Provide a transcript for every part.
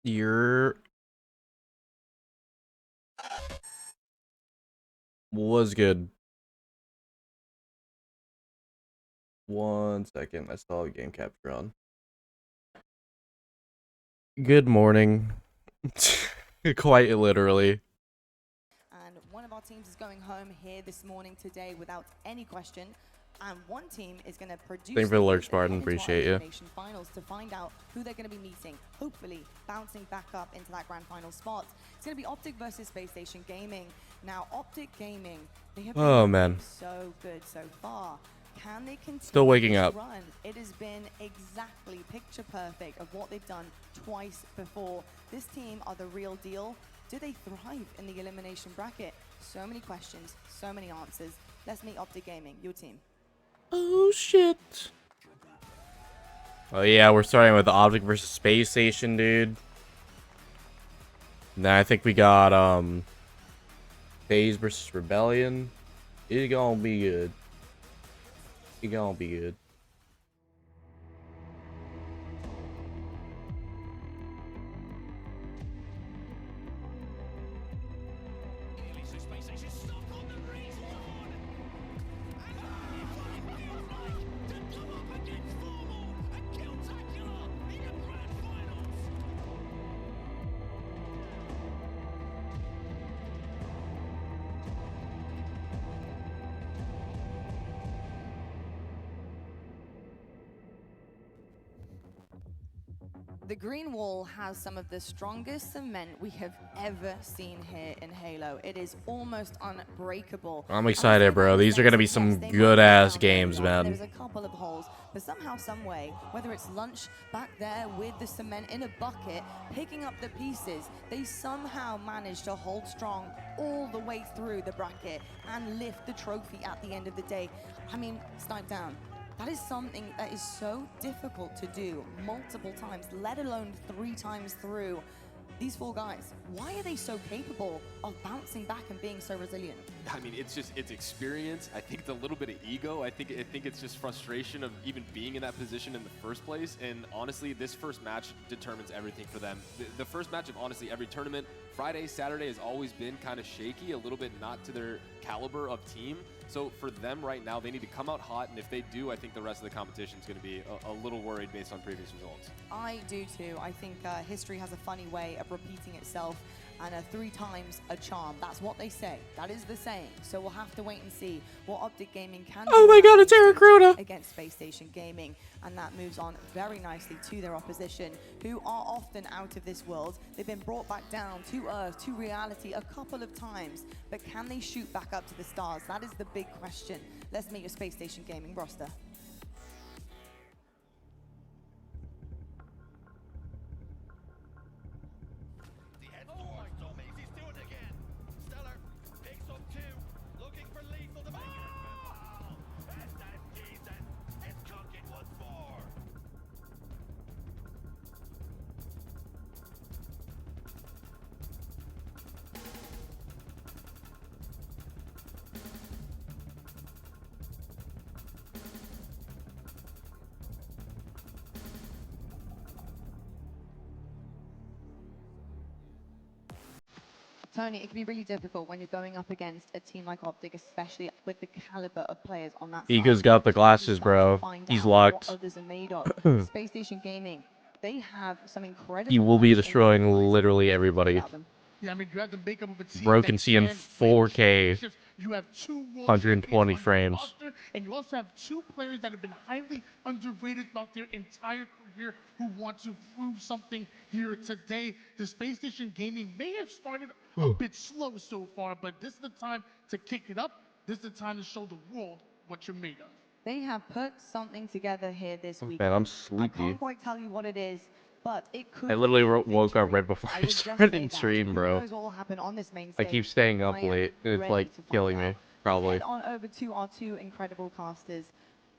Your was good. 1 second, I still have a game capture on. Good morning. Quite literally. And one of our teams is going home here this morning today without any question. And one team is going to produce. Thank you for the lurk, Spartan. Appreciate you. Finals to find out who they're going to be meeting. Hopefully, bouncing back up into that grand final spot. It's going to be Optic versus Space Station Gaming. Now, Optic Gaming, they have been so good so far. Can they continue? Still waking up. Run? It has been exactly picture perfect of what they've done twice before. This team are the real deal. Do they thrive in the elimination bracket? So many questions, so many answers. Let's meet Optic Gaming, your team. Oh shit. Oh yeah, we're starting with Optic versus Space Station, dude. Now I think we got FaZe versus Rebellion. It's gonna be good. It's gonna be good. The green wall has some of the strongest cement we have ever seen here in Halo. It is almost unbreakable. I'm excited, bro. These are gonna be some good-ass games, man. There's a couple of holes, but somehow, some way, whether it's Lunch back there with the cement in a bucket, picking up the pieces, they somehow managed to hold strong all the way through the bracket and lift the trophy at the end of the day. I mean, snipe down. That is something that is so difficult to do multiple times, let alone 3 times through. These 4 guys, why are they so capable of bouncing back and being so resilient? I mean, it's experience. I think it's a little bit of ego. I think it's just frustration of even being in that position in the first place. And honestly, this first match determines everything for them. The first match of honestly every tournament, Friday, Saturday, has always been kind of shaky, a little bit not to their caliber of team. So for them right now, they need to come out hot, and if they do, I think the rest of the competition is going to be a little worried based on previous results. I do too. I think history has a funny way of repeating itself, and 3 times a charm. That's what they say. That is the saying. So we'll have to wait and see what Optic Gaming can do. Oh my god, it's Eric Rhoda against Space Station Gaming. And that moves on very nicely to their opposition, who are often out of this world. They've been brought back down to Earth, to reality a couple of times. But can they shoot back up to the stars? That is the big question. Let's meet your Space Station Gaming roster. Tony, it can be really difficult when you're going up against a team like Optic, especially with the caliber of players on that side. Ego's got the glasses, bro. He's locked. Others are made of. Space Station Gaming, they have some incredible. He will be destroying literally everybody. Yeah, I mean, you have to make up of a team. Bro can see in 4K. You have 2 120 frames. Roster, and you also have 2 players that have been highly underrated throughout their entire career who want to prove something here today. The Space Station Gaming may have started a bit slow so far, but this is the time to kick it up. This is the time to show the world what you're made of. They have put something together here this week. Man, I'm I sleepy. can't quite tell you what it is, but it could. I literally woke up right before I started stream, bro. Who knows what will happen on this main I stage? keep staying up late. It's like killing me, probably. Head on over to our 2 incredible casters.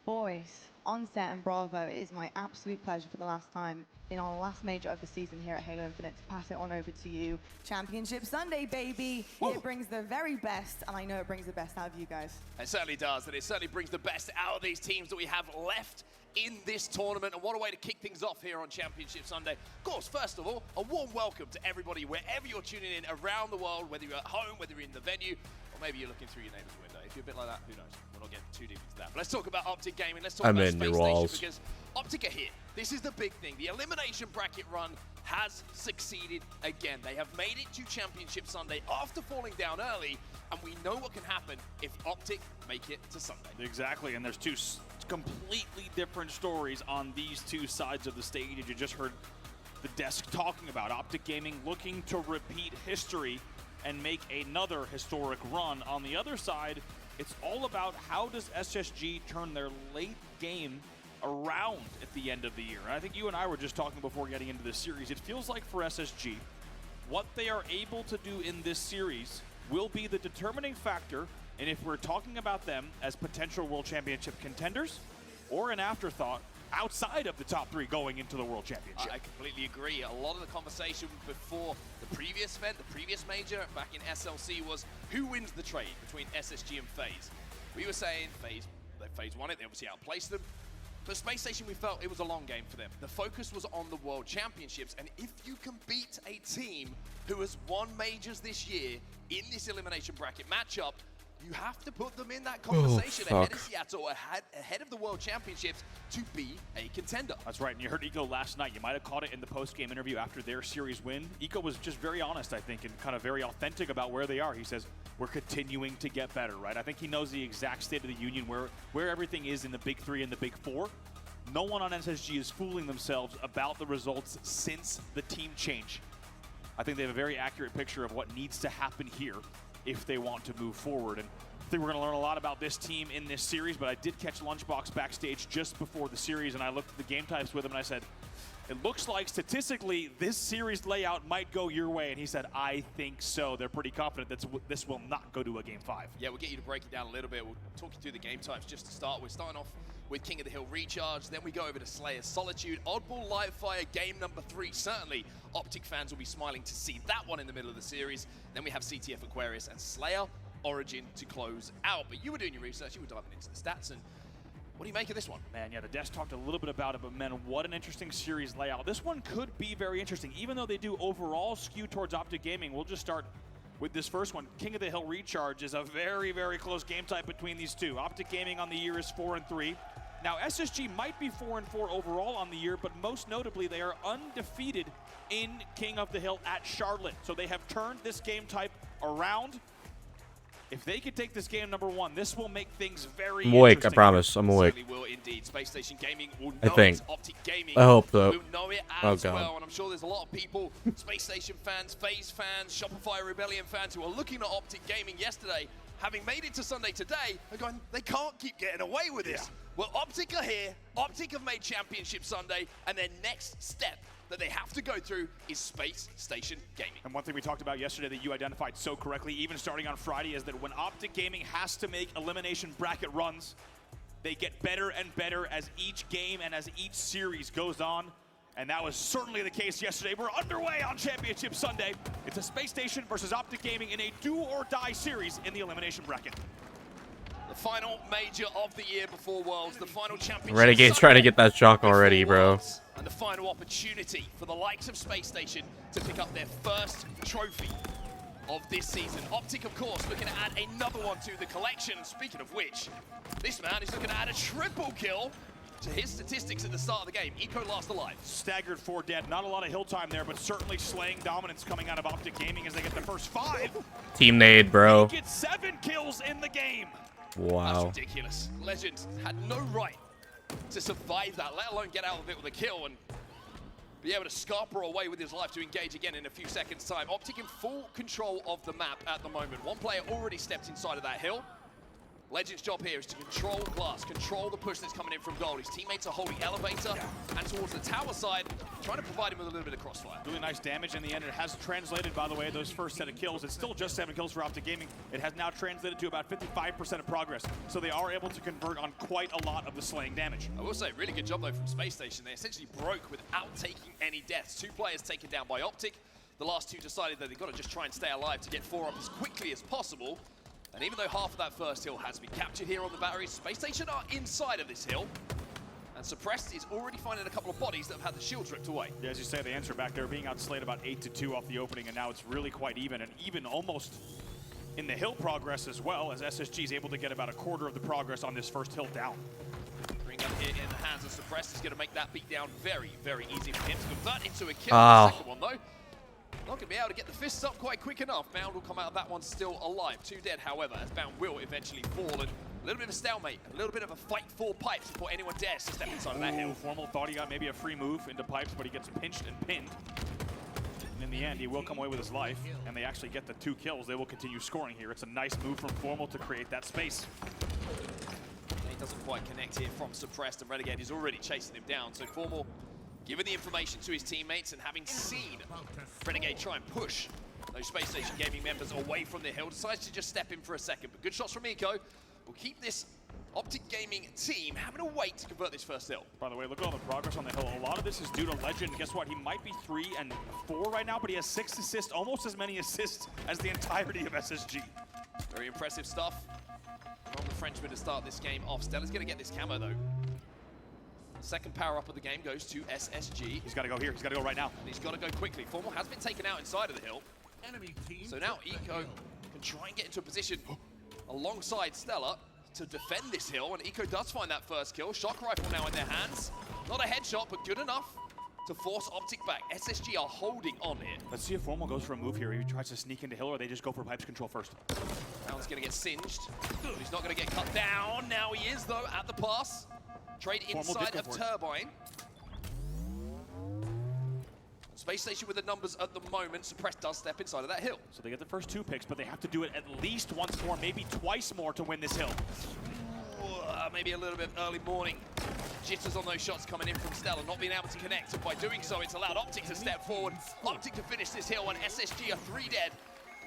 Boys, On set and Bravo, it is my absolute pleasure for the last time in our last major of the season here at Halo Infinite to pass it on over to you. Championship Sunday, baby! Woo. It brings the very best, and I know it brings the best out of you guys. It certainly does, and it certainly brings the best out of these teams that we have left in this tournament. And what a way to kick things off here on Championship Sunday. Of course, first of all, a warm welcome to everybody wherever you're tuning in around the world, whether you're at home, whether you're in the venue, or maybe you're looking through your neighbor's window. If you're a bit like that, who knows? We're not getting too deep into that. But let's talk about Optic Gaming. Let's talk about in your Space walls. Station, because Optic are here. This is the big thing. The elimination bracket run has succeeded again. They have made it to Championship Sunday after falling down early, and we know what can happen if Optic make it to Sunday. Exactly, and there's two completely different stories on these two sides of the stage. You just heard the desk talking about Optic Gaming looking to repeat history and make another historic run. On the other side, it's all about how does SSG turn their late game around at the end of the year. And I think you and I were just talking before getting into this series. It feels like for SSG, what they are able to do in this series will be the determining factor. And if we're talking about them as potential World Championship contenders or an afterthought outside of the top three going into the World Championship. I completely agree. A lot of the conversation before the previous event, the previous major back in SLC was who wins the trade between SSG and FaZe. We were saying FaZe won it, they obviously outplaced them. For Space Station, we felt it was a long game for them. The focus was on the World Championships, and if you can beat a team who has won majors this year in this elimination bracket matchup, you have to put them in that conversation ahead of Seattle, ahead of the World Championships to be a contender. That's right, and you heard Eco last night. You might have caught it in the post-game interview after their series win. Eco was just very honest, I think, and kind of very authentic about where they are. He says, we're continuing to get better, right? I think he knows the exact state of the union, where everything is in the big three and the big four. No one on SSG is fooling themselves about the results since the team change. I think they have a very accurate picture of what needs to happen here if they want to move forward. And I think we're going to learn a lot about this team in this series, but I did catch Lunchbox backstage just before the series, and I looked at the game types with him, and I said, it looks like statistically this series layout might go your way. And he said, I think so. They're pretty confident that this will not go to a Game 5. Yeah, we'll get you to break it down a little bit. We'll talk you through the game types just to start. We're starting off with King of the Hill Recharge, then we go over to Slayer's Solitude, Oddball Livefire, game number 3. Certainly, Optic fans will be smiling to see that one in the middle of the series. Then we have CTF Aquarius and Slayer Origin to close out. But you were doing your research, you were diving into the stats, and what do you make of this one? Man, yeah, the desk talked a little bit about it, but man, what an interesting series layout. This one could be very interesting, even though they do overall skew towards Optic Gaming. We'll just start with this first one. King of the Hill Recharge is a very, very close game type between these two. Optic Gaming on the year is 4-3. Now, SSG might be 4-4 overall on the year, but most notably, they are undefeated in King of the Hill at Charlotte. So they have turned this game type around. If they could take this game number 1, this will make things very I'm awake, I interesting. promise. I'm awake. Certainly will indeed. Space Station Gaming will I know think. it's Optic Gaming. I hope so. Will know it Oh, as God. well, and I'm sure there's a lot of people, Space Station fans, FaZe fans, Shopify Rebellion fans, who are looking at Optic Gaming yesterday, having made it to Sunday today, and going, they can't keep getting away with this. Yeah. Well, Optic are here. Optic have made Championship Sunday, and their next step that they have to go through is Space Station Gaming. And one thing we talked about yesterday that you identified so correctly, even starting on Friday, is that when Optic Gaming has to make elimination bracket runs, they get better and better as each game and as each series goes on. And that was certainly the case yesterday. We're underway on Championship Sunday. It's a Space Station versus Optic Gaming in a do-or-die series in the elimination bracket. The final major of the year before Worlds, the final championship. Renegade's trying to get that chalk already, before bro. Worlds, and the final opportunity for the likes of Space Station to pick up their first trophy of this season. Optic, of course, looking to add another one to the collection. Speaking of which, this man is looking to add a triple kill to his statistics at the start of the game. Eco last alive. Staggered 4 dead. Not a lot of hill time there, but certainly slaying dominance coming out of Optic Gaming as they get the first 5. Team nade, bro. They get 7 kills in the game. Wow. That's ridiculous. Legend had no right to survive that, let alone get out of it with a kill and be able to scarper away with his life to engage again in a few seconds' time. Optic in full control of the map at the moment. One player already stepped inside of that hill. Legend's job here is to control glass, control the push that's coming in from gold. His teammates are holding elevator and towards the tower side, trying to provide him with a little bit of crossfire. Really nice damage in the end. It has translated, by the way, those first set of kills. It's still just 7 kills for Optic Gaming. It has now translated to about 55% of progress. So they are able to convert on quite a lot of the slaying damage. I will say, really good job though from Space Station. They essentially broke without taking any deaths. 2 players taken down by Optic. The last 2 decided that they've got to just try and stay alive to get 4 up as quickly as possible. And even though half of that first hill has been captured here on the batteries, Space Station are inside of this hill. And Suppressed is already finding a couple of bodies that have had the shields ripped away. Yeah, as you say, the answer back there being outslayed about 8-2 off the opening, and now it's really quite even, and even almost in the hill progress as well, as SSG is able to get about a quarter of the progress on this first hill down. Bring up here in the hands of Suppressed is going to make that beat down very, very easy for him to convert into a kill. Oh. The second one though. Not going to be able to get the fists up quite quick enough. Bound will come out of that one still alive. 2 dead, however, as Bound will eventually fall. And a little bit of a stalemate, a little bit of a fight for Pipes before anyone dares to step inside of that hill. Formal thought he got maybe a free move into Pipes, but he gets pinched and pinned. And in the end, he will come away with his life, and they actually get the 2 kills. They will continue scoring here. It's a nice move from Formal to create that space. He doesn't quite connect here from Suppressed, and Renegade is already chasing him down. So Formal, giving the information to his teammates, and having seen Renegade try and push those Space Station Gaming members away from the hill, decides to just step in for a second. But good shots from Eco will keep this Optic Gaming team having to wait to convert this first hill. By the way, look at all the progress on the hill. A lot of this is due to Legend. Guess what? He might be 3 and 4 right now, but he has 6 assists, almost as many assists as the entirety of SSG. Very impressive stuff from the Frenchman to start this game off. Stella's going to get this camo though. Second power up of the game goes to SSG. He's got to go here. He's got to go right now. And he's got to go quickly. Formal has been taken out inside of the hill. So now Eco can try and get into a position alongside Stella to defend this hill. And Eco does find that first kill. Shock rifle now in their hands. Not a headshot, but good enough to force Optic back. SSG are holding on here. Let's see if Formal goes for a move here. He tries to sneak into hill, or they just go for Pipes control first. That one's going to get singed. But he's not going to get cut down. Now he is, though, at the pass. Trade inside of Turbine. Space Station with the numbers at the moment. Suppressed does step inside of that hill. So they get the first 2 picks, but they have to do it at least once more, maybe twice more to win this hill. Maybe a little bit early morning. Jitters on those shots coming in from Stella, not being able to connect. And by doing so, it's allowed Optic to step forward. Optic to finish this hill, and SSG are 3 dead.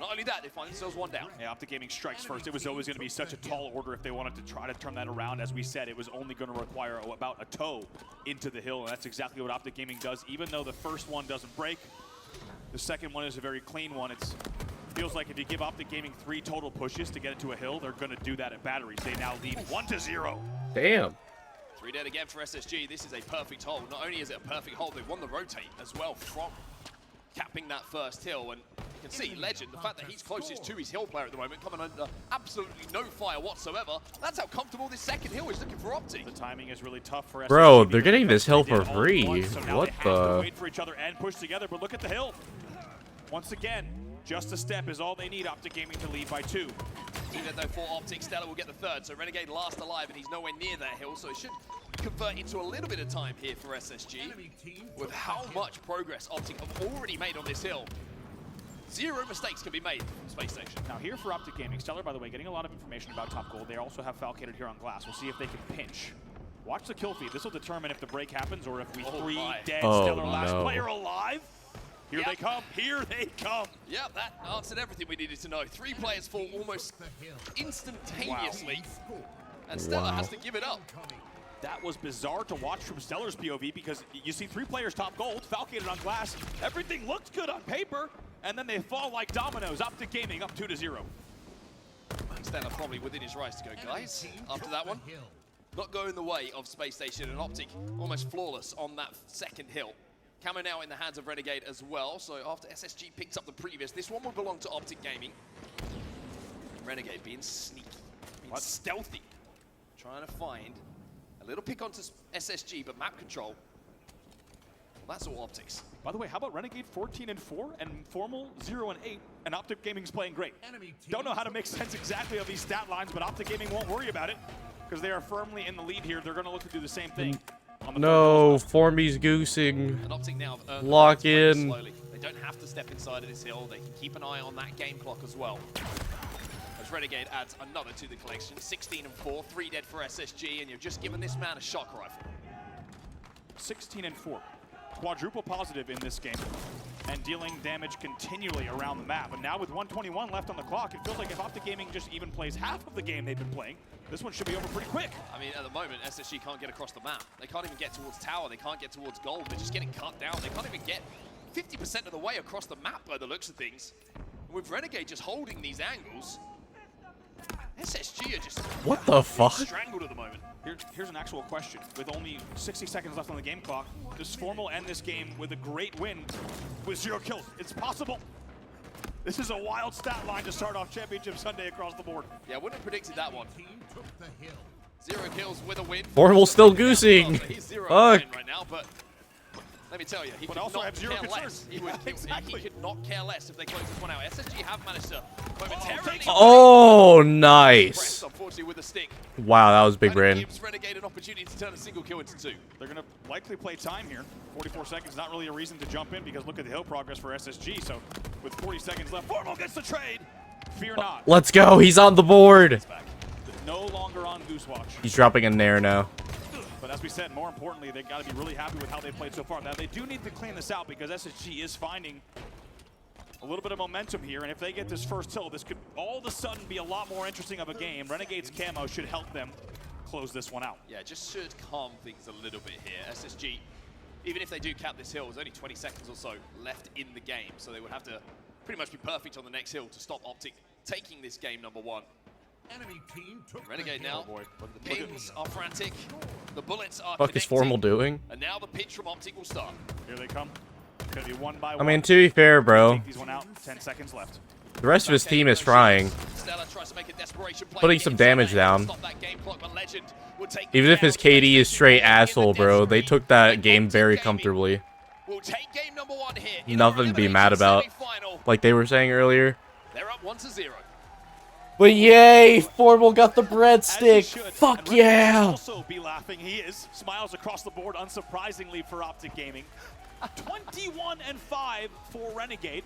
Not only that, they find themselves 1 down. Yeah, Optic Gaming strikes first. It was always going to be such a tall order if they wanted to try to turn that around. As we said, it was only going to require about a toe into the hill, and that's exactly what Optic Gaming does. Even though the first one doesn't break, the second one is a very clean one. It feels like if you give Optic Gaming 3 total pushes to get into a hill, they're going to do that at batteries. They now lead 1-0. Damn. 3 dead again for SSG. This is a perfect hold. Not only is it a perfect hold, they've won the rotate as well from capping that first hill. And you can see Legend, the fact that he's closest to his hill player at the moment, coming under absolutely no fire whatsoever. That's how comfortable this second hill is looking for Optic. The timing is really tough for SSG. Bro, they're getting this hill for free. What the? Wait for each other and push together, but look at the hill. Once again, just a step is all they need. Optic Gaming to lead by 2. Even though for Optic, Stella will get the 3rd, so Renegade last alive, and he's nowhere near that hill, so it should convert into a little bit of time here for SSG. With how much progress Optic have already made on this hill, 0 mistakes can be made from Space Station. Now here for Optic Gaming, Stellar, by the way, getting a lot of information about top gold. They also have Falcated here on glass. We'll see if they can pinch. Watch the kill feed. This will determine if the break happens or if we 3 dead Stellar last player alive. Here they come. Here they come. Yeah, that answered everything we needed to know. 3 players fall almost instantaneously. Wow. And Stella has to give it up. That was bizarre to watch from Stellar's POV because you see 3 players top gold, Falcated on glass. Everything looked good on paper, and then they fall like dominoes. Optic Gaming up 2-0. Stella probably within his rights to go, guys, after that one. Not going the way of Space Station, and Optic almost flawless on that second hill. Camo now in the hands of Renegade as well, so after SSG picked up the previous, this one will belong to Optic Gaming. Renegade being sneaky, being stealthy, trying to find a little pick onto SSG, but map control, well, that's all Optics. By the way, how about Renegade 14 and 4 and Formal 0 and 8, and Optic Gaming's playing great. Don't know how to make sense exactly of these stat lines, but Optic Gaming won't worry about it because they are firmly in the lead here. They're going to look to do the same thing. No, Formies goosing. And Optic now Lock in. Slowly. They don't have to step inside of this hill. They can keep an eye on that game clock as well. As Renegade adds another to the collection. 16 and 4, 3 dead for SSG, and you've just given this man a shock rifle. 16 and 4. Quadruple positive in this game and dealing damage continually around the map. And now with 121 left on the clock, it feels like if Optic Gaming just even plays half of the game they've been playing, this one should be over pretty quick. I mean, at the moment, SSG can't get across the map. They can't even get towards tower. They can't get towards gold. They're just getting cut down. They can't even get 50% of the way across the map by the looks of things. And with Renegade just holding these angles, SSG are just What the fuck? strangled at the moment. Here's an actual question. With only 60 seconds left on the game clock, does Formal end this game with a great win with 0 kills? It's possible. This is a wild stat line to start off Championship Sunday across the board. Yeah, I wouldn't have predicted that one. 0 kills with a win. Formal's still goosing. He's 0 Fuck. right now, but let me tell you, he But could also not have 0 care concern. less. He Yeah, exactly. could not care less if they close this one out. SSG have managed to momentarily Oh, press, nice. unfortunately, with a stick. Wow, that was big And it brain. gives Renegade an opportunity to turn a single kill into 2. They're going to likely play time here. 44 seconds, not really a reason to jump in because look at the hill progress for SSG. So with 40 seconds left, Formal gets the trade. Fear not. Let's go. He's on the board. Back. No longer on Goose Watch. He's dropping a nair now. But as we said, more importantly, they've got to be really happy with how they played so far. Now, they do need to clean this out because SSG is finding a little bit of momentum here. And if they get this first hill, this could all of a sudden be a lot more interesting of a game. Renegade's camo should help them close this one out. Yeah, just should calm things a little bit here. SSG, even if they do cap this hill, there's only 20 seconds or so left in the game. So they would have to pretty much be perfect on the next hill to stop Optic taking this game number 1. Enemy team took Renegade the now. hill. The pings are frantic. The bullets are Fuck is connecting, Formal doing? And now the pitch from Optic will start. Here they come. Gonna be one by I one. mean, to be fair, bro, Take these one out. 10 seconds left. the rest of his team is frying. Stella tries to make a desperation play Putting to some get damage inside down. stop that game clock, but Legend will take the Even if his down. KD is straight asshole, bro, they took that And game Optic very Gaming comfortably. will take game number 1 here in Nothing to be mad elimination about. semi-final. Like they were saying earlier. They're up 1-0. But yay, Formal got the As he breadstick. should. Fuck And Renegade should yeah. also be laughing. He is. Smiles across the board, unsurprisingly for Optic Gaming. 21-5 for Renegade.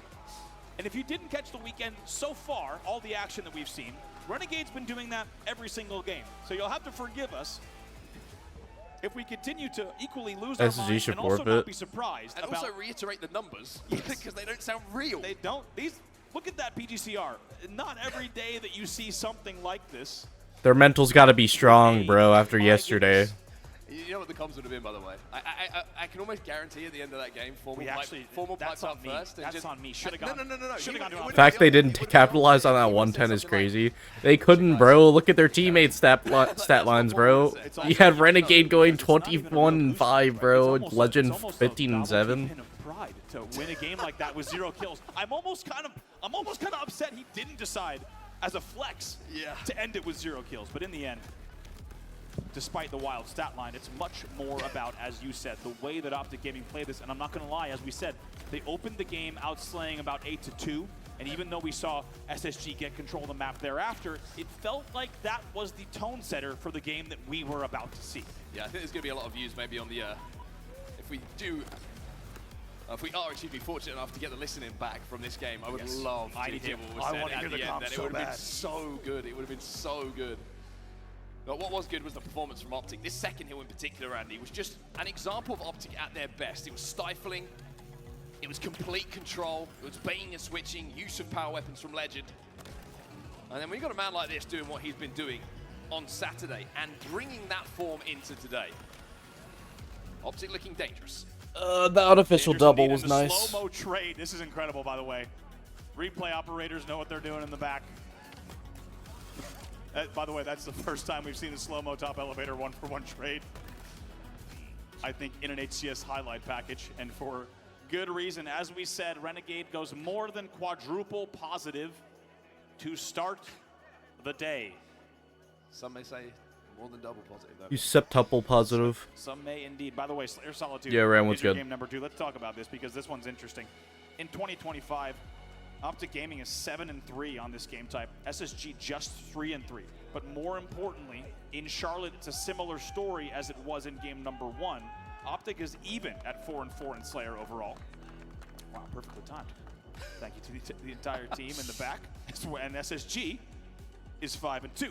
And if you didn't catch the weekend so far, all the action that we've seen, Renegade's been doing that every single game. So you'll have to forgive us if we continue to equally lose our SSG minds should and also forfeit. not be surprised And about... also reiterate the numbers because they don't sound real. They don't. These. Look at that PGCR. Not every day that you see something like this. Their mental's got to be strong, bro, after My yesterday. goodness. You know what the comms would have been, by the way? I can almost guarantee at the end of that game, Formal That's pipes on up me. first. And That's just, on me. Should have gone. No. Should have gone to The Optic. fact they didn't capitalize on that 110 is crazy. They couldn't, bro. Look at their teammates' stat lines, bro. You had Renegade going 21-5, bro. Legend 15-7. Pride to win a game like that with 0 kills. I'm almost kind of upset he didn't decide as a flex to end it with 0 kills. But in the end, despite the wild stat line, it's much more about, as you said, the way that Optic Gaming played this. And I'm not going to lie, as we said, they opened the game outslaying about 8-2. And even though we saw SSG get control of the map thereafter, it felt like that was the tone setter for the game that we were about to see. Yeah, I think there's going to be a lot of views maybe on the, if we are actually fortunate enough to get the listening back from this game, I would love to hear what was said at the end. And it would have been so good. It would have been so good. But what was good was the performance from Optic. This second hill in particular, Andy, was just an example of Optic at their best. It was stifling. It was complete control. It was baiting and switching, use of power weapons from Legend. And then when you got a man like this doing what he's been doing on Saturday and bringing that form into today, Optic looking dangerous. The unofficial Dangerous double indeed, was and the nice. slow-mo trade. This is incredible, by the way. Replay operators know what they're doing in the back. By the way, that's the first time we've seen the slow-mo top elevator 1-for-1 trade. I think in an HCS highlight package, and for good reason. As we said, Renegade goes more than quadruple positive to start the day. Some may say more than double positive, though. You septuple positive. Some may indeed. By the way, Slayer Solitude. Yeah, Ram, is what's your good? Game number 2. Let's talk about this because this one's interesting. In 2025, Optic Gaming is 7-3 on this game type. SSG just 3-3. But more importantly, in Charlotte, it's a similar story as it was in game number 1. Optic is even at 4-4 in Slayer overall. Wow, perfectly timed. Thank you to the entire team in the back. And SSG is 5-2.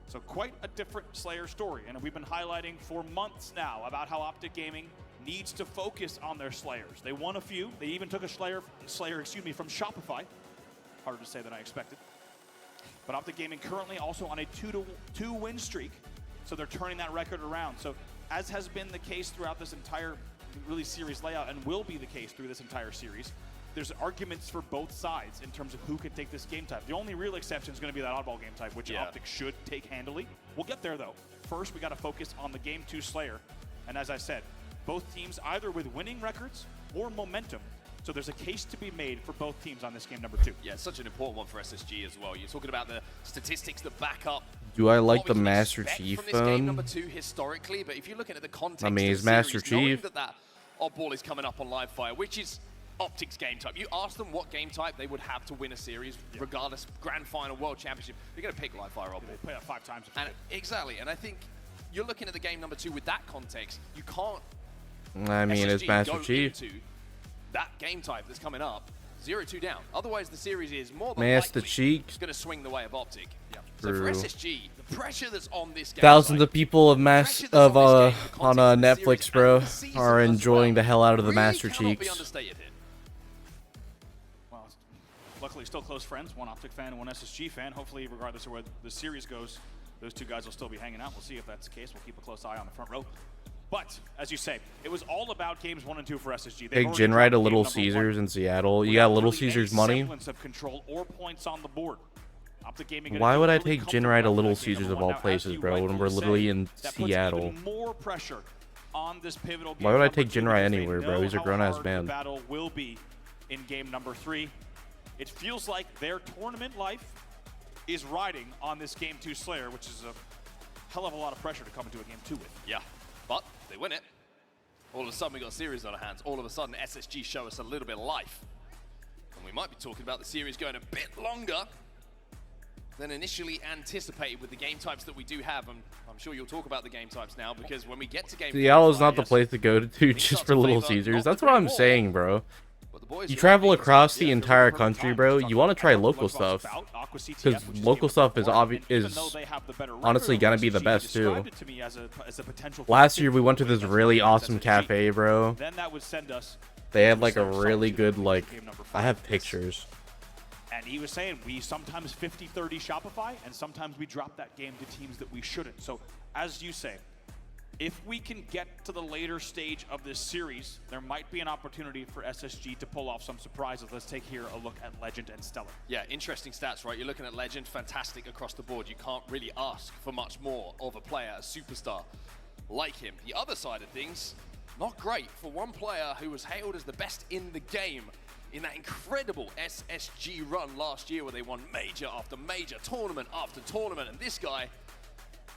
So quite a different Slayer story, and we've been highlighting for months now about how Optic Gaming needs to focus on their Slayers. They won a few. They even took a Slayer, from Shopify. Harder to say than I expected. But Optic Gaming currently also on a 2-2 win streak, so they're turning that record around. So as has been the case throughout this entire really series layout, and will be the case through this entire series, there's arguments for both sides in terms of who can take this game type. The only real exception is going to be that oddball game type, which Optic should take handily. We'll get there, though. First, we got to focus on the Game 2 Slayer. And as I said, both teams either with winning records or momentum. So there's a case to be made for both teams on this game number 2. Yeah, it's such an important one for SSG as well. You're talking about the statistics that back up. Do I like what the we can Master expect Chief from this game number phone? 2 historically, but if you're looking at the context, I mean, of he's the Master series, knowing Chief. that oddball is coming up on live fire, which is Optic's game type. You ask them what game type they would have to win a series, regardless, grand final, world championship, they're going to pick live fire oddball. They play that 5 times. And exactly, and I think you're looking at the game number 2 with that context. You can't. I mean, it's SSG Master go Chief. into that game type that's coming up 0-2 down. Otherwise, the series is more than Master likely Chief. going to swing the way of Optic. So for True. SSG, the pressure that's on this game, Thousands of people of on context Netflix, bro, of the season are as enjoying the hell out of the really Master cannot be Cheeks. understated here. Well, luckily still close friends, one Optic fan and one SSG fan. Hopefully, regardless of where the series goes, those two guys will still be hanging out. We'll see if that's the case. We'll keep a close eye on the front row. But, as you say, it was all about games 1 and 2 for SSG. Take Jinrai to Little Caesars in Seattle. You got Little Caesars money? Of control or points on the board. Optic Gaming Why would I really take Jinrai to comfortable Little with that game Caesars number of one. all Now, as places, you bro, when rightfully we're literally say, in that puts Seattle? even more pressure on this pivotal game Why would I number take 2 Jinrai because they anywhere, bro? know He's a how grown-ass hard the man. battle will be in game number 3. It feels like their tournament life is riding on this game 2 Slayer, which is a hell of a lot of pressure to come into a game 2 with. Yeah, but they win it. All of a sudden, we got a series on our hands. All of a sudden, SSG show us a little bit of life. And we might be talking about the series going a bit longer than initially anticipated with the game types that we do have. And I'm sure you'll talk about the game types now, because when we get to game Seattle's 5, not the place to go to just for Little Caesars. That's what I'm saying, bro. You travel across the entire country, bro. You want to try local stuff, because local stuff is honestly gonna be the best too. Last year we went to this really awesome cafe, bro. They had like a really good I have pictures. And he was saying we sometimes 50-30 Shopify, and sometimes we drop that game to teams that we shouldn't. So, as you say, if we can get to the later stage of this series, there might be an opportunity for SSG to pull off some surprises. Let's take here a look at Legend and Stellar. Yeah, interesting stats, right? You're looking at Legend, fantastic across the board. You can't really ask for much more of a player, a superstar like him. The other side of things, not great for one player who was hailed as the best in the game in that incredible SSG run last year where they won major after major, tournament after tournament, and this guy,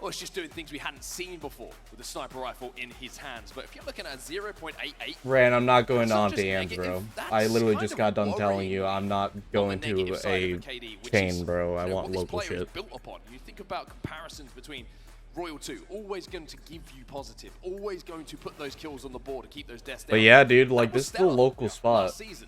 oh, it's just doing things we hadn't seen before with a sniper rifle in his hands. But if you're looking at 0.88... Ran, I'm not going on just dams, negative. bro. That's I literally kind just of got done telling worrying you I'm not on going the to negative side a of KD, which chain, is, bro. I you know, want what this local player is shit. built upon. You think about comparisons between Royal 2, always going to give you positive, always going to put those kills on the board to keep those deaths down. But yeah, dude, like That was this is a stellar local spot. last season.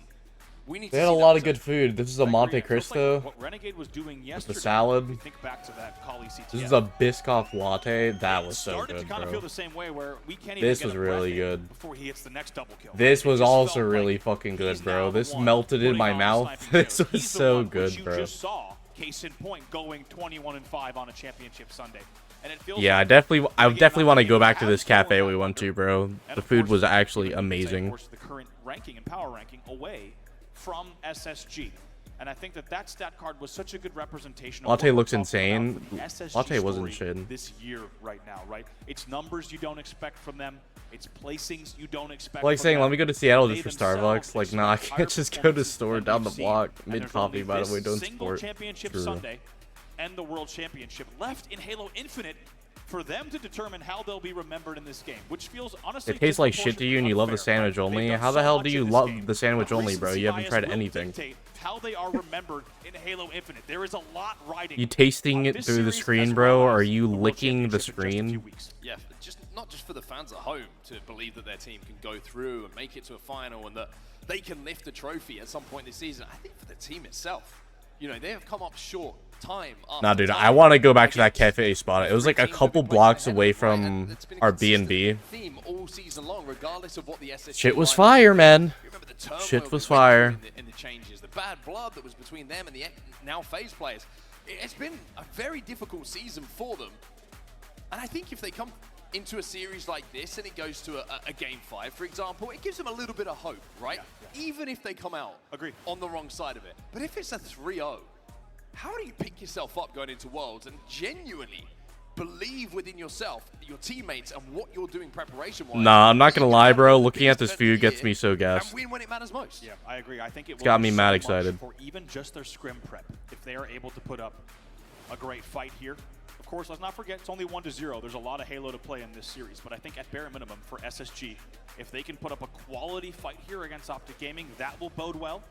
We need They to had a see lot that of good food. This is a I agree. Monte It feels like Cristo. what Renegade was doing yesterday. salad. If you think back to that Kali CTF. This is a Biscoff latte. That was so started good, to kind of feel bro. the same way where we can't This even was get a really breath in good. before he hits the next double kill. This It was just also felt really like fucking good, he's bro. now the This one melted in putting my on mouth. sniping This shows. was He's the so one which good, you bro. just saw, case in point, going 21-5 on a championship Sunday. And it feels Yeah, I like definitely want to go back to this has flown cafe that we went number. to, bro. And The of food course, was actually you can say, of amazing. course, the current ranking and power ranking away from SSG. And I think that stat card was such a good representation of Latte what we're looks talking insane. about for the SSG Latte wasn't story shit. this year right now, right? It's numbers you don't expect from them. It's placings you don't expect Like from saying, them. let me go to Seattle They just for themselves Starbucks. Like, nah, I expect can't higher just go to performances store than down we've the seen. block. And Mid there's coffee, only by the this way, don't single support. championship True. Sunday and the World Championship left in Halo Infinite for them to determine how they'll be remembered in this game, which feels honestly It tastes like shit to you and you love the sandwich only. How the hell do you love the sandwich only, bro? You haven't tried anything. How they are remembered in Halo Infinite. There is a lot riding. You tasting it through the screen, bro, or are you licking the screen? Yeah, not just for the fans at home to believe that their team can go through and make it to a final and that they can lift a trophy at some point this season. I think for the team itself, You know, they have come up short time after Nah, dude, time I want to go back to that against cafe spot. It was like a teams couple that have been blocks way away ahead, right? And from it's been a our consistent B&B. theme all season long, regardless of what the SSG Shit was lineup fire, is. man. You remember the turmoil Shit we was went fire. through in the changes, the bad blood that was between them and the now FaZe players. It's been a very difficult season for them. And I think if they come into a series like this and it goes to a game 5, for example, it gives them a little bit of hope, right? Even if they come out on the wrong side of it. But if it's a 3-0, how do you pick yourself up going into Worlds and genuinely believe within yourself, your teammates, and what you're doing preparation-wise? Nah, I'm not gonna lie, bro. Looking at this feud gets me so gassed. And win when it matters most. Yeah, I agree. I think it will got do me so mad much excited. for even just their scrim prep. If they are able to put up a great fight here. Of course, let's not forget, it's only 1-0. There's a lot of Halo to play in this series, but I think at bare minimum for SSG, if they can put up a quality fight here against Optic Gaming, that will bode well.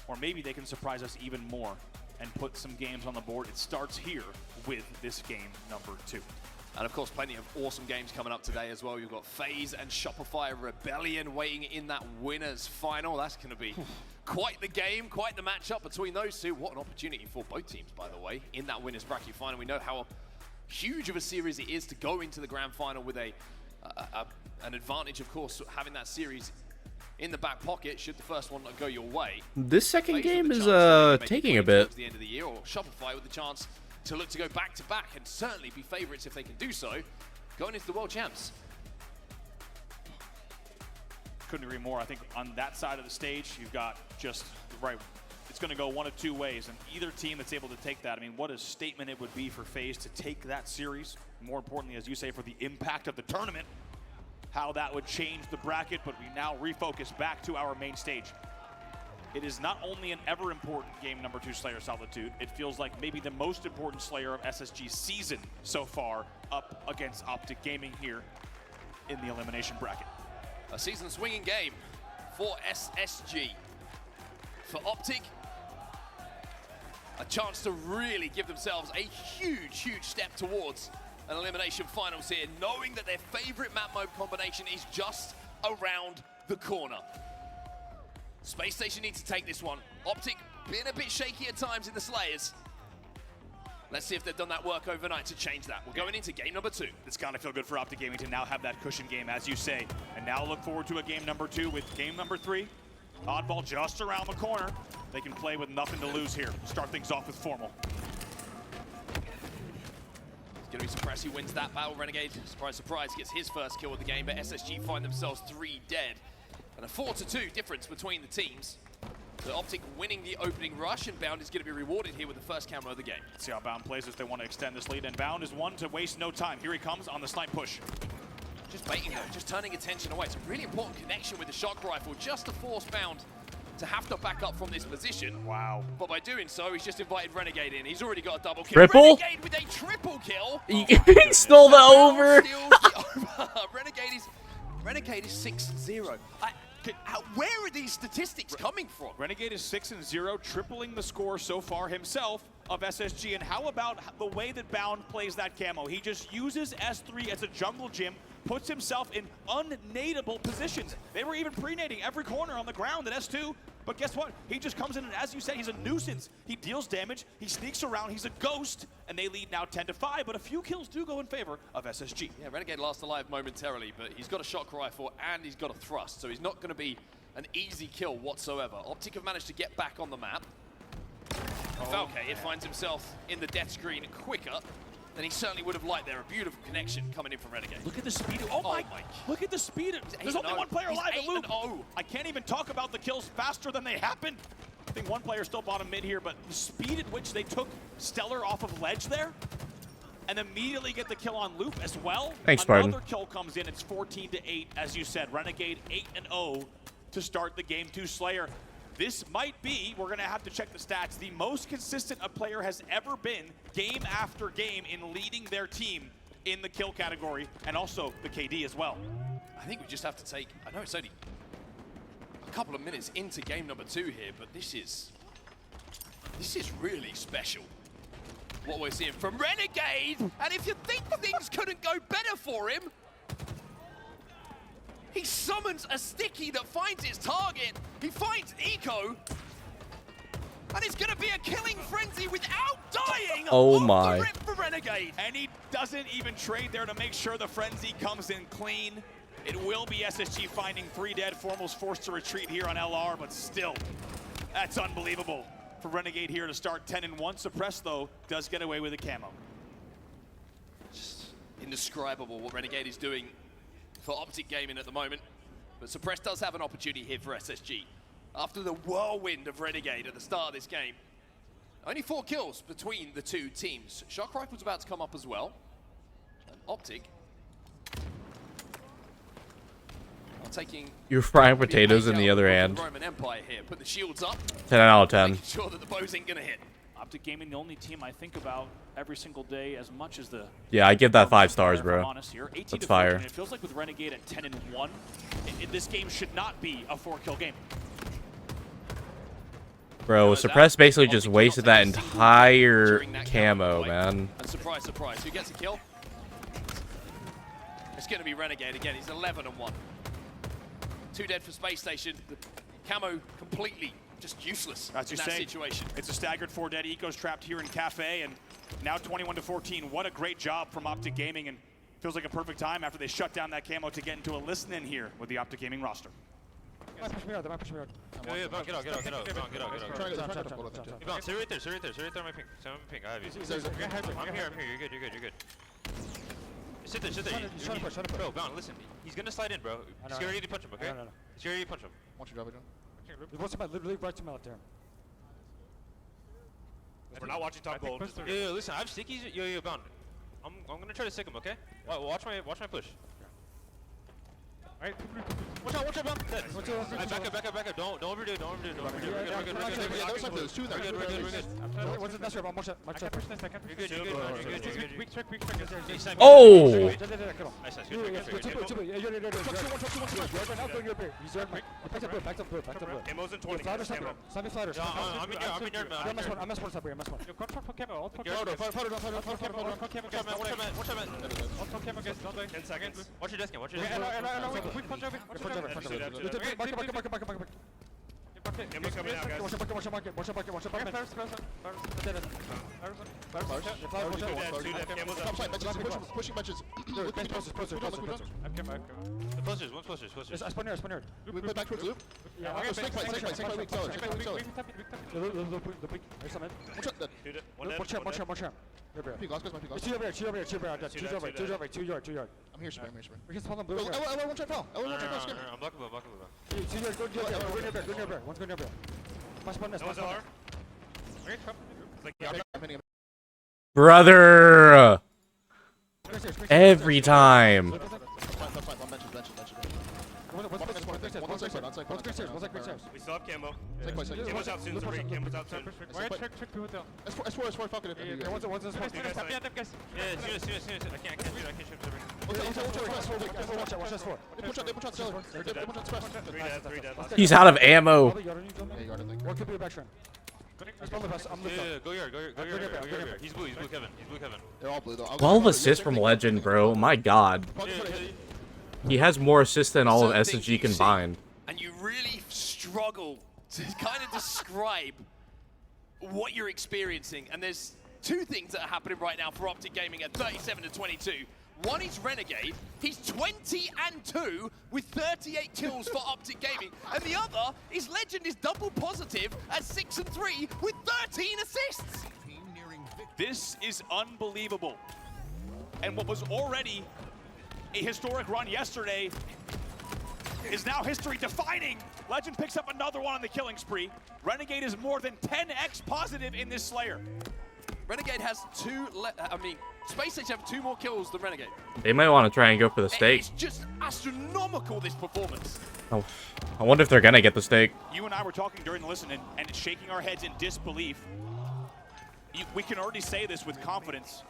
Or maybe they can surprise us even more and put some games on the board. It starts here with this game number 2. And of course, plenty of awesome games coming up today as well. You've got FaZe and Shopify Rebellion waiting in that winners final. That's going to be quite the game, quite the matchup between those two. What an opportunity for both teams, by the way, in that winners bracket final. We know how huge of a series it is to go into the grand final with an advantage, of course, having that series in the back pocket should the first one not go your way. This second FaZe game with is the chance to maybe taking play a bit. towards the end of the year, or Shopify with the chance to look to go back to back and certainly be favorites if they can do so, going into the world champs. Couldn't agree more. I think on that side of the stage, you've got just right. It's going to go one of two ways, and either team that's able to take that. I mean, what a statement it would be for FaZe to take that series. More importantly, as you say, for the impact of the tournament, how that would change the bracket. But we now refocus back to our main stage. It is not only an ever important game number 2 Slayer Solitude, it feels like maybe the most important Slayer of SSG's season so far, up against Optic Gaming here in the elimination bracket. A season swinging game for SSG. For Optic, a chance to really give themselves a huge, huge step towards an elimination finals here, knowing that their favorite map mode combination is just around the corner. Space Station needs to take this one. Optic been a bit shaky at times in the Slayers. Let's see if they've done that work overnight to change that. We're going into game number 2. It's got to feel good for Optic Gaming to now have that cushion game, as you say. And now look forward to a game number 2 with game number 3. Oddball just around the corner. They can play with nothing to lose here. Start things off with Formal. It's going to be surprised he wins that battle. Renegade, surprise, surprise, gets his first kill of the game, but SSG find themselves 3 dead. And a 4-2 difference between the teams. So Optic winning the opening rush, and Bound is going to be rewarded here with the first camera of the game. Let's see how Bound plays if they want to extend this lead. And Bound is one to waste no time. Here he comes on the snipe push. Just baiting though, just turning attention away. It's a really important connection with the shock rifle, just to force Bound to have to back up from this position. Wow. But by doing so, he's just invited Renegade in. He's already got a double kill. Triple? Renegade with a triple kill. He stole the over. Steals the over. Renegade is 6-0. Where are these statistics coming from? Renegade is 6-0, tripling the score so far himself of SSG. And how about the way that Bound plays that camo? He just uses S3 as a jungle gym, puts himself in unnadeable positions. They were even pre-nading every corner on the ground at S2. But guess what? He just comes in, and as you said, he's a nuisance. He deals damage, he sneaks around, he's a ghost, and they lead now 10-5, but a few kills do go in favor of SSG. Yeah, Renegade lost alive momentarily, but he's got a shock rifle and he's got a thrust, so he's not going to be an easy kill whatsoever. Optic have managed to get back on the map. Falke finds himself in the death screen quicker than he certainly would have liked there. A beautiful connection coming in from Renegade. Look at the speed. Oh my! Look at the speed. There's only one player alive in Loop. I can't even talk about the kills faster than they happened. I think one player still bottom mid here, but the speed at which they took Stellar off of ledge there and immediately get the kill on Loop as well. Thanks, Spartan. Another kill comes in. It's 14-8, as you said. Renegade 8-0 to start the game 2 Slayer. This might be, we're going to have to check the stats, the most consistent a player has ever been game after game in leading their team in the kill category, and also the KD as well. I think we just have to take, I know it's only a couple of minutes into game number 2 here, but this is really special, what we're seeing from Renegade. And if you think things couldn't go better for him, he summons a sticky that finds its target. He finds Eco. And it's going to be a killing frenzy without dying. Oh Off the my. rip for Renegade. And he doesn't even trade there to make sure the frenzy comes in clean. It will be SSG finding 3 dead. Formal's forced to retreat here on LR, but still, that's unbelievable for Renegade here to start 10-1. Suppress, though, does get away with a camo. Just indescribable what Renegade is doing for Optic Gaming at the moment. But Suppress does have an opportunity here for SSG. After the whirlwind of Renegade at the start of this game, only 4 kills between the two teams. Shock Rifle's about to come up as well. And Optic are taking... You're frying potatoes in the other hand. Roman Empire here. Put the shields up. 10 out of 10. Making sure that the bows ain't gonna hit. Optic Gaming, the only team I think about every single day as much as the... Yeah, I give that 5 stars, if I'm bro. honest here. 18 That's to fire. 14. It feels like with Renegade at 10-1, this game should not be a 4-kill game. Bro, Suppress basically just Optic wasted cannot that take a single entire during that camo, right? man. And surprise, surprise, who gets a kill? It's going to be Renegade again. He's 11-1. 2 dead for Space Station. The camo completely just useless As in you that say, situation. it's a staggered 4 dead. Eco's trapped here in Cafe, and now 21-14. What a great job from Optic Gaming, and feels like a perfect time after they shut down that camo to get into a listen-in here with the Optic Gaming roster. They might push me out. They might push me out. Yeah, get out. Stay right there on my ping. Stay on my ping, I have you. I'm here, you're good. Sit there. He's trying to push. Bro, Bound, listen. He's gonna slide in, bro. Just get ready to punch him, okay? No. Just get ready to punch him. Want you to drop it? What's about literally right to my left there? We're not watching top gold. Yo, listen, I have stickies. Yo, Bound. I'm gonna try to stick him, okay? Watch my push. Alright. Watch out, Bound. Dead. Back up. Don't overdo it. We're good. What's the next round? Watch that. You're good. Weak trick. Oh! Nice. Back up. Camo's in 20. Flatter, Sunny flatter. I'm in yard, man. I'm S1 sub here. I'm S1. Watch out, 10 seconds. Watch your desk, watch your quick punch over. Camo's coming out, guys. Watch your bucket. Pushing bunches. One posters. I spawn here. We put back towards loop. Snake fight, weak, solid. One dead. Ping, last guy's my ping, last. Two over here. 2 yard. I'm here, Spring. We can spawn them blue. L1 one try foul. Skip. I'm blockable. 2 yards, go near bear. One's go near bear. Spawn this. That was LR. I'm hitting him. Brother! Every time. That's fine. One benches. We still have camo. Camo's out soon. Camo's out soon. S4 Falcon. One's this one. Yeah, serious. I can't Watch S4. They push out Stellar. They push out Express. 3 dead. He's out of ammo. Yeah, you got it. One could be a back shrine. I'm Yeah, go yard. He's blue, Kevin. They're all blue though. 12 assists from Legend, bro. My god. He has more assists than all of Certain things SSG you see, combined. And you really struggle to kind of describe what you're experiencing. And there's 2 things that are happening right now for Optic Gaming at 37-22. One is Renegade. He's 20-2 with 38 kills for Optic Gaming. And the other is Legend is double positive at 6-3 with 13 assists. This is unbelievable. And what was already a historic run yesterday is now history defining. Legend picks up another one on the killing spree. Renegade is more than 10x positive in this Slayer. Renegade has Space Station have 2 more kills than Renegade. They might want to try and go for the stake. It's just astronomical, this performance. Oh, I wonder if they're gonna get the stake. You and I were talking during the listen and shaking our heads in disbelief. We can already say this with confidence.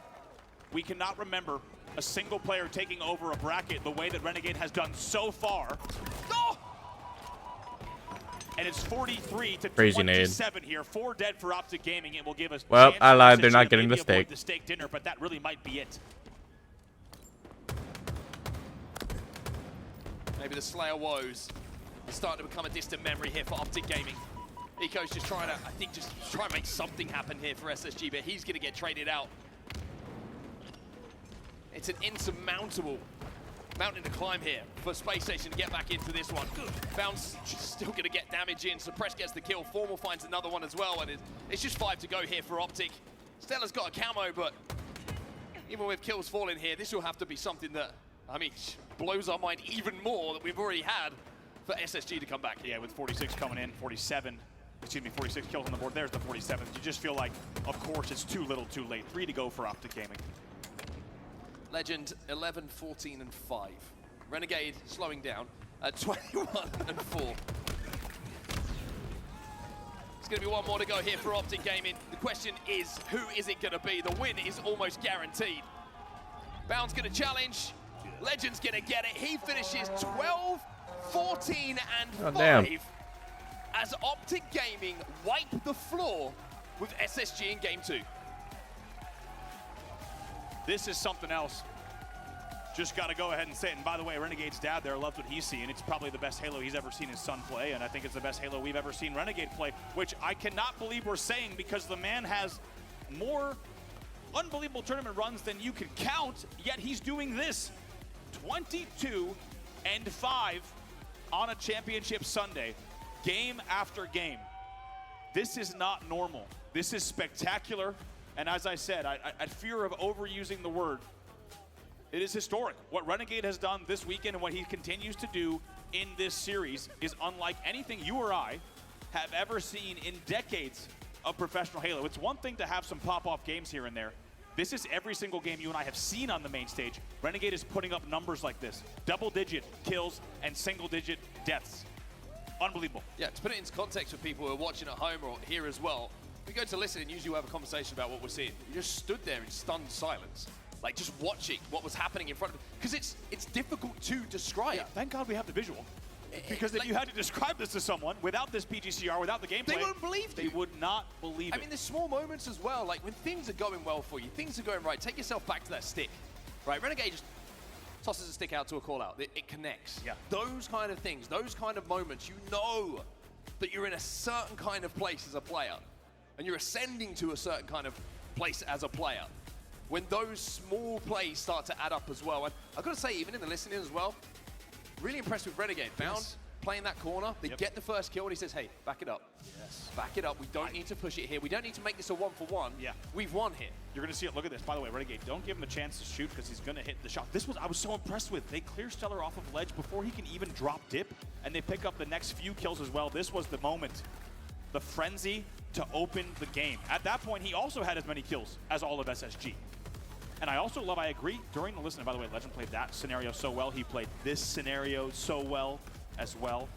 We cannot remember a single player taking over a bracket the way that Renegade has done so far. Oh! And it's 43 to Crazy 27 here. 4 dead for Optic Gaming. It will give us. Well, chance I to lied. They're not essentially getting the maybe avoid stake. The steak dinner, but that really might be it. Maybe the Slayer woes is starting to become a distant memory here for Optic Gaming. Eco's just trying to, I think, just try and make something happen here for SSG, but he's going to get traded out. It's an insurmountable mountain to climb here for Space Station to get back into this one. Bounce still going to get damage in. Suppress gets the kill. Formal finds another one as well, and it's just 5 to go here for Optic. Stella's got a camo, but even with kills falling here, this will have to be something that, I mean, blows our mind even more that we've already had for SSG to come back here. Yeah, with 46 coming in, 46 kills on the board. There's the 47th. You just feel like, of course, it's too little, too late. 3 to go for Optic Gaming. Legend 11, 14, and 5. Renegade slowing down at 21 and 4. It's going to be one more to go here for Optic Gaming. The question is, who is it going to be? The win is almost guaranteed. Bound's going to challenge. Legend's going to get it. He finishes 12, 14, and 5 as Optic Gaming wipe the floor with SSG in Game 2. This is something else. Just got to go ahead and say it. And by the way, Renegade's dad there loves what he's seeing. It's probably the best Halo he's ever seen his son play, and I think it's the best Halo we've ever seen Renegade play, which I cannot believe we're saying because the man has more unbelievable tournament runs than you can count, yet he's doing this. 22 and 5 on a championship Sunday, game after game. This is not normal. This is spectacular. And as I said, at fear of overusing the word, it is historic. What Renegade has done this weekend and what he continues to do in this series is unlike anything you or I have ever seen in decades of professional Halo. It's one thing to have some pop-off games here and there. This is every single game you and I have seen on the main stage. Renegade is putting up numbers like this. Double-digit kills and single-digit deaths. Unbelievable. Yeah, to put it into context for people who are watching at home or here as well, we go to listen and usually we'll have a conversation about what we're seeing. You just stood there in stunned silence, like just watching what was happening in front of you. Because it's difficult to describe. Yeah, thank God we have the visual. Because if you had to describe this to someone without this PGCR, without the gameplay, they wouldn't believe you. They would not believe it. I mean, there's small moments as well, like when things are going well for you, things are going right, take yourself back to that stick, right? Renegade just tosses a stick out to a call out. It connects. Yeah. Those kind of things, those kind of moments, you know that you're in a certain kind of place as a player. And you're ascending to a certain kind of place as a player. When those small plays start to add up as well. And I've got to say, even in the listening as well, really impressed with Renegade. Bound playing that corner, they get the first kill, and he says, hey, back it up. Yes. Back it up. We don't need to push it here. We don't need to make this a 1-for-1. Yeah. We've won here. You're going to see it. Look at this. By the way, Renegade, don't give him a chance to shoot because he's going to hit the shot. I was so impressed with. They clear Stellar off of ledge before he can even drop dip, and they pick up the next few kills as well. This was the moment. The frenzy to open the game. At that point, he also had as many kills as all of SSG. And I also love, I agree, during the listen, by the way, Legend played that scenario so well. He played this scenario so well as well.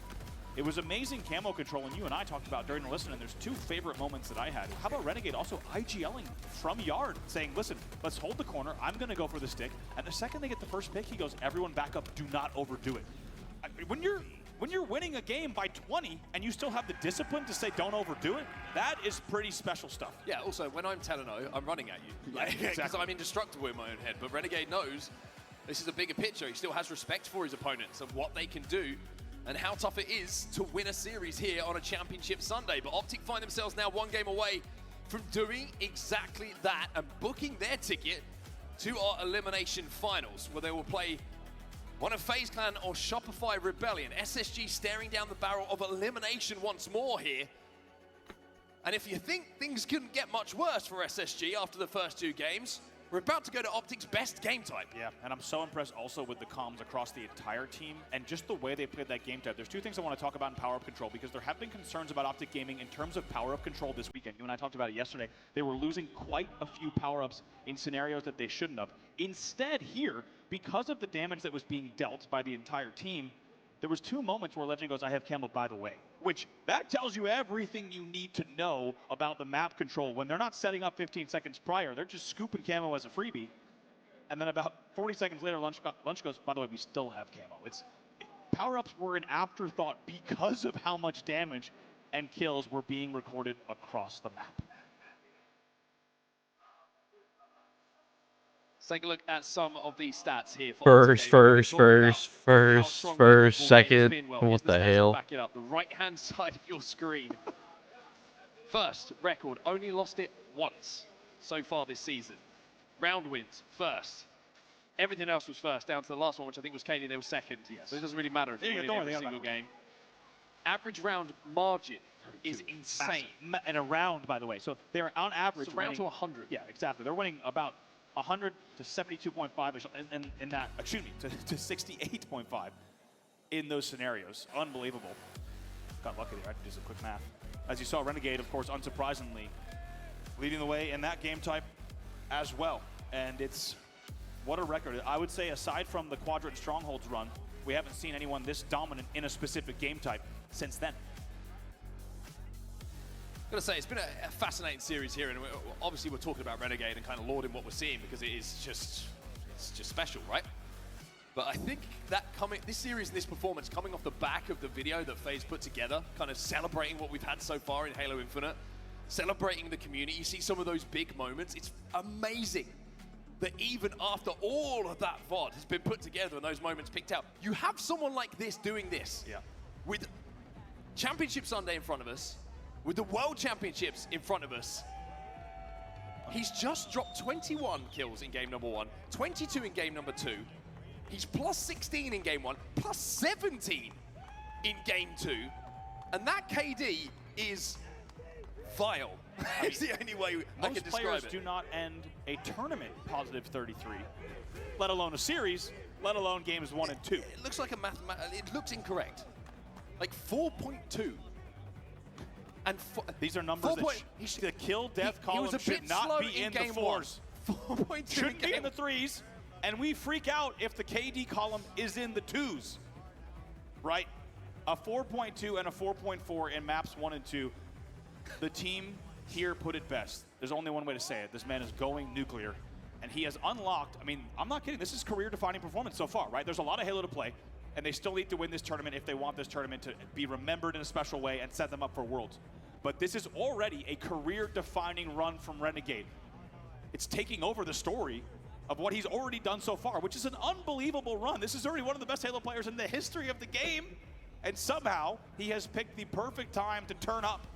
It was amazing camo control, and you and I talked about during the listen, and there's 2 favorite moments that I had. How about Renegade also IGLing from Yard, saying, listen, let's hold the corner, I'm gonna go for the stick, and the second they get the first pick, he goes, everyone back up, do not overdo it. When you're winning a game by 20 and you still have the discipline to say don't overdo it, that is pretty special stuff. Yeah, also, when I'm 10-0, I'm running at you. Like, exactly. Because I'm indestructible in my own head. But Renegade knows this is a bigger picture. He still has respect for his opponents and what they can do and how tough it is to win a series here on a championship Sunday. But Optic find themselves now 1 game away from doing exactly that and booking their ticket to our elimination finals, where they will play one of FaZe Clan or Shopify Rebellion. SSG staring down the barrel of elimination once more here. And if you think things couldn't get much worse for SSG after the first 2 games, we're about to go to Optic's best game type. Yeah, and I'm so impressed also with the comms across the entire team and just the way they played that game type. There's 2 things I want to talk about in power-up control because there have been concerns about Optic Gaming in terms of power-up control this weekend. You and I talked about it yesterday. They were losing quite a few power-ups in scenarios that they shouldn't have. Instead here, because of the damage that was being dealt by the entire team, there was 2 moments where Legend goes, I have camo by the way, which that tells you everything you need to know about the map control. When they're not setting up 15 seconds prior, they're just scooping camo as a freebie. And then about 40 seconds later, Lunch goes, by the way, we still have camo. Power-ups were an afterthought because of how much damage and kills were being recorded across the map. Let's take a look at some of these stats here. First, second. What the hell? Back it up. The right-hand side of your screen First record, only lost it once so far this season. Round wins, first. Everything else was first, down to the last one, which I think was KD, they were second. Yes. So it doesn't really matter if you win every single game. Average round margin is insane. In a round, by the way. So they're on average So round winning, to 100. Yeah, exactly. They're winning about 100 to 72.5 in that, excuse me, to 68.5 in those scenarios. Unbelievable. Got lucky there. I had to do some quick math. As you saw, Renegade, of course, unsurprisingly, leading the way in that game type as well. And it's, what a record. I would say, aside from the Quadrant Strongholds run, we haven't seen anyone this dominant in a specific game type since then. I'm gonna say it's been a fascinating series here, and obviously we're talking about Renegade and kind of lauding what we're seeing because it is just, it's just special, right? But I think that this series and this performance coming off the back of the video that FaZe put together, kind of celebrating what we've had so far in Halo Infinite, celebrating the community, you see some of those big moments. It's amazing that even after all of that VOD has been put together and those moments picked out, you have someone like this doing this. Yeah. With Championship Sunday in front of us, with the World Championships in front of us. He's just dropped 21 kills in game number 1, 22 in game number 2. He's plus 16 in game 1, plus 17 in game 2. And that KD is vile. It's the only way I can describe it. Most players do not end a tournament positive 33, let alone a series, let alone games 1 and 2. It looks like a it looks incorrect. Like 4.2. And these are numbers that the kill-death column should not be in the 4s. 4.2 should be in the 3s, and we freak out if the KD column is in the 2s, right? A 4.2 and a 4.4 in maps 1 and 2. The team here put it best. There's only one way to say it. This man is going nuclear, and he has unlocked, I mean, I'm not kidding, this is career-defining performance so far, right? There's a lot of Halo to play, and they still need to win this tournament if they want this tournament to be remembered in a special way and set them up for Worlds. But this is already a career-defining run from Renegade. It's taking over the story of what he's already done so far, which is an unbelievable run. This is already one of the best Halo players in the history of the game, and somehow he has picked the perfect time to turn up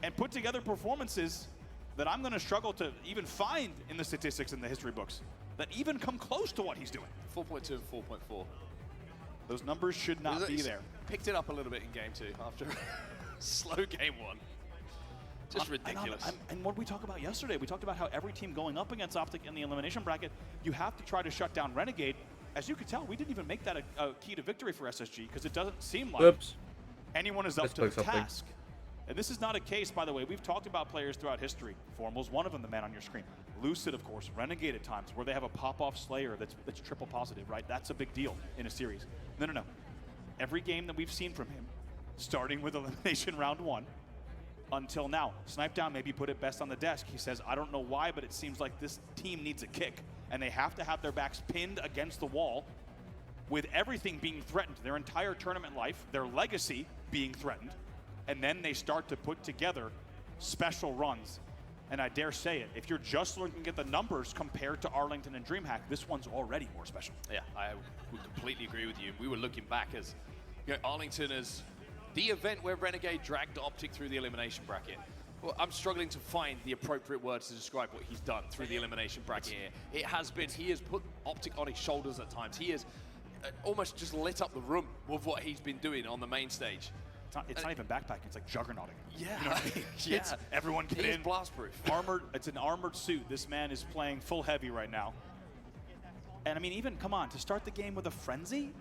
and put together performances that I'm going to struggle to even find in the statistics in the history books that even come close to what he's doing. 4.2 and 4.4. Those numbers should not be there. Picked it up a little bit in game 2 after slow game 1. Just ridiculous. And what did we talk about yesterday? We talked about how every team going up against Optic in the elimination bracket, you have to try to shut down Renegade. As you could tell, we didn't even make that a key to victory for SSG because it doesn't seem like anyone is up to the task. And this is not a case, by the way. We've talked about players throughout history. Formal's one of them, the man on your screen. Lucid, of course, Renegade at times, where they have a pop-off Slayer that's triple positive, right? That's a big deal in a series. No. Every game that we've seen from him, starting with elimination round 1, until now. Snipedown maybe put it best on the desk. He says, I don't know why, but it seems like this team needs a kick. And they have to have their backs pinned against the wall with everything being threatened. Their entire tournament life, their legacy being threatened. And then they start to put together special runs. And I dare say it, if you're just looking at the numbers compared to Arlington and DreamHack, this one's already more special. Yeah, I would completely agree with you. We were looking back as, you know, Arlington as the event where Renegade dragged Optic through the elimination bracket. Well, I'm struggling to find the appropriate words to describe what he's done through the elimination bracket here. It has been, he has put Optic on his shoulders at times. He has almost just lit up the room with what he's been doing on the main stage. It's not even backpacking, it's like juggernauting. Yeah. You know what I mean? Yeah. Everyone get in. Blast proof. Armored, it's an armored suit. This man is playing full heavy right now. And I mean, even, come on, to start the game with a frenzy?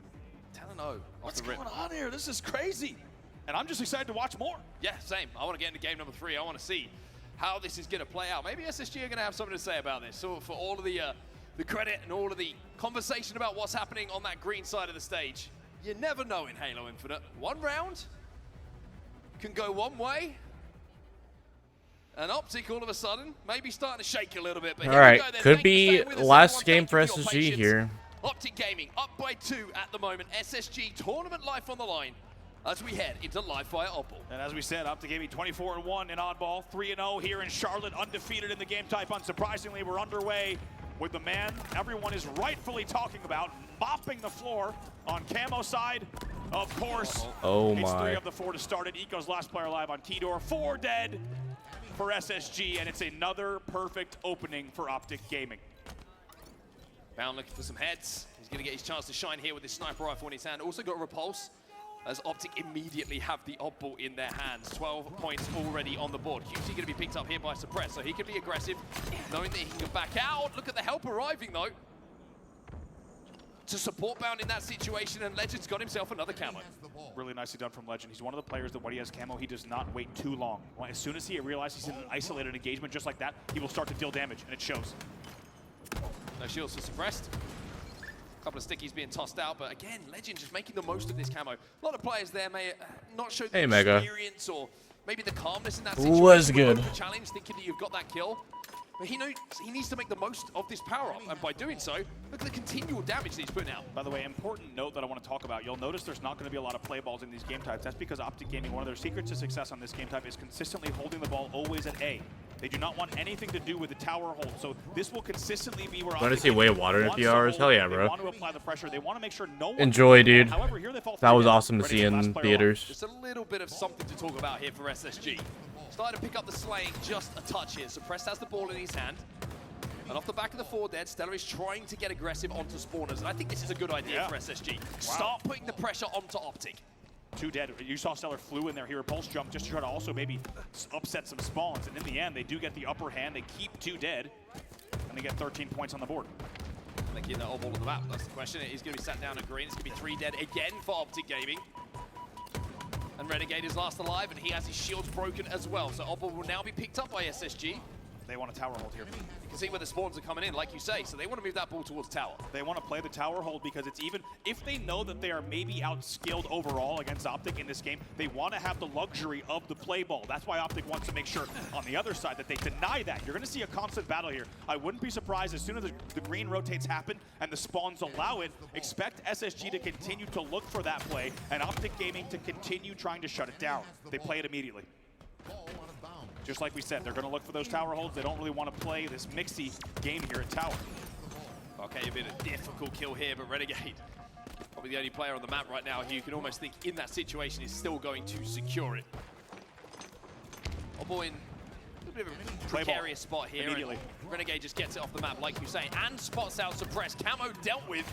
I don't know. What's going on here? This is crazy. And I'm just excited to watch more. Yeah, same. I want to get into game number 3. I want to see how this is going to play out. Maybe SSG are going to have something to say about this. So for all of the credit and all of the conversation about what's happening on that green side of the stage, you never know in Halo Infinite. One round can go one way, and Optic all of a sudden maybe starting to shake a little bit. But all right, could be last game for SSG here. Optic Gaming up by 2 at the moment. SSG tournament life on the line as we head into live fire Opal. And as we said, Optic Gaming 24-1 in oddball, 3-0 here in Charlotte, undefeated in the game type. Unsurprisingly, we're underway with the man everyone is rightfully talking about, mopping the floor on Camo side. Of course. Oh It's 3 my. of the 4 to start it. Eco's last player alive on Keydor. 4 dead for SSG, and it's another perfect opening for Optic Gaming. Bound looking for some heads. He's going to get his chance to shine here with his sniper rifle in his hand. Also got a repulse, as Optic immediately have the odd ball in their hands. 12 points already on the board. QT going to be picked up here by Suppress, so he can be aggressive, knowing that he can go back out. Look at the help arriving, though, to support Bound in that situation, and Legend's got himself another camo. Really nicely done from Legend. He's one of the players that when he has camo, he does not wait too long. As soon as he realizes he's in an isolated engagement just like that, he will start to deal damage, and it shows. No shields for Suppressed. A couple of stickies being tossed out, but again, Legend just making the most of this camo. A lot of players there may not show the experience or maybe the calmness in that situation. Was good. The challenge, thinking that you've got that kill. But he knows he needs to make the most of this power-up, and by doing so, look at the continual damage that he's putting out. By the way, important note that I want to talk about. You'll notice there's not going to be a lot of play balls in these game types. That's because Optic Gaming, one of their secrets to success on this game type is consistently holding the ball always at A. They do not want anything to do with the tower hold, so this will consistently be where Want to see way water in a few hours? Hell yeah, bro. They want to apply the pressure. They want to make sure no one Enjoy, dude. However, here they fall That was through. awesome to see in theaters. Just a little bit of something to talk about here for SSG. Starting to pick up the slaying just a touch here. Suppressed has the ball in his hand. And off the back of the 4 dead, Stellar is trying to get aggressive onto spawners. And I think this is a good idea for SSG. Start putting the pressure onto Optic. 2 dead. You saw Stellar flew in there. He repulse jump just to try to also maybe upset some spawns. And in the end, they do get the upper hand. They keep 2 dead. And they get 13 points on the board. They get that all ball on the map. That's the question. He's going to be sat down at green. It's going to be 3 dead again for Optic Gaming. And Renegade is last alive, and he has his shields broken as well. So Oddball will now be picked up by SSG. They want a tower hold here. You can see where the spawns are coming in, like you say, so they want to move that ball towards tower. They want to play the tower hold because it's even, if they know that they are maybe outskilled overall against Optic in this game, they want to have the luxury of the play ball. That's why Optic wants to make sure on the other side that they deny that. You're going to see a constant battle here. I wouldn't be surprised as soon as the green rotates happen and the spawns allow it, expect SSG to continue to look for that play and Optic Gaming to continue trying to shut it down. They play it immediately. Just like we said, they're going to look for those tower holds. They don't really want to play this mixy game here at tower. Okay, a bit of difficult kill here, but Renegade, probably the only player on the map right now who you can almost think in that situation is still going to secure it. Oh boy, in a bit of a precarious spot here. Immediately. Renegade just gets it off the map, like you say, and spots out Suppressed. Camo dealt with.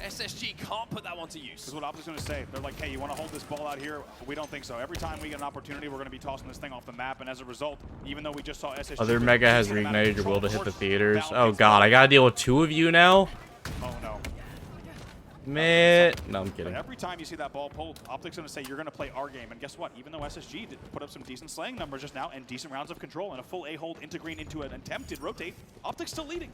SSG can't put that one to use. This is what Optic's going to say. They're like, hey, you want to hold this ball out here? We don't think so. Every time we get an opportunity, we're going to be tossing this thing off the map, and as a result, even though we just saw SSG... Other Mega has reignited your will to hit the theaters. Oh god, I gotta deal with 2 of you now? Oh no. Man, no, I'm kidding. But every time you see that ball pulled, Optic's going to say, you're going to play our game. And guess what? Even though SSG did put up some decent slaying numbers just now and decent rounds of control and a full A-hold integrating into an attempted rotate, Optic's still leading.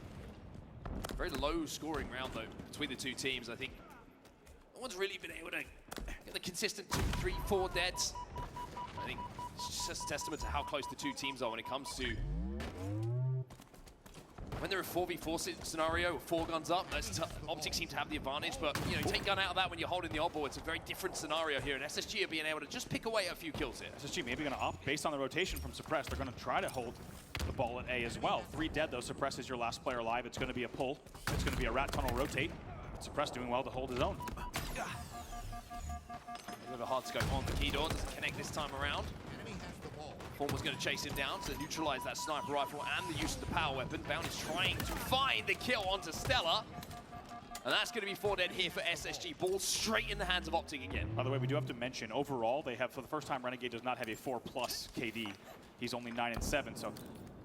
Very low scoring round, though, between the 2 teams. I think no one's really been able to get the consistent 2, 3, 4 deads. I think it's just a testament to how close the 2 teams are when it comes to when they're a 4v4 scenario, 4 guns up. Optic seem to have the advantage, but you know, take gun out of that when you're holding the oddball. It's a very different scenario here, and SSG are being able to just pick away a few kills here. SSG maybe going to opt based on the rotation from Suppress. They're going to try to hold the ball at A as well. 3 dead though. Suppress is your last player alive. It's going to be a pull. It's going to be a rat tunnel rotate. Suppress doing well to hold his own. A bit of a hard scope on the Keydor. Doesn't connect this time around. Form was going to chase him down to neutralize that sniper rifle and the use of the power weapon. Bound is trying to find the kill onto Stellar. And that's going to be 4 dead here for SSG. Ball straight in the hands of Optic again. By the way, we do have to mention, overall, they have, for the first time, Renegade does not have a 4+ KD. He's only 9 and 7, so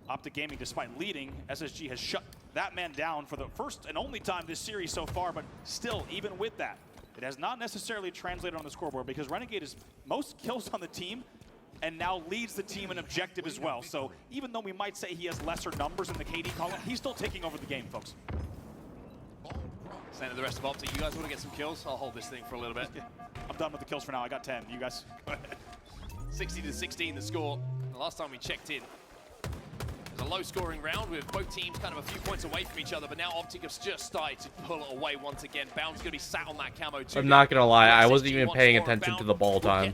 Optic Gaming, despite leading, SSG has shut that man down for the first and only time this series so far, but still, even with that, it has not necessarily translated on the scoreboard because Renegade is most kills on the team and now leads the team in objective as well. So even though we might say he has lesser numbers in the KD column, he's still taking over the game, folks. Saying to the rest of Optic, you guys want to get some kills? I'll hold this thing for a little bit. I'm done with the kills for now. I got 10. You guys go ahead. 60 to 16 the score. The last time we checked in, it was a low-scoring round with both teams kind of a few points away from each other, but now Optic have just started to pull it away once again. Bound's going to be sat on that camo too. I'm not gonna lie, I wasn't even paying attention to the ball time.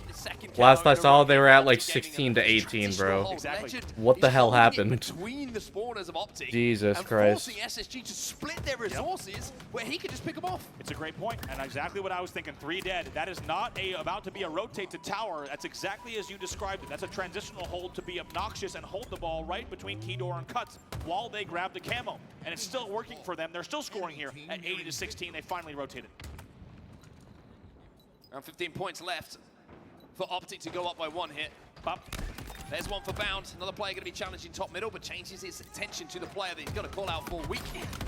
Last I saw, they were at like 16 to 18, bro. Exactly. What the hell happened? Between the spawners of Optic Jesus and Christ. forcing SSG to split their resources where he could just pick them off. It's a great point, and exactly what I was thinking. 3 dead. That is not about to be a rotate to tower. That's exactly as you described it. That's a transitional hold to be obnoxious and hold the ball right between Keydor and Cuts while they grab the camo. And it's still working for them. They're still scoring here at 80 to 16. They finally rotated. Around 15 points left for Optic to go up by 1 hit. Pop. There's one for Bound. Another player going to be challenging top middle, but changes his attention to the player that he's got to call out for weak.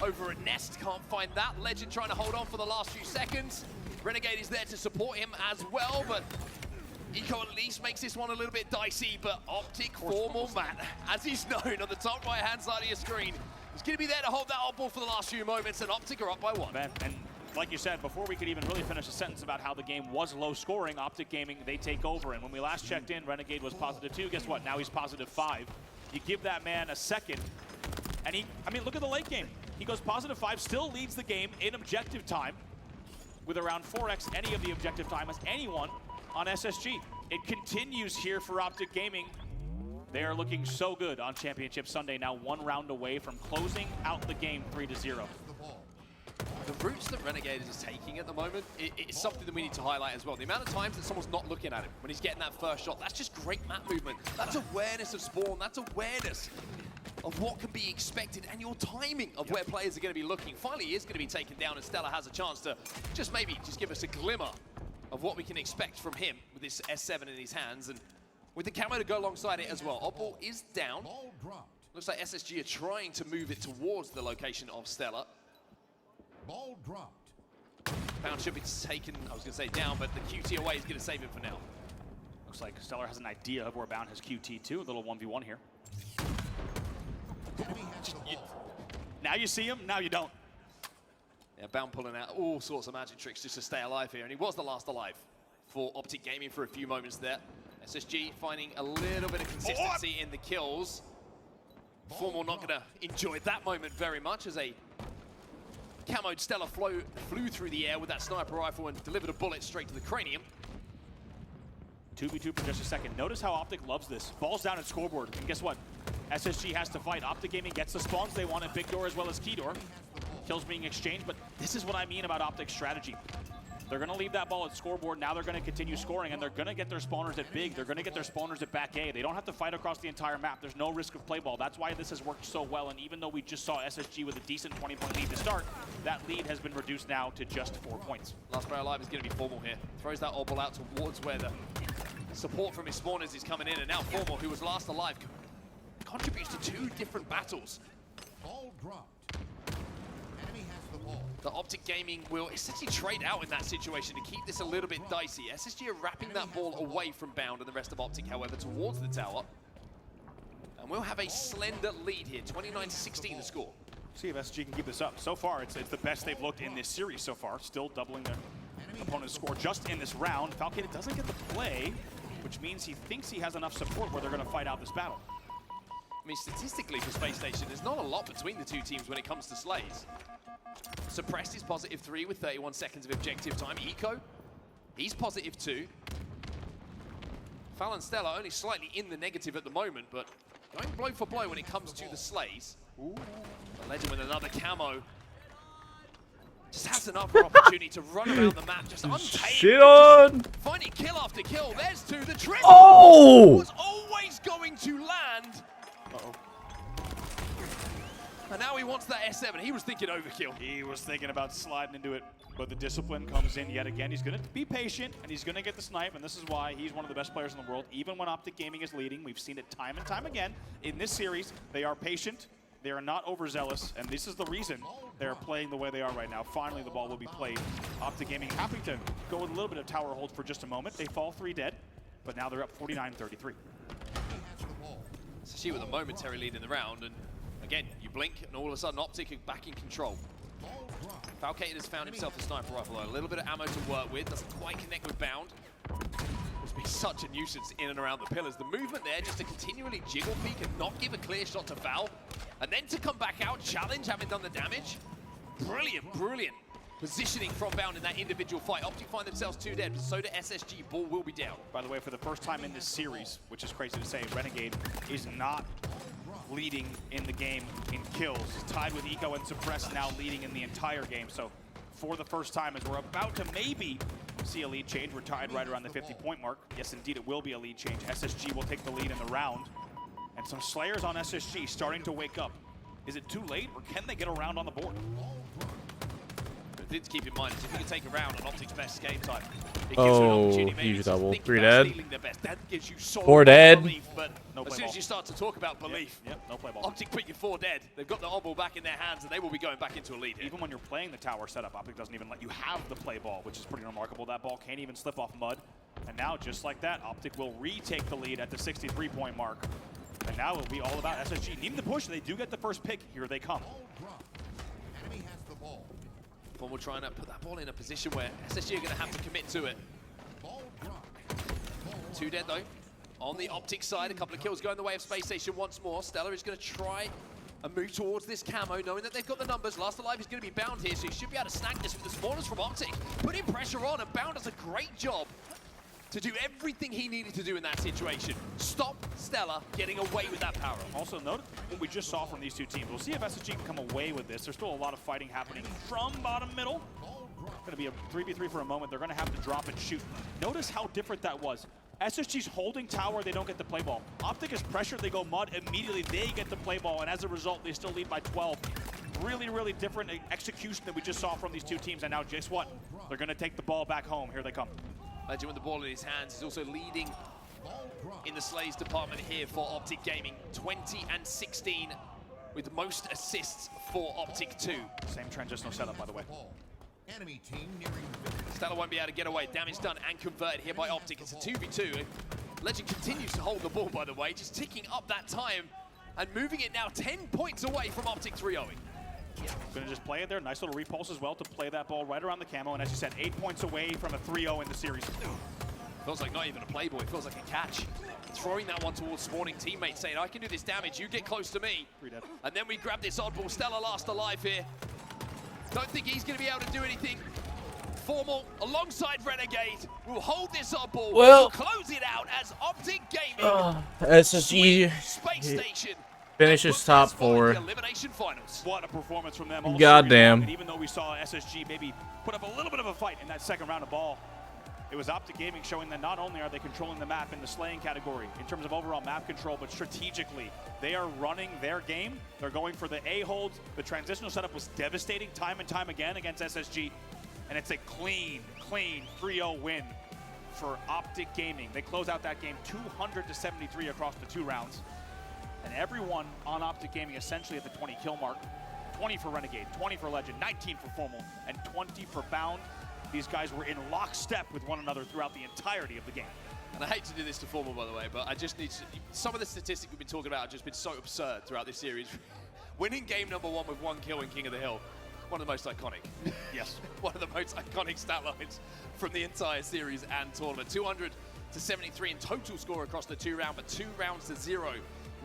Over at Nest, can't find that. Legend trying to hold on for the last few seconds. Renegade is there to support him as well, but Eco at least makes this one a little bit dicey, but Optic formal Matt, as he's known on the top right-hand side of your screen, he's going to be there to hold that up ball for the last few moments, and Optic are up by 1. Man, and like you said, before we could even really finish a sentence about how the game was low scoring, Optic Gaming, they take over. And when we last checked in, Renegade was +2. Guess what? Now he's +5. You give that man a second, and I mean, look at the late game. He goes +5, still leads the game in objective time with around 4x any of the objective time as anyone on SSG. It continues here for Optic Gaming. They are looking so good on Championship Sunday, now 1 round away from closing out the game 3-0. The routes that Renegade is taking at the moment, it's something that we need to highlight as well. The amount of times that someone's not looking at him when he's getting that first shot, that's just great map movement. That's awareness of spawn, that's awareness of what can be expected and your timing of where players are going to be looking. Finally, he is going to be taken down, and Stella has a chance to just maybe just give us a glimmer of what we can expect from him with this S7 in his hands, and with the camo to go alongside it as well. Oddball is down. Looks like SSG are trying to move it towards the location of Stella. Ball dropped. Bound should be taken, I was going to say down, but the QT away is going to save him for now. Looks like Stellar has an idea of where Bound has QT too. A little 1v1 here. Now you see him, now you don't. Yeah, Bound pulling out all sorts of magic tricks just to stay alive here, and he was the last alive for Optic Gaming for a few moments there. SSG finding a little bit of consistency in the kills. Formal not going to enjoy that moment very much as a camoed Stella flew through the air with that sniper rifle and delivered a bullet straight to the cranium. 2v2 for just a second. Notice how Optic loves this. Ball's down at scoreboard, and guess what? SSG has to fight. Optic Gaming gets the spawns they want at Big Door as well as Keydor. Kills being exchanged, but this is what I mean about Optic's strategy. They're going to leave that ball at scoreboard. Now they're going to continue scoring, and they're going to get their spawners at Big. They're going to get their spawners at back A. They don't have to fight across the entire map. There's no risk of play ball. That's why this has worked so well, and even though we just saw SSG with a decent 20-point lead to start, that lead has been reduced now to just 4 points. Last player alive is going to be Formal here. Throws that oddball out towards where the support from his spawners is coming in, and now Formal, who was last alive, contributes to 2 different battles. Ball dropped. Enemy has the ball. The Optic Gaming will essentially trade out in that situation to keep this a little bit dicey. SSG are wrapping that ball away from Bound and the rest of Optic, however, towards the tower. And we'll have a slender lead here, 29-16 the score. See if SSG can keep this up. So far, it's the best they've looked in this series so far, still doubling their opponent's score just in this round. Falcon doesn't get the play, which means he thinks he has enough support where they're going to fight out this battle. I mean, statistically for Space Station, there's not a lot between the 2 teams when it comes to slays. Suppressed is +3 with 31 seconds of objective time. Eco, he's +2. Fallon Stella only slightly in the negative at the moment, but going blow for blow when it comes to the slays. Ooh. The Legend with another camo. Just has another opportunity to run around the map, just untamed. Shit on! Finding kill after kill. There's 2. The triple Oh! was always going to land. Uh-oh. And now he wants that S7. He was thinking overkill. He was thinking about sliding into it, but the discipline comes in yet again. He's going to be patient, and he's going to get the snipe, and this is why he's one of the best players in the world. Even when Optic Gaming is leading, we've seen it time and time again. In this series, they are patient, they are not overzealous, and this is the reason they're playing the way they are right now. Finally, the ball will be played. Optic Gaming happy to go with a little bit of tower hold for just a moment. They fall 3 dead, but now they're up 49-33. She with a momentary lead in the round, and again, you blink, and all of a sudden Optic are back in control. Falcated has found himself a sniper rifle, though. A little bit of ammo to work with, doesn't quite connect with Bound. be such a nuisance in and around the pillars. The movement there just to continually jiggle peek and not give a clear shot to Val, and then to come back out, challenge, having done the damage. Brilliant, brilliant positioning from Bound in that individual fight. Optic find themselves 2 dead, but so do SSG. Ball will be down. By the way, for the first time in this series, which is crazy to say, Renegade is not leading in the game in kills. Tied with Eco and Suppress, now leading in the entire game. So for the first time, as we're about to maybe see a lead change, we're tied right around the 50-point mark. Yes, indeed, it will be a lead change. SSG will take the lead in the round. And some Slayers on SSG starting to wake up. Is it too late, or can they get a round on the board? The thing to keep in mind is if you can take a round on Optic's best game time, it gives Oh, you an opportunity maybe huge to double. think 3 about dead. stealing their best. That gives you so 4 much dead. belief, but No as play soon ball. as you start to talk about belief, Yep, no play ball. Optic put you 4 dead. They've got the oddball back in their hands, and they will be going back into a lead here. Even when you're playing the tower setup, Optic doesn't even let you have the play ball, which is pretty remarkable. That ball can't even slip off mud. And now, just like that, Optic will retake the lead at the 63-point mark. And now it'll be all about SSG. Needing the push, they do get the first pick. Here they come. Enemy has the ball. We're trying to put that ball in a position where SSG are going to have to commit to it. Ball dropped. 2 dead though. On the Optic side, a couple of kills going the way of Space Station once more. Stellar is going to try and move towards this camo, knowing that they've got the numbers. Last Alive is going to be Bound here, so he should be able to snag this with the spawners from Optic. Putting pressure on, and Bound does a great job to do everything he needed to do in that situation. Stop Stellar getting away with that power. Also note what we just saw from these two teams. We'll see if SSG can come away with this. There's still a lot of fighting happening from bottom middle. Going to be a 3v3 for a moment. They're going to have to drop and shoot. Notice how different that was. SSG's holding tower, they don't get the play ball. Optic is pressured, they go mud, immediately they get the play ball, and as a result, they still lead by 12. Really, really different execution that we just saw from these two teams, and now guess what? They're going to take the ball back home. Here they come. Legend with the ball in his hands is also leading in the Slays department here for Optic Gaming. 20 and 16 with most assists for Optic 2. Same transitional setup, by the way. Enemy team nearing victory. Stellar won't be able to get away. Damage done and converted here by Optic. It's a 2v2. Legend continues to hold the ball, by the way, just ticking up that time and moving it now 10 points away from Optic 3-0ing. Going to just play it there. Nice little repulse as well to play that ball right around the camo. And as you said, 8 points away from a 3-0 in the series. Feels like not even a playboy. It feels like a catch. Throwing that one towards spawning teammates, saying, I can do this damage. You get close to me. 3 dead. And then we grab this oddball. Stellar last alive here. Don't think he's going to be able to do anything. Formal, alongside Renegade, will hold this oddball. Well, we'll close it out as Optic Gaming. SSG Space Station. finishes top 4. Elimination finals. What a performance from them. Goddamn. And even though we saw SSG maybe put up a little bit of a fight in that second round of ball, it was Optic Gaming showing that not only are they controlling the map in the slaying category in terms of overall map control, but strategically, they are running their game. They're going for the A-holds. The transitional setup was devastating time and time again against SSG. And it's a clean 3-0 win for Optic Gaming. They close out that game 200-73 across the 2 rounds. And everyone on Optic Gaming essentially at the 20 kill mark. 20 for Renegade, 20 for Legend, 19 for Formal, and 20 for Bound. These guys were in lockstep with one another throughout the entirety of the game. And I hate to do this to Formal, by the way, but I just need to... Some of the statistics we've been talking about have just been so absurd throughout this series. Winning game number 1 with 1 kill in King of the Hill. One of the most iconic. Yes. One of the most iconic stat lines from the entire series and tournament. 200-73 in total score across the 2 rounds, but 2 rounds to 0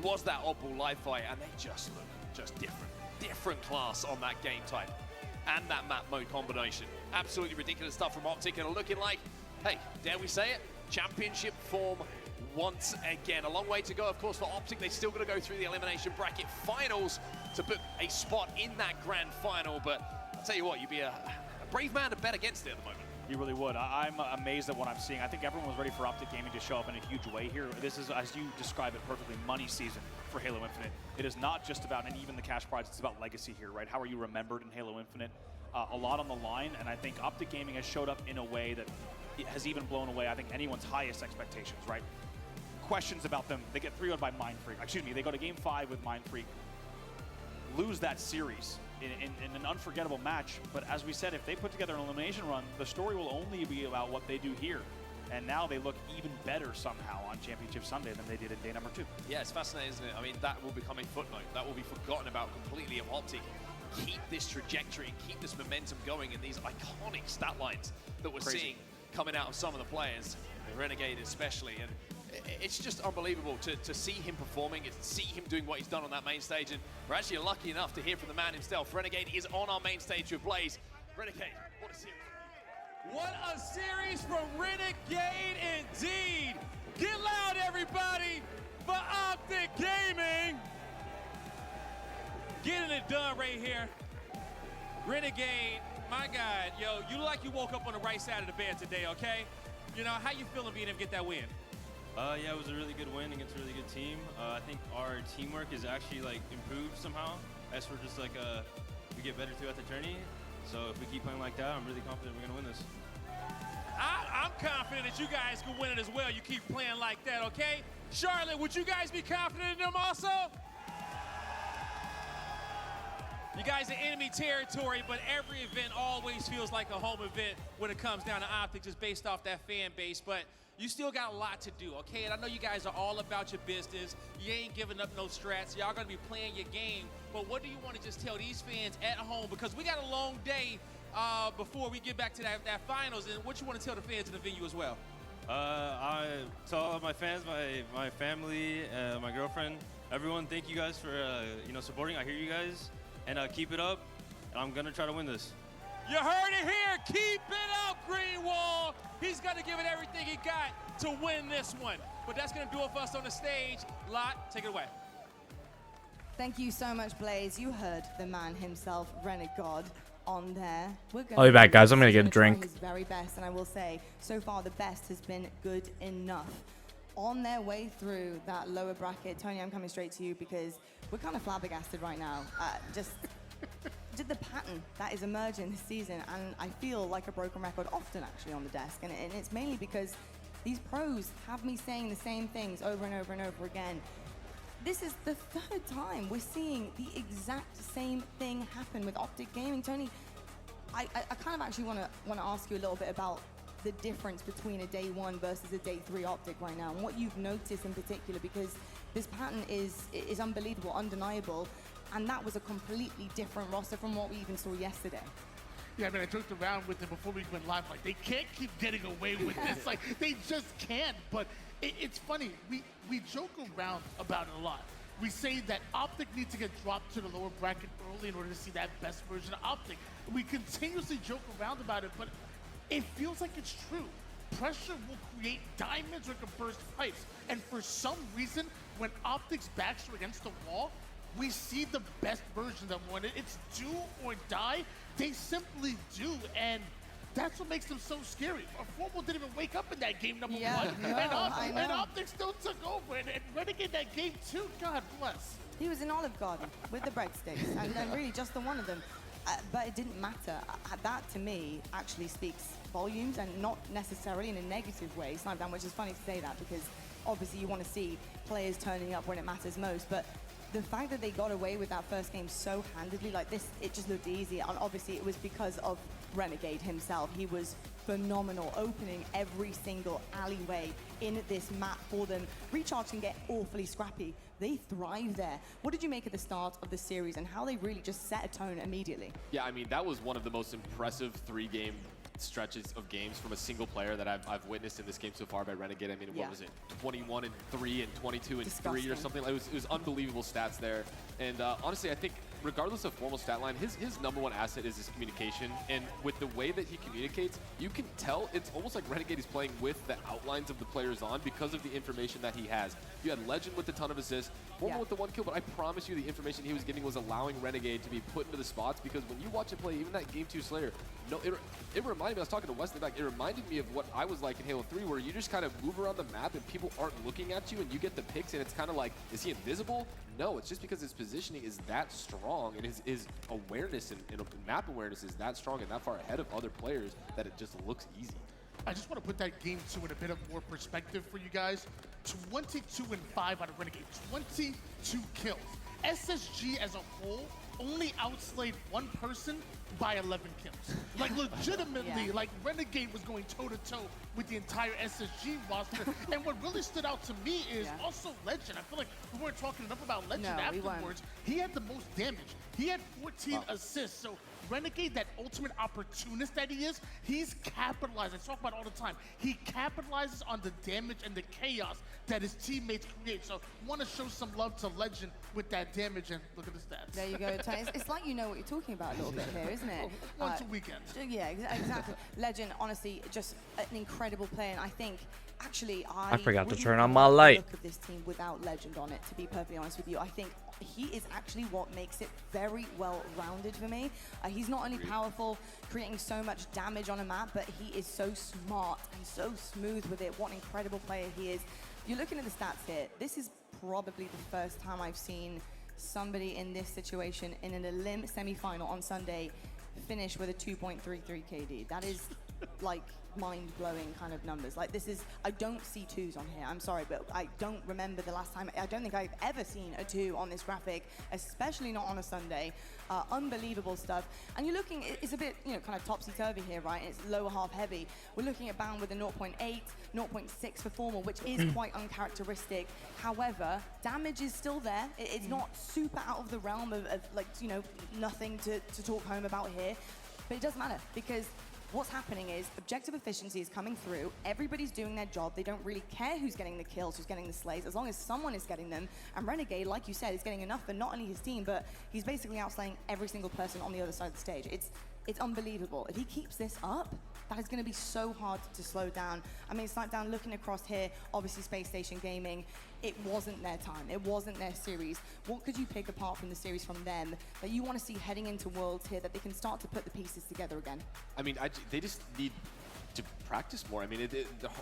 was that oddball live fight, and they just look just different. Different class on that game type and that map mode combination. Absolutely ridiculous stuff from Optic, and looking like, hey, dare we say it, championship form once again. A long way to go, of course, for Optic. They're still going to go through the elimination bracket finals to book a spot in that grand final, but I'll tell you what, you'd be a brave man to bet against it at the moment. You really would. I'm amazed at what I'm seeing. I think everyone was ready for Optic Gaming to show up in a huge way here. This is, as you describe it perfectly, money season for Halo Infinite. It is not just about, and even the cash prize, it's about legacy here, right? How are you remembered in Halo Infinite? A lot on the line, and I think Optic Gaming has showed up in a way that it has even blown away, I think, anyone's highest expectations, right? Questions about them. They get 3-0'd by Mindfreak. Excuse me, they go to Game 5 with Mindfreak, lose that series in an unforgettable match. But as we said, if they put together an elimination run, the story will only be about what they do here. And now they look even better somehow on Championship Sunday than they did in day number 2. Yeah, it's fascinating, isn't it? I mean, that will become a footnote. That will be forgotten about completely of Optic. Keep this trajectory, keep this momentum going, and these iconic stat lines that we're seeing coming out of some of the players, the Renegade especially, and it's just unbelievable to see him performing, to see him doing what he's done on that main stage, and we're actually lucky enough to hear from the man himself. Renegade is on our main stage with Blaze. Renegade, what a series. What a series from Renegade indeed. Get loud, everybody, for Optic Gaming. Getting it done right here. Renegade, my God, yo, you look like you woke up on the right side of the bed today, okay? You know, how you feeling being able to get that win? Yeah, it was a really good win against a really good team. I think our teamwork is actually like improved somehow as we're just like we get better throughout the journey. So if we keep playing like that, I'm really confident we're gonna win this. I'm confident that you guys can win it as well. You keep playing like that, okay? Charlotte, would you guys be confident in them also? You guys are enemy territory, but every event always feels like a home event when it comes down to Optic, just based off that fan base. But you still got a lot to do, okay? And I know you guys are all about your business. You ain't giving up no strats. Y'all gonna be playing your game. But what do you want to just tell these fans at home? Because we got a long day before we get back to that finals. And what you want to tell the fans in the venue as well? To all of my fans, my family, my girlfriend, everyone, thank you guys for supporting. I hear you guys, and keep it up. I'm gonna try to win this. You heard it here. Keep it up, Greenwall. He's going to give it everything he got to win this one. But that's going to do it for us on the stage. Lot, take it away. Thank you so much, Blaze. You heard the man himself, Renegade, on there. I'll be back, guys. I'm going to get a drink. His very best, and I will say, so far the best has been good enough. On their way through that lower bracket, Tony, I'm coming straight to you because we're kind of flabbergasted right now. Just the pattern that is emerging this season, and I feel like a broken record often actually on the desk, and it's mainly because these pros have me saying the same things over and over and over again. This is the third time we're seeing the exact same thing happen with Optic Gaming. Tony, I kind of actually want to ask you a little bit about the difference between a day one versus a day three Optic right now, and what you've noticed in particular, because this pattern is unbelievable, undeniable. And that was a completely different roster from what we even saw yesterday. Yeah, I mean, I joked around with them before we went live, like, they can't keep getting away with this. Like, they just can't. But it's funny. We joke around about it a lot. We say that Optic needs to get dropped to the lower bracket early in order to see that best version of Optic. We continuously joke around about it, but it feels like it's true. Pressure will create diamonds or can burst pipes. And for some reason, when Optic's backs are against the wall, we see the best version of them. When it's do or die, they simply do, and that's what makes them so scary. Formal didn't even wake up in that game number one, and Optic still took over, and Renegade that game too. God bless. He was in Olive Garden with the breadsticks, and then really just the one of them. But it didn't matter. That, to me, actually speaks volumes, and not necessarily in a negative way, Snipedown, which is funny to say that, because obviously you want to see players turning up when it matters most, but the fact that they got away with that first game so handedly like this, it just looked easy. And obviously it was because of Renegade himself. He was phenomenal, opening every single alleyway in this map for them. Recharge can get awfully scrappy. They thrive there. What did you make of the start of the series and how they really just set a tone immediately? Yeah, I mean, that was one of the most impressive three-game stretches of games from a single player that I've witnessed in this game so far by Renegade. I mean, what was it? 21-3 and 22-3 or something. It was unbelievable stats there. And honestly, I think regardless of formal stat line, his number one asset is his communication. And with the way that he communicates, you can tell it's almost like Renegade is playing with the outlines of the players on because of the information that he has. You had Legend with a ton of assists, Formal with the 1 kill, but I promise you the information he was giving was allowing Renegade to be put into the spots, because when you watch him play, even that Game 2 Slayer, no, it reminded me, I was talking to Wesley back, it reminded me of what I was like in Halo 3, where you just kind of move around the map and people aren't looking at you and you get the picks and it's kind of like, is he invisible? No, it's just because his positioning is that strong and his awareness and map awareness is that strong and that far ahead of other players that it just looks easy. I just want to put that Game 2 in a bit of more perspective for you guys. 22-5 out of Renegade, 22 kills. SSG as a whole only outslayed one person by 11 kills. Like legitimately, like Renegade was going toe-to-toe with the entire SSG roster. And what really stood out to me is also Legend. I feel like we weren't talking enough about Legend afterwards. He had the most damage. He had 14 assists. So Renegade, that ultimate opportunist that he is, he's capitalized. I talk about it all the time. He capitalizes on the damage and the chaos that his teammates create. So want to show some love to Legend with that damage, and look at the stats. There you go, Tony. It's like you know what you're talking about a little bit here, isn't it? Once a weekend. Yeah, exactly. Legend, honestly, just an incredible player, and I think actually I forgot to wouldn't turn on like my the light. Look of this team without Legend on it, to be perfectly honest with you. I think he is actually what makes it very well-rounded for me. He's not only powerful, creating so much damage on a map, but he is so smart and so smooth with it. What an incredible player he is. You're looking at the stats here. This is probably the first time I've seen somebody in this situation in an Elim semi-final on Sunday finish with a 2.33 KD. That is like mind-blowing kind of numbers. Like this is, I don't see 2s on here. I'm sorry, but I don't remember the last time. I don't think I've ever seen a 2 on this graphic, especially not on a Sunday. Unbelievable stuff. And you're looking, it's a bit, you know, kind of topsy-turvy here, right? It's lower half heavy. We're looking at Bound with a 0.8, 0.6 for Formal, which is quite uncharacteristic. However, damage is still there. It's not super out of the realm of like, you know, nothing to talk home about here. But it doesn't matter, because what's happening is objective efficiency is coming through. Everybody's doing their job. They don't really care who's getting the kills, who's getting the slays, as long as someone is getting them. And Renegade, like you said, is getting enough for not only his team, but he's basically outslaying every single person on the other side of the stage. It's unbelievable. If he keeps this up, that is going to be so hard to slow down. I mean, Smackdown looking across here, obviously Space Station Gaming, it wasn't their time. It wasn't their series. What could you pick apart from the series from them that you want to see heading into Worlds here, that they can start to put the pieces together again? I mean, they just need to practice more. I mean,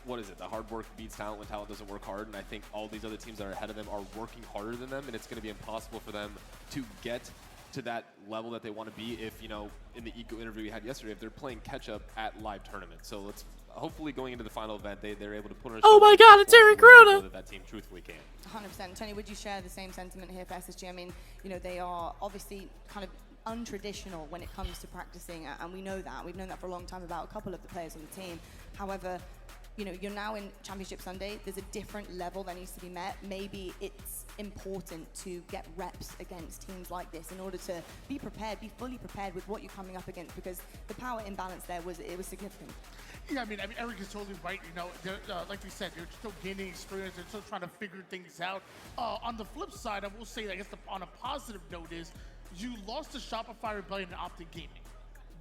what is it? The hard work beats talent when talent doesn't work hard, and I think all these other teams that are ahead of them are working harder than them, and it's going to be impossible for them to get to that level that they want to be if, you know, in the Eco interview we had yesterday, if they're playing catch-up at live tournaments. So let's hopefully going into the final event, they're able to put on. Oh my God, it's Eric Rona! That team truthfully can. 100%. Tony, would you share the same sentiment here for SSG? I mean, you know, they are obviously kind of untraditional when it comes to practicing, and we know that. We've known that for a long time about a couple of the players on the team. However, you know, you're now in Championship Sunday. There's a different level that needs to be met. Maybe it's important to get reps against teams like this in order to be prepared, be fully prepared with what you're coming up against, because the power imbalance there was significant. Yeah, I mean, Eric is totally right. You know, like we said, they're still gaining experience. They're still trying to figure things out. On the flip side, I will say, I guess on a positive note is, you lost to Shopify Rebellion and Optic Gaming.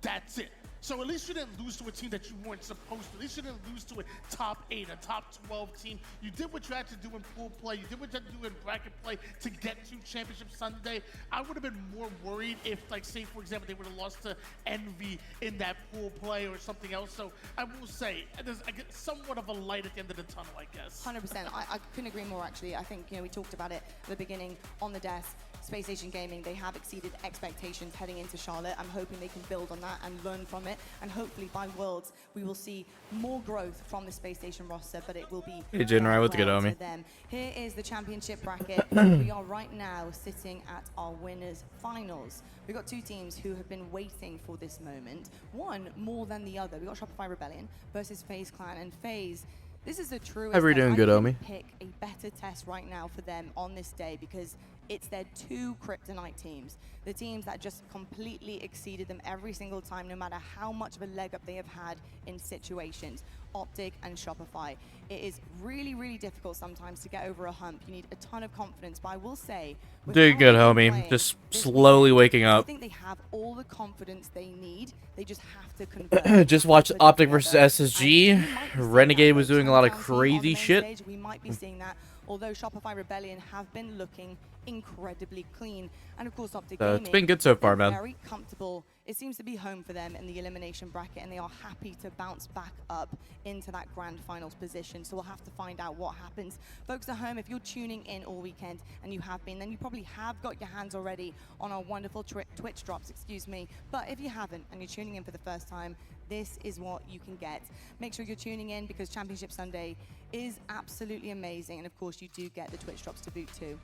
That's it. So at least you didn't lose to a team that you weren't supposed to. At least you didn't lose to a top 8, a top 12 team. You did what you had to do in pool play. You did what you had to do in bracket play to get to Championship Sunday. I would have been more worried if, like, say, for example, they would have lost to Envy in that pool play or something else. So I will say, there's somewhat of a light at the end of the tunnel, I guess. 100%. I couldn't agree more, actually. I think, you know, we talked about it at the beginning on the desk. Space Station Gaming, they have exceeded expectations heading into Charlotte. I'm hoping they can build on that and learn from it. And hopefully by Worlds, we will see more growth from the Space Station roster, but it will be Hey, Jin, right with the good well homie. to them. Here is the championship bracket. We are right now sitting at our winners finals. We've got two teams who have been waiting for this moment. One more than the other. We've got Shopify Rebellion versus FaZe Clan. And FaZe, this is the truest. Hope you're doing good, homie. Pick a better test right now for them on this day, because it's their two kryptonite teams. The teams that just completely exceeded them every single time, no matter how much of a leg up they have had in situations. Optic and Shopify. It is really, really difficult sometimes to get over a hump. You need a ton of confidence, but I will say, Doing good, homie. Just slowly waking I up. think they have all the confidence they need. They just have to convert. Just watched put it Optic together. versus SSG. And we might be seeing Renegade that was with doing a lot of Turnaround team on the crazy main shit. stage. We might be seeing that, although Shopify Rebellion have been looking incredibly clean. And of course, Optic Gaming, It's been good so far, they're man. very comfortable. It seems to be home for them in the elimination bracket, and they are happy to bounce back up into that grand finals position. So we'll have to find out what happens. Folks at home, if you're tuning in all weekend, and you have been, then you probably have got your hands already on our wonderful Twitch drops, excuse me. But if you haven't, and you're tuning in for the first time, this is what you can get. Make sure you're tuning in, because Championship Sunday is absolutely amazing. And of course, you do get the Twitch drops to boot too.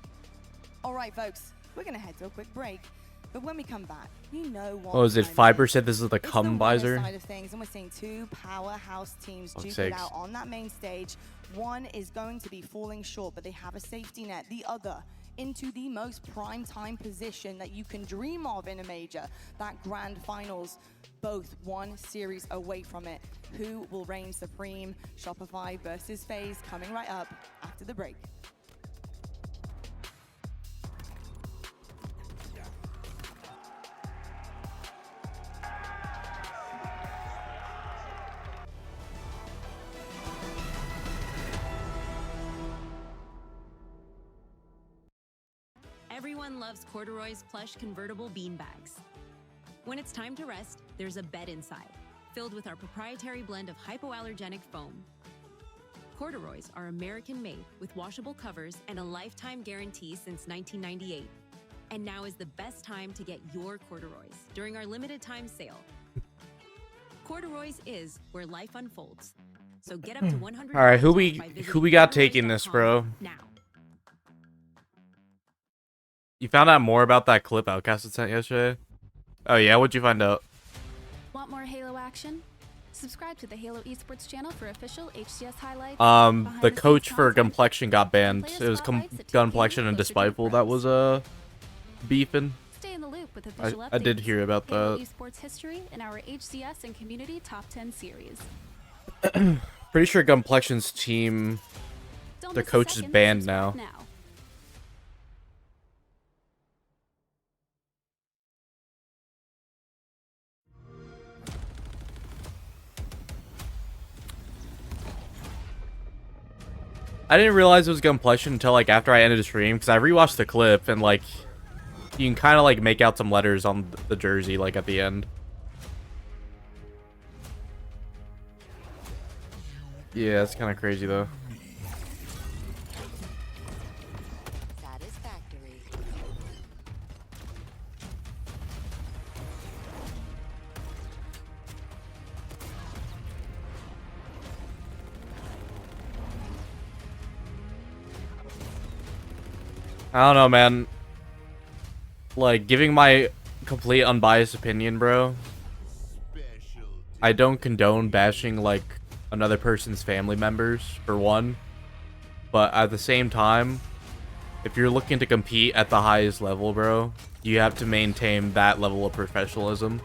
All right, folks, we're going to head to a quick break. But when we come back, you know what. Oh, is it time 5%? This is the It's the cum winner visor. side of things, and we're seeing two powerhouse teams Oh, duke it sakes. out on that main stage. One is going to be falling short, but they have a safety net. The other into the most prime time position that you can dream of in a major, that grand finals, both one series away from it. Who will reign supreme? Shopify versus FaZe coming right up after the break. Everyone loves Corduroy's plush convertible beanbags. When it's time to rest, there's a bed inside, filled with our proprietary blend of hypoallergenic foam. Corduroys are American-made with washable covers and a lifetime guarantee since 1998. And now is the best time to get your corduroys during our limited time sale. Corduroys is where life unfolds. So get up to $100. All right, who we got taking this, bro? Now. You found out more about that clip Outcast had sent yesterday? Oh yeah, what'd you find out? Want more Halo action? Subscribe to the Halo Esports channel for official HCS highlights. The coach for Complexion got banned. It was Complexion and Despiteful that was beefing. Stay in the loop with official I did hear about Halo that. Esports history in our HCS and community top 10 series. Pretty sure Complexion's team, the coach is banned now. I didn't realize it was Complexion until like after I ended the stream, because I rewatched the clip and like you can kind of like make out some letters on the jersey like at the end. Yeah, it's kind of crazy though. I don't know, man. Like, giving my complete unbiased opinion, bro. I don't condone bashing, like, another person's family members, for one. But at the same time, if you're looking to compete at the highest level, bro, you have to maintain that level of professionalism.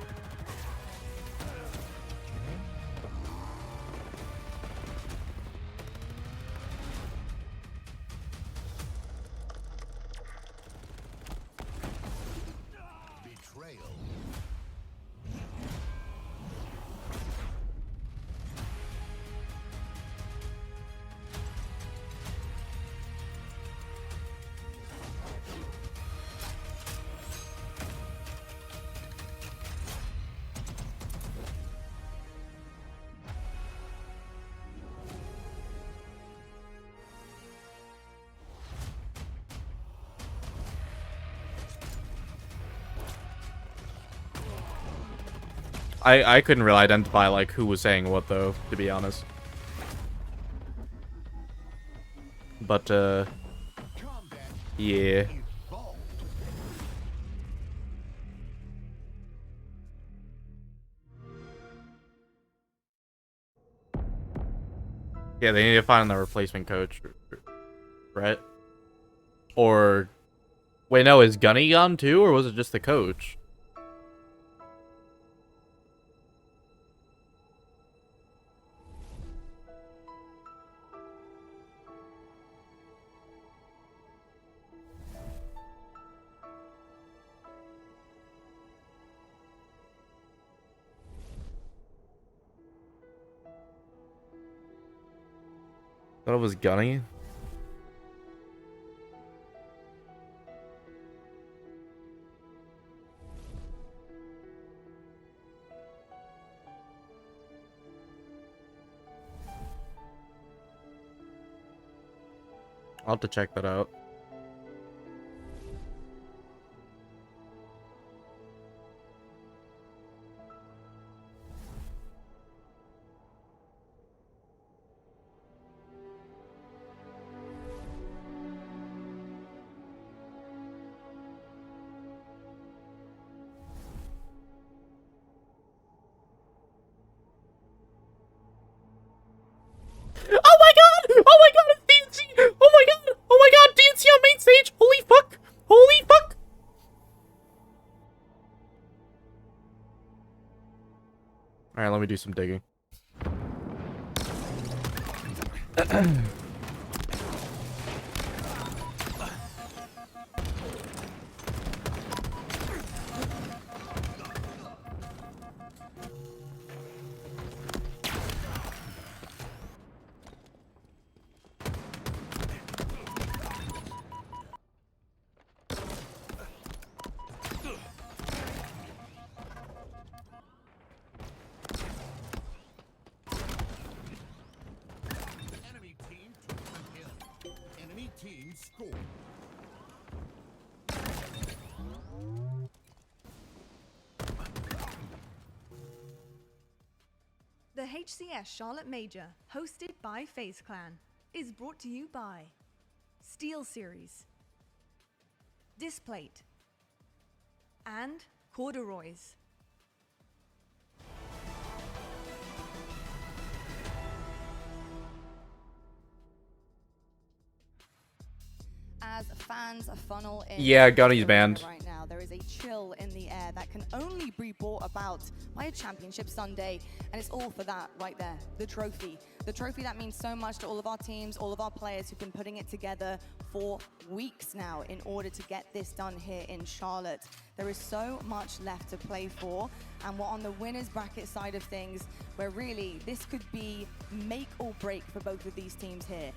I couldn't really identify like who was saying what though, to be honest. But yeah. Yeah, they need to find the replacement coach, right? Or wait, no, is Gunny gone too, or was it just the coach? Thought it was Gunny. I'll have to check that out. Oh my god! Oh my god, it's DNC! Oh my god! Oh my god, DNC Alright, let me do some digging. Enemy team took the kill. Enemy team scored. The HCS Charlotte Major, hosted by FaZe Clan, is brought to you by Steel Series, Displate, and Corduroys. As fans funnel in, Yeah, Gunny's banned. right now, there is a chill in the air that can only be brought about by a championship Sunday, and it's all for that right there, the trophy. The trophy that means so much to all of our teams, all of our players who've been putting it together for weeks now in order to get this done here in Charlotte. There is so much left to play for, and we're on the winners bracket side of things, where really this could be make or break for both of these teams here.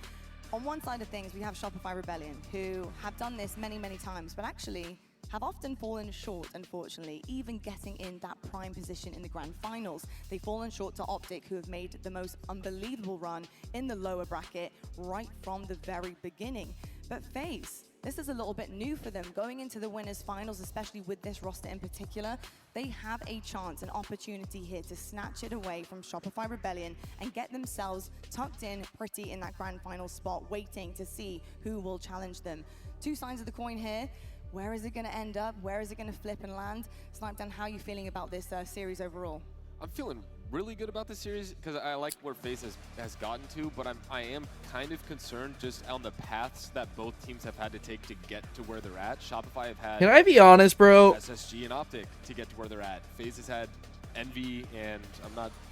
On one side of things, we have Shopify Rebellion, who have done this many, many times, but actually have often fallen short, unfortunately, even getting in that prime position in the grand finals. They've fallen short to Optic, who have made the most unbelievable run in the lower bracket right from the very beginning. But FaZe, this is a little bit new for them. Going into the winners finals, especially with this roster in particular, they have a chance, an opportunity here to snatch it away from Shopify Rebellion and get themselves tucked in pretty in that grand final spot, waiting to see who will challenge them. Two sides of the coin here. Where is it going to end up? Where is it going to flip and land? Snipedown, how are you feeling about this series overall? I'm feeling really good about this series because I like where FaZe has gotten to, but I am kind of concerned just on the paths that both teams have had to take to get to where they're at. Shopify have had... Can I be honest, bro? SSG and Optic to get to where they're at. FaZe has had Envy and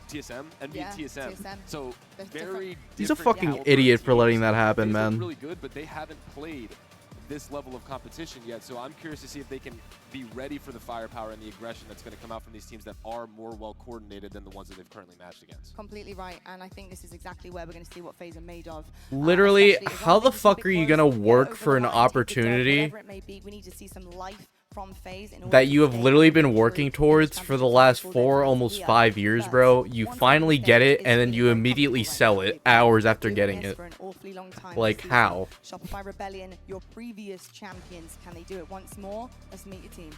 TSM? Envy and TSM. So very He's a different fucking caliber idiot of for letting teams. that happen, FaZe look man. really good, but they haven't played this level of competition yet, so I'm curious to see if they can be ready for the firepower and the aggression that's going to come out from these teams that are more well coordinated than the ones that they've currently matched against. Completely right, and I think this is exactly where we're going to see what FaZe are made of. Literally, how the fuck are you gonna work for an opportunity Whatever it may be, we need to see some life from FaZe in order that to you have stay literally in been victory working in this towards for the championship last cycle 4, that almost we 5 are. years, But bro? You one finally thing get is it, and then really you uncomfortable immediately right sell now. it They've hours after doing getting this it. for an awfully long time Like, this season. how? Shopify Rebellion, your previous champions, can they do it once more? Let's meet your team.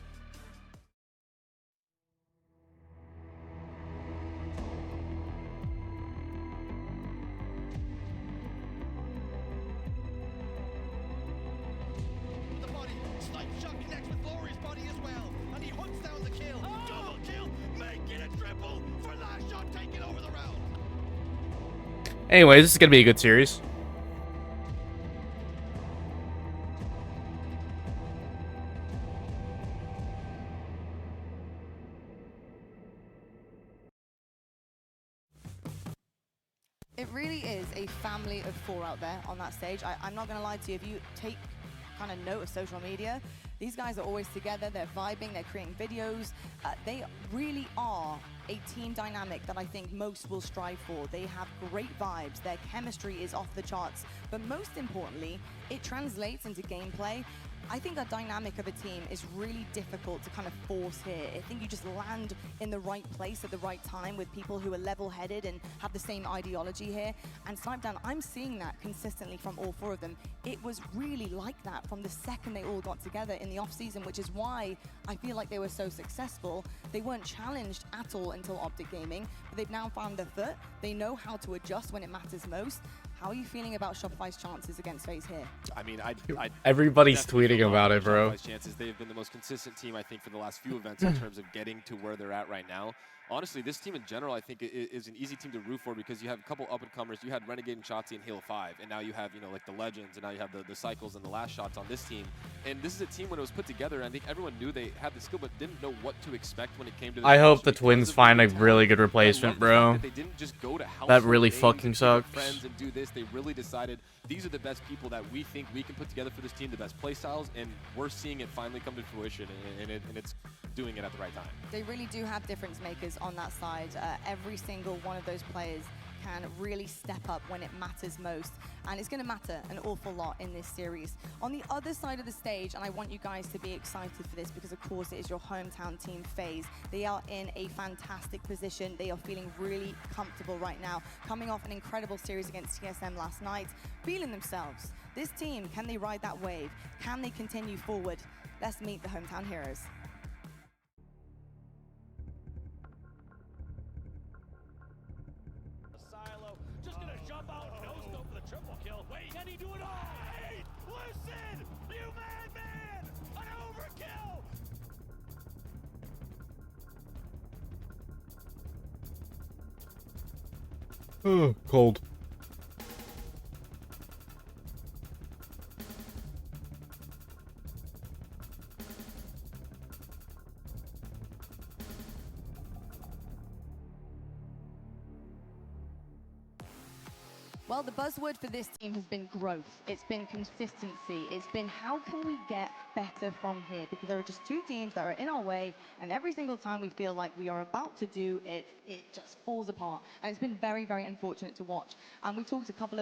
The body, snipe shot connects with Laurie's body as well, and he hunts down the kill. Double kill, making it triple for last shot taking over the round. Anyways, this is gonna be a good series. It really is a family of 4 out there on that stage. I'm not going to lie to you. If you take kind of note of social media, these guys are always together. They're vibing. They're creating videos. They really are a team dynamic that I think most will strive for. They have great vibes. Their chemistry is off the charts. But most importantly, it translates into gameplay. I think that dynamic of a team is really difficult to kind of force here. I think you just land in the right place at the right time with people who are level-headed and have the same ideology here. And Snipedown, I'm seeing that consistently from all 4 of them. It was really like that from the second they all got together in the off-season, which is why I feel like they were so successful. They weren't challenged at all until Optic Gaming, but they've now found their foot. They know how to adjust when it matters most. How are you feeling about Shopify's chances against FaZe here? I mean, Everybody's tweeting about it, bro. Shopify's chances. They've been the most consistent team, I think, for the last few events in terms of getting to where they're at right now. honestly, this team in general, I think, is an easy team to root for because you have a couple up-and-comers. You had Renegade and Shotzi in Halo 5, and now you have, you know, like the Legends, and now you have the Cycles and the Last Shots on this team. And this is a team, when it was put together, I think everyone knew they had the skill, but didn't know what to expect when it came to the I hope match the because Twins of find a the really talent. good replacement, But I love the bro. fact that they didn't just go to That household really names fucking and pick sucks. friends and do this. They really decided these are the best people that we think we can put together for this team, the best play styles, and we're seeing it finally come to fruition, and it's doing it at the right time. They really do have difference makers on that side. Every single one of those players can really step up when it matters most, and it's going to matter an awful lot in this series. On the other side of the stage, and I want you guys to be excited for this because of course it is your hometown team, FaZe. They are in a fantastic position. They are feeling really comfortable right now, coming off an incredible series against TSM last night, feeling themselves. This team, can they ride that wave? Can they continue forward? Let's meet the hometown heroes. Just gonna jump out, no scope for the triple kill. Wait, can he do it all? Wait! Listen! You madman! An overkill! Cold. Well, the buzzword for this team has been growth. It's been consistency. It's been how can we get better from here? Because there are just two teams that are in our way, and every single time we feel like we are about to do it, it just falls apart. And it's been very, very unfortunate to watch. And we talked a couple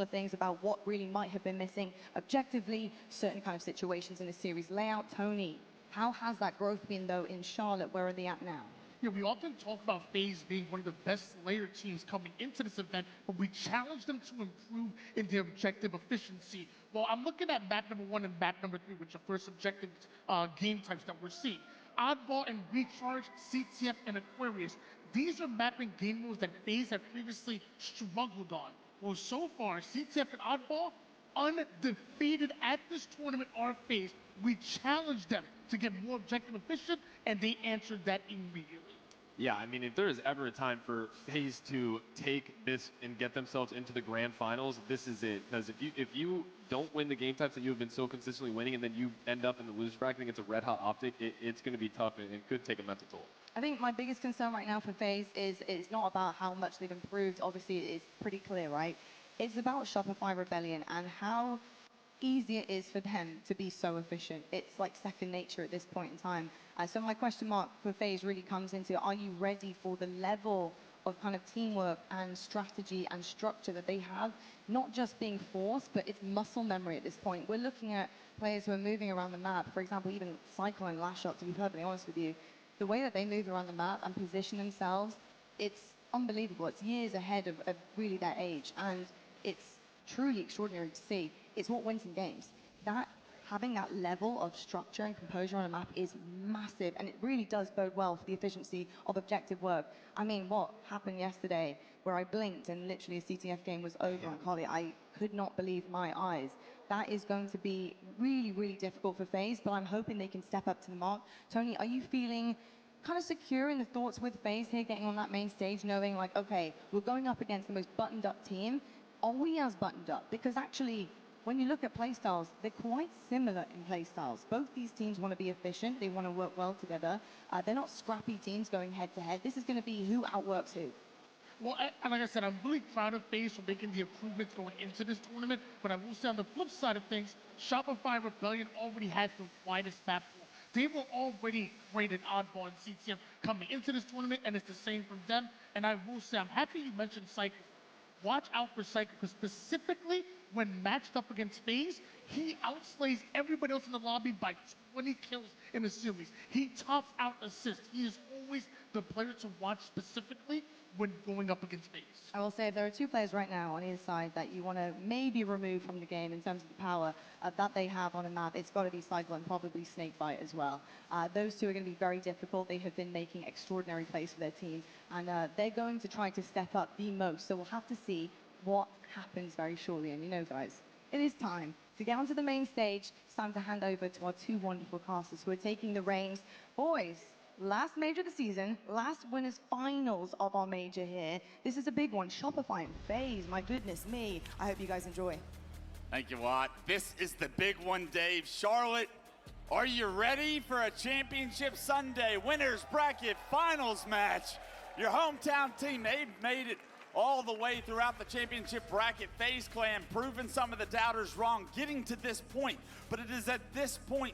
of things about what really might have been missing objectively, certain kind of situations in the series layout. Tony, how has that growth been though in Charlotte? Where are they at now? Yeah, we often talk about FaZe being one of the best layer teams coming into this event, but we challenge them to improve in their objective efficiency. Well, I'm looking at map number 1 and map number 3, which are first objective game types that we're seeing. Oddball and Recharge, CTF, and Aquarius. These are mapping game modes that FaZe have previously struggled on. Well, so far, CTF and Oddball, undefeated at this tournament, are FaZe. We challenged them to get more objective efficient, and they answered that immediately. Yeah, I mean, if there is ever a time for FaZe to take this and get themselves into the grand finals, this is it. Because if you don't win the game types that you have been so consistently winning, and then you end up in the loser bracket against a red hot Optic, it's going to be tough and it could take a mental toll. I think my biggest concern right now for FaZe is it's not about how much they've improved. Obviously, it's pretty clear, right? It's about Shopify Rebellion and how easy it is for them to be so efficient. It's like second nature at this point in time. So my question mark for FaZe really comes into, are you ready for the level of kind of teamwork and strategy and structure that they have? Not just being forced, but it's muscle memory at this point. We're looking at players who are moving around the map. For example, even Cycle and Last Shot, to be perfectly honest with you. The way that they move around the map and position themselves, it's unbelievable. It's years ahead of really their age. And it's truly extraordinary to see. It's what wins in games. Having that level of structure and composure on a map is massive, and it really does bode well for the efficiency of objective work. I mean, what happened yesterday where I blinked and literally a CTF game was over on Collie, I could not believe my eyes. That is going to be really, really difficult for FaZe, but I'm hoping they can step up to the mark. Tony, are you feeling kind of secure in the thoughts with FaZe here, getting on that main stage, knowing like, okay, we're going up against the most buttoned up team. Are we as buttoned up? Because actually, when you look at playstyles, they're quite similar in playstyles. Both these teams want to be efficient. They want to work well together. They're not scrappy teams going head to head. This is going to be who outworks who. Well, and like I said, I'm really proud of FaZe for making the improvements going into this tournament. But I will say on the flip side of things, Shopify Rebellion already had the widest map pool. They were already great at Oddball and CTF coming into this tournament, and it's the same from them. And I will say, I'm happy you mentioned Cycle. Watch out for Cycle, because specifically when matched up against FaZe, he outslays everybody else in the lobby by 20 kills in a series. He tops out assists. He is always the player to watch specifically when going up against FaZe. I will say there are two players right now on either side that you want to maybe remove from the game in terms of the power that they have on a map. It's got to be Cycle and probably Snakebite as well. Those two are going to be very difficult. They have been making extraordinary plays for their team, and they're going to try to step up the most. So we'll have to see what happens very shortly. And you know, guys, it is time to get onto the main stage. It's time to hand over to our two wonderful casters who are taking the reins. Boys, last major of the season, last winners finals of our major here. This is a big one. Shopify and FaZe, my goodness me. I hope you guys enjoy. Thank you, Watt. This is the big one, Dave. Charlotte, are you ready for a championship Sunday winners bracket finals match? Your hometown team, they've made it all the way throughout the championship bracket. FaZe Clan proving some of the doubters wrong, getting to this point. But it is at this point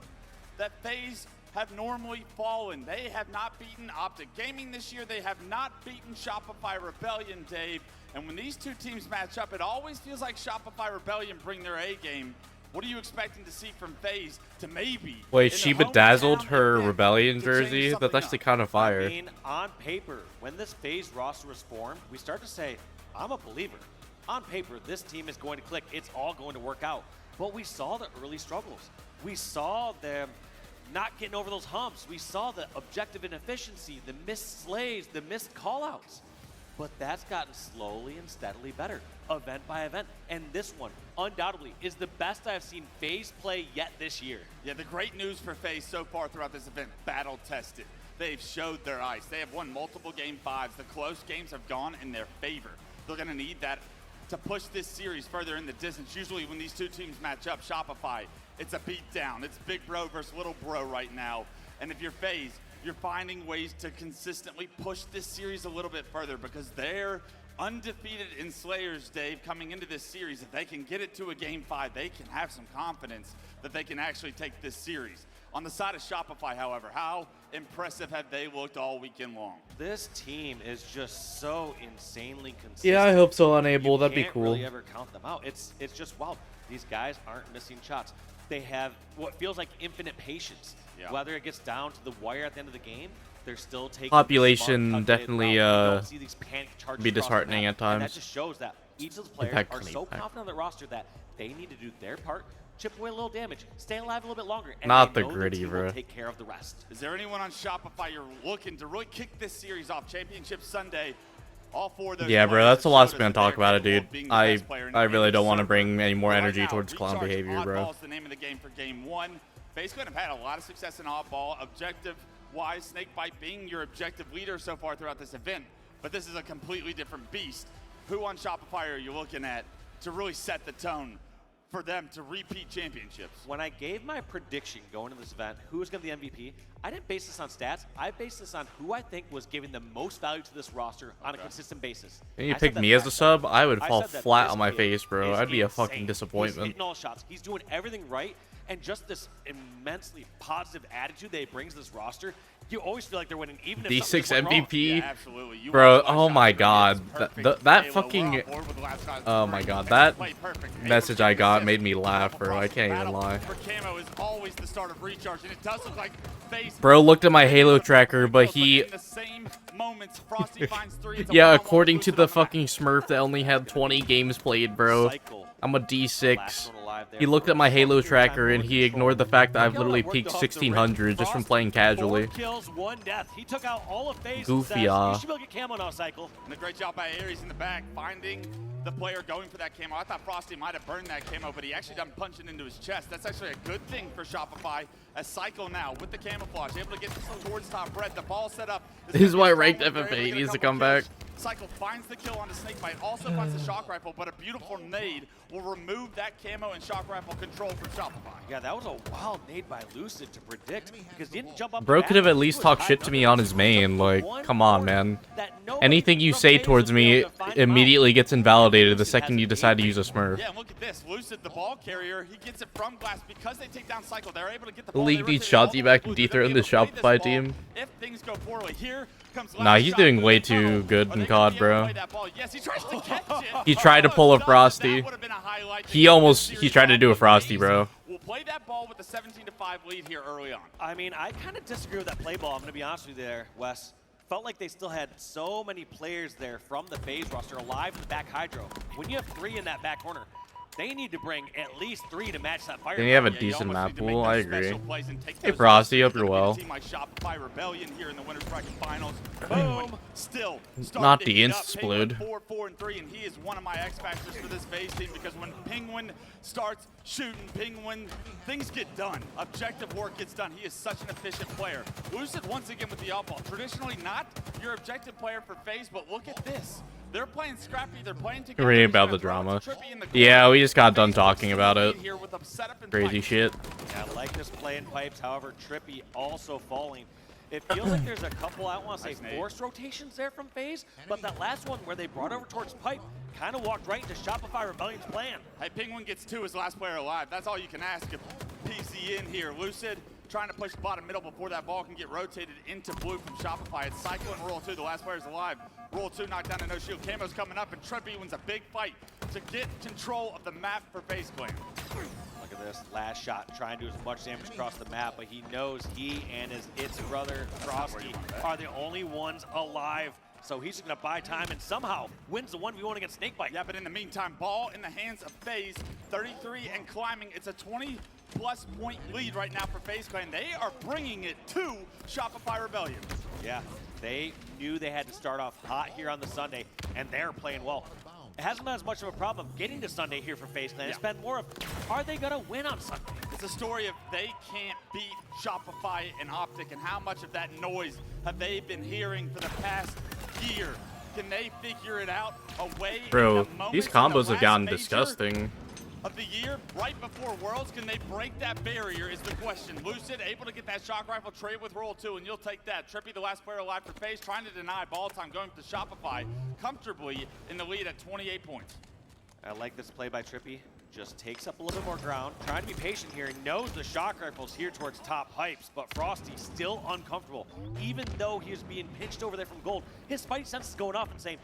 that FaZe have normally fallen. They have not beaten Optic Gaming this year. They have not beaten Shopify Rebellion, Dave. And when these two teams match up, it always feels like Shopify Rebellion bring their A game. What are you expecting to see from FaZe to maybe? Wait, she bedazzled her Rebellion jersey? That's actually kind of fire. I mean, on paper, when this FaZe roster was formed, we start to say, I'm a believer. On paper, this team is going to click. It's all going to work out. But we saw the early struggles. We saw them not getting over those humps. We saw the objective inefficiency, the missed slays, the missed callouts. But that's gotten slowly and steadily better, event by event. And this one, undoubtedly, is the best I've seen FaZe play yet this year. Yeah, the great news for FaZe so far throughout this event, battle tested. They've showed their ice. They have won multiple game 5s. The close games have gone in their favor. They're gonna need that to push this series further in the distance. Usually when these two teams match up, Shopify, it's a beatdown. It's big bro versus little bro right now. And if you're FaZe, you're finding ways to consistently push this series a little bit further because they're undefeated in Slayers, Dave, coming into this series. If they can get it to a game 5, they can have some confidence that they can actually take this series. On the side of Shopify, however, how impressive have they looked all weekend long? This team is just so insanely consistent. Yeah, I hope so. Unable, that'd be cool. You can't really ever count them out. It's just wild. These guys aren't missing shots. They have what feels like infinite patience. Yeah. Whether it gets down to the wire at the end of the game, they're still taking population definitely be disheartening at times. And that just shows that each of the players are so confident on their roster that they need to do their part, chip away a little damage, stay alive a little bit longer, and not the know gritty, team bro. will take care of the rest. Is there anyone on Shopify you're looking to really kick this series off? Championship Sunday. All 4 of those. Yeah, bro, that's the last man talk about it, dude. I really don't want to bring any more energy towards clown behavior, bro. Oddball is the name of the game for game 1. FaZe Clan have had a lot of success in oddball, objective-wise, Snakebite being your objective leader so far throughout this event. But this is a completely different beast. Who on Shopify are you looking at to really set the tone for them to repeat championships? When I gave my prediction going into this event, who was going to be the MVP, I didn't base this on stats. I based this on who I think was giving the most value to this roster on a consistent basis. And you pick me as a sub, I would fall flat on my face, bro. I'd be a fucking disappointment. He's hitting all shots. He's doing everything right. And just this immensely positive attitude that he brings to this roster, you always feel like they're winning, even if D6 MVP, yeah, absolutely. Bro. Oh my God, that fucking, oh my God, that message I got made me laugh, bro. I can't even lie. Camo is always the start of recharge, and it does look like FaZe. Bro looked at my Halo tracker, but he, yeah, according to the fucking Smurf that only had 20 games played, bro. I'm a D6. He looked at my Halo tracker and he ignored the fact that I've literally peaked 1600 just from playing casually. 4 kills, 1 death. He took out all of FaZe. Goofy, You should be able to get camo now, Cycle. And a great job by Ares in the back, finding the player going for that camo. I thought Frosty might have burned that camo, but he actually done punching into his chest. That's actually a good thing for Shopify. As Cycle now with the camouflage, able to get towards top red. The ball set up. This is why ranked FFA needs to come back. Cycle finds the kill on the Snakebite, also finds the shock rifle, but a beautiful nade will remove that camo and shock rifle control from Shopify. Yeah, that was a wild nade by Lucid to predict because he didn't jump up. Bro could have at least talked shit to me on his main. Like, come on, man. Anything you say towards me immediately gets invalidated the second you decide to use a Smurf. Yeah, and look at this. Lucid, the ball carrier, he gets it from Glass because they take down Cycle. They're able to get the The ball. league needs Shotzi back to dethrone the Shopify team. If things go poorly, here comes Nah, he's doing way too good in COD, bro. Yes, he tries to catch it. He tried to pull a Frosty. He tried to do a Frosty, bro. We'll play that ball with the 17-5 lead here early on. I mean, I kind of disagree with that play ball. I'm going to be honest with you there, Wes. Felt like they still had so many players there from the FaZe roster alive in the back hydro. When you have 3 in that back corner, They need to bring at least 3 to match that fire. Then you have a Yeah, you decent almost map need to make pool. those I agree. special plays and take Hey, those Frosty, risks. hope you're Look at a well. team like Shopify Rebellion here in the Winners Bracket Finals. Boom! Still Not starting to the heat up. Insta-splood. Penguin 4-4-3, and he is one of my X factors for this phase team because when Penguin starts shooting, Penguin, things get done. Objective work gets done. He is such an efficient player. Lucid once again with the outball. Traditionally not your objective player for phase, but look at this. They're playing scrappy. They're playing together. Reading about the drama. Yeah, we just got done talking about it. Crazy shit. Yeah, I like this play in pipes. However, Trippy also falling. It feels like there's a couple, I want to say, forced rotations there from FaZe, but that last one where they brought over towards pipe kind of walked right into Shopify Rebellion's plan. Hey, Penguin gets 2 as last player alive. That's all you can ask of PC in here. Lucid trying to push the bottom middle before that ball can get rotated into blue from Shopify. It's Cycle and Roll 2, the last player's alive. Roll 2 knocked down to no shield. Camo's coming up, and Trippy wins a big fight to get control of the map for FaZe Clan. Look at this last shot, trying to do as much damage across the map, but he knows he and its brother Frosty are the only ones alive. So he's gonna buy time and somehow wins the 1v1 against Snakebite. Yeah, but in the meantime, ball in the hands of FaZe, 33 and climbing. It's a 20+ point lead right now for FaZe Clan. They are bringing it to Shopify Rebellion. Yeah, they knew they had to start off hot here on the Sunday, and they're playing well. It hasn't been as much of a problem getting to Sunday here for FaZe Clan. It's been more of, are they gonna win on Sunday? It's a story of they can't beat Shopify and Optic, and how much of that noise have they been hearing for the past year? Can they figure it out away? Bro, these combos have gotten disgusting. Of the year, right before Worlds, can they break that barrier is the question. Lucid able to get that shock rifle trade with Roll 2, and you'll take that. Trippy, the last player alive for FaZe, trying to deny ball time, going to Shopify comfortably in the lead at 28 points. I like this play by Trippy. Just takes up a little bit more ground, trying to be patient here. He knows the shock rifle's here towards top pipes, but Frosty's still uncomfortable. Even though he is being pinched over there from gold, his spidey sense is going off and saying,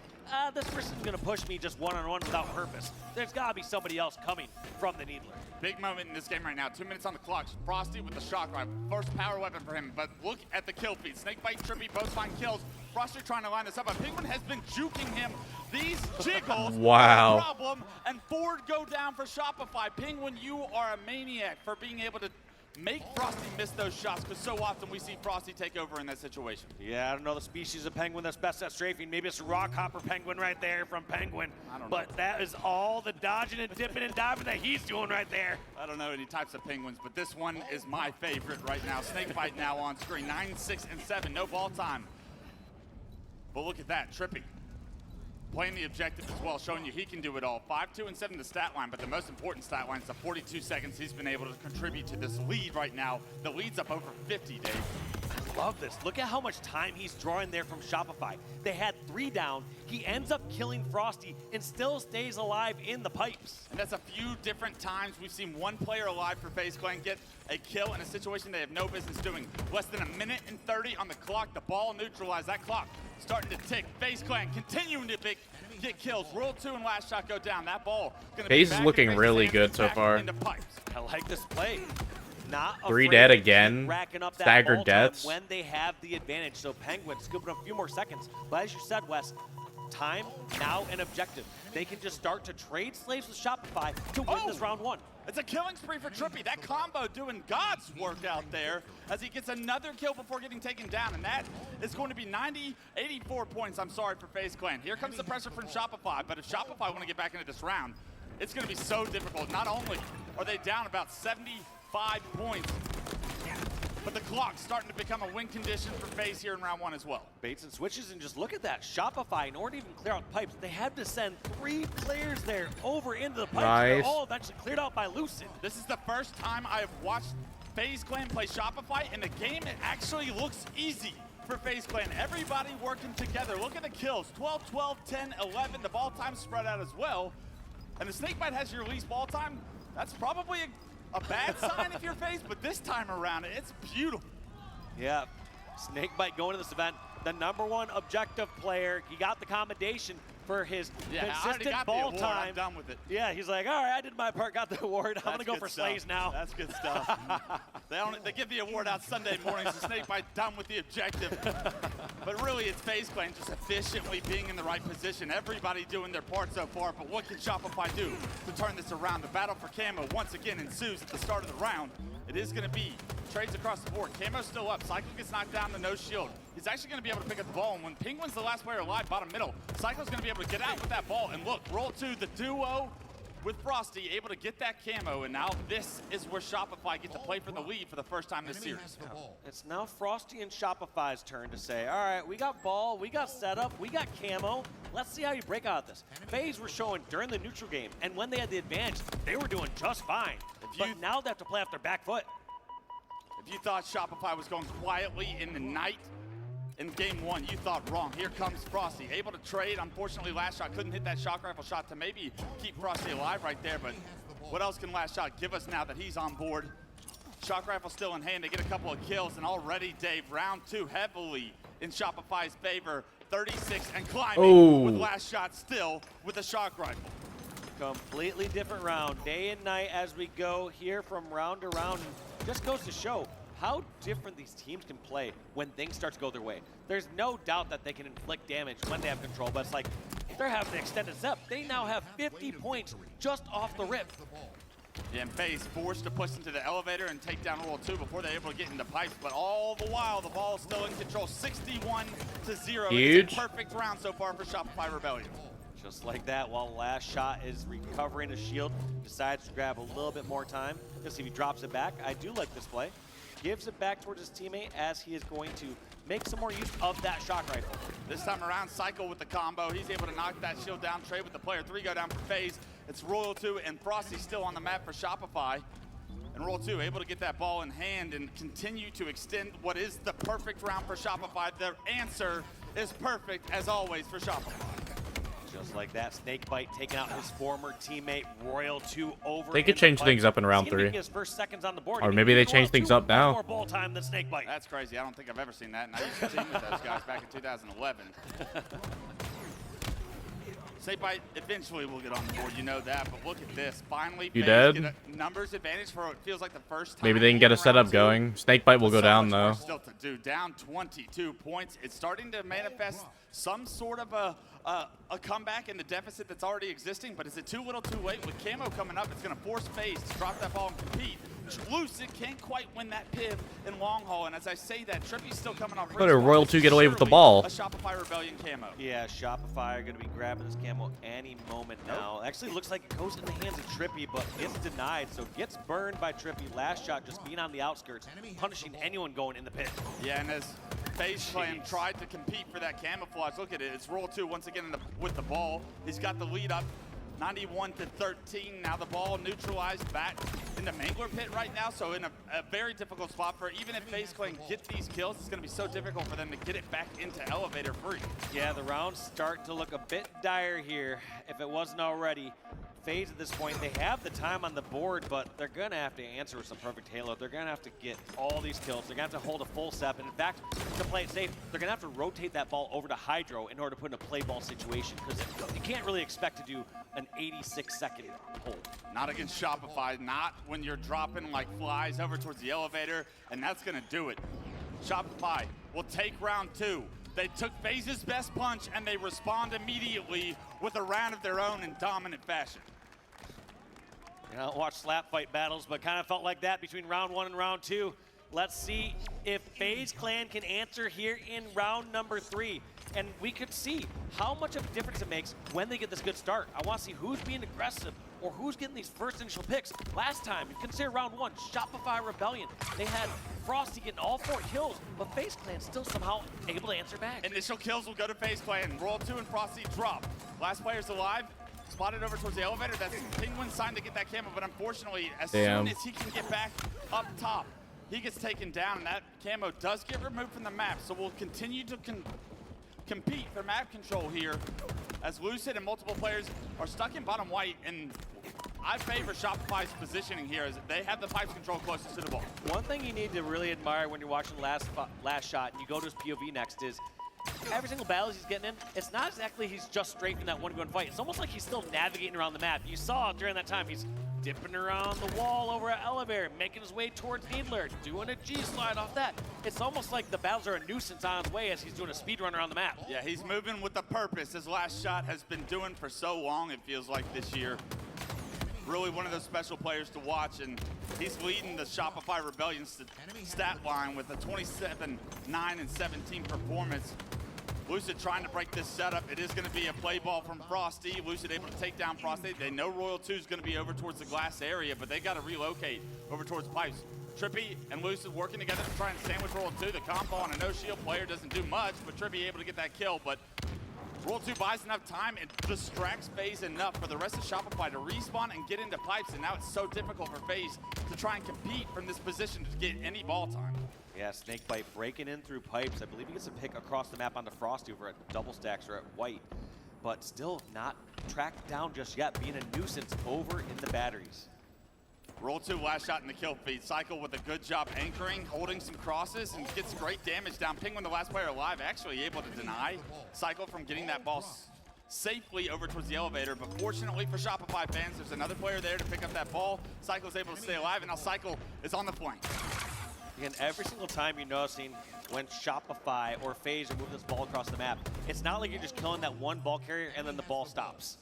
this person's gonna push me just one-on-one without purpose. There's gotta be somebody else coming from the Needler. Big moment in this game right now. 2 minutes on the clock. Frosty with the shock rifle. First power weapon for him, but look at the kill feed. Snakebite, Trippy both find kills. Frosty trying to line this up, but Penguin has been juking him. These jiggles Wow. are a problem, and Ford go down for Shopify. Penguin, you are a maniac for being able to make Frosty miss those shots, because so often we see Frosty take over in that situation. Yeah, I don't know the species of penguin that's best at strafing. Maybe it's a rock hopper penguin right there from Penguin. I don't know. But that is all the dodging and dipping and diving that he's doing right there. I don't know any types of penguins, but this one is my favorite right now. Snakebite now on screen. 9, 6, and 7. No ball time. But look at that. Trippy playing the objective as well, showing you he can do it all. 5, 2, and 7 the stat line, but the most important stat line is the 42 seconds he's been able to contribute to this lead right now. The lead's up over 50, Dave. I love this. Look at how much time he's drawing there from Shopify. They had 3 down. He ends up killing Frosty and still stays alive in the pipes. And that's a few different times we've seen one player alive for FaZe Clan get a kill in a situation they have no business doing. Less than 1 minute and 30 on the clock. The ball neutralized. That clock starting to tick. FaZe Clan continuing to get kills. Roll 2 and last shot go down. That ball gonna be FaZe is back looking in really hands good and so back far. into pipes. I like this play. Not 3 afraid dead to keep again. racking up that Staggered ball time deaths. when they have the advantage. So Penguin scooping up a few more seconds. But as you said, Wes, time, now, and objective. They can just start to trade slaves with Shopify to win this round 1. It's a killing spree for Trippy. That combo doing God's work out there as he gets another kill before getting taken down. And that is going to be 84 points, I'm sorry, for FaZe Clan. Here comes the pressure from Shopify. But if Shopify want to get back into this round, it's going to be so difficult. Not only are they down about 75 points, but the clock's starting to become a win condition for FaZe here in round 1 as well. Baits and switches, and just look at that. Shopify, in order to even clear out pipes, they had to send 3 players there over into the pipes. They're Nice. all eventually cleared out by Lucid. This is the first time I have watched FaZe Clan play Shopify, and the game it actually looks easy for FaZe Clan. Everybody working together. Look at the kills. 12, 12, 10, 11. The ball time spread out as well. And the Snakebite has your least ball time. That's probably a bad sign if you're FaZe, but this time around, it's beautiful. Yeah, Snakebite going to this event, the #1 objective player. He got the commendation, for his I already consistent got ball the award. time. I'm done with it. Yeah, he's like, all right, I did my part, got the award. I'm gonna go for stuff. Slays now. That's good stuff. They give the award out Sunday mornings. The Snakebite done with the objective. But really, it's FaZe Clan just efficiently being in the right position. Everybody doing their part so far. But what can Shopify do to turn this around? The battle for Camo once again ensues at the start of the round. It is going to be trades across the board. Camo's still up. Cycle gets knocked down to no shield. He's actually going to be able to pick up the ball. And when Penguin's the last player alive, bottom middle, Cycle's going to be able to get out with that ball. And look, roll to the duo with Frosty, able to get that camo. And now this is where Shopify get to play for the lead for the first time this series. It's now Frosty and Shopify's turn to say, all right, we got ball, we got setup, we got camo. Let's see how you break out of this. FaZe were showing during the neutral game, and when they had the advantage, they were doing just fine. But now they have to play off their back foot. If you thought Shopify was going quietly in the night in game one, you thought wrong. Here comes Frosty, able to trade. Unfortunately, last shot couldn't hit that shock rifle shot to maybe keep Frosty alive right there, but what else can last shot give us now that he's on board? Shock rifle still in hand. They get a couple of kills, and already, Dave, round two heavily in Shopify's favor. 36 and climbing with last shot still with the shock rifle. Completely different round, day and night as we go here from round to round. Just goes to show how different these teams can play when things start to go their way. There's no doubt that they can inflict damage when they have control, but it's like they're having an extended step. They now have 50 points just off the rip. Yeah, and FaZe forced to push into the elevator and take down roll 2 before they're able to get into pipes, but all the while the ball is still in control. 61-0. Huge. It's a perfect round so far for Shopify Rebellion. Just like that, while last shot is recovering his shield, decides to grab a little bit more time. Just see if he drops it back. I do like this play. Gives it back towards his teammate as he is going to make some more use of that shock rifle. This time around, Cycle with the combo. He's able to knock that shield down, trade with the player 3, go down for FaZe. It's Royal 2 and Frosty still on the map for Shopify. And Royal 2 able to get that ball in hand and continue to extend what is the perfect round for Shopify. The answer is perfect, as always, for Shopify. Just like that, Snakebite taking out his former teammate Royal 2 over. They could change things up in round 3. His first seconds on the board. Or maybe they change things up now. More ball time than Snakebite. That's crazy. I don't think I've ever seen that. And I used to team with those guys back in 2011. Snakebite eventually will get on the board, you know that, but look at this. Finally, You FaZe dead? get a numbers advantage for what feels like the first time. Maybe they can get a setup going. Snakebite will go down though. Still to do, down 22 points. It's starting to manifest some sort of a comeback in the deficit that's already existing, but is it too little too late? With Camo coming up, it's going to force FaZe to drop that ball and compete. Lucid can't quite win that piv in long haul, and as I say that, Trippy's still coming off. Let a Royal 2 get away with the ball. A Shopify Rebellion camo. Yeah, Shopify are going to be grabbing this camo any moment now. Actually, looks like it goes in the hands of Trippy, but gets denied, so gets burned by Trippy. Last shot just being on the outskirts, punishing anyone going in the pit. Yeah, and as FaZe Clan tried to compete for that camouflage, look at it. It's Royal 2 once again with the ball. He's got the lead up. 91-13. Now the ball neutralized back in the Mangler pit right now, so in a very difficult spot for even if FaZe Clan get these kills, it's going to be so difficult for them to get it back into elevator free. Yeah, the rounds start to look a bit dire here, if it wasn't already. FaZe at this point, they have the time on the board, but they're going to have to answer with some perfect halo. They're going to have to get all these kills. They're going to have to hold a full step. And in fact, to play it safe, they're going to have to rotate that ball over to Hydro in order to put in a play ball situation, because you can't really expect to do an 86-second hold. Not against Shopify, not when you're dropping like flies over towards the elevator, and that's going to do it. Shopify will take round 2. They took FaZe's best punch, and they respond immediately with a round of their own in dominant fashion. I don't watch slap fight battles, but kind of felt like that between round 1 and round 2. Let's see if FaZe Clan can answer here in round number 3. And we could see how much of a difference it makes when they get this good start. I want to see who's being aggressive or who's getting these first initial picks. Last time, you consider round 1, Shopify Rebellion. They had Frosty getting all 4 kills, but FaZe Clan still somehow able to answer back. Initial kills will go to FaZe Clan. Roll 2 and Frosty drop. Last player's alive. Spotted over towards the elevator. That's Penguin's sign to get that camo, but unfortunately, as soon as he can get back up top, he gets taken down, and that camo does get removed from the map. So we'll continue to compete for map control here as Lucid and multiple players are stuck in bottom white, and I favor Shopify's positioning here as they have the pipes control closest to the ball. One thing you need to really admire when you're watching last shot and you go to his POV next is every single battle he's getting in, it's not exactly he's just straight from that one-gun fight. It's almost like he's still navigating around the map. You saw during that time, he's dipping around the wall over at Elevator, making his way towards Needler, doing a G-slide off that. It's almost like the battles are a nuisance on his way as he's doing a speed run around the map. Yeah, he's moving with a purpose. His last shot has been doing for so long, it feels like this year. Really one of those special players to watch, and he's leading the Shopify Rebellion stat line with a 27, 9, and 17 performance. Lucid trying to break this setup. It is going to be a play ball from Frosty. Lucid able to take down Frosty. They know Royal 2 is going to be over towards the glass area, but they got to relocate over towards pipes. Trippy and Lucid working together to try and sandwich Royal 2. The combo on a no-shield player doesn't do much, but Trippy able to get that kill. But Royal 2 buys enough time and distracts FaZe enough for the rest of Shopify to respawn and get into pipes, and now it's so difficult for FaZe to try and compete from this position to get any ball time. Yeah, Snakebite breaking in through pipes. I believe he gets a pick across the map onto Frosty over at Double Stacks or at White, but still not tracked down just yet, being a nuisance over in the batteries. Roll 2 last shot in the kill feed. Cycle with a good job anchoring, holding some crosses, and gets great damage down. Penguin, the last player alive, actually able to deny Cycle from getting that ball safely over towards the elevator. But fortunately for Shopify fans, there's another player there to pick up that ball. Cycle's able to stay alive, and now Cycle is on the flank. Again, every single time you're noticing when Shopify or FaZe are moving this ball across the map, it's not like you're just killing that one ball carrier and then the ball stops.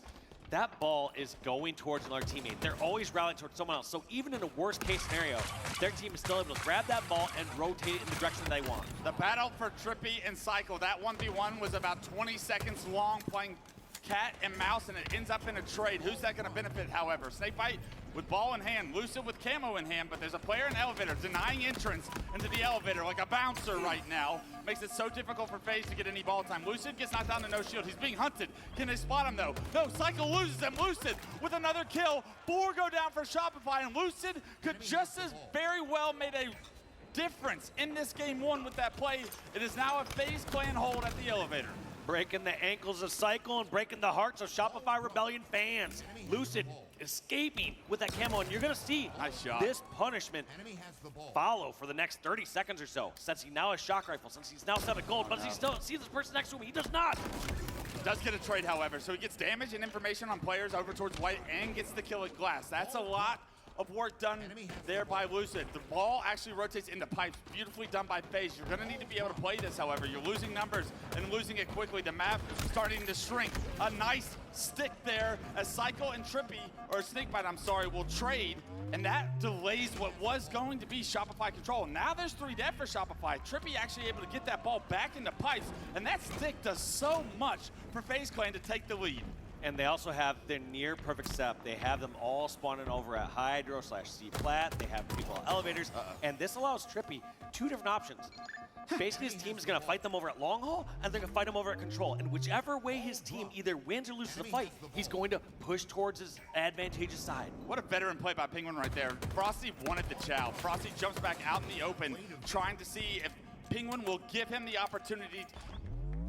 That ball is going towards another teammate. They're always rallying towards someone else. So even in a worst case scenario, their team is still able to grab that ball and rotate it in the direction they want. The battle for Trippy and Cycle, that 1v1 was about 20 seconds long, playing cat and mouse, and it ends up in a trade. Who's that going to benefit, however? Snakebite with ball in hand, Lucid with camo in hand, but there's a player in the elevator denying entrance into the elevator like a bouncer right now. Makes it so difficult for FaZe to get any ball time. Lucid gets knocked down to no shield. He's being hunted. Can they spot him though? No, Cycle loses him. Lucid with another kill. 4 go down for Shopify, and Lucid could just as very well made a difference in this game 1 with that play. It is now a FaZe clan hold at the elevator. Breaking the ankles of Cycle and breaking the hearts of Shopify Rebellion fans. Lucid escaping with that camo, and you're going to see this punishment follow for the next 30 seconds or so, since he now has shock rifle, since he's now 7 gold, but does he still see this person next to him? He does not. Does get a trade, however, so he gets damage and information on players over towards White and gets the kill at glass. That's a lot of work done there by Lucid. The ball actually rotates into pipes. Beautifully done by FaZe. You're going to need to be able to play this, however. You're losing numbers and losing it quickly. The map starting to shrink. A nice stick there as Cycle and Trippy, or Snakebite, I'm sorry, will trade, and that delays what was going to be Shopify control. Now there's 3 dead for Shopify. Trippy actually able to get that ball back into pipes, and that stick does so much for FaZe Clan to take the lead. And they also have their near perfect setup. They have them all spawning over at Hydro / C Plat. They have people at elevators. And this allows Trippy 2 different options. Basically, his team is going to fight them over at Long Haul, and they're going to fight him over at Control. And whichever way his team either wins or loses the fight, he's going to push towards his advantageous side. What a veteran play by Penguin right there. Frosty wanted the chow. Frosty jumps back out in the open, trying to see if Penguin will give him the opportunity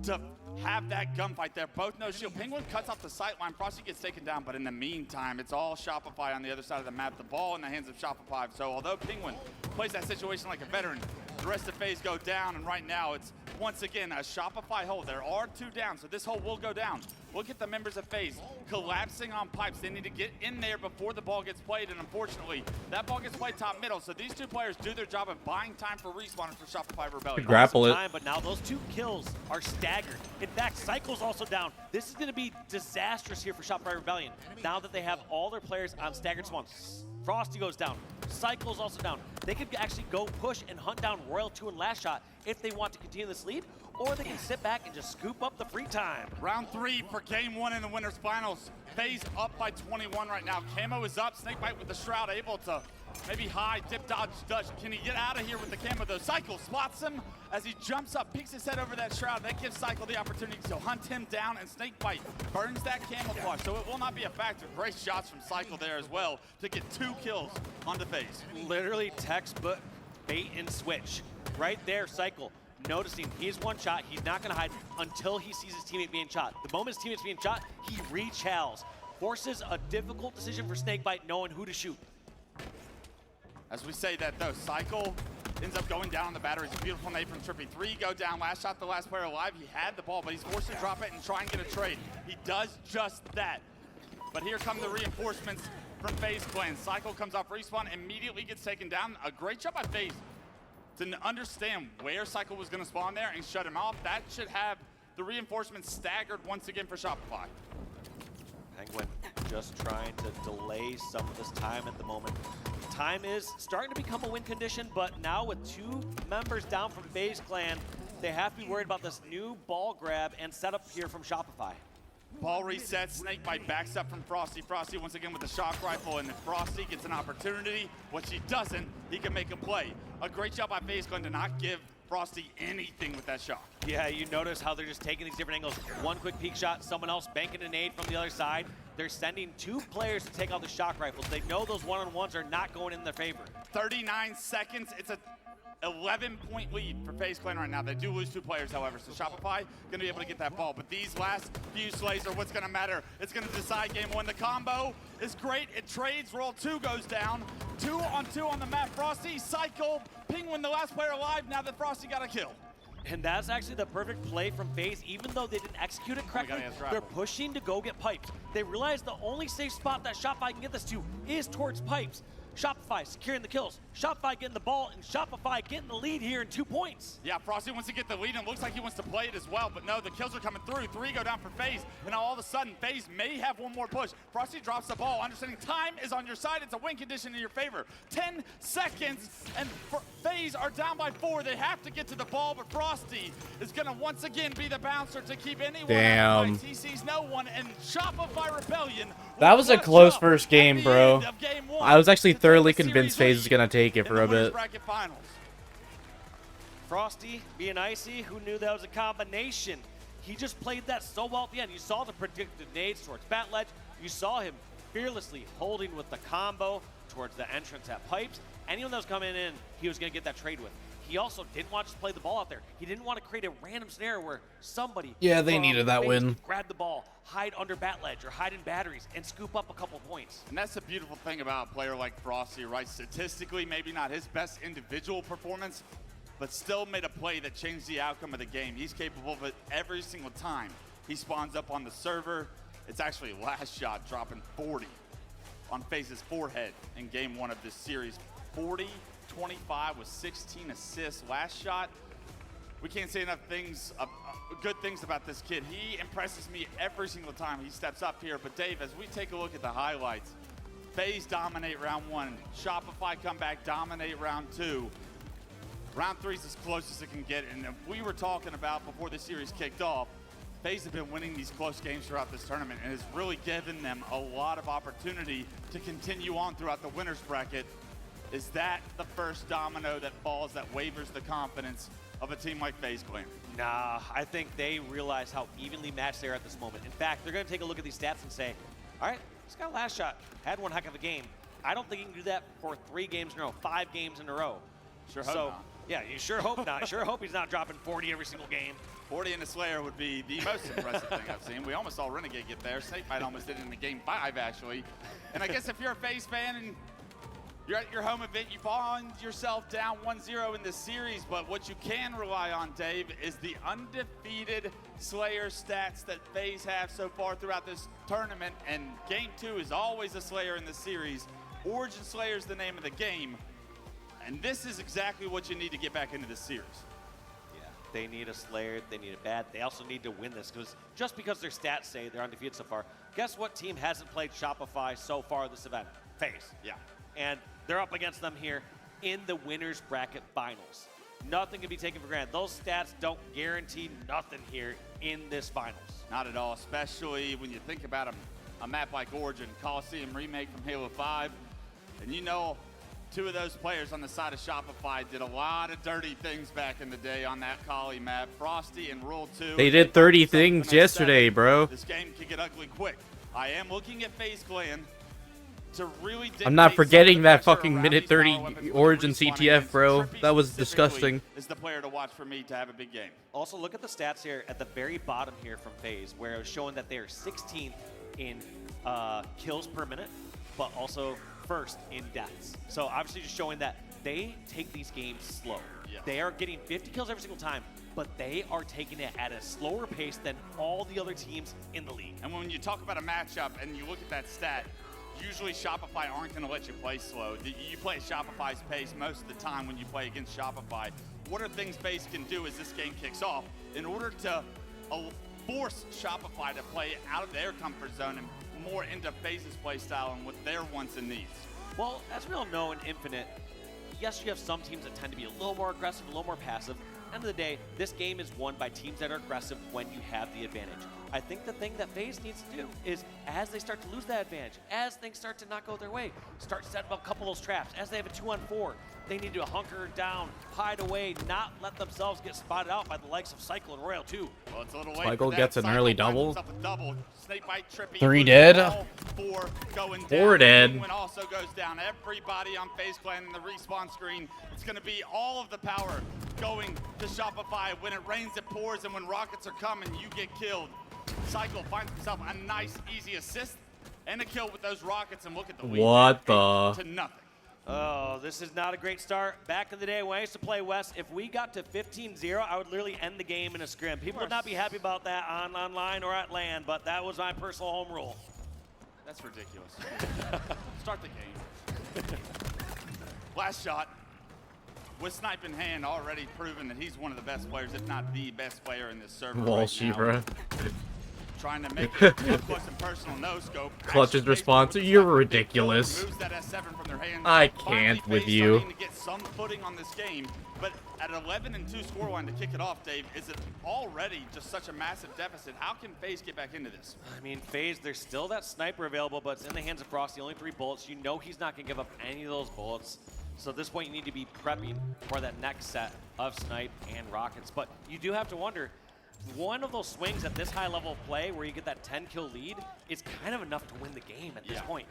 to have that gunfight there. Both no shield. Penguin cuts off the sight line. Frosty gets taken down, but in the meantime, it's all Shopify on the other side of the map. The ball in the hands of Shopify. So although Penguin plays that situation like a veteran, the rest of FaZe go down, and right now it's once again a Shopify hold. There are 2 down, so this hold will go down. Look at the members of FaZe collapsing on pipes. They need to get in there before the ball gets played, and unfortunately, that ball gets played top middle. So these 2 players do their job of buying time for respawn for Shopify Rebellion. Grapple it. But now those 2 kills are staggered. In fact, Cycle's also down. This is going to be disastrous here for Shopify Rebellion. Now that they have all their players on staggered spawns. Frosty goes down. Cycle's also down. They could actually go push and hunt down Royal 2 and Last Shot if they want to continue this lead, or they can sit back and just scoop up the free time. Round 3 for game 1 in the winners finals. FaZe up by 21 right now. Camo is up. Snakebite with the Shroud able to maybe hide, dip, dodge, dodge. Can he get out of here with the camo though? Cycle spots him as he jumps up, peeks his head over that Shroud. That gives Cycle the opportunity to hunt him down, and Snakebite burns that camouflage, so it will not be a factor. Great shots from Cycle there as well to get 2 kills onto FaZe. Literally textbook bait and switch. Right there, Cycle. Noticing he's one shot, he's not going to hide until he sees his teammate being shot. The moment his teammate's being shot, he rechalls. Forces a difficult decision for Snakebite knowing who to shoot. As we say that though, Cycle ends up going down on the battery. It's a beautiful nade from Trippy. 3 go down, last shot, the last player alive. He had the ball, but he's forced to drop it and try and get a trade. He does just that. But here come the reinforcements from FaZe Clan. Cycle comes off respawn, immediately gets taken down. A great job by FaZe to understand where Cycle was going to spawn there and shut him off. That should have the reinforcements staggered once again for Shopify. Penguin just trying to delay some of this time at the moment. Time is starting to become a win condition, but now with 2 members down from FaZe Clan, they have to be worried about this new ball grab and setup here from Shopify. Ball resets, Snake Bite backs up from Frosty. Frosty once again with the shock rifle, and if Frosty gets an opportunity, which he doesn't, he can make a play. A great job by FaZe Clan to not give Frosty anything with that shot. Yeah, you notice how they're just taking these different angles. One quick peek shot, someone else banking a nade from the other side. They're sending 2 players to take out the shock rifles. They know those one-on-ones are not going in their favor. 39 seconds, it's a 11-point lead for FaZe Clan right now. They do lose 2 players, however, so Shopify gonna be able to get that ball. But these last few slays are what's gonna matter. It's gonna decide game 1. The combo is great. It trades. Roll 2 goes down. 2 on 2 on the map. Frosty, Cycle, Penguin, the last player alive now that Frosty got a kill. And that's actually the perfect play from FaZe. Even though they didn't execute it correctly, they're pushing to go get pipes. They realize the only safe spot that Shopify can get this to is towards pipes. Shopify securing the kills, Shopify getting the ball, and Shopify getting the lead here in 2 points. Yeah, Frosty wants to get the lead, and looks like he wants to play it as well, but no, the kills are coming through. 3 go down for FaZe, and now all of a sudden, FaZe may have one more push. Frosty drops the ball, understanding time is on your side. It's a win condition in your favor. 10 seconds, and FaZe are down by 4. They have to get to the ball, but Frosty is gonna once again be the bouncer to keep anyone out of fights. He sees no one, and Shopify Rebellion. That was a close first game, bro. I was actually thoroughly convinced FaZe was gonna take it for a bit. Frosty being icy, who knew that was a combination? He just played that so well at the end. You saw the predicted nades towards Bat Ledge. You saw him fearlessly holding with the combo towards the entrance at pipes. Anyone that was coming in, he was gonna get that trade with. He also didn't want to just play the ball out there. He didn't want to create a random scenario where somebody they needed that win. Grab the ball, hide under Bat Ledge or hide in batteries, and scoop up a couple points. And that's the beautiful thing about a player like Frosty, right? Statistically, maybe not his best individual performance, but still made a play that changed the outcome of the game. He's capable of it every single time he spawns up on the server. It's actually last shot dropping 40 on FaZe's forehead in game 1 of this series. 40-25 with 16 assists. Last shot, we can't say enough things, good things about this kid. He impresses me every single time he steps up here. But Dave, as we take a look at the highlights, FaZe dominate round 1. Shopify come back, dominate round 2. Round 3 is as close as it can get. And if we were talking about before the series kicked off, FaZe have been winning these close games throughout this tournament and has really given them a lot of opportunity to continue on throughout the winner's bracket. Is that the first domino that falls that wavers the confidence of a team like FaZe Clan? Nah, I think they realize how evenly matched they are at this moment. In fact, they're going to take a look at these stats and say, all right, this guy last shot had one heck of a game. I don't think he can do that for 3 games in a row, 5 games in a row. Sure hope not. Yeah, you sure hope not. Sure hope he's not dropping 40 every single game. 40 in a Slayer would be the most impressive thing I've seen. We almost saw Renegade get there. Snakebite almost did it in the game 5, actually. And I guess if you're a FaZe fan and you're at your home event, you find yourself down 1-0 in this series, but what you can rely on, Dave, is the undefeated Slayer stats that FaZe have so far throughout this tournament, and Game 2 is always a Slayer in the series. Origin Slayer is the name of the game, and this is exactly what you need to get back into this series. Yeah, they need a Slayer, they need it bad. They also need to win this, because just because their stats say they're undefeated so far, guess what team hasn't played Shopify so far this event? FaZe. Yeah. And they're up against them here in the winner's bracket finals. Nothing can be taken for granted. Those stats don't guarantee nothing here in this finals. Not at all, especially when you think about a map like Origin, Coliseum remake from Halo 5. And you know, 2 of those players on the side of Shopify did a lot of dirty things back in the day on that Collie map. Frosty and Rule 2. They did 30 things yesterday, bro. This game could get ugly quick. I am looking at FaZe Clan to really I'm not forgetting that fucking minute 30 Origin CTF, bro. That was disgusting. Is the player to watch for me to have a big game. Also, look at the stats here at the very bottom here from FaZe, where it was showing that they are 16th in kills per minute, but also first in deaths. So obviously just showing that they take these games slow. They are getting 50 kills every single time, but they are taking it at a slower pace than all the other teams in the league. And when you talk about a matchup and you look at that stat, usually Shopify aren't going to let you play slow. You play at Shopify's pace most of the time when you play against Shopify. What are things FaZe can do as this game kicks off in order to force Shopify to play out of their comfort zone and more into FaZe's play style and what their wants and needs? Well, as we all know in Infinite, yes, you have some teams that tend to be a little more aggressive, a little more passive. End of the day, this game is won by teams that are aggressive when you have the advantage. I think the thing that FaZe needs to do is, as they start to lose that advantage, as things start to not go their way, start setting up a couple of those traps. As they have a 2-on-4, they need to hunker down, hide away, not let themselves get spotted out by the likes of Cycle and Royal too. Well, it's a little Cycle gets an early double. Snakebite, Trippy, 3 dead. 4 going down. 4 dead. Penguin also goes down. Everybody on FaZe Clan in the respawn screen. It's going to be all of the power going to Shopify. When it rains, it pours, and when rockets are coming, you get killed. Cycle finds himself a nice, easy assist and a kill with those rockets, and look at the lead. What the? To nothing. Oh, this is not a great start. Back in the day when I used to play West, if we got to 15-0, I would literally end the game in a scrim. People would not be happy about that online or at LAN, but that was my personal home rule. That's ridiculous. Start the game. Last shot. With snipe in hand, already proven that he's one of the best players, if not the best player in this server Wall right Shibra. now. Trying to make it up close and personal, no scope. Clutch's response, you're ridiculous. Moves that S7 from their hands. I can't with FaZe you. starting to get some footing on this game, but at 11-2 scoreline to kick it off, Dave, is it already just such a massive deficit? How can FaZe get back into this? I mean, FaZe, there's still that sniper available, but it's in the hands of Frosty. Only 3 bullets. You know he's not going to give up any of those bullets. So at this point, you need to be prepping for that next set of snipe and rockets. But you do have to wonder, one of those swings at this high level of play where you get that 10-kill lead is kind of enough to win the game at this point.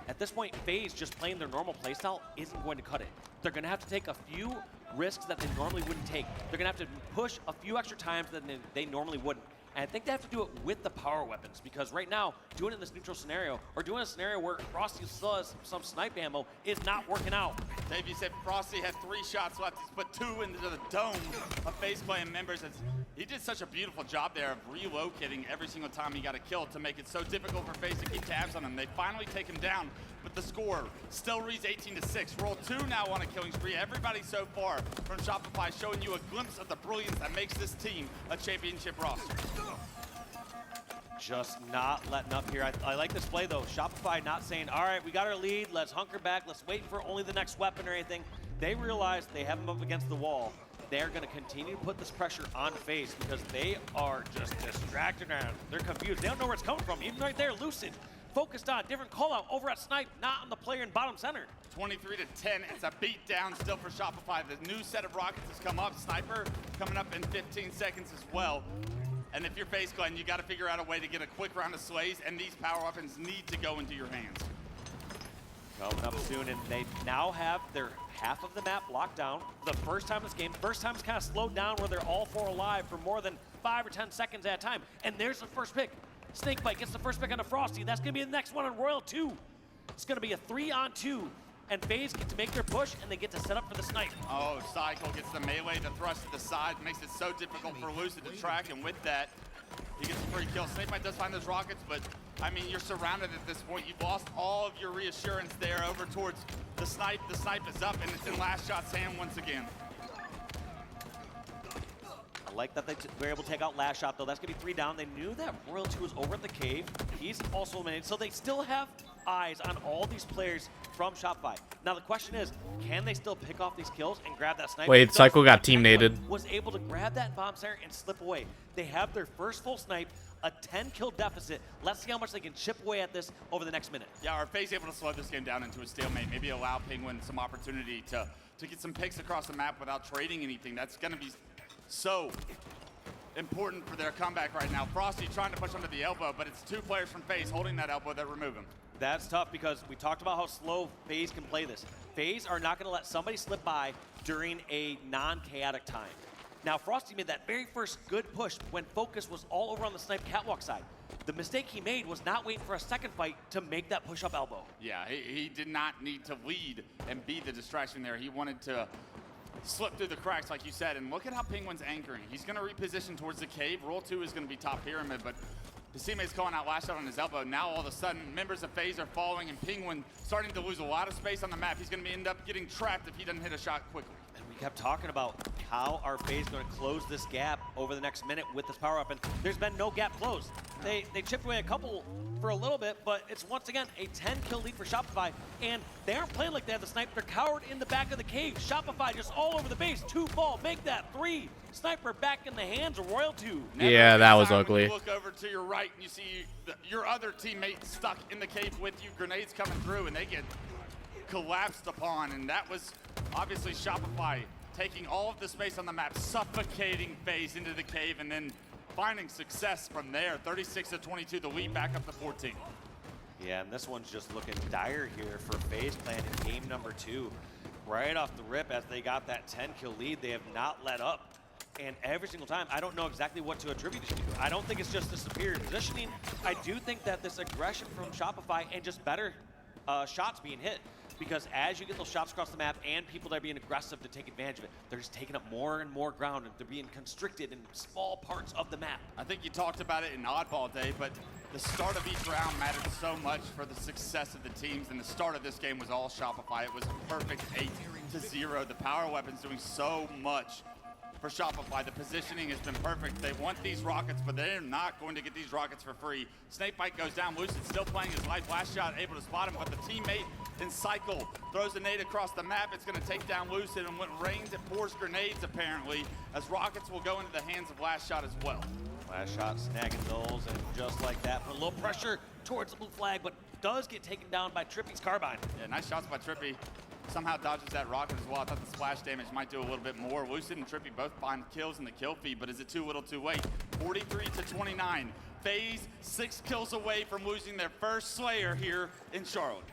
At this point, FaZe just playing their normal playstyle isn't going to cut it. They're going to have to take a few risks that they normally wouldn't take. They're going to have to push a few extra times than they normally wouldn't. And I think they have to do it with the power weapons, because right now, doing it in this neutral scenario, or doing a scenario where Frosty still has some snipe ammo, is not working out. Dave, you said Frosty had 3 shots left. He's put 2 into the dome of FaZe Clan members. He did such a beautiful job there of relocating every single time he got a kill to make it so difficult for FaZe to keep tabs on him. They finally take him down, but the score still reads 18-6. Roll 2 now on a killing spree. Everybody so far from Shopify showing you a glimpse of the brilliance that makes this team a championship roster. Just not letting up here. I like this play though. Shopify not saying, all right, we got our lead, let's hunker back, let's wait for only the next weapon or anything. They realize they have him up against the wall. They're going to continue to put this pressure on FaZe because they are just distracted and they're confused. They don't know where it's coming from. Even right there, Lucid focused on different call out over at Snipe, not on the player in bottom center. 23-10, it's a beat down still for Shopify. The new set of rockets has come up. Sniper coming up in 15 seconds as well. And if you're FaZe Clan, you got to figure out a way to get a quick round of slays, and these power weapons need to go into your hands. Coming up soon, and they now have their half of the map locked down. For the first time in this game, first time it's kind of slowed down where they're all 4 alive for more than 5 or 10 seconds at a time. And there's the first pick. Snakebite gets the first pick on the Frosty. That's going to be the next one on Royal 2. It's going to be a 3-on-2. And FaZe get to make their push, and they get to set up for the snipe. Oh, Cycle gets the melee, the thrust to the side, makes it so difficult for Lucid to track, and with that, he gets a free kill. Snakebite does find those rockets, but, I mean, you're surrounded at this point. You've lost all of your reassurance there over towards the snipe. The snipe is up, and it's in Last Shot's hand once again. I like that they were able to take out Last Shot, though. That's going to be 3 down. They knew that Royal 2 was over at the cave. He's also eliminated, so they still have eyes on all these players from Shopify. Now the question is, can they still pick off these kills and grab that sniper? Wait, Cycle got teammated. Was able to grab that bomb center and slip away. They have their first full snipe, a 10-kill deficit. Let's see how much they can chip away at this over the next minute. Yeah, are FaZe able to slow this game down into a stalemate? Maybe allow Penguin some opportunity to get some picks across the map without trading anything. That's going to be so important for their comeback right now. Frosty trying to push under the elbow, but it's 2 players from FaZe holding that elbow that remove him. That's tough because we talked about how slow FaZe can play this. FaZe are not going to let somebody slip by during a non-chaotic time. Now, Frosty made that very first good push when focus was all over on the snipe catwalk side. The mistake he made was not waiting for a second fight to make that push-up elbow. Yeah, he did not need to lead and be the distraction there. He wanted to slip through the cracks, like you said, and look at how Penguin's anchoring. He's going to reposition towards the cave. Roll 2 is going to be top pyramid, but his teammate's calling out last shot on his elbow. Now all of a sudden, members of FaZe are following, and Penguin starting to lose a lot of space on the map. He's going to end up getting trapped if he doesn't hit a shot quickly. And we kept talking about how are FaZe going to close this gap over the next minute with this power weapon. There's been no gap closed. They chipped away a couple for a little bit, but it's once again a 10-kill lead for Shopify, and they aren't playing like they have the sniper. They're cowered in the back of the cave. Shopify just all over the base. 2 fall, make that 3. Sniper back in the hands of Royal 2. Yeah, that was ugly. You look over to your right and you see your other teammate stuck in the cave with you. Grenades coming through, and they get collapsed upon, and that was obviously Shopify taking all of the space on the map, suffocating FaZe into the cave, and then finding success from there. 36-22, the lead back up to 14. Yeah, and this one's just looking dire here for FaZe playing in game number 2. Right off the rip, as they got that 10-kill lead, they have not let up. And every single time, I don't know exactly what to attribute it to. I don't think it's just the superior positioning. I do think that this aggression from Shopify and just better shots being hit. Because as you get those shots across the map and people that are being aggressive to take advantage of it, they're just taking up more and more ground, and they're being constricted in small parts of the map. I think you talked about it in Oddball Day, but the start of each round mattered so much for the success of the teams, and the start of this game was all Shopify. It was a perfect 8-0. The power weapon's doing so much for Shopify. The positioning has been perfect. They want these rockets, but they're not going to get these rockets for free. Snakebite goes down. Lucid still playing his life. Last shot able to spot him, but the teammate in Cycle throws a nade across the map. It's going to take down Lucid, and when it rains, it pours grenades apparently, as rockets will go into the hands of Last Shot as well. Last Shot snagging those, and just like that, put a little pressure towards the blue flag, but does get taken down by Trippy's carbine. Yeah, nice shots by Trippy. Somehow dodges that rocket as well. I thought the splash damage might do a little bit more. Lucid and Trippy both find kills in the kill feed, but is it too little too late? 43-29. FaZe 6 kills away from losing their first Slayer here in Charlotte.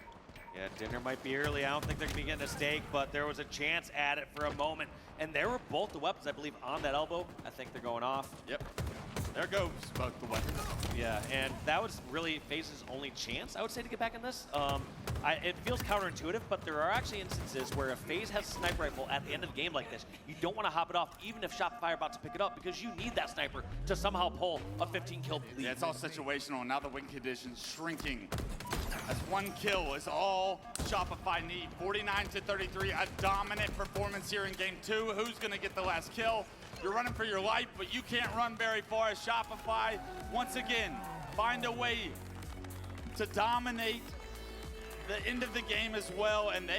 Yeah, dinner might be early. I don't think they're going to be getting a steak, but there was a chance at it for a moment. And there were both the weapons, I believe, on that elbow. I think they're going off. Yep. There goes both the weapons. Yeah, and that was really FaZe's only chance, I would say, to get back in this. It feels counterintuitive, but there are actually instances where if FaZe has a sniper rifle at the end of the game like this, you don't want to hop it off, even if Shopify are about to pick it up, because you need that sniper to somehow pull a 15-kill lead. Yeah, it's all situational, and now the win condition's shrinking. As 1 kill is all Shopify need. 49-33, a dominant performance here in game 2. Who's going to get the last kill? You're running for your life, but you can't run very far as Shopify, once again, find a way to dominate the end of the game as well. And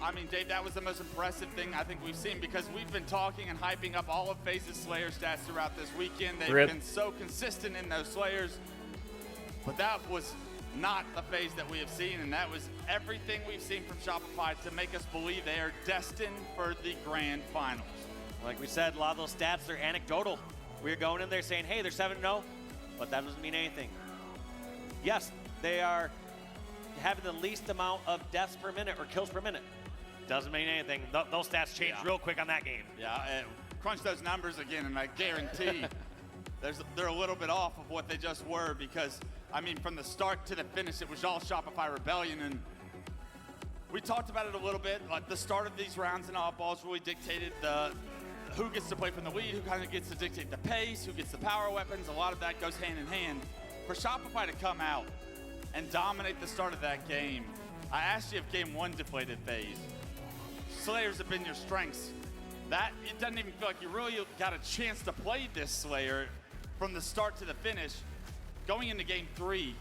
I mean, Dave, that was the most impressive thing I think we've seen, because we've been talking and hyping up all of FaZe's Slayer stats throughout this weekend. They've been so consistent in those Slayers, but that was not the FaZe that we have seen, and that was everything we've seen from Shopify to make us believe they are destined for the grand finals. Like we said, a lot of those stats are anecdotal. We're going in there saying, hey, they're 7-0, but that doesn't mean anything. Yes, they are having the least amount of deaths per minute or kills per minute. Doesn't mean anything. Those stats change real quick on that game. Yeah, crunch those numbers again, and I guarantee they're a little bit off of what they just were, because, I mean, from the start to the finish, it was all Shopify Rebellion, and we talked about it a little bit. Like, the start of these rounds and oddballs really dictated who gets to play from the lead, who kind of gets to dictate the pace, who gets the power weapons. A lot of that goes hand in hand. For Shopify to come out and dominate the start of that game, I asked you if game 1 deflated FaZe. Slayers have been your strengths. It doesn't even feel like you really got a chance to play this Slayer from the start to the finish. Going into game 3,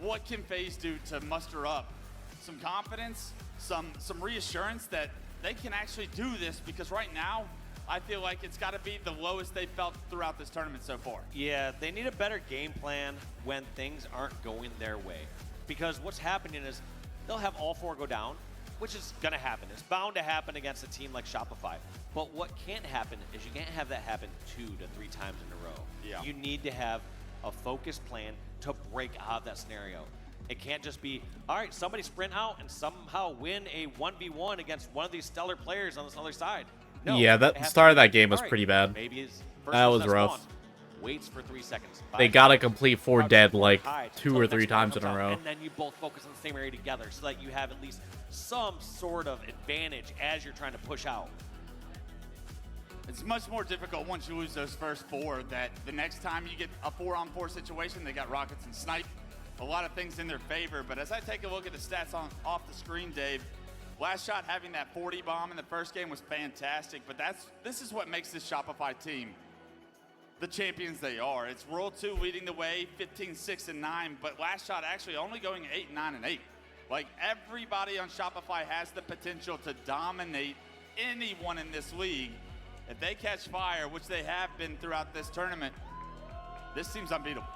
what can FaZe do to muster up some confidence, some reassurance that they can actually do this? Because right now, I feel like it's got to be the lowest they've felt throughout this tournament so far. Yeah, they need a better game plan when things aren't going their way. Because what's happening is they'll have all 4 go down, which is going to happen. It's bound to happen against a team like Shopify. But what can't happen is you can't have that happen 2 to 3 times in a row. Yeah. You need to have a focused plan to break out of that scenario. It can't just be, all right, somebody sprint out and somehow win a 1v1 against one of these stellar players on this other side. No, yeah, that start of that game was pretty bad. Maybe that was rough. waits for 3 seconds. They gotta complete 4 dead like 2 or 3 times in a row. And then you both focus on the same area together so that you have at least some sort of advantage as you're trying to push out. It's much more difficult once you lose those first 4 that the next time you get a 4-on-4 situation, they got rockets and snipe. A lot of things in their favor, but as I take a look at the stats off the screen, Dave, Last Shot having that 40 bomb in the first game was fantastic, but this is what makes this Shopify team the champions they are. It's World 2 leading the way, 15-6-9, but Last Shot actually only going 8-9-8. Like, everybody on Shopify has the potential to dominate anyone in this league. If they catch fire, which they have been throughout this tournament, this team's unbeatable.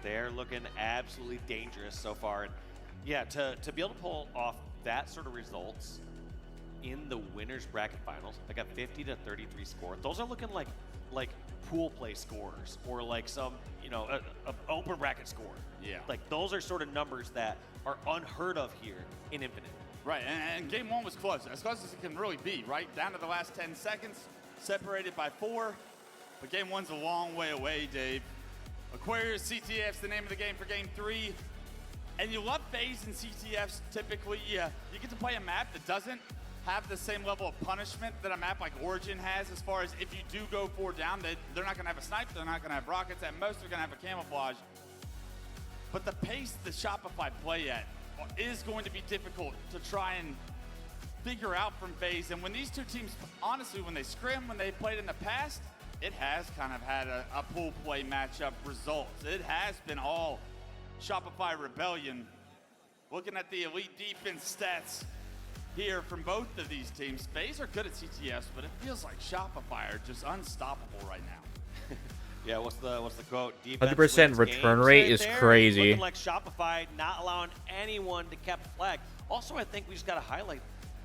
They're looking absolutely dangerous so far. And yeah, to be able to pull off that sort of results in the winners bracket finals, like a 50-33 score, those are looking like pool play scores or like some, you know, a open bracket score. Yeah. Like those are sort of numbers that are unheard of here in Infinite. Right, and game 1 was close as it can really be, right? Down to the last 10 seconds, separated by 4. But game 1's a long way away, Dave. Aquarius CTF's the name of the game for game 3. And you love FaZe and CTFs typically. Yeah, you get to play a map that doesn't have the same level of punishment that a map like Origin has, as far as if you do go 4 down, they're not going to have a snipe, they're not going to have rockets, at most they're going to have a camouflage. But the pace the Shopify play at is going to be difficult to try and figure out from FaZe. And when these two teams, honestly, when they scrim, when they played in the past, it has kind of had a pool play matchup results. It has been all Shopify Rebellion. Looking at the elite defense stats here from both of these teams, FaZe are good at CTS, but it feels like Shopify are just unstoppable right now. Yeah, what's the quote? 100% return rate is crazy. Looking like Shopify not allowing anyone to cap the flag. Also, I think we just got to highlight,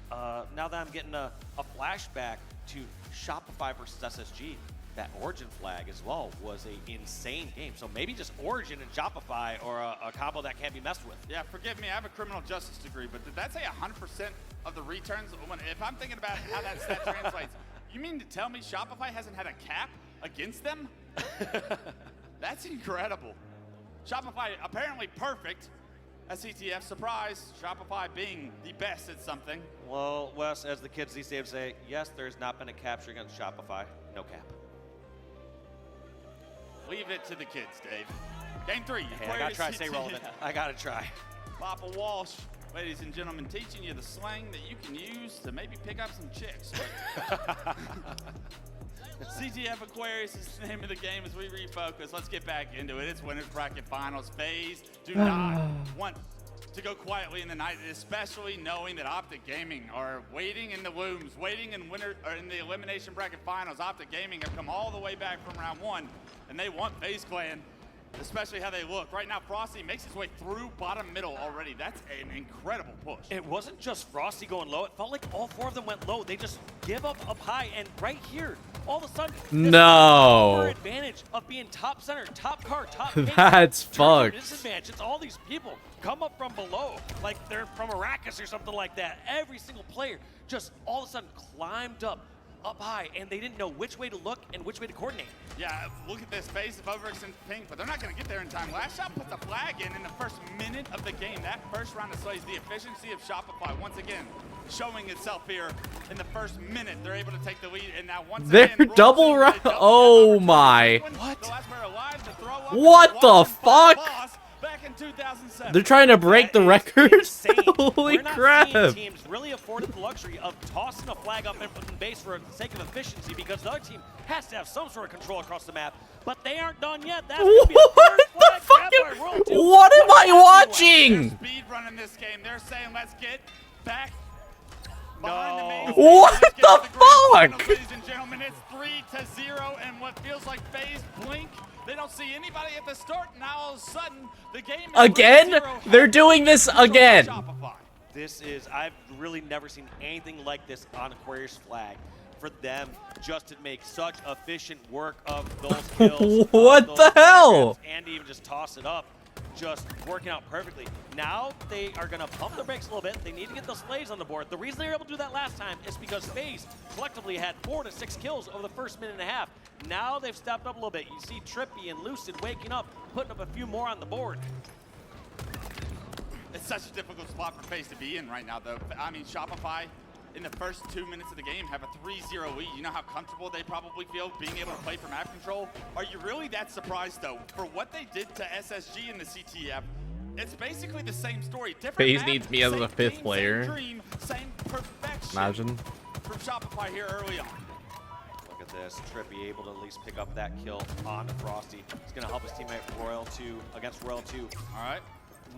now that I'm getting a flashback to Shopify versus SSG, that Origin flag as well was an insane game. So maybe just Origin and Shopify, or a combo that can't be messed with. Yeah, forgive me, I have a criminal justice degree, but did that say 100% of the returns? If I'm thinking about how that stat translates, you mean to tell me Shopify hasn't had a cap against them? That's incredible. Shopify apparently perfect at CTF. Surprise, Shopify being the best at something. Well, Wes, as the kids these days say, yes, there's not been a capture against Shopify. No cap. Leave it to the kids, Dave. Game 3. Hey, I gotta try to stay relevant. I gotta try. Papa Walsh, ladies and gentlemen, teaching you the slang that you can use to maybe pick up some chicks. CTF Aquarius is the name of the game as we refocus. Let's get back into it. It's winners bracket finals. FaZe do not want to go quietly in the night, especially knowing that Optic Gaming are waiting in the looms, waiting in in the elimination bracket finals. Optic Gaming have come all the way back from round 1, and they want FaZe Clan, especially how they look. Right now, Frosty makes his way through bottom middle already. That's an incredible push. It wasn't just Frosty going low. It felt like all 4 of them went low. They just give up high, and right here, all of a sudden, no advantage of being top center, top card, top that's fucked. Disadvantage. It's all these people come up from below, like they're from Arrakis or something like that. Every single player just all of a sudden climbed up high, and they didn't know which way to look and which way to coordinate. Yeah, look at this face of Overix and Pink, but they're not going to get there in time. Last Shot puts a flag in the first minute of the game. That first round of slays, the efficiency of Shopify once again showing itself here in the first minute. They're able to take the lead, and now once they're again, double run. Oh my! What the fuck? Back in 2007. They're trying to break the record. Holy crap! Teams really afforded the luxury of tossing a flag up in the base for the sake of efficiency, because the other team has to have some sort of control across the map. But they aren't done yet. That's what the fuck? What am I watching? They're speed running this game. They're saying, let's get back behind the main. What the fuck? Ladies and gentlemen, it's 3-0, and what feels like FaZe blink. They don't see anybody at the start. Now all of a sudden, the game is again. They're doing this again. This is, I've really never seen anything like this on Aquarius flag. For them just to make such efficient work of those kills. What the hell? And even just toss it up, just working out perfectly. Now they are going to pump the brakes a little bit. They need to get those slays on the board. The reason they were able to do that last time is because FaZe collectively had 4 to 6 kills over the first minute and a half. Now they've stepped up a little bit. You see Trippy and Lucid waking up, putting up a few more on the board. It's such a difficult spot for FaZe to be in right now, though. I mean, Shopify, in the first 2 minutes of the game, have a 3-0 lead. You know how comfortable they probably feel being able to play for map control? Are you really that surprised, though? For what they did to SSG in the CTF, it's basically the same story. FaZe needs me as a fifth player. Same dream, same perfection. Imagine. From Shopify here early on. Look at this, Trippy able to at least pick up that kill on Frosty. He's gonna help his teammate Royal 2 against Royal 2. All right.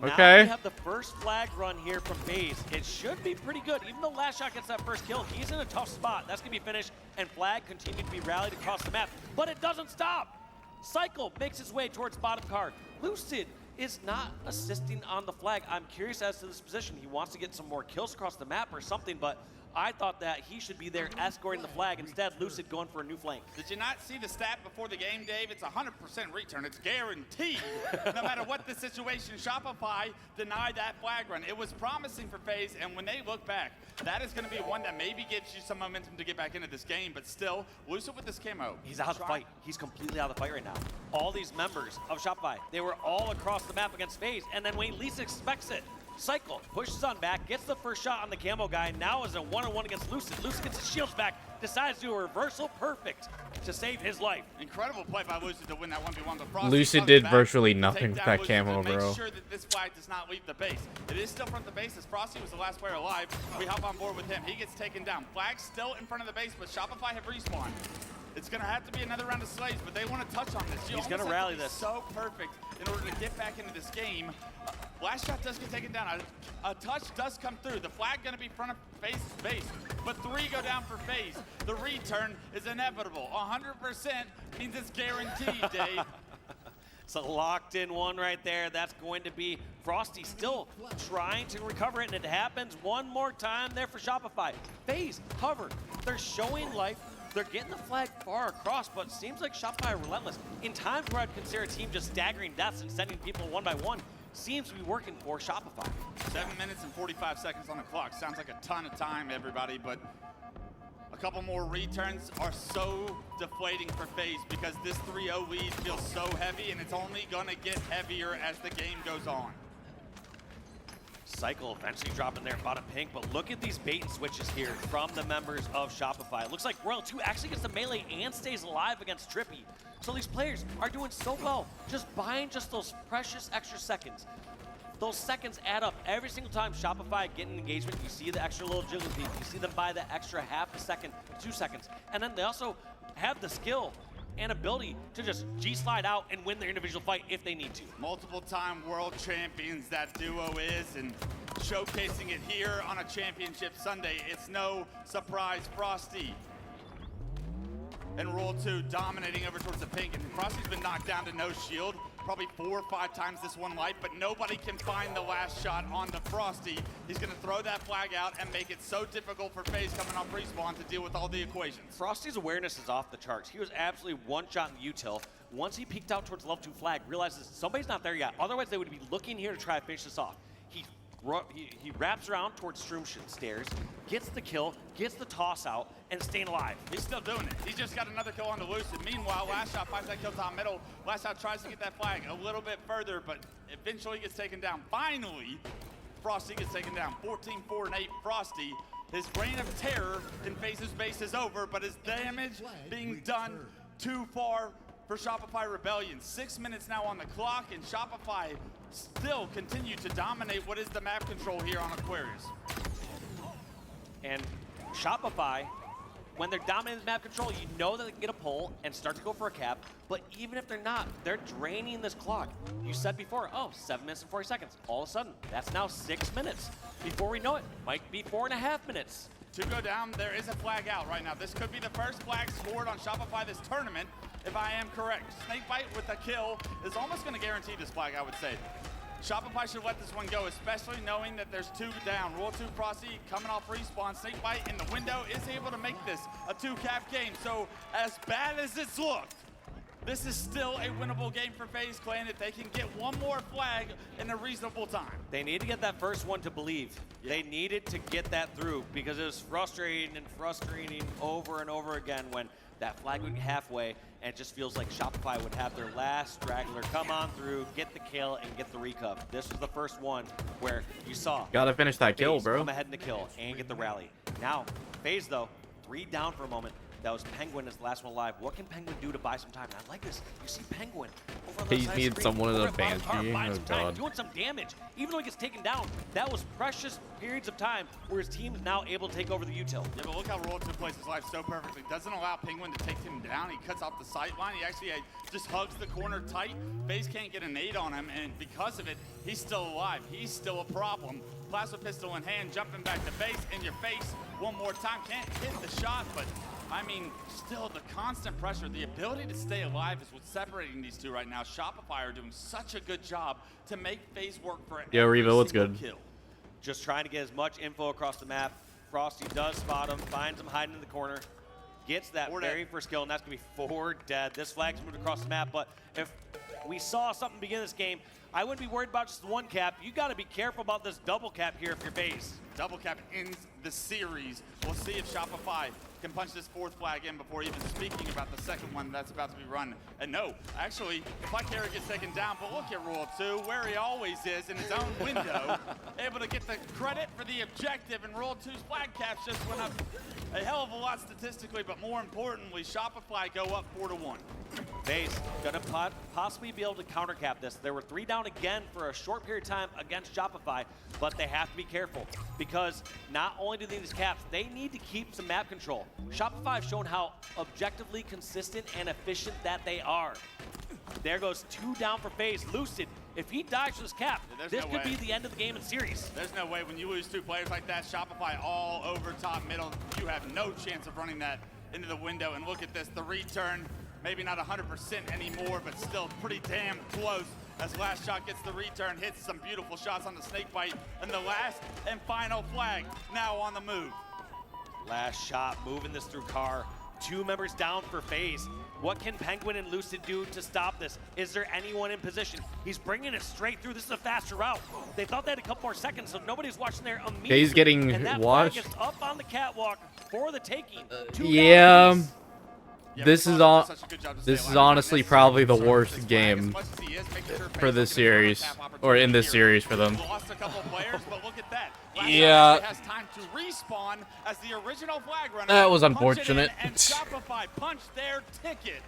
Now Okay. we have the first flag run here from FaZe. It should be pretty good. Even though Last Shot gets that first kill, he's in a tough spot. That's gonna be finished, and flag continued to be rallied across the map. But it doesn't stop. Cycle makes his way towards bottom card. Lucid is not assisting on the flag. I'm curious as to this position. He wants to get some more kills across the map or something, but I thought that he should be there escorting the flag. Instead, Lucid going for a new flank. Did you not see the stat before the game, Dave? It's 100% return. It's guaranteed. No matter what the situation, Shopify denied that flag run. It was promising for FaZe, and when they look back, that is going to be one that maybe gives you some momentum to get back into this game, but still, Lucid with this camo. He's out of the fight. He's completely out of the fight right now. All these members of Shopify, they were all across the map against FaZe, and then when he least expects it, Cycle pushes on back, gets the first shot on the camo guy, now is a one-on-one against Lucid. Lucid gets his shields back, decides to do a reversal perfect to save his life. Incredible play by Lucid to win that 1v1. But Frosty Lucid comes did back virtually to nothing take with down that Lucid camo, to make bro. sure that this flag does not leave the base. It is still front of the base as Frosty was the last player alive. We hop on board with him. He gets taken down. Flag still in front of the base, but Shopify have respawned. It's going to have to be another round of slaves, but they want to touch on this. He's going to rally this. So perfect in order to get back into this game. Last shot does get taken down. A touch does come through. The flag going to be front of FaZe's base, but 3 go down for FaZe. The return is inevitable. 100% means it's guaranteed, Dave. It's a locked-in one right there. That's going to be Frosty still trying to recover it, and it happens one more time there for Shopify. FaZe, cover. They're showing life. They're getting the flag far across, but it seems like Shopify are relentless. In times where I'd consider a team just staggering deaths and sending people one by one, seems to be working for Shopify. 7 minutes and 45 seconds on the clock. Sounds like a ton of time, everybody, but a couple more returns are so deflating for FaZe because this 3-0 lead feels so heavy, and it's only gonna get heavier as the game goes on. Cycle eventually dropping there bottom pink, but look at these bait and switches here from the members of Shopify. It looks like Royal 2 actually gets the melee and stays alive against Trippy. So these players are doing so well, just buying just those precious extra seconds. Those seconds add up every single time Shopify get an engagement. You see the extra little jiggle beat. You see them buy the extra half a second, 2 seconds. And then they also have the skill and ability to just G-slide out and win their individual fight if they need to. Multiple-time world champions that duo is, and showcasing it here on a championship Sunday. It's no surprise, Frosty and Roll 2 dominating over towards the pink, and Frosty's been knocked down to no shield probably 4 or 5 times this one life, but nobody can find the last shot on the Frosty. He's gonna throw that flag out and make it so difficult for FaZe coming off respawn to deal with all the equations. Frosty's awareness is off the charts. He was absolutely one shot in the util. Once he peeked out towards level 2 flag, realizes somebody's not there yet. Otherwise, they would be looking here to try to finish this off. He wraps around towards Stroomshin stairs, gets the kill, gets the toss out, and staying alive. He's still doing it. He's just got another kill on the Lucid. Meanwhile, Last Shot finds that kill top middle. Last Shot tries to get that flag a little bit further, but eventually gets taken down. Finally, Frosty gets taken down. 14, 4, and 8. Frosty, his reign of terror in FaZe's base is over, but his damage being done too far for Shopify Rebellion. 6 minutes now on the clock, and Shopify still continue to dominate what is the map control here on Aquarius. And Shopify, when they're dominating map control, you know that they can get a pull and start to go for a cap, but even if they're not, they're draining this clock. You said before, 7 minutes and 40 seconds. All of a sudden, that's now 6 minutes. Before we know it, might be 4.5 minutes. To go down, there is a flag out right now. This could be the first flag scored on Shopify this tournament, if I am correct. Snakebite with a kill is almost going to guarantee this flag, I would say. Shopify should let this one go, especially knowing that there's 2 down. Roll 2 Frosty coming off respawn. Snakebite in the window is able to make this a 2-cap game. So as bad as it's looked, This is still a winnable game for FaZe Clan if they can get one more flag in a reasonable time. They need to get that first one to believe. They needed to get that through because it was frustrating over and over again when that flag went halfway and it just feels like Shopify would have their last straggler come on through, get the kill, and get the recov. This was the first one where you saw. Gotta finish that kill, FaZe bro. come ahead in the kill and get the rally. Now, FaZe though, 3 down for a moment. That was Penguin as the last one alive. What can Penguin do to buy some time? I like this. You see Penguin over on the He side needs screen, someone in over a at bottom car, Banshee. buying Oh, some time, God. doing some damage. Even though he gets taken down, that was precious periods of time where his team is now able to take over the util. Yeah, but look how Roll 2 plays his life so perfectly. Doesn't allow Penguin to take him down. He cuts off the sight line. He actually just hugs the corner tight. FaZe can't get a nade on him, and because of it, he's still alive. He's still a problem. Plasma pistol in hand, jumping back to base, in your face one more time. Can't hit the shot, but I mean, still the constant pressure, the ability to stay alive is what's separating these two right now. Shopify are doing such a good job to make FaZe work for Yo, every Revo, what's single good? kill. Just trying to get as much info across the map. Frosty does spot him, finds him hiding in the corner, gets that very first kill, and that's going to be 4 dead. This flag's moved across the map, but if we saw something begin this game, I wouldn't be worried about just one cap. You got to be careful about this double cap here if you're FaZe. Double cap ends the series. We'll see if Shopify can punch this 4th flag in before even speaking about the second one that's about to be run. And no, actually, Black Carrot gets taken down, but look at Rule 2, where he always is in his own window, able to get the credit for the objective, and Rule 2's flag caps just went up a hell of a lot statistically, but more importantly, Shopify go up 4-1. FaZe gonna possibly be able to counter cap this. There were 3 down again for a short period of time against Shopify, but they have to be careful because not only do they need these caps, they need to keep some map control. Shopify have shown how objectively consistent and efficient that they are. There goes 2 down for FaZe. Lucid, if he dies for this cap, this could be the end of the game and series. There's no way when you lose 2 players like that, Shopify all over top middle, you have no chance of running that into the window. And look at this, the return, maybe not 100% anymore, but still pretty damn close. As last shot gets the return, hits some beautiful shots on the snake bite, and the last and final flag now on the move. Last shot, moving this through car. 2 members down for FaZe. What can Penguin and Lucid do to stop this? Is there anyone in position? He's bringing it straight through. This is a faster route. They thought they had a couple more seconds, so nobody's watching there immediately. He's getting and that watched. flag is up on the catwalk for the taking. 2 Yeah. down. This is honestly probably the worst game for this series, or in this series for them. Lost a couple players, but look at that. Yeah. Has time to respawn as the original flag runner. That was punch it in, unfortunate. And Shopify punched their ticket.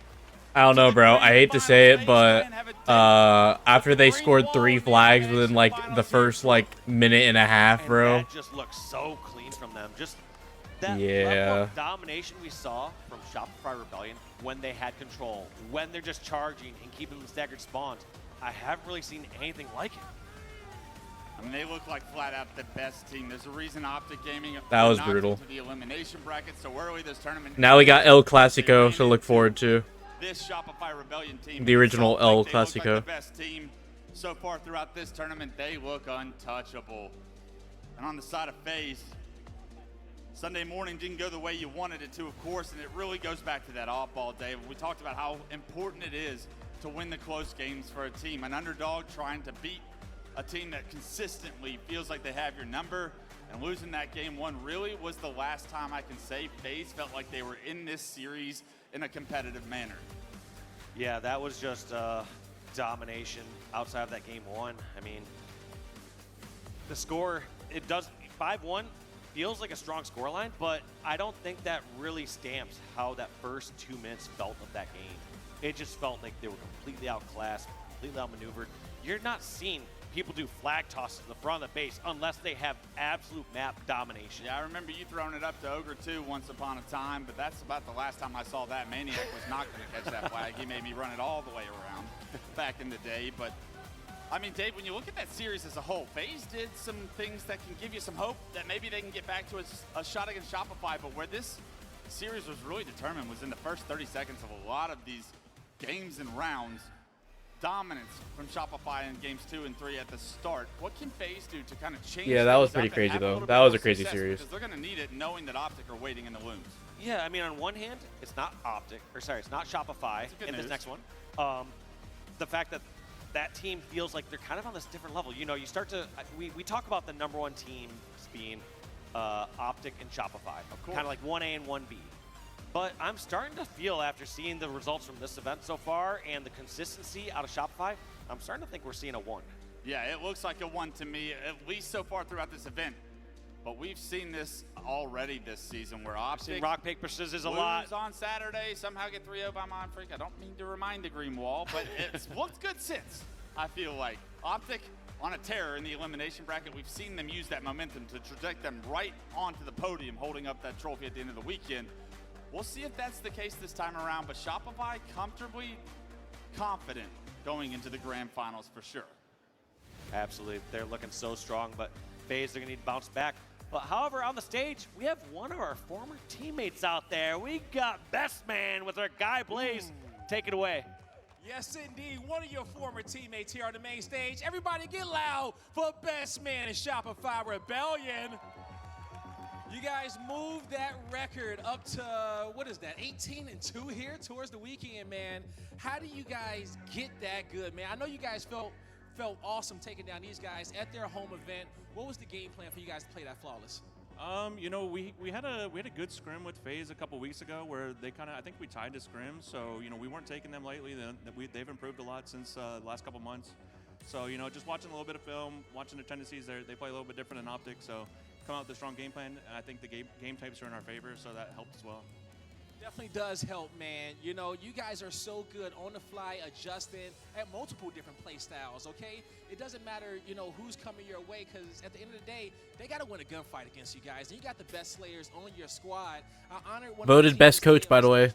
I don't know, bro. I hate to say it, but after they scored 3 flags within like the first like minute and a half, bro. That just looks so clean from them. Just that Yeah. level of domination we saw from Shopify Rebellion when they had control, when they're just charging and keeping them staggered spawns. I haven't really seen anything like it. I mean, they look like flat out the best team. There's a reason Optic Gaming That was knocked brutal. into the elimination bracket so early this tournament. Now we got El Clasico to look forward to. This Shopify Rebellion team, The original they El look like Clasico. the best team so far throughout this tournament. They look untouchable. And on the side of FaZe, Sunday morning didn't go the way you wanted it to, of course, and it really goes back to that off-ball day. We talked about how important it is to win the close games for a team. An underdog trying to beat a team that consistently feels like they have your number, and losing that game 1 really was the last time I can say FaZe felt like they were in this series in a competitive manner. Yeah, that was just domination outside of that game 1. I mean, the score, it does 5-1 feels like a strong scoreline, but I don't think that really stamps how that first 2 minutes felt of that game. It just felt like they were completely outclassed, completely outmaneuvered. You're not seeing people do flag tosses to the front of the base unless they have absolute map domination. Yeah, I remember you throwing it up to Ogre 2 once upon a time, but that's about the last time I saw that. Maniac was not going to catch that flag. He made me run it all the way around back in the day. But, I mean, Dave, when you look at that series as a whole, FaZe did some things that can give you some hope that maybe they can get back to a shot against Shopify. But where this series was really determined was in the first 30 seconds of a lot of these games and rounds. Dominance from Shopify in games 2 and 3 at the start. What can FaZe do to kind of change? Yeah, that was things pretty up and crazy have a though. little That bit was more a crazy success? series. Because they're going to need it knowing that Optic are waiting in the looms. Yeah, I mean, on one hand, it's not it's not Shopify in this next one. The fact that that team feels like they're kind of on this different level. You know, you start to, we talk about the number one teams being Optic and Shopify. Of course. Kind of like 1A and 1B. But I'm starting to feel, after seeing the results from this event so far and the consistency out of Shopify, I'm starting to think we're seeing a 1. Yeah, it looks like a 1 to me, at least so far throughout this event. But we've seen this already this season where Optic rock, paper, scissors a lot. on Saturday, somehow get 3-0 by Mindfreak. I don't mean to remind the Green Wall, but it's looked good since, I feel like. Optic on a tear in the elimination bracket. We've seen them use that momentum to traject them right onto the podium, holding up that trophy at the end of the weekend. We'll see if that's the case this time around, but Shopify comfortably confident going into the grand finals for sure. Absolutely, they're looking so strong, but FaZe, they're gonna need to bounce back. But however, on the stage, we have one of our former teammates out there. We got Best Man with our guy Blaze. Take it away. Yes, indeed. One of your former teammates here on the main stage. Everybody get loud for Best Man in Shopify Rebellion. You guys moved that record up to, what is that, 18-2 here towards the weekend, man. How do you guys get that good, man? I know you guys felt awesome taking down these guys at their home event. What was the game plan for you guys to play that flawless? You know, we had a good scrim with FaZe a couple weeks ago where they kind of, I think we tied the scrim, so you know we weren't taking them lightly. They've improved a lot since the last couple months. So you know, just watching a little bit of film, watching their tendencies, they play a little bit different than Optic. So come out with a strong game plan, and I think the game types are in our favor, so that helped as well. Definitely does help, man. You know, you guys are so good on the fly, adjusting at multiple different play styles, okay? It doesn't matter, you know, who's coming your way, because at the end of the day, they got to win a gunfight against you guys. And you got the best slayers on your squad. I honored one Voted best coach, by the way.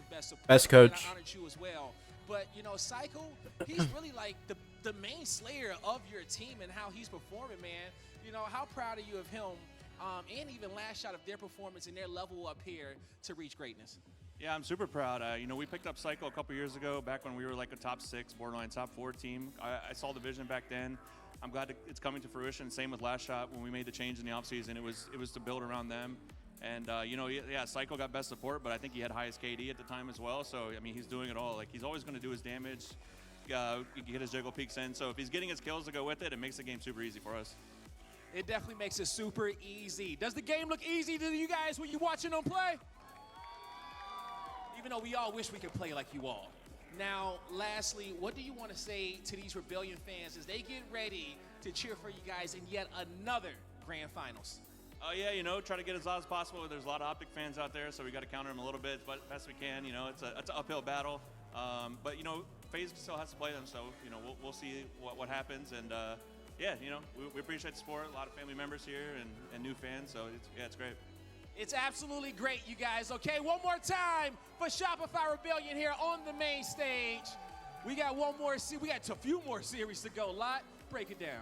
Best coach. I honored you as well. But, you know, Psycho, he's really like the main slayer of your team and how he's performing, man. You know, how proud are you of him and even last shot of their performance and their level up here to reach greatness? Yeah, I'm super proud. You know, we picked up Cycle a couple years ago, back when we were like a top 6, borderline top 4 team. I saw the vision back then. I'm glad it's coming to fruition. Same with Last Shot when we made the change in the offseason. It was to build around them. And, you know, yeah, Cycle got best support, but I think he had highest KD at the time as well. So, I mean, he's doing it all. Like, he's always going to do his damage, get his jiggle peeks in. So if he's getting his kills to go with it, it makes the game super easy for us. It definitely makes it super easy. Does the game look easy to you guys when you're watching them play? Even though we all wish we could play like you all. Now, lastly, what do you want to say to these Rebellion fans as they get ready to cheer for you guys in yet another Grand Finals? Yeah, you know, try to get as loud as possible. There's a lot of Optic fans out there, so we got to counter them a little bit, but best we can. You know, it's an uphill battle. But, you know, FaZe still has to play them, so, you know, we'll see what happens. And, yeah, you know, we appreciate the support. A lot of family members here and new fans, so it's great. It's absolutely great, you guys. Okay, one more time for Shopify Rebellion here on the main stage. We got we got a few more series to go. Lot, break it down.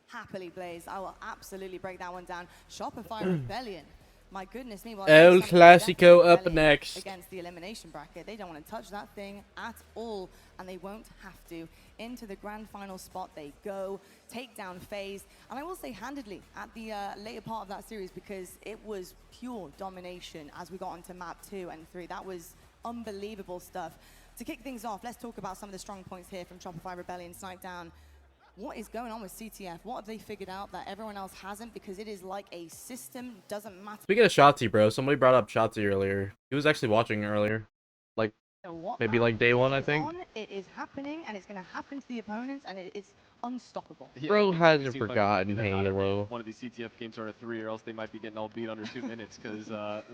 Happily, Blaze. I will absolutely break that one down. Shopify Rebellion. My goodness me. El Clasico up next. Against the elimination bracket. They don't want to touch that thing at all, and they won't have to. Into the grand final spot they go, take down FaZe, and I will say handedly at the later part of that series, because it was pure domination as we got onto map 2 and 3. That was unbelievable stuff. To kick things off, let's talk about some of the strong points here from Shopify Rebellion Snipedown. What is going on with CTF? What have they figured out that everyone else hasn't? Because it is like a system, doesn't matter. Speaking of Shotzi, bro, somebody brought up Shotzi earlier. He was actually watching earlier. Like, maybe like day 1, I think. It is happening, and it's going to happen to the opponents, and it is unstoppable. Yeah, bro hasn't forgotten Halo. One of these CTF games are a 3, or else they might be getting all beat under 2 minutes, because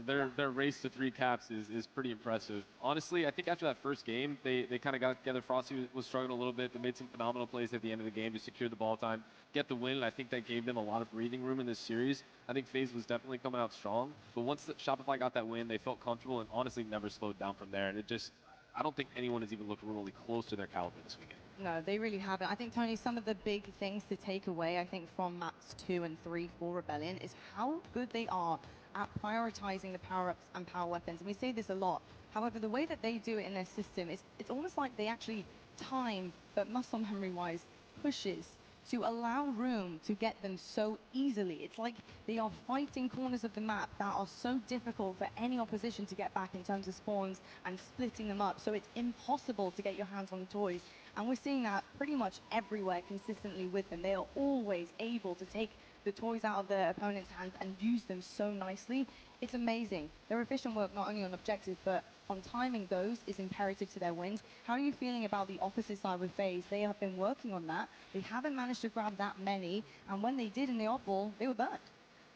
their race to 3 caps is pretty impressive. Honestly, I think after that first game, they kind of got together. Frosty was struggling a little bit. They made some phenomenal plays at the end of the game to secure the ball time, get the win, and I think that gave them a lot of breathing room in this series. I think FaZe was definitely coming out strong, but once Shopify got that win, they felt comfortable and honestly never slowed down from there. And it just, I don't think anyone has even looked remotely close to their caliber this weekend. No, they really haven't. I think, Tony, some of the big things to take away, I think, from maps 2 and 3 for Rebellion is how good they are at prioritizing the power-ups and power weapons. And we say this a lot. However, the way that they do it in their system is it's almost like they actually time, but muscle memory-wise, pushes to allow room to get them so easily. It's like they are fighting corners of the map that are so difficult for any opposition to get back in terms of spawns and splitting them up. So it's impossible to get your hands on the toys. And we're seeing that pretty much everywhere consistently with them. They are always able to take the toys out of their opponent's hands and use them so nicely. It's amazing. Their efficient work not only on objectives, but on timing those is imperative to their wins. How are you feeling about the opposite side with FaZe? They have been working on that. They haven't managed to grab that many, and when they did in the oddball, they were burnt.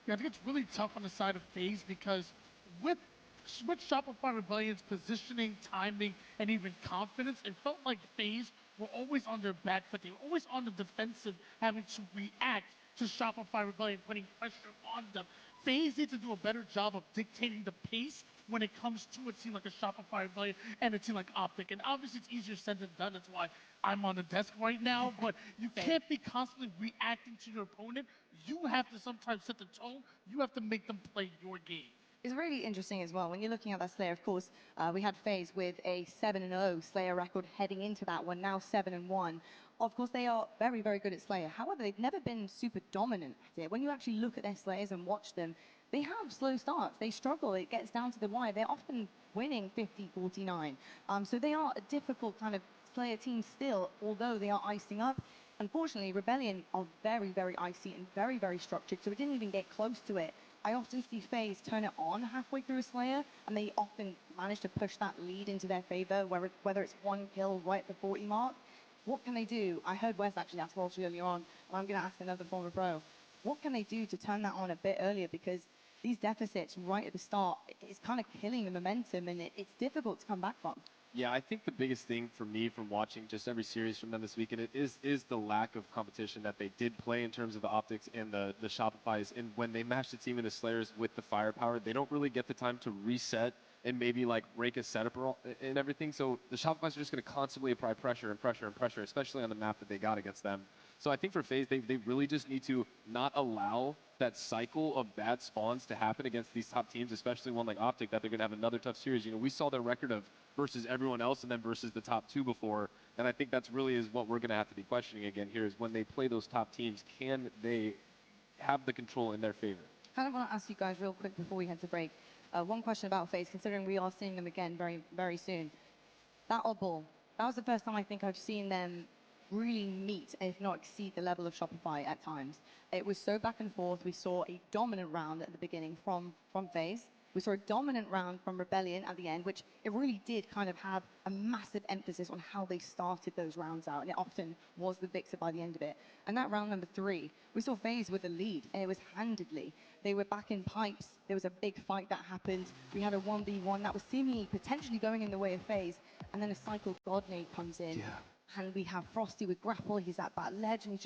Yeah, I think it's really tough on the side of FaZe because with Shopify Rebellion's positioning, timing, and even confidence, it felt like FaZe were always on their back foot. They were always on the defensive, having to react to Shopify Rebellion, putting pressure on them. FaZe need to do a better job of dictating the pace when it comes to a team like a Shopify Rebellion and a team like Optic. And obviously it's easier said than done. That's why I'm on the desk right now. But you can't be constantly reacting to your opponent. You have to sometimes set the tone. You have to make them play your game. It's really interesting as well. When you're looking at that Slayer, of course, we had FaZe with a 7-0 Slayer record heading into that one, now 7-1. Of course, they are very, very good at Slayer. However, they've never been super dominant at it. When you actually look at their Slayers and watch them, they have slow starts. They struggle. It gets down to the wire. They're often winning 50-49. So they are a difficult kind of Slayer team still, although they are icing up. Unfortunately, Rebellion are very, very icy and very, very structured, so it didn't even get close to it. I often see FaZe turn it on halfway through a Slayer, and they often manage to push that lead into their favor, whether it's one kill right at the 40 mark. What can they do? I heard Wes actually ask Walsh earlier on, and I'm going to ask another former pro. What can they do to turn that on a bit earlier? Because these deficits right at the start is kind of killing the momentum, and it's difficult to come back from. Yeah, I think the biggest thing for me from watching just every series from them this weekend is the lack of competition that they did play in terms of the Optics and the Shopifys. And when they match the team in the Slayers with the firepower, they don't really get the time to reset and maybe like break a setup and everything. So the Shopifys are just going to constantly apply pressure and pressure and pressure, especially on the map that they got against them. So I think for FaZe, they really just need to not allow that cycle of bad spawns to happen against these top teams, especially one like Optic, that they're going to have another tough series. You know, we saw their record of versus everyone else and then versus the top two before. And I think that's really is what we're going to have to be questioning again here is when they play those top teams, can they have the control in their favor? I kind of want to ask you guys real quick before we head to break. One question about FaZe, considering we are seeing them again very, very soon. That oddball, that was the first time I think I've seen them really meet, if not exceed, the level of Shopify at times. It was so back and forth. We saw a dominant round at the beginning from FaZe. We saw a dominant round from Rebellion at the end, which it really did kind of have a massive emphasis on how they started those rounds out, and it often was the victor by the end of it. And that round number 3, we saw FaZe with the lead, and it was handedly. They were back in pipes. There was a big fight that happened. We had a 1v1 that was seemingly potentially going in the way of FaZe, and then a cycle Godnade comes in. Yeah. And we have Frosty with grapple. He's at that ledge, and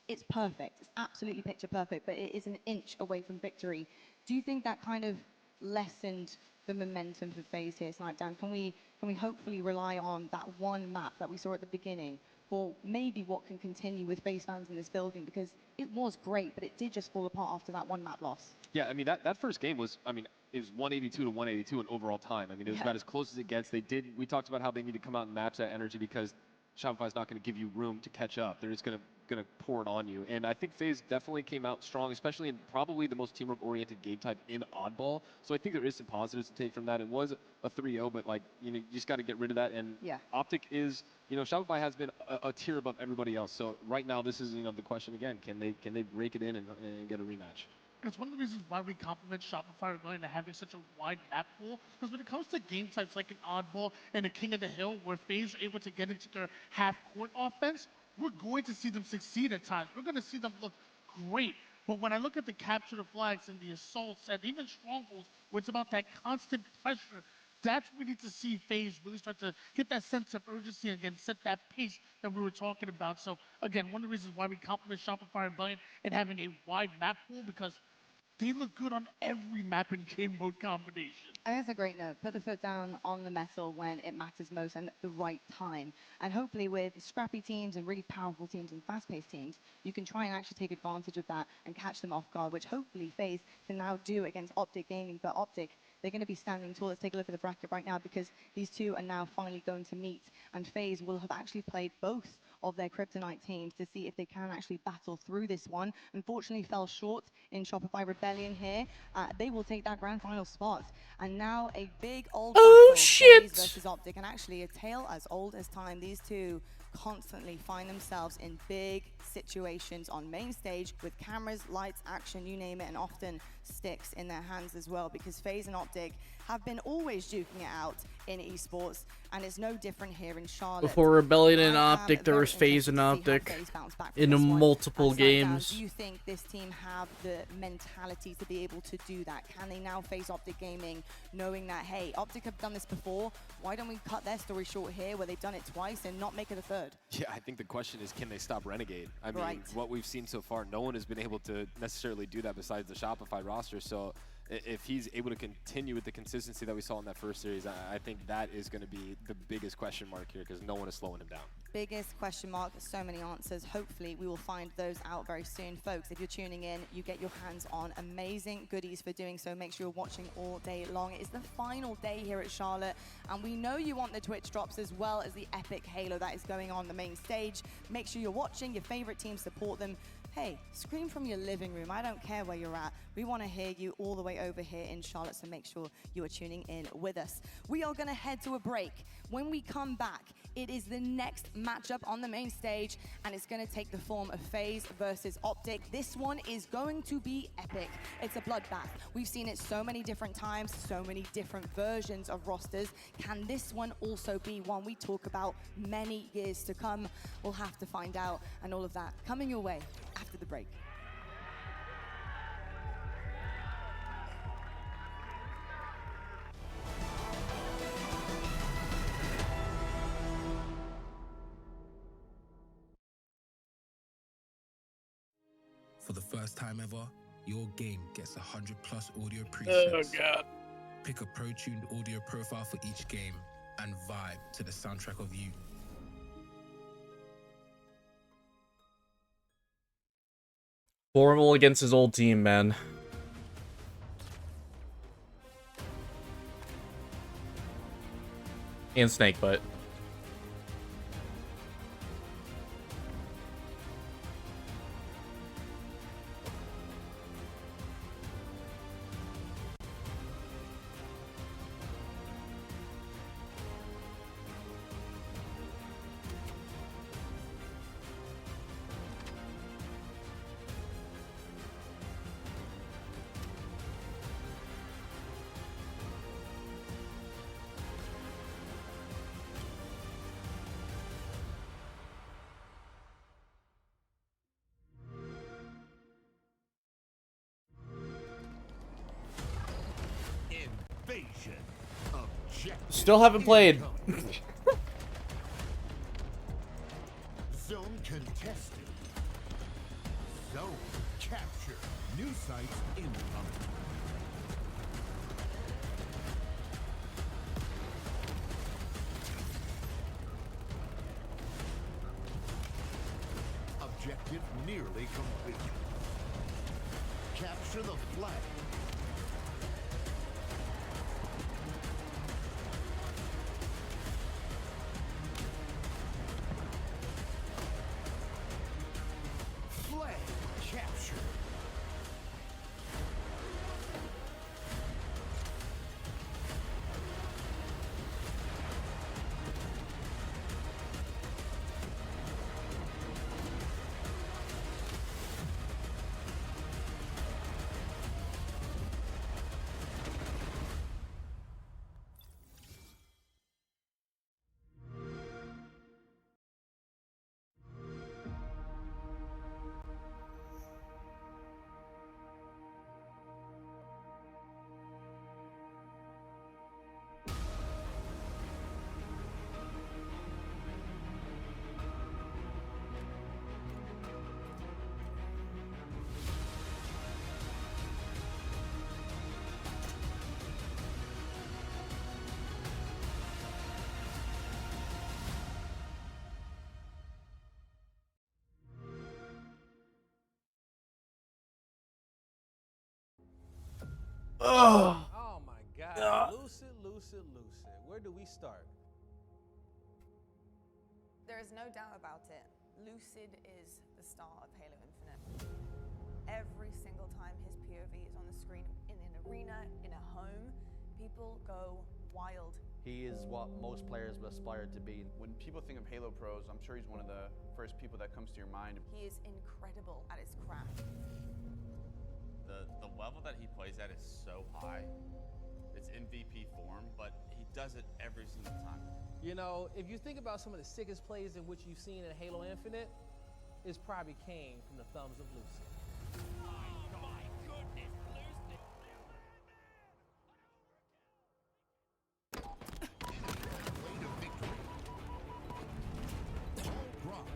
it's perfect. It's absolutely picture perfect, but it is an inch away from victory. Do you think that kind of lessened the momentum for FaZe here tonight, Dan? Can we hopefully rely on that one map that we saw at the beginning for maybe what can continue with FaZe fans in this building? Because it was great, but it did just fall apart after that one map loss. Yeah, I mean, that first game was, I mean, it was 182 to 182 in overall time. I mean, it was about as close as it gets. We talked about how they need to come out and match that energy because Shopify's not going to give you room to catch up. They're just going to pour it on you. And I think FaZe definitely came out strong, especially in probably the most teamwork-oriented game type in Oddball. So I think there is some positives to take from that. It was a 3-0, but like, you know, you just got to get rid of that. And Optic is, you know, Shopify has been a tier above everybody else. So right now, this is, you know, the question again: can they break it in and get a rematch? It's one of the reasons why we compliment Shopify Rebellion to having such a wide map pool. Because when it comes to game types like an Oddball and a King of the Hill, where FaZe are able to get into their half-court offense, we're going to see them succeed at times. We're going to see them look great. But when I look at the capture the flags and the assaults and even strongholds, where it's about that constant pressure, that's where we need to see FaZe really start to get that sense of urgency and again set that pace that we were talking about. So again, one of the reasons why we compliment Shopify Rebellion and having a wide map pool, because they look good on every map and game mode combination. I think that's a great note. Put the foot down on the metal when it matters most and at the right time. And hopefully with scrappy teams and really powerful teams and fast-paced teams, you can try and actually take advantage of that and catch them off guard, which hopefully FaZe can now do against Optic Gaming. But Optic, they're going to be standing tall. Let's take a look at the bracket right now because these two are now finally going to meet. And FaZe will have actually played both of their Kryptonite teams to see if they can actually battle through this one. Unfortunately, fell short in Shopify Rebellion here. They will take that grand final spot. And now a big old battle, FaZe versus Optic, and actually a tale as old as time. These two constantly find themselves in big situations on main stage with cameras, lights, action, you name it, and often sticks in their hands as well, because FaZe and Optic have been always duking it out in esports, and it's no different here in Charlotte. Before Rebellion and Optic, there was FaZe and Optic in multiple games. Do you think this team have the mentality to be able to do that? Can they now face Optic Gaming knowing that, hey, Optic have done this before, why don't we cut their story short here where they've done it twice and not make it a third? Yeah, I think the question is, can they stop Renegade? I mean, what we've seen so far, no one has been able to necessarily do that besides the Shopify roster. So if he's able to continue with the consistency that we saw in that first series, I think that is going to be the biggest question mark here, because no one is slowing him down. Biggest question mark, so many answers. Hopefully we will find those out very soon. Folks, if you're tuning in, you get your hands on amazing goodies for doing so. Make sure you're watching all day long. It is the final day here at Charlotte, and we know you want the Twitch drops as well as the epic Halo that is going on the main stage. Make sure you're watching your favorite team, support them. Hey, scream from your living room. I don't care where you're at. We want to hear you all the way over here in Charlotte, so make sure you are tuning in with us. We are going to head to a break. When we come back, it is the next matchup on the main stage, and it's going to take the form of FaZe versus Optic. This one is going to be epic. It's a bloodbath. We've seen it so many different times, so many different versions of rosters. Can this one also be one we talk about many years to come? We'll have to find out, and all of that coming your way after the break. For the first time ever, your game gets 100+ audio presets. Oh god. Pick a pro-tuned audio profile for each game and vibe to the soundtrack of you. Formal against his old team, man. And Snakebutt. Invasion. Objective Still haven't played. Zone contested. Zone capture. New sites incoming. Objective nearly complete. Capture the flag. Flag capture. Oh. Oh my God. Lucid. Where do we start? There is no doubt about it. Lucid is the star of Halo Infinite. Every single time his POV is on the screen in an arena, in a home, people go wild. He is what most players would aspire to be. When people think of Halo pros, I'm sure he's one of the first people that comes to your mind. He is incredible at his craft. The level that he plays at is so high. It's MVP form, but he does it every single time. You know, if you think about some of the sickest plays in which you've seen in Halo Infinite, it's probably came from the thumbs of Lucy. Oh my goodness, Lucy! Way to victory. Brock.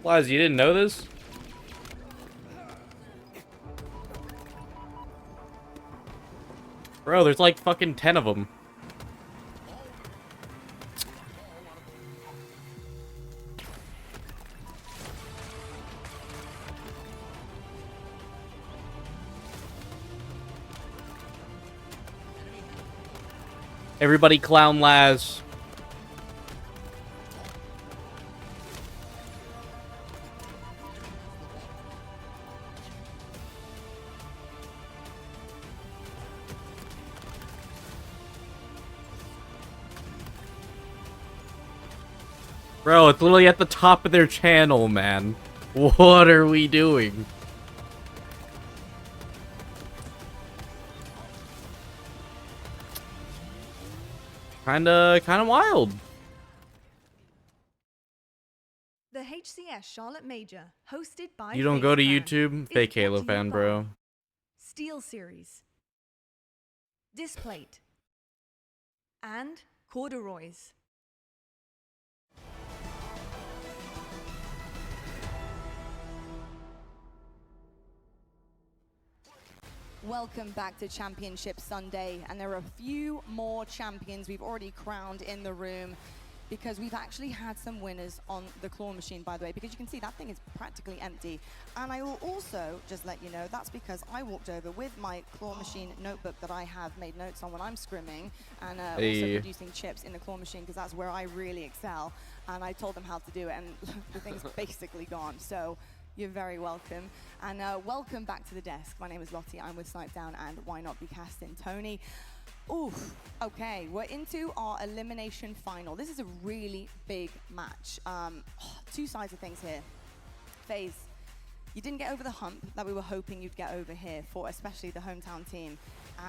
Liz, you didn't know this? Bro, there's like fucking 10 of them. Everybody clown Laz. Bro, it's literally at the top of their channel, man. What are we doing? Kinda wild. The HCS Charlotte Major, hosted by You don't go to FaceClan, YouTube? is Fake brought Halo to you fan, by bro. Steel Series, Displate, and Corduroys. Welcome back to Championship Sunday, and there are a few more champions we've already crowned in the room, because we've actually had some winners on the claw machine, by the way, because you can see that thing is practically empty. And I will also just let you know that's because I walked over with my claw machine notebook that I have made notes on when I'm scrimming, and also producing chips in the claw machine, because that's where I really excel. And I told them how to do it, and the thing's basically gone. So you're very welcome. And welcome back to the desk. My name is Lottie. I'm with Snipe Down and Why Not Be Casting Tony. Oof. Okay, we're into our elimination final. This is a really big match. Two sides of things here. FaZe, you didn't get over the hump that we were hoping you'd get over here for especially the hometown team.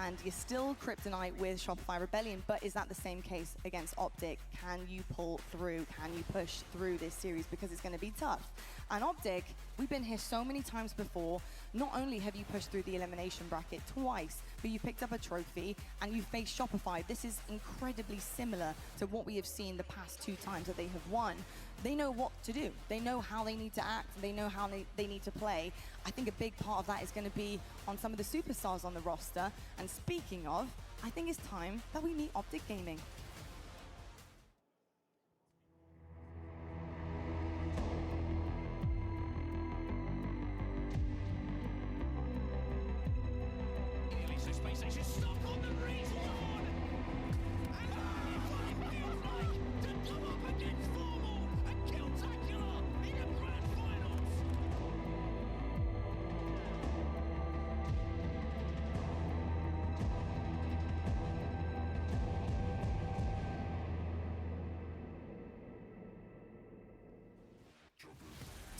And you're still Kryptonite with Shopify Rebellion, but is that the same case against Optic? Can you pull through? Can you push through this series? Because it's going to be tough. And Optic, we've been here so many times before. Not only have you pushed through the elimination bracket twice, but you picked up a trophy and you faced Shopify. This is incredibly similar to what we have seen the past two times that they have won. They know what to do. They know how they need to act. They know how they need to play. I think a big part of that is going to be on some of the superstars on the roster. And speaking of, I think it's time that we meet Optic Gaming.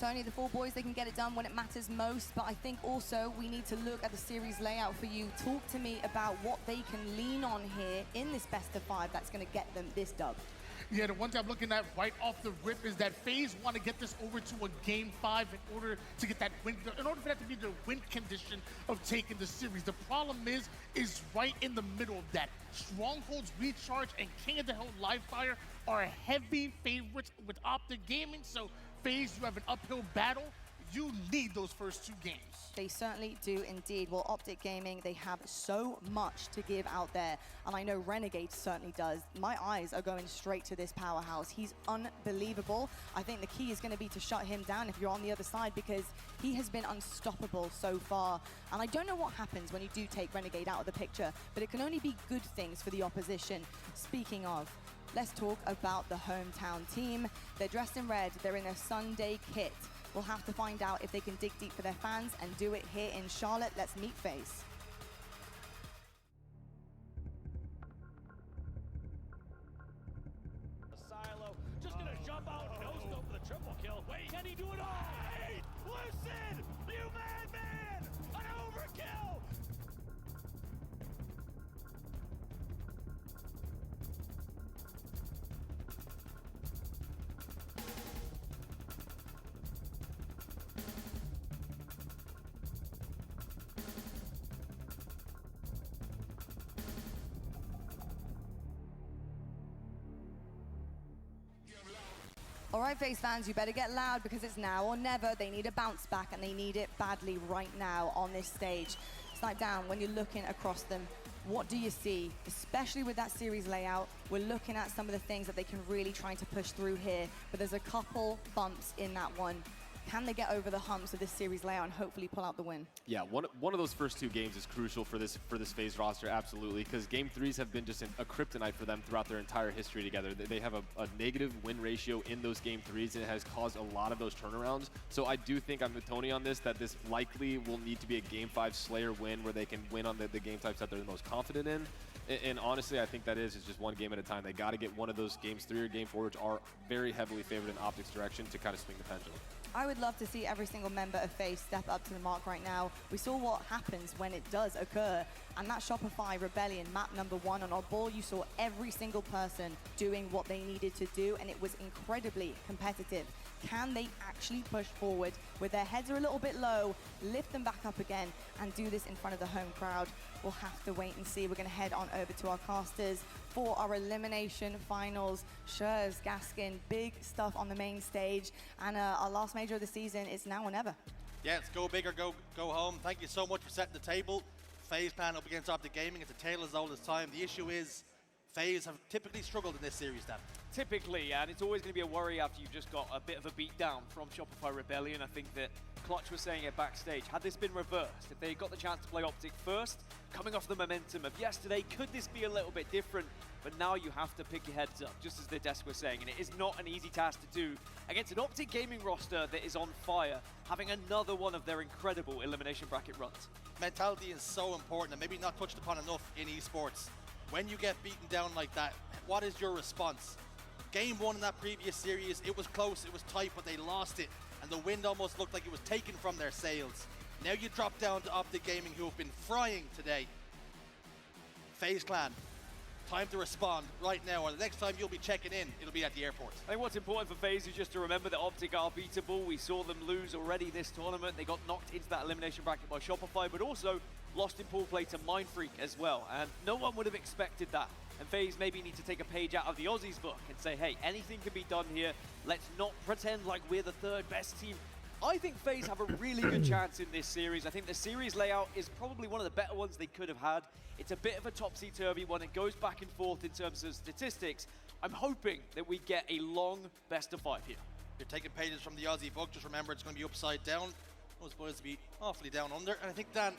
Tony, the four boys, they can get it done when it matters most, but I think also we need to look at the series layout for you. Talk to me about what they can lean on here in this best of five that's going to get them this dub. Yeah, the one thing I'm looking at right off the rip is that FaZe want to get this over to a Game 5 in order to get that win, in order for that to be the win condition of taking the series. The problem is right in the middle of that. Stronghold's Recharge and King of the Hill Livefire are heavy favorites with Optic Gaming, so FaZe, you have an uphill battle. You need those first 2 games. They certainly do indeed. Well, Optic Gaming, they have so much to give out there, and I know Renegade certainly does. My eyes are going straight to this powerhouse. He's unbelievable. I think the key is going to be to shut him down if you're on the other side, because he has been unstoppable so far. And I don't know what happens when you do take Renegade out of the picture, but it can only be good things for the opposition. Speaking of, let's talk about the hometown team. They're dressed in red. They're in their Sunday kit. We'll have to find out if they can dig deep for their fans and do it here in Charlotte. Let's meet FaZe. Silo just gonna jump out, no scope for the triple kill. Wait, can he do it all? Wait, listen, you madman! An overkill! All right, FaZe fans, you better get loud because it's now or never. They need a bounce back, and they need it badly right now on this stage. Snipe down, when you're looking across them, what do you see? Especially with that series layout, we're looking at some of the things that they can really try to push through here, but there's a couple bumps in that one. Can they get over the humps of this series layout and hopefully pull out the win? Yeah, one of those first 2 games is crucial for this FaZe roster, absolutely, because Game 3s have been just a kryptonite for them throughout their entire history together. They have a negative win ratio in those Game 3s, and it has caused a lot of those turnarounds. So I do think I'm with Tony on this, that this likely will need to be a Game 5 Slayer win where they can win on the game types that they're the most confident in. And honestly, I think that is just one game at a time. They got to get one of those Games 3 or Game 4, which are very heavily favored in Optic's direction, to kind of swing the pendulum. I would love to see every single member of FaZe step up to the mark right now. We saw what happens when it does occur, and that Shopify Rebellion map number 1 on Oddball, you saw every single person doing what they needed to do, and it was incredibly competitive. Can they actually push forward with their heads are a little bit low, lift them back up again, and do this in front of the home crowd? We'll have to wait and see. We're going to head on over to our casters for our elimination finals. Schurz, Gaskin, big stuff on the main stage, and our last major of the season is now or never. Yeah, it's go big or go home. Thank you so much for setting the table. FaZe Clan up against Optic Gaming. It's a tale as old as time. The issue is FaZe have typically struggled in this series, Dan. Typically, and it's always going to be a worry after you've just got a bit of a beat down from Shopify Rebellion. I think that Clutch was saying it backstage. Had this been reversed, if they got the chance to play Optic first, coming off the momentum of yesterday, could this be a little bit different? But now you have to pick your heads up, just as the desk was saying, and it is not an easy task to do against an Optic Gaming roster that is on fire, having another one of their incredible elimination bracket runs. Mentality is so important, and maybe not touched upon enough in esports. When you get beaten down like that, what is your response? Game 1 in that previous series, it was close, it was tight, but they lost it, and the wind almost looked like it was taken from their sails. Now you drop down to Optic Gaming, who have been frying today. FaZe Clan, time to respond right now, or the next time you'll be checking in, it'll be at the airport. I think what's important for FaZe is just to remember that Optic are beatable. We saw them lose already this tournament. They got knocked into that elimination bracket by Shopify, but also lost in pool play to Mindfreak as well, and no one would have expected that. And FaZe maybe need to take a page out of the Aussies book and say, hey, anything can be done here. Let's not pretend like we're the 3rd best team. I think FaZe have a really good chance in this series. I think the series layout is probably one of the better ones they could have had. It's a bit of a topsy-turvy one. It goes back and forth in terms of statistics. I'm hoping that we get a long best of 5 here. You're taking pages from the Aussie book. Just remember, it's going to be upside down. It was supposed to be awfully down under. And I think, Dan,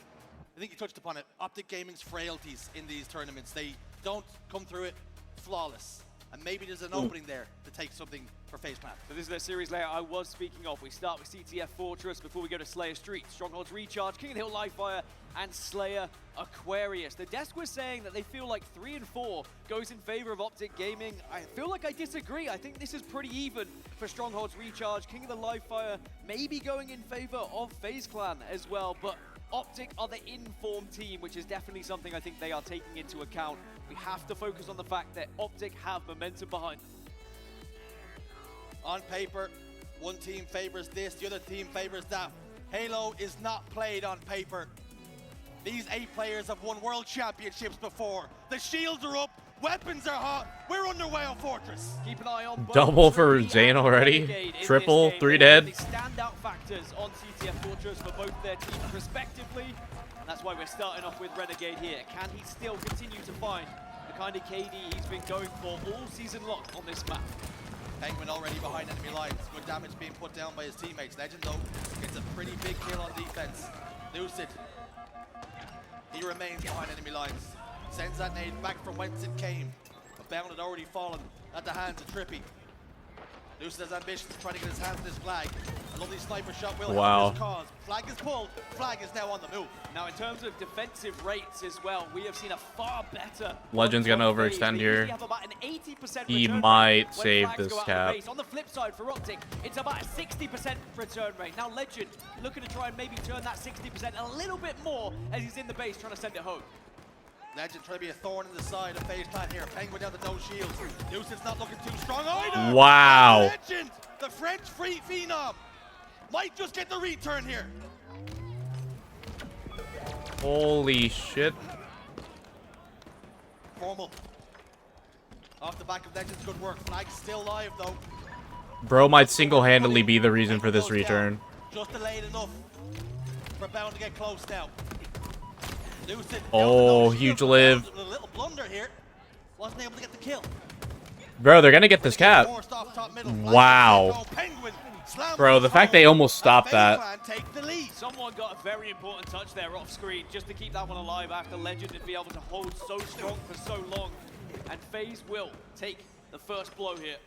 I think you touched upon it. Optic Gaming's frailties in these tournaments. They don't come through it flawless. And maybe there's an opening there to take something for FaZe Clan. So this is their series layout I was speaking of. We start with CTF Fortress before we go to Slayer Street, Stronghold's Recharge, King of the Hill Livefire, and Slayer Aquarius. The desk was saying that they feel like 3 and 4 goes in favor of Optic Gaming. I feel like I disagree. I think this is pretty even for Stronghold's Recharge. King of the Livefire maybe going in favor of FaZe Clan as well, but Optic are the informed team, which is definitely something I think they are taking into account. We have to focus on the fact that Optic have momentum behind them. On paper, one team favors this, the other team favors that. Halo is not played on paper. These 8 players have won world championships before. The shields are up, weapons are hot. We're under Whale Fortress. Keep an eye on Double for Zane already. Triple, 3 dead. The standout factors on CTF Fortress for both their teams respectively. And that's why we're starting off with Renegade here. Can he still continue to find the kind of KD he's been going for all season long on this map? Penguin already behind enemy lines. Good damage being put down by his teammates. Legend, though, gets a pretty big kill on defense. Lucid, he remains behind enemy lines. Sends that nade back from whence it came. But Bound had already fallen at the hands of Trippy. Lucid has ambitions, trying to get his hands on this flag. A lovely sniper shot will help his cause. Flag is pulled. Flag is now on the move. Now, in terms of defensive rates as well, we have seen a far better. Legend's gonna overextend here. He might save this cap. On the flip side for Optic, it's about a 60% return rate. Now, Legend looking to try and maybe turn that 60% a little bit more as he's in the base trying to send it home. Legend trying to be a thorn in the side of FaZe Clan here. Penguin down to no shields. Lucid's not looking too strong either. Wow. Legend, the French free phenom, might just get the return here. Holy shit. Formal. Off the back of Legend's good work. Flag's still live though. Bro might single-handedly be the reason for this return. Just delayed enough for Bound to get close now. Lucid, oh, huge live. A little blunder here. Wasn't able to get the kill. Bro, they're gonna get this cap. Wow. Bro, the fact they almost stopped that. Someone got a very important touch there off screen just to keep that one alive after Legend and be able to hold so strong for so long. And FaZe will take the first blow here.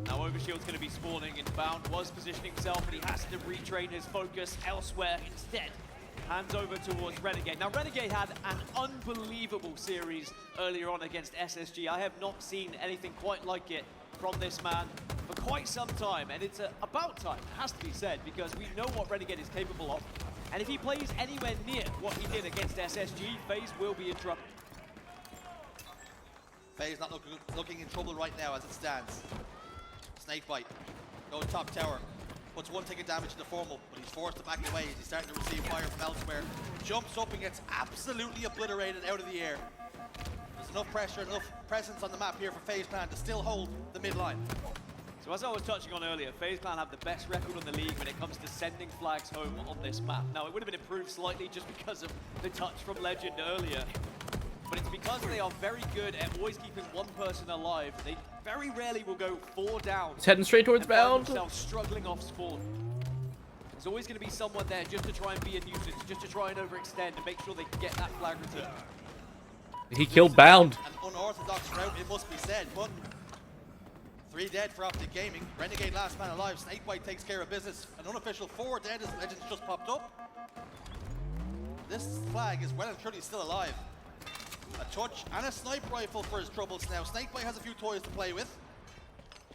Now Overshield's going to be spawning, and Bound was positioning himself, but he has to retrain his focus elsewhere instead. Hands over towards Renegade. Now Renegade had an unbelievable series earlier on against SSG. I have not seen anything quite like it from this man for quite some time, and it's about time, it has to be said, because we know what Renegade is capable of. And if he plays anywhere near what he did against SSG, FaZe will be in trouble. FaZe not looking in trouble right now as it stands. Snakebite goes top tower. Puts one ticket damage to the Formal, but he's forced to back away as he's starting to receive fire from elsewhere. Jumps up and gets absolutely obliterated out of the air. There's enough pressure, enough presence on the map here for FaZe Clan to still hold the midline. So as I was touching on earlier, FaZe Clan have the best record in the league when it comes to sending flags home on this map. Now it would have been improved slightly just because of the touch from Legend earlier. But it's because they are very good at always keeping one person alive. They very rarely will go 4 down. He's heading straight towards Bound. Struggling off spawn. There's always going to be someone there just to try and be a nuisance, just to try and overextend and make sure they get that flag return. He killed Bound. An unorthodox route, it must be said, but 3 dead for Optic Gaming. Renegade last man alive. Snakebite takes care of business. An unofficial 4 dead as Legends just popped up. This flag is well and truly still alive. A touch and a sniper rifle for his troubles now. Snakebite has a few toys to play with.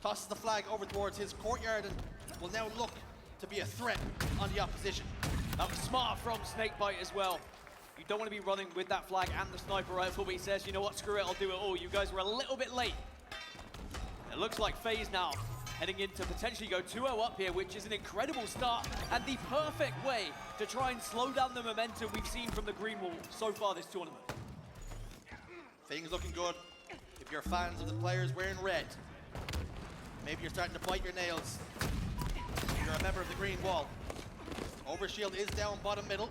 Tosses the flag over towards his courtyard and will now look to be a threat on the opposition. That was smart from Snakebite as well. You don't want to be running with that flag and the sniper rifle, but he says, you know what, screw it, I'll do it all. You guys were a little bit late. It looks like FaZe now heading in to potentially go 2-0 up here, which is an incredible start and the perfect way to try and slow down the momentum we've seen from the Green Wall so far this tournament. Things looking good. If you're fans of the players wearing red, maybe you're starting to bite your nails. You're a member of the Green Wall. Overshield is down bottom middle.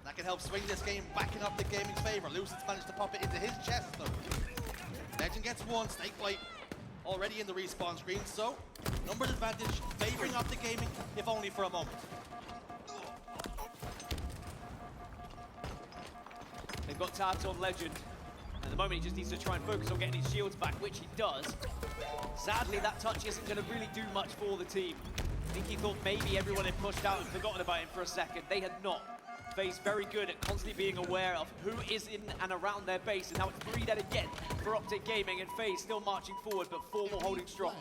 That can help swing this game back in Optic Gaming's favor. Lucid's managed to pop it into his chest though. Legend gets one. Snakebite already in the respawn screen, so numbers advantage favoring Optic Gaming, if only for a moment. They've got tabs on Legend. At the moment, he just needs to try and focus on getting his shields back, which he does. Sadly, that touch isn't going to really do much for the team. I think he thought maybe everyone had pushed out and forgotten about him for a second. They had not. FaZe very good at constantly being aware of who is in and around their base, and now it's 3 dead again for Optic Gaming, and FaZe still marching forward, but Formal holding strong.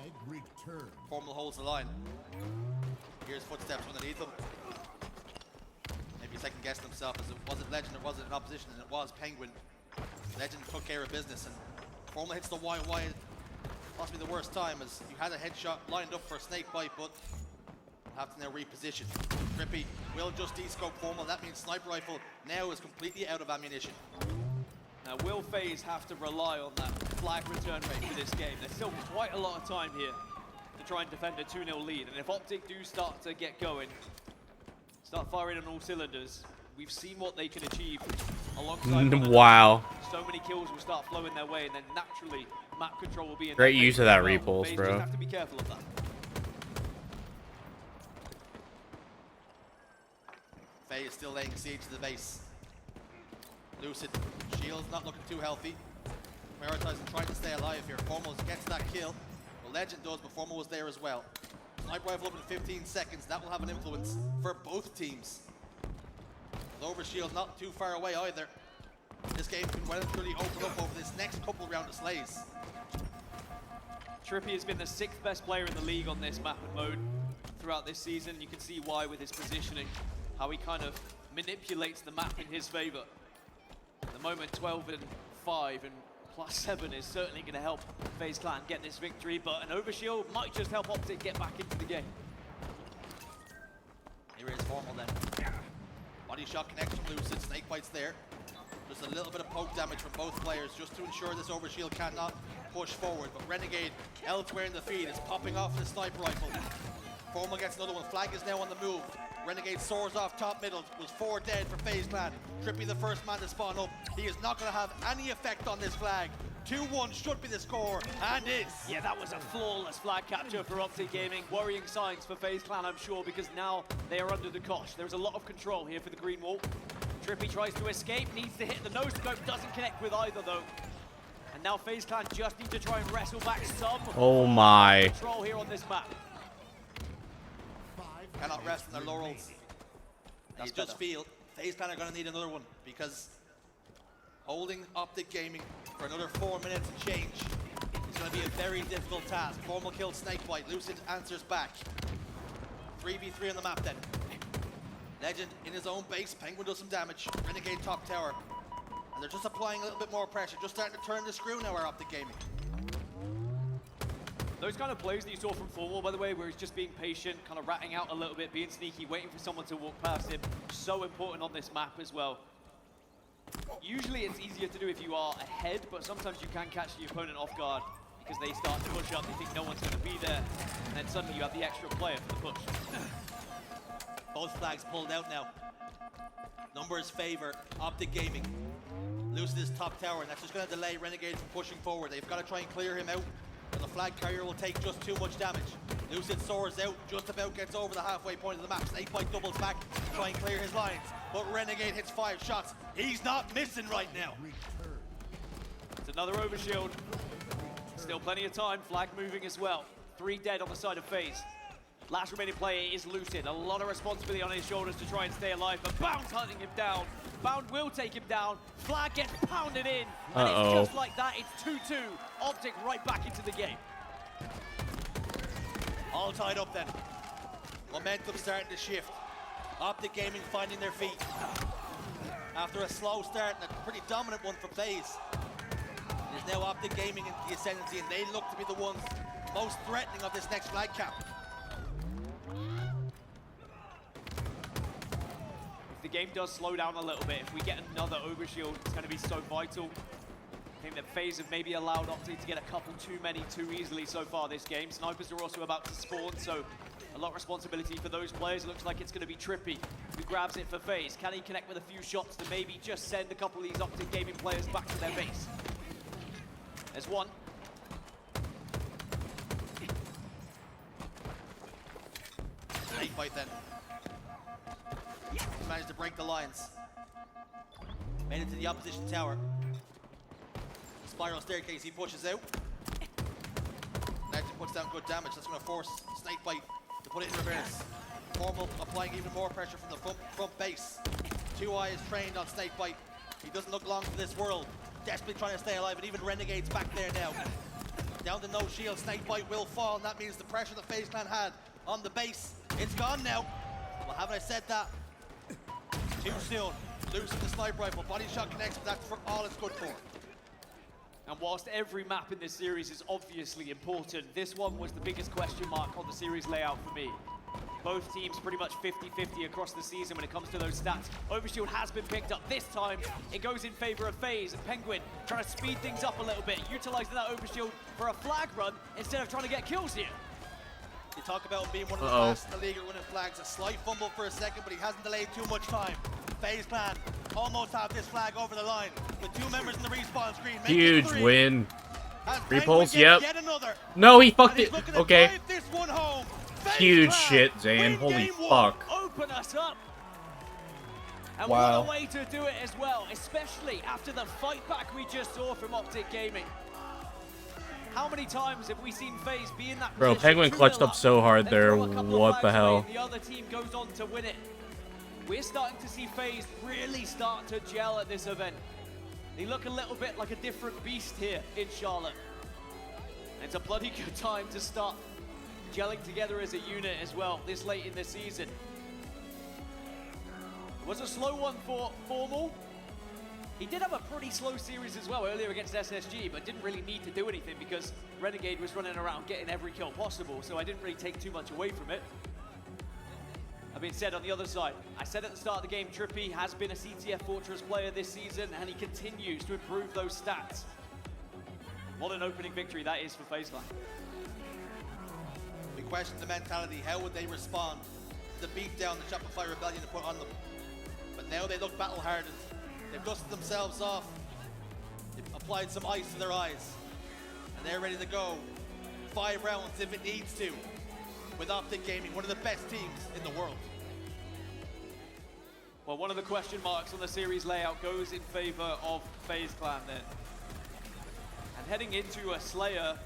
Formal holds the line. Here's footsteps underneath him. Maybe second-guessed himself as it wasn't Legend, it wasn't an opposition, and it was Penguin. Legend took care of business, and Formal hits the wide possibly the worst time, as you had a headshot lined up for a snake bite, but we'll have to now reposition. Trippy will just descope Formal. That means Sniper Rifle now is completely out of ammunition. Now, will FaZe have to rely on that flag return rate for this game? There's still quite a lot of time here to try and defend a 2-0 lead. And if Optic do start to get going, start firing on all cylinders, we've seen what they can achieve alongside Wow. So many kills will start flowing their way, and then naturally map control will be in Great their use favor of that as well. repulse, FaZe bro. just have to be careful of that. Faye is still laying siege to the base. Lucid, Shield's not looking too healthy. Prioritizing trying to stay alive here. Formal gets that kill. Well, Legend does, but Formal was there as well. Sniper Rifle up in 15 seconds. That will have an influence for both teams. Lower Shield not too far away either. This game can well and truly open up over this next couple round of slays. Trippy has been the 6th best player in the league on this map and mode throughout this season. You can see why with his positioning, how he kind of manipulates the map in his favor. At the moment, 12 and 5 and +7 is certainly going to help FaZe Clan get this victory, but an overshield might just help Optic get back into the game. Here is Formal then. Body shot connects from Lucid. Snake bites there. Just a little bit of poke damage from both players just to ensure this overshield cannot push forward. But Renegade elsewhere in the feed is popping off the Sniper Rifle. Formal gets another one. Flag is now on the move. Renegade soars off top middle. Was 4 dead for FaZe Clan. Trippy the first man to spawn up. He is not going to have any effect on this flag. 2-1 should be the score, and is. Yeah, that was a flawless flag capture for Optic Gaming. Worrying signs for FaZe Clan, I'm sure, because now they are under the cosh. There's a lot of control here for the green wall. Trippy tries to escape, needs to hit the no scope, doesn't connect with either though. And now FaZe Clan just need to try and wrestle back some Oh my. control here on this map. Cannot rest on their laurels. And you just feel FaZe Clan are going to need another one, because holding Optic Gaming for another 4 minutes and change is going to be a very difficult task. Formal killed Snakebite. Lucid answers back. 3v3 on the map then. Legend in his own base. Penguin does some damage. Renegade top tower. And they're just applying a little bit more pressure. Just starting to turn the screw now, our Optic Gaming. Those kind of plays that you saw from Formal, by the way, where he's just being patient, kind of ratting out a little bit, being sneaky, waiting for someone to walk past him. So important on this map as well. Usually it's easier to do if you are ahead, but sometimes you can catch the opponent off guard because they start to push up, they think no one's going to be there, and then suddenly you have the extra player for the push. Both flags pulled out now. Numbers favor Optic Gaming. Lucid is top tower, and that's just going to delay Renegade from pushing forward. They've got to try and clear him out, and the flag carrier will take just too much damage. Lucid soars out, just about gets over the halfway point of the map. Snakebite doubles back to try and clear his lines, but Renegade hits 5 shots. He's not missing right now. It's another overshield. Still plenty of time, flag moving as well. 3 dead on the side of FaZe. Last remaining player is Lucid. A lot of responsibility on his shoulders to try and stay alive, but Bound's hunting him down. Bound will take him down. Flag gets pounded in, and it's just like that. It's 2-2. Optic right back into the game. All tied up then. Momentum starting to shift. Optic Gaming finding their feet. After a slow start and a pretty dominant one for FaZe. It is now Optic Gaming in the ascendancy, and they look to be the ones most threatening of this next flag cap. If the game does slow down a little bit, if we get another overshield, it's going to be so vital. I think that FaZe have maybe allowed Optic to get a couple too many too easily so far this game. Snipers are also about to spawn, so a lot of responsibility for those players. It looks like it's going to be Trippy who grabs it for FaZe. Can he connect with a few shots to maybe just send a couple of these Optic Gaming players back to their base? There's one. Snake fight then. He managed to break the lines. Made it to the opposition tower. Spiral staircase, he pushes out. Legend puts down good damage. That's going to force Snakebite to put it in reverse. Formal applying even more pressure from the front base. 2i is trained on Snakebite. He doesn't look long for this world. Desperately trying to stay alive, and even Renegade's back there now. Down to no shield, Snakebite will fall, and that means the pressure the FaZe Clan had on the base, it's gone now. Well, haven't I said that? Too soon. Losing the sniper rifle. Body shot connects, but that's for all it's good for. And whilst every map in this series is obviously important, this one was the biggest question mark on the series layout for me. Both teams pretty much 50-50 across the season when it comes to those stats. Overshield has been picked up. This time, it goes in favor of FaZe, and Penguin trying to speed things up a little bit, utilizing that overshield for a flag run instead of trying to get kills here. You talk about being one of the best in the league at winning flags. A slight fumble for a second, but he hasn't delayed too much time. FaZe Clan almost have this flag over the line with 2 members in the respawn screen. Huge win. Repulse, Penguin yep. yet another. No, he fucked it. Okay. Drive this one home. Huge shit, Zan. Holy fuck. Open us up. And Wow. what a way to do it as well, especially after the fight back we just saw from Optic Gaming. How many times have we seen FaZe be in that Bro, position, Penguin 2-0 clutched up so hard then there. throw a couple of What the flags away hell? and the other team goes on to win it. We're starting to see FaZe really start to gel at this event. They look a little bit like a different beast here in Charlotte. It's a bloody good time to start gelling together as a unit as well this late in the season. It was a slow one for Formal. He did have a pretty slow series as well earlier against SSG, but didn't really need to do anything because Renegade was running around getting every kill possible, so I didn't really take too much away from it. That being said, on the other side, I said at the start of the game, Trippy has been a CTF Fortress player this season, and he continues to improve those stats. What an opening victory that is for FaZe Clan. We question the mentality. How would they respond to the beatdown the Shopify Rebellion put on them? But now they look battle-hardened. They've dusted themselves off. They've applied some ice to their eyes. And they're ready to go 5 rounds if it needs to with Optic Gaming, one of the best teams in the world. Well, one of the question marks on the series layout goes in favor of FaZe Clan then. And heading into a Slayer,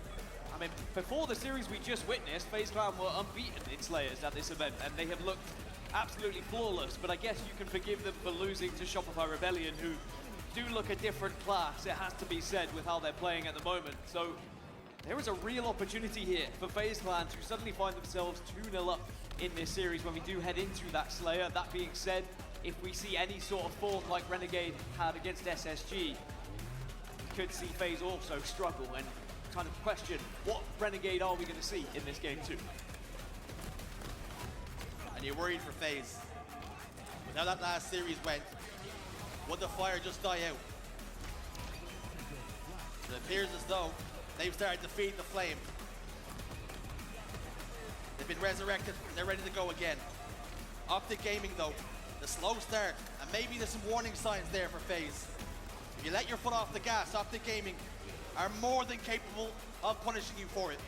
I mean, before the series we just witnessed, FaZe Clan were unbeaten in Slayers at this event, and they have looked absolutely flawless, but I guess you can forgive them for losing to Shopify Rebellion, who do look a different class, it has to be said, with how they're playing at the moment. So there is a real opportunity here for FaZe Clan to suddenly find themselves 2-0 up in this series when we do head into that Slayer. That being said, if we see any sort of form like Renegade had against SSG, we could see FaZe also struggle and kind of question what Renegade are we going to see in this game too. And you're worried for FaZe. With how that last series went, would the fire just die out? It appears as though they've started to feed the flame. They've been resurrected and they're ready to go again. Optic Gaming though, the slow start, and maybe there's some warning signs there for FaZe. If you let your foot off the gas, Optic Gaming are more than capable of punishing you for it.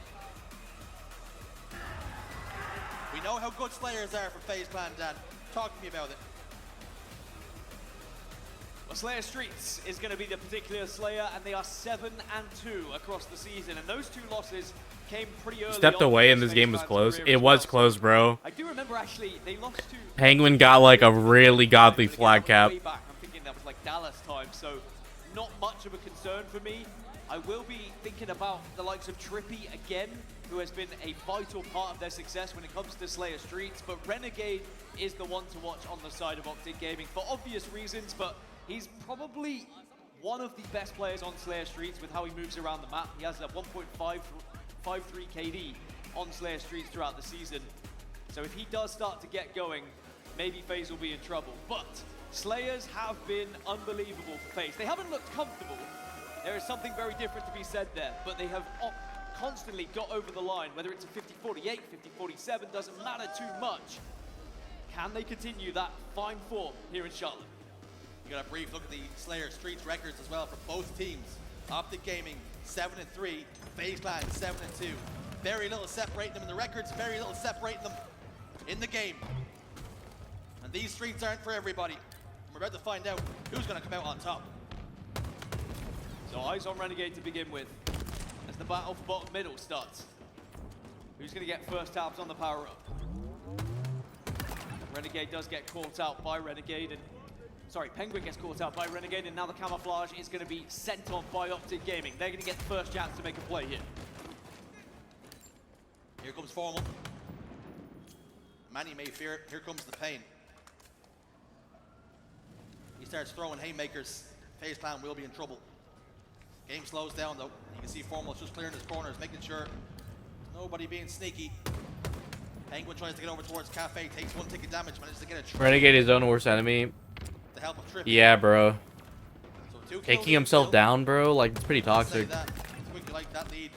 We know how good Slayers are for FaZe Clan, Dan. Talk to me about it. Well, Slayer Streets is going to be the particular Slayer, and they are 7-2 across the season, and those 2 losses came pretty early. Stepped away and this game was close. It was close, bro. I do remember actually they lost to Penguin got like a really godly flag cap. way back. I'm thinking that was like Dallas time, so not much of a concern for me. I will be thinking about the likes of Trippy again, who has been a vital part of their success when it comes to Slayer Streets, but Renegade is the one to watch on the side of Optic Gaming for obvious reasons, but he's probably one of the best players on Slayer Streets with how he moves around the map. He has a 1.53 KD on Slayer Streets throughout the season. So if he does start to get going, maybe FaZe will be in trouble. But Slayers have been unbelievable for FaZe. They haven't looked comfortable. There is something very different to be said there, but they have constantly got over the line, whether it's a 50-48, 50-47, doesn't matter too much. Can they continue that fine form here in Charlotte? You got a brief look at the Slayer Streets records as well for both teams. Optic Gaming 7-3, FaZe Clan 7-2. Very little separating them in the records, very little separating them in the game. And these streets aren't for everybody. We're about to find out who's going to come out on top. So eyes on Renegade to begin with, as the battle for bottom middle starts. Who's going to get first tabs on the power up? Renegade does get caught out by Renegade, and sorry, Penguin gets caught out by Renegade, and now the camouflage is going to be sent on by Optic Gaming. They're going to get the first chance to make a play here. Here comes Formal. Many may fear it. Here comes the pain. He starts throwing haymakers. FaZe Clan will be in trouble. Game slows down though. You can see Formal's just clearing his corners, making sure nobody being sneaky. Penguin tries to get over towards Cafe, takes 1 tick of damage, manages to get a trade. Renegade his own worst enemy. The help of Trippy. Yeah, bro. So 2 Taking kills himself still. down, bro, like it's pretty toxic. That. Quickly, like that lead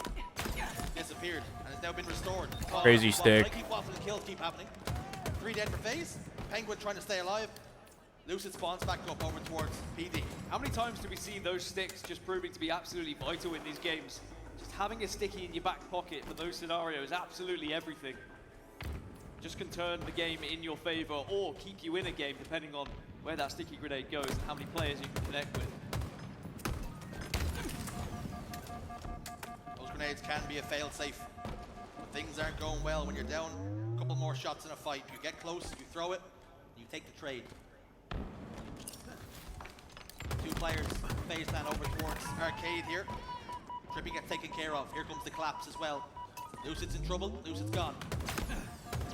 disappeared and has now been restored. Crazy stick. Keep waffling, kills keep happening. 3 dead for FaZe. Penguin trying to stay alive. Lucid spawns back up over towards PD. How many times do we see those sticks just proving to be absolutely vital in these games? Just having a sticky in your back pocket for those scenarios, absolutely everything. Just can turn the game in your favor or keep you in a game depending on where that sticky grenade goes and how many players you can connect with. Those grenades can be a fail-safe. When things aren't going well, when you're down a couple more shots in a fight, you get close, you throw it, you take the trade. 2 players, FaZe plan over towards Arcade here. Trippy gets taken care of. Here comes the collapse as well. Lucid's in trouble. Lucid's gone.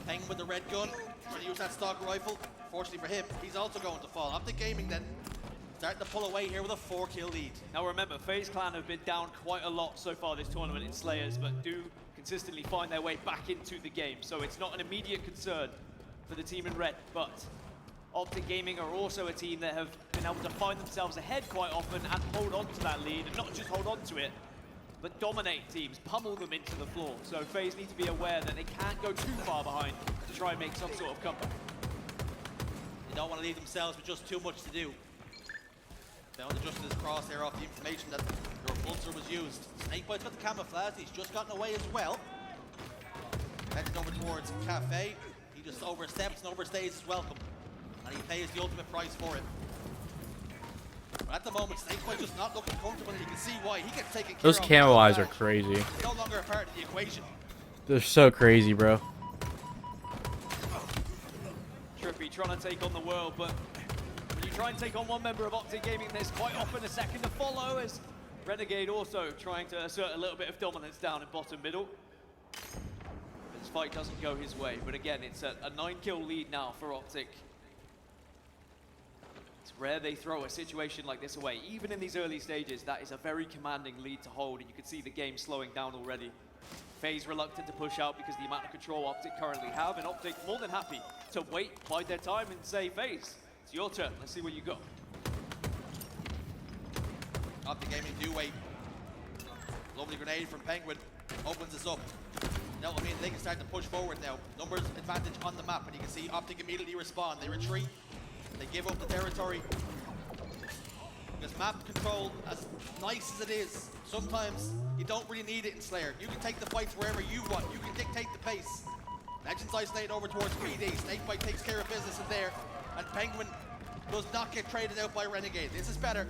Penguin with the red gun. Trying to use that stock rifle. Fortunately for him, he's also going to fall. Optic Gaming then starting to pull away here with a 4-kill lead. Now remember, FaZe Clan have been down quite a lot so far this tournament in Slayers, but do consistently find their way back into the game. So it's not an immediate concern for the team in red, but Optic Gaming are also a team that have been able to find themselves ahead quite often and hold on to that lead, and not just hold on to it, but dominate teams, pummel them into the floor. So FaZe need to be aware that they can't go too far behind to try and make some sort of comeback. They don't want to leave themselves with just too much to do. Found the Justice crosshair off the information that the repulsor was used. Snakebite's got the camouflage, he's just gotten away as well. Heading over towards Cafe. He just oversteps and overstays his welcome. And he pays the ultimate price for it. But at the moment, Snakebite just not looking comfortable, and you can see why. He gets taken care Those of. camo eyes are crazy. He's no longer a part of the equation. They're so crazy, bro. Trippy trying to take on the world, but when you try and take on one member of Optic Gaming, there's quite often a second to follow, as Renegade also trying to assert a little bit of dominance down in bottom middle. This fight doesn't go his way, but again, it's a 9-kill lead now for Optic. It's rare they throw a situation like this away. Even in these early stages, that is a very commanding lead to hold, and you can see the game slowing down already. FaZe reluctant to push out because the amount of control Optic currently have, and Optic more than happy to wait, bide their time, and say, FaZe, it's your turn. Let's see what you got. Optic Gaming do wait. Lovely grenade from Penguin. Opens this up. Now, I mean, they can start to push forward now. Numbers advantage on the map, and you can see Optic immediately respond. They retreat. They give up the territory. Because map control, as nice as it is, sometimes you don't really need it in Slayer. You can take the fights wherever you want. You can dictate the pace. Legends isolate over towards PD. Snakebite takes care of business in there. And Penguin does not get traded out by Renegade. This is better,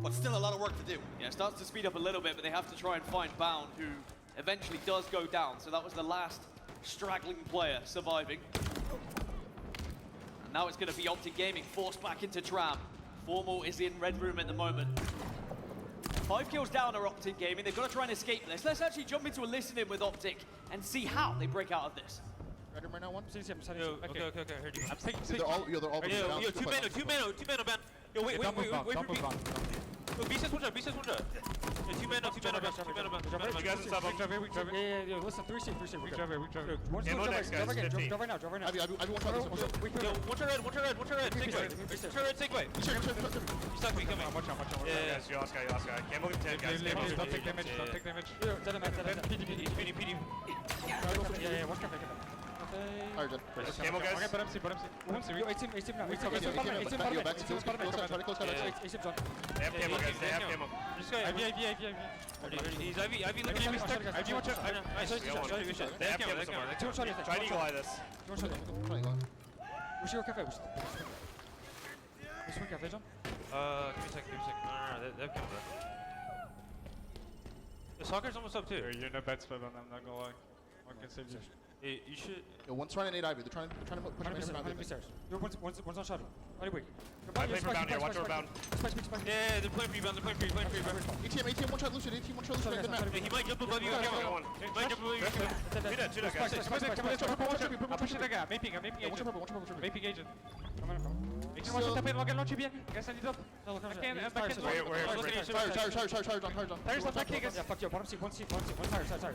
but still a lot of work to do. Yeah, it starts to speed up a little bit, but they have to try and find Bound, who eventually does go down. So that was the last straggling player surviving. And now it's going to be Optic Gaming forced back into Tram. Formal is in red room at the moment. 5 kills down are Optic Gaming. They've got to try and escape this. Let's actually jump into a listen-in with Optic and see how they break out of this. Red room right now, one. Okay, heard you. I'm taking. They're all. They're all. Yo, two man, man. Yo, wait for me. Yo, B says one shot. Yo, two man, man. You guys stop. Yeah. Listen, 3C. We drive next, guys. Drive right now. I one shot. Yo, one shot red. Take away. You stuck me coming. Watch out. Yeah. You last guy. Can't move 10, guys. Don't take damage. PD. Yeah. Watch out. Alright, Camo guys. Okay, but MC. Yo, 18 now. 18 back. They have camo, guys. They have camo. He's IV. Look at me. IG, watch out. Nice. They have camo somewhere. Try to eagle eye this. Where's your cafe? Where's your cafe, John? Give me a sec. No, they have camo there. The soccer's almost up too. You're in a bad spot on them, not gonna lie. One can save you. Hey, you should. Yo, one's running 8 Ivy. They're trying to push him out. One's on shot. Right away. I play for bound here. Watch over bound. Yeah, they're playing for you, they're playing for you. ATM, one shot Lucid. ATM, one shot Lucid. He might jump above you. He might jump above you. Two guys. I'm pushing that guy. Maping agent. Watch it, tap in, launch it, guys, I need up. Back in. Tires, back in, guys. Yeah, fuck you, bottom seat, one tire, sorry.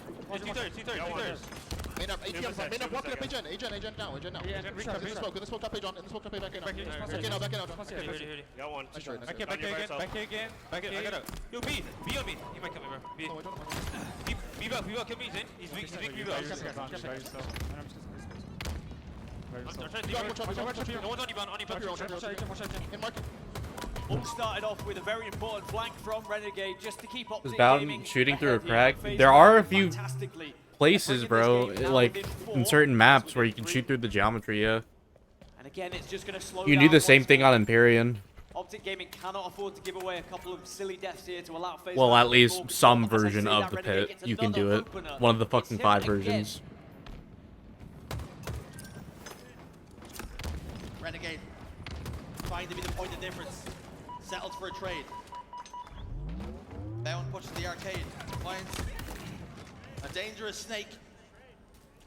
Main up, walk it up, Agent now. Yeah, in the smoke top, Agent, in the smoke top, back in now. Back in now. Got one. Nice try. Back again. I got it. Yo, B on me. He might kill me, bro. B back, kill me, Zane. He's weak, B back. No one's on you, man. All started off with a very important flank from Renegade just to keep Is Optic Bowden Gaming shooting through a ahead crack? here. There are a few Fantastically. places, bro, like in certain maps where you can shoot through the geometry, yeah. And again, it's just going to slow You can do down the same once thing more. on Empyrean. Optic Gaming cannot afford to give away a couple of silly deaths here to allow FaZe Well, Clan at to least score. some As I version say of that, the Renegade pit. gets You can do another it. opener. One of the fucking It's 5 him again. versions. Renegade trying to be the point of difference. Settled for a trade. Bound pushes the arcade. Finds a dangerous snake.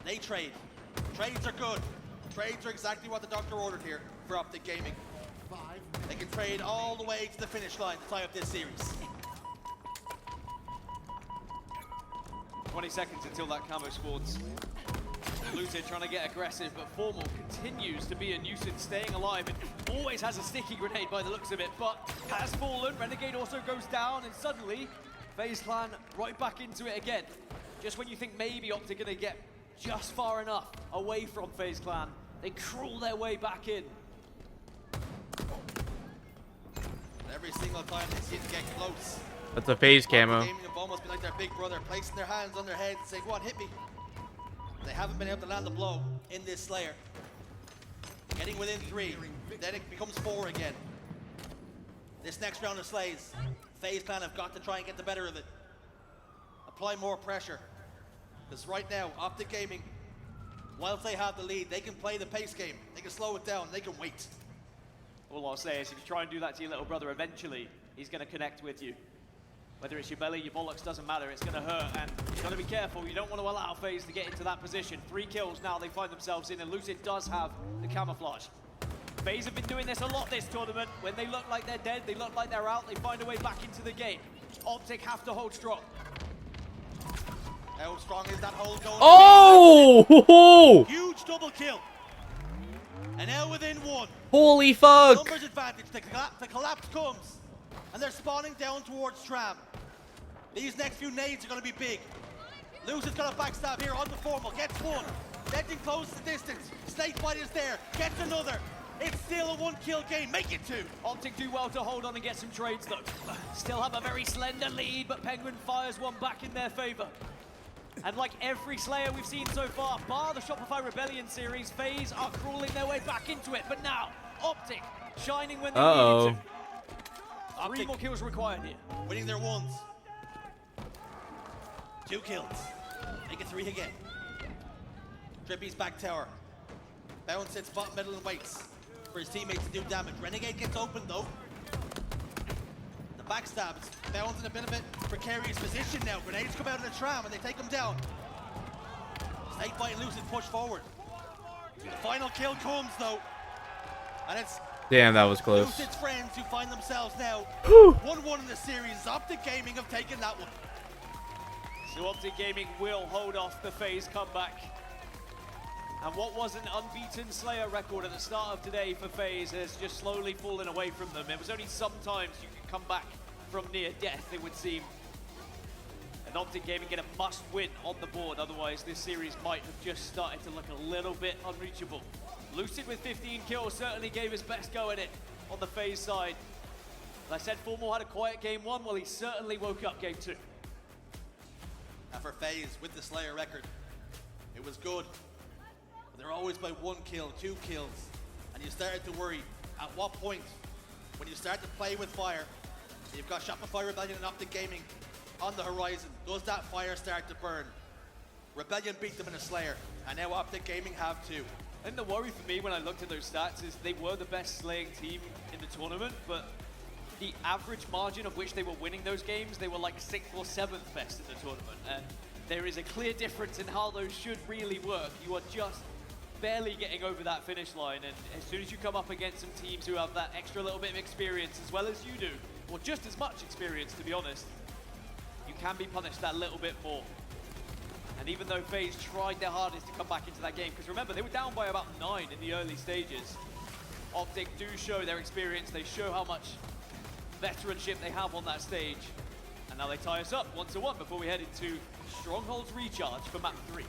They trade. Trades are good. Trades are exactly what the doctor ordered here for Optic Gaming. They can trade all the way to the finish line to tie up this series. 20 seconds until that camo spawns. Lucid trying to get aggressive, but Formal continues to be a nuisance, staying alive, and always has a sticky grenade by the looks of it, but has fallen. Renegade also goes down, and suddenly, FaZe Clan right back into it again. Just when you think maybe Optic are going to get just far enough away from FaZe Clan, they crawl their way back in. Every single time they seem to get close. That's a phase Optic camo. Gaming have almost been like their big brother, placing their hands on their heads and saying, go on, hit me. They haven't been able to land the blow in this Slayer. Getting within 3, then it becomes 4 again. This next round of slays, FaZe Clan have got to try and get the better of it. Apply more pressure. Because right now, Optic Gaming, whilst they have the lead, they can play the pace game. They can slow it down, they can wait. All I'll say is if you try and do that to your little brother, eventually he's going to connect with you. Whether it's your belly, your bollocks, doesn't matter. It's going to hurt, and you've got to be careful. You don't want to allow FaZe to get into that position. 3 kills now they find themselves in, and Lucid does have the camouflage. FaZe have been doing this a lot this tournament. When they look like they're dead, they look like they're out, they find a way back into the game. Optic have to hold strong. How strong is that hold going? Oh! Huge double kill. And now within 1. Holy fuck! Numbers advantage. The collapse comes. And they're spawning down towards Tram. These next few nades are going to be big. Lucid's got a backstab here on the Formal. Gets 1. Legend closes the distance. Snakebite is there. Gets another. It's still a 1-kill game. Make it 2. Optic do well to hold on and get some trades though. Still have a very slender lead, but Penguin fires one back in their favor. And like every Slayer we've seen so far, bar the Shopify Rebellion series, FaZe are crawling their way back into it. But now, Optic shining when they needed to. 3 more kills required here. Winning their ones. 2 kills. Make it 3 again. Drippy's back tower. Bounce sits bottom middle and waits for his teammates to do damage. Renegade gets open though. The backstabs. Bounce in a bit of a precarious position now. Grenades come out of the tram and they take him down. Snakebite and Lucid push forward. The final kill comes though. And it's Damn, that was close. Lucid's friends who find themselves now 1-1 in the series. Optic Gaming have taken that one. So Optic Gaming will hold off the FaZe comeback. And what was an unbeaten Slayer record at the start of today for FaZe has just slowly fallen away from them. It was only sometimes you could come back from near death, it would seem. And Optic Gaming get a must-win on the board, otherwise this series might have just started to look a little bit unreachable. Lucid with 15 kills certainly gave his best go at it on the FaZe side. As I said, Formal had a quiet game 1, well he certainly woke up game 2. And for FaZe, with the Slayer record, it was good. But they're always by 1 kill, 2 kills. And you started to worry, at what point, when you start to play with fire, you've got Shopify Rebellion and Optic Gaming on the horizon, does that fire start to burn? Rebellion beat them in a Slayer, and now Optic Gaming have 2. And the worry for me when I looked at those stats is they were the best slaying team in the tournament, but the average margin of which they were winning those games, they were like 6th or 7th best in the tournament. And there is a clear difference in how those should really work. You are just barely getting over that finish line, and as soon as you come up against some teams who have that extra little bit of experience as well as you do, or just as much experience to be honest, you can be punished that little bit more. And even though FaZe tried their hardest to come back into that game, because remember, they were down by about 9 in the early stages, Optic do show their experience, they show how much veteranship they have on that stage. And now they tie us up 1-1 before we head into Stronghold's Recharge for map 3.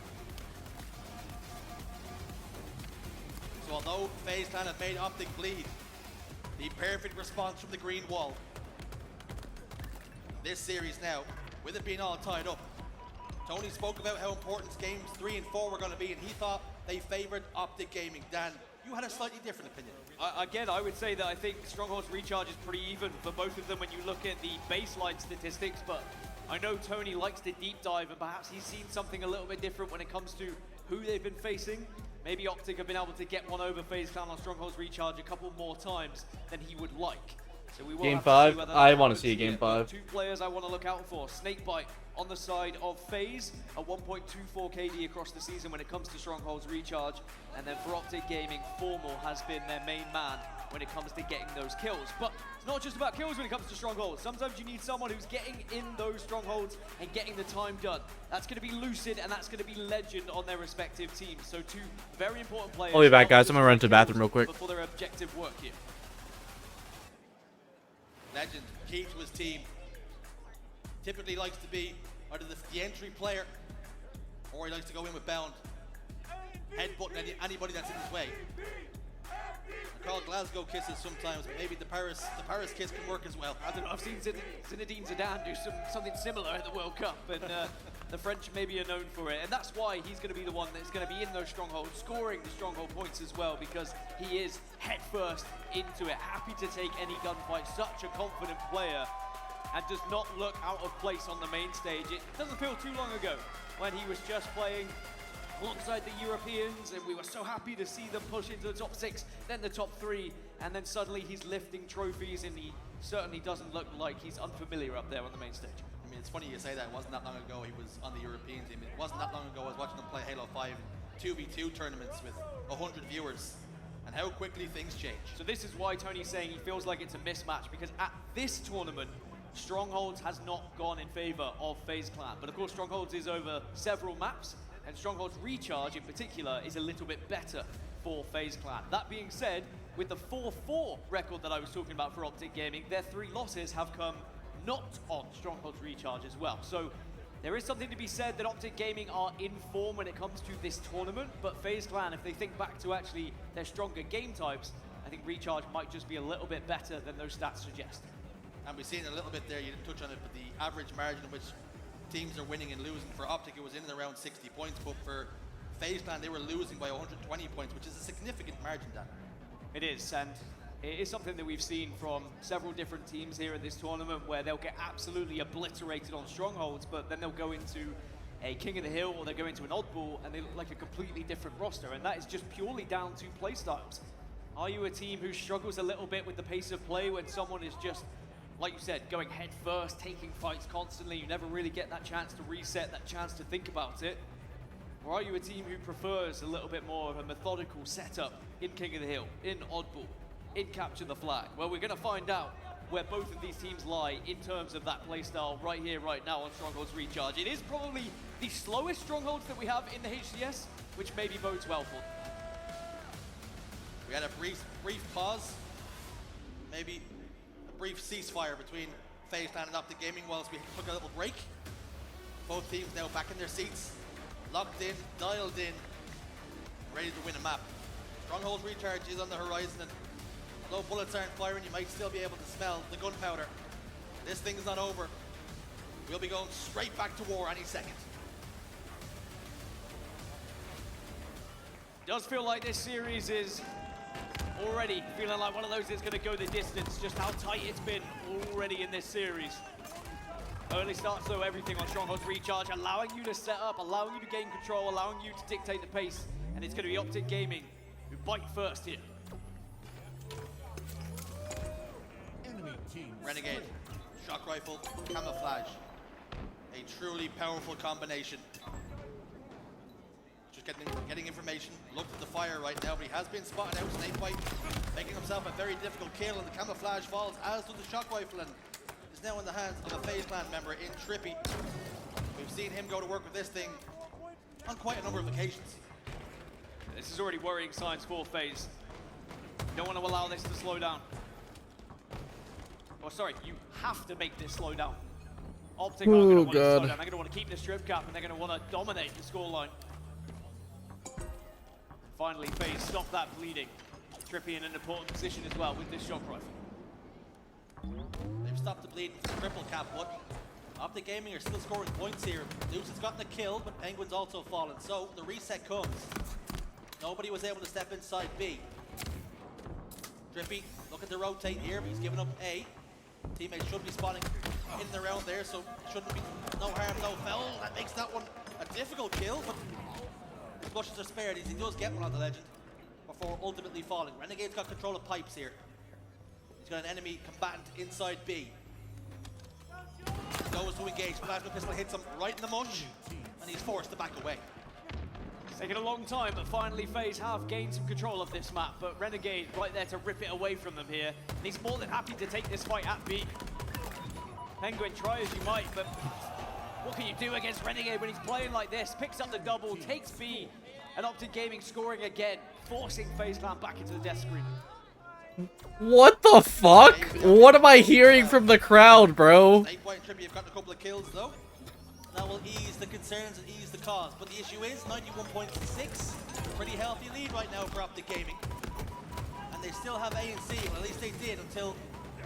So although FaZe Clan have made Optic bleed, the perfect response from the green wall. This series now, with it being all tied up, Tony spoke about how important games 3 and 4 were going to be, and he thought they favored Optic Gaming. Dan, you had a slightly different opinion. Again, I would say that I think Stronghold's Recharge is pretty even for both of them when you look at the baseline statistics, but I know Tony likes to deep dive, and perhaps he's seen something a little bit different when it comes to who they've been facing. Maybe Optic have been able to get one over FaZe Clan on Stronghold's Recharge a couple more times than he would like. So we will Game have 5? to see whether I that want to happens see a Game here. 5. 2 players I want to look out for. Snakebite on the side of FaZe, a 1.24 KD across the season when it comes to Stronghold's Recharge. And then for Optic Gaming, Formal has been their main man when it comes to getting those kills. But it's not just about kills when it comes to Strongholds. Sometimes you need someone who's getting in those Strongholds and getting the time done. That's going to be Lucid and that's going to be Legend on their respective teams. So 2 very important players. I'll be back, guys. I'm gonna run to the bathroom real quick. Before their objective work here. Legend, key to his team, typically likes to be either the entry player or he likes to go in with bound, headbutting anybody that's in his way. I call Glasgow kisses sometimes, but maybe the Paris kiss can work as well. I don't know, I've seen Zinedine Zidane do something similar at the World Cup, and the French maybe are known for it, and that's why he's going to be the one that's going to be in those strongholds, scoring the stronghold points as well, because he is head first into it, happy to take any gunfight, such a confident player, and does not look out of place on the main stage. It doesn't feel too long ago when he was just playing alongside the Europeans, and we were so happy to see them push into the top 6, then the top 3, and then suddenly he's lifting trophies, and he certainly doesn't look like he's unfamiliar up there on the main stage. I mean, it's funny you say that. It wasn't that long ago he was on the European team. It wasn't that long ago I was watching him play Halo 5 2v2 tournaments with 100 viewers, and how quickly things change. So this is why Tony's saying he feels like it's a mismatch, because at this tournament, Strongholds has not gone in favor of FaZe Clan. But of course, Strongholds is over several maps, and Stronghold's Recharge in particular is a little bit better for FaZe Clan. That being said, with the 4-4 record that I was talking about for Optic Gaming, their 3 losses have come not on Stronghold's Recharge as well. So there is something to be said that Optic Gaming are in form when it comes to this tournament, but FaZe Clan, if they think back to actually their stronger game types, I think Recharge might just be a little bit better than those stats suggest. And we've seen a little bit there, you didn't touch on it, but the average margin in which teams are winning and losing. For Optic, it was in and around 60 points, but for FaZe Clan, they were losing by 120 points, which is a significant margin, Dan. It is, and it is something that we've seen from several different teams here at this tournament, where they'll get absolutely obliterated on Strongholds, but then they'll go into a King of the Hill, or they'll go into an Oddball, and they look like a completely different roster, and that is just purely down to play styles. Are you a team who struggles a little bit with the pace of play when someone is just, like you said, going head first, taking fights constantly, you never really get that chance to reset, that chance to think about it? Or are you a team who prefers a little bit more of a methodical setup in King of the Hill, in Oddball, in Capture the Flag? Well, we're going to find out where both of these teams lie in terms of that playstyle right here, right now on Stronghold's Recharge. It is probably the slowest Strongholds that we have in the HCS, which maybe bodes well for them. We had a brief pause, maybe a brief ceasefire between FaZe Clan and Optic Gaming whilst we took a little break. Both teams now back in their seats, locked in, dialed in, ready to win a map. Stronghold's Recharge is on the horizon, and although bullets aren't firing, you might still be able to smell the gunpowder. This thing's not over. We'll be going straight back to war any second. Does feel like this series is already feeling like one of those that's going to go the distance, just how tight it's been already in this series. Early starts though, everything on Stronghold's Recharge, allowing you to set up, allowing you to gain control, allowing you to dictate the pace, and it's going to be Optic Gaming who bite first here. Enemy team Renegade, shock rifle, camouflage. A truly powerful combination. just getting information. Looked at the fire right now, but he has been spotted out. Snakebite making himself a very difficult kill, and the camouflage falls, as does the shock rifle, and is now in the hands of a FaZe Clan member in Trippy. We've seen him go to work with this thing on quite a number of occasions. This is already worrying signs for FaZe. You don't want to allow this to slow down. Oh, sorry, you have to make this slow down. Optic are going to want to slow down. They're going to want to keep the strip cap, and they're going to want to dominate the scoreline. Finally, FaZe stop that bleeding. Trippy in an important position as well with this shock rifle. They've stopped the bleeding for the triple cap, but Optic Gaming are still scoring points here. Luce has gotten a kill, but Penguin's also fallen. So the reset comes. Nobody was able to step inside B. Trippy looking to rotate here, but he's given up A. Teammates should be spotting in and around there, so shouldn't be no harm, no foul. That makes that one a difficult kill, but his blushes are spared as he does get one on the Legend before ultimately falling. Renegade's got control of pipes here. He's got an enemy combatant inside B. Goes to engage. Plasma pistol hits him right in the mush, and he's forced to back away. It's taken a long time, but finally FaZe have gained some control of this map. But Renegade right there to rip it away from them here. And he's more than happy to take this fight at B. Penguin, try as you might, but what can you do against Renegade when he's playing like this? Picks up the double, takes B, and Optic Gaming scoring again, forcing FaZe Clan back into the death screen. What the fuck? What am I hearing from the crowd, bro? Snakebite and Trippy have gotten a couple of kills though. That will ease the concerns and ease the cause. But the issue is 91 points to 6. Pretty healthy lead right now for Optic Gaming. And they still have A and C, well, at least they did until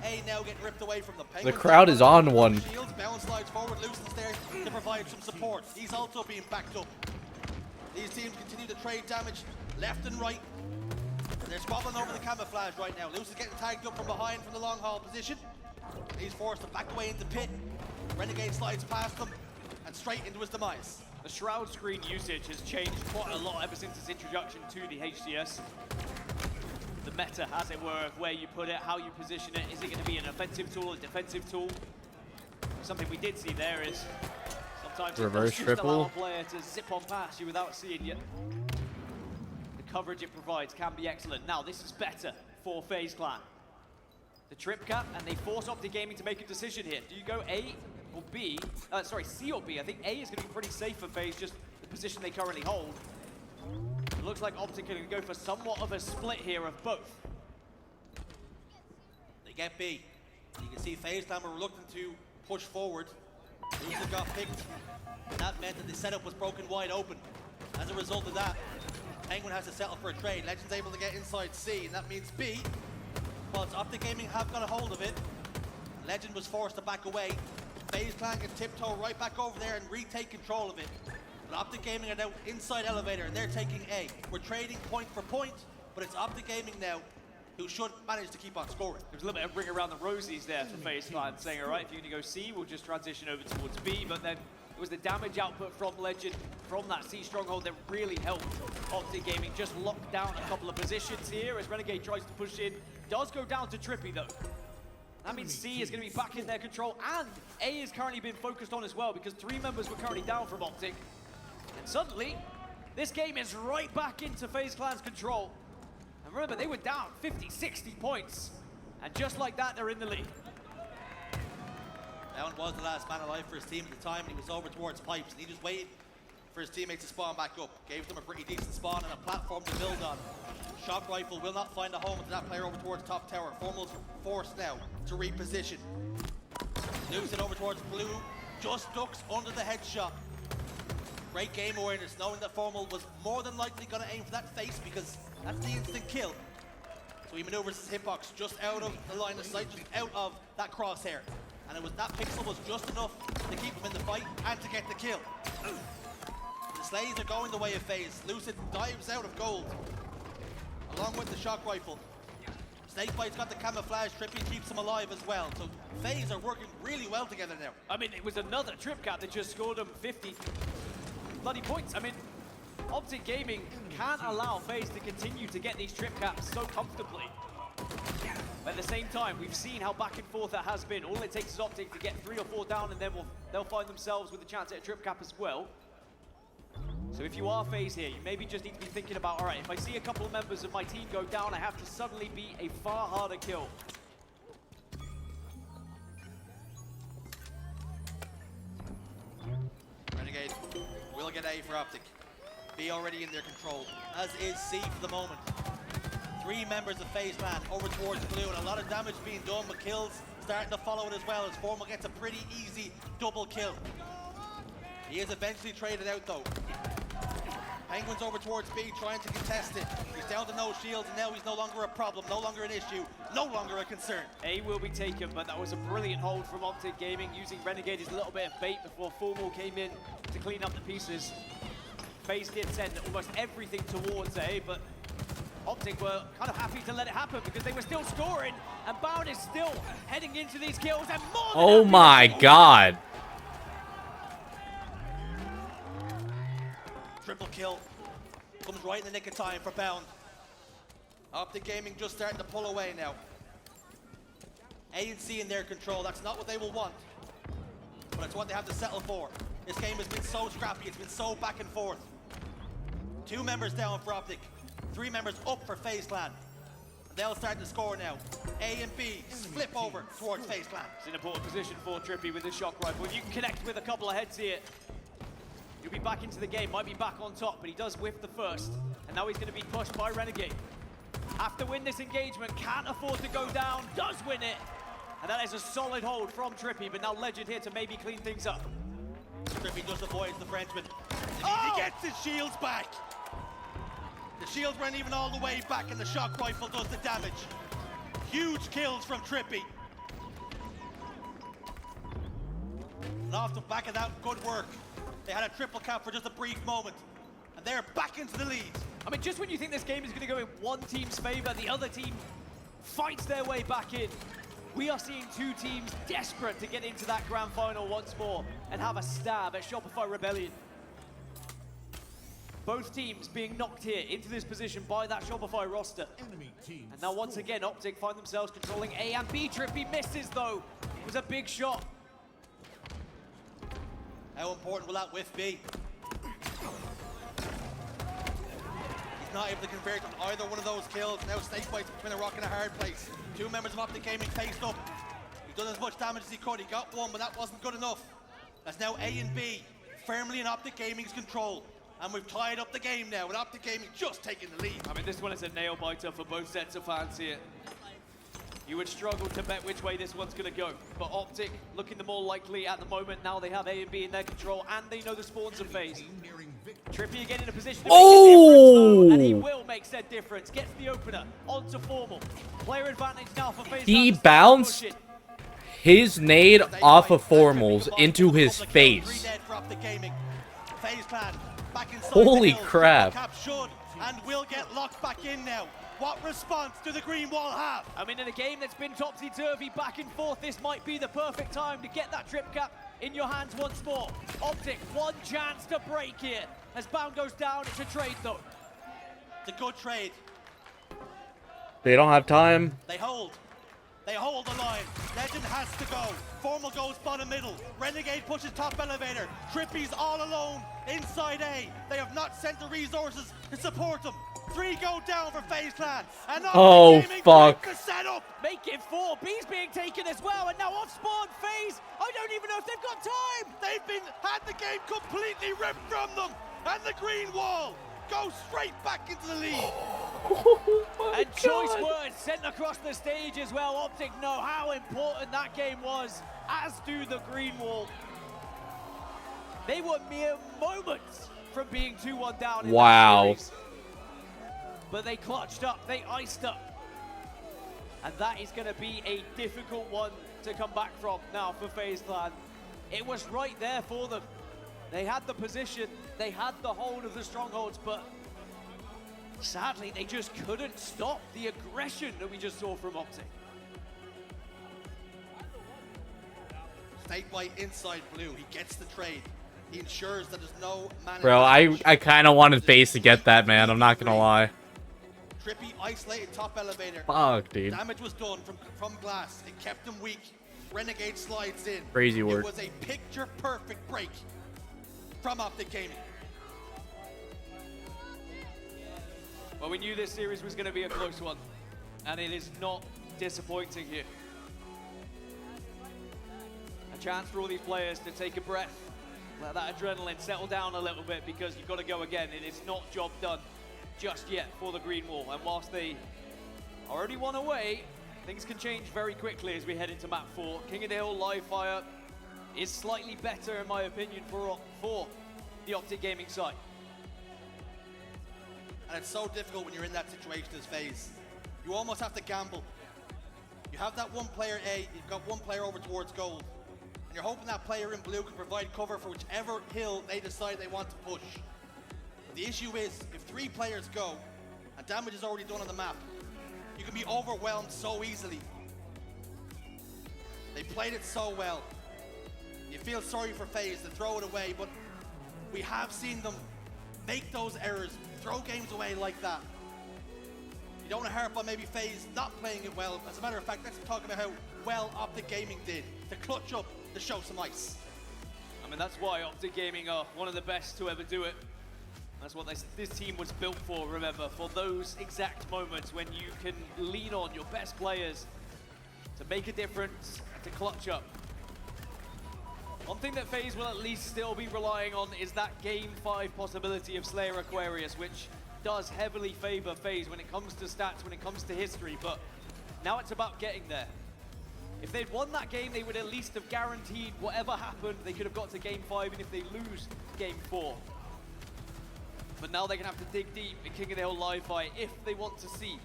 A now getting ripped away from them. The crowd is on one. Shields, Bounce slides forward, Lucen's there to provide some support. He's also being backed up. These teams continue to trade damage left and right. And they're squabbling over the camouflage right now. Luce is getting tagged up from behind from the long haul position. He's forced to back away into pit. Renegade slides past them and straight into his demise. The shroud screen usage has changed quite a lot ever since its introduction to the HCS. The meta, as it were, of where you put it, how you position it. Is it going to be an offensive tool, a defensive tool? Something we did see there is sometimes reverse just triple. allow a player to zip on past you without seeing you. The coverage it provides can be excellent. Now this is better for FaZe Clan. The trip cap, and they force Optic Gaming to make a decision here. Do you go A or B? Sorry, C or B. I think A is going to be pretty safe for FaZe, just the position they currently hold. It looks like Optic are going to go for somewhat of a split here of both. They get B. You can see FaZe Clan were reluctant to push forward. Luce got picked. And that meant that the setup was broken wide open. As a result of that, Penguin has to settle for a trade. Legend's able to get inside C, and that means B. But Optic Gaming have got a hold of it. Legend was forced to back away. FaZe Clan can tiptoe right back over there and retake control of it. But Optic Gaming are now inside elevator, and they're taking A. We're trading point for point, but it's Optic Gaming now who should manage to keep on scoring. There's a little bit of ring around the rosies there for FaZe Clan, saying, all right, if you're going to go C, we'll just transition over towards B. But then it was the damage output from Legend, from that C stronghold that really helped Optic Gaming just lock down a couple of positions here as Renegade tries to push in. Does go down to Trippy, though. That means C is going to be back in their control, and A is currently being focused on as well, because 3 members were currently down from Optic. And suddenly, this game is right back into FaZe Clan's control. And remember, they were down 50, 60 points. And just like that, they're in the lead. Allen was the last man alive for his team at the time, and he was over towards pipes, and he just waited for his teammates to spawn back up. Gave them a pretty decent spawn and a platform to build on. Shock rifle will not find a home with that player over towards top tower. Formal's forced now to reposition. Nukes it over towards blue, just ducks under the headshot. Great game awareness, knowing that Formal was more than likely going to aim for that face because that's the instant kill. So he maneuvers his hitbox just out of the line of sight, just out of that crosshair. And it was that pixel was just enough to keep him in the fight and to get the kill. The Slays are going the way of FaZe. Lucid dives out of gold, along with the shock rifle. Snakebite's got the camouflage, Trippy keeps him alive as well. So FaZe are working really well together now. I mean, it was another trip cap that just scored them 50 bloody points. I mean, Optic Gaming can't allow FaZe to continue to get these trip caps so comfortably. But at the same time, we've seen how back and forth that has been. All it takes is Optic to get 3 or 4 down, and then they'll find themselves with a chance at a trip cap as well. So if you are FaZe here, you maybe just need to be thinking about, all right, if I see a couple of members of my team go down, I have to suddenly be a far harder kill. Renegade will get A for Optic. B already in their control, as is C for the moment. 3 members of FaZe Clan over towards blue, and a lot of damage being done, but kills starting to follow it as well, as Formal gets a pretty easy double kill. He is eventually traded out though. Penguins over towards B, trying to contest it. He's down to no shields, and now he's no longer a problem, no longer an issue, no longer a concern. A will be taken, but that was a brilliant hold from Optic Gaming, using Renegade as a little bit of bait before Formal came in to clean up the pieces. FaZe did send almost everything towards A, but Optic were kind of happy to let it happen because they were still scoring, and Bound is still heading into these kills, and more than Oh my god. Triple kill comes right in the nick of time for Bound. Optic Gaming just starting to pull away now. A and C in their control. That's not what they will want, but it's what they have to settle for. This game has been so scrappy. It's been so back and forth. 2 members down for Optic. 3 members up for FaZe Clan. And they'll start to score now. A and B flip over towards FaZe Clan. It's an important position for Trippy with his shock rifle. If you can connect with a couple of heads here, he'll be back into the game, might be back on top, but he does whiff the first. And now he's going to be pushed by Renegade. Have to win this engagement, can't afford to go down, does win it. And that is a solid hold from Trippy, but now Legend here to maybe clean things up. Trippy just avoids the Frenchman. He gets his shields back. The shields weren't even all the way back, and the shock rifle does the damage. Huge kills from Trippy. And off the back of that, good work. They had a triple cap for just a brief moment, and they're back into the lead. I mean, just when you think this game is going to go in one team's favor, the other team fights their way back in. We are seeing 2 teams desperate to get into that grand final once more and have a stab at Shopify Rebellion. Both teams being knocked here into this position by that Shopify roster. And now once again, Optic find themselves controlling A and B. Trippy misses though. It was a big shot. How important will that whiff be? He's not able to convert on either one of those kills. Now Snake Bites between a rock and a hard place. 2 members of Optic Gaming faced up. He's done as much damage as he could. He got one, but that wasn't good enough. That's now A and B firmly in Optic Gaming's control. And we've tied up the game now, with Optic Gaming just taking the lead. I mean, this one is a nail-biter for both sets of fans here. You would struggle to bet which way this one's going to go. But Optic looking the more likely at the moment. Now they have A and B in their control, and they know the spawns are phased. Trippy again in a position to make a difference, and he will make said difference. Gets the opener onto Formal. Player advantage now for FaZe. He bounced his nade off of Formals into his face. Holy crap. Cap should and will get locked back in now. What response do the green wall have? I mean, in a game that's been topsy-turvy back and forth, this might be the perfect time to get that trip cap in your hands once more. Optic, one chance to break here. As Bound goes down, it's a trade though. It's a good trade. They don't have time. They hold. They hold the line. Legend has to go. Formal goes bottom middle. Renegade pushes top elevator. Trippy's all alone inside A. They have not sent the resources to support them. 3 go down for FaZe Clan. And oh, fuck. The setup. Make it 4. B's being taken as well. And now off spawn FaZe. I don't even know if they've got time. They've had the game completely ripped from them. And the green wall goes straight back into the lead. And choice words sent across the stage as well. Optic know how important that game was, as do the green wall. They were mere moments from being 2-1 down in that series. But they clutched up, they iced up. And that is going to be a difficult one to come back from now for FaZe Clan. It was right there for them. They had the position, they had the hold of the strongholds, but sadly, they just couldn't stop the aggression that we just saw from Optic. Snakebite inside blue. He gets the trade. He ensures that there's no man. Bro, I kind of wanted FaZe to get that, man. I'm not gonna lie. Trippy isolated top elevator. Fuck, dude. Damage was done from glass. It kept him weak. Renegade slides in. Crazy work. It was a picture-perfect break from Optic Gaming. Well, we knew this series was going to be a close one, and it is not disappointing here. A chance for all these players to take a breath, let that adrenaline settle down a little bit, because you've got to go again. It is not job done just yet for the Green Wall, and whilst they already won away, things can change very quickly as we head into map 4. King of the Hill Live Fire is slightly better, in my opinion, for the Optic Gaming side. And it's so difficult when you're in that situation as FaZe. You almost have to gamble. You have that one player A, you've got one player over towards gold, and you're hoping that player in blue can provide cover for whichever hill they decide they want to push. But the issue is, if 3 players go, and damage is already done on the map, you can be overwhelmed so easily. They played it so well. You feel sorry for FaZe to throw it away, but we have seen them make those errors, throw games away like that. You don't want to harp on maybe FaZe not playing it well. As a matter of fact, let's talk about how well Optic Gaming did to clutch up, to show some ice. I mean, that's why Optic Gaming are one of the best to ever do it. That's what this team was built for, remember, for those exact moments when you can lean on your best players to make a difference, to clutch up. One thing that FaZe will at least still be relying on is that Game 5 possibility of Slayer Aquarius, which does heavily favor FaZe when it comes to stats, when it comes to history, but now it's about getting there. If they'd won that game, they would at least have guaranteed whatever happened, they could have got to Game 5, and if they lose Game 4. But now they're going to have to dig deep in King of the Hill Live Fire if they want to see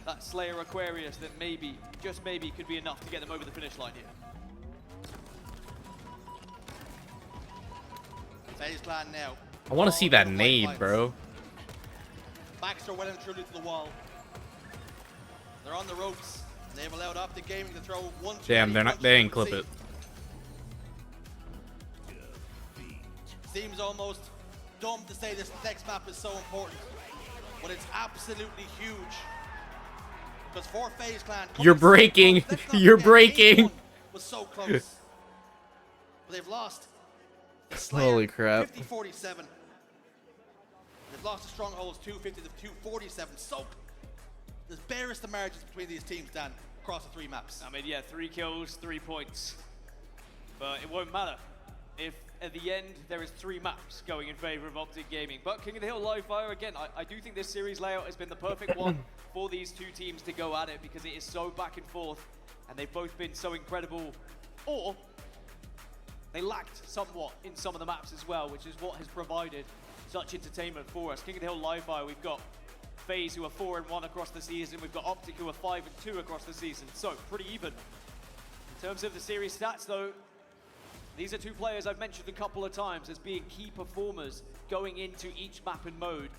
that Slayer Aquarius that maybe, just maybe, could be enough to get them over the finish line here. FaZe Clan now. I want to see that nade, bro. Backs are well and truly to the wall. They're on the ropes. They've allowed Optic Gaming to throw one. Damn, they ain't clip it. Seems almost dumb to say this next map is so important, but it's absolutely huge. Because for FaZe Clan, You're breaking. You're breaking. Was so close. But they've lost. Holy crap. 50-47. They've lost the strongholds 250 to 247. So there's barest the margins between these teams, Dan, across the 3 maps. I mean, yeah, 3 kills, 3 points. But it won't matter if at the end there is 3 maps going in favor of Optic Gaming. But King of the Hill Live Fire, again, I do think this series layout has been the perfect one for these 2 teams to go at it, because it is so back and forth, and they've both been so incredible. Or they lacked somewhat in some of the maps as well, which is what has provided such entertainment for us. King of the Hill Live Fire, we've got FaZe who are 4-1 across the season. We've got Optic who are 5-2 across the season. So pretty even. In terms of the series stats though, these are 2 players I've mentioned a couple of times as being key performers going into each map and mode.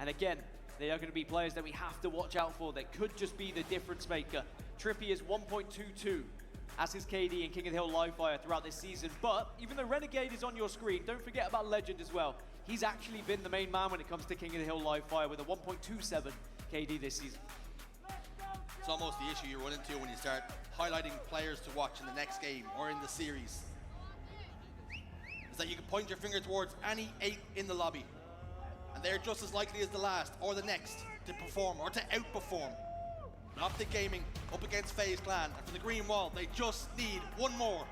And again, they are going to be players that we have to watch out for. That could just be the difference maker. Trippy is 1.22. as is KD and King of the Hill Live Fire throughout this season. But even though Renegade is on your screen, don't forget about Legend as well. He's actually been the main man when it comes to King of the Hill Live Fire with a 1.27 KD this season. It's almost the issue you run into when you start highlighting players to watch in the next game or in the series. Is that you can point your finger towards any 8 in the lobby, and they're just as likely as the last or the next to perform or to outperform. Optic Gaming up against FaZe Clan, and for the Green Wall, they just need one more,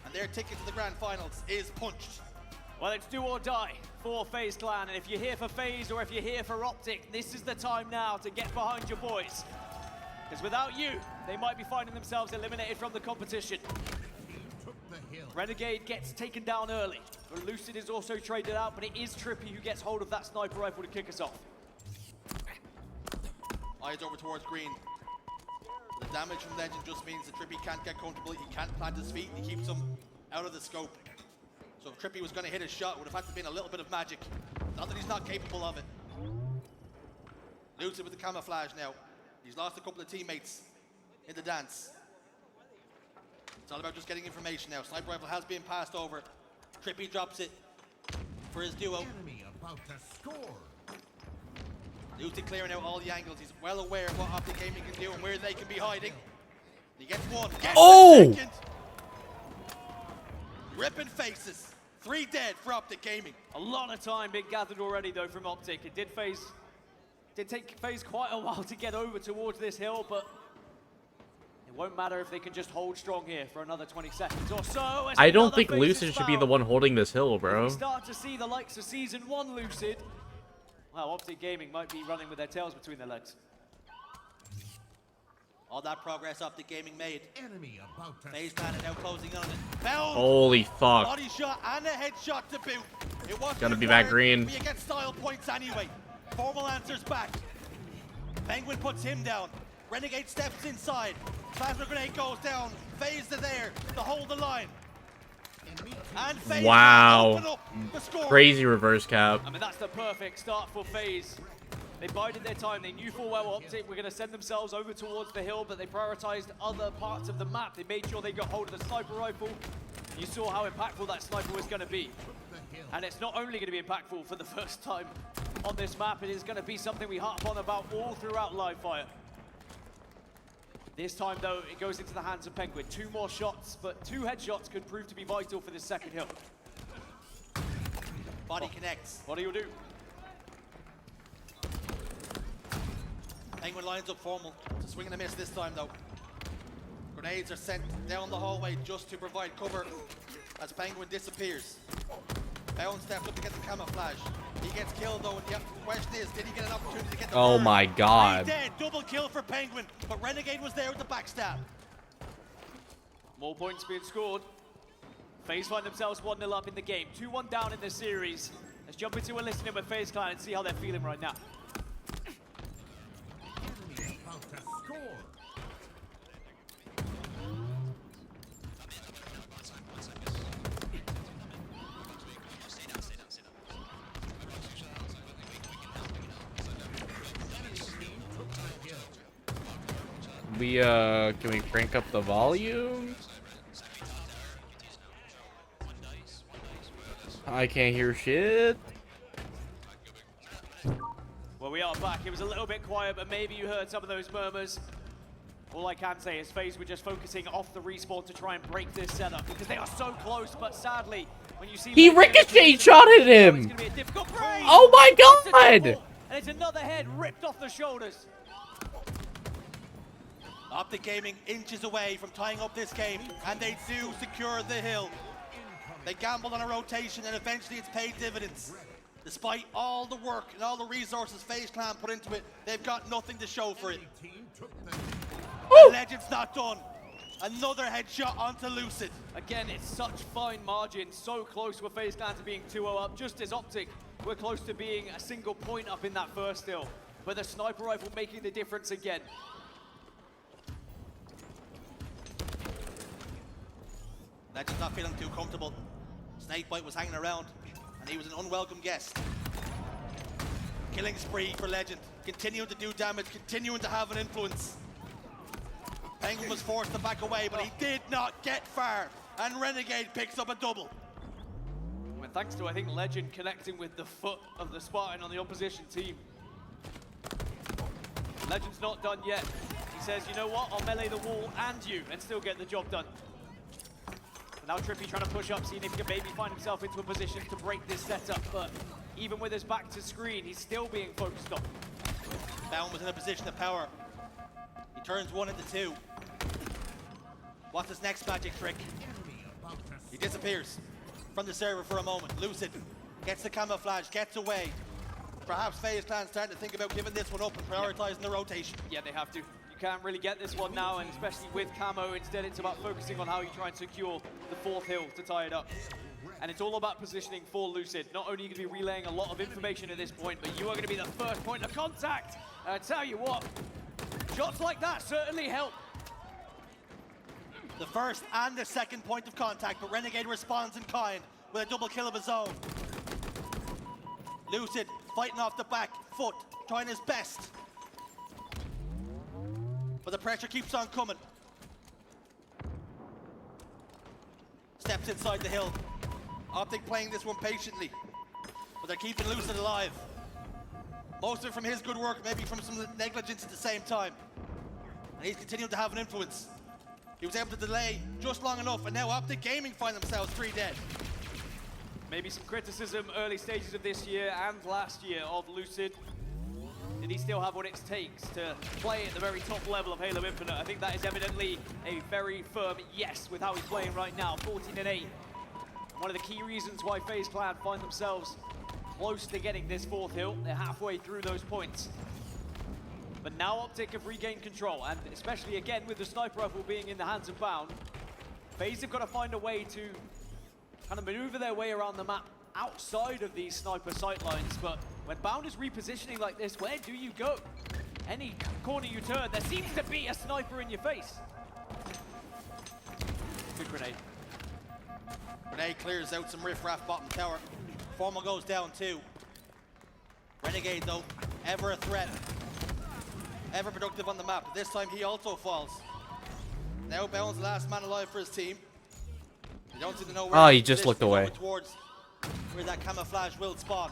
and their ticket to the Grand Finals is punched. Well, it's do or die for FaZe Clan, and if you're here for FaZe or if you're here for Optic, this is the time now to get behind your boys. Because without you, they might be finding themselves eliminated from the competition. Renegade gets taken down early, but Lucid is also traded out, but it is Trippy who gets hold of that sniper rifle to kick us off. Eyes over towards Green. The damage from Legend just means that Trippy can't get comfortable, he can't plant his feet, he keeps him out of the scope. So if Trippy was going to hit his shot, it would have had to been a little bit of magic. Not that he's not capable of it. Lucid with the camouflage now. He's lost a couple of teammates in the dance. It's all about just getting information now. Sniper rifle has been passed over. Trippy drops it for his duo. Enemy about to score. Lucid clearing out all the angles. He's well aware of what Optic Gaming can do and where they can be hiding. He gets one. Gets the second. Ripping faces. 3 dead for Optic Gaming. A lot of time being gathered already though from Optic. It did phase Did take FaZe quite a while to get over towards this hill, but it won't matter if they can just hold strong here for another 20 seconds or so. I don't think Lucid should be the one holding this hill, bro. We start to see the likes of Season 1 Lucid. Well, Optic Gaming might be running with their tails between their legs. All that progress Optic Gaming made. Enemy about to FaZe Clan now closing on it. Bound. Holy fuck. Body shot and a headshot to boot. It wasn't Gonna be back green. But you get style points anyway. Formal answers back. Penguin puts him down. Renegade steps inside. Plasma grenade goes down. FaZe are there to hold the line. And FaZe wow. open up the score. Crazy reverse cap. I mean, that's the perfect start for FaZe. They bided their time. They knew full well Optic were going to send themselves over towards the hill, but they prioritized other parts of the map. They made sure they got hold of the sniper rifle. You saw how impactful that sniper was going to be. And it's not only going to be impactful for the first time on this map, it is going to be something we harp on about all throughout live fire. This time, though, it goes into the hands of Penguin. 2 more shots, but 2 headshots could prove to be vital for this second hill. Body connects. What do you do? Penguin lines up formal. It's a swing and a miss this time, though. Grenades are sent down the hallway just to provide cover as Penguin disappears. Bound steps up to get the camouflage. He gets killed, though, and the question is, did he get an opportunity to get the Oh burn? my god. He's dead. Double kill for Penguin, but Renegade was there with the backstab. More points being scored. FaZe find themselves 1-0 up in the game. 2-1 down in the series. Let's jump into a listening with FaZe Clan and see how they're feeling right now. Can we crank up the volume? I can't hear shit. Well, we are back. It was a little bit quiet, but maybe you heard some of those murmurs. All I can say is FaZe were just focusing off the respawn to try and break this setup because they are so close, but sadly, when you see... He ricochet shot at him! It's gonna be a difficult break. Oh my god! And it's another head ripped off the shoulders. Optic Gaming inches away from tying up this game, and they do secure the hill. They gambled on a rotation, and eventually it's paid dividends. Despite all the work and all the resources FaZe Clan put into it, they've got nothing to show for it. Legend's not done. Another headshot onto Lucid. Again, it's such fine margins, so close with FaZe Clan to being 2-0 up, just as Optic were close to being a single point up in that first hill. But the sniper rifle making the difference again. Legend's not feeling too comfortable. Snakebite was hanging around, and he was an unwelcome guest. Killing spree for Legend, continuing to do damage, continuing to have an influence. Penguin was forced to back away, but he did not get far, and Renegade picks up a double. Well, thanks to, I think, Legend connecting with the foot of the Spartan on the opposition team. Legend's not done yet. He says, you know what, I'll melee the wall and you, and still get the job done. Now Trippy trying to push up, seeing if he can maybe find himself into a position to break this setup, but even with his back to screen, he's still being focused on. Bound was in a position of power. He turns 1 into 2. What's his next magic trick? He disappears from the server for a moment. Lucid gets the camouflage, gets away. Perhaps FaZe Clan starting to think about giving this one up and prioritizing the rotation. Yeah, they have to. You can't really get this one now, and especially with camo, instead it's about focusing on how you try and secure the 4th hill to tie it up. And it's all about positioning for Lucid. Not only are you going to be relaying a lot of information at this point, but you are going to be the first point of contact. And I tell you what, shots like that certainly help. The first and the second point of contact, but Renegade responds in kind with a double kill of his own. Lucid fighting off the back foot, trying his best. But the pressure keeps on coming. Steps inside the hill. Optic playing this one patiently, but they're keeping Lucid alive. Most of it from his good work, maybe from some negligence at the same time. And he's continuing to have an influence. He was able to delay just long enough, and now Optic Gaming find themselves 3 dead. Maybe some criticism early stages of this year and last year of Lucid. Did he still have what it takes to play at the very top level of Halo Infinite? I think that is evidently a very firm yes with how he's playing right now, 14-8. One of the key reasons why FaZe Clan find themselves close to getting this fourth hill. They're halfway through those points. But now Optic have regained control, and especially again with the sniper rifle being in the hands of Bound, FaZe have got to find a way to kind of maneuver their way around the map outside of these sniper sightlines. But when Bound is repositioning like this, where do you go? Any corner you turn, there seems to be a sniper in your face. Good grenade. Grenade clears out some riffraff bottom tower. Formal goes down too. Renegade though, ever a threat. Ever productive on the map. This time he also falls. Now Bound's the last man alive for his team. You don't seem to know where. Oh, he just looked away. Towards where that camouflage will spawn.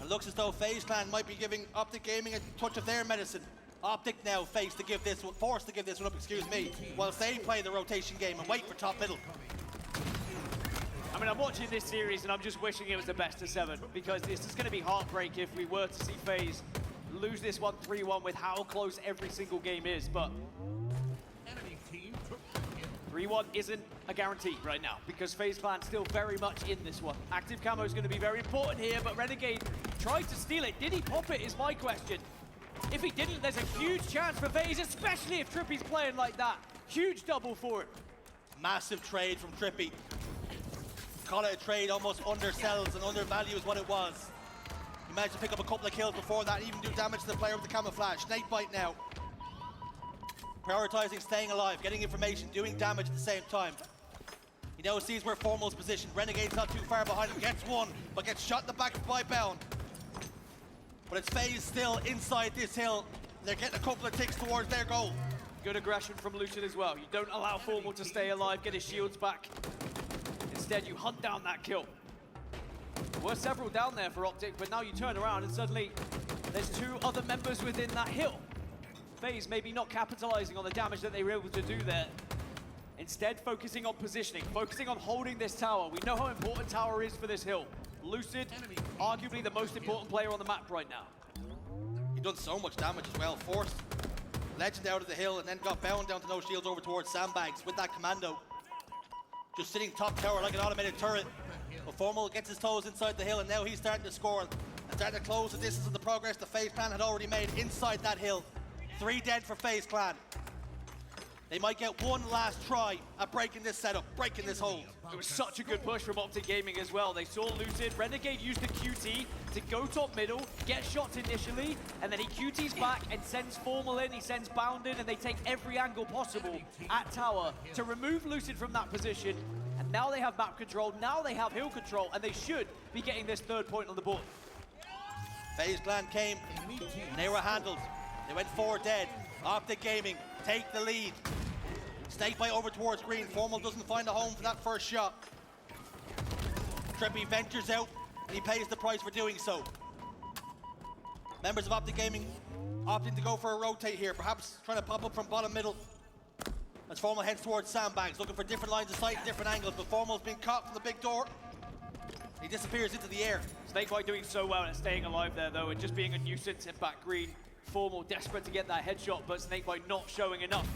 It looks as though FaZe Clan might be giving Optic Gaming a touch of their medicine. Optic now forced to give this one up, excuse me, whilst they play the rotation game and wait for top middle. I mean, I'm watching this series and I'm just wishing it was the best of 7, because this is going to be heartbreak if we were to see FaZe lose this one 3-1 with how close every single game is. But 3-1 isn't a guarantee right now, because FaZe Clan still very much in this one. Active camo is going to be very important here, but Renegade tried to steal it. Did he pop it is my question. If he didn't, there's a huge chance for FaZe, especially if Trippy's playing like that. Huge double for him. Massive trade from Trippy. Call it a trade, almost undersells and undervalues what it was. He managed to pick up a couple of kills before that, even do damage to the player with the camouflage. Snakebite now. Prioritizing staying alive, getting information, doing damage at the same time. He now sees where Formal's positioned. Renegade's not too far behind him, gets one, but gets shot in the back by Bound. But it's FaZe still inside this hill. They're getting a couple of ticks towards their goal. Good aggression from Lucid as well. You don't allow Formal to stay alive, get his shields back. Instead, you hunt down that kill. There were several down there for Optic, but now you turn around and suddenly there's 2 other members within that hill. FaZe maybe not capitalizing on the damage that they were able to do there. Instead, focusing on positioning, focusing on holding this tower. We know how important tower is for this hill. Lucid, arguably the most important player on the map right now. He done so much damage as well. Forced Legend out of the hill and then got Bound down to no shields over towards Sandbags with that commando. Just sitting top tower like an automated turret. But Formal gets his toes inside the hill, and now he's starting to score and starting to close the distance of the progress the FaZe Clan had already made inside that hill. 3 dead for FaZe Clan. They might get one last try at breaking this setup, breaking this hold. It was such a good push from Optic Gaming as well. They saw Lucid. Renegade used the QT to go top middle, get shots initially, and then he QTs back and sends Formal in, he sends Bound in, and they take every angle possible at tower to remove Lucid from that position. And now they have map control, now they have hill control, and they should be getting this 3rd point on the board. FaZe Clan came, and they were handled. They went 4 dead. Optic Gaming take the lead. Snakebite over towards green. Formal doesn't find a home for that first shot. Trippy ventures out, and he pays the price for doing so. Members of Optic Gaming opting to go for a rotate here, perhaps trying to pop up from bottom middle. As Formal heads towards Sandbags, looking for different lines of sight, different angles, but Formal's been caught from the big door. He disappears into the air. Snakebite doing so well at staying alive there though, and just being a nuisance in back green. Formal desperate to get that headshot, but Snakebite not showing enough.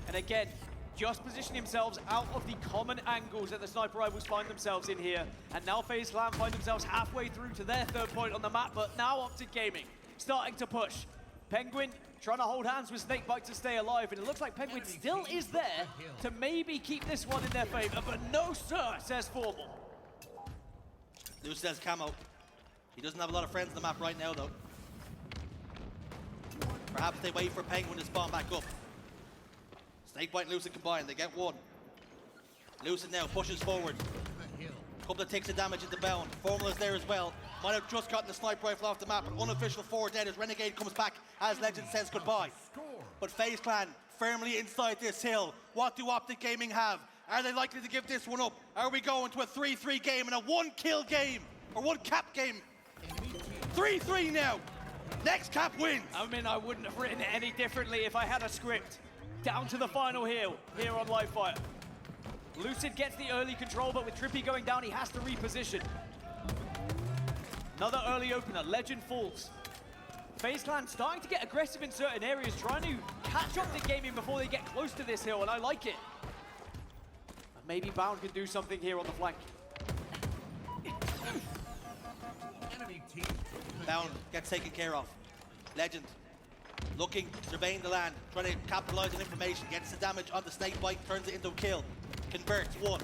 And again, just position themselves out of the common angles that the sniper rivals find themselves in here. And now FaZe Clan find themselves halfway through to their 3rd point on the map, but now Optic Gaming starting to push. Penguin trying to hold hands with Snakebite to stay alive, and it looks like Penguin still is there to maybe keep this one in their favor, but no sir, says Formal. Luce says camo. He doesn't have a lot of friends on the map right now though. Perhaps they wait for Penguin to spawn back up. Snakebite and Lucid combined, they get 1. Lucid now pushes forward. Couple of ticks of damage into Bound. Formal is there as well. Might have just gotten the sniper rifle off the map, but unofficial 4 dead as Renegade comes back as Legend says goodbye. But FaZe Clan firmly inside this hill. What do Optic Gaming have? Are they likely to give this one up? Are we going to a 3-3 game and a 1-kill game? Or 1-cap game? 3-3 now. Next cap wins. I mean, I wouldn't have written it any differently if I had a script. Down to the final hill here on Livefire. Lucid gets the early control, but with Trippy going down, he has to reposition. Another early opener. Legend falls. FaZe Clan starting to get aggressive in certain areas, trying to catch Optic Gaming before they get close to this hill, and I like it. But maybe Bound can do something here on the flank. Bound gets taken care of. Legend looking, surveying the land, trying to capitalize on information, gets the damage on the snake bite, turns it into a kill, converts one,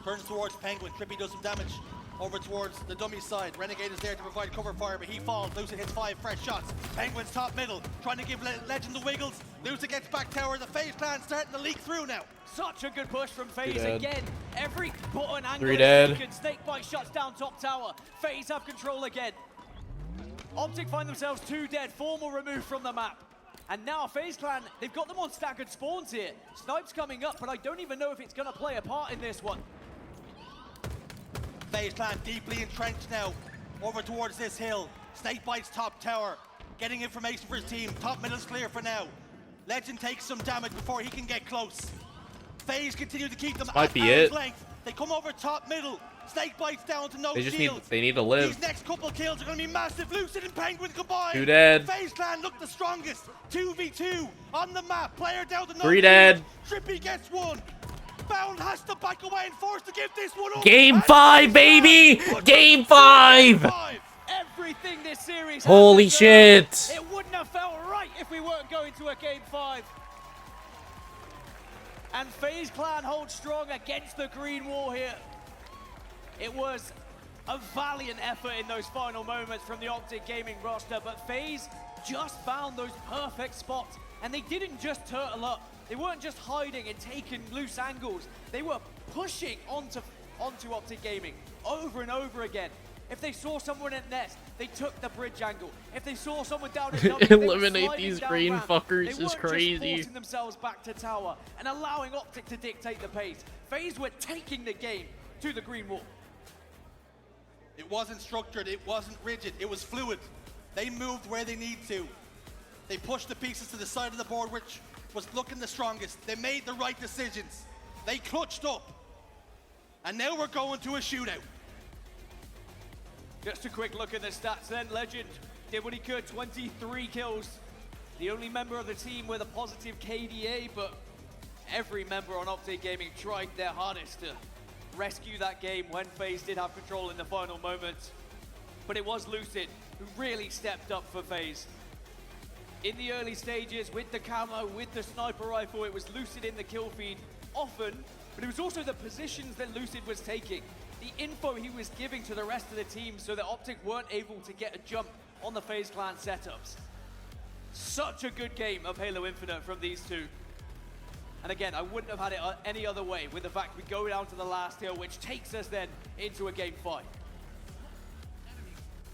turns towards Penguin. Trippy does some damage over towards the dummy side. Renegade is there to provide cover fire, but he falls. Lusa hits 5 fresh shots. Penguin's top middle, trying to give Legend the wiggles. Lusa gets back tower. The FaZe Clan starting to leak through now. Such a good push from FaZe again. Every button angle 3 is dead. taken. Snakebite shuts down top tower. FaZe have control again. Optic find themselves 2 dead, Formal removed from the map. And now FaZe Clan, they've got them on staggered spawns here. Snipe's coming up, but I don't even know if it's going to play a part in this one. FaZe Clan deeply entrenched now, over towards this hill. Snakebite's top tower, getting information for his team. Top middle's clear for now. Legend takes some damage before he can get close. FaZe continue to keep them Might at be arm's it. length. They come over top middle. Snakebite's down to no They just shields. they need to live. These next couple kills are going to be massive. Lucid and Penguin combined. 2 dead. FaZe Clan look the strongest. 2v2 on the map. Player down to no 3 dead. shields. Trippy gets one. Bound has to back away and forced to give this one up. Game 5, baby! Game 5! Everything this series Holy has shit! deserved. It wouldn't have felt right if we weren't going to a game 5. And FaZe Clan holds strong against the green wall here. It was a valiant effort in those final moments from the Optic Gaming roster, but FaZe just found those perfect spots, and they didn't just turtle up. They weren't just hiding and taking loose angles. They were pushing onto Optic Gaming over and over again. If they saw someone at nest, they took the bridge angle. If they saw someone down at W, Eliminate these green fuckers is crazy. They weren't just forcing themselves back to tower and allowing Optic to dictate the pace. FaZe were taking the game to the green wall. It wasn't structured, it wasn't rigid, it was fluid. They moved where they need to. They pushed the pieces to the side of the board, which was looking the strongest. They made the right decisions. They clutched up. And now we're going to a shootout. Just a quick look at the stats then. Legend did what he could, 23 kills. The only member of the team with a positive KDA, but every member on Optic Gaming tried their hardest to rescue that game when FaZe did have control in the final moments. But it was Lucid who really stepped up for FaZe. In the early stages, with the camo, with the sniper rifle, it was Lucid in the kill feed often, but it was also the positions that Lucid was taking, the info he was giving to the rest of the team so that Optic weren't able to get a jump on the FaZe Clan setups. Such a good game of Halo Infinite from these two. And again, I wouldn't have had it any other way with the fact we go down to the last hill, which takes us then into a game 5.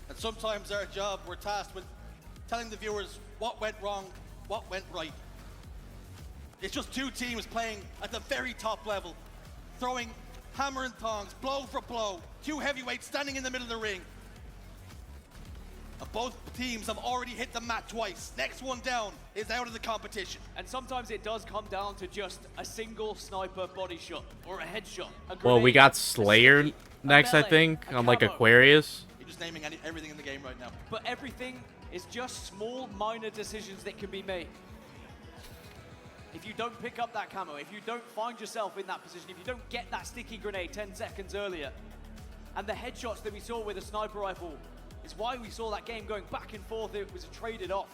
And sometimes our job, we're tasked with telling the viewers what went wrong, what went right. It's just 2 teams playing at the very top level, throwing hammer and tongs, blow for blow, 2 heavyweights standing in the middle of the ring. And both teams have already hit the mat twice. Next one down is out of the competition. And sometimes it does come down to just a single sniper body shot or a headshot. Well, we got Slayer next, I think, on like Aquarius. You're just naming everything in the game right now. But everything is just small, minor decisions that can be made. If you don't pick up that camo, if you don't find yourself in that position, if you don't get that sticky grenade 10 seconds earlier, and the headshots that we saw with a sniper rifle is why we saw that game going back and forth. It was traded off.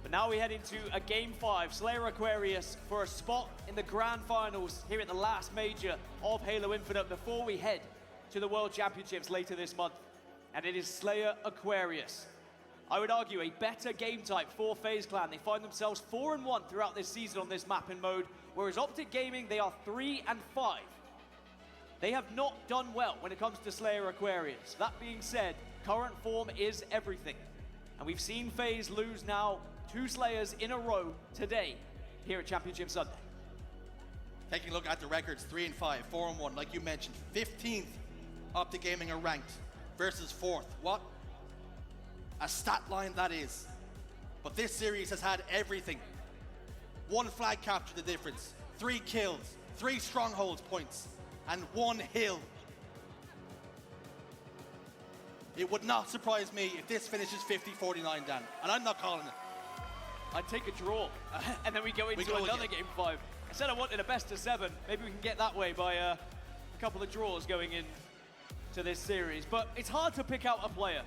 But now we head into a game 5, Slayer Aquarius, for a spot in the grand finals here at the last major of Halo Infinite before we head to the World Championships later this month. And it is Slayer Aquarius. I would argue a better game type for FaZe Clan. They find themselves 4-1 throughout this season on this map and mode, whereas Optic Gaming, they are 3-5. They have not done well when it comes to Slayer Aquarius. That being said, current form is everything. And we've seen FaZe lose now 2 Slayers in a row today here at Championship Sunday. Taking a look at the records, 3-5, 4-1, like you mentioned. 15th Optic Gaming are ranked versus 4th. What a stat line that is. But this series has had everything. 1 flag capture the difference, 3 kills, 3 strongholds points, and 1 hill. It would not surprise me if this finishes 50-49, Dan. And I'm not calling it. I'd take a draw, and then we go into another game 5. I said I wanted a best of 7. Maybe we can get that way by a couple of draws going into this series. But it's hard to pick out a player,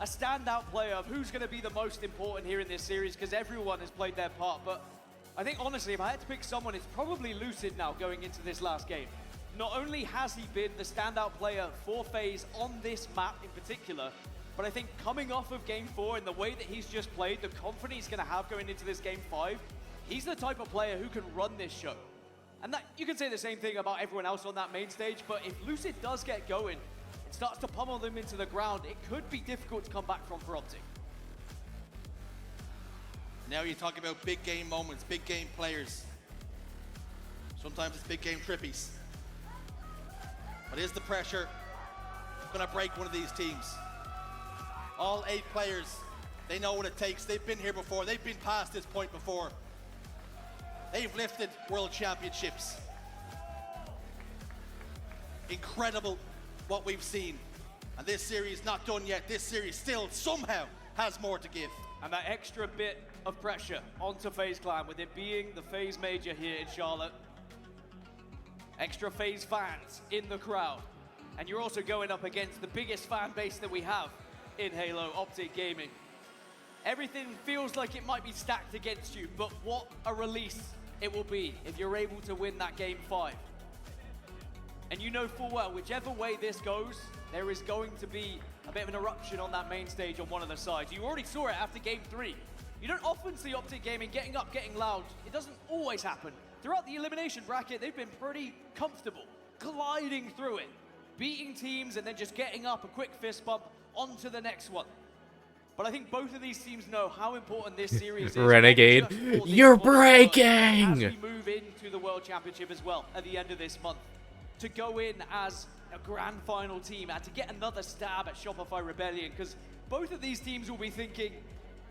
a standout player of who's going to be the most important here in this series, because everyone has played their part. But I think, honestly, if I had to pick someone, it's probably Lucid now going into this last game. Not only has he been the standout player for FaZe on this map in particular, but I think coming off of Game 4 and the way that he's just played, the confidence he's going to have going into this Game 5, he's the type of player who can run this show. And that you can say the same thing about everyone else on that main stage, but if Lucid does get going and starts to pummel them into the ground, it could be difficult to come back from for Optic. Now you're talking about big game moments, big game players. Sometimes it's big game trippies. But is the pressure going to break one of these teams? All 8 players, they know what it takes. They've been here before. They've been past this point before. They've lifted world championships. Incredible what we've seen. And this series not done yet. This series still somehow has more to give. And that extra bit of pressure onto FaZe Clan with it being the FaZe Major here in Charlotte. Extra FaZe fans in the crowd. And you're also going up against the biggest fan base that we have in Halo, Optic Gaming. Everything feels like it might be stacked against you, but what a release it will be if you're able to win that Game 5. And you know full well, whichever way this goes, there is going to be a bit of an eruption on that main stage on one of the sides. You already saw it after Game 3. You don't often see Optic Gaming getting up, getting loud. It doesn't always happen. Throughout the elimination bracket, they've been pretty comfortable, gliding through it, beating teams and then just getting up a quick fist bump onto the next one. But I think both of these teams know how important this series is. Renegade, you're breaking! As we move into the World Championship as well at the end of this month, to go in as a grand final team and to get another stab at Shopify Rebellion, because both of these teams will be thinking,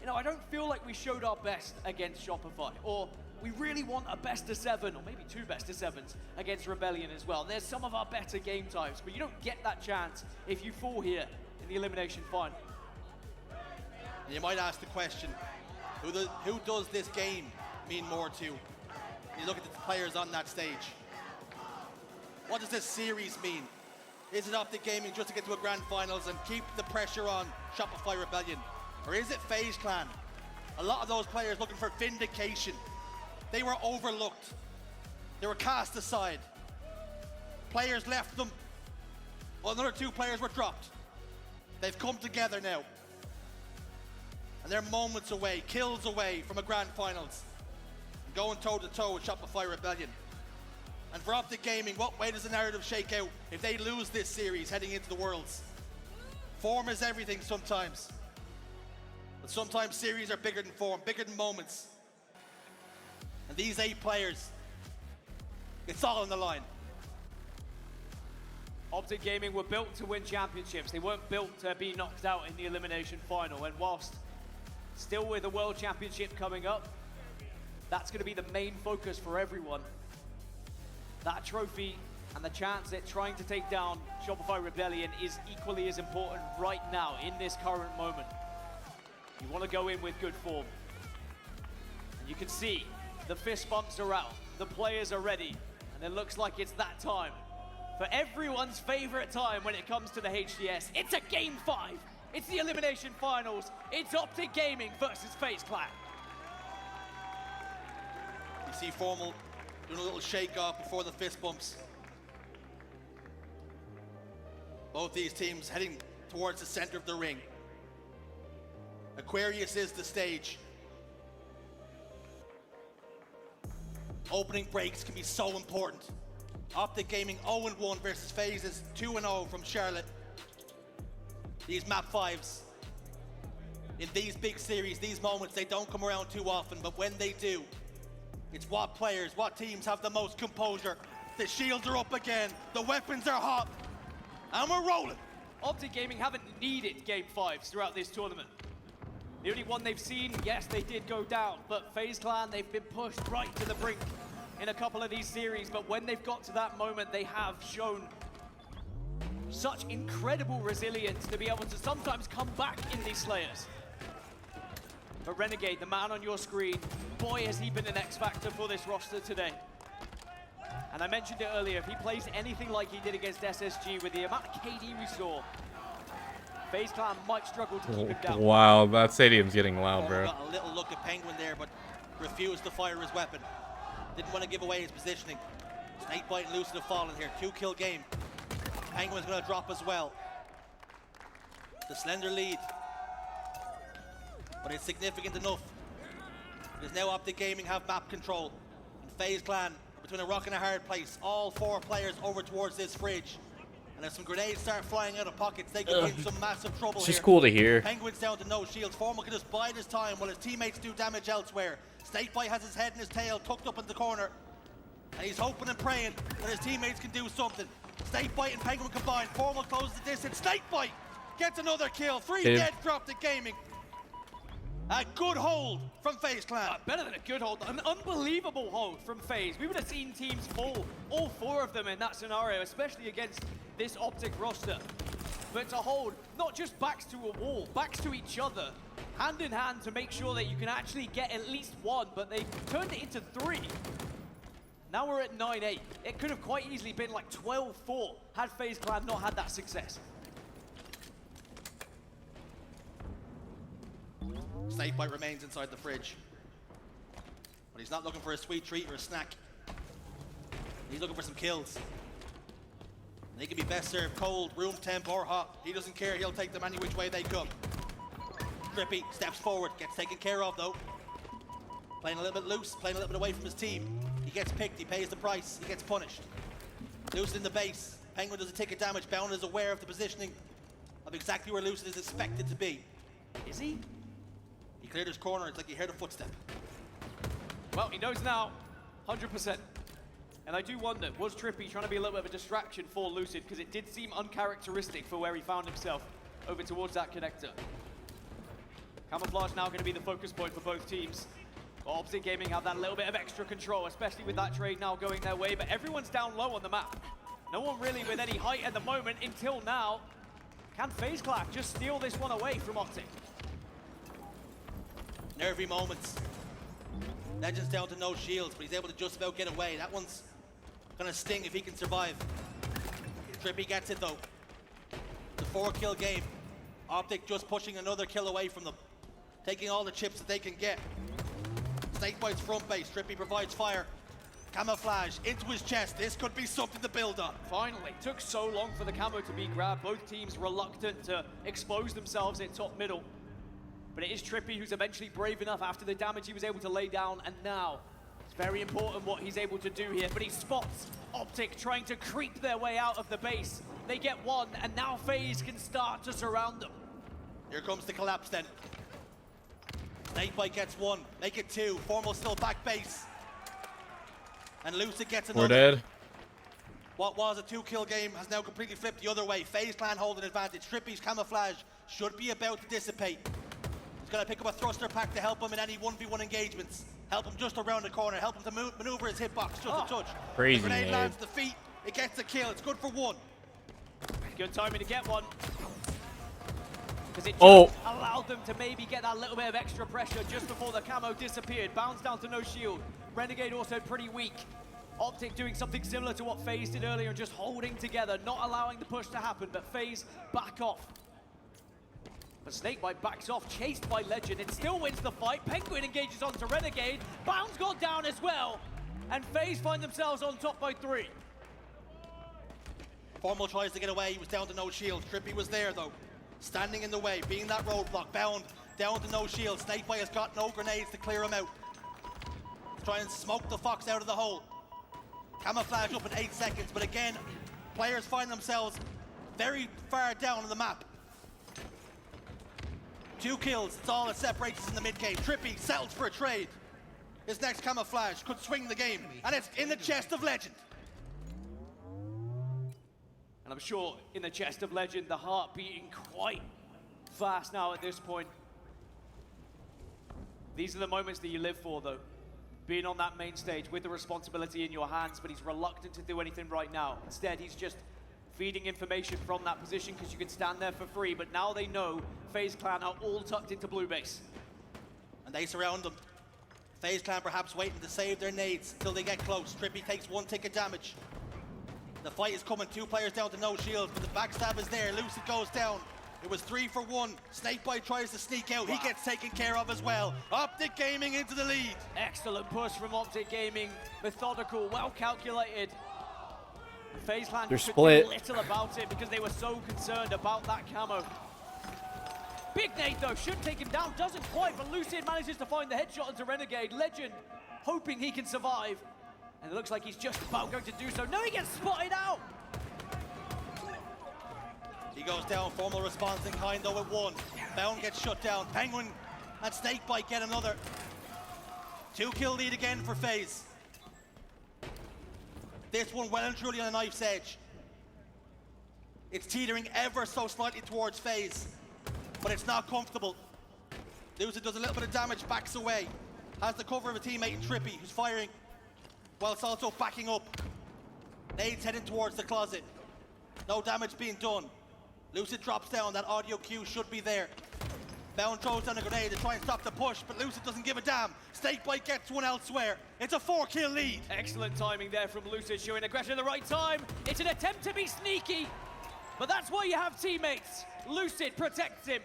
you know, I don't feel like we showed our best against Shopify, or we really want a best of 7, or maybe 2 best of 7s against Rebellion as well. There's some of our better game types, but you don't get that chance if you fall here in the elimination final. And you might ask the question, who does this game mean more to? You look at the players on that stage. What does this series mean? Is it Optic Gaming just to get to a grand finals and keep the pressure on Shopify Rebellion? Or is it FaZe Clan? A lot of those players looking for vindication. They were overlooked. They were cast aside. Players left them. Well, another 2 players were dropped. They've come together now. And they're moments away, kills away from a grand finals. Going toe-to-toe with Shopify Rebellion. And for Optic Gaming, what way does the narrative shake out if they lose this series heading into the Worlds? Form is everything sometimes. But sometimes series are bigger than form, bigger than moments. And these 8 players, it's all on the line. Optic Gaming were built to win championships. They weren't built to be knocked out in the elimination final. And whilst still with a World Championship coming up, that's going to be the main focus for everyone. That trophy and the chance at trying to take down Shopify Rebellion is equally as important right now in this current moment. You want to go in with good form. And you can see the fist bumps are out, the players are ready, and it looks like it's that time. For everyone's favorite time when it comes to the HCS, it's a Game 5. It's the elimination finals. It's Optic Gaming versus FaZe Clan. You see Formal doing a little shake off before the fist bumps. Both these teams heading towards the center of the ring. Aquarius is the stage. Opening breaks can be so important. Optic Gaming 0-1 versus FaZe's 2-0 from Charlotte. These map 5s. In these big series, these moments, they don't come around too often, but when they do, it's what players, what teams have the most composure. The shields are up again, the weapons are hot, and we're rolling. Optic Gaming haven't needed Game 5s throughout this tournament. The only one they've seen, yes, they did go down, but FaZe Clan, they've been pushed right to the brink in a couple of these series, but when they've got to that moment, they have shown such incredible resilience to be able to sometimes come back in these Slayers. But Renegade, the man on your screen, boy has he been an X factor for this roster today. And I mentioned it earlier, if he plays anything like he did against SSG with the amount of KD we saw, FaZe Clan might struggle to keep him down. Wow, that stadium's getting loud, bro. Got a little look at Penguin there, but refused to fire his weapon. Didn't want to give away his positioning. Snakebite and Lucid have fallen here. 2-kill game. Penguin's going to drop as well. The slender lead. But it's significant enough. It is now Optic Gaming have map control. And FaZe Clan are between a rock and a hard place. All 4 players over towards this fridge. And if some grenades start flying out of pockets, they could be in some massive trouble It's here. just cool to hear. Penguin's down to no shields. Formal can just bide his time while his teammates do damage elsewhere. Snakebite has his head and his tail tucked up in the corner. And he's hoping and praying that his teammates can do something. Snakebite and Penguin combined. Formal closes the distance. Snakebite gets another kill. 3 dead dropped at gaming. A good hold from FaZe Clan. Better than a good hold, an unbelievable hold from FaZe. We would have seen teams fall, all 4 of them in that scenario, especially against this Optic roster. But to hold, not just backs to a wall, backs to each other, hand in hand to make sure that you can actually get at least 1, but they turned it into 3. Now we're at 9-8. It could have quite easily been like 12-4 had FaZe Clan not had that success. Snakebite remains inside the fridge. But he's not looking for a sweet treat or a snack. He's looking for some kills. They can be best served cold, room temp, or hot. He doesn't care, he'll take them any which way they come. Trippy steps forward, gets taken care of though. Playing a little bit loose, playing a little bit away from his team. He gets picked, he pays the price, he gets punished. Lucid in the base. Penguin does a tick of damage. Bound is aware of the positioning of exactly where Lucid is expected to be. Is he? He cleared his corner, it's like he heard a footstep. Well, he knows now, 100%. And I do wonder, was Trippy trying to be a little bit of a distraction for Lucid? Because it did seem uncharacteristic for where he found himself over towards that connector. Camouflage now going to be the focus point for both teams. Optic Gaming have that little bit of extra control, especially with that trade now going their way, but everyone's down low on the map. No one really with any height at the moment until now. Can FaZe Clan just steal this one away from Optic? Nervy moments. Legend's down to no shields, but he's able to just about get away. That one's gonna sting if he can survive. Trippy gets it though. The 4-kill game. Optic just pushing another kill away from them. Taking all the chips that they can get. Snakebite's front base. Trippy provides fire. Camouflage into his chest. This could be something to build on. Finally, took so long for the camo to be grabbed. Both teams reluctant to expose themselves in top middle. But it is Trippy who's eventually brave enough after the damage he was able to lay down, and now it's very important what he's able to do here. But he spots Optic trying to creep their way out of the base. They get 1, and now FaZe can start to surround them. Here comes the collapse then. Snakebite gets 1, make it 2. Formal still back base. And Lucid gets another. We're dead. What was a 2-kill game has now completely flipped the other way. FaZe Clan holding advantage. Trippy's camouflage should be about to dissipate. He's going to pick up a thruster pack to help him in any 1v1 engagements. Help him just around the corner. Help him to maneuver his hitbox just a touch. Crazy, the grenade man. lands the feet. It gets the kill. It's good for 1. Good timing to get 1. Because it just allowed them to maybe get that little bit of extra pressure just before the camo disappeared. Bounce down to no shield. Renegade also pretty weak. Optic doing something similar to what FaZe did earlier and just holding together, not allowing the push to happen, but FaZe back off. But Snakebite backs off, chased by Legend. It still wins the fight. Penguin engages onto Renegade. Bounce got down as well. And FaZe find themselves on top by 3. Formal tries to get away. He was down to no shield. Trippy was there though. Standing in the way, being that roadblock. Bound down to no shield. Snakebite has got no grenades to clear him out. Try and smoke the Fox out of the hole. Camouflage up in 8 seconds, but again, players find themselves very far down on the map. 2 kills, it's all that separates us in the mid-game. Trippy settles for a trade. His next camouflage could swing the game, and it's in the chest of Legend. And I'm sure in the chest of Legend, the heart beating quite fast now at this point. These are the moments that you live for, though. Being on that main stage with the responsibility in your hands, but he's reluctant to do anything right now. Instead, he's just feeding information from that position because you can stand there for free. But now they know FaZe Clan are all tucked into blue base. And they surround them. FaZe Clan perhaps waiting to save their nades until they get close. Trippy takes 1 tick of damage. The fight is coming, 2 players down to no shields, but the backstab is there. Lucid goes down. It was 3 for 1. Snakebite tries to sneak out. He gets taken care of as well. Optic Gaming into the lead. Excellent push from Optic Gaming. Methodical, well calculated. FaZe Clan They're could split. do little about it because they were so concerned about that camo. Big nade though, should take him down, doesn't quite, but Lucid manages to find the headshot into Renegade. Legend hoping he can survive. And it looks like he's just about going to do so. No, he gets spotted out! He goes down, formal response in kind though at 1. Bound gets shut down. Penguin and Snakebite get another. 2 kill lead again for FaZe. This one well and truly on a knife's edge. It's teetering ever so slightly towards FaZe, but it's not comfortable. Lucid does a little bit of damage, backs away. Has the cover of a teammate in Trippy, who's firing, whilst also backing up. Nade's heading towards the closet. No damage being done. Lucid drops down, that audio cue should be there. Bound throws down a grenade to try and stop the push, but Lucid doesn't give a damn. Snakebite gets one elsewhere. It's a 4-kill lead. Excellent timing there from Lucid, showing aggression at the right time. It's an attempt to be sneaky, but that's why you have teammates. Lucid protects him.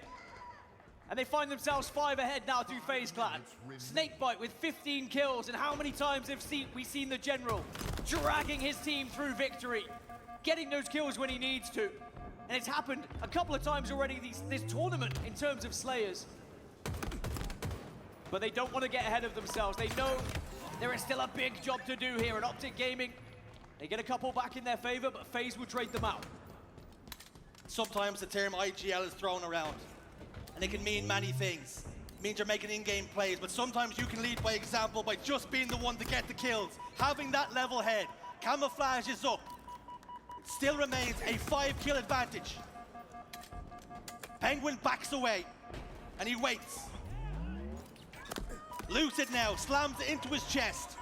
And they find themselves 5 ahead now through FaZe Clan. Snakebite with 15 kills, and how many times have we seen the General dragging his team through victory, getting those kills when he needs to. And it's happened a couple of times already this tournament in terms of Slayers. But they don't want to get ahead of themselves. They know there is still a big job to do here at Optic Gaming. They get a couple back in their favor, but FaZe will trade them out. Sometimes the term IGL is thrown around, and it can mean many things. It means you're making in-game plays, but sometimes you can lead by example by just being the one to get the kills. Having that level head, camouflage is up. It still remains a 5-kill advantage. Penguin backs away, and he waits. Lucid now slams it into his chest.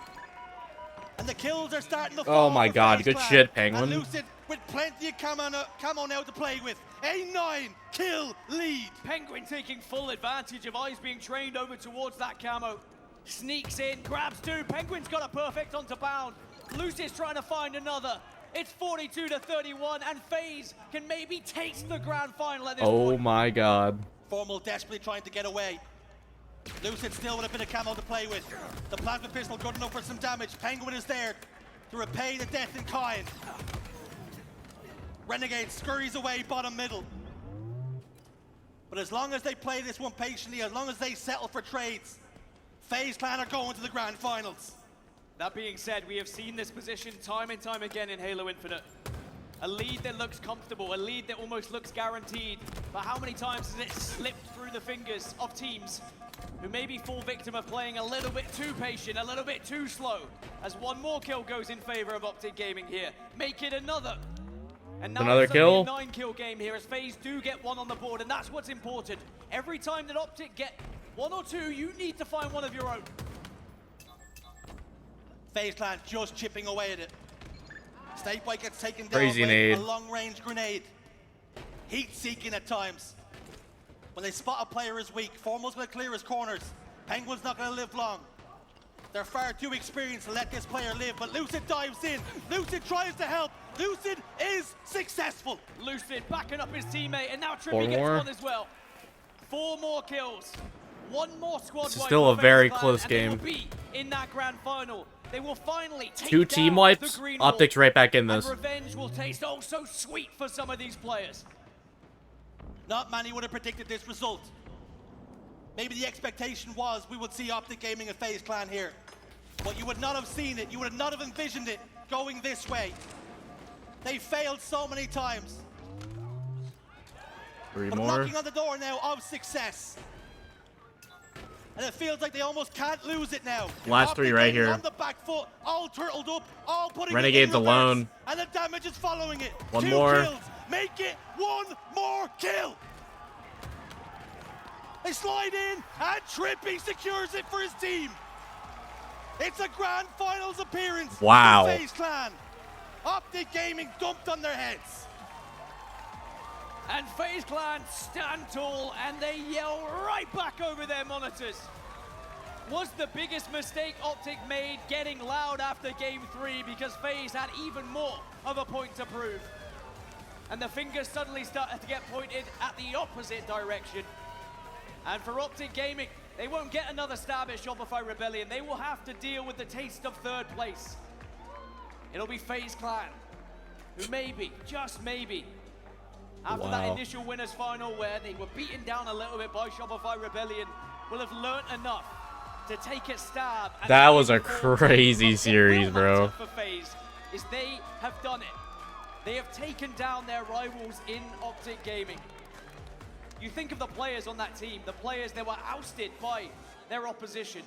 And the kills are starting to fall. Oh my god, good shit, Penguin. And Lucid with plenty of camo now to play with. A 9-kill lead. Penguin taking full advantage of eyes being trained over towards that camo. Sneaks in, grabs 2. Penguin's got a perfect onto Bound. Lucid's trying to find another. It's 42-31, and FaZe can maybe taste the grand final at this point. Oh my god. Formal desperately trying to get away. Lucid still with a bit of camo to play with. The plasma pistol good enough for some damage. Penguin is there to repay the death in kind. Renegade scurries away bottom middle. But as long as they play this one patiently, as long as they settle for trades, FaZe Clan are going to the grand finals. That being said, we have seen this position time and time again in Halo Infinite. A lead that looks comfortable, a lead that almost looks guaranteed. But how many times has it slipped through the fingers of teams who maybe fall victim of playing a little bit too patient, a little bit too slow, as one more kill goes in favor of Optic Gaming here. Make it another. And now Another it's kill. only a 9-kill game here as FaZe do get one on the board, and that's what's important. Every time that Optic get 1 or 2, you need to find one of your own. FaZe Clan just chipping away at it. Snakebite gets taken down Crazy by nade. a long-range grenade. Heat-seeking at times. When they spot a player as weak, Formal's going to clear his corners. Penguin's not going to live long. They're far too experienced to let this player live, but Lucid dives in. Lucid tries to help. Lucid is successful. Lucid backing up his teammate, and now 4 Trippy gets more. one as well. 4 more kills. 1 more squad This is wipe still for a very FaZe Clan, close and they will game. be in that grand final. They will finally take 2 down team the wipes. green Optics wall, right back in and this. revenge will taste oh so sweet for some of these players. Not many would have predicted this result. Maybe the expectation was we would see Optic Gaming and FaZe Clan here. But you would not have seen it, you would not have envisioned it going this way. They failed so many times. 3 but more. knocking on the door now of success. And it feels like they almost can't lose it now. Last Optic 3 right Gaming here. on the back foot, all turtled up, all putting Renegade's it in reverse, alone. And the damage is following it. 1 2 more. kills. Make it 1 more kill. They slide in, and Trippy secures it for his team. It's a grand finals appearance. Wow. For FaZe Clan. Optic Gaming dumped on their heads. And FaZe Clan stand tall and they yell right back over their monitors. Was the biggest mistake Optic made getting loud after game 3 because FaZe had even more of a point to prove. And the fingers suddenly started to get pointed at the opposite direction. And for Optic Gaming, they won't get another stab at Shopify Rebellion. They will have to deal with the taste of 3rd place. It'll be FaZe Clan, who maybe, just maybe, after that initial winners final where they were beaten down a little bit by Shopify Rebellion, will have learnt enough to take a stab. That was a crazy series, bro. For FaZe is they have done it. They have taken down their rivals in Optic Gaming. You think of the players on that team, the players that were ousted by their opposition.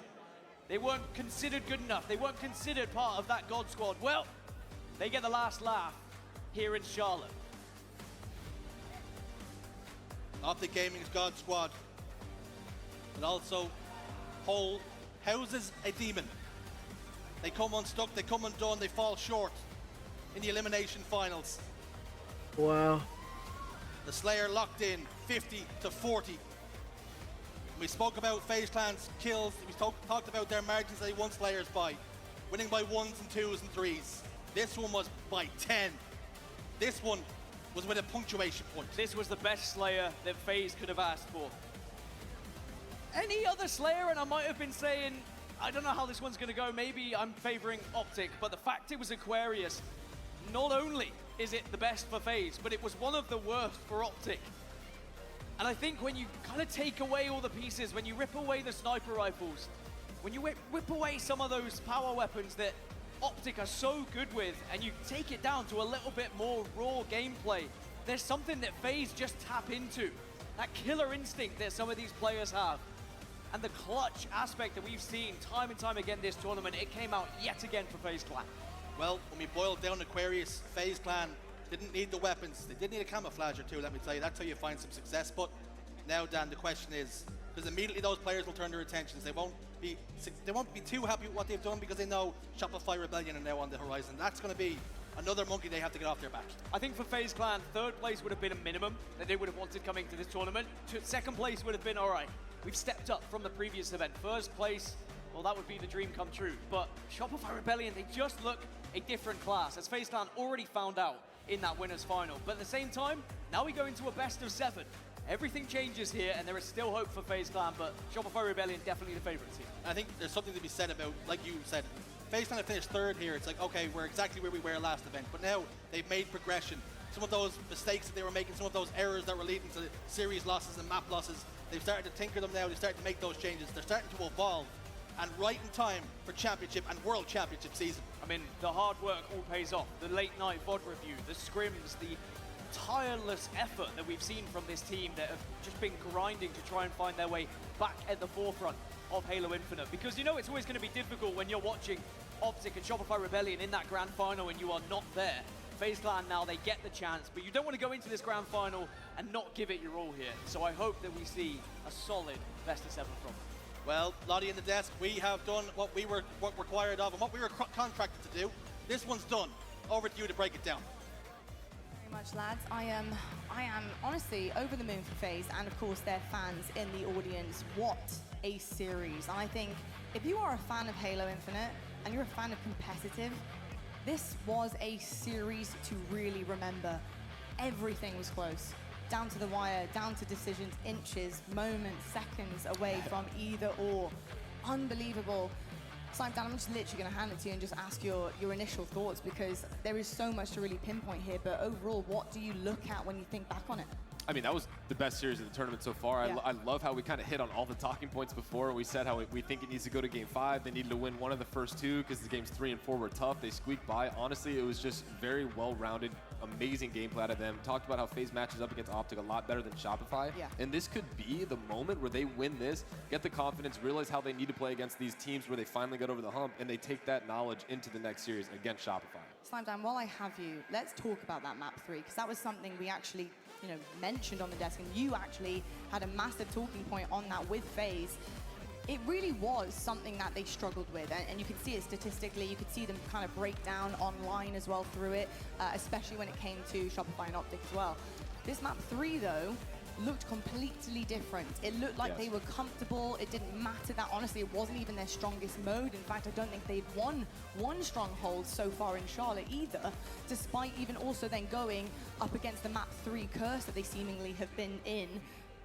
They weren't considered good enough. They weren't considered part of that God Squad. Well, they get the last laugh here in Charlotte. Optic Gaming's God Squad. But also houses a demon. They come unstuck, they come undone, they fall short in the elimination finals. Wow. The Slayer locked in 50-40. We spoke about FaZe Clan's kills, we talked about their margins they won Slayers by, winning by 1s and 2s and 3s. This one was by 10. This one was with a punctuation point. This was the best Slayer that FaZe could have asked for. Any other Slayer, and I might have been saying, I don't know how this one's going to go, maybe I'm favoring Optic, but the fact it was Aquarius, not only is it the best for FaZe, but it was one of the worst for Optic. And I think when you kind of take away all the pieces, when you rip away the sniper rifles, when you rip away some of those power weapons that Optic are so good with, and you take it down to a little bit more raw gameplay, there's something that FaZe just tap into. That killer instinct that some of these players have. And the clutch aspect that we've seen time and time again this tournament, it came out yet again for FaZe Clan. Well, when we boiled down Aquarius, FaZe Clan didn't need the weapons. They did need a camouflage or two, let me tell you. That's how you find some success. But now, Dan, the question is, because immediately those players will turn their attentions. They won't be too happy with what they've done because they know Shopify Rebellion are now on the horizon. That's going to be another monkey they have to get off their back. I think for FaZe Clan, 3rd place would have been a minimum that they would have wanted coming to this tournament. 2nd place would have been, all right, we've stepped up from the previous event. 1st place, well, that would be the dream come true. But Shopify Rebellion, they just look a different class, as FaZe Clan already found out in that winners final. But at the same time, now we go into a best of 7. Everything changes here, and there is still hope for FaZe Clan, but Shopify Rebellion definitely the favorite team. I think there's something to be said about, like you said, FaZe Clan have finished 3rd here. It's like, okay, we're exactly where we were last event, but now they've made progression. Some of those mistakes that they were making, some of those errors that were leading to series losses and map losses, they've started to tinker them now. They've started to make those changes. They're starting to evolve, and right in time for championship and world championship season. I mean, the hard work all pays off. The late night VOD review, the scrims, the tireless effort that we've seen from this team that have just been grinding to try and find their way back at the forefront of Halo Infinite. Because you know it's always going to be difficult when you're watching Optic and Shopify Rebellion in that grand final and you are not there. FaZe Clan now, they get the chance, but you don't want to go into this grand final and not give it your all here. So I hope that we see a solid best of 7 from them. Well, Lottie in the desk, we have done what we're required of and what we were contracted to do. This one's done. Over to you to break it down. Very much, lads. I am honestly over the moon for FaZe and of course their fans in the audience. What a series. And I think if you are a fan of Halo Infinite and you're a fan of competitive, this was a series to really remember. Everything was close. Down to the wire, down to decisions, inches, moments, seconds away from either or. Unbelievable. Simon, Dan, I'm just literally going to hand it to you and just ask your initial thoughts because there is so much to really pinpoint here. But overall, what do you look at when you think back on it? I mean, that was the best series of the tournament so far. Yeah. I love how we kind of hit on all the talking points before. We said how we think it needs to go to game 5. They needed to win one of the first 2 because the games 3 and 4 were tough. They squeaked by. Honestly, it was just very well-rounded, amazing gameplay out of them. Talked about how FaZe matches up against Optic a lot better than Shopify. Yeah. And this could be the moment where they win this, get the confidence, realize how they need to play against these teams where they finally got over the hump, and they take that knowledge into the next series against Shopify. Slime Dan, while I have you, let's talk about that map 3 because that was something we actually mentioned on the desk, and you actually had a massive talking point on that with FaZe. It really was something that they struggled with, and you could see it statistically. You could see them kind of break down online as well through it, especially when it came to Shopify and Optic as well. This map 3, though, looked completely different. It looked like they were comfortable. It didn't matter that, honestly, it wasn't even their strongest mode. In fact, I don't think they'd won one stronghold so far in Charlotte either, despite even also then going up against the map 3 curse that they seemingly have been in.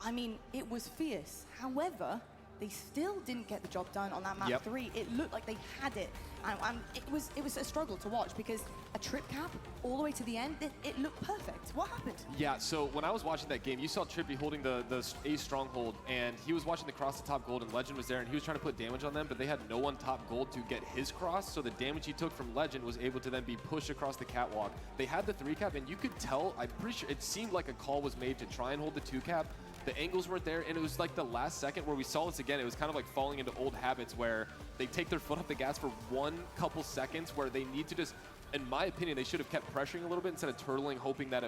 I mean, it was fierce. However, they still didn't get the job done on that map 3. It looked like they had it. And it was a struggle to watch because a trip cap all the way to the end, it looked perfect. What happened? Yeah, so when I was watching that game, you saw Trippy holding the A stronghold, and he was watching the cross to top gold, and Legend was there, and he was trying to put damage on them, but they had no one top gold to get his cross, so the damage he took from Legend was able to then be pushed across the catwalk. They had the 3 cap, and you could tell, I'm pretty sure it seemed like a call was made to try and hold the 2 cap. The angles weren't there, and it was like the last second where we saw this again. It was kind of like falling into old habits where they take their foot off the gas for one couple seconds where they need to just, in my opinion, they should have kept pressuring a little bit instead of turtling, hoping that,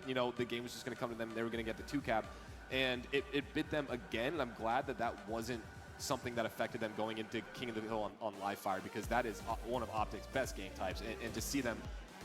you know, the game was just going to come to them and they were going to get the 2 cap. And it bit them again, and I'm glad that that wasn't something that affected them going into King of the Hill on live fire, because that is one of Optic's best game types. And to see them,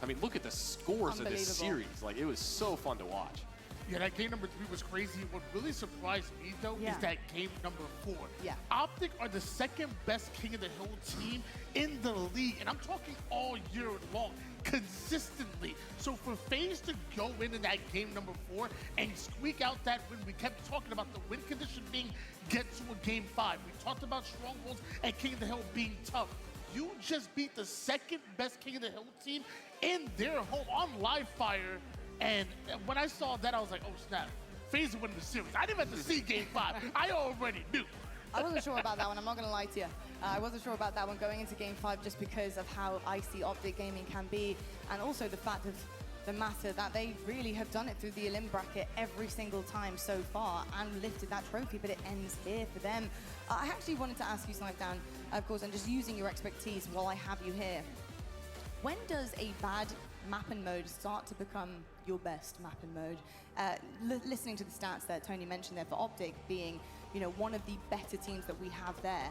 I mean, look at the scores of this series. Like, it was so fun to watch. Yeah, that game number 3 was crazy. What really surprised me, though, is that game number 4. Yeah. Optic are the 2nd best King of the Hill team in the league, and I'm talking all year long, consistently. So for FaZe to go in that game number 4 and squeak out that win, we kept talking about the win condition being get to a game 5. We talked about strongholds and King of the Hill being tough. You just beat the 2nd best King of the Hill team in their home on live fire. And when I saw that, I was like, oh, snap. FaZe winning the series. I didn't have to see Game 5. I already knew. I wasn't sure about that one. I'm not going to lie to you. I wasn't sure about that one going into Game 5 just because of how icy Optic Gaming can be, and also the fact of the matter that they really have done it through the Elim bracket every single time so far and lifted that trophy, but it ends here for them. I actually wanted to ask you, Snipedown, of course, and just using your expertise while I have you here. When does a bad map and mode start to become your best map and mode? Listening to the stats that Tony mentioned there for Optic being, you know, one of the better teams that we have there,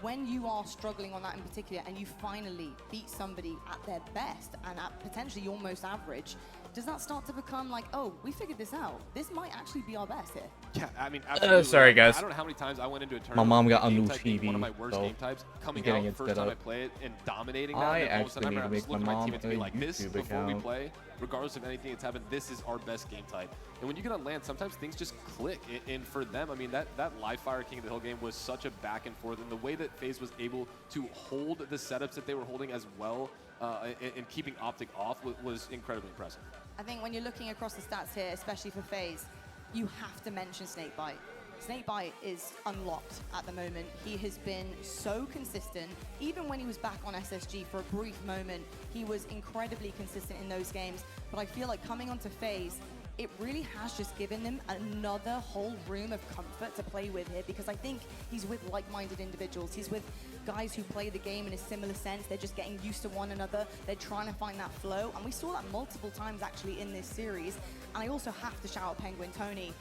when you are struggling on that in particular and you finally beat somebody at their best and at potentially almost average, does that start to become like, oh, we figured this out? This might actually be our best here. Yeah, I mean, absolutely. Sorry, guys. I don't know how many times I went into a tournament. My mom got a game new type being TV, one of my worst so game types, coming getting out it first set time up. I play it and dominating that. I And all of a sudden, actually I remember need just to make looking my at my mom teammates and be a like, this YouTube before we account. play, regardless of anything that's happened, this is our best game type. And when you get on LAN, sometimes things just click. And for them, I mean, that live fire King of the Hill game was such a back and forth. And the way that FaZe was able to hold the setups that they were holding as well and keeping Optic off was incredibly impressive. I think when you're looking across the stats here, especially for FaZe, you have to mention Snakebite. Snakebite is unlocked at the moment. He has been so consistent. Even when he was back on SSG for a brief moment, he was incredibly consistent in those games. But I feel like coming onto FaZe, it really has just given them another whole room of comfort to play with here, because I think he's with like-minded individuals. He's with guys who play the game in a similar sense. They're just getting used to one another. They're trying to find that flow. And we saw that multiple times actually in this series. And I also have to shout out Penguin Tony.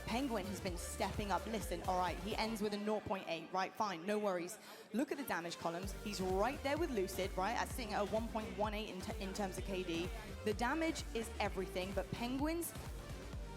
Penguin has been stepping up. Listen, all right, he ends with a 0.8, right? Fine, no worries. Look at the damage columns. He's right there with Lucid, right? At sitting at a 1.18 in terms of KD. The damage is everything, but Penguin's,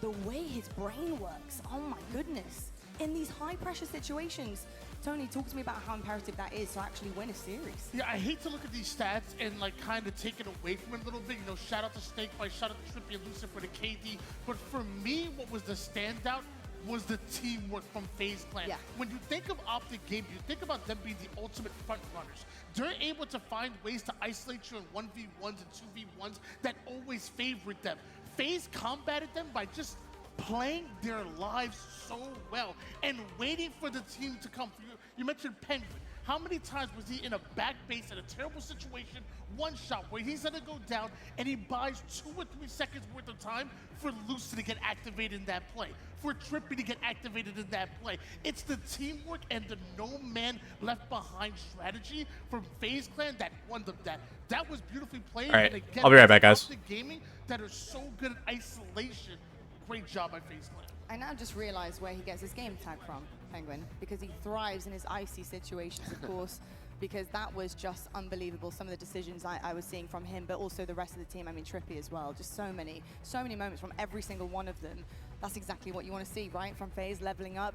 the way his brain works, oh my goodness. In these high pressure situations, Tony, talk to me about how imperative that is to actually win a series. Yeah, I hate to look at these stats and like kind of take it away from it a little bit. You know, shout out to Snakebite, shout out to Trippy and Lucid for the KD. But for me, what was the standout was the teamwork from FaZe Clan. Yeah. When you think of Optic Game, you think about them being the ultimate front runners. They're able to find ways to isolate you in 1v1s and 2v1s that always favored them. FaZe combated them by just playing their lives so well and waiting for the team to come. You mentioned Penguin. How many times was he in a back base in a terrible situation, one shot where he's gonna go down and he buys 2 or 3 seconds worth of time for Lucid to get activated in that play, for Trippy to get activated in that play. It's the teamwork and the no man left behind strategy from FaZe Clan that won them that. That was beautifully played. All right, and again, I'll be right back, guys. Optic Gaming that are so good at isolation. Great job by FaZe Clan. I now just realized where he gets his game tag from, Penguin, because he thrives in his icy situations, of course. because that was just unbelievable. Some of the decisions I was seeing from him, but also the rest of the team. I mean, Trippy as well. Just so many moments from every single one of them. That's exactly what you want to see, right? From FaZe leveling up.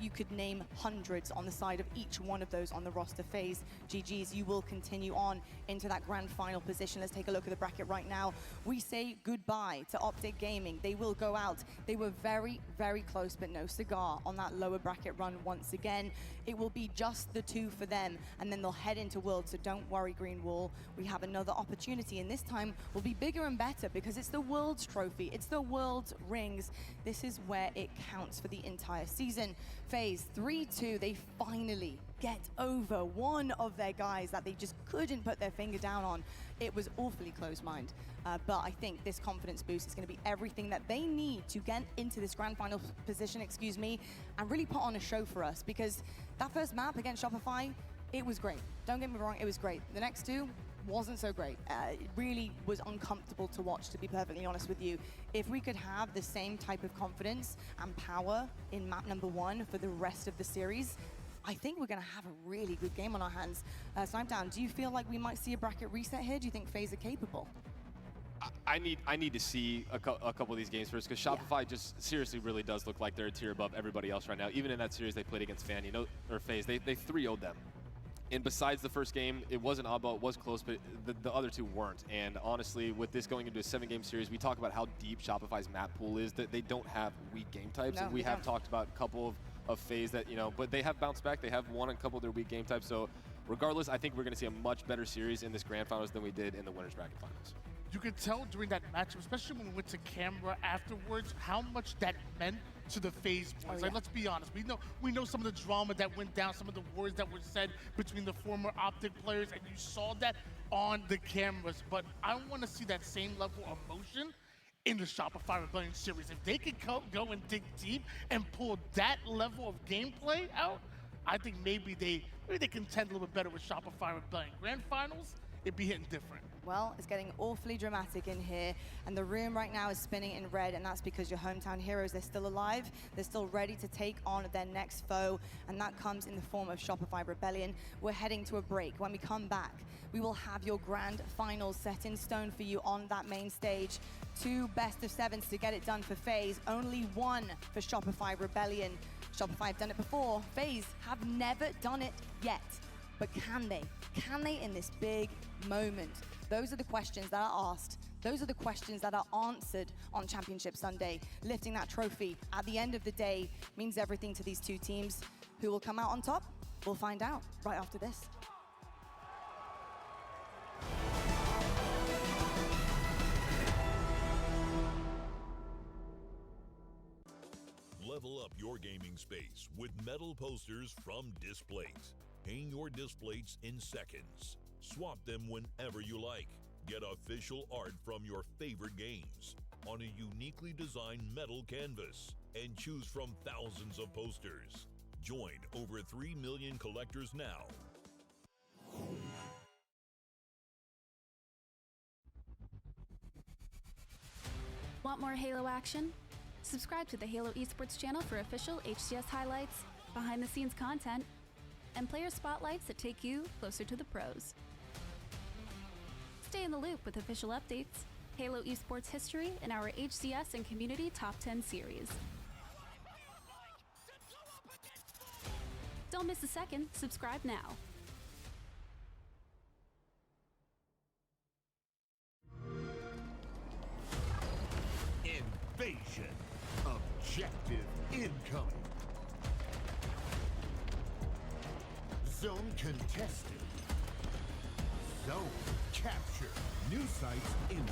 You could name hundreds on the side of each one of those on the roster. FaZe, GG's, you will continue on into that grand final position. Let's take a look at the bracket right now. We say goodbye to Optic Gaming. They will go out. They were very, very close, but no cigar on that lower bracket run once again. It will be just the two for them, and then they'll head into Worlds, so don't worry, Green Wall. We have another opportunity, and this time will be bigger and better because it's the Worlds trophy. It's the Worlds rings. This is where it counts for the entire season. FaZe 3-2, they finally get over one of their guys that they just couldn't put their finger down on. It was awfully close-minded, but I think this confidence boost is going to be everything that they need to get into this grand final position, and really put on a show for us, because that first map against Shopify, it was great. Don't get me wrong, it was great. The next two wasn't so great. It really was uncomfortable to watch, to be perfectly honest with you. If we could have the same type of confidence and power in map number 1 for the rest of the series, I think we're going to have a really good game on our hands. Snipedown, do you feel like we might see a bracket reset here? Do you think FaZe are capable? I need to see a couple of these games first, because Shopify just seriously really does look like they're a tier above everybody else right now. Even in that series they played against Fan, or FaZe, they 3-0'd them. And besides the first game, it wasn't oddball, it was close, but the other two weren't. And honestly, with this going into a 7-game series, we talk about how deep Shopify's map pool is, that they don't have weak game types. No, and we have talked about a couple of FaZe that, but they have bounced back. They have won a couple of their weak game types. So regardless, I think we're going to see a much better series in this grand finals than we did in the winners bracket finals. You could tell during that matchup, especially when we went to camera afterwards, how much that meant to the FaZe boys. Like, let's be honest, we know some of the drama that went down, some of the words that were said between the former Optic players, and you saw that on the cameras. But I want to see that same level of emotion in the Shopify Rebellion series. If they could go and dig deep and pull that level of gameplay out, I think maybe they contend a little bit better with Shopify Rebellion. Grand finals, it'd be hitting different. Well, it's getting awfully dramatic in here, and the room right now is spinning in red, and that's because your hometown heroes, they're still alive, they're still ready to take on their next foe, and that comes in the form of Shopify Rebellion. We're heading to a break. When we come back, we will have your grand finals set in stone for you on that main stage. 2 best-of-7s to get it done for FaZe, only 1 for Shopify Rebellion. Shopify have done it before. FaZe have never done it yet. But can they? Can they in this big moment? Those are the questions that are asked. Those are the questions that are answered on Championship Sunday. Lifting that trophy at the end of the day means everything to these two teams. Who will come out on top? We'll find out right after this. Level up your gaming space with metal posters from Displates. Hang your Displates in seconds. Swap them whenever you like. Get official art from your favorite games on a uniquely designed metal canvas and choose from thousands of posters. Join over 3 million collectors now. Want more Halo action? Subscribe to the Halo Esports channel for official HCS highlights, behind-the-scenes content, and player spotlights that take you closer to the pros. Stay in the loop with official updates, Halo Esports history, and our HCS and Community Top 10 series. Don't miss a second. Subscribe now. Invasion. Objective incoming. Zone contested. Zone capture. New sites incoming.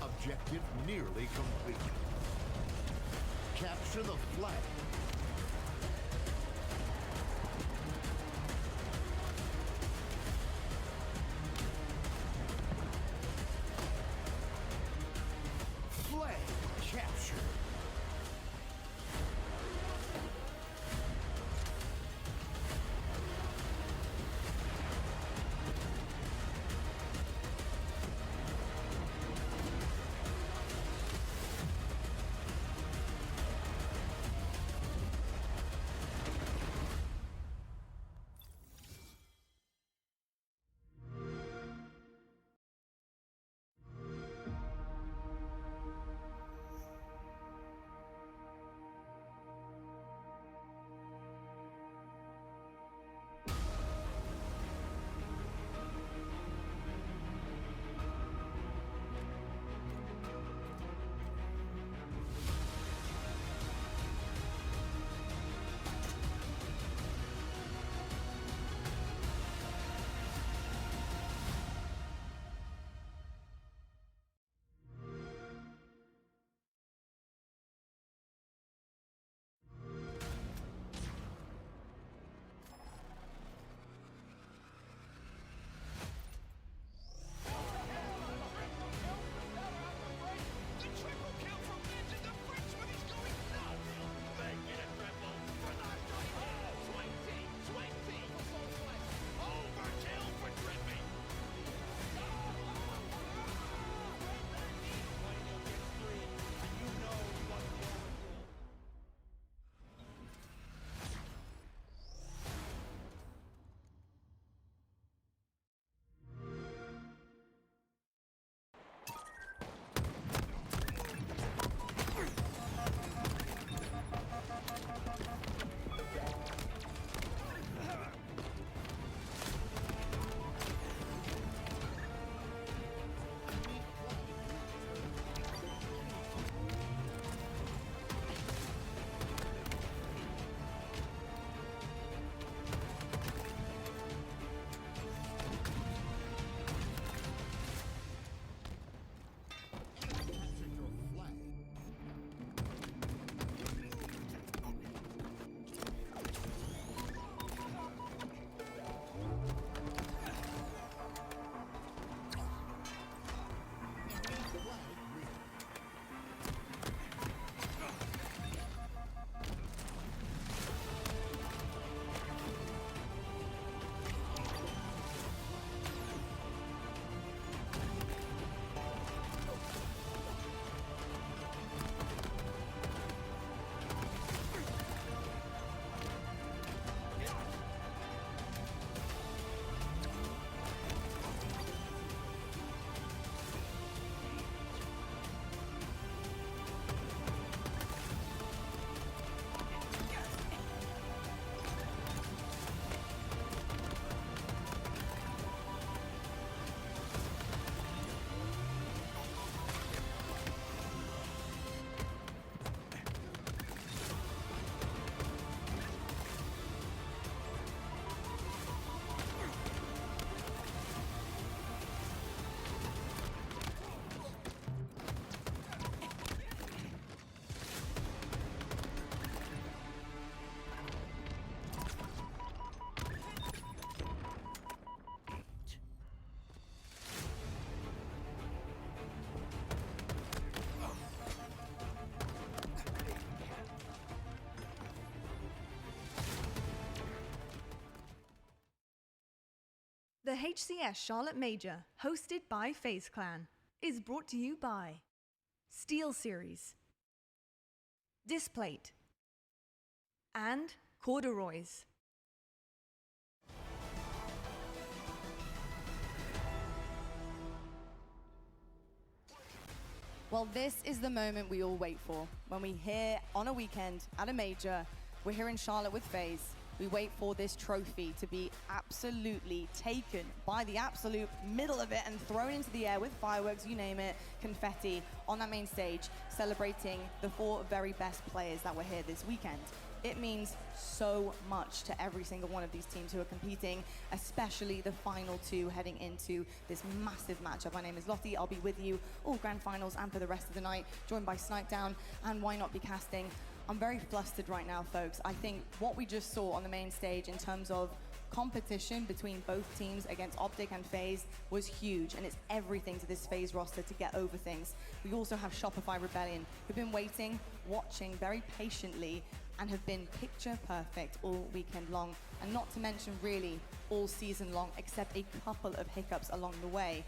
Objective nearly complete. Capture the flag. Flag capture. HCS Charlotte Major, hosted by FaZe Clan, is brought to you by Steel Series, Displate, and Corduroys. Well, this is the moment we all wait for. When we hear on a weekend at a major, we're here in Charlotte with FaZe. We wait for this trophy to be absolutely taken by the absolute middle of it and thrown into the air with fireworks, you name it, confetti on that main stage, celebrating the 4 very best players that were here this weekend. It means so much to every single one of these teams who are competing, especially the final 2 heading into this massive matchup. My name is Lottie. I'll be with you all grand finals and for the rest of the night, joined by Snipedown and Why Not Be Casting. I'm very flustered right now, folks. I think what we just saw on the main stage in terms of competition between both teams against Optic and FaZe was huge, and it's everything to this FaZe roster to get over things. We also have Shopify Rebellion, who've been waiting, watching very patiently, and have been picture perfect all weekend long, and not to mention really all season long, except a couple of hiccups along the way.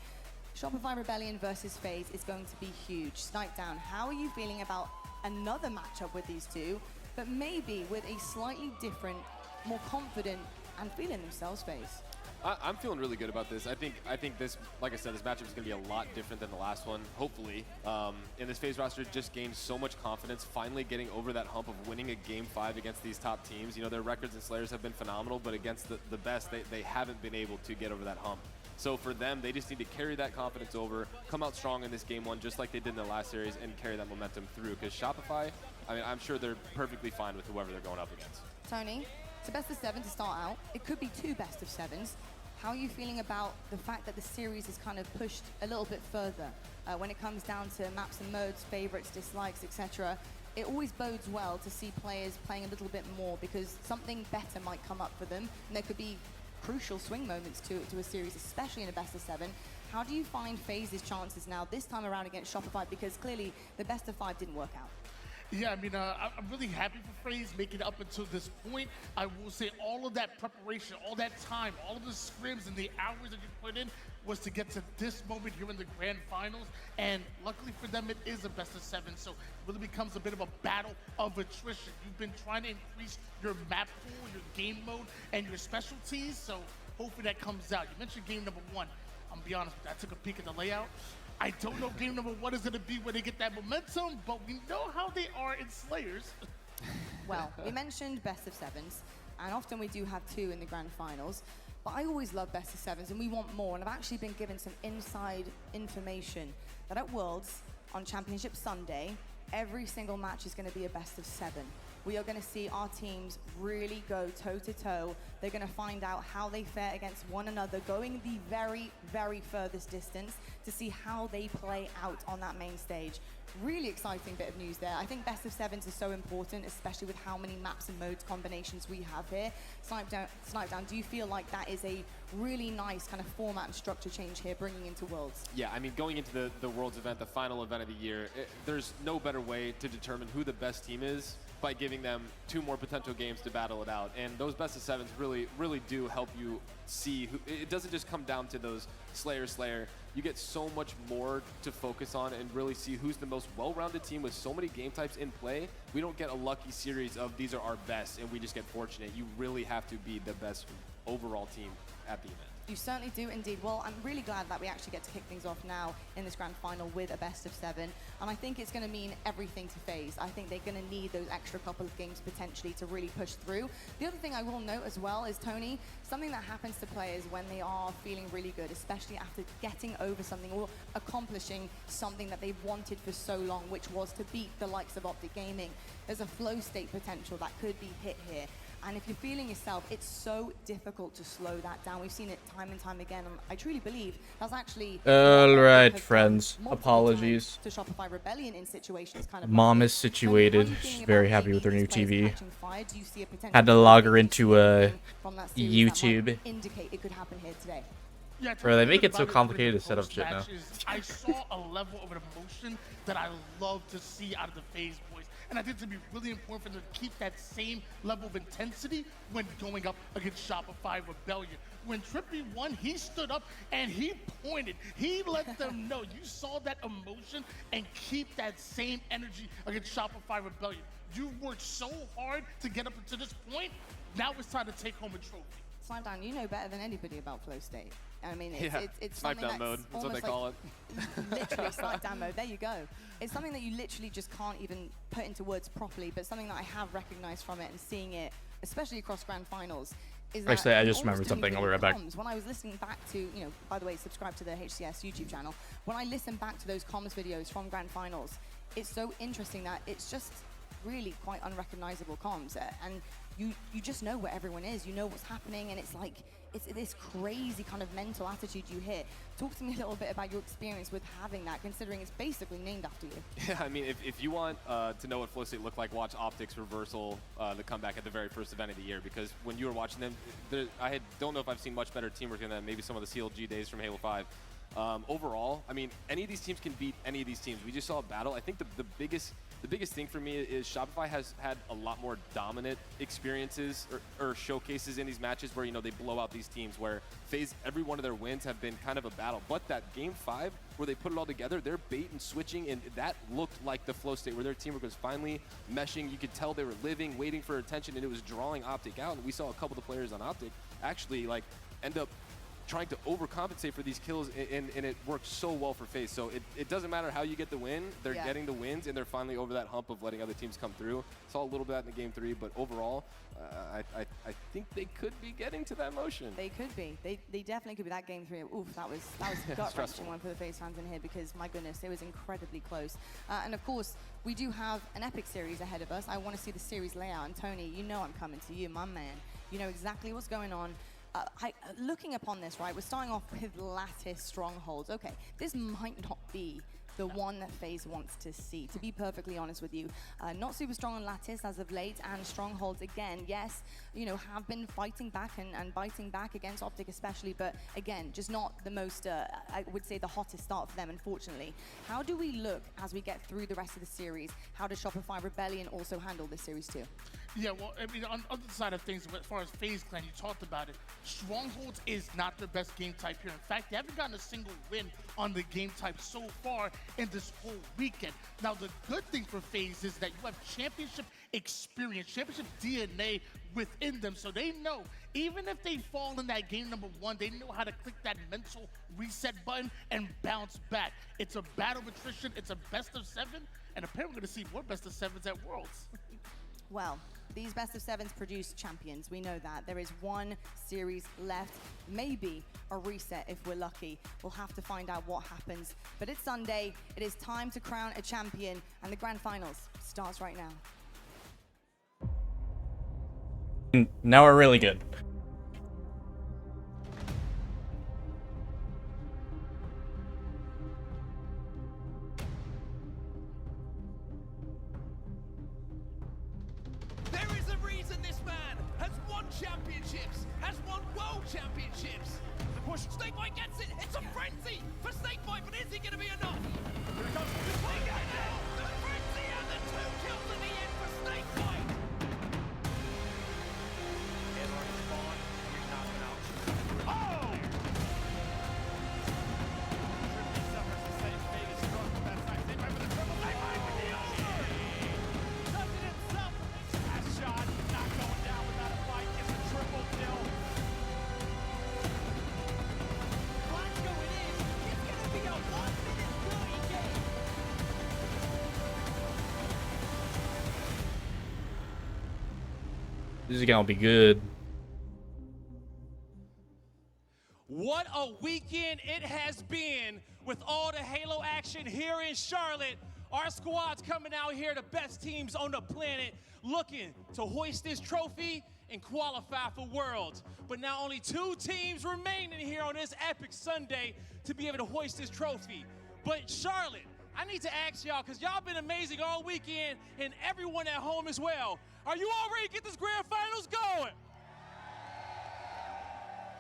Shopify Rebellion versus FaZe is going to be huge. Snipedown, how are you feeling about another matchup with these two, but maybe with a slightly different, more confident and feeling themselves FaZe? I'm feeling really good about this. I think this, like I said, this matchup is going to be a lot different than the last one, hopefully. And this FaZe roster just gained so much confidence, finally getting over that hump of winning a Game 5 against these top teams. You know, their records and Slayers have been phenomenal, but against the best, they haven't been able to get over that hump. So for them, they just need to carry that confidence over, come out strong in this Game 1 just like they did in the last series, and carry that momentum through. Because Shopify, I mean, I'm sure they're perfectly fine with whoever they're going up against. Tony, it's a best of 7 to start out. It could be 2 best of 7s. How are you feeling about the fact that the series is kind of pushed a little bit further when it comes down to maps and modes, favorites, dislikes, etc.? It always bodes well to see players playing a little bit more because something better might come up for them, and there could be crucial swing moments to a series, especially in a best of 7. How do you find FaZe's chances now this time around against Shopify, because clearly the best of 5 didn't work out? Yeah, I mean, I'm really happy for FaZe making it up until this point. I will say all of that preparation, all that time, all of the scrims and the hours that you put in was to get to this moment here in the grand finals. And luckily for them, it is a best of 7. So it really becomes a bit of a battle of attrition. You've been trying to increase your map pool, your game mode, and your specialties. So hopefully that comes out. You mentioned game number 1. I'm gonna be honest with you, I took a peek at the layout. I don't know game number 1 is going to be where they get that momentum, but we know how they are in Slayers. Well, we mentioned best of 7s, and often we do have 2 in the grand finals, but I always love best of 7s, and we want more, and I've actually been given some inside information that at Worlds, on Championship Sunday, every single match is going to be a best of 7. We are going to see our teams really go toe-to-toe. They're going to find out how they fare against one another, going the very, very furthest distance to see how they play out on that main stage. Really exciting bit of news there. I think best of 7s is so important, especially with how many maps and modes combinations we have here. Snipedown, do you feel like that is a really nice kind of format and structure change here, bringing into Worlds? Yeah, I mean, going into the Worlds event, the final event of the year, there's no better way to determine who the best team is by giving them 2 more potential games to battle it out. And those best of 7s really do help you see who. It doesn't just come down to those Slayer. You get so much more to focus on and really see who's the most well-rounded team with so many game types in play. We don't get a lucky series of these are our best and we just get fortunate. You really have to be the best overall team at the event. You certainly do indeed. Well, I'm really glad that we actually get to kick things off now in this grand final with a best of 7. And I think it's going to mean everything to FaZe. I think they're going to need those extra couple of games potentially to really push through. The other thing I will note as well is, Tony, something that happens to players when they are feeling really good, especially after getting over something or accomplishing something that they've wanted for so long, which was to beat the likes of Optic Gaming. There's a flow state potential that could be hit here. And if you're feeling yourself, it's so difficult to slow that down. We've seen it time and time again. And I truly believe that's actually... All right, friends. Apologies. To Shopify Rebellion in situations kind of... Mom is situated. She's very happy with her new TV. Had to log her into YouTube. Indicate it could happen here today. Yeah, bro, they make it so complicated to set up shit now. I saw a level of an emotion that I love to see out of the FaZe boys. And I think it'd be really important for them to keep that same level of intensity when going up against Shopify Rebellion. When Trippy won, he stood up and he pointed. He let them know. You saw that emotion, and keep that same energy against Shopify Rebellion. You've worked so hard to get up to this point. Now it's time to take home a trophy. Slimedown, you know better than anybody about Flow State. I mean, it's something Snipe down mode. That's what they call it. Literally snipe down mode. There you go. It's something that you literally just can't even put into words properly, but something that I have recognized from it and seeing it, especially across grand finals, is that Actually, I just remembered something. I'll be right back. When I was listening back to, you know, by the way, subscribe to the HCS YouTube channel. When I listen back to those comms videos from grand finals, it's so interesting that it's just really quite unrecognizable comms, and you just know where everyone is. You know what's happening, and it's like it's this crazy kind of mental attitude you hit. Talk to me a little bit about your experience with having that, considering it's basically named after you. Yeah, I mean, if you want to know what Flow State looked like, watch Optics Reversal, the comeback at the very first event of the year. Because when you were watching them, don't know if I've seen much better teamwork than that. Maybe some of the CLG days from Halo 5. Overall, I mean, any of these teams can beat any of these teams. We just saw a battle. I think the biggest thing for me is Shopify has had a lot more dominant experiences or showcases in these matches where, you know, they blow out these teams, where FaZe, every one of their wins have been kind of a battle. But that game 5 where they put it all together, they're bait and switching, and that looked like the Flow State where their teamwork was finally meshing. You could tell they were living, waiting for attention, and it was drawing Optic out. And we saw a couple of the players on Optic actually like end up trying to overcompensate for these kills, and it worked so well for FaZe. So it doesn't matter how you get the win, they're getting the wins, and they're finally over that hump of letting other teams come through. Saw a little bit in the game 3, but overall, I think they could be getting to that motion. They could be. They definitely could be. That game 3, oof, that was a gut-wrenching one for the FaZe fans in here, because my goodness, it was incredibly close. And of course, we do have an epic series ahead of us. I want to see the series layout, and Tony, you know I'm coming to you, my man. You know exactly what's going on. Looking upon this, right, we're starting off with Lattice Strongholds. Okay, this might not be the one that FaZe wants to see, to be perfectly honest with you. Not super strong on Lattice as of late, and Strongholds, again, yes, you know, have been fighting back and biting back against Optic especially, but again, just not the most, I would say, the hottest start for them, unfortunately. How do we look as we get through the rest of the series? How does Shopify Rebellion also handle this series too? Yeah, well, I mean, on the other side of things, as far as FaZe Clan, you talked about it, Strongholds is not their best game type here. In fact, they haven't gotten a single win on the game type so far in this whole weekend. Now, the good thing for FaZe is that you have championship experience, championship DNA within them, so they know, even if they fall in that game number 1, they know how to click that mental reset button and bounce back. It's a battle of attrition, it's a best of 7, and apparently we're going to see more best of 7s at Worlds. Well, these best of 7s produce champions. We know that. There is one series left, maybe a reset if we're lucky. We'll have to find out what happens. But it's Sunday. It is time to crown a champion, and the grand finals starts right now. Now we're really good. There is a reason this man has won championships, has won world championships. The push, Snakebite gets it. It's a frenzy for Snakebite, but is he going to be enough? Here it comes. The frenzy and the 2 kills at the end for Snakebite. Oh! This is gonna be good. What a weekend it has been with all the Halo action here in Charlotte. Our squad's coming out here, the best teams on the planet, looking to hoist this trophy and qualify for Worlds. But now only 2 teams remaining here on this epic Sunday to be able to hoist this trophy. But Charlotte, I need to ask y'all, because y'all been amazing all weekend, and everyone at home as well. Are you all ready to get this grand finals going?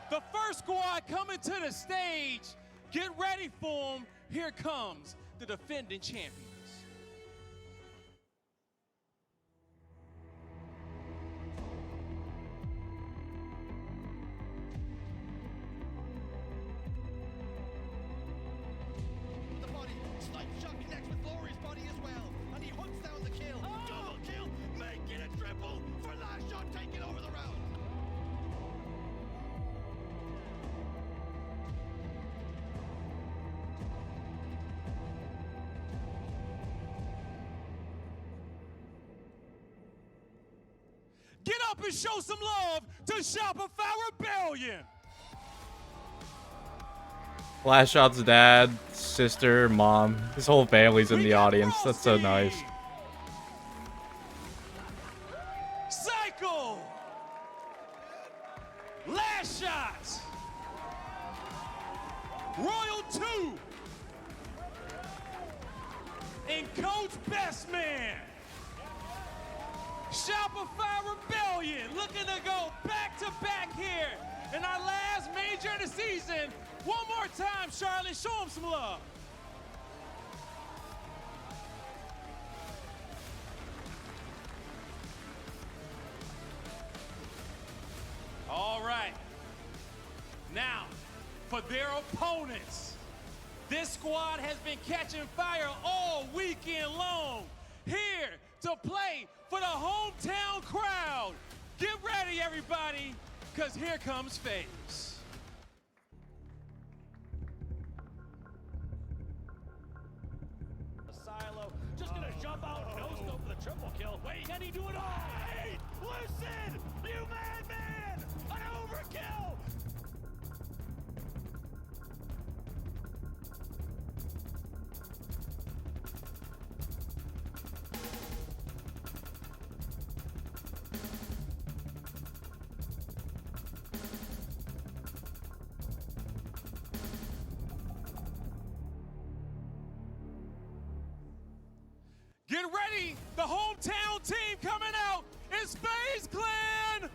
The first squad coming to the stage. Get ready for them. Here comes the defending champions. up and show some love to Shopify Rebellion. Last Shot's dad, sister, mom. His whole family's in the audience. That's so nice. Cycle. Last Shot. Royal 2. And Coach Bestman. Shopify Rebellion looking to go back-to-back here in our last major of the season. One more time, Charlotte, show them some love. All right. Now, for their opponents, this squad has been catching fire all weekend long. Here to play for the hometown crowd. Get ready, everybody, because here comes FaZe. Silo just gonna jump out, no scope for the triple kill. Wait, can he do it all? Hey, listen, you madman! An overkill! Get ready, the hometown team coming out is FaZe Clan.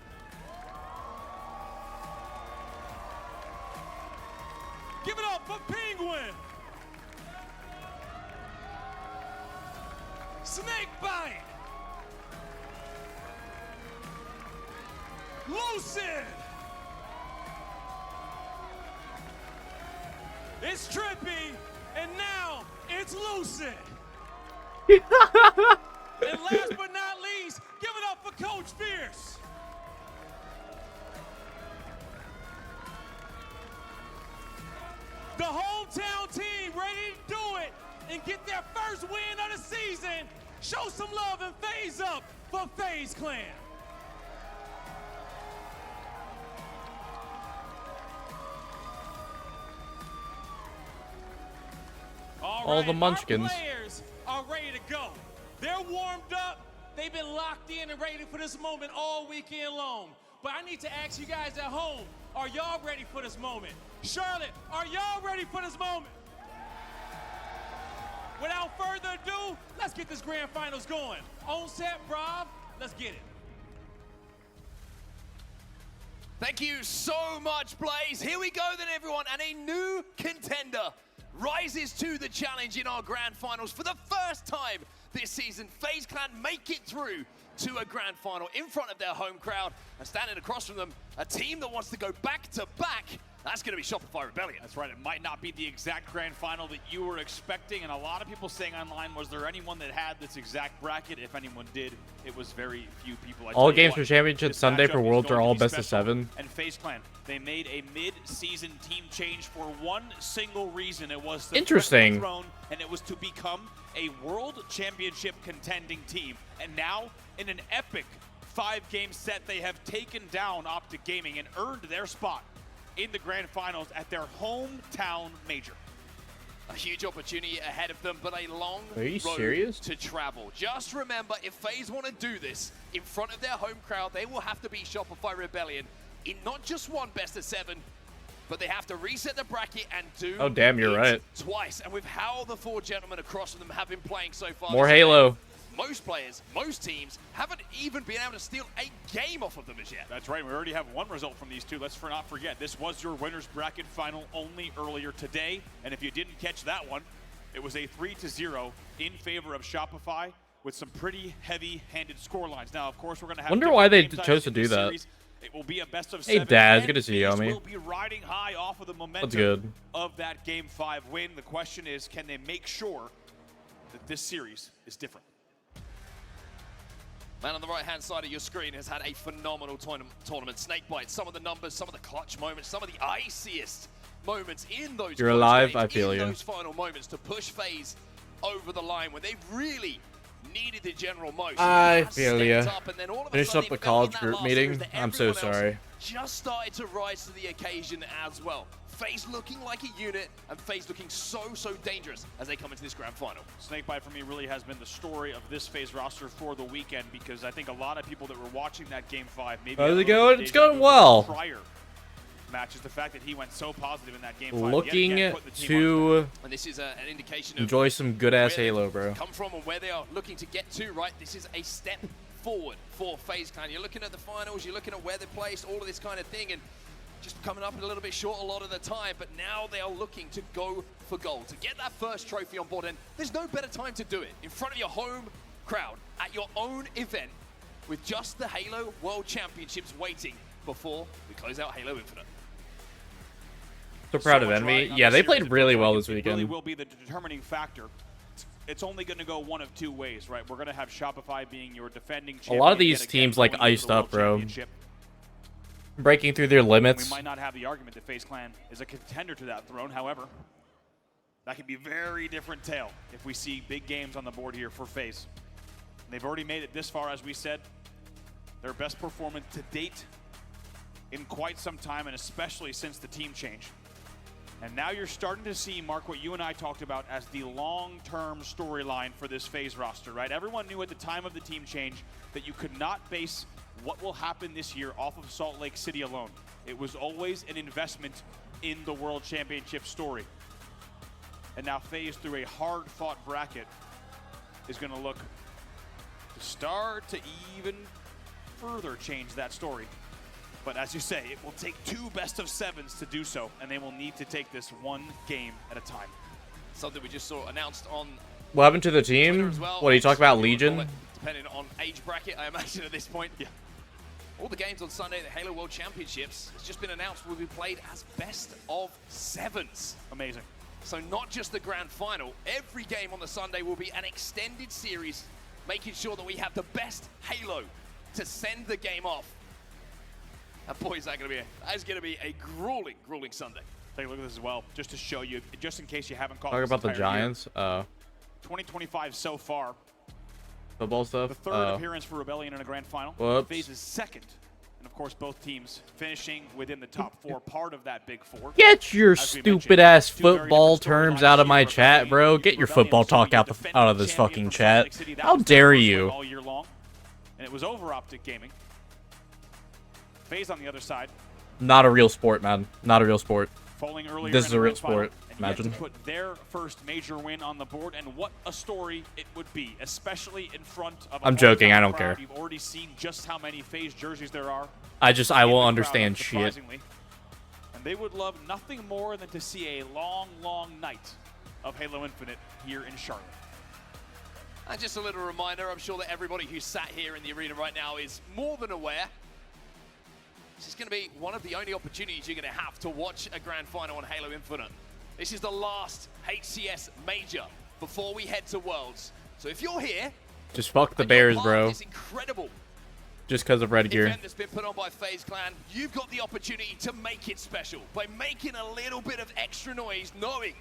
Give it up for Penguin. Snakebite. Lucid. It's Trippy, and now it's Lucid. And last but not least, give it up for Coach Fierce. The hometown team ready to do it and get their first win of the season. Show some love and FaZe up for FaZe Clan. All the munchkins. Players are ready to go. They're warmed up. They've been locked in and ready for this moment all weekend long. But I need to ask you guys at home, are y'all ready for this moment? Charlotte, are y'all ready for this moment? Without further ado, let's get this grand finals going. On set, Rob, let's get it. Thank you so much, Blaze. Here we go then, everyone, and a new contender rises to the challenge in our grand finals for the first time this season. FaZe Clan make it through to a grand final in front of their home crowd, and standing across from them, a team that wants to go back-to-back. That's going to be Shopify Rebellion. That's right. It might not be the exact grand final that you were expecting, and a lot of people saying online, was there anyone that had this exact bracket? If anyone did, it was very few people. All games for Championship Sunday for Worlds are all best of 7. And FaZe Clan, they made a mid-season team change for one single reason. It was the interesting throne, and it was to become a World Championship contending team. And now, in an epic 5-game set, they have taken down Optic Gaming and earned their spot in the grand finals at their hometown major. A huge opportunity ahead of them, but a long road to travel. Just remember, if FaZe want to do this in front of their home crowd, they will have to beat Shopify Rebellion in not just one best of 7, but they have to reset the bracket and do oh damn, you're right. Twice. And with how the 4 gentlemen across from them have been playing so far, more Halo. Most players, most teams, haven't even been able to steal a game off of them as yet. That's right. We already have one result from these two. Let's not forget, this was your winner's bracket final only earlier today. And if you didn't catch that one, it was a 3-0 in favor of Shopify with some pretty heavy-handed score lines. Now, of course, we're going to have. Wonder why they chose to do that. It will be a best of 7. Hey, Dad, good to see you, homie. Will be riding high off of the momentum That's good. of that Game 5 win. The question is, can they make sure that this series is different? Man on the right-hand side of your screen has had a phenomenal tournament. Snakebite, some of the numbers, some of the clutch moments, some of the iciest moments in those. You're alive, games, I feel in you. those final moments to push FaZe over the line when they've really needed the general most. I Has feel stepped ya. up, and then all of a Finished sudden up the it felt in college that group last meeting. series that I'm so everyone else sorry. just started to rise to the occasion as well. FaZe looking like a unit, and FaZe looking so dangerous as they come into this grand final. Snakebite for me really has been the story of this FaZe roster for the weekend, because I think a lot of people that were watching that Game 5 maybe How's it going? It's going well. Prior matches, the fact that he went so positive in that Game 5. Looking yet again, put the team to And this is an indication of enjoy some good ass where Halo, they've bro. come from and where they are looking to get to, right? This is a step forward for FaZe Clan. You're looking at the finals, you're looking at where they're placed, all of this kind of thing, and just coming up a little bit short a lot of the time, but now they are looking to go for gold, to get that first trophy on board, and there's no better time to do it in front of your home crowd at your own event with just the Halo World Championships waiting before we close out Halo Infinite. So proud of Envy. Yeah, they played really well this It really weekend. will be the determining factor. It's only going to go one of two ways, right? We're going to have Shopify being your defending A champion. lot of these yet again, teams like going into iced the World up, bro. Championship. Breaking through their We limits. might not have the argument that FaZe Clan is a contender to that throne. However, that could be a very different tale if we see big games on the board here for FaZe. They've already made it this far, as we said. Their best performance to date in quite some time, and especially since the team change. And now you're starting to see, Mark, what you and I talked about as the long-term storyline for this FaZe roster, right? Everyone knew at the time of the team change that you could not base what will happen this year off of Salt Lake City alone. It was always an investment in the World Championship story. And now FaZe, through a hard-fought bracket, is going to look to start to even further change that story. But as you say, it will take 2 best-of-7s to do so, and they will need to take this one game at a time. Something we just saw announced on What happened to the team? well. What, do you talk about Legion? Depending on age bracket, I imagine at this point. Yeah. All the games on Sunday, the Halo World Championships, it's just been announced will be played as best-of-7s. Amazing. So not just the grand final, every game on the Sunday will be an extended series, making sure that we have the best Halo to send the game off. And boy, is that going to be a grueling Sunday. Take a look at this as well, just to show you, just in case you haven't caught Talk this about the entire year. Giants. 2025 so far. Football stuff. The third appearance for Rebellion in a grand final. Whoops. FaZe's second. And of course, both teams finishing within the top 4, part of that big 4. Get your As we stupid ass mentioned, two very football different terms storylines out of here my for chat, Rebellion. bro. Get your Rebellion football talk showing out the the out of defending this champion fucking from Salt Lake chat. City. That How was their dare first win you? all year long. And it was over Optic Gaming. FaZe on the other side, Not a real sport, man. Not a real sport. falling earlier This in is the a real grand final, sport. and yet Imagine. to put their first major win on the board, and what a story it would be, especially in front of a I'm joking, hometown I don't crowd. care. You've already seen just how many FaZe jerseys there are. I in won't the crowd, understand shit. surprisingly. And they would love nothing more than to see a long night of Halo Infinite here in Charlotte. And just a little reminder, I'm sure that everybody who's sat here in the arena right now is more than aware. This is going to be one of the only opportunities you're going to have to watch a grand final on Halo Infinite. This is the last HCS major before we head to Worlds. So if you're here, Just fuck the and you're Bears, part bro. of this incredible Just because of red gear. event that's been put on by FaZe Clan, you've got the opportunity to make it special by making a little bit of extra noise, knowing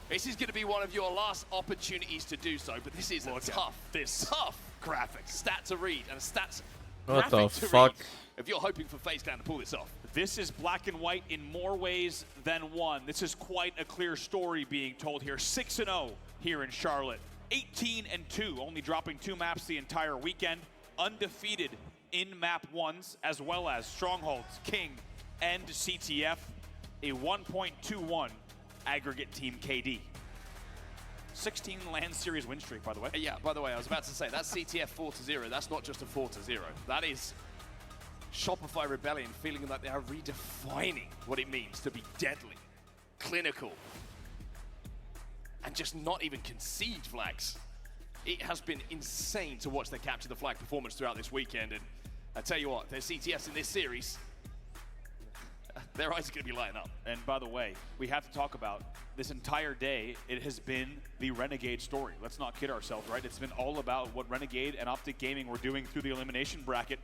this is going to be one of your last opportunities to do so. But this is a tough graphic stat to read and a stats What the graphic to fuck? read if you're hoping for FaZe Clan to pull this off. This is black and white in more ways than one. This is quite a clear story being told here. 6-0 here in Charlotte. 18-2, only dropping 2 maps the entire weekend. Undefeated in map 1s, as well as Strongholds, King, and CTF. A 1.21 aggregate team KD. 16 LAN series win streak, by the way. Yeah, by the way, I was about to say, that's CTF 4-0. That's not just a 4-0. That is Shopify Rebellion feeling like they are redefining what it means to be deadly, clinical, and just not even concede flags. It has been insane to watch them capture the flag performance throughout this weekend, and I tell you what, there's CTFs in this series, their eyes are going to be lighting up. And by the way, we have to talk about this entire day, it has been the Renegade story. Let's not kid ourselves, right? It's been all about what Renegade and Optic Gaming were doing through the elimination bracket.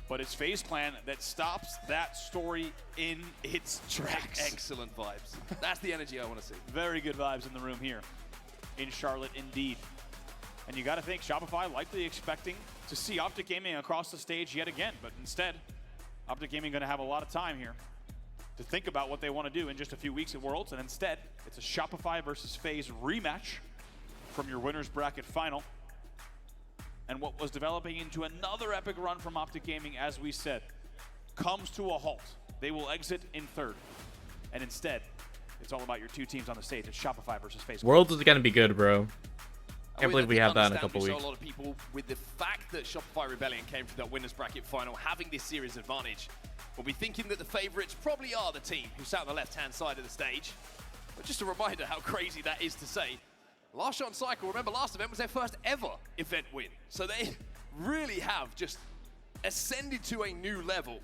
But it's FaZe Clan that stops that story in its tracks. Excellent vibes. That's the energy I want to see. Very good vibes in the room here in Charlotte, indeed. And you got to think Shopify likely expecting to see Optic Gaming across the stage yet again, but instead, Optic Gaming going to have a lot of time here to think about what they want to do in just a few weeks at Worlds, and instead, it's a Shopify versus FaZe rematch from your winners bracket final. And what was developing into another epic run from Optic Gaming, as we said, comes to a halt. They will exit in third, and instead, it's all about your two teams on the stage. It's Shopify versus FaZe. Worlds is gonna be good, bro. Can't believe we have that in a couple weeks. A lot of people with the fact that Shopify Rebellion came through that winners bracket final, having this series advantage, will be thinking that the favorites probably are the team who sat on the left-hand side of the stage. But just a reminder how crazy that is to say. Last Shot and Cycle, remember last event was their first ever event win. So they really have just ascended to a new level.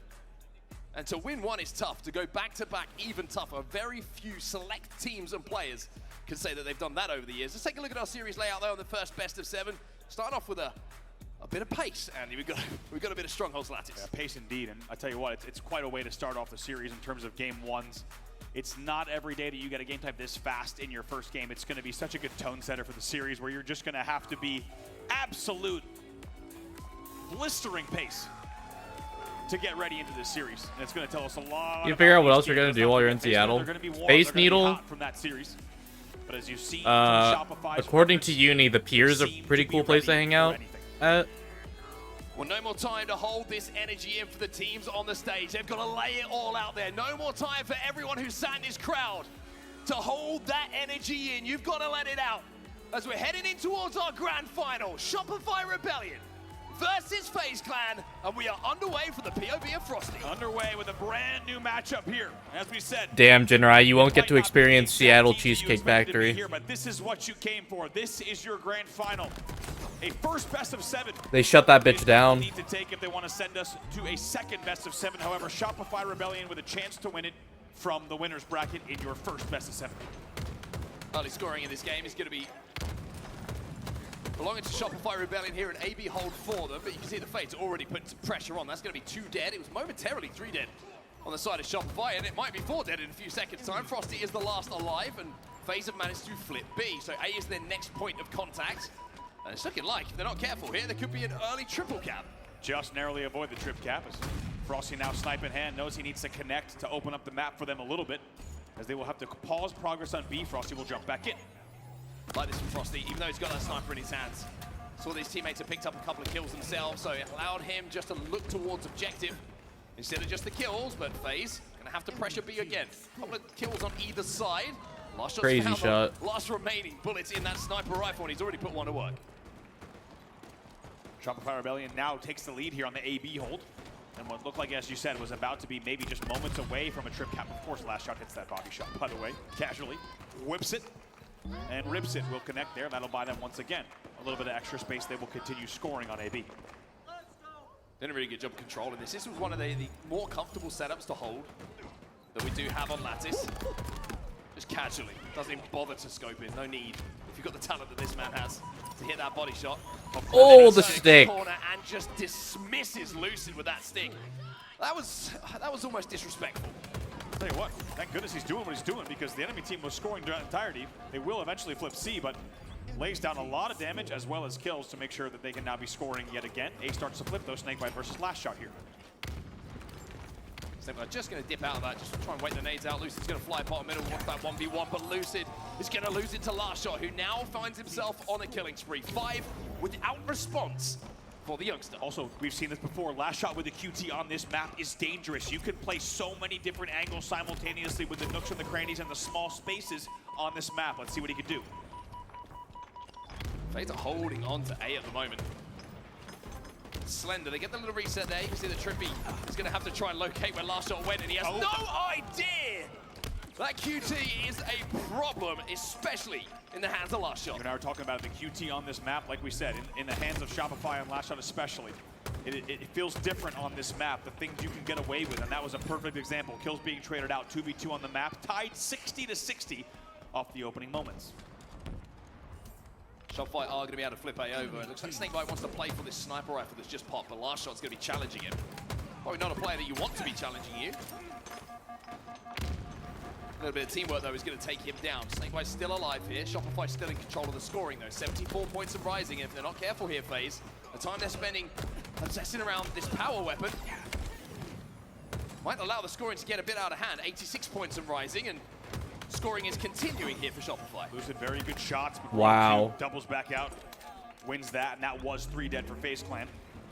And to win one is tough. To go back-to-back, even tougher. Very few select teams and players can say that they've done that over the years. Let's take a look at our series layout there on the first best of 7. Start off with a bit of pace, Andy. We've got a bit of strongholds lattice. Yeah, pace indeed, and I tell you what, it's quite a way to start off the series in terms of game ones. It's not every day that you get a game type this fast in your first game. It's going to be such a good tone setter for the series where you're just going to have to be absolute blistering pace to get ready into this series, and it's going to tell us a lot. You figure out what else you're going to do while you're in Seattle. Space Needle. From that series. But as you see, according to Uni, the pier is a pretty cool place to hang out at. Well, no more time to hold this energy in for the teams on the stage. They've got to lay it all out there. No more time for everyone who's sat in this crowd to hold that energy in. You've got to let it out. As we're heading in towards our grand final, Shopify Rebellion versus FaZe Clan, and we are underway for the POV of Frosty. Underway with a brand new matchup here, as we said. Damn, Jinrai, you won't get to experience Seattle Cheesecake Factory. Here, but this is what you came for. This is your grand final. A first best of 7. They shut that bitch down. Need to take if they want to send us to a second best of 7. However, Shopify Rebellion with a chance to win it from the winners bracket in your first best of 7. Early scoring in this game is going to be belonging to Shopify Rebellion here, an AB hold for them, but you can see the Fates already putting some pressure on. That's going to be 2 dead. It was momentarily 3 dead on the side of Shopify, and it might be 4 dead in a few seconds' time. Frosty is the last alive, and FaZe have managed to flip B, so A is their next point of contact. And it's looking like, if they're not careful here, there could be an early triple cap. Just narrowly avoid the trip cap, as Frosty now snipe in hand, knows he needs to connect to open up the map for them a little bit, as they will have to pause progress on B. Frosty will jump back in. Like this from Frosty, even though he's got that sniper in his hands. Saw these teammates have picked up a couple of kills themselves, so it allowed him just to look towards objective instead of just the kills, but FaZe gonna have to pressure B again. A couple of kills on either side. Last shot's Crazy found shot. on last remaining bullets in that sniper rifle, and he's already put one to work. Shopify Rebellion now takes the lead here on the AB hold. And what looked like, as you said, was about to be maybe just moments away from a trip cap. Of course, last shot hits that body shot, by the way, casually. Whips it and rips it. Will connect there. That'll buy them once again a little bit of extra space. They will continue scoring on AB. Did a really good job controlling this. This was one of the more comfortable setups to hold that we do have on Lattice. Just casually. Doesn't even bother to scope in. No need. If you've got the talent that this man has to hit that body shot. Oh, the stick. Corner and just dismisses Lucid with that stick. That was almost disrespectful. I'll tell you what, thank goodness he's doing what he's doing, because the enemy team was scoring throughout entirety. They will eventually flip C, but lays down a lot of damage as well as kills to make sure that they can now be scoring yet again. A starts to flip though, Snakebite versus last shot here. Snakebite just going to dip out of that, just try and wait the nades out. Lucid's going to fly bottom middle, wants that 1v1, but Lucid is going to lose it to last shot, who now finds himself on a killing spree. 5 without response for the youngster. Also, we've seen this before. Last shot with the QT on this map is dangerous. You can play so many different angles simultaneously with the nooks and the crannies and the small spaces on this map. Let's see what he can do. FaZe are holding on to A at the moment. Slender, they get the little reset there. You can see that Trippy is going to have to try and locate where last shot went, and he has no idea! That QT is a problem, especially in the hands of last shot. You and I were talking about the QT on this map, like we said, in the hands of Shopify and last shot especially. It feels different on this map, the things you can get away with, and that was a perfect example. Kills being traded out, 2v2 on the map, tied 60-60 off the opening moments. Shopify are going to be able to flip A over. It looks like Snakebite wants to play for this sniper rifle that's just popped, but last shot's going to be challenging him. Probably not a player that you want to be challenging you. A little bit of teamwork, though, is going to take him down. Snakebite's still alive here. Shopify still in control of the scoring, though. 74 points and rising. If they're not careful here, FaZe, the time they're spending obsessing around this power weapon might allow the scoring to get a bit out of hand. 86 points and rising, and scoring is continuing here for Shopify. Losing very good shots. Wow. Doubles back out, wins that, and that was 3 dead for FaZe Clan.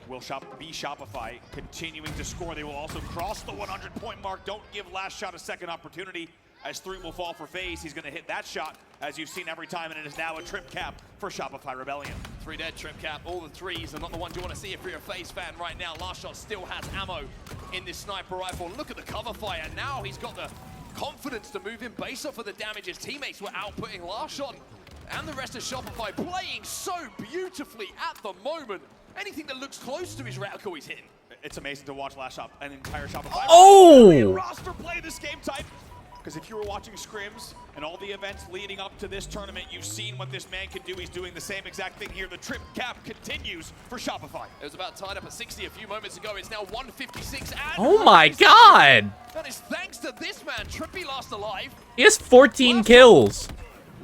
Will Shopify continuing to score. They will also cross the 100-point mark. Don't give last shot a second opportunity, as 3 will fall for FaZe. He's going to hit that shot, as you've seen every time, and it is now a trip cap for Shopify Rebellion. 3 dead, trip cap. All the 3s are not the ones you want to see if you're a FaZe fan right now. Last shot still has ammo in this sniper rifle. Look at the cover fire. Now he's got the confidence to move in based off of the damage his teammates were outputting last shot. And the rest of Shopify playing so beautifully at the moment. Anything that looks close to his reticle he's hitting. It's amazing to watch last shot, an entire Shopify roster play this game type. Because if you were watching scrims and all the events leading up to this tournament, you've seen what this man can do. He's doing the same exact thing here. The trip cap continues for Shopify. It was about tied up at 60 a few moments ago. It's now 156. And Oh my god! that is thanks to this man, Trippy last alive. He has 14 kills.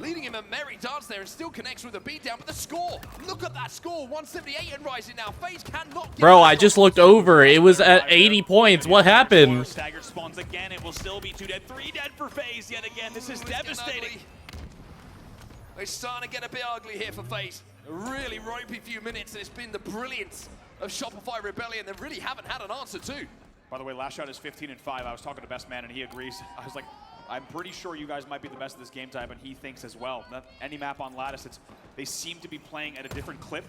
Leading him a merry dance there and still connects with a beatdown. But the score, look at that score, 178 and rising now. FaZe cannot get Bro, I just looked over. It was at 80 points. What happened? Staggered spawns again. It will still be 2 dead, 3 dead for FaZe yet again. This is devastating. It's starting to get a bit ugly here for FaZe. A really ropey few minutes, and it's been the brilliance of Shopify Rebellion. They really haven't had an answer to. By the way, last shot is 15 and 5. I was talking to Best Man, and he agrees. I was like, I'm pretty sure you guys might be the best of this game type, and he thinks as well. Any map on Lattice, they seem to be playing at a different clip.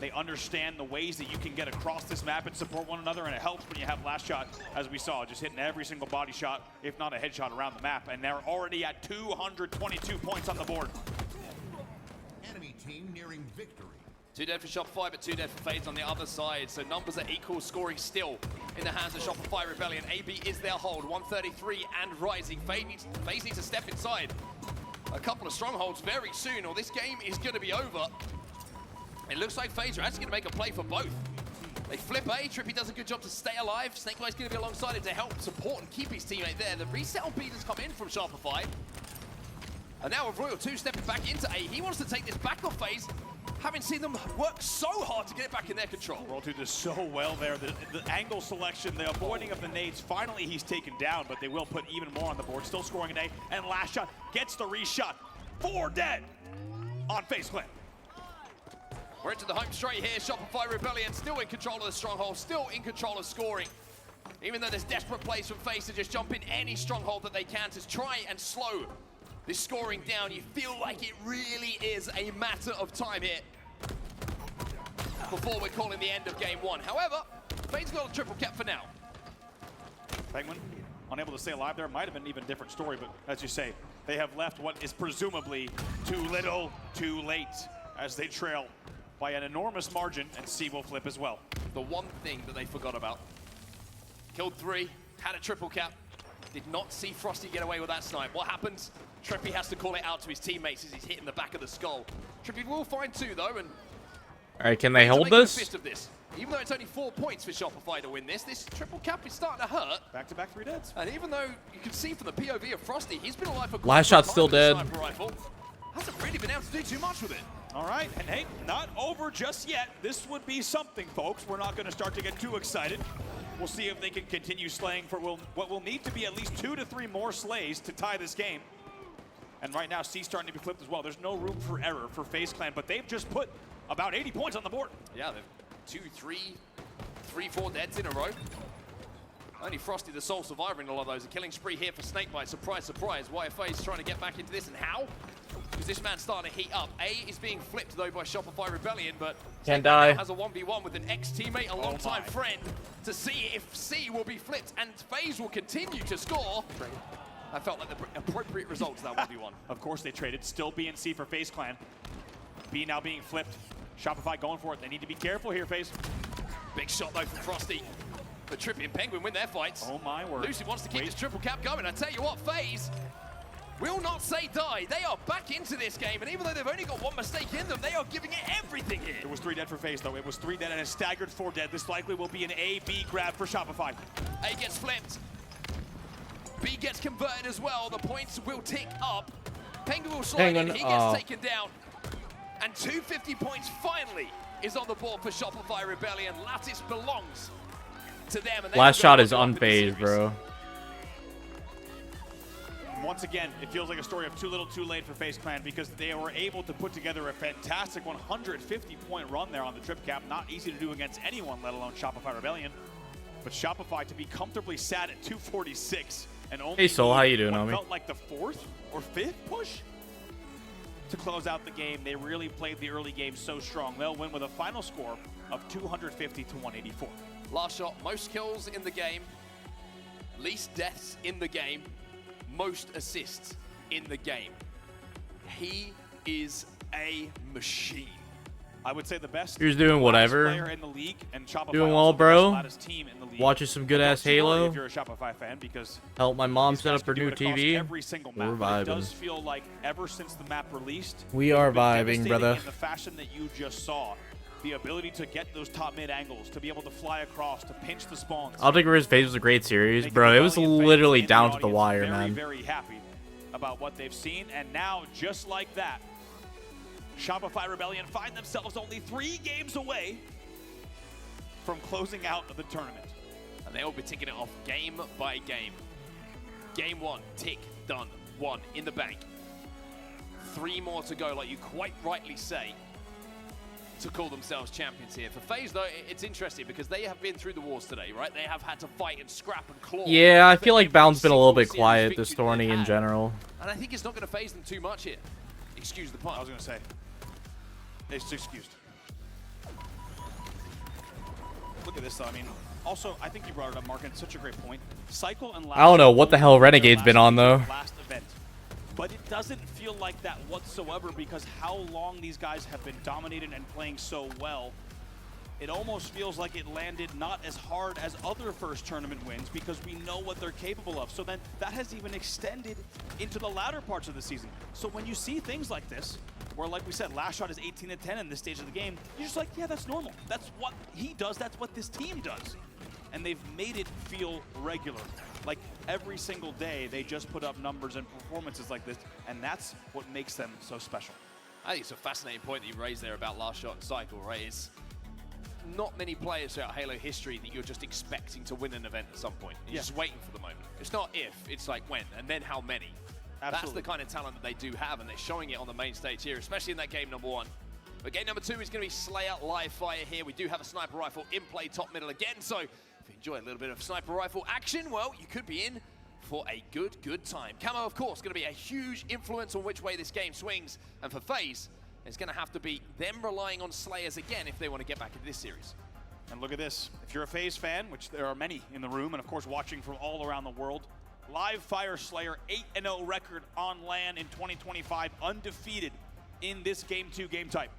They understand the ways that you can get across this map and support one another, and it helps when you have last shot, as we saw, just hitting every single body shot, if not a headshot around the map. And they're already at 222 points on the board. Enemy team nearing victory. 2 dead for Shopify, but 2 dead for FaZe on the other side. So numbers are equal, scoring still in the hands of Shopify Rebellion. AB is their hold, 133 and rising. FaZe needs to step inside a couple of strongholds very soon, or this game is going to be over. It looks like FaZe are actually going to make a play for both. They flip A, Trippy does a good job to stay alive. Snakebite's going to be alongside him to help support and keep his teammate there. The reset on B has come in from Shopify. And now with Royal 2 stepping back into A, he wants to take this back off FaZe, having seen them work so hard to get it back in their control. Royal 2 does so well there. The angle selection, the avoiding of the nades, finally he's taken down, but they will put even more on the board. Still scoring an A, and last shot gets the reshot. 4 dead on FaZe Clan. We're into the home straight here. Shopify Rebellion still in control of the stronghold, still in control of scoring. Even though there's desperate plays from FaZe to just jump in any stronghold that they can to try and slow this scoring down, you feel like it really is a matter of time here before we're calling the end of game 1. However, FaZe got a triple cap for now. Penguin, unable to stay alive there, might have been an even different story, but as you say, they have left what is presumably too little, too late, as they trail by an enormous margin, and C will flip as well. The one thing that they forgot about. Killed 3, had a triple cap, did not see Frosty get away with that snipe. What happens? Trippy has to call it out to his teammates as he's hitting the back of the skull. Trippy will find 2 though, and Alright, can they hold this? Even though it's only 4 points for Shopify to win this triple cap is starting to hurt. Back-to-back 3 deads. And even though you can see from the POV of Frosty, he's been alive for quite Last some shot's time still with the dead. sniper rifle. Hasn't really been able to do too much with it. All right, and hey, not over just yet. This would be something, folks. We're not going to start to get too excited. We'll see if they can continue slaying for what will need to be at least 2 to 3 more slays to tie this game. And right now, C's starting to be flipped as well. There's no room for error for FaZe Clan, but they've just put about 80 points on the board. Yeah, they've 3, 4 deads in a row. Only Frosty, the sole survivor in all of those. A killing spree here for Snakebite. Surprise, surprise. YFA is trying to get back into this, and how? Because this man's starting to heat up. A is being flipped, though, by Shopify Rebellion, but Can't die. has a 1v1 with an ex-teammate, a longtime friend, to see if C will be flipped, and FaZe will continue to score. I felt like the appropriate result to that 1v1. Of course they traded. Still B and C for FaZe Clan. B now being flipped. Shopify going for it. They need to be careful here, FaZe. Big shot, though, from Frosty. But Trippy and Penguin win their fights. Oh, my word. Lucy wants to keep this triple cap going. I tell you what, FaZe will not say die. They are back into this game, and even though they've only got 1 mistake in them, they are giving it everything here. It was 3 dead for FaZe, though. It was 3 dead and a staggered 4 dead. This likely will be an A-B grab for Shopify. A gets flipped. B gets converted as well. The points will tick up. Penguin will slide in. He gets taken down. And 250 points finally is on the board for Shopify Rebellion. Lattice belongs to them. And Last shot is unfazed, bro. Once again, it feels like a story of too little too late for FaZe Clan because they were able to put together a fantastic 150-point run there on the trip cap. Not easy to do against anyone, let alone Shopify Rebellion. But Shopify to be comfortably sat at 246 and only Hey Soul, how you doing, homie? felt like the 4th or 5th push to close out the game. They really played the early game so strong. They'll win with a final score of 250 to 184. Last shot, most kills in the game, least deaths in the game, most assists in the game. He is a machine. I would say the best. He's doing whatever. Player in the league, and Shopify Doing well, bro. team in the league. Watching some good ass Halo. If you're a Shopify fan, because help my mom set up her new TV. Every single map. We're vibing. It does feel like ever since the map released, we are vibing, brother. In the fashion that you just saw, the ability to get those top mid angles, to be able to fly across, to pinch the spawns. I'll take where his phase was a great series, bro. It was literally down to the wire, man. Very happy about what they've seen, and now just like that, Shopify Rebellion find themselves only 3 games away from closing out the tournament. And they will be ticking it off game by game. Game 1, tick, done, 1 in the bank. 3 more to go, like you quite rightly say, to call themselves champions here. For FaZe, though, it's interesting because they have been through the wars today, right? They have had to fight and scrap and claw. Yeah, I feel like Bound's been a little bit quiet this tourney in general. And I think it's not going to phase them too much here. Excuse the pun. I was going to say. It's excused. Look at this, though. I mean, also, I think you brought it up, Mark, and it's such a great point. Cycle and I don't know what the hell Renegade's been on, though. Last event. But it doesn't feel like that whatsoever because how long these guys have been dominated and playing so well. It almost feels like it landed not as hard as other first tournament wins because we know what they're capable of. So then that has even extended into the latter parts of the season. So when you see things like this, where like we said, last shot is 18 to 10 in this stage of the game, you're just like, yeah, that's normal. That's what he does. That's what this team does. And they've made it feel regular. Like every single day, they just put up numbers and performances like this, and that's what makes them so special. I think it's a fascinating point that you raised there about last shot and cycle, right? It's not many players throughout Halo history that you're just expecting to win an event at some point. You're just waiting for the moment. It's not if, it's like when, and then how many. Absolutely. That's the kind of talent that they do have, and they're showing it on the main stage here, especially in that game number 1. But game number 2 is going to be Slayer live fire here. We do have a sniper rifle in play top middle again, so if you enjoy a little bit of sniper rifle action, well, you could be in for a good time. Camo, of course, going to be a huge influence on which way this game swings, and for FaZe, it's going to have to be them relying on Slayers again if they want to get back into this series. And look at this. If you're a FaZe fan, which there are many in the room, and of course watching from all around the world, live fire Slayer 8-0 record on LAN in 2025, undefeated in this game 2 game type,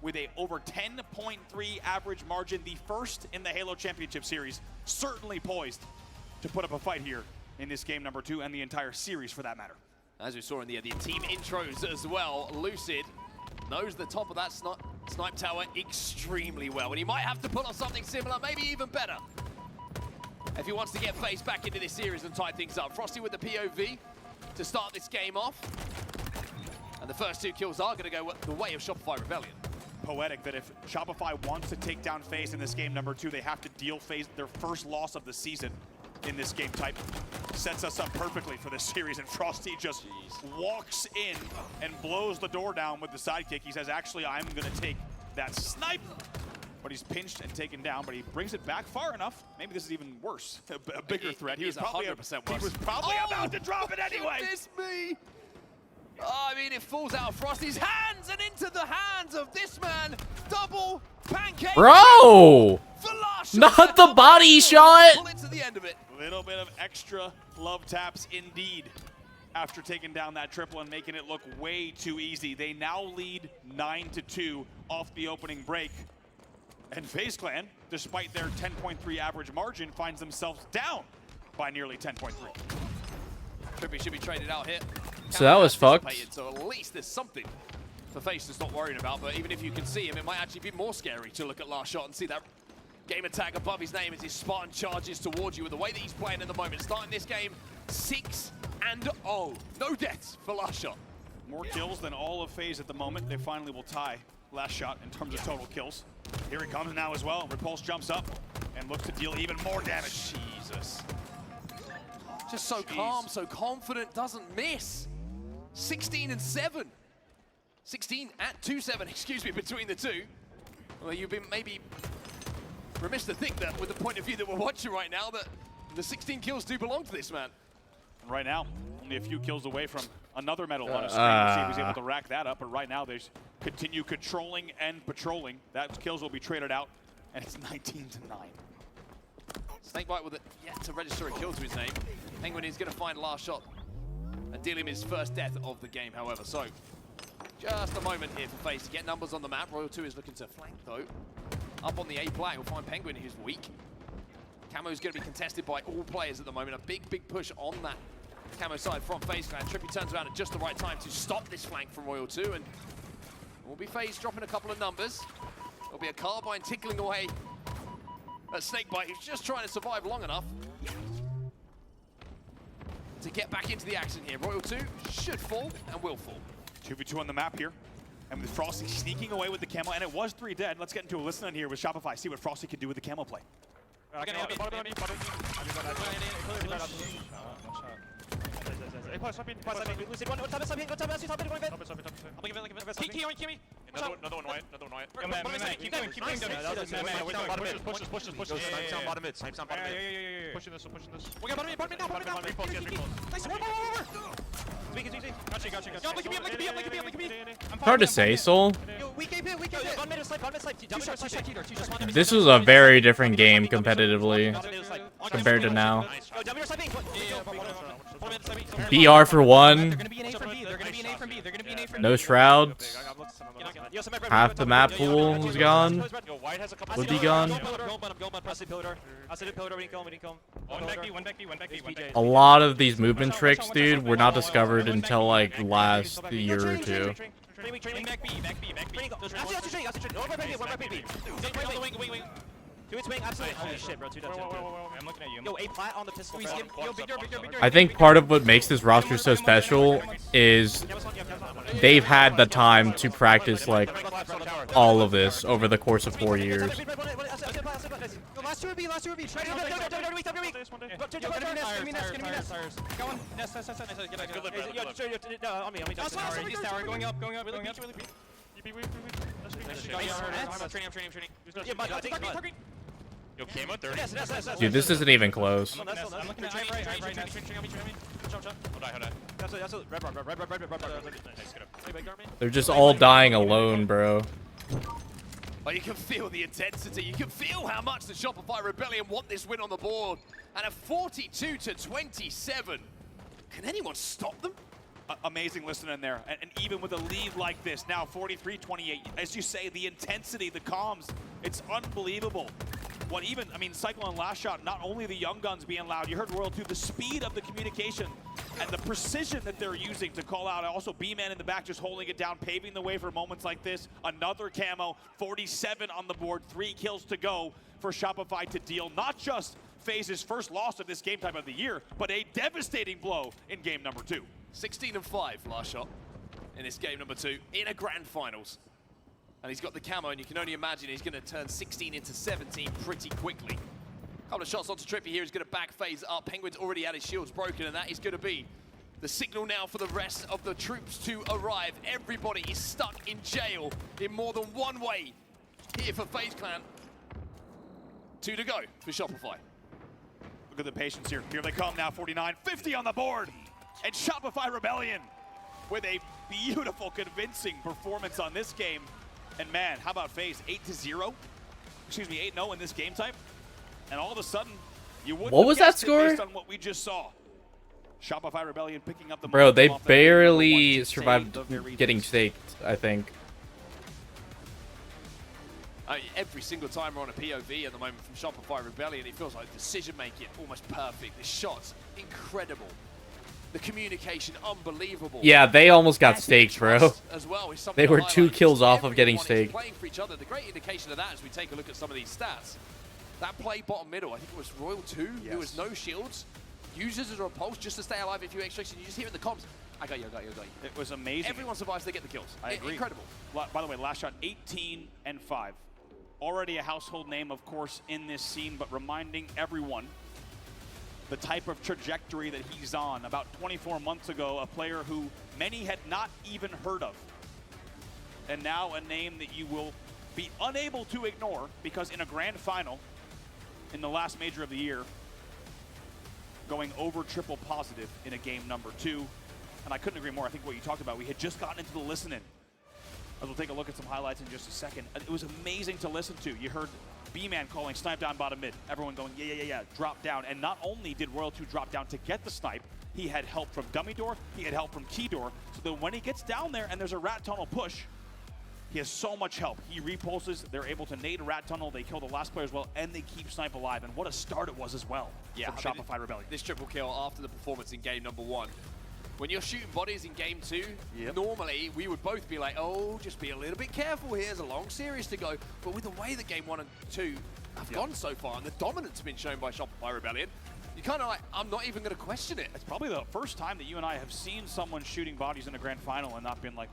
with a over 10.3 average margin, the first in the Halo Championship Series, certainly poised to put up a fight here in this game number 2 and the entire series for that matter. As we saw in the team intros as well, Lucid knows the top of that snipe tower extremely well, and he might have to pull off something similar, maybe even better, if he wants to get FaZe back into this series and tie things up. Frosty with the POV to start this game off, and the first 2 kills are going to go the way of Shopify Rebellion. Poetic that if Shopify wants to take down FaZe in this game number 2, they have to deal FaZe their first loss of the season in this game type. Sets us up perfectly for this series, and Frosty just walks in and blows the door down with the sidekick. He says, actually, I'm going to take that snipe. But he's pinched and taken down, but he brings it back far enough. Maybe this is even worse, a bigger threat. He was probably 100% worse. He was probably about to drop it anyway. Goodness me. Oh, I mean, it falls out of Frosty's hands and into the hands of this man. Double pancake. Bro! Not the body shot! To the end of it. Little bit of extra love taps indeed after taking down that triple and making it look way too easy. They now lead 9-2 off the opening break. And FaZe Clan, despite their 10.3 average margin, finds themselves down by nearly 10.3. Trippy should be traded out here. So that was fucked. So at least there's something for FaZe to stop worrying about, but even if you can see him, it might actually be more scary to look at last shot and see that game attack above his name as his Spartan charges towards you with the way that he's playing at the moment. Starting this game 6-0. No deaths for last shot. More kills than all of FaZe at the moment. They finally will tie last shot in terms of total kills. Here he comes now as well. Repulse jumps up and looks to deal even more damage. Jesus. Just so calm, so confident, doesn't miss. 16-7. 16 at 2-7, excuse me, between the two. Well, you've been maybe remiss to think that with the point of view that we're watching right now, that the 16 kills do belong to this man. And right now, only a few kills away from another medal on his screen. We'll see if he's able to rack that up. But right now, they continue controlling and patrolling. That kills will be traded out, and it's 19-9. Snakebite with it yet to register a kill to his name. Penguin is going to find last shot and deal him his first death of the game, however. So, just a moment here for FaZe to get numbers on the map. Royal 2 is looking to flank, though. Up on the A plat, he'll find Penguin, who's weak. Camo is going to be contested by all players at the moment. A big push on that Camo side from FaZe Clan. Trippy turns around at just the right time to stop this flank from Royal 2, and will be FaZe dropping a couple of numbers. There'll be a carbine tickling away at Snakebite, who's just trying to survive long enough to get back into the action here. Royal 2 should fall and will fall. 2v2 on the map here. And with Frosty sneaking away with the camo, and it was 3 dead. Let's get into a listen in here with Shopify, see what Frosty can do with the camo play. Another one white. Pushing this. Hard to say, Soul. This was a very different game competitively compared to now. BR for one. No shrouds. Half the map pool is gone. Would be gone. A lot of these movement tricks, dude, were not discovered until like last year or two. Holy shit, bro. 2 dead. I'm looking at you. Yo, A plat on the pistol. I think part of what makes this roster so special is they've had the time to practice like all of this over the course of 4 years. Last 2 would be. Going up. Yo, camo 30. Dude, this isn't even close. They're just all dying alone, bro. Oh, you can feel the intensity. You can feel how much the Shopify Rebellion want this win on the board. And a 42-27. Can anyone stop them? Amazing listening in there. And even with a lead like this, now 43-28, as you say, the intensity, the comms, it's unbelievable. What even, I mean, Cyclone last shot, not only the young guns being loud, you heard Royal 2, the speed of the communication and the precision that they're using to call out. Also, B-Man in the back just holding it down, paving the way for moments like this. Another camo, 47 on the board, 3 kills to go for Shopify to deal not just FaZe's first loss of this game time of the year, but a devastating blow in game number 2. 16-5 last shot in this game number 2 in a grand finals. And he's got the camo, and you can only imagine he's going to turn 16 into 17 pretty quickly. Couple of shots onto Trippy here. He's going to back phase up. Penguin's already had his shields broken, and that is going to be the signal now for the rest of the troops to arrive. Everybody is stuck in jail in more than one way here for FaZe Clan. 2 to go for Shopify. Look at the patience here. Here they come now, 49-50 on the board. And Shopify Rebellion with a beautiful, convincing performance on this game. And man, how about FaZe? 8-0? Excuse me, 8-0 in this game type. And all of a sudden, you wouldn't What was have that guessed it score? based on what we just saw. Shopify Rebellion picking up the Bro, they momentum off that barely one to survived save the very getting least. staked, I think. Every single time we're on a POV at the moment from Shopify Rebellion, it feels like decision making almost perfect. The shots, incredible. The communication, unbelievable. Yeah, they almost got staked, bro. As well, is something They to were 2 highlight. kills off of getting Everyone is staked. playing for each other. The great indication of that as we take a look at some of these stats. That play bottom middle, I think it was Royal 2 who has no shields. use this as a repulse just to stay alive a few extra, and you just hear in the comms, I got you, I got you, I got you. It was amazing. Everyone survives, they get the kills. I agree. Incredible. By the way, last shot, 18-5. Already a household name, of course, in this scene, but reminding everyone the type of trajectory that he's on. About 24 months ago, a player who many had not even heard of. And now a name that you will be unable to ignore, because in a grand final, in the last major of the year, going over triple positive in a game number 2. And I couldn't agree more. I think what you talked about, we had just gotten into the listen-in. As we'll take a look at some highlights in just a second. It was amazing to listen to. You heard B-Man calling snipe down bottom mid. Everyone going, yeah, drop down. And not only did Royal 2 drop down to get the snipe, he had help from Dummy Door, he had help from Key Door, so that when he gets down there and there's a rat tunnel push, he has so much help. He repulses, they're able to nade a rat tunnel, they kill the last player as well, and they keep Snipe alive. And what a start it was as well from Shopify Rebellion. This triple kill after the performance in game number 1. When you're shooting bodies in game 2, normally we would both be like, oh, just be a little bit careful here, there's a long series to go. But with the way that game 1 and 2 have gone so far, and the dominance been shown by Shopify Rebellion, you kind of like, I'm not even going to question it. It's probably the first time that you and I have seen someone shooting bodies in a grand final and not been like,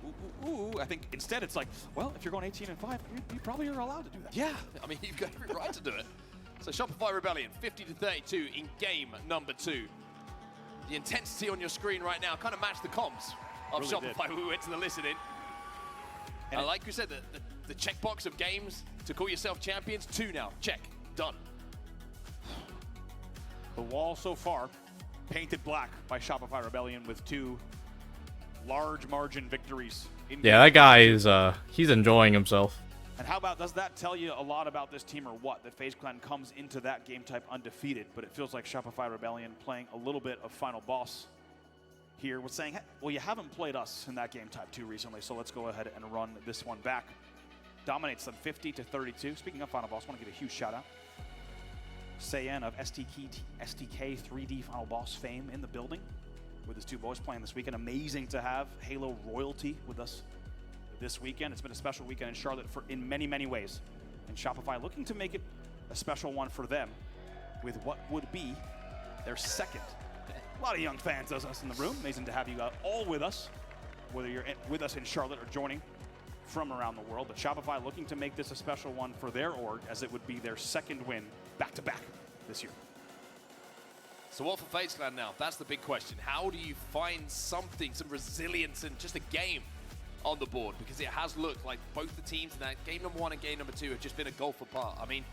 ooh. I think instead it's like, well, if you're going 18-5, you probably are allowed to do that. Yeah, I mean, you've got every right to do it. So Shopify Rebellion, 50-32 in game number 2. The intensity on your screen right now kind of matched the comms of really Shopify when we went to the listening. And like you said, the checkbox of games to call yourself champions, 2 now. Check. Done. The wall so far painted black by Shopify Rebellion with 2 large margin victories. Yeah, that guy is, he's enjoying himself. And how about, does that tell you a lot about this team or what? That FaZe Clan comes into that game type undefeated, but it feels like Shopify Rebellion playing a little bit of Final Boss here with saying, hey, well, you haven't played us in that game type 2 recently, so let's go ahead and run this one back. Dominates them 50-32. Speaking of Final Boss, I want to give a huge shout out. Sayen of STK 3D Final Boss fame in the building with his 2 boys playing this weekend. Amazing to have Halo royalty with us this weekend. It's been a special weekend in Charlotte in many, many ways. And Shopify looking to make it a special one for them with what would be their second. A lot of young fans of us in the room. Amazing to have you all with us, whether you're with us in Charlotte or joining from around the world. But Shopify looking to make this a special one for their org, as it would be their second win back-to-back this year. So what for FaZe Clan now? That's the big question. How do you find something, some resilience and just a game on the board? Because it has looked like both the teams in that game number 1 and game number 2 have just been a gulf apart. I mean,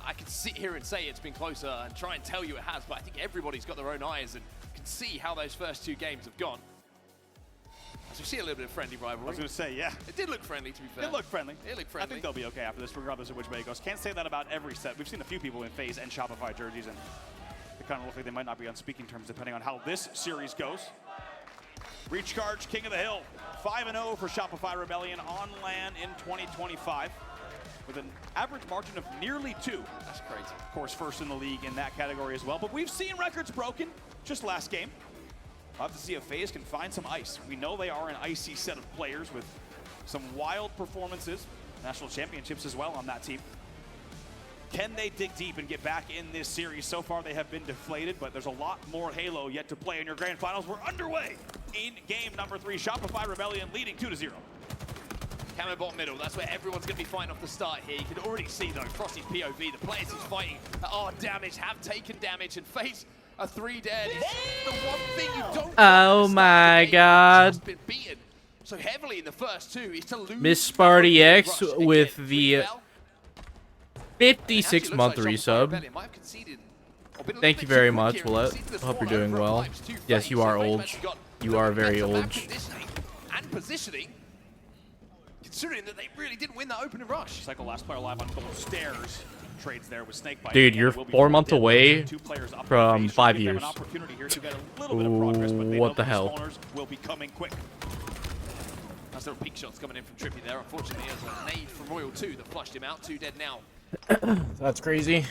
I could sit here and say it's been closer and try and tell you it has, but I think everybody's got their own eyes and can see how those first 2 games have gone. So we see a little bit of friendly rivalry. I was going to say, yeah. It did look friendly, to be fair. It looked friendly. It looked friendly. I think they'll be okay after this, regardless of which way it goes. Can't say that about every set. We've seen a few people in FaZe and Shopify jerseys, and they kind of look like they might not be on speaking terms depending on how this series goes. Reach Charge, King of the Hill. 5-0 for Shopify Rebellion on LAN in 2025 with an average margin of nearly 2. That's crazy. Of course, first in the league in that category as well. But we've seen records broken just last game. We'll have to see if FaZe can find some ice. We know they are an icy set of players with some wild performances. National championships as well on that team. Can they dig deep and get back in this series? So far they have been deflated, but there's a lot more Halo yet to play in your grand finals. We're underway in game number 3. Shopify Rebellion leading 2-0. Camo bot middle, that's where everyone's going to be fighting off the start here. You can already see though, Frosty's POV, the players he's fighting are damaged, have taken damage, and FaZe are 3 dead. It's the one thing you don't Oh my god. just been beaten so heavily in the first 2 is to lose. Miss Sparty X with the 56-month resub. Thank you very much, Willette. Hope you're doing well. Yes, you are old. You are very old. And positioning, considering that they really didn't win that opening rush. Cycle last player alive on both stairs. Trades there with Snakebite. Dude, you're 4 months away from 5 years. Ooh, what the hell? Will be coming quick. Nice little peak shots coming in from Trippy there. Unfortunately, there's a nade from Royal 2 that flushed him out. 2 dead now. That's crazy.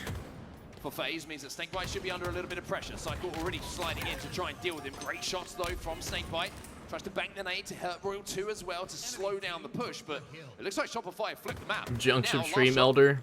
For FaZe means that Snakebite should be under a little bit of pressure. Cycle already sliding in to try and deal with him. Great shots though from Snakebite. Tries to bank the nade to hurt Royal 2 as well to slow down the push, but it looks like Shopify flipped the map. Junction Stream Elder.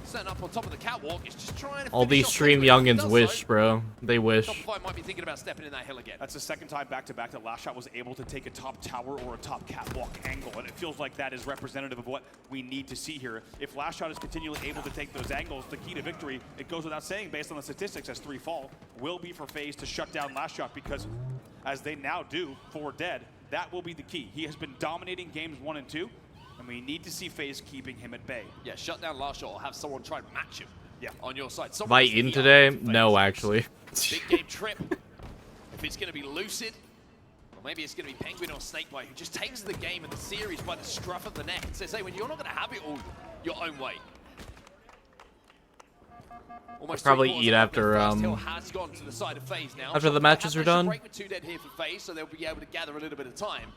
setting up on top of the catwalk. It's just trying to All finish these off stream Penguin. If he youngins does wish, so, bro. They wish. Shopify might be thinking about stepping in that hill again. That's the second time back-to-back that Last Shot was able to take a top tower or a top catwalk angle, and it feels like that is representative of what we need to see here. If Last Shot is continually able to take those angles, the key to victory, it goes without saying, based on the statistics as 3 fall, will be for FaZe to shut down Last Shot, because as they now do, 4 dead, that will be the key. He has been dominating games 1 and 2, and we need to see FaZe keeping him at bay. Yeah, shut down Last Shot or have someone try and match him. Yeah. On your side. Fight in today? No, actually. Big game trip. If it's going to be Lucid, or maybe it's going to be Penguin or Snakebite, who just takes the game and the series by the scruff of the neck and says, hey, when you're not going to have it all your own way. Almost probably eat after has gone to the side of FaZe now. after the matches are done. Break with 2 dead here for FaZe, so they'll be able to gather a little bit of time.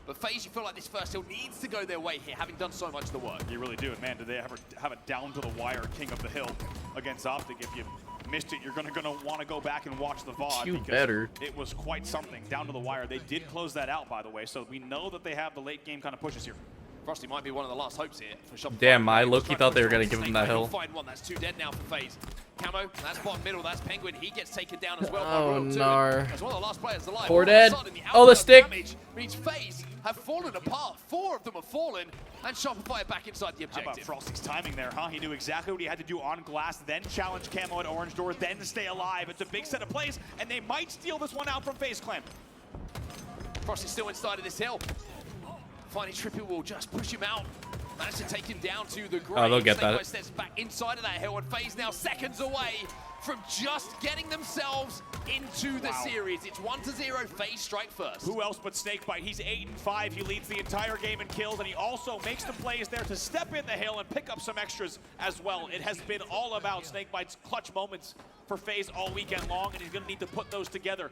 But FaZe, you feel like this first hill needs to go their way here, having done so much of the work. You really do. And man, do they have a down-to-the-wire king of the hill against Optic. If you missed it, you're gonna want to go back and watch the VOD. You because better. It was quite something, down to the wire. They did close that out, by the way, so we know that they have the late game kind of pushes here. Frosty might be one of the last hopes here for Shopify. Damn, I low-key thought they were gonna give him that hill. Find one. That's 2 dead now for FaZe. Camo, that's bottom middle, that's Penguin. He gets taken down as well. Oh, by Royal no. As one of the last players alive. 4 All of a dead. sudden, Oh, the output stick. Damage means FaZe have fallen apart. 4 of them have fallen, and Shopify are back inside the objective. How about Frosty's timing there, huh? He knew exactly what he had to do on glass, then challenge Camo at Orange Door, then stay alive. It's a big set of plays, and they might steal this one out from FaZe Clan. Frosty's still inside of this hill. Finally, Trippy will just push him out. Managed to take him down to the grave. Oh, they'll get that. Snakebite steps back inside of that hill, and FaZe now seconds away from just getting themselves into the series. It's 1-0, FaZe strike first. Who else but Snakebite? He's 8-5. He leads the entire game in kills, and he also makes the plays there to step in the hill and pick up some extras as well. It has been all about Snakebite's clutch moments for FaZe all weekend long, and he's going to need to put those together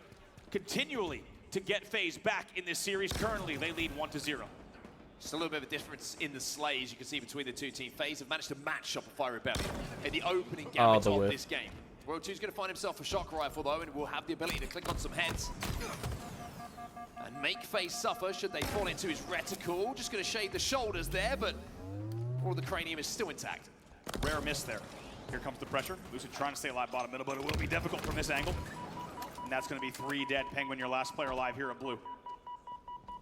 continually to get FaZe back in this series. Currently, they lead 1-0. Just a little bit of a difference in the slays you can see between the two teams. FaZe have managed to match Shopify Rebellion in the opening gambit of this game. Royal 2's going to find himself a shock rifle though, and will have the ability to click on some heads and make FaZe suffer should they fall into his reticle. Just going to shade the shoulders there, but all of the cranium is still intact. Rare miss there. Here comes the pressure. Lucid trying to stay alive bottom middle, but it will be difficult from this angle. And that's going to be 3 dead. Penguin, your last player alive here at blue.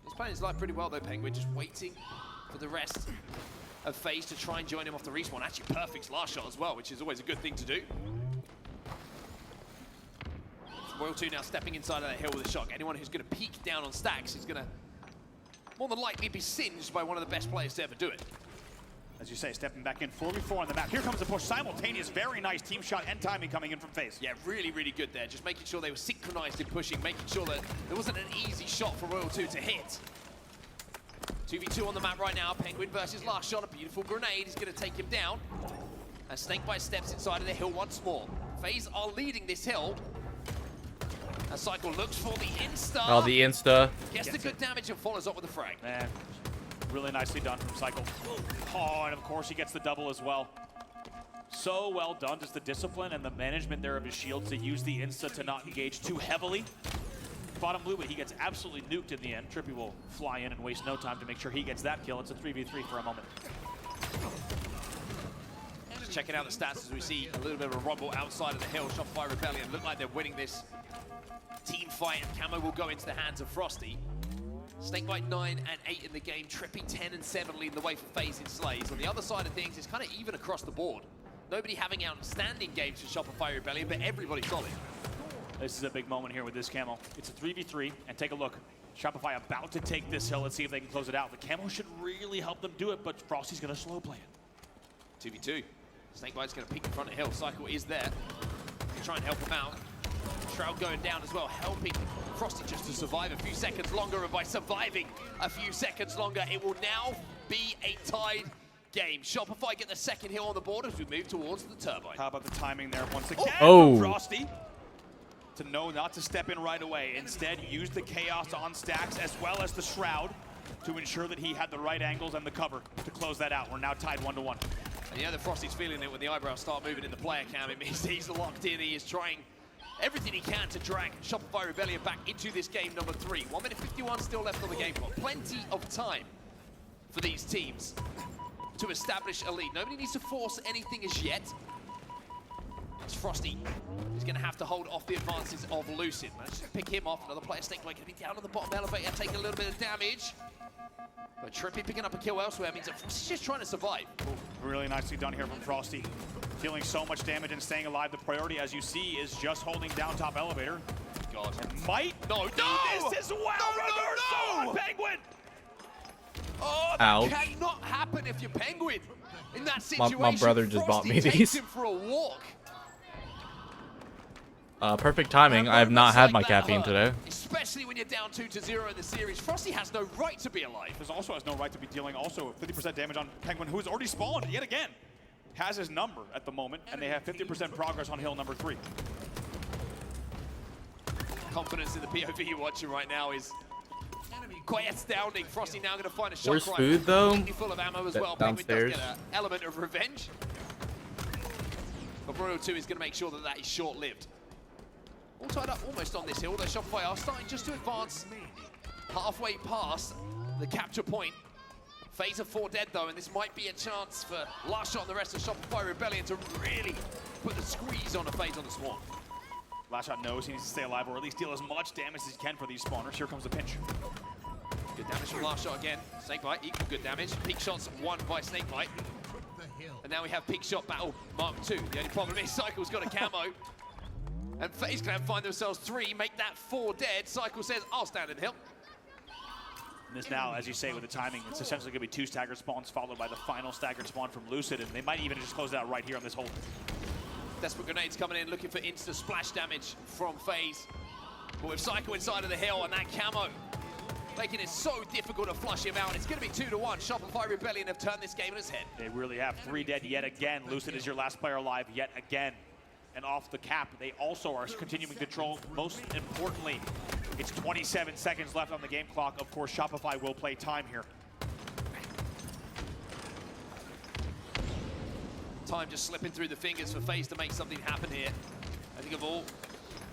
He's playing his life pretty well though, Penguin, just waiting for the rest of FaZe to try and join him off the respawn. Actually, perfect last shot as well, which is always a good thing to do. Royal 2 now stepping inside of that hill with a shock. Anyone who's going to peek down on stacks is going to more than likely be singed by one of the best players to ever do it. As you say, stepping back in 4v4 on the map. Here comes the push. Simultaneous, very nice team shot and timing coming in from FaZe. Yeah, really, really good there. Just making sure they were synchronized in pushing, making sure that there wasn't an easy shot for Royal 2 to hit. 2v2 on the map right now. Penguin versus last shot. A beautiful grenade is going to take him down. As Snakebite steps inside of the hill once more. FaZe are leading this hill. As Cycle looks for the insta. Oh, the insta. Gets the good damage and follows up with a frag. Man, really nicely done from Cycle. Oh, and of course he gets the double as well. So well done, just the discipline and the management there of his shield to use the insta to not engage too heavily. Bottom blue, but he gets absolutely nuked in the end. Trippy will fly in and waste no time to make sure he gets that kill. It's a 3v3 for a moment. Just checking out the stats as we see a little bit of a rumble outside of the hill. Shopify Rebellion look like they're winning this team fight, and Camo will go into the hands of Frosty. Snakebite 9 and 8 in the game. Trippy 10 and 7 leading the way for FaZe in slays. On the other side of things, it's kind of even across the board. Nobody having outstanding games for Shopify Rebellion, but everybody solid. This is a big moment here with this Camo. It's a 3v3, and take a look. Shopify about to take this hill. Let's see if they can close it out. The Camo should really help them do it, but Frosty's going to slow play it. 2v2. Snakebite's going to peek in front of Hill. Cycle is there. They try and help him out. Shroud going down as well, helping Frosty just to survive a few seconds longer, and by surviving a few seconds longer, it will now be a tied game. Shopify get the second hill on the board as we move towards the turbine. How about the timing there once again from Frosty? To know not to step in right away. Instead, use the chaos on stacks as well as the Shroud to ensure that he had the right angles and the cover to close that out. We're now tied 1-1. And you know that Frosty's feeling it when the eyebrows start moving in the player cam. It means he's locked in. He is trying everything he can to drag Shopify Rebellion back into this game number 3. 1 minute 51 still left on the game clock. Plenty of time for these teams. to establish a lead. Nobody needs to force anything as yet. It's Frosty. He's going to have to hold off the advances of Lucid. Let's just pick him off. Another player, Snake going to be down on the bottom elevator, taking a little bit of damage. But Trippy picking up a kill elsewhere means that Frosty's just trying to survive. Ooh, really nicely done here from Frosty. Dealing so much damage and staying alive. The priority, as you see, is just holding down top elevator. God. And might no, this as well. Reversal on Penguin. Oh, that Ouch. cannot happen if you're Penguin. In that situation, My brother just bought me Frosty these. takes him for a walk. Perfect timing. I have not had my caffeine today. Especially when you're down 2-0 in the series. Frosty has no right to be alive. There's also has no right to be dealing also 50% damage on Penguin, who has already spawned yet again. Has his number at the moment, and they have 50% progress on hill number 3. Confidence in the POV you're watching right now is quite astounding. Frosty now going to find a shot. Where's food, though? Completely full of ammo as well. Penguin Downstairs. does get an element of revenge. But Royal 2 is going to make sure that that is short-lived. All tied up almost on this hill. The Shopify are starting just to advance halfway past the capture point. FaZe are 4 dead though, and this might be a chance for Last Shot and the rest of Shopify Rebellion to really put the squeeze on a FaZe on the Swarm. Last Shot knows he needs to stay alive, or at least deal as much damage as he can for these spawners. Here comes the pinch. Good damage from Last Shot again. Snakebite, equal good damage. Peak shots won by Snakebite. And now we have Peak Shot battle Mark 2. The only problem is Cycle's got a camo. And FaZe Clan find themselves 3, make that 4 dead. Cycle says, I'll stand in the hill. And this now, as you say, with the timing, it's essentially going to be 2 staggered spawns followed by the final staggered spawn from Lucid, and they might even just close it out right here on this hold. Desperate grenades coming in, looking for instant splash damage from FaZe. But with Cycle inside of the hill and that camo, making it so difficult to flush him out. It's going to be 2-1. Shopify Rebellion have turned this game on its head. They really have 3 dead yet again. Lucid is your last player alive yet again. And off the cap, they also are continuing control. Most importantly, it's 27 seconds left on the game clock. Of course, Shopify will play time here. Time just slipping through the fingers for FaZe to make something happen here. I think of all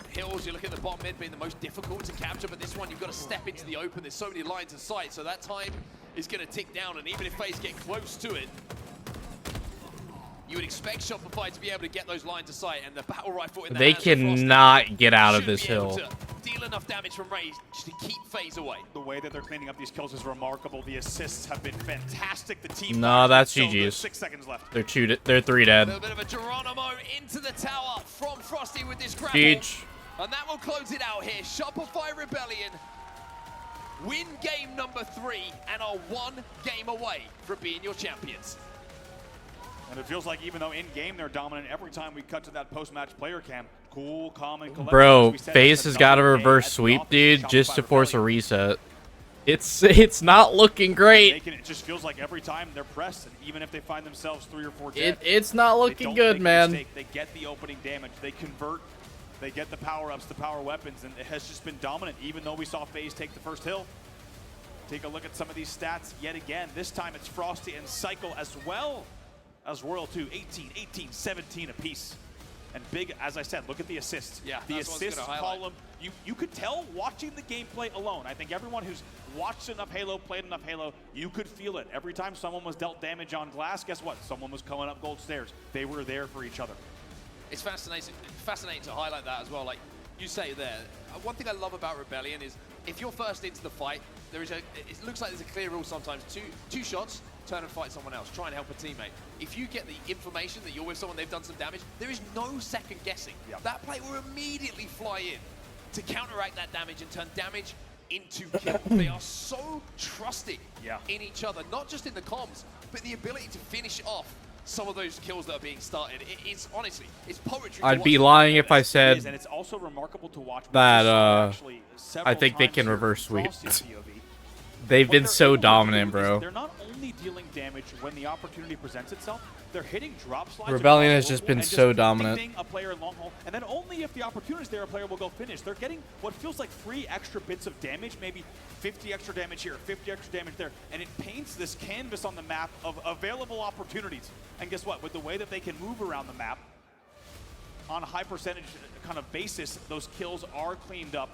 hills, you look at the bottom mid being the most difficult to capture, but this one you've got to step into the open. There's so many lines of sight, so that time is going to tick down, and even if FaZe get close to it, you would expect Shopify to be able to get those lines of sight, and the battle rifle in the They hands of Frosty cannot get out of should this be able hill. to deal enough damage from Rage to keep FaZe away. The way that they're cleaning up these kills is remarkable. The assists have been fantastic. The team. No, that's so good. GG's. 6 seconds left. They're 3 A dead. little bit of a Geronimo into the tower from Frosty with this grapple. GG. And that will close it out here. Shopify Rebellion win game number 3 and are 1 game away from being your champions. And it feels like even though in-game they're dominant, every time we cut to that post-match player cam, cool, calm, and collected. Bro, As we said, FaZe it's has got a another day reverse at the sweep, office of dude, just Shopify to force a Rebellion. reset. It's not looking great. It just feels like every time they're pressed, and even if they find themselves 3 or 4 dead, It's not they looking don't good, make a man. mistake. They get the opening damage, they convert, they get the power-ups, the power weapons, and it has just been dominant, even though we saw FaZe take the first hill. Take a look at some of these stats yet again. This time it's Frosty and Cycle as well as Royal 2, 18, 18, 17 apiece. And big, as I said, look at the assists. Yeah, the that's what I was assist gonna highlight. column, you could tell watching the gameplay alone. I think everyone who's watched enough Halo, played enough Halo, you could feel it. Every time someone was dealt damage on glass, guess what? Someone was coming up gold stairs. They were there for each other. It's fascinating to highlight that as well. Like you say there, one thing I love about Rebellion is if you're first into the fight, it looks like there's a clear rule sometimes. Two shots, turn and fight someone else. Try and help a teammate. If you get the information that you're with someone, they've done some damage, there is no second guessing. Yep. That play will immediately fly in to counteract that damage and turn damage into kill. They are so trusting in each other, not just in the comms, but the ability to finish off some of those kills that are being started. It's honestly, it's poetry. I'd be lying if I said And it's also remarkable to watch that actually I think they several can times reverse sweep. Frosty POV. They've What been they're so able to do dominant, is bro. They're not only dealing damage when the opportunity presents itself, they're hitting drop slides. Rebellion across has just the been and so just dominant. ding a player in long haul, and then only if the opportunity is there, a player will go finish. They're getting what feels like 3 extra bits of damage, maybe 50 extra damage here, 50 extra damage there, and it paints this canvas on the map of available opportunities. And guess what? With the way that they can move around the map on a high percentage kind of basis, those kills are cleaned up.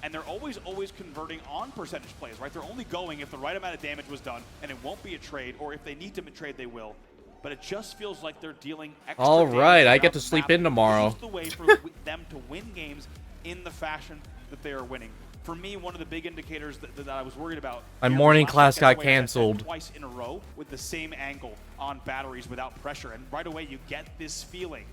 and they're always converting on percentage plays, right? They're only going if the right amount of damage was done, and it won't be a trade, or if they need to trade, they will. But it just feels like they're dealing extra All right, damage I around get to the sleep map. in tomorrow. This is the way for them to win games in the fashion that they are winning. For me, one of the big indicators that I was worried about. My here morning was class last got getaway, as I said, canceled. twice in a row with the same angle on batteries without pressure, and right away you get this feeling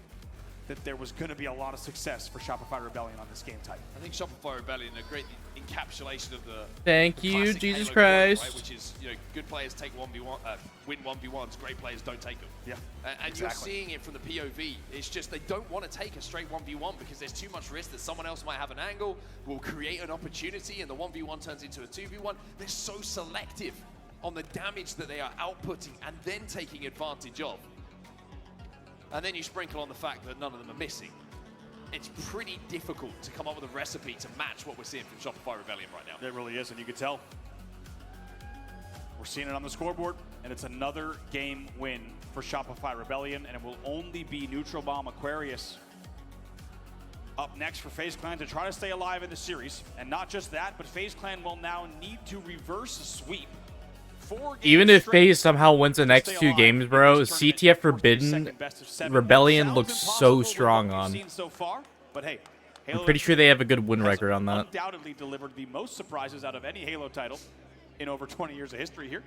that there was going to be a lot of success for Shopify Rebellion on this game type. I think Shopify Rebellion a great encapsulation of the Thank you, classic Jesus Halo Christ. Right? Which is, you know, good players take 1v1, win 1v1s, great players don't take them. Yeah, and exactly. You're seeing it from the POV. It's just they don't want to take a straight 1v1 because there's too much risk that someone else might have an angle, will create an opportunity, and the 1v1 turns into a 2v1. They're so selective on the damage that they are outputting and then taking advantage of. And then you sprinkle on the fact that none of them are missing. It's pretty difficult to come up with a recipe to match what we're seeing from Shopify Rebellion right now. It really is, and you can tell. We're seeing it on the scoreboard, and it's another game win for Shopify Rebellion, and it will only be Neutral Bomb Aquarius up next for FaZe Clan to try to stay alive in the series. And not just that, but FaZe Clan will now need to reverse a sweep. Even if FaZe somehow wins the next 2 games, bro, CTF Forbidden Rebellion looks so strong on. But hey, I'm pretty sure they have a good win record on that. Undoubtedly delivered the most surprises out of any Halo title in over 20 years of history here.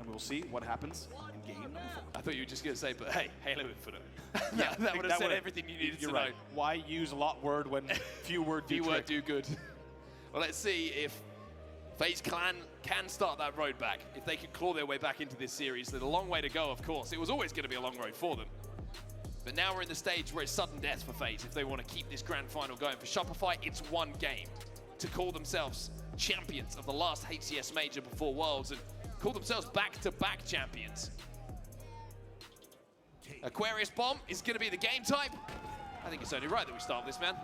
And we'll see what happens in game number 4. I thought you were just going to say, but hey, Halo Infinite. Yeah, that would have said everything you needed to know. Right. Why use a lot word when few word do trick? Do good. Well, let's see if FaZe Clan can start that road back. If they can claw their way back into this series, there's a long way to go, of course. It was always going to be a long road for them. But now we're in the stage where it's sudden death for FaZe if they want to keep this grand final going. For Shopify, it's one game to call themselves champions of the last HCS major before Worlds and call themselves back-to-back champions. Aquarius Bomb is going to be the game type. I think it's only right that we start with this, man.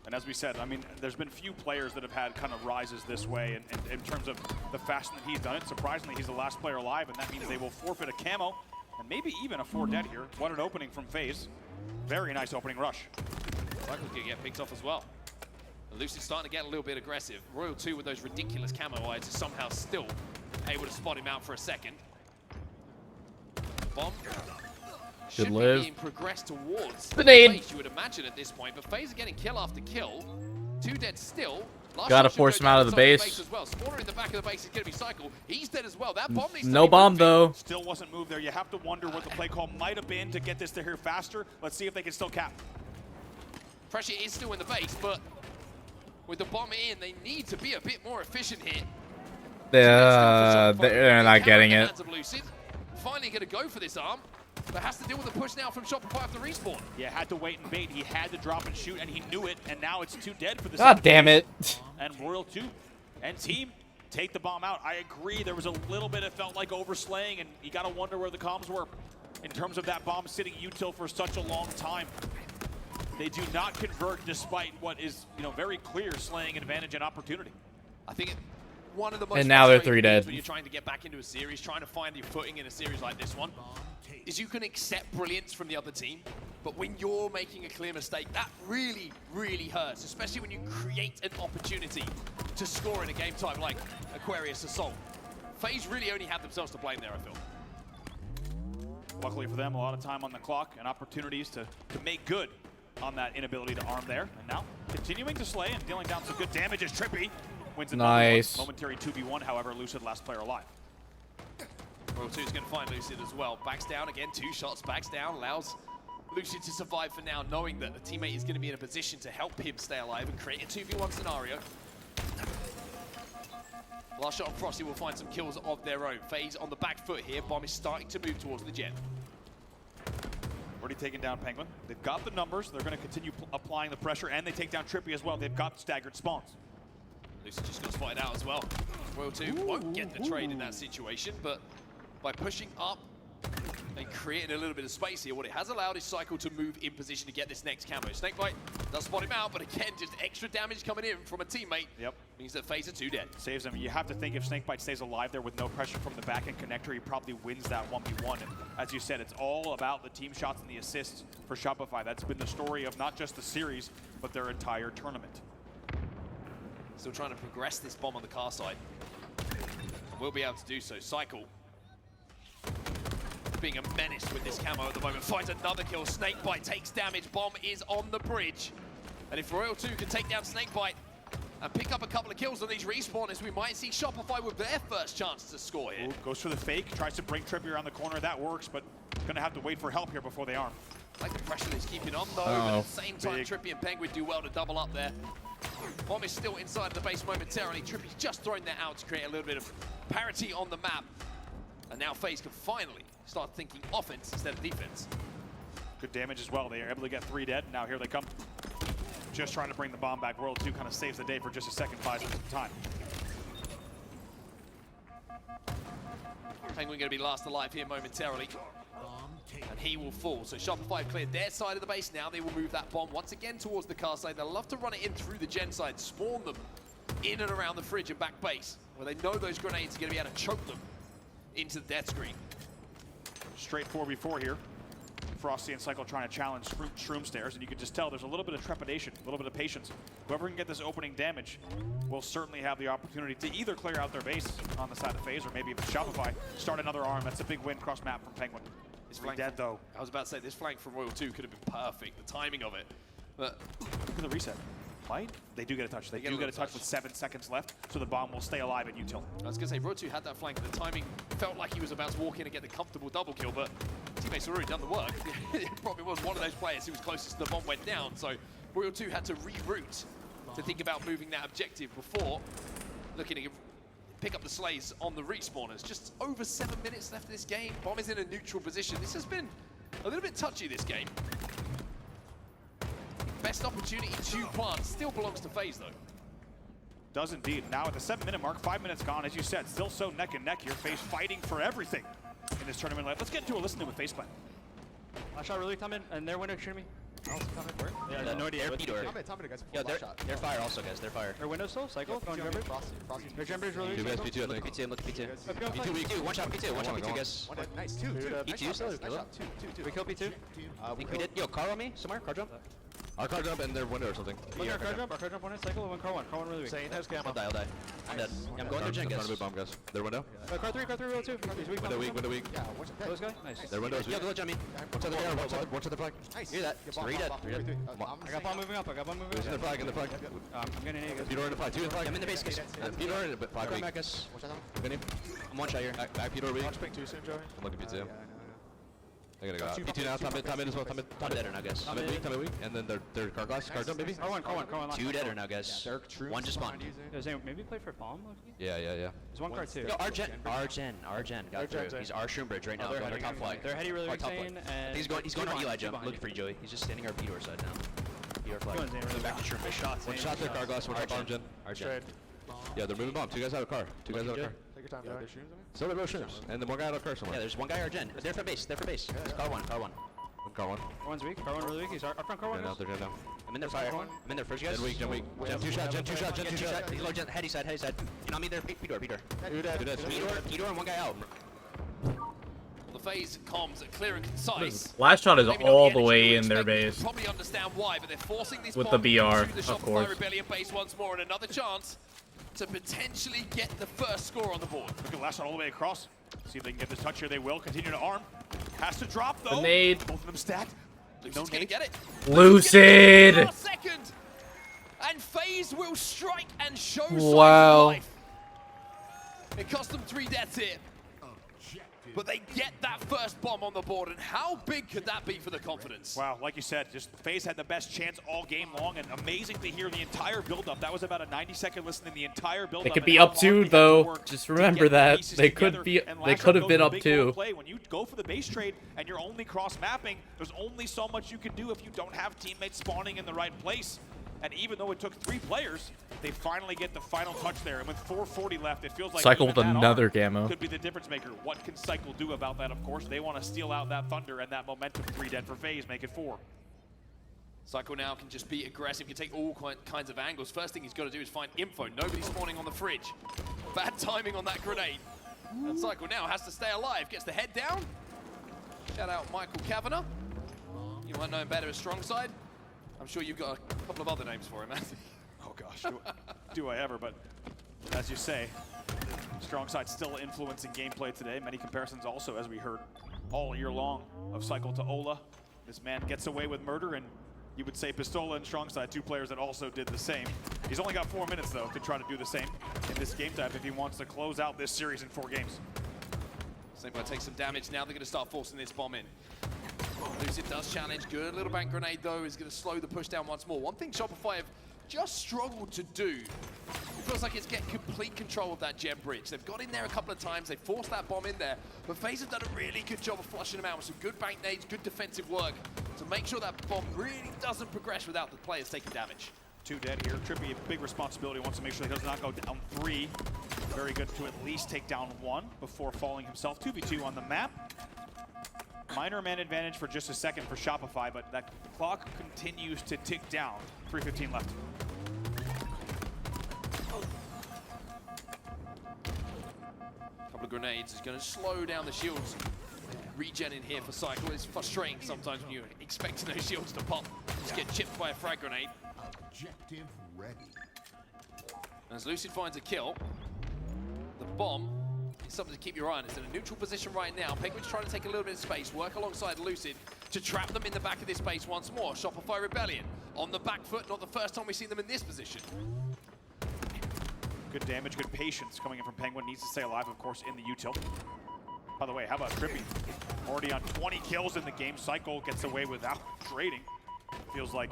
And as we said, I mean, there's been few players that have had kind of rises this way in terms of the fashion that he's done it. Surprisingly, he's the last player alive, and that means they will forfeit a camo and maybe even a 4 dead here. What an opening from FaZe. Very nice opening rush. Cycle's going to get picked off as well. Lucid's starting to get a little bit aggressive. Royal 2 with those ridiculous camo eyes is somehow still able to spot him out for a second. Bomb should be being progressed towards the base, you would imagine at this point, but FaZe are getting kill after kill. 2 dead still. Gotta force him out of the base. As well. Spawner in the back of the base is going to be Cycle. He's dead as well. That bomb needs no bomb though. Still wasn't moved there. You have to wonder what the play call might have been to get this to here faster. Let's see if they can still cap. Pressure is still in the base, but with the bomb in, they need to be a bit more efficient here. They're not getting it. Finally going to go for this arm, but has to deal with the push now from Shopify after respawn. Yeah, had to wait and bait. He had to drop and shoot, and he knew it, and now it's 2 dead for the God damn it. And Royal 2 and team take the bomb out. I agree, there was a little bit, it felt like overslaying, and you got to wonder where the comms were in terms of that bomb sitting util for such a long time. They do not convert despite what is, you know, very clear slaying advantage and opportunity. I think one of the most and now they're 3 dead. When you're trying to get back into a series, trying to find your footing in a series like this one, is you can accept brilliance from the other team, but when you're making a clear mistake, that really, really hurts, especially when you create an opportunity to score in a game type like Aquarius Assault. FaZe really only have themselves to blame there, I feel. Luckily for them, a lot of time on the clock and opportunities to make good on that inability to arm there. And now continuing to slay and dealing down some good damage as Trippy wins another momentary 2v1, however, Lucid last player alive. Royal 2 is going to find Lucid as well. Backs down again, 2 shots, backs down, allows Lucid to survive for now, knowing that the teammate is going to be in a position to help him stay alive and create a 2v1 scenario. Last shot on Frosty will find some kills of their own. FaZe on the back foot here. Bomb is starting to move towards the jet. Already taken down Penguin. They've got the numbers. They're going to continue applying the pressure, and they take down Trippy as well. They've got staggered spawns. Lucid just got spotted out as well. Royal 2 won't get the trade in that situation, but by pushing up and creating a little bit of space here. What it has allowed is Cycle to move in position to get this next camo. Snakebite does spot him out, but again, just extra damage coming in from a teammate. Yep. Means that FaZe are 2 dead. Saves him. You have to think if Snakebite stays alive there with no pressure from the back end connector, he probably wins that 1v1. And as you said, it's all about the team shots and the assists for Shopify. That's been the story of not just the series, but their entire tournament. Still trying to progress this bomb on the car side. We'll be able to do so. Cycle being a menace with this camo at the moment. Finds another kill. Snakebite takes damage. Bomb is on the bridge. And if Royal 2 can take down Snakebite and pick up a couple of kills on these respawners, we might see Shopify with their first chance to score here. Ooh, goes for the fake, tries to bring Trippy around the corner. That works, but gonna have to wait for help here before they arm. Like the pressure is keeping on though, but at the same time, Trippy and Penguin do well to double up there. Bomb is still inside of the base momentarily. Trippy's just throwing that out to create a little bit of parity on the map. And now FaZe can finally start thinking offense instead of defense. Good damage as well. They are able to get 3 dead. Now here they come. Just trying to bring the bomb back. Royal 2 kind of saves the day for just a second, buys them some time. Penguin going to be last alive here momentarily. And he will fall. So Shopify have cleared their side of the base. Now they will move that bomb once again towards the car side. They'll love to run it in through the gen side, spawn them in and around the fridge and back base, where they know those grenades are going to be able to choke them into the death screen. Straight 4v4 here. Frosty and Cycle trying to challenge Shroom Stairs, and you can just tell there's a little bit of trepidation, a little bit of patience. Whoever can get this opening damage will certainly have the opportunity to either clear out their base on the side of FaZe, or maybe if it's Shopify, start another arm. That's a big win cross map from Penguin. This flank dead though. I was about to say, this flank from Royal 2 could have been perfect, the timing of it. But look at the reset. Might? They do get a touch. They do get a touch with 7 seconds left, so the bomb will stay alive at util. I was going to say, Royal 2 had that flank, and the timing felt like he was about to walk in and get the comfortable double kill, but teammates had already done the work. It probably was one of those players who was closest to the bomb went down, so Royal 2 had to reroute to think about moving that objective before looking to pick up the slays on the respawners. Just over 7 minutes left of this game. Bomb is in a neutral position. This has been a little bit touchy, this game. Best opportunity to plant still belongs to FaZe, though. Does indeed. Now at the 7-minute mark, 5 minutes gone, as you said, still so neck and neck here. FaZe fighting for everything in this tournament life. Let's get into a listen with FaZe Clan. Last shot really coming, and their window shooting me. Yeah, no idea. Yeah, they're fire also, guys. They're fire. Their window still? Cycle? Going Jumper? Their Jumper's really Two guys, P2, I think. P2, look at P2. P2, one shot P2, one shot P2, guys. Nice, two. P2 still? We kill P2? I think we did. Yo, car on me somewhere? Car jump? Our car jump and their window or something. Look at our car jump, one Cycle, one car one. Car one really weak. Sane has camo. I'll die. I'm dead. Yeah, I'm going to gen, guys. Bomb, guys. Their window? Car 3, roll 2. He's weak. Window weak. Yeah, watch it. Those guys? Nice. Their window is weak. Yo, go jump me. Watch out the flag. Nice. Hear that? 3 dead. I got bomb moving up. Who's in the flag? I'm getting an A. Peter in the flag. 2 in the flag. I'm in the base, guys. Peter in the flag. Back, guys. Watch out. I'm one shot here. Back Peter weak. Watch pink too soon, Joey. I'm looking at P2. I gotta go out. P2 now, time in as well, time I'm dead or now, guys. in weak, and then their car glass, car jump, maybe? Car one. 2 dead or now, guys. One just spawned. Maybe play for bomb? Yeah. There's one car 2. Yo, our gen got through. He's our Shroom Bridge right now, going to top flag. They're heady really insane, and he's going on Eli jump, looking for you, Joey. He's just standing our P-door side now. P-door flag. Back to Shroom Bridge. One shot their car glass, one shot bomb gen. Our gen. Yeah, they're moving bomb. 2 guys out of car. 2 guys out of car. Take your time, Joey. So they're both shrooms. And then one guy out of car somewhere. Yeah, there's one guy our gen. They're for base. It's car one. Car one. Car one's weak. Car one really weak. He's our front car one. They're down. I'm in their fire. I'm in their first guys. Gen weak. Gen 2 shot. He's low gen. Heady side. You know me there. P-door. P-door and one guy out. The FaZe comms are clear and concise. Last shot is Maybe all not the way energy in you their expect. base. You probably understand why, but they're forcing this With the bomb BR, into the of Shopify course. Rebellion base once more, and another chance to potentially get the first score on the board. Look at last shot all the way across. See if they can get this touch here. They will continue to arm. Has to drop though. The nade. Both of them stacked. Lucid's gonna get it. Lucid! Second. And FaZe will strike and show Wow. life. It cost them 3 deaths here. But they get that first bomb on the board, and how big could that be for the confidence? Wow, like you said, just FaZe had the best chance all game long, and amazing to hear the entire build-up. That was about a 90-second listen in the entire build-up. They could be up 2 though. Just remember that they could have been up 2. When you go for the base trade and you're only cross-mapping, there's only so much you can do if you don't have teammates spawning in the right place. And even though it took 3 players, they finally get the final touch there. And with 4:40 left, it feels like Cycle even with that another arm camo. could be the difference maker. What can Cycle do about that? Of course, they want to steal out that thunder and that momentum. 3 dead for FaZe, make it 4. Cycle now can just be aggressive, can take all kinds of angles. First thing he's got to do is find info. Nobody's spawning on the fridge. Bad timing on that grenade. And Cycle now has to stay alive. Gets the head down. Shout out Michael Kavanagh. You might know him better as Strong Side. I'm sure you've got a couple of other names for him, Anthony. Oh gosh, do I ever, but as you say, Strong Side still influencing gameplay today. Many comparisons also, as we heard all year long, of Cycle to Ola. This man gets away with murder, and you would say Pistola and Strong Side, 2 players that also did the same. He's only got 4 minutes, though, to try to do the same in this game type if he wants to close out this series in 4 games. Snakebite takes some damage. Now they're going to start forcing this bomb in. Lucid does challenge. Good little bank grenade, though, is going to slow the push down once more. One thing Shopify have just struggled to do, it feels like it's getting complete control of that gem bridge. They've got in there a couple of times. They forced that bomb in there. But FaZe have done a really good job of flushing them out with some good bank nades, good defensive work to make sure that bomb really doesn't progress without the players taking damage. 2 dead here. Trippy, a big responsibility, wants to make sure he does not go down 3. Very good to at least take down 1 before falling himself. 2v2 on the map. Minor man advantage for just a second for Shopify, but that clock continues to tick down. 3:15 left. Couple of grenades is going to slow down the shields. Regen in here for Cycle. It's frustrating sometimes when you're expecting those shields to pop. Just get chipped by a frag grenade. Objective ready. As Lucid finds a kill, the bomb is something to keep your eye on. It's in a neutral position right now. Penguin's trying to take a little bit of space, work alongside Lucid to trap them in the back of this base once more. Shopify Rebellion on the back foot. Not the first time we've seen them in this position. Good damage, good patience coming in from Penguin. Needs to stay alive, of course, in the util. By the way, how about Trippy? Already on 20 kills in the game. Cycle gets away without trading. Feels like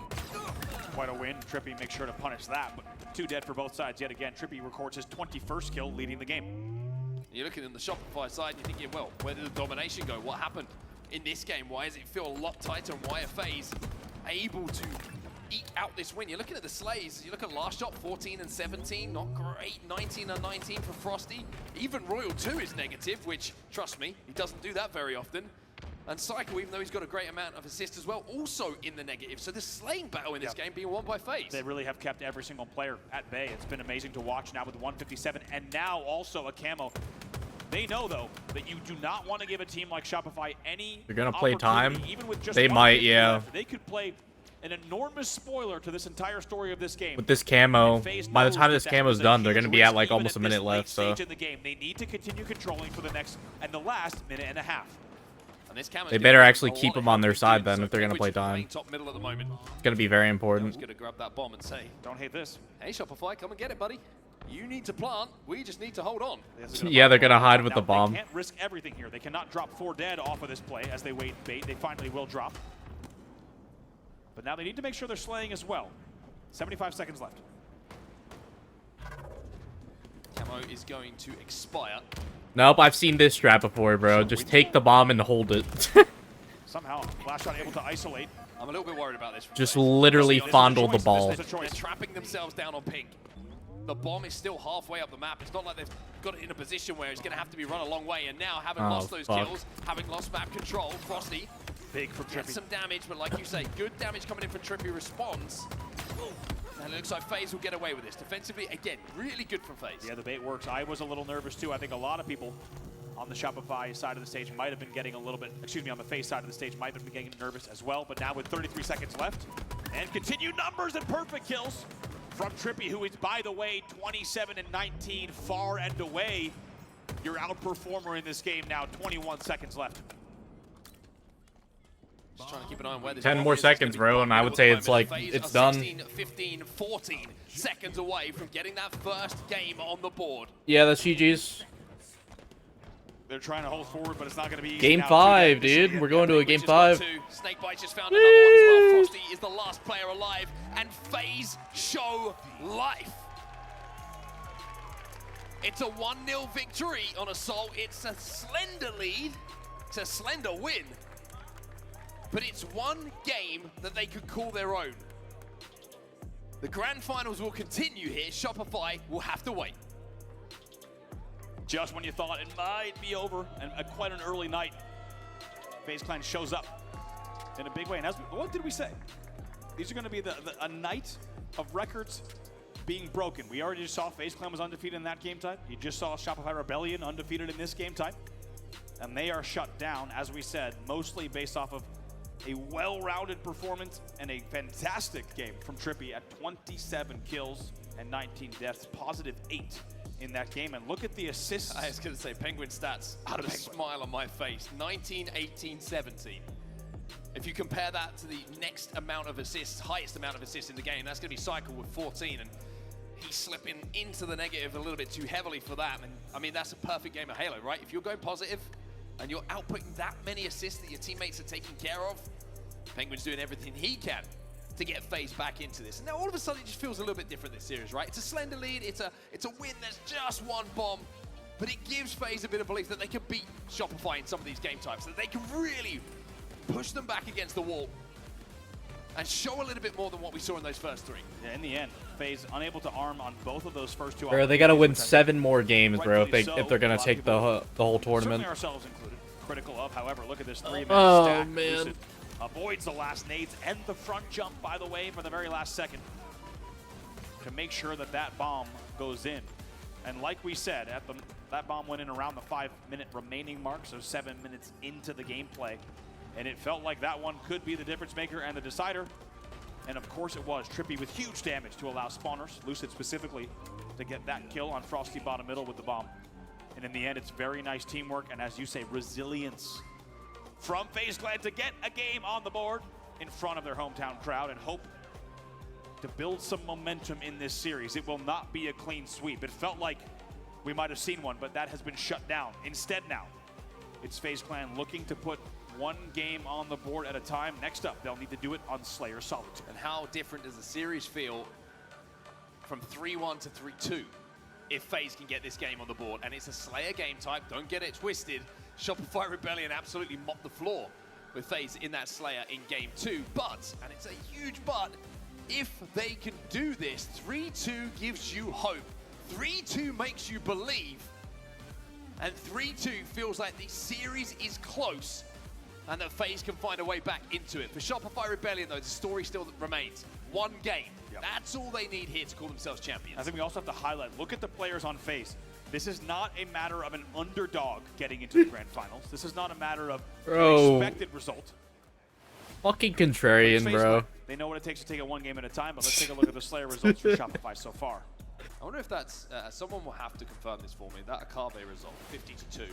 quite a win. Trippy makes sure to punish that, but 2 dead for both sides yet again. Trippy records his 21st kill, leading the game. You're looking at the Shopify side and you're thinking, well, where did the domination go? What happened in this game? Why does it feel a lot tighter, and why are FaZe able to eke out this win? You're looking at the slays. You look at last shot, 14 and 17, not great. 19 and 19 for Frosty. Even Royal 2 is negative, which, trust me, he doesn't do that very often. And Cycle, even though he's got a great amount of assists as well, also in the negative. So the slaying battle in this game being won by FaZe. They really have kept every single player at bay. It's been amazing to watch now with 157 and now also a camo. They know, though, that you do not want to give a team like Shopify any They're going to play time. Even with just they might, yeah. Left. They could play an enormous spoiler to this entire story of this game. With this camo, by the time this camo's done, they're going to be at like almost a minute left. So in the game, they need to continue controlling for the next and the last minute and a half. They better actually keep them on their side then if they're going to play time. Top middle at the moment. It's going to be very important. Going to grab that bomb and say, don't hate this. Hey Shopify, come and get it, buddy. You need to plant. We just need to hold on. Yeah, they're going to hide with the bomb. They can't risk everything here. They cannot drop 4 dead off of this play as they wait bait. They finally will drop. But now they need to make sure they're slaying as well. 75 seconds left. Camo is going to expire. Nope, I've seen this strat before, bro. Just take the bomb and hold it. Somehow, last shot able to isolate. I'm a little bit worried about this. Just literally fondle the ball. They're trapping themselves down on pink. The bomb is still halfway up the map. It's not like they've got it in a position where it's going to have to be run a long way. And now, having lost those kills, having lost map control, Frosty big for Trippy. Gets some damage, but like you say, good damage coming in from Trippy responds. And it looks like FaZe will get away with this. Defensively, again, really good from FaZe. Yeah, the bait works. I was a little nervous too. I think a lot of people on the Shopify side of the stage might have been getting a little bit, excuse me, on the FaZe side of the stage might have been getting nervous as well. But now with 33 seconds left, and continued numbers and perfect kills from Trippy, who is, by the way, 27 and 19, far and away your outperformer in this game now. 21 seconds left. Just trying to keep an eye on where this 10 more seconds, bro, and I would say it's like, it's done. 16, 15, 14 seconds away from getting that first game on the board. Yeah, that's GG's. They're trying to hold forward, but it's not going to be easy. Game 5, dude. We're going to a game 5. Snakebite just found another one as well. Frosty is the last player alive, and FaZe show life. It's a 1-0 victory on Assault. It's a slender lead. It's a slender win. But it's one game that they could call their own. The grand finals will continue here. Shopify will have to wait. Just when you thought it might be over, and quite an early night, FaZe Clan shows up in a big way. And what did we say? These are going to be a night of records being broken. We already just saw FaZe Clan was undefeated in that game type. You just saw Shopify Rebellion undefeated in this game type. And they are shut down, as we said, mostly based off of a well-rounded performance and a fantastic game from Trippy at 27 kills and 19 deaths, positive 8 in that game. And look at the assists. I was going to say, Penguin stats, put a smile on my face. 19, 18, 17. If you compare that to the next amount of assists, highest amount of assists in the game, that's going to be Cycle with 14, and he's slipping into the negative a little bit too heavily for that. And I mean, that's a perfect game of Halo, right? If you're going positive and you're outputting that many assists that your teammates are taking care of, Penguin's doing everything he can to get FaZe back into this. And now all of a sudden it just feels a little bit different this series, right? It's a slender lead, it's a win that's just one bomb, but it gives FaZe a bit of belief that they can beat Shopify in some of these game types, that they can really push them back against the wall and show a little bit more than what we saw in those first three. Yeah, in the end, FaZe unable to arm on both of those first two. Bro, they gotta win 7 more games, bro, if they're gonna take the whole tournament. Certainly ourselves included. Critical of, however, look at this 3-man Oh stack. man. Lucid avoids the last nades and the front jump, by the way, for the very last second to make sure that that bomb goes in. And like we said, that bomb went in around the 5-minute remaining mark, so 7 minutes into the gameplay. And it felt like that one could be the difference maker and the decider. And of course it was. Trippy with huge damage to allow spawners, Lucid specifically, to get that kill on Frosty bottom middle with the bomb. And in the end, it's very nice teamwork and, as you say, resilience from FaZe Clan to get a game on the board in front of their hometown crowd and hope to build some momentum in this series. It will not be a clean sweep. It felt like we might have seen one, but that has been shut down. Instead now, it's FaZe Clan looking to put one game on the board at a time. Next up, they'll need to do it on Slayer Solitude. And how different does the series feel from 3-1 to 3-2 if FaZe can get this game on the board? And it's a Slayer game type, don't get it twisted. Shopify Rebellion absolutely mopped the floor with FaZe in that Slayer in game 2. But, and it's a huge but, if they can do this, 3-2 gives you hope. 3-2 makes you believe. And 3-2 feels like the series is close and that FaZe can find a way back into it. For Shopify Rebellion, though, the story still remains. One game. Yep. That's all they need here to call themselves champions. I think we also have to highlight, look at the players on FaZe. This is not a matter of an underdog getting into the grand finals. This is not a matter of an expected result. Fucking contrarian, bro. They know what it takes to take it one game at a time, but let's take a look at the Slayer results for Shopify so far. I wonder if that's, someone will have to confirm this for me, that Akabe result, 50-2.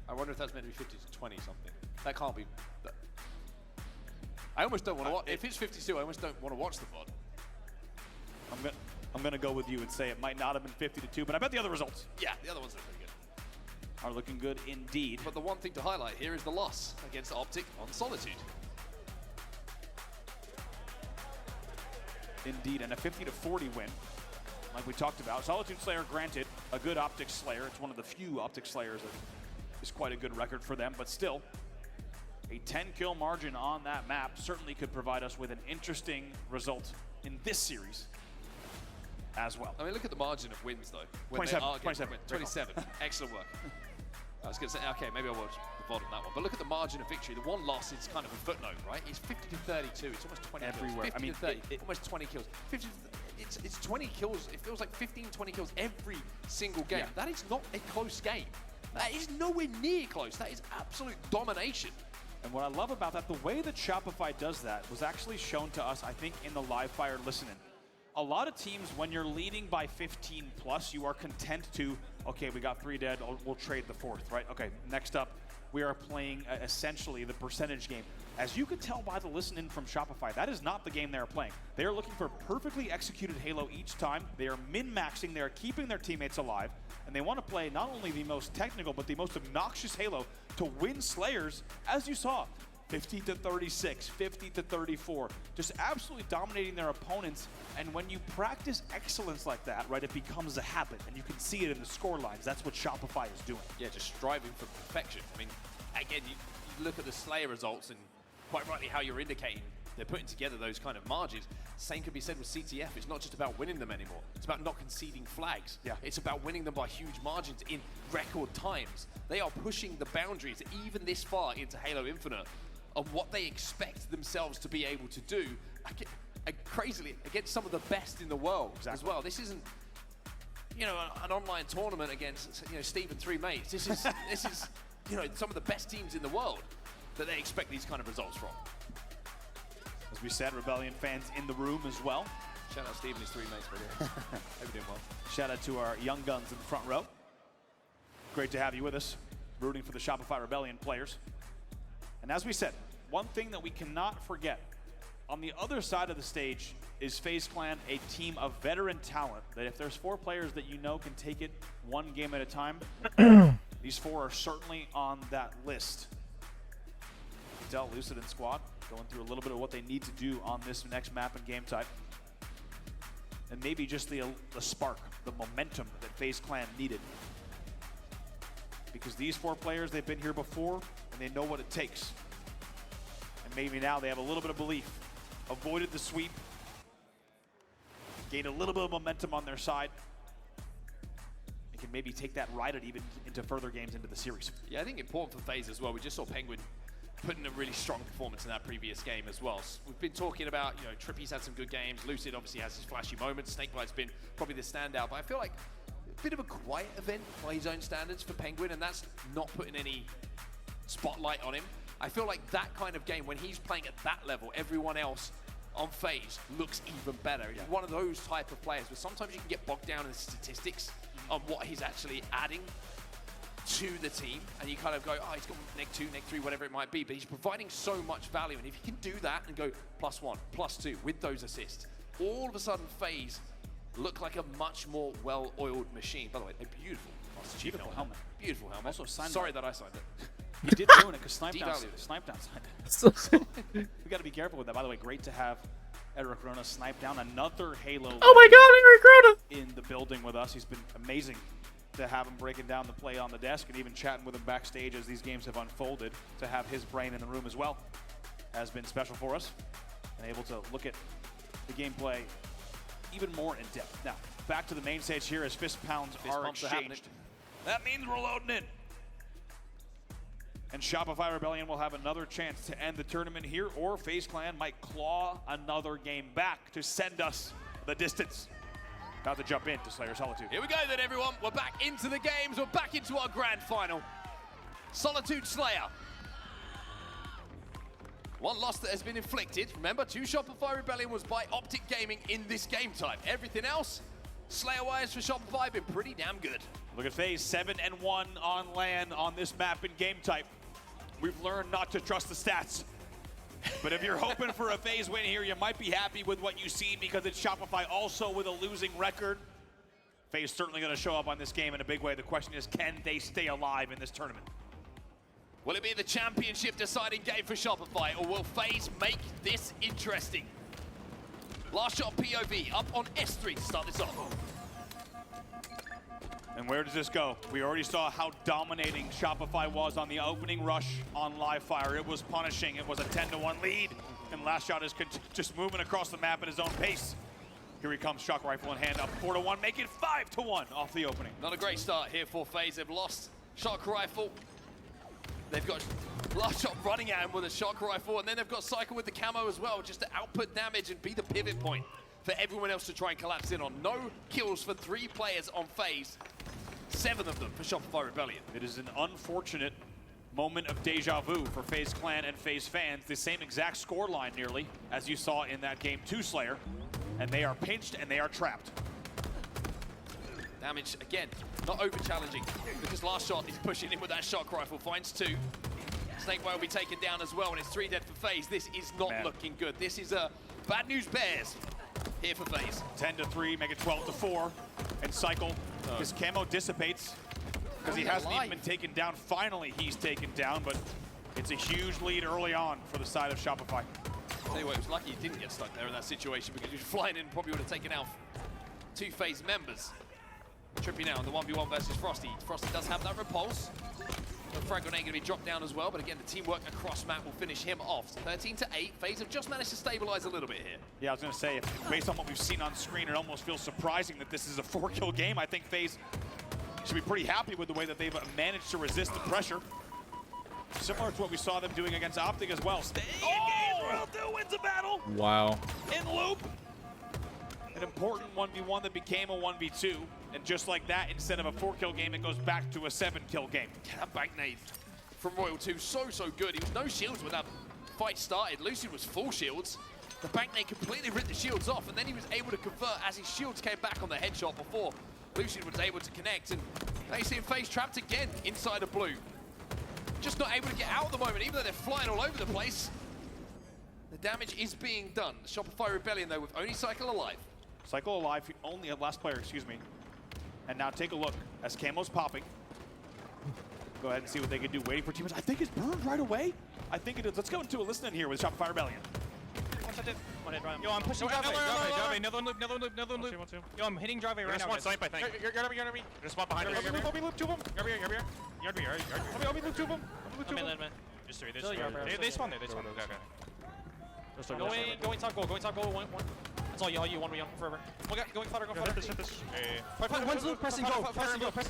I wonder if that's meant to be 50-20 something. That can't be. I almost don't want to watch. If it's 52, I almost don't want to watch the VOD. I'm gonna go with you and say it might not have been 50-2, but I bet the other results. Yeah, the other ones are pretty good. Are looking good indeed. But the one thing to highlight here is the loss against Optic on Solitude. Indeed, and a 50-40 win, like we talked about. Solitude Slayer, granted, a good Optic Slayer. It's one of the few Optic Slayers that is quite a good record for them, but still, a 10-kill margin on that map certainly could provide us with an interesting result in this series as well. I mean, look at the margin of wins, though. 27. Excellent work. I was going to say, okay, maybe I'll watch the VOD on that one. But look at the margin of victory. The one loss is kind of a footnote, right? It's 50-32. It's almost 20 everywhere. Kills. 50 to 30, almost 20 kills. 50 it's 20 kills. It feels like 15, 20 kills every single game. Yeah. That is not a close game. That is nowhere near close. That is absolute domination. And what I love about that, the way that Shopify does that was actually shown to us, I think, in the live fire listening. A lot of teams, when you're leading by 15 plus, you are content to, okay, we got 3 dead, we'll trade the 4th, right? Okay, next up, we are playing essentially the percentage game. As you could tell by the listening from Shopify, that is not the game they're playing. They are looking for perfectly executed Halo each time. They are min-maxing, they are keeping their teammates alive, and they want to play not only the most technical, but the most obnoxious Halo to win Slayers, as you saw. 50-36, 50-34, just absolutely dominating their opponents. And when you practice excellence like that, right, it becomes a habit, and you can see it in the score lines. That's what Shopify is doing. Yeah, just striving for perfection. I mean, again, you look at the Slayer results, and quite rightly how you're indicating, they're putting together those kind of margins. Same can be said with CTF. It's not just about winning them anymore. It's about not conceding flags. Yeah. It's about winning them by huge margins in record times. They are pushing the boundaries even this far into Halo Infinite of what they expect themselves to be able to do, crazily, against some of the best in the world as well. This isn't, you know, an online tournament against, you know, Steve and three mates. This is, this is, you know, some of the best teams in the world that they expect these kind of results from. As we said, Rebellion fans in the room as well. Shout out Steve and his three mates, by the way. Hope you're doing well. Shout out to our young guns in the front row. Great to have you with us, rooting for the Shopify Rebellion players. And as we said, one thing that we cannot forget, on the other side of the stage is FaZe Clan, a team of veteran talent that if there's 4 players that you know can take it one game at a time, these 4 are certainly on that list. Del, Lucid, and Squad going through a little bit of what they need to do on this next map and game type. And maybe just the spark, the momentum that FaZe Clan needed. Because these 4 players, they've been here before, and they know what it takes. And maybe now they have a little bit of belief. Avoided the sweep. Gained a little bit of momentum on their side. They can maybe take that ride it even into further games into the series. Yeah, I think important for FaZe as well. We just saw Penguin put in a really strong performance in that previous game as well. So we've been talking about, you know, Trippy's had some good games. Lucid obviously has his flashy moments. Snakebite's been probably the standout, but I feel like a bit of a quiet event by his own standards for Penguin, and that's not putting any spotlight on him. I feel like that kind of game, when he's playing at that level, everyone else on FaZe looks even better. He's one of those type of players where sometimes you can get bogged down in the statistics on what he's actually adding to the team, and you kind of go, oh, he's got neg 2, neg 3, whatever it might be, but he's providing so much value, and if you can do that and go +1, +2 with those assists, all of a sudden FaZe look like a much more well-oiled machine. By the way, a beautiful helmet. Beautiful helmet. Also signed Sorry by- that I signed it. You did ruin it because Snipedown signed it. We got to be careful with that. By the way, great to have Eric Rona snipe down another Halo. Oh my God, Eric Rona! In the building with us. He's been amazing to have him breaking down the play on the desk and even chatting with him backstage as these games have unfolded. To have his brain in the room as well has been special for us, and able to look at the gameplay even more in depth. Now, back to the main stage here as fist pounds are exchanged. That means we're loading in. And Shopify Rebellion will have another chance to end the tournament here, or FaZe Clan might claw another game back to send us the distance. About to jump into Slayer Solitude. Here we go then, everyone. We're back into the games. We're back into our grand final. Solitude Slayer. One loss that has been inflicted. Remember, 2 Shopify Rebellion was by Optic Gaming in this game type. Everything else, Slayer-wise for Shopify, been pretty damn good. Look at FaZe, 7-1 on LAN on this map and game type. We've learned not to trust the stats. But if you're hoping for a FaZe win here, you might be happy with what you see because it's Shopify also with a losing record. FaZe certainly going to show up on this game in a big way. The question is, can they stay alive in this tournament? Will it be the championship deciding game for Shopify, or will FaZe make this interesting? Last shot POV up on S3 to start this off. And where does this go? We already saw how dominating Shopify was on the opening rush on live fire. It was punishing. It was a 10-1 lead. And last shot is just moving across the map at his own pace. Here he comes, Shock Rifle in hand up, 4-1, make it 5-1 off the opening. Not a great start here for FaZe. They've lost Shock Rifle. They've got Last Shot running at him with a Shock Rifle, and then they've got Cycle with the camo as well, just to output damage and be the pivot point for everyone else to try and collapse in on. No kills for 3 players on FaZe. 7 of them for Shopify Rebellion. It is an unfortunate moment of deja vu for FaZe Clan and FaZe fans. The same exact score line nearly as you saw in that game 2 Slayer. And they are pinched and they are trapped. Damage, again, not over-challenging because Last Shot is pushing in with that Shock Rifle, finds 2. Snakebite will be taken down as well, and it's 3 dead for FaZe. This is not looking good. This is a bad news bears here for FaZe. 10-3, make it 12-4, and Cycle, his camo dissipates because he hasn't even been taken down. Finally, he's taken down, but it's a huge lead early on for the side of Shopify. Tell you what, it was lucky he didn't get stuck there in that situation because he was flying in and probably would have taken out 2 FaZe members. Trippy now on the 1v1 versus Frosty. Frosty does have that repulse. The frag grenade going to be dropped down as well, but again, the teamwork across map will finish him off. 13-8. FaZe have just managed to stabilize a little bit here. Yeah, I was going to say, based on what we've seen on screen, it almost feels surprising that this is a 4-kill game. I think FaZe should be pretty happy with the way that they've managed to resist the pressure. Similar to what we saw them doing against Optic as well. Staying engaged, Royal 2 wins the battle. Wow. In loop. An important 1v1 that became a 1v2. And just like that, instead of a 4-kill game, it goes back to a 7-kill game. That bank nade from Royal 2, so good. He was no shields when that fight started. Lucid was full shields. The bank nade completely ripped the shields off, and then he was able to convert as his shields came back on the headshot before Lucid was able to connect. And now you see him FaZe trapped again inside of blue. Just not able to get out at the moment, even though they're flying all over the place. The damage is being done. The Shopify Rebellion, though, with only Cycle alive. Cycle alive, only last player, excuse me. And now take a look as Camo's popping. Go ahead and see what they can do. Waiting for teammates. I think it's burned right away. I think it is. Let's go into a listen in here with Shopify Rebellion. Yo, I'm pushing Jave. Another loop. Yo, I'm hitting Jave right now. One snipe, I think. You're gonna be. There's one behind us. Let me loop two of them. You're here. Let me loop two of them. I'm in, man. There's three. They spawn there. Okay. Going top goal. One. That's all you 1v1 forever. Going flutter. One's loop, pressing go. Back in the back.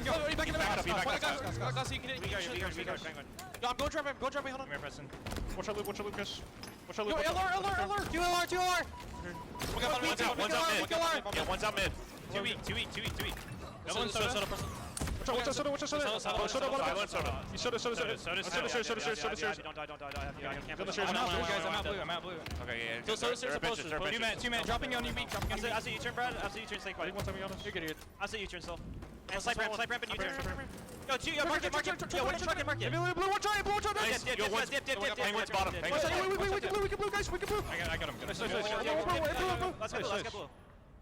Yo, I'm going driving, hold on. Come here, Preston. Watch our loop, Chris. Yo, LR. 2 LR. One's out mid. Yeah, one's out mid. 2 weak. Another one's soda. Watch out, soda. Soda. Don't die. I'm out blue. Okay, yeah. Soda, two man, dropping on you, weak. I see you turn, Brad. I see you turn, Snake. You're good. I see you turn, still. And snipe ramp, and you turn. Yo, mark it. Yo, when you truck it, mark it. Blue, one try. Nice. Yo, dip. Hang bottom. Wait, we can blue, guys. I got him. Let's go blue.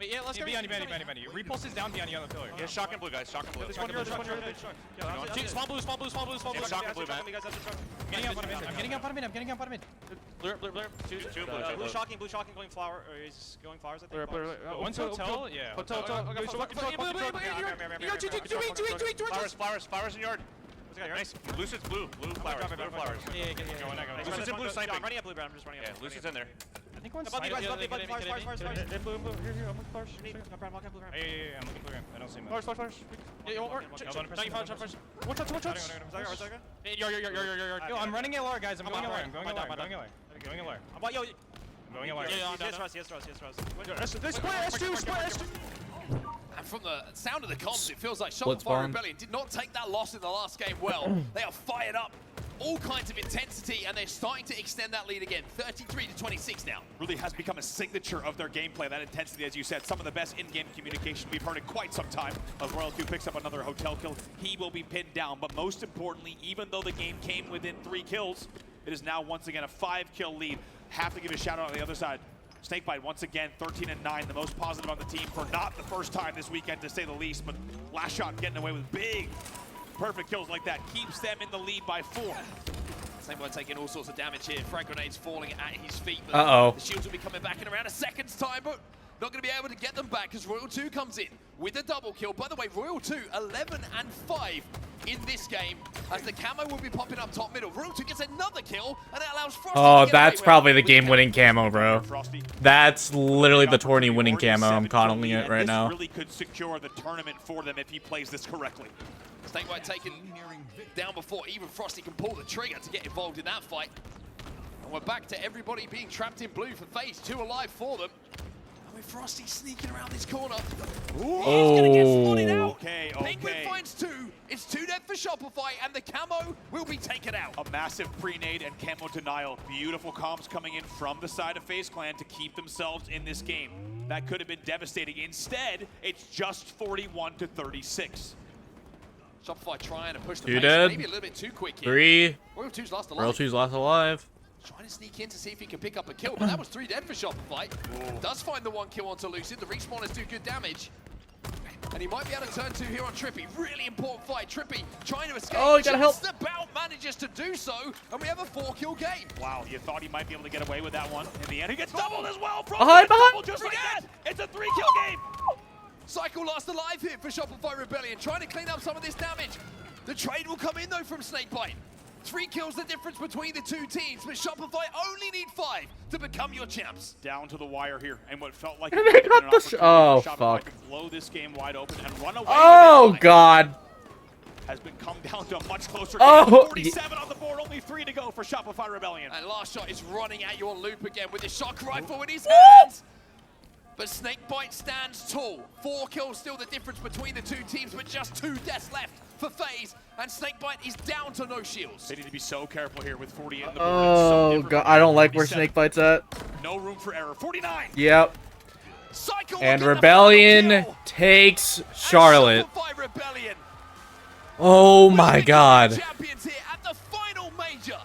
Wait, yeah, let's go. Behind you. Repulse is down behind you on the pillar. Yeah, shock and blue, guys. Shock and blue. Small blue. Shock and blue, man. I'm getting out bottom mid. Blur. Blue shocking going flower. Or he's going flowers, I think. One's hotel, yeah. Hotel. Flowers in yard. Nice. Lucid's blue. Blue flowers. Yeah. Lucid's in blue sniping. I'm running at blue, I'm just running at blue. Yeah, Lucid's in there. I think one's sniping. Flowers. Here. I'm looking flowers. Yeah, I'm looking blue. I don't see much. Flowers. Yeah, Watch out. Yo, I'm running LR, guys. I'm going LR. I'm going LR. Yes, S2. And from the sound of the comms, it feels like Shopify Rebellion did not take that loss in the last game well. They are fired up, all kinds of intensity, and they're starting to extend that lead again. 33-26 now. Really has become a signature of their gameplay, that intensity, as you said. Some of the best in-game communication we've heard in quite some time. As Royal 2 picks up another hotel kill, he will be pinned down. But most importantly, even though the game came within 3 kills, it is now once again a 5-kill lead. Have to give a shout out on the other side. Snakebite once again 13-9, the most positive on the team for not the first time this weekend, to say the least. But last shot getting away with big, perfect kills like that keeps them in the lead by 4. Snakebite taking all sorts of damage here. Frag grenades falling at his feet. But the shields will be coming back in around a second's time, but not going to be able to get them back as Royal 2 comes in with a double kill. By the way, Royal 2 11-5 in this game, as the camo will be popping up top middle. Royal 2 gets another kill, and it allows Frosty to get that's away probably with the game-winning camo, bro. That's literally the tourney-winning camo. I'm calling it right now. This really could secure the tournament for them if he plays this correctly. Snakebite taken down before even Frosty can pull the trigger to get involved in that fight. And we're back to everybody being trapped in blue for FaZe. 2 alive for them. With Frosty sneaking around this corner. Ooh, he's gonna get spotted out. Okay. Penguin finds 2. It's 2 dead for Shopify, and the camo will be taken out. A massive pre-nade and camo denial. Beautiful comms coming in from the side of FaZe Clan to keep themselves in this game. That could have been devastating. Instead, it's just 41-36. Shopify trying to push the 2 pace, dead. maybe a little bit too quick here. 3. Royal 2's last alive. Royal 2's last alive. Trying to sneak in to see if he can pick up a kill, but that was 3 dead for Shopify. Does find the 1 kill onto Lucid. The respawners do good damage. And he might be able to turn 2 here on Trippy. Really important fight. Trippy trying to escape. Oh, you gotta help. Just about manages to do so, and we have a 4-kill game. Wow, you thought he might be able to get away with that one. In the end, he gets doubled as well. Behind. Just like that. It's a 3-kill game. Cycle last alive here for Shopify Rebellion, trying to clean up some of this damage. The trade will come in though from Snakebite. 3 kills the difference between the two teams, but Shopify only need 5 to become your champs. Down to the wire here, and what felt like They got the oh fuck. to blow this game wide open and run away. Oh god. Has been come down to a much closer Oh, game. 47 on the board, only 3 to go for Shopify Rebellion. And last shot is running at you on loop again with the shock rifle in his hands. But Snakebite stands tall. 4 kills still the difference between the two teams, but just 2 deaths left for FaZe, and Snakebite is down to no shields. They need to be so careful here with 48 in the board. Oh god, I don't like where Snakebite's at. No room for error. 49. Yep. Psycho And Rebellion takes Charlotte. Rebellion. Oh my god. Champions here at the final major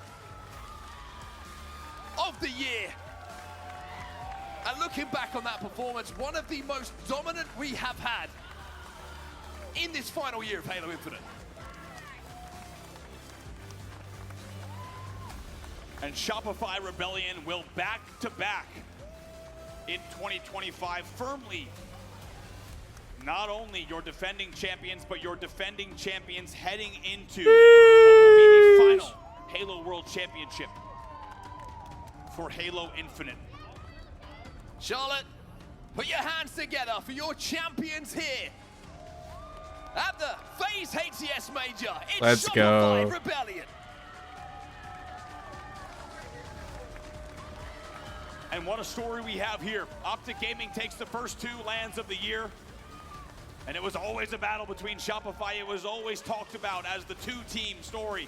of the year. And looking back on that performance, one of the most dominant we have had in this final year of Halo Infinite. And Shopify Rebellion will back-to-back in 2025 firmly. Not only your defending champions, but your defending champions heading into what will be the final Halo World Championship for Halo Infinite. Charlotte, put your hands together for your champions here at the FaZe HCS Major. It's Let's Shopify go. Rebellion. And what a story we have here. Optic Gaming takes the first 2 lands of the year. And it was always a battle between Shopify. It was always talked about as the 2-team story.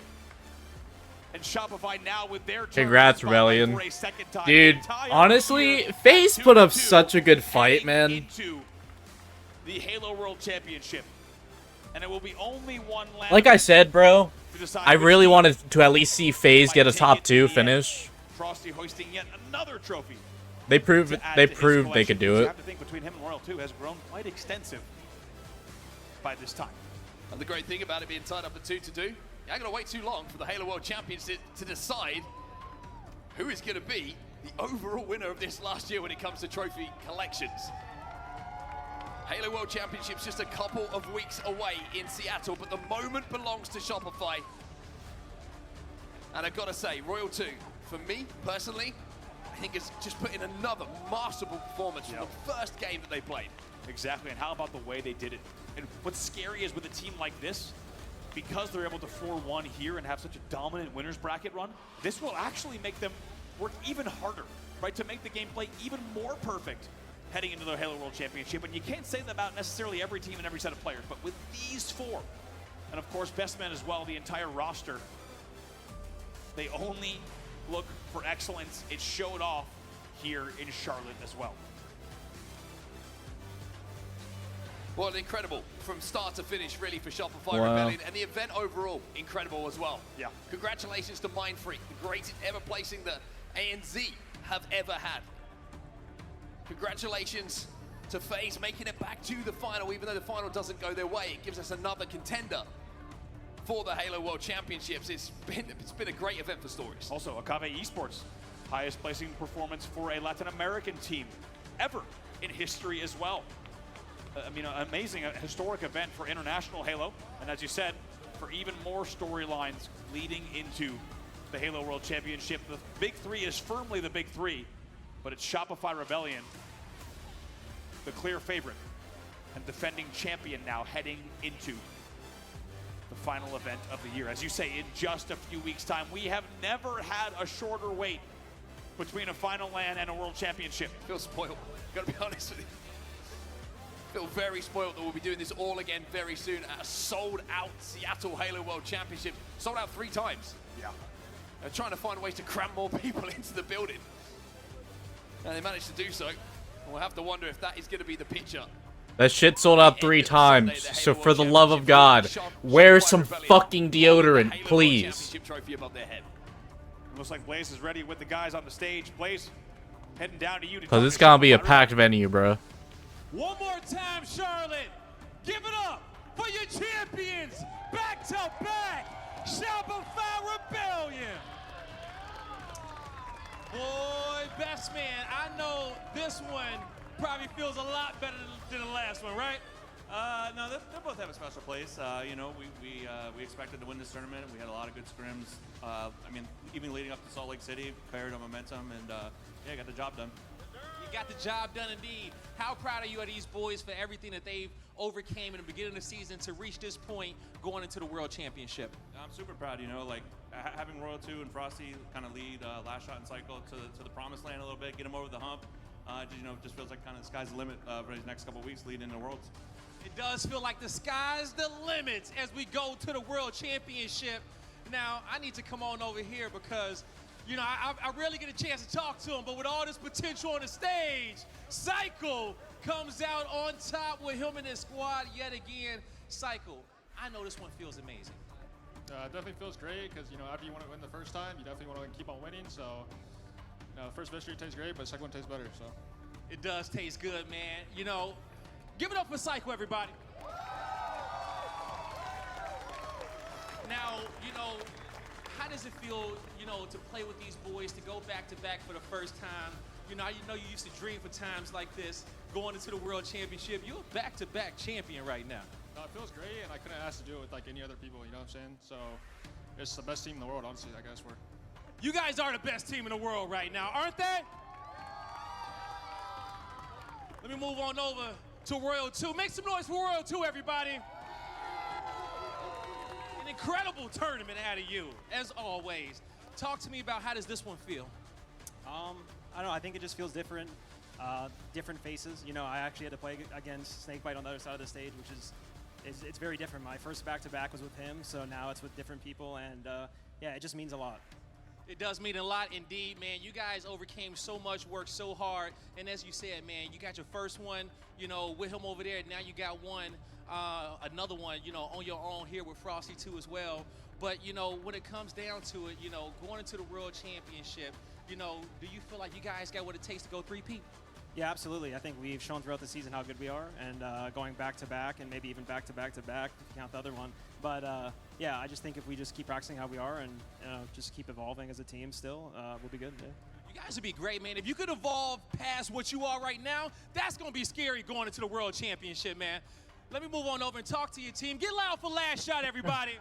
And Shopify now with their turn Congrats, in the spotlight Rebellion. for a second time. Dude, Entire honestly, year, FaZe put up such a good fight, man. into the Halo World Championship. And it will be only one land. Like I said, bro, to decide I which really team wanted to at least see FaZe get a might top take it 2 to the end. finish. Frosty hoisting yet another trophy. They proved to add they to his proved they collection, could do which you it. have to think between him and Royal 2 has grown quite extensive by this time. And the great thing about it being tied up at 2 to 2, you ain't gonna wait too long for the Halo World Champions to decide who is gonna be the overall winner of this last year when it comes to trophy collections. Halo World Championships just a couple of weeks away in Seattle, but the moment belongs to Shopify. And I gotta say, Royal 2, for me personally, I think it's just put in another masterful performance from the first game that they played. Exactly, and how about the way they did it? And what's scary is with a team like this, because they're able to 4-1 here and have such a dominant winners bracket run, this will actually make them work even harder, right? To make the gameplay even more perfect heading into the Halo World Championship. And you can't say that about necessarily every team and every set of players, but with these 4, and of course Best Men as well, the entire roster, they only look for excellence. It showed off here in Charlotte as well. Well, incredible from start to finish, really, for Shopify Wow. Rebellion, and the event overall, incredible as well. Yeah. Congratulations to Mindfreak, the greatest ever placing that ANZ have ever had. Congratulations to FaZe making it back to the final, even though the final doesn't go their way. It gives us another contender for the Halo World Championships. It's been a great event for Stories. Also, Akave Esports, highest placing performance for a Latin American team ever in history as well. I mean, an amazing, historic event for international Halo. And as you said, for even more storylines leading into the Halo World Championship. The Big 3 is firmly the Big 3, but it's Shopify Rebellion, the clear favorite and defending champion now heading into the final event of the year. As you say, in just a few weeks' time, we have never had a shorter wait between a final LAN and a World Championship. Feel spoiled, gotta be honest with you. Feel very spoiled that we'll be doing this all again very soon at a sold-out Seattle Halo World Championship. Sold out 3 times. Yeah. They're trying to find ways to cram more people into the building. And they managed to do so. We'll have to wonder if that is going to be the picture. That shit sold out 3 times. So for the love of God, wear some fucking deodorant, please. Championship trophy above their head. Looks like Blaze is ready with the guys on the stage. Blaze, heading down to you to Cause it's gonna be a packed venue, bro. One more time, Charlotte. Give it up for your champions. Back to back, Shopify Rebellion. Boy, Best Man, I know this one probably feels a lot better than the last one, right? No, they both have a special place. You know, we expected to win this tournament. We had a lot of good scrims. I mean, even leading up to Salt Lake City, carried on momentum, and yeah, got the job done. You got the job done indeed. How proud are you of these boys for everything that they've overcame in the beginning of the season to reach this point going into the World Championship? I'm super proud. You know, like having Royal 2 and Frosty kind of lead last shot and cycle to the promised land a little bit, get them over the hump. You know, just feels like kind of the sky's the limit for these next couple of weeks leading into Worlds. It does feel like the sky's the limit as we go to the World Championship. Now, I need to come on over here because, you know, I rarely get a chance to talk to him, but with all this potential on the stage, Cycle comes out on top with him and his squad yet again. Cycle, I know this one feels amazing. Definitely feels great because, you know, after you want to win the first time, you definitely want to keep on winning. So, you know, the first victory tastes great, but the second one tastes better. So it does taste good, man. You know, give it up for Cycle, everybody. Now, you know, how does it feel, you know, to play with these boys, to go back-to-back for the first time? You know you used to dream for times like this, going into the World Championship. You're a back-to-back champion right now. no, it feels great, and I couldn't ask to do it with like any other people. You know what I'm saying? So it's the best team in the world, honestly. I guess we're. You guys are the best team in the world right now, aren't they? Let me move on over to Royal 2. Make some noise for Royal 2, everybody. An incredible tournament out of you, as always. Talk to me about how does this one feel? I don't know. I think it just feels different. Different faces. You know, I actually had to play against Snakebite on the other side of the stage, which is it's very different. My first back-to-back was with him, so now it's with different people, and yeah, it just means a lot. It does mean a lot indeed, man. You guys overcame so much, worked so hard, and as you said, man, you got your first one, you know, with him over there. Now you got one, another one, you know, on your own here with Frosty too as well. But you know, when it comes down to it, you know, going into the World Championship, you know, do you feel like you guys got what it takes to go three-peat? Yeah, absolutely. I think we've shown throughout the season how good we are, and going back-to-back, and maybe even back-to-back-to-back, if you count the other one. But yeah, I just think if we just keep practicing how we are and just keep evolving as a team still, we'll be good. Yeah. You guys would be great, man. If you could evolve past what you are right now, that's going to be scary going into the World Championship, man. Let me move on over and talk to your team. Get loud for Last Shot, everybody.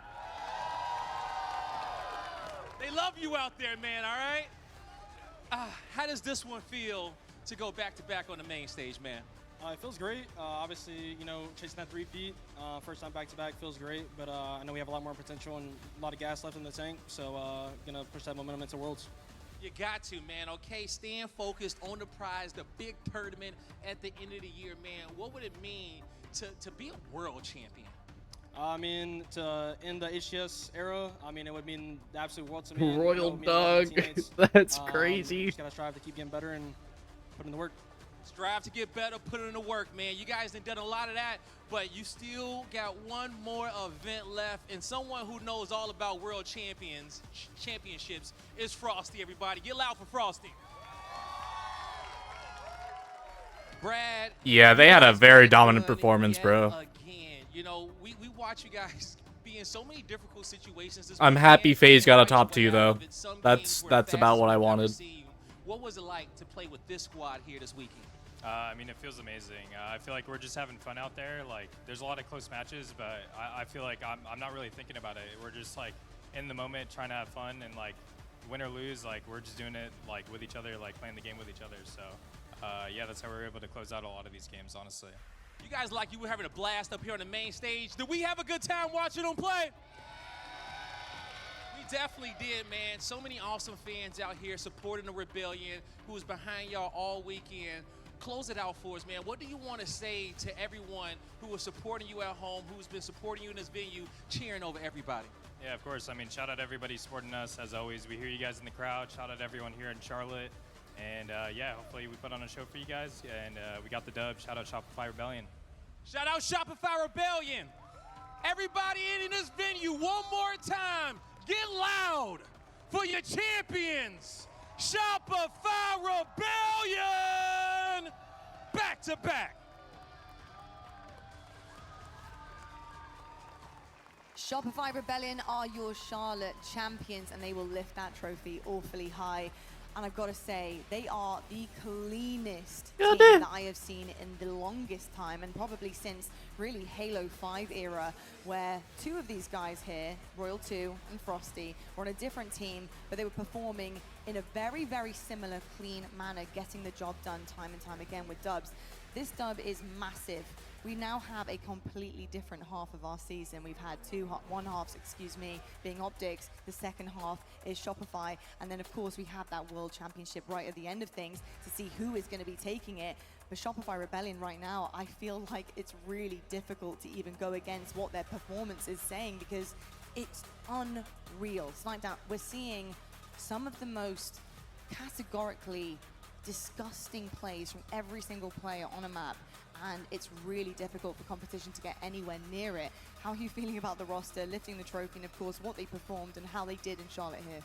They love you out there, man, all right? How does this one feel to go back-to-back on the main stage, man? It feels great. Obviously, you know, chasing that three-peat, first time back-to-back feels great, but I know we have a lot more potential and a lot of gas left in the tank, so gonna push that momentum into Worlds. You got to, man. Okay, staying focused on the prize, the big tournament at the end of the year, man. What would it mean to be a world champion? I mean, to end the HCS era, I mean, it would mean the absolute world to me. Royal Dog, that's crazy. Just gotta strive to keep getting better and put in the work. Strive to get better, put in the work, man. You guys have done a lot of that, but you still got one more event left, and someone who knows all about world championships is Frosty, everybody. Get loud for Frosty. Brad. Yeah, they had a very dominant performance, bro. Again, you know, we watch you guys be in so many difficult situations. I'm happy FaZe got a top 2 though. That's about what I wanted. What was it like to play with this squad here this weekend? I mean, it feels amazing. I feel like we're just having fun out there. Like, there's a lot of close matches, but I feel like I'm not really thinking about it. We're just like in the moment, trying to have fun, and like win or lose, like we're just doing it like with each other, like playing the game with each other. So yeah, that's how we're able to close out a lot of these games, honestly. You guys like you were having a blast up here on the main stage. Did we have a good time watching them play? We definitely did, man. So many awesome fans out here supporting the Rebellion, who was behind y'all all weekend. Close it out for us, man. What do you want to say to everyone who was supporting you at home, who's been supporting you in this venue, cheering over everybody? Yeah, of course. I mean, shout out everybody supporting us. As always, we hear you guys in the crowd. Shout out everyone here in Charlotte. And yeah, hopefully we put on a show for you guys. And we got the dub. Shout out Shopify Rebellion. Shout out Shopify Rebellion. Everybody in this venue, one more time, get loud for your champions. Shopify Rebellion, back to back. Shopify Rebellion are your Charlotte champions, and they will lift that trophy awfully high. And I've got to say, they are the cleanest Yeah, team they- that I have seen in the longest time, and probably since really Halo 5 era, where two of these guys here, Royal 2 and Frosty, were on a different team, but they were performing in a very, very similar, clean manner, getting the job done time and time again with dubs. This dub is massive. We now have a completely different half of our season. We've had one halves, being Optics. The second half is Shopify. And then, of course, we have that World Championship right at the end of things to see who is going to be taking it. For Shopify Rebellion right now, I feel like it's really difficult to even go against what their performance is saying, because it's unreal. Snipedown, we're seeing some of the most categorically disgusting plays from every single player on a map, and it's really difficult for competition to get anywhere near it. How are you feeling about the roster, lifting the trophy, and of course what they performed and how they did in Charlotte here?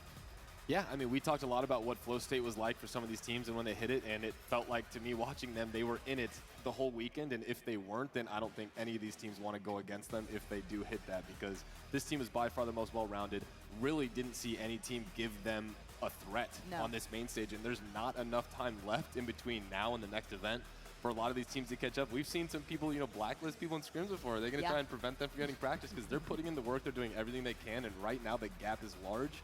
Yeah, I mean, we talked a lot about what flow state was like for some of these teams and when they hit it, and it felt like to me watching them, they were in it the whole weekend, and if they weren't, then I don't think any of these teams want to go against them if they do hit that, because this team is by far the most well-rounded. Really didn't see any team give them a threat on this main stage, and there's not enough time left in between now and the next event for a lot of these teams to catch up. We've seen some people, blacklist people in scrims before. Are they going to try and prevent them from getting practice? Because they're putting in the work, they're doing everything they can, and right now the gap is large.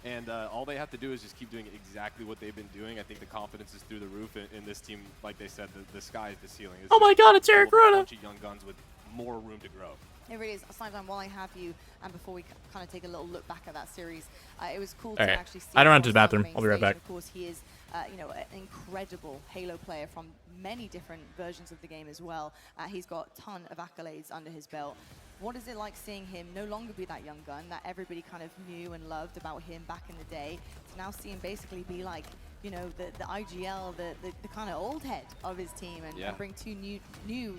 And all they have to do is just keep doing exactly what they've been doing. I think the confidence is through the roof in this team. Like they said, the sky is the ceiling. Oh my God, it's Eric Rona. A bunch of young guns with more room to grow. It really is. Snipedown, while I have you, and before we kind of take a little look back at that series, it was cool to Alright. actually see. I don't run to the Ross on bathroom. main I'll be right stage. back. Of course, he is, an incredible Halo player from many different versions of the game as well. He's got a ton of accolades under his belt. What is it like seeing him no longer be that young gun that everybody kind of knew and loved about him back in the day, to now see him basically be like, the IGL, the kind of old head of his team, and bring two new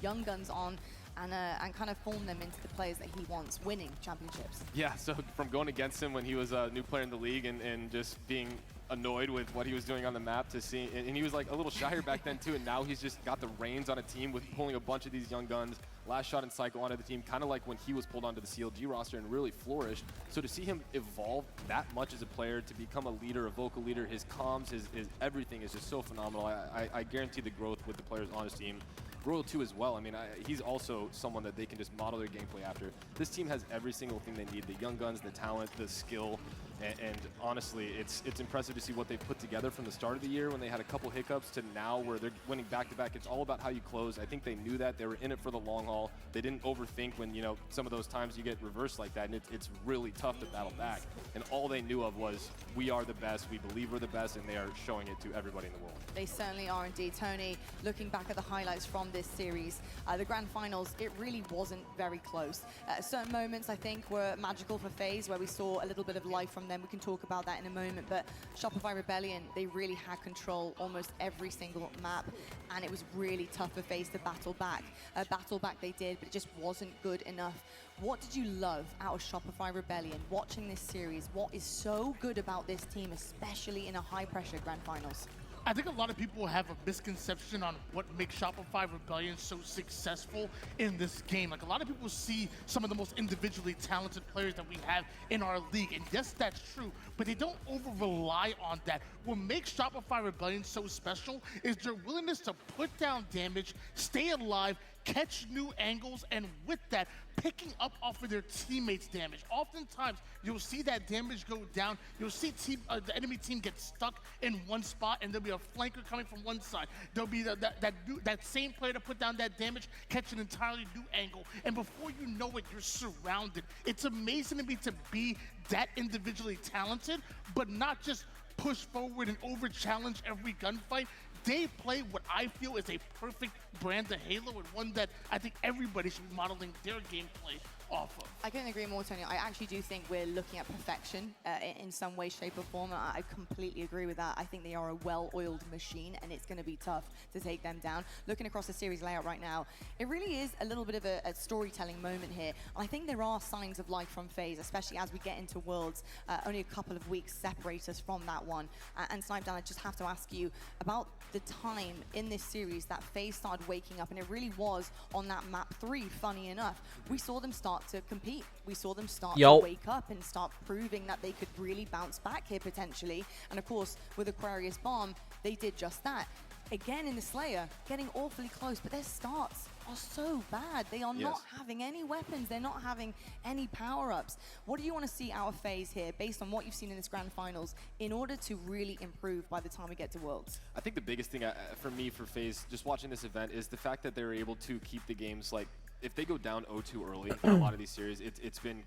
young guns on and kind of form them into the players that he wants, winning championships? Yeah, so from going against him when he was a new player in the league and just being annoyed with what he was doing on the map to see, and he was like a little shyer back then too, and now he's just got the reins on a team with pulling a bunch of these young guns, last shot and cycle onto the team, kind of like when he was pulled onto the CLG roster and really flourished. So to see him evolve that much as a player, to become a leader, a vocal leader, his comms, his everything is just so phenomenal. I guarantee the growth with the players on his team. Royal 2 as well. I mean, he's also someone that they can just model their gameplay after. This team has every single thing they need: the young guns, the talent, the skill, and honestly, it's impressive to see what they've put together from the start of the year when they had a couple hiccups to now where they're winning back-to-back. It's all about how you close. I think they knew that. They were in it for the long haul. They didn't overthink when, some of those times you get reversed like that, and it's really tough to battle back. And all they knew of was, we are the best, we believe we're the best, and they are showing it to everybody in the world. They certainly are indeed. Tony, looking back at the highlights from this series, the grand finals, it really wasn't very close. Certain moments, I think, were magical for FaZe, where we saw a little bit of life from them. We can talk about that in a moment, but Shopify Rebellion, they really had control almost every single map, and it was really tough for FaZe to battle back. Battle back they did, but it just wasn't good enough. What did you love out of Shopify Rebellion watching this series? What is so good about this team, especially in a high-pressure grand finals? I think a lot of people have a misconception on what makes Shopify Rebellion so successful in this game. Like, a lot of people see some of the most individually talented players that we have in our league, and yes, that's true, but they don't over-rely on that. What makes Shopify Rebellion so special is their willingness to put down damage, stay alive, catch new angles, and with that, picking up off of their teammates' damage. Oftentimes, you'll see that damage go down. You'll see the enemy team get stuck in one spot, and there'll be a flanker coming from one side. There'll be that same player to put down that damage, catch an entirely new angle, and before you know it, you're surrounded. It's amazing to me to be that individually talented, but not just push forward and over-challenge every gunfight. They play what I feel is a perfect brand of Halo, and one that I think everybody should be modeling their gameplay off of. I couldn't agree more, Tony. I actually do think we're looking at perfection in some way, shape, or form. I completely agree with that. I think they are a well-oiled machine, and it's going to be tough to take them down. Looking across the series layout right now, it really is a little bit of a storytelling moment here. And I think there are signs of life from FaZe, especially as we get into Worlds. Only a couple of weeks separate us from that one. And Snipedown, I just have to ask you about the time in this series that FaZe started waking up, and it really was on that map 3, funny enough. We saw them start start to compete. We saw them start Yo. to wake up and start proving that they could really bounce back here potentially. And of course, with Aquarius Bomb, they did just that. Again in the Slayer, getting awfully close, but their starts are so bad. They are not having any weapons. They're not having any power-ups. What do you want to see out of FaZe here, based on what you've seen in this Grand Finals, in order to really improve by the time we get to Worlds? I think the biggest thing for me for FaZe, just watching this event, is the fact that they were able to keep the games, like, if they go down 0-2 early in a lot of these series, it's been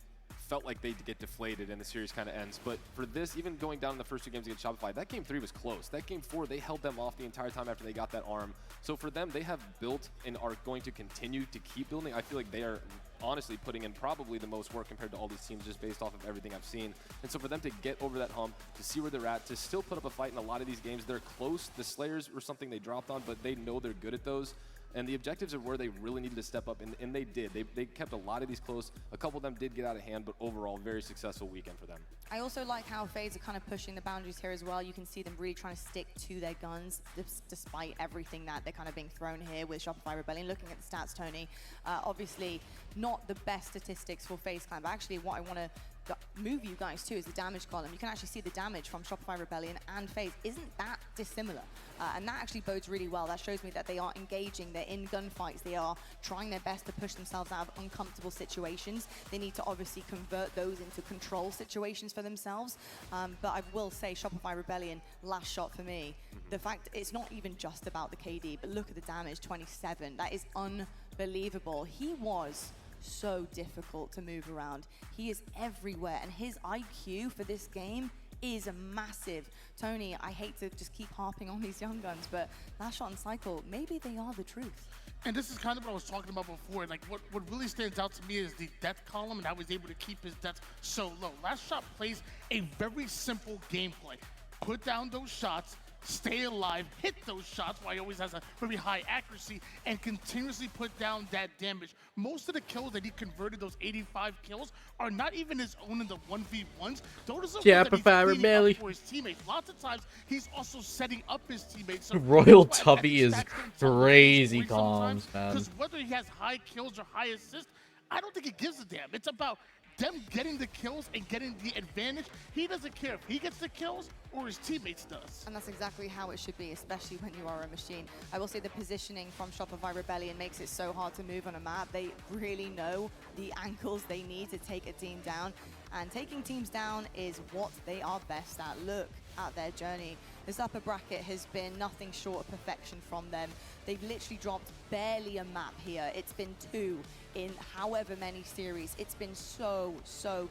felt like they get deflated and the series kind of ends. But for this, even going down in the first 2 games against Shopify, that game 3 was close. That game 4, they held them off the entire time after they got that arm. So for them, they have built and are going to continue to keep building. I feel like they are honestly putting in probably the most work compared to all these teams just based off of everything I've seen. And so for them to get over that hump, to see where they're at, to still put up a fight in a lot of these games, they're close. The Slayers were something they dropped on, but they know they're good at those. And the objectives are where they really needed to step up, and they did. They kept a lot of these close. A couple of them did get out of hand, but overall, very successful weekend for them. I also like how FaZe are kind of pushing the boundaries here as well. You can see them really trying to stick to their guns despite everything that they're kind of being thrown here with Shopify Rebellion. Looking at the stats, Tony, obviously not the best statistics for FaZe Clan, but actually what I want to move you guys to is the damage column. You can actually see the damage from Shopify Rebellion and FaZe isn't that dissimilar, and that actually bodes really well. That shows me that they are engaging, they're in gunfights, they are trying their best to push themselves out of uncomfortable situations. They need to obviously convert those into control situations for themselves, but I will say Shopify Rebellion, last shot for me. The fact it's not even just about the KD, but look at the damage, 27. That is unbelievable. He was so difficult to move around. He is everywhere, and his IQ for this game is massive. Tony, I hate to just keep harping on these young guns, but last shot and cycle, maybe they are the truth. And this is kind of what I was talking about before. Like, what really stands out to me is the death column and how he's able to keep his death so low. Last shot plays a very simple gameplay. Put down those shots, stay alive, hit those shots while he always has a very high accuracy, and continuously put down that damage. Most of the kills that he converted, those 85 kills, are not even his own in the 1v1s. Those are that he's cleaning up for his teammates. Lots of times, he's also setting up his teammates. So Royal Tubby is crazy comms, man. Because whether he has high kills or high assists, I don't think it gives a damn. It's about them getting the kills and getting the advantage. He doesn't care if he gets the kills or his teammates does. And that's exactly how it should be, especially when you are a machine. I will say the positioning from Shopify Rebellion makes it so hard to move on a map. They really know the angles they need to take a team down, and taking teams down is what they are best at. Look at their journey. This upper bracket has been nothing short of perfection from them. They've literally dropped barely a map here. It's been 2 in however many series. It's been so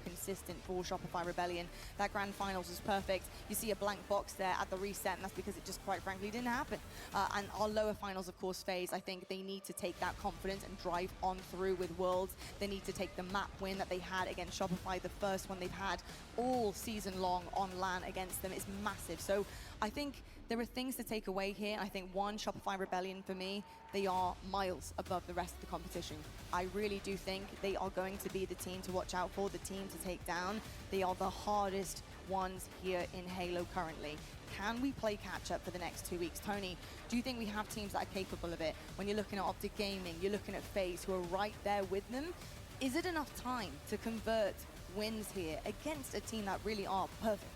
consistent for Shopify Rebellion. That Grand Finals was perfect. You see a blank box there at the reset, and that's because it just quite frankly didn't happen. And our lower finals, of course, FaZe, I think they need to take that confidence and drive on through with Worlds. They need to take the map win that they had against Shopify, the first one they've had all season long on LAN against them. It's massive. So I think there are things to take away here. I think one, Shopify Rebellion for me, they are miles above the rest of the competition. I really do think they are going to be the team to watch out for, the team to take down. They are the hardest ones here in Halo currently. Can we play catch up for the next 2 weeks? Tony, do you think we have teams that are capable of it? When you're looking at Optic Gaming, you're looking at FaZe, who are right there with them. Is it enough time to convert wins here against a team that really are perfect?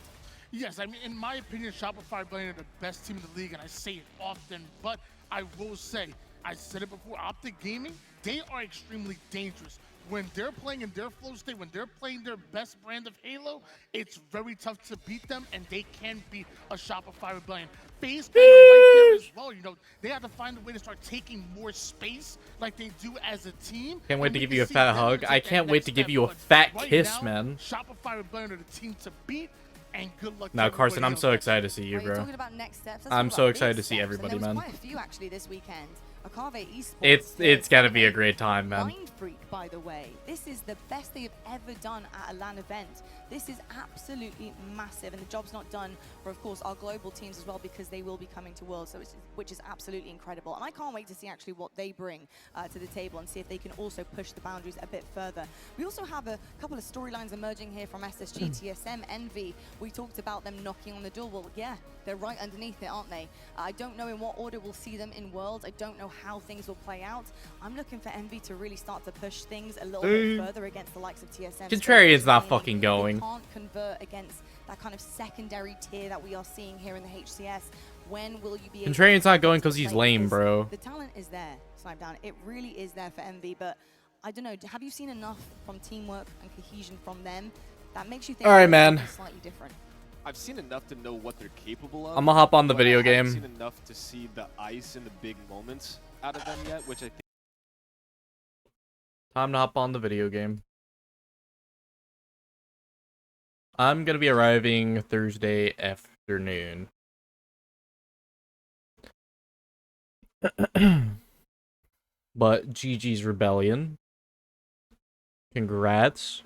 Yes, I mean, in my opinion, Shopify Rebellion are the best team in the league, and I say it often, but I will say, I said it before, Optic Gaming, they are extremely dangerous. When they're playing in their flow state, when they're playing their best brand of Halo, it's very tough to beat them, and they can beat a Shopify Rebellion. FaZe kind of right there as well. You know, they have to find a way to start taking more space like they do as a team. Can't wait to give you a fat hug. I can't wait to give you a fat kiss, man. Shopify Rebellion are the team to beat. And good luck. Now, Carson, I'm so excited to see you, bro. Talking about next steps, I'm so excited to see everybody, man. Quite a few actually this weekend. Akave Esports. It's gotta be a great time, man. Mind Freak, by the way. This is the best they have ever done at a LAN event. This is absolutely massive, and the job's not done for, of course, our global teams as well, because they will be coming to Worlds, so which is absolutely incredible. And I can't wait to see actually what they bring to the table and see if they can also push the boundaries a bit further. We also have a couple of storylines emerging here from SSG, TSM, Envy. We talked about them knocking on the door. Well, yeah, they're right underneath it, aren't they? I don't know in what order we'll see them in Worlds. I don't know how things will play out. I'm looking for Envy to really start to push things a little bit further against the likes of TSM. Contrarian's not fucking going. They can't convert against that kind of secondary tier that we are seeing here in the HCS. When will you be able Contrarian's to not going because he's lame, bro. The talent is there, Snipedown. It really is there for Envy, but I don't know. Have you seen enough from teamwork and cohesion from them that makes you think All right, man. Slightly different? I've seen enough to know what they're capable of. I'm gonna hop on the but video I game. haven't seen enough to see the ice and the big moments out of them yet, which I think. Time to hop on the video game. I'm gonna be arriving Thursday afternoon. But GG's Rebellion. Congrats.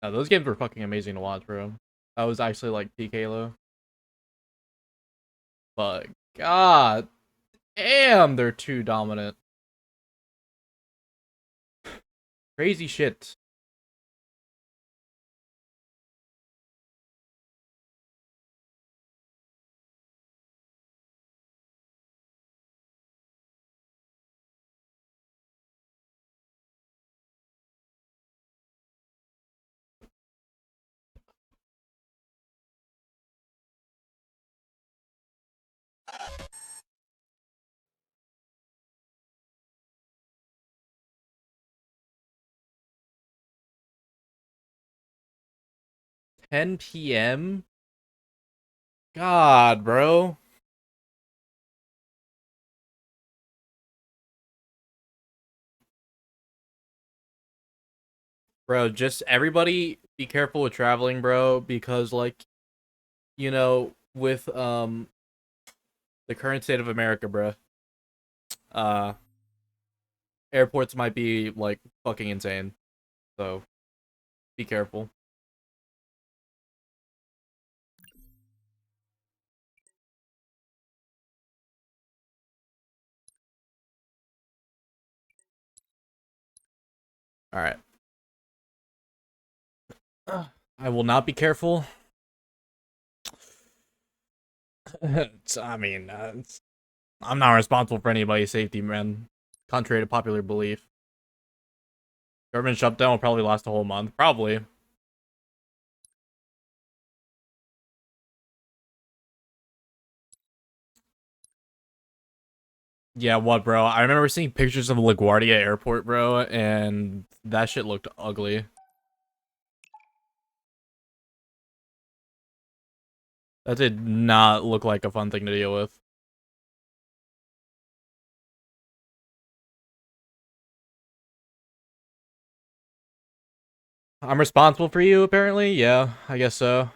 No, those games were fucking amazing to watch, bro. That was actually like peak Halo. But god damn, they're too dominant. Crazy shit. $10 p.m. God, bro. Bro, just everybody be careful with traveling, bro, because like, you know, with the current state of America, bro. Airports might be like fucking insane. So be careful. All right. I will not be careful. I mean, I'm not responsible for anybody's safety, man. Contrary to popular belief. Government shutdown will probably last a whole month. Probably. Yeah, what, bro? I remember seeing pictures of LaGuardia Airport, bro, and that shit looked ugly. That did not look like a fun thing to deal with. I'm responsible for you, apparently? Yeah, I guess so.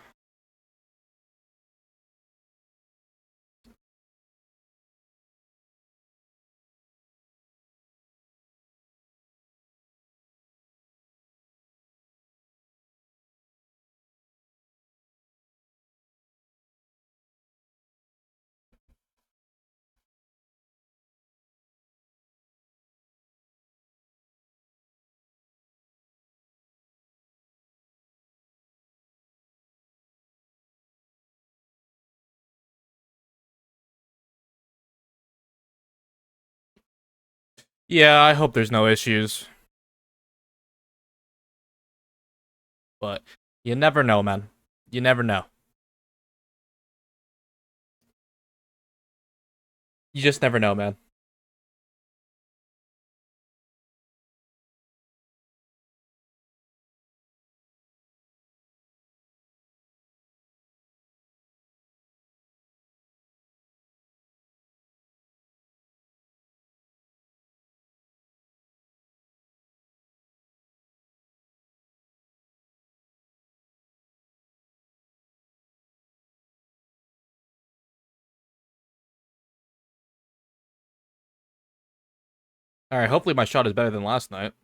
Yeah, I hope there's no issues. But you never know, man. You never know. You just never know, man. Alright, hopefully my shot is better than last night.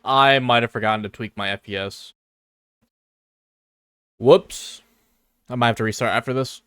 I might have forgotten to tweak my FPS. Whoops. I might have to restart after this.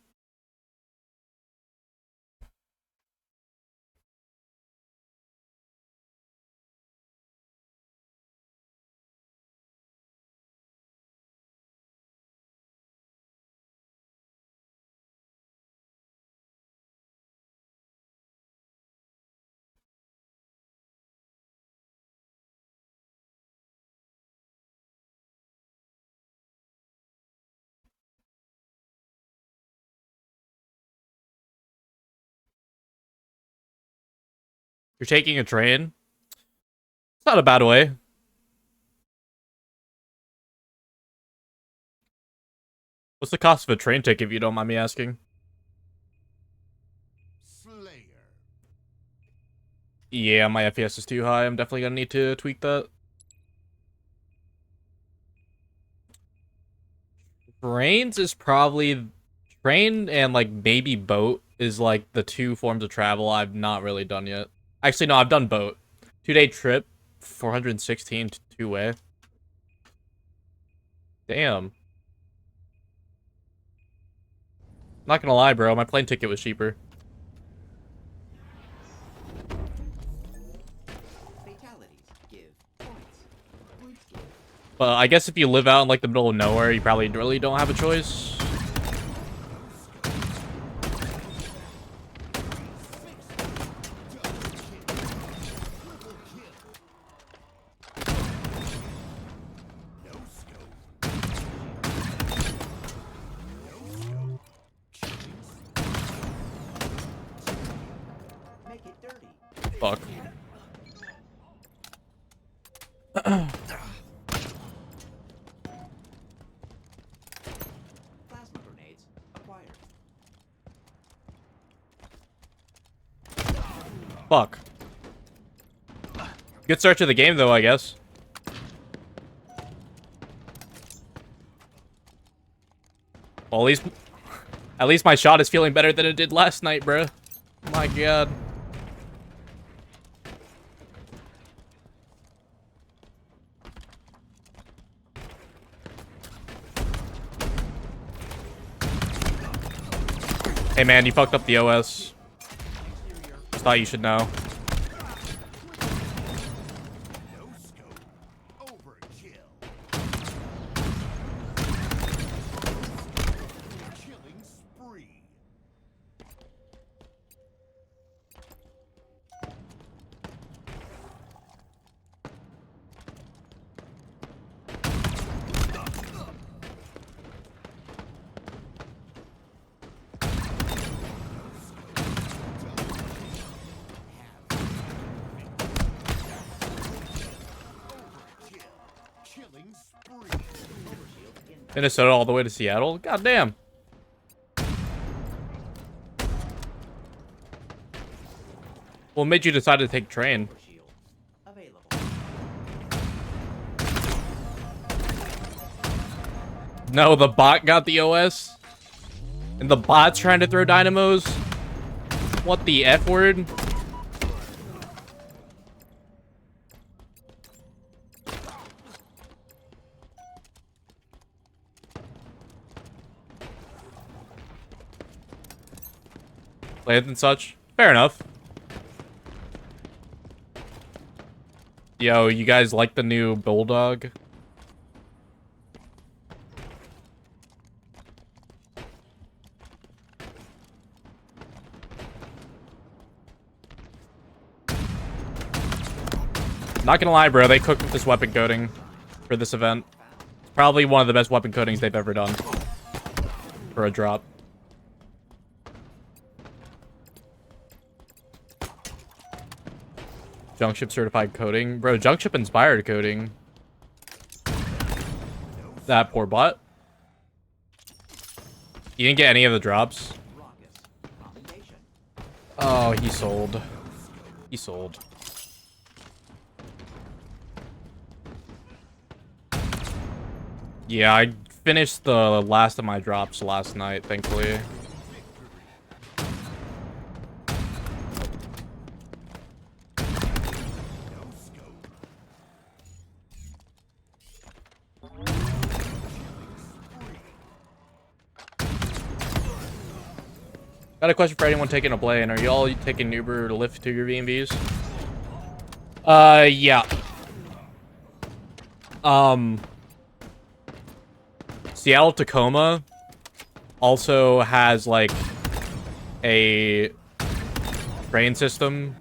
You're taking a train? It's not a bad way. What's the cost of a train ticket, if you don't mind me asking? Yeah, my FPS is too high. I'm definitely gonna need to tweak that. Trains is probably... Train and, like, maybe boat is, like, the two forms of travel I've not really done yet. Actually, no, I've done boat. 2-day trip, 416 two-way. Damn. Not gonna lie, bro. My plane ticket was cheaper. But I guess if you live out in, like, the middle of nowhere, you probably really don't have a choice. Fuck. Fuck. Good start to the game, though, I guess. Well, at least my shot is feeling better than it did last night, bro. My god. Hey man, you fucked up the OS. Just thought you should know. Minnesota all the way to Seattle? God damn. What made you decide to take train? No, the bot got the OS? And the bot's trying to throw dynamos? What the F word? Land and such. Fair enough. Yo, you guys like the new Bulldog? Not gonna lie, bro, they cooked with this weapon coding for this event. Probably one of the best weapon codings they've ever done for a drop. Junkship certified coding. Bro, Junkship inspired coding. That poor bot. You didn't get any of the drops? Oh, he sold. He sold. Yeah, I finished the last of my drops last night, thankfully. Got a question for anyone taking a plane. Are y'all taking Uber to Lyft to your B&Bs? Yeah. Seattle Tacoma also has like a train system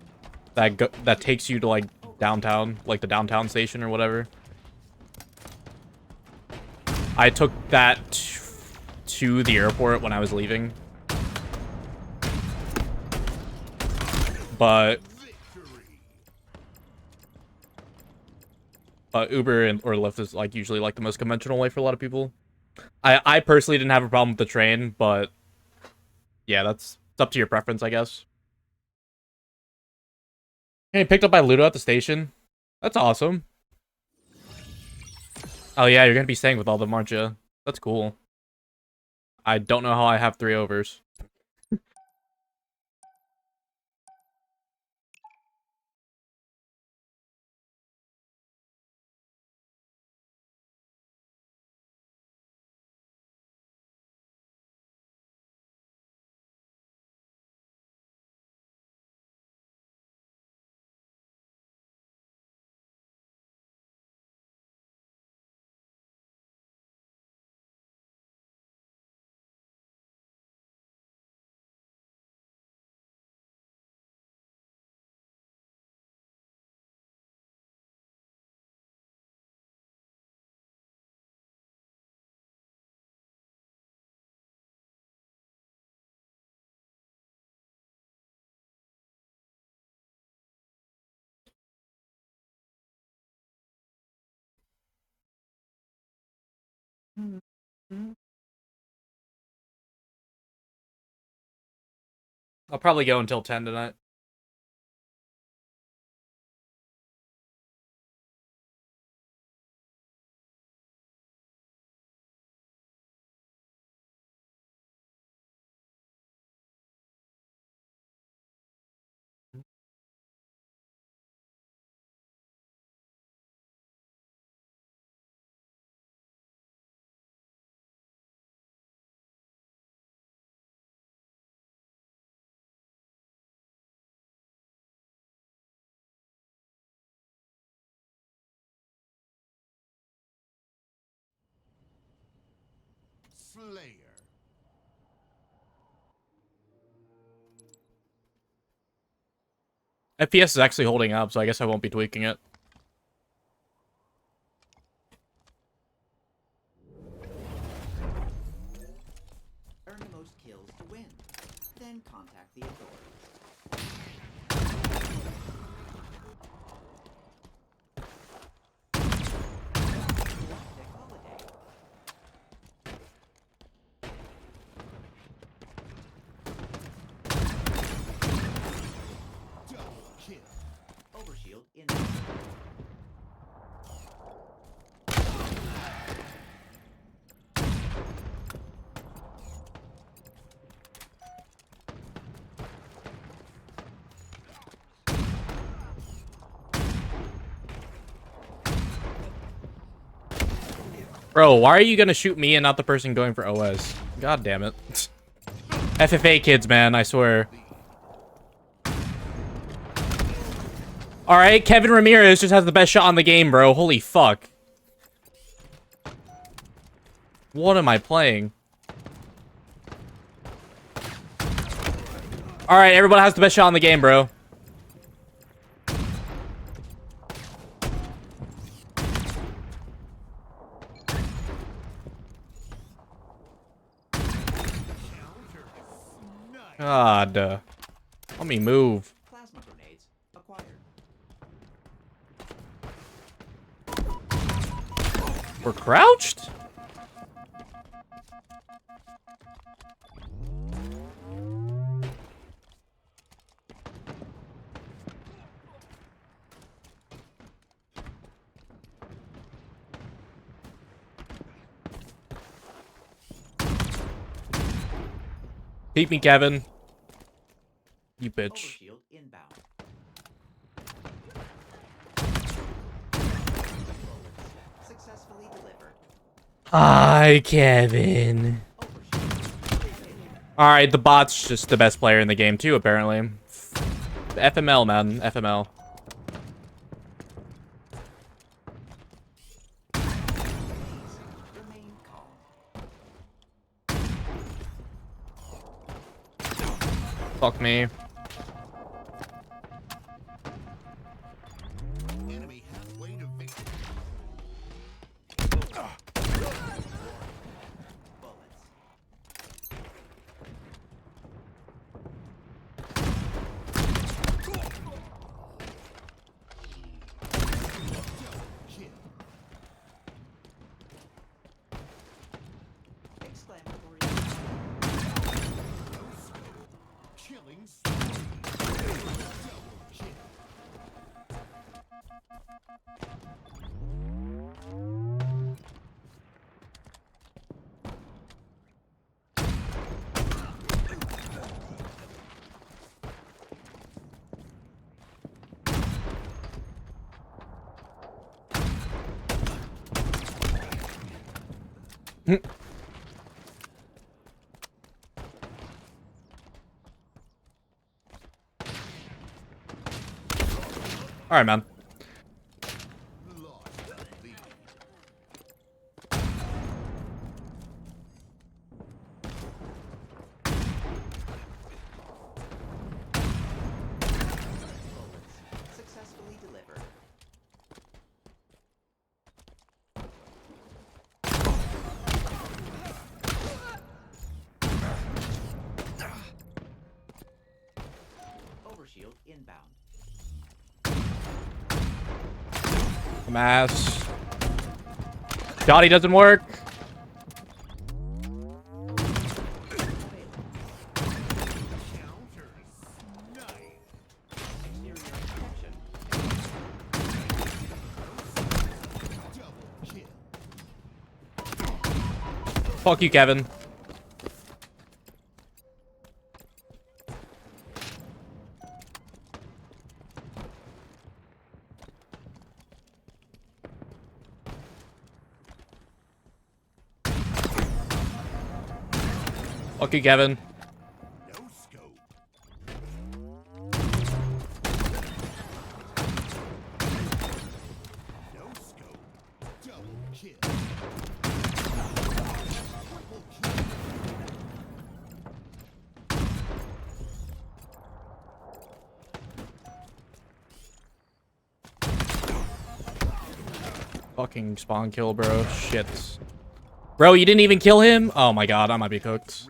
that takes you to like downtown, like the downtown station or whatever. I took that to the airport when I was leaving. But But Uber or Lyft is like usually like the most conventional way for a lot of people. I personally didn't have a problem with the train, but yeah, it's up to your preference, I guess. Hey, picked up by Ludo at the station. That's awesome. Oh yeah, you're gonna be staying with all of them, aren't you? That's cool. I don't know how I have 3 overs. I'll probably go until 10 tonight. Slayer. FPS is actually holding up, so I guess I won't be tweaking it. Earn the most kills to win. Then contact the authorities. Double kill. Overshield in. Bro, why are you gonna shoot me and not the person going for OS? God damn it. FFA kids, man, I swear. Alright, Kevin Ramirez just has the best shot on the game, bro. Holy fuck. What am I playing? Alright, everyone has the best shot on the game, bro. God. Let me move. Plasma grenades acquired. We're crouched? Beat me, Kevin. You bitch. Overshield inbound. Successfully delivered. Hi, Kevin. Alright, the bot's just the best player in the game, too, apparently. FML, man. FML. Remain calm. Fuck me. Enemy halfway to victory. Alright, man. Successfully delivered. Overshield inbound. Mass. Dottie doesn't work. Fuck you, Kevin. Fuck you, Kevin. Fucking spawn kill, bro. Shit. Bro, you didn't even kill him? Oh my god, I might be cooked.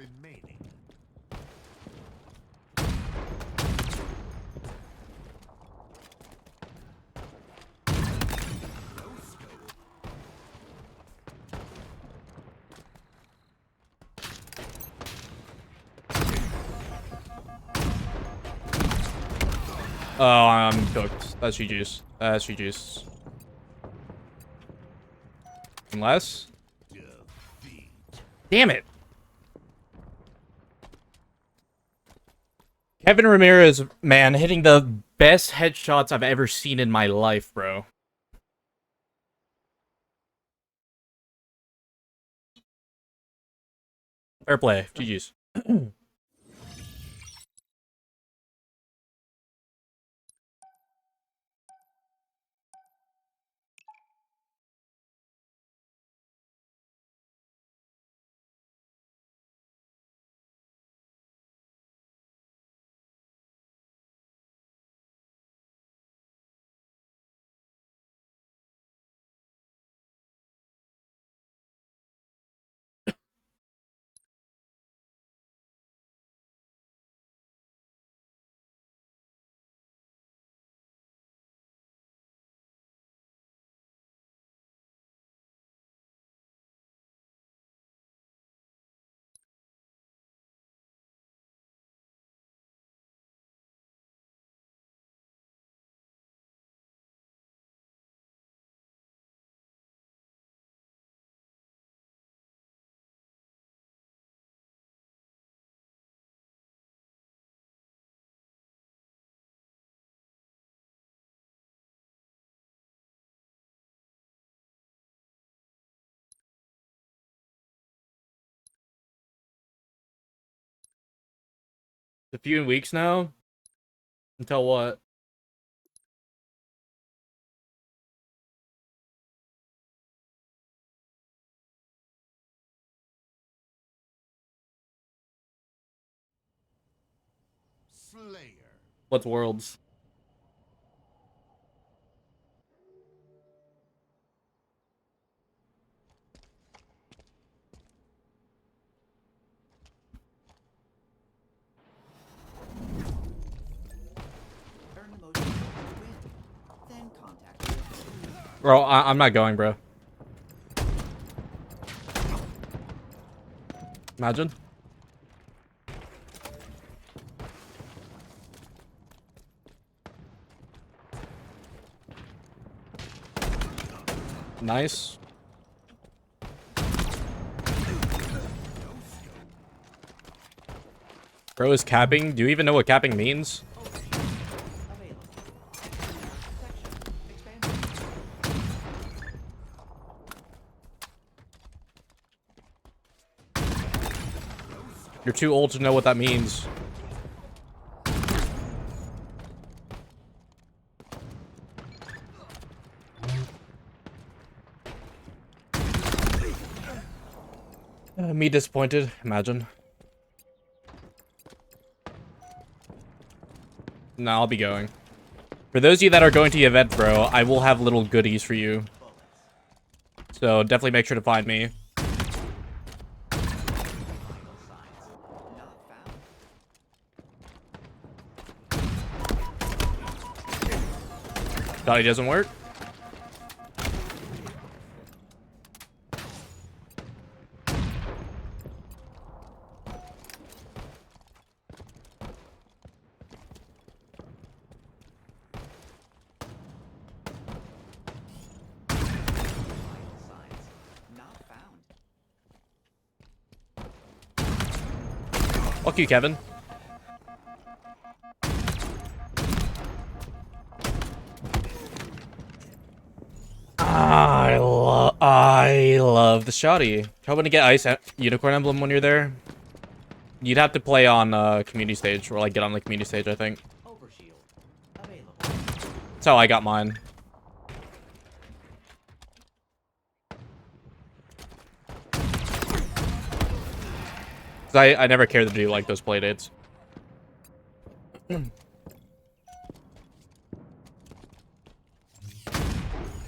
Oh, I'm cooked. That's GG's. That's GG's. Unless... Damn it. Kevin Ramirez, man, hitting the best headshots I've ever seen in my life, bro. Fair play. GG's. A few weeks now? Until what? Slayer. What's Worlds? Earn the most points to win. Then contact. Bro, I'm not going, bro. Imagine. Nice. Bro is capping. Do you even know what capping means? You're too old to know what that means. Me disappointed, imagine. No, I'll be going. For those of you that are going to the event, bro, I will have little goodies for you. So definitely make sure to find me. Dottie doesn't work. Fuck you, Kevin. I love the shoddy. Hoping to get Ice Unicorn Emblem when you're there. You'd have to play on community stage, or like get on the community stage, I think. That's how I got mine. I never cared to do like those play dates.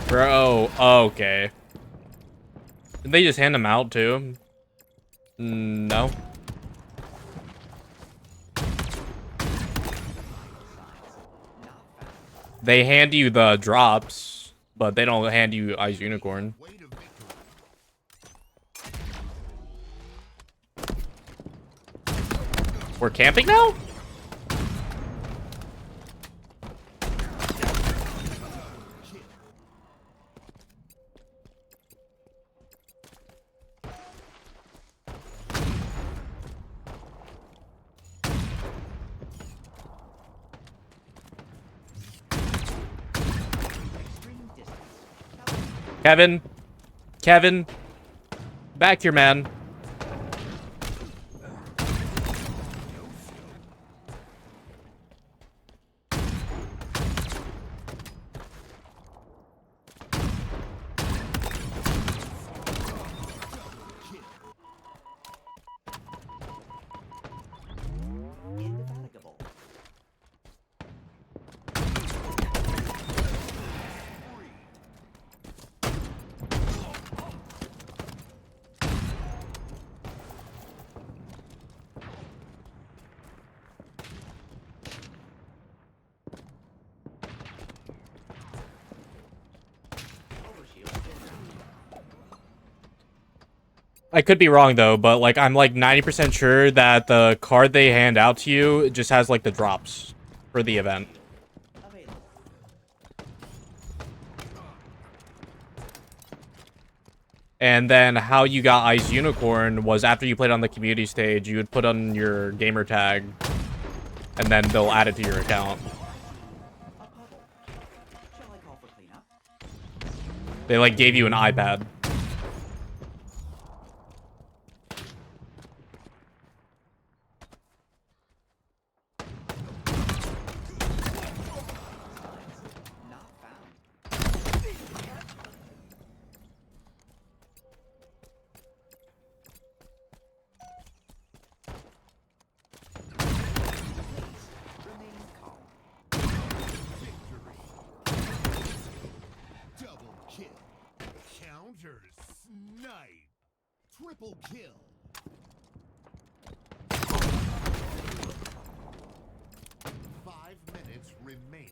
Bro, okay. Did they just hand them out too? No. They hand you the drops, but they don't hand you Ice Unicorn. We're camping now? Kevin, back here, man. I could be wrong though, but like I'm like 90% sure that the card they hand out to you just has like the drops for the event. And then how you got Ice Unicorn was after you played on the community stage, you would put on your gamer tag, and then they'll add it to your account. They like gave you an iPad. Snipe! Triple kill! Five minutes remaining.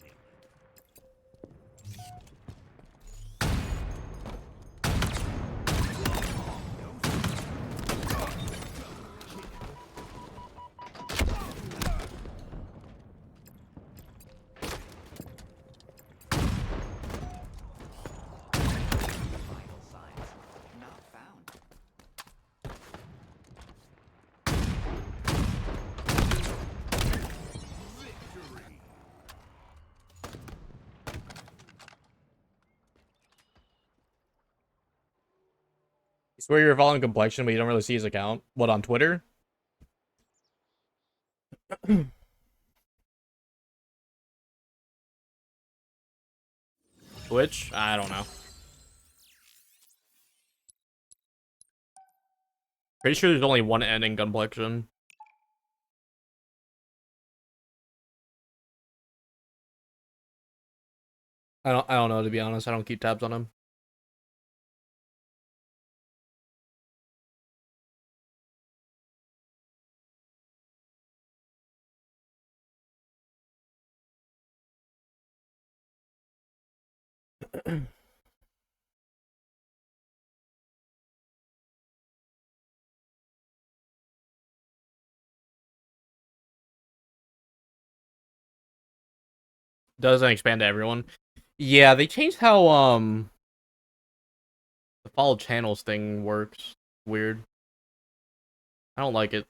You swear you're following complexion, but you don't really see his account. What, on Twitter? Twitch? I don't know. Pretty sure there's only one N in Gunplexion. I don't know, to be honest. I don't keep tabs on him. Doesn't expand to everyone. Yeah, they changed how the follow channels thing works. Weird. I don't like it.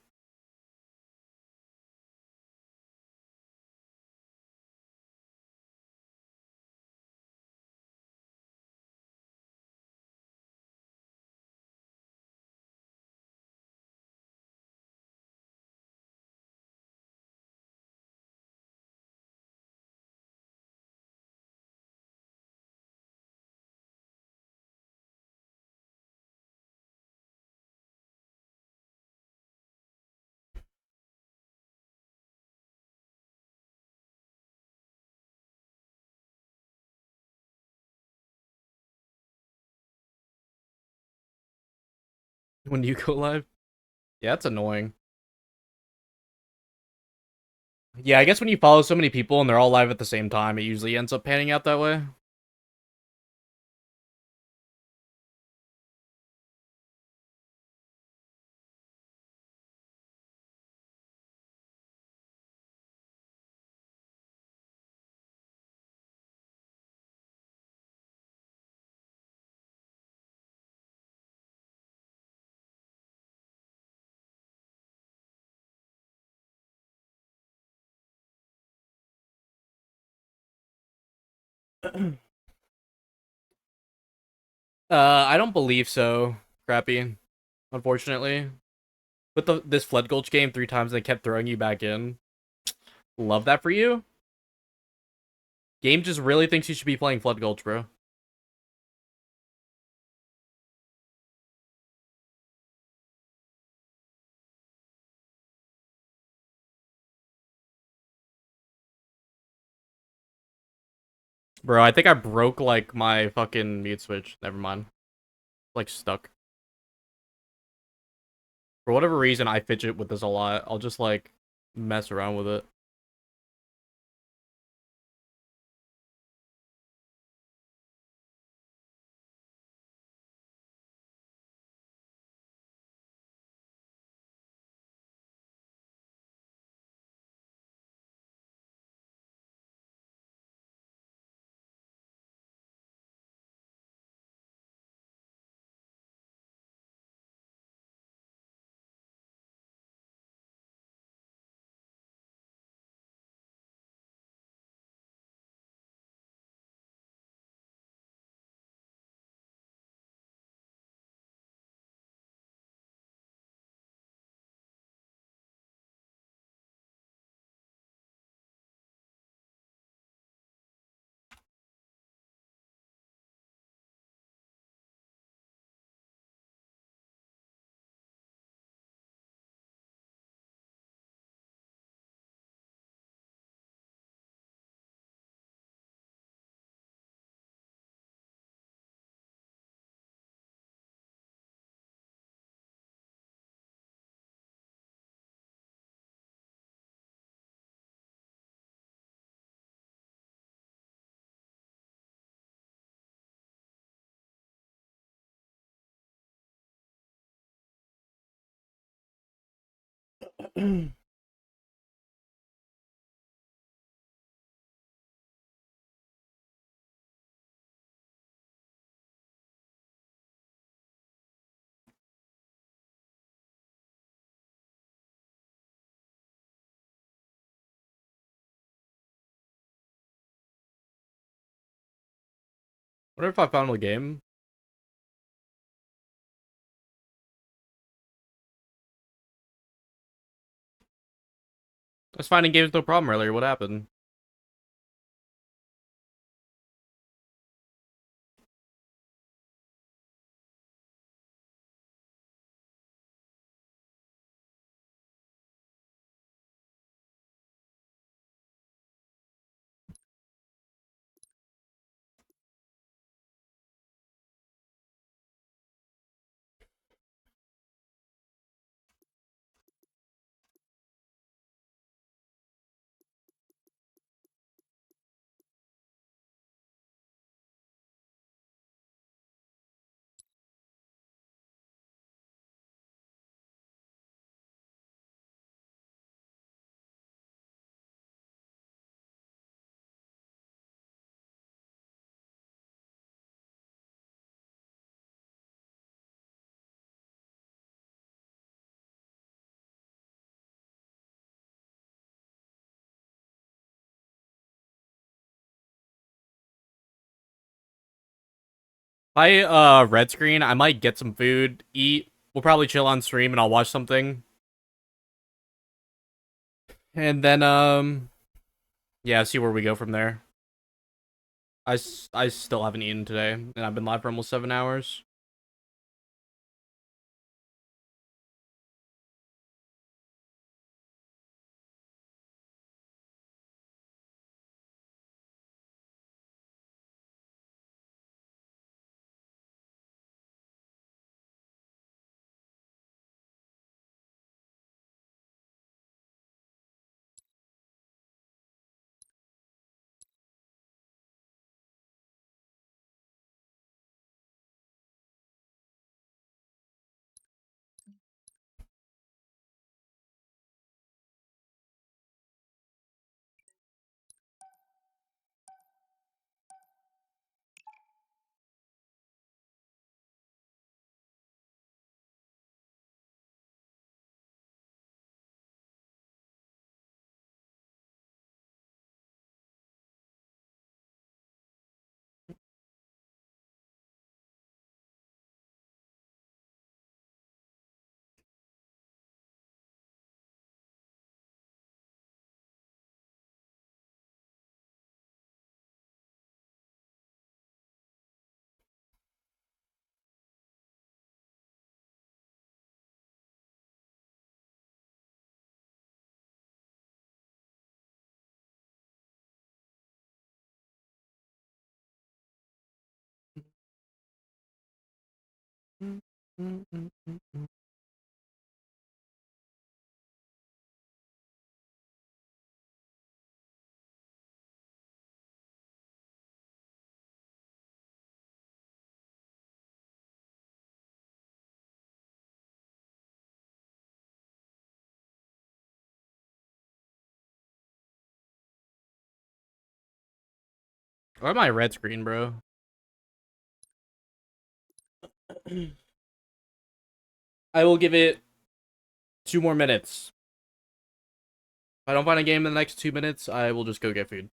When you go live? Yeah, that's annoying. Yeah, I guess when you follow so many people and they're all live at the same time, it usually ends up panning out that way. I don't believe so, Crappy. Unfortunately. With this Flood Gulch game 3 times, they kept throwing you back in. Love that for you. Game just really thinks you should be playing Flood Gulch, bro. Bro, I think I broke, like, my fucking mute switch. Never mind. Like, stuck. For whatever reason, I fidget with this a lot. I'll just, like, mess around with it. What if I found a game? I was finding games no problem earlier. What happened? Red screen, I might get some food, eat. We'll probably chill on stream and I'll watch something. And then, yeah, see where we go from there. I still haven't eaten today, and I've been live for almost 7 hours. Or my red screen, bro. I will give it 2 more minutes. If I don't find a game in the next 2 minutes, I will just go get food.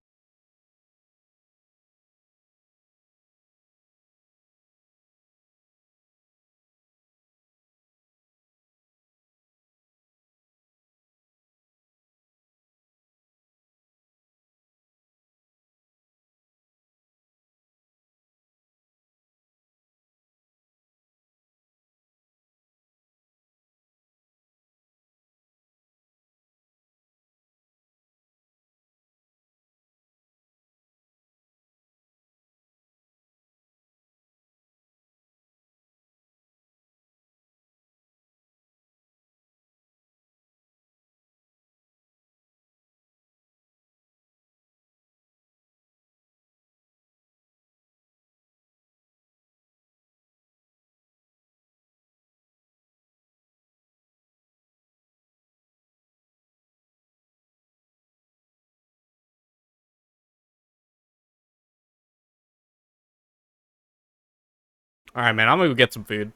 Alright, man, I'm gonna go get some food.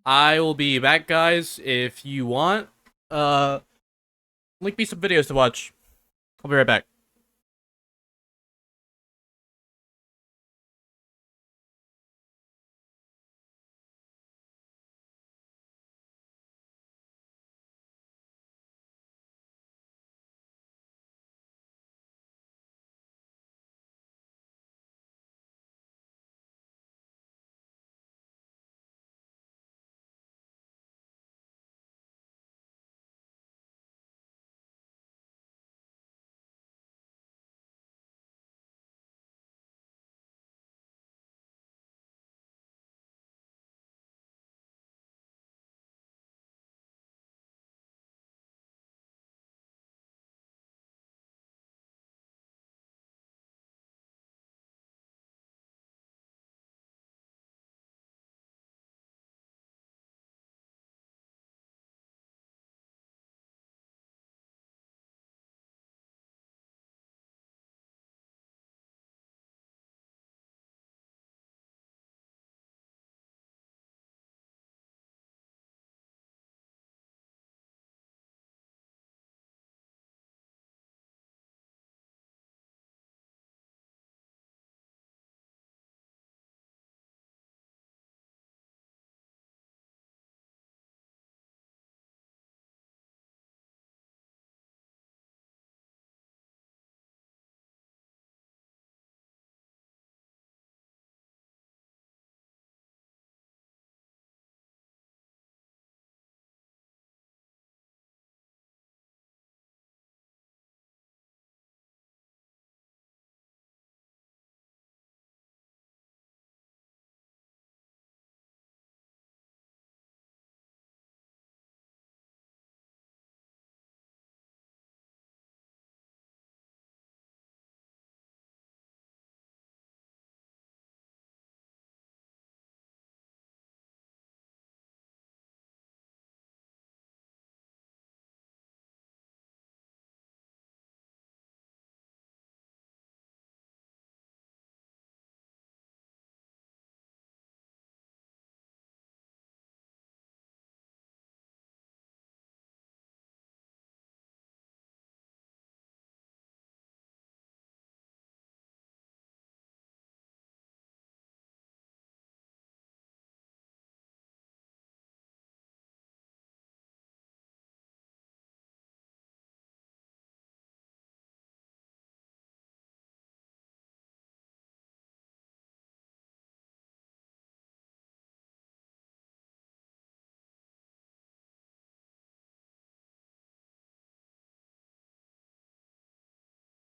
I will be back, guys, if you want. Link me some videos to watch. I'll be right back.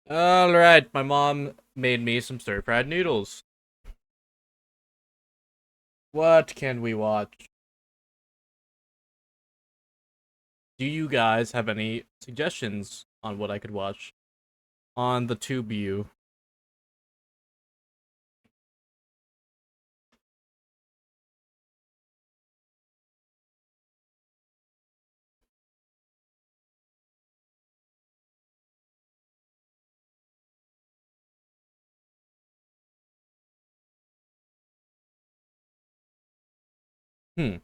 Alright, my mom made me some stir-fried noodles. What can we watch? Do you guys have any suggestions on what I could watch on the Tube U? Hmm.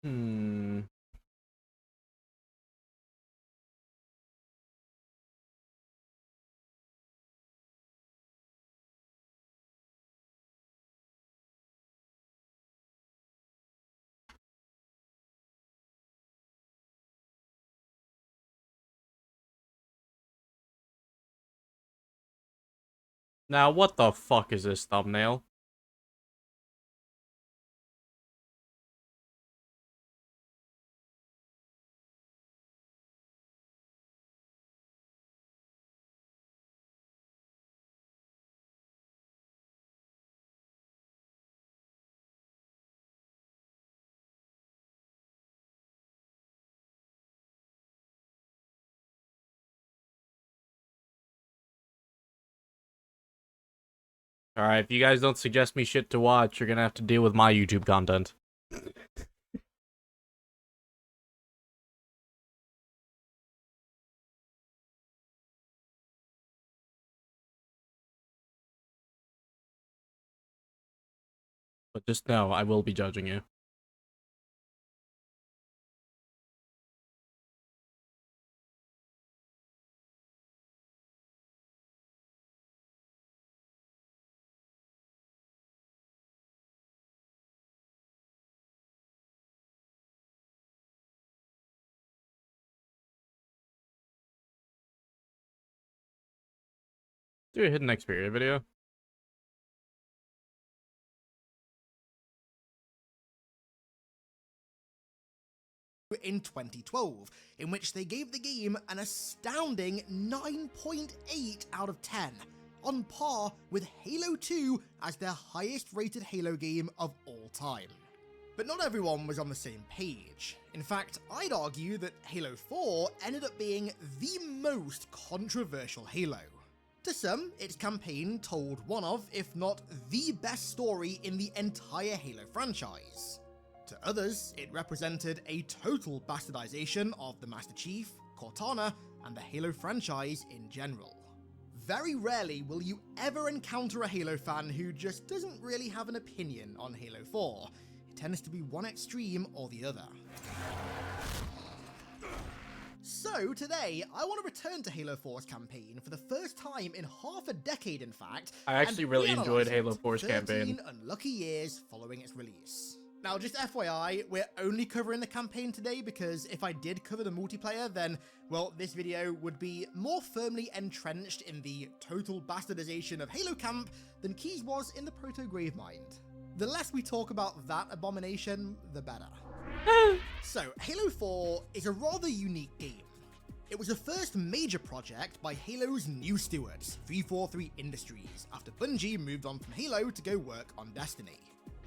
Hmm. Now, what the fuck is this thumbnail? Alright, if you guys don't suggest me shit to watch, you're gonna have to deal with my YouTube content. But just know, I will be judging you. Do a hidden Xperia video. In 2012, in which they gave the game an astounding 9.8 out of 10, on par with Halo 2 as their highest rated Halo game of all time. But not everyone was on the same page. In fact, I'd argue that Halo 4 ended up being the most controversial Halo. To some, its campaign told one of, if not the best story in the entire Halo franchise. To others, it represented a total bastardization of the Master Chief, Cortana, and the Halo franchise in general. Very rarely will you ever encounter a Halo fan who just doesn't really have an opinion on Halo 4. It tends to be one extreme or the other. So today, I want to return to Halo 4's campaign for the first time in half a decade, in fact. I actually really enjoyed Halo 4's campaign. 13 unlucky years following its release. Now, just FYI, we're only covering the campaign today because if I did cover the multiplayer, then, well, this video would be more firmly entrenched in the total bastardization of Halo Camp than Keys was in the Proto Gravemind. The less we talk about that abomination, the better. So, Halo 4 is a rather unique game. It was the first major project by Halo's new stewards, 343 Industries, after Bungie moved on from Halo to go work on Destiny.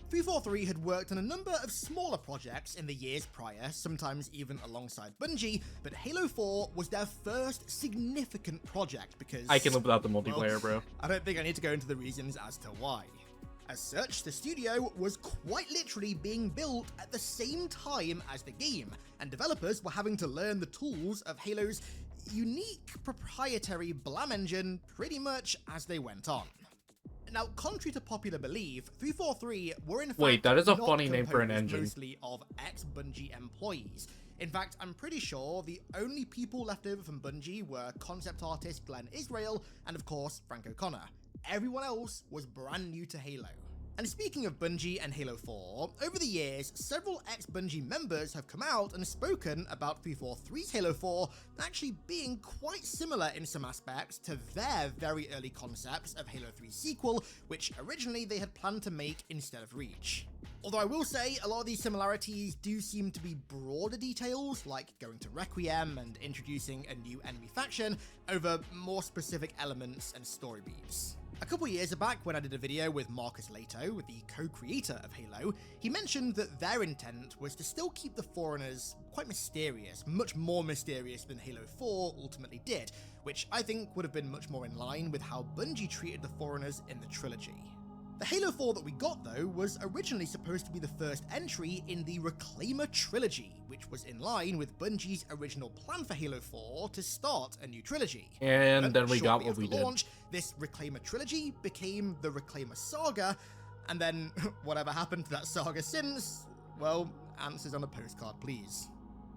343 had worked on a number of smaller projects in the years prior, sometimes even alongside Bungie, but Halo 4 was their first significant project because... I can live without the multiplayer, well, bro. I don't think I need to go into the reasons as to why. As such, the studio was quite literally being built at the same time as the game, and developers were having to learn the tools of Halo's unique proprietary Blam engine pretty much as they went on. Now, contrary to popular belief, 343 were in fact Wait, that is a not funny name for an composed engine. mostly of ex-Bungie employees. In fact, I'm pretty sure the only people left over from Bungie were concept artist Glenn Israel and of course Frank O'Connor. Everyone else was brand new to Halo. And speaking of Bungie and Halo 4, over the years, several ex-Bungie members have come out and spoken about 343's Halo 4 actually being quite similar in some aspects to their very early concepts of Halo 3's sequel, which originally they had planned to make instead of Reach. Although I will say, a lot of these similarities do seem to be broader details, like going to Requiem and introducing a new enemy faction, over more specific elements and story beats. A couple years back when I did a video with Marcus Leto, the co-creator of Halo, he mentioned that their intent was to still keep the Foreigners quite mysterious, much more mysterious than Halo 4 ultimately did, which I think would have been much more in line with how Bungie treated the Foreigners in the trilogy. The Halo 4 that we got, though, was originally supposed to be the first entry in the Reclaimer trilogy, which was in line with Bungie's original plan for Halo 4 to start a new trilogy. And then we got what we did. Launch, this Reclaimer trilogy became the Reclaimer saga, and then whatever happened to that saga since, well, answers on a postcard, please.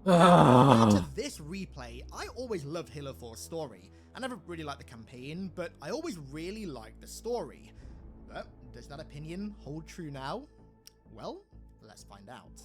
Compared to this replay, I always loved Halo 4's story. I never really liked the campaign, but I always really liked the story. But does that opinion hold true now? Well, let's find out.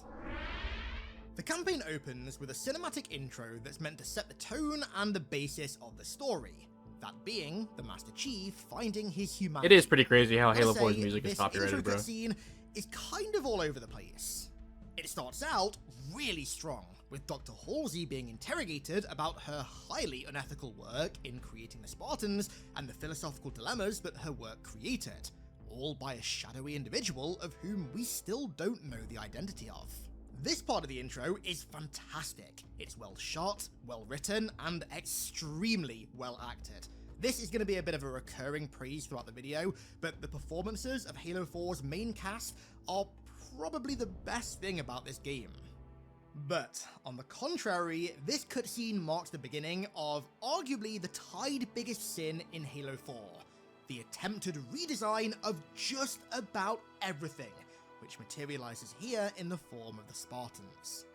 The campaign opens with a cinematic intro that's meant to set the tone and the basis of the story. That being the Master Chief finding his humanity. It is pretty crazy how Halo 4's music is copyrighted, bro. This intro cutscene is kind of all over the place. It starts out really strong, with Dr. Halsey being interrogated about her highly unethical work in creating the Spartans and the philosophical dilemmas that her work created, all by a shadowy individual of whom we still don't know the identity of. This part of the intro is fantastic. It's well shot, well written, and extremely well acted. This is going to be a bit of a recurring praise throughout the video, but the performances of Halo 4's main cast are probably the best thing about this game. But, on the contrary, this cutscene marks the beginning of arguably the tied biggest sin in Halo 4. The attempted redesign of just about everything, which materializes here in the form of the Spartans.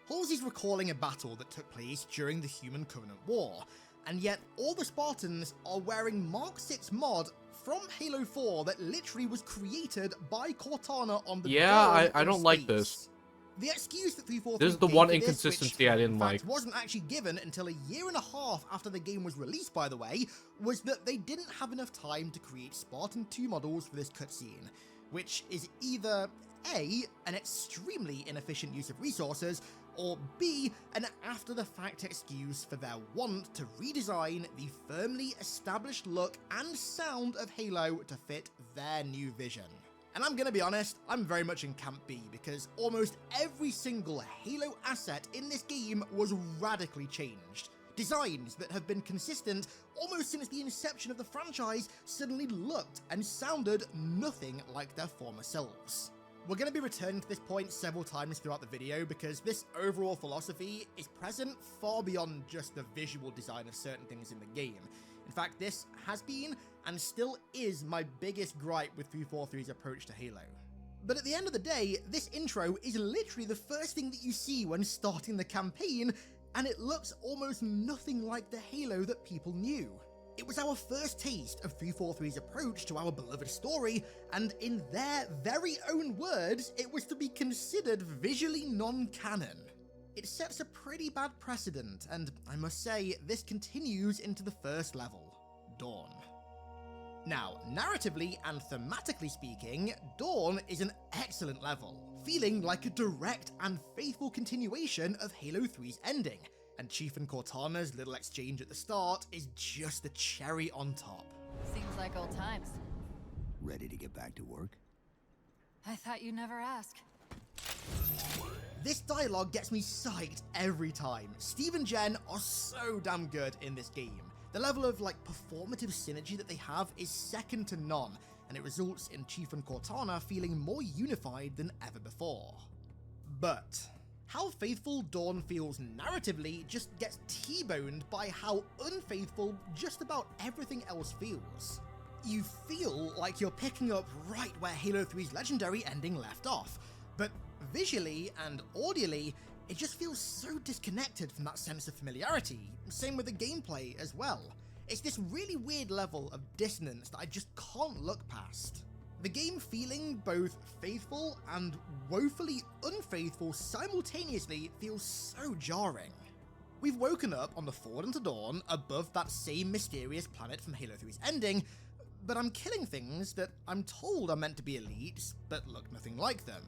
Halsey's recalling a battle that took place during the Human Covenant War, and yet all the Spartans are wearing Mark 6 mod from Halo 4 that literally was created by Cortana on the I don't like this. The excuse that 343 This is the one inconsistency I didn't like. Wasn't actually given until a year and a half after the game was released, by the way, was that they didn't have enough time to create Spartan 2 models for this cutscene, which is either A, an extremely inefficient use of resources, or B, an after-the-fact excuse for their want to redesign the firmly established look and sound of Halo to fit their new vision. And I'm gonna be honest, I'm very much in Camp B, because almost every single Halo asset in this game was radically changed. Designs that have been consistent almost since the inception of the franchise suddenly looked and sounded nothing like their former selves. We're going to be returning to this point several times throughout the video because this overall philosophy is present far beyond just the visual design of certain things in the game. In fact, this has been and still is my biggest gripe with 343's approach to Halo. But at the end of the day, this intro is literally the first thing that you see when starting the campaign, and it looks almost nothing like the Halo that people knew. It was our first taste of 343's approach to our beloved story, and in their very own words, it was to be considered visually non-canon. It sets a pretty bad precedent, and I must say, this continues into the first level, Dawn. Now, narratively and thematically speaking, Dawn is an excellent level, feeling like a direct and faithful continuation of Halo 3's ending, and Chief and Cortana's little exchange at the start is just the cherry on top. Seems like old times. Ready to get back to work? I thought you'd never ask. This dialogue gets me psyched every time. Steve and Jen are so damn good in this game. The level of performative synergy that they have is second to none, and it results in Chief and Cortana feeling more unified than ever before. But how faithful Dawn feels narratively just gets T-boned by how unfaithful just about everything else feels. You feel like you're picking up right where Halo 3's legendary ending left off, but visually and audially, it just feels so disconnected from that sense of familiarity. Same with the gameplay as well. It's this really weird level of dissonance that I just can't look past. The game feeling both faithful and woefully unfaithful simultaneously feels so jarring. We've woken up on the Forward Unto Dawn above that same mysterious planet from Halo 3's ending, but I'm killing things that I'm told are meant to be elites, but look nothing like them,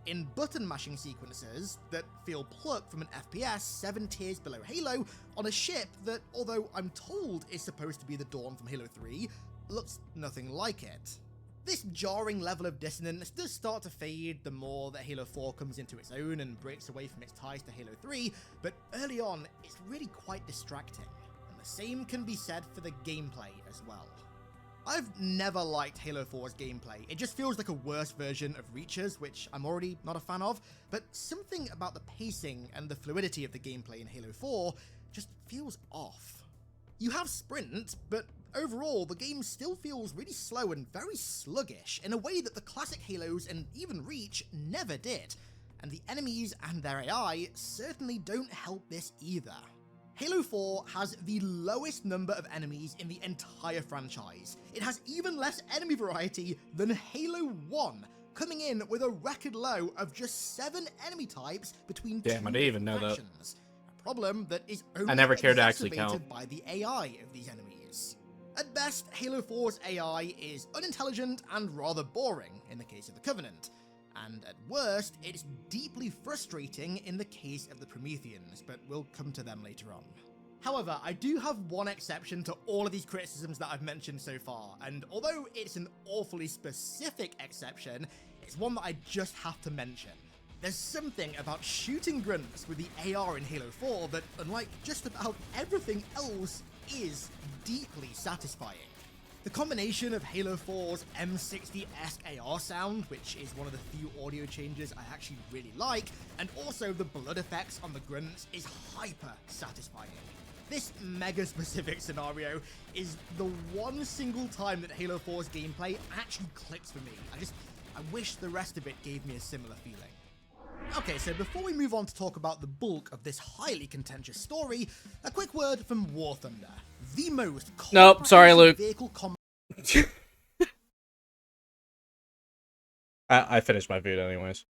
in button mashing sequences that feel plucked from an FPS 7 tiers below Halo on a ship that, although I'm told is supposed to be the Dawn from Halo 3, looks nothing like it. This jarring level of dissonance does start to fade the more that Halo 4 comes into its own and breaks away from its ties to Halo 3, but early on it's really quite distracting, and the same can be said for the gameplay as well. I've never liked Halo 4's gameplay. It just feels like a worse version of Reach's, which I'm already not a fan of, but something about the pacing and the fluidity of the gameplay in Halo 4 just feels off. You have Sprint, but overall the game still feels really slow and very sluggish in a way that the classic Halos and even Reach never did, and the enemies and their AI certainly don't help this either. Halo 4 has the lowest number of enemies in the entire franchise. It has even less enemy variety than Halo 1, coming in with a record low of just 7 enemy types between Damn, I didn't even know that. A problem that is only I never cared to actually exacerbated count. by the AI of these enemies. At best, Halo 4's AI is unintelligent and rather boring in the case of the Covenant, and at worst, it's deeply frustrating in the case of the Prometheans, but we'll come to them later on. However, I do have one exception to all of these criticisms that I've mentioned so far, and although it's an awfully specific exception, it's one that I just have to mention. There's something about shooting grunts with the AR in Halo 4 that, unlike just about everything else, is deeply satisfying. The combination of Halo 4's M60-esque AR sound, which is one of the few audio changes I actually really like, and also the blood effects on the grunts is hyper satisfying. This mega specific scenario is the one single time that Halo 4's gameplay actually clicks for me. I wish the rest of it gave me a similar feeling. Okay, so before we move on to talk about the bulk of this highly contentious story, a quick word from War Thunder. The most Nope, sorry, Luke. vehicle combat I finished my food anyways.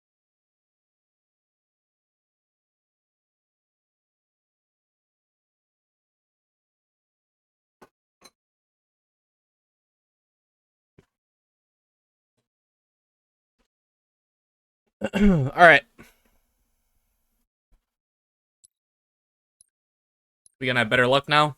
All right. We gonna have better luck now?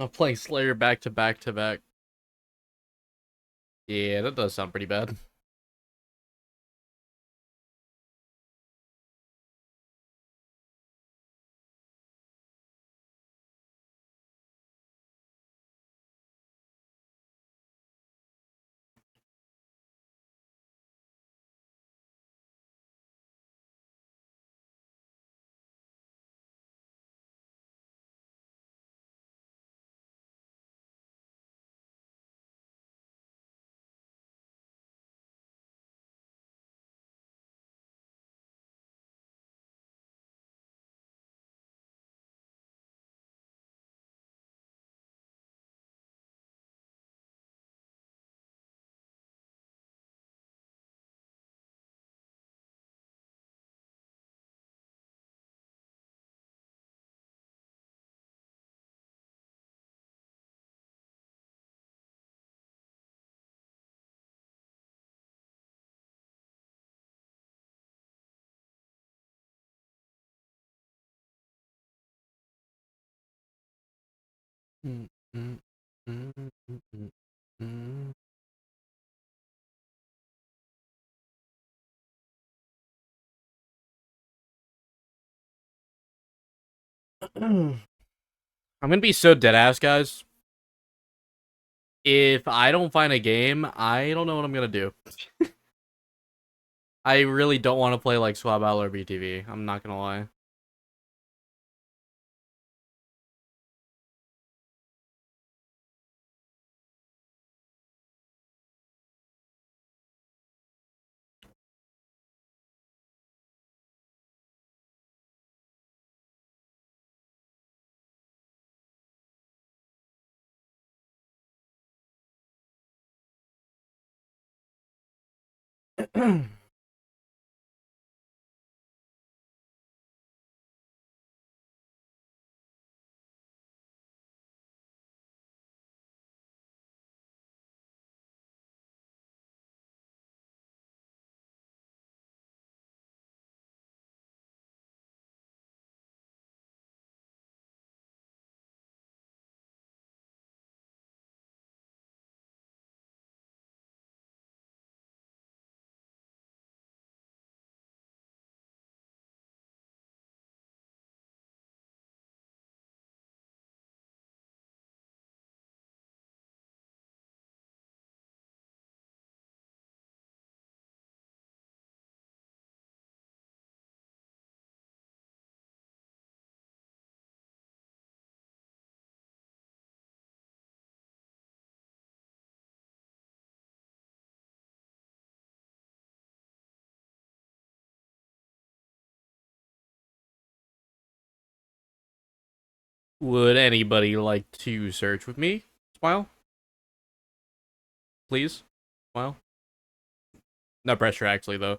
I'm playing Slayer back to back to back. Yeah, that does sound pretty bad. Mm, mm, mm, mm, mm, mm. I'm gonna be so dead ass, guys. If I don't find a game, I don't know what I'm gonna do. I really don't want to play like Squad Battle or BTV. I'm not gonna lie. Would anybody like to search with me? Smile? Please? Smile? No pressure, actually, though.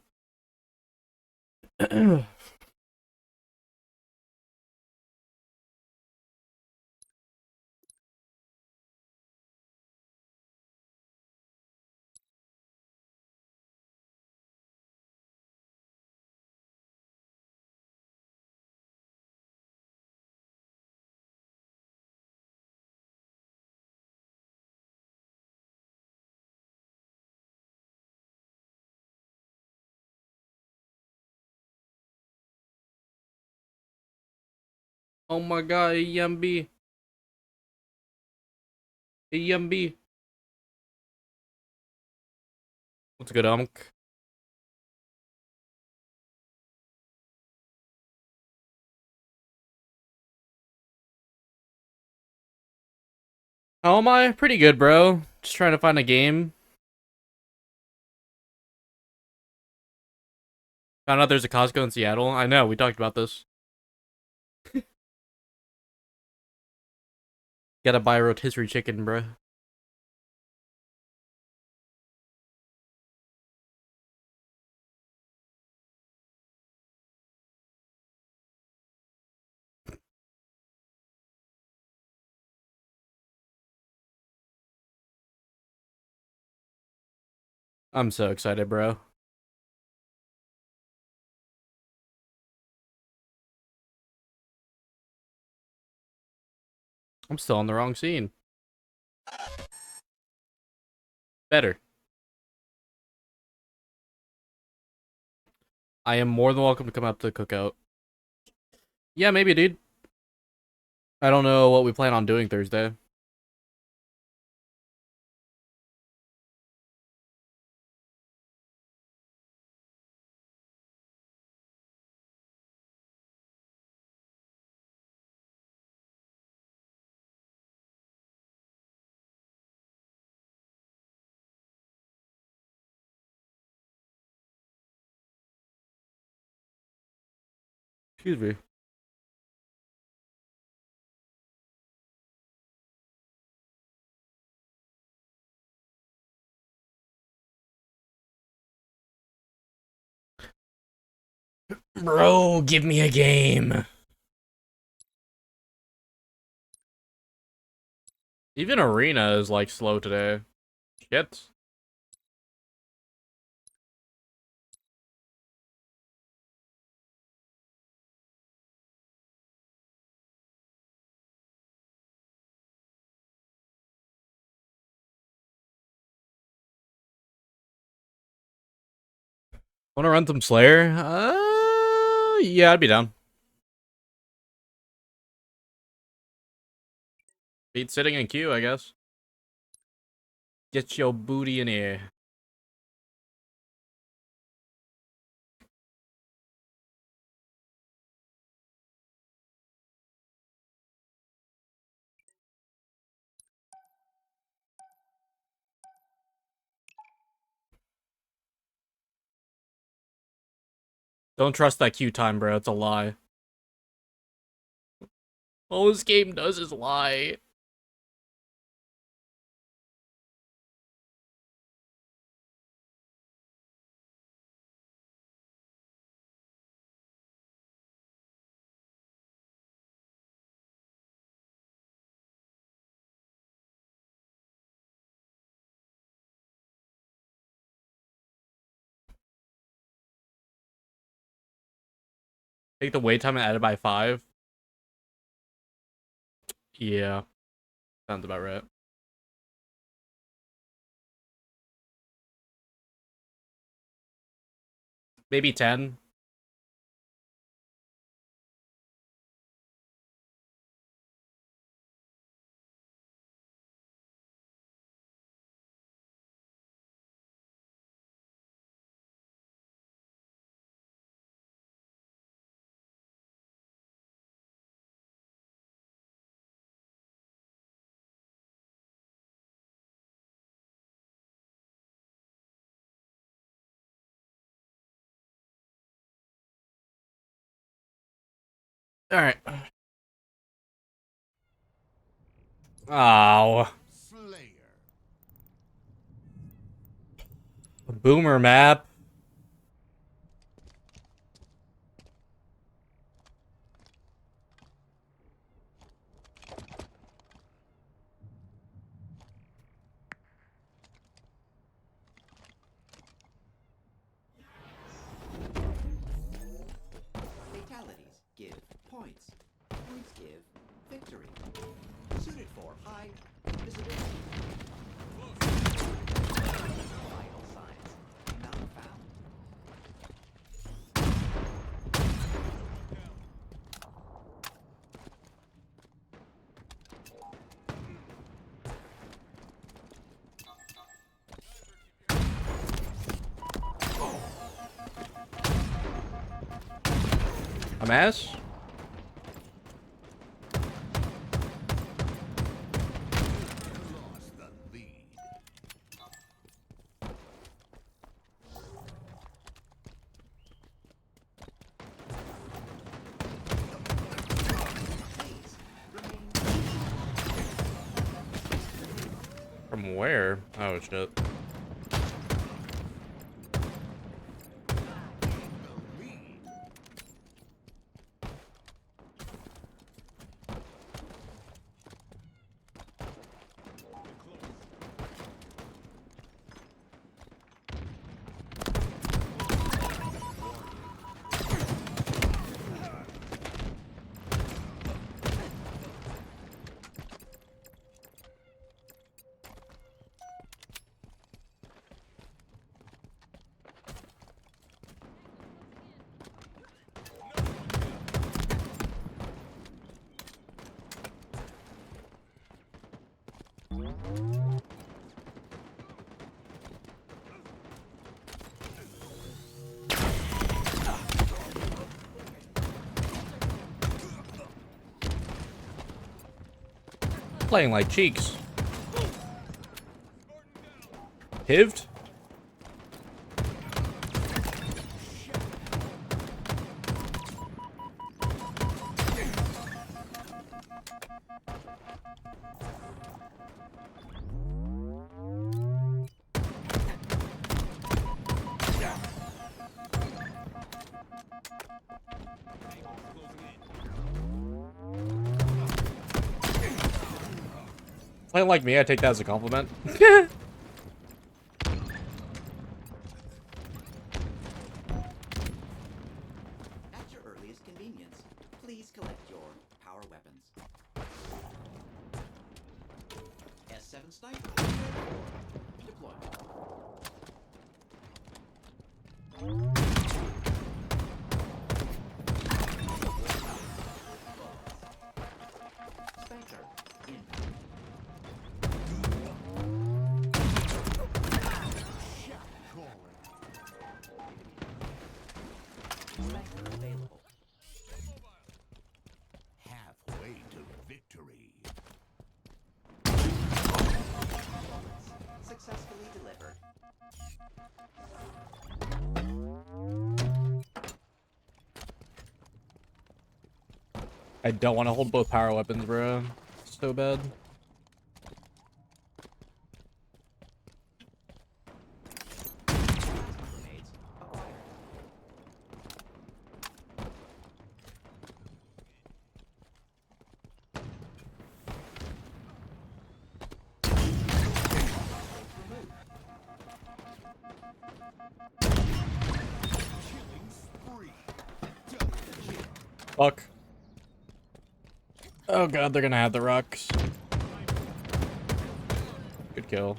Oh my god, EMB. EMB. What's good, Umk? How am I? Pretty good, bro. Just trying to find a game. Found out there's a Costco in Seattle. I know, we talked about this. Gotta buy a rotisserie chicken, bro. I'm so excited, bro. I'm still on the wrong scene. Better. I am more than welcome to come up to the cookout. Yeah, maybe, dude. I don't know what we plan on doing Thursday. Excuse me. Bro, give me a game. Even Arena is like slow today. Shit. Want to run some Slayer? Yeah, I'd be down. Beat sitting in queue, I guess. Get your booty in here. Don't trust that queue time, bro. It's a lie. All this game does is lie. Take the wait time and add it by 5. Yeah. Sounds about right. Maybe 10. All right. Oh. Boomer map. Fatalities give points. Points give victory. Suited for high visibility. Vital signs not found. A mess? From where? Oh shit. Playing like cheeks. Hived? Playing like me, I take that as a compliment. At your earliest convenience, please collect your power weapons. S7 sniper, deployment. Spanker available. Halfway to victory. Successfully delivered. I don't want to hold both power weapons, bro. So bad. Grenades acquired. Killing spree. Double kill. Fuck. Oh god, they're gonna have the rocks. Good kill.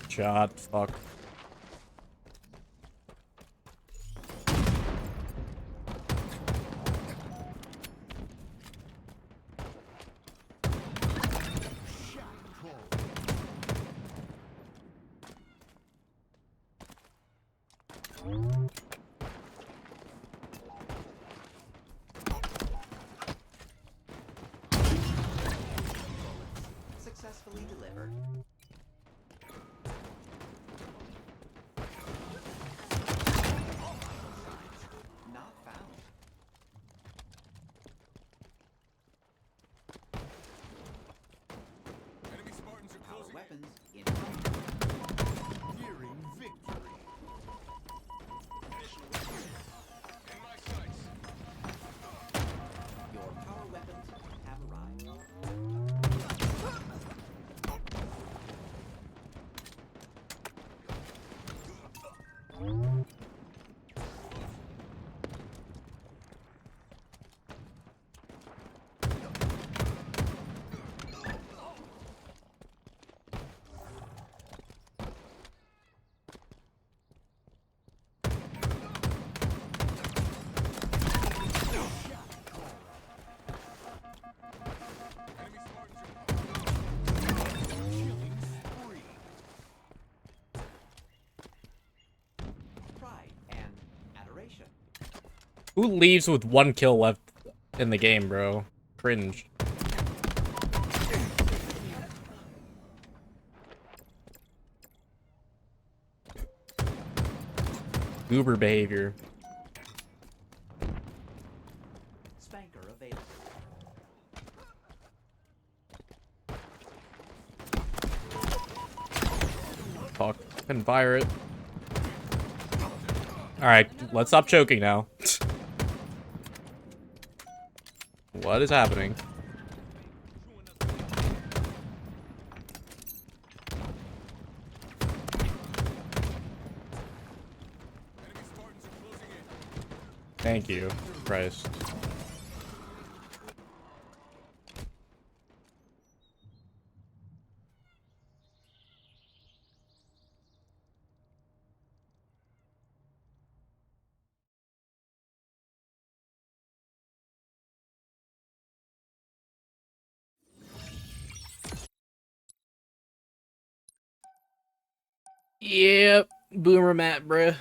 Shot. Fuck. Successfully delivered. Not found. Enemy Spartans are Our closing weapons incoming. in. Nearing victory. In my sights. Your power weapons have arrived. Enemy Spartans are killing spree. Pride and adoration. Who leaves with 1 kill left in the game, bro? Cringe. Goober behavior. Spanker available. Fuck. Couldn't fire it. Alright, let's stop choking now. What is happening? Enemy Spartans are closing in. Thank you, Christ. Yep, boomer Matt, bruh.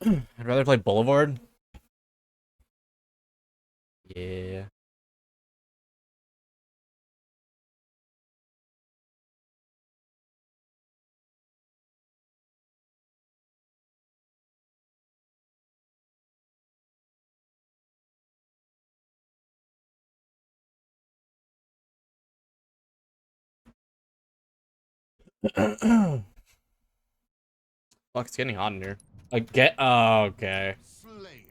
I'd rather play Boulevard. Yeah. Fuck, it's getting hot in here. Oh, okay. Slayer.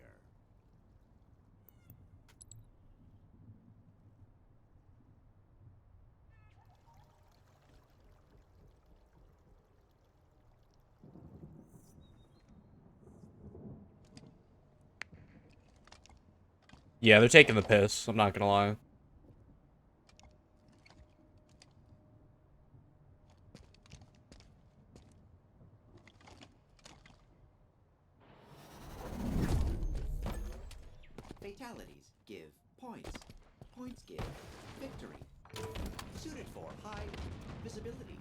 Yeah, they're taking the piss. I'm not gonna lie. Fatalities give points. Points give victory. Suited for high visibility.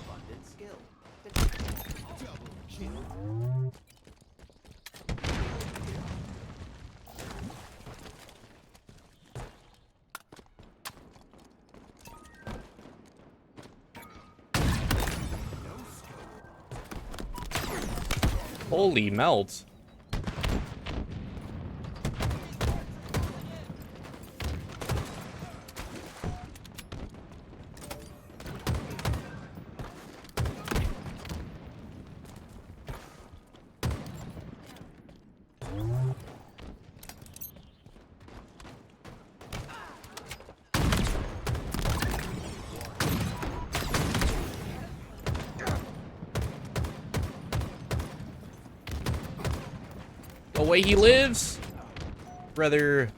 Abundant skill. Double kill. Holy melt. The way he lives, brother.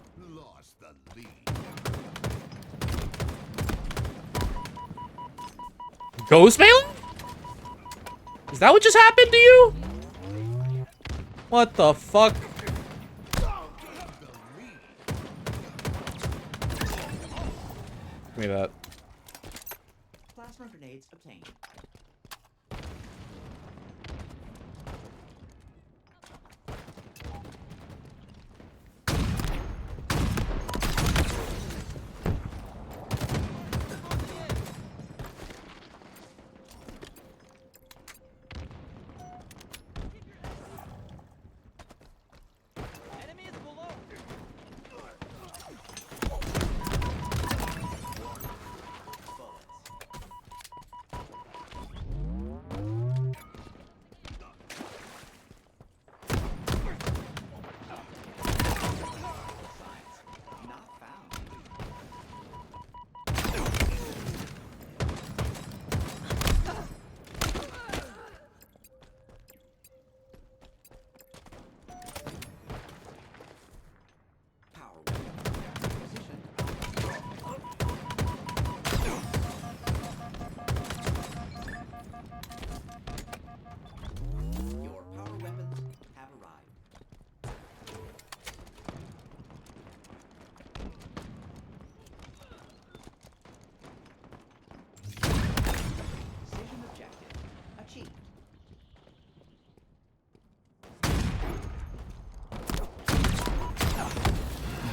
Ghost melee? Is that what just happened to you? What the fuck? Give me that. Plasma grenades obtained.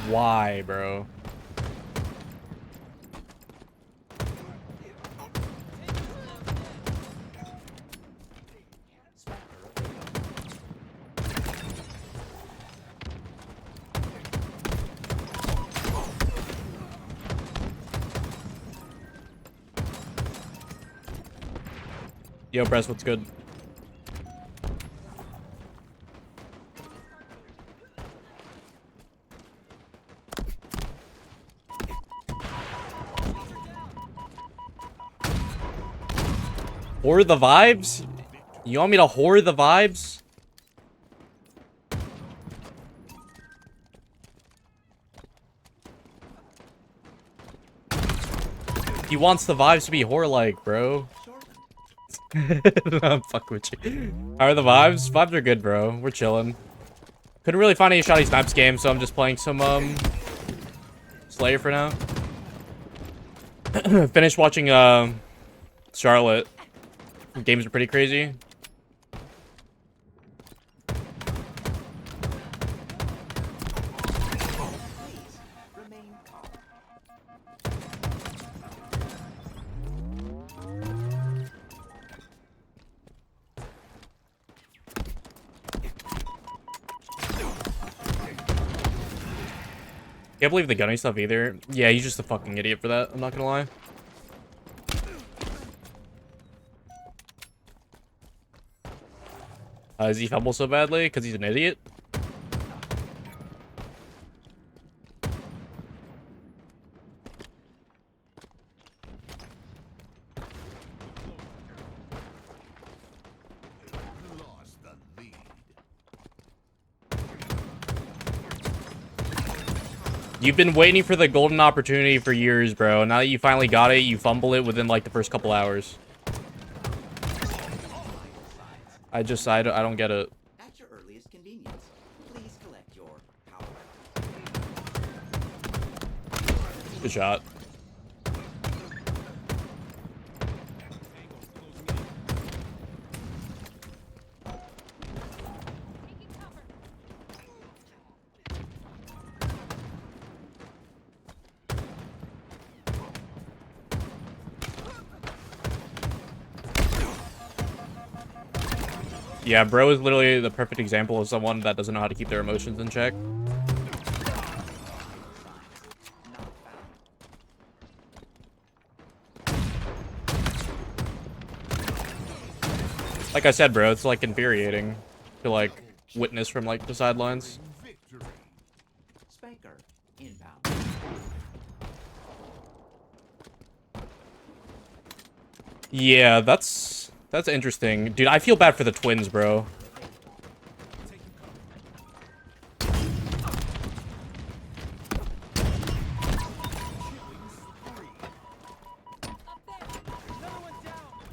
Why, bro? Yo, Press, what's good? Whore the vibes? You want me to whore the vibes? He wants the vibes to be whore-like, bro. I'm fucking with you. How are the vibes? Vibes are good, bro. We're chilling. Couldn't really find any shoddy snipes game, so I'm just playing some Slayer for now. Finished watching Charlotte. Games are pretty crazy. Can't believe the gunning stuff either. Yeah, he's just a fucking idiot for that. I'm not gonna lie. Does he fumble so badly? Because he's an idiot? You've been waiting for the golden opportunity for years, bro. Now that you finally got it, you fumble it within like the first couple hours. I don't get it. At your earliest convenience, please collect your power. Good shot. Yeah, bro is literally the perfect example of someone that doesn't know how to keep their emotions in check. Like I said, bro, it's like infuriating to like witness from like the sidelines. Spanker, inbound. Yeah, that's interesting. Dude, I feel bad for the twins, bro.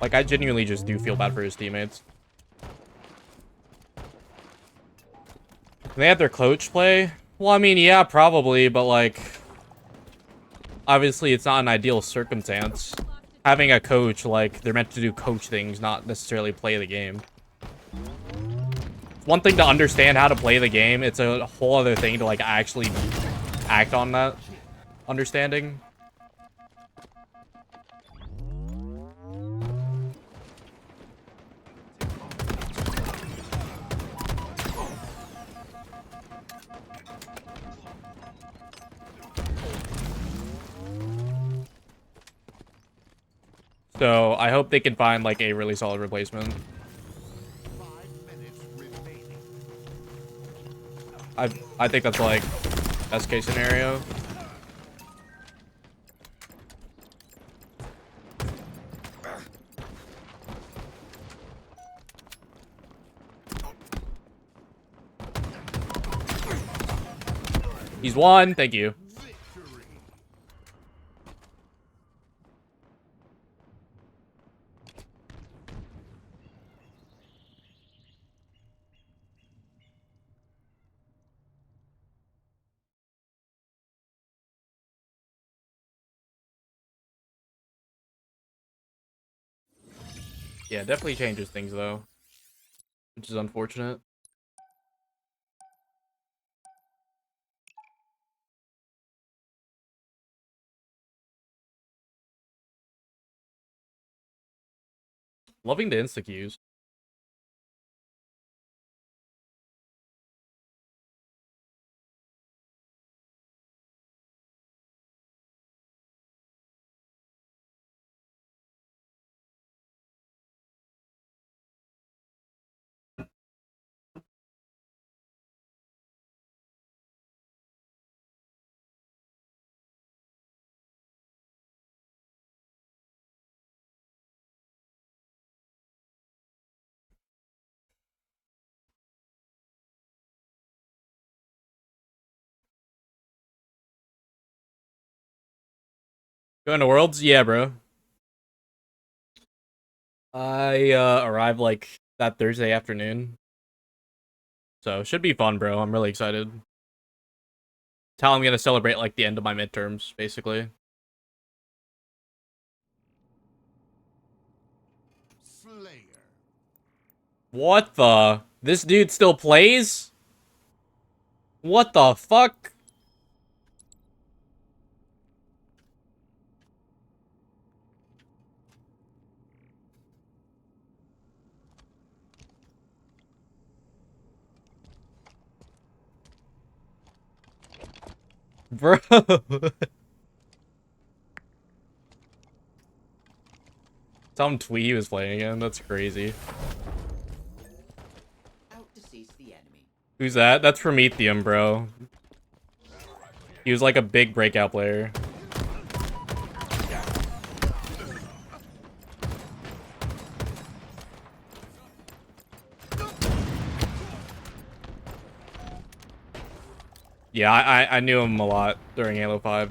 Like, I genuinely just do feel bad for his teammates. Can they have their coach play? Well, I mean, yeah, probably, but like, obviously it's not an ideal circumstance. Having a coach, like, they're meant to do coach things, not necessarily play the game. It's one thing to understand how to play the game, it's a whole other thing to, like, actually act on that understanding. So, I hope they can find, like, a really solid replacement. I think that's, like, best case scenario. He's won. Thank you. Yeah, definitely changes things, though. Which is unfortunate. Loving the insta-queues. Going to Worlds? Yeah, bro. I arrived like that Thursday afternoon. So, should be fun, bro. I'm really excited. It's how I'm gonna celebrate like the end of my midterms, basically. Slayer. What the? This dude still plays? What the fuck? Bro. Some tweet he was playing again. That's crazy. Out to seize the enemy. Who's that? That's Prometheum, bro. He was like a big breakout player. Yeah, I knew him a lot during Halo 5.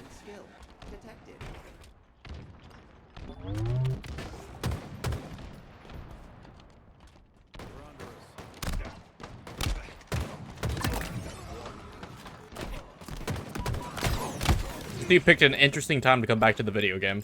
Skill detected. This dude picked an interesting time to come back to the video game.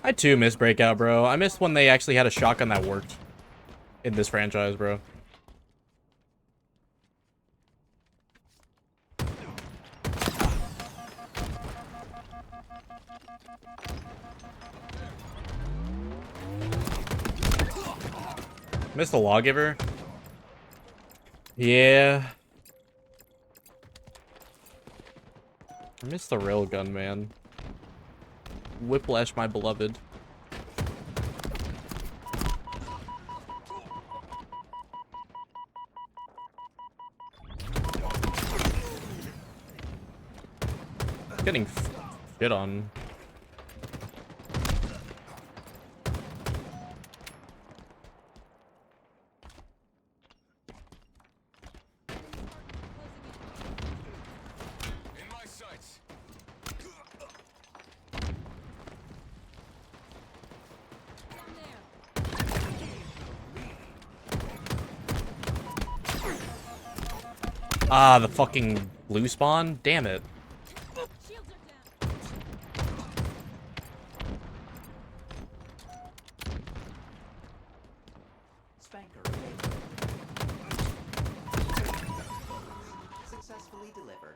I too miss Breakout, bro. I missed when they actually had a shotgun that worked in this franchise, bro. Missed the lawgiver. Yeah. I missed the railgun, man. Whiplash, my beloved. Getting shit on. In my sights. Ah, the fucking blue spawn? Damn it. Spanker successfully delivered.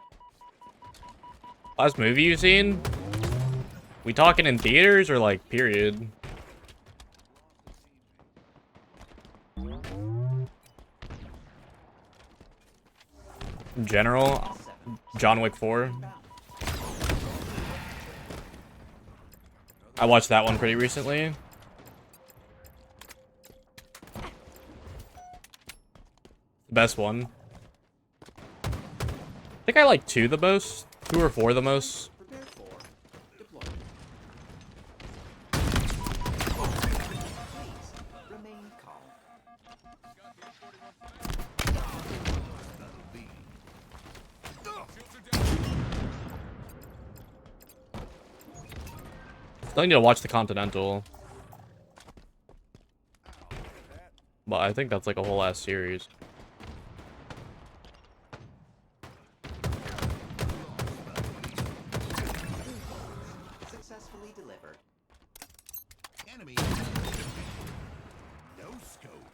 Last movie you seen? We talking in theaters or like period? In general, John Wick 4. I watched that one pretty recently. Best one. I think I like 2 the most. 2 or 4 the most. Prepared for deployment. Please remain calm. Still need to watch the Continental. But I think that's like a whole ass series. Successfully delivered. Enemy. No scope.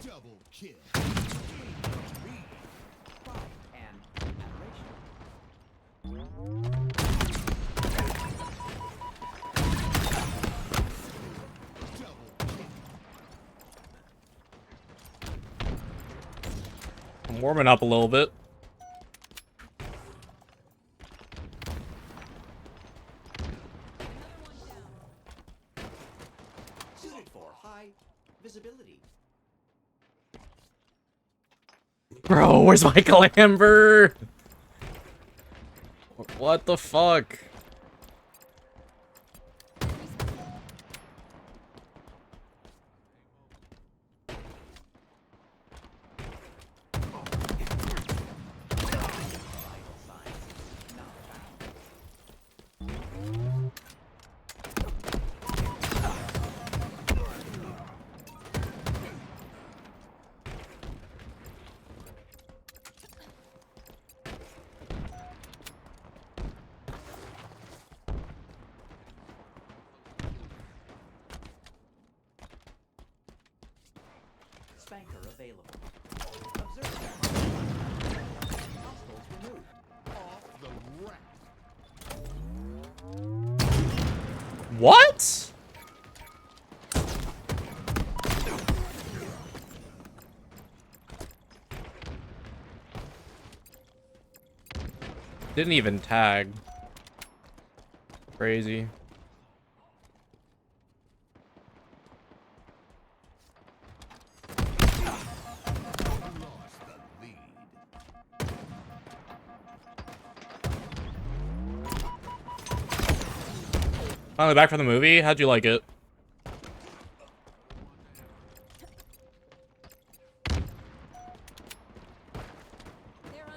Double kill. And aberration. I'm warming up a little bit. Suited for high visibility. Bro, where's Michael Amber? What the fuck? Spanker available. Observe. Hostiles removed. Off the rack. What? Didn't even tag. Crazy. Finally back from the movie. How'd you like it?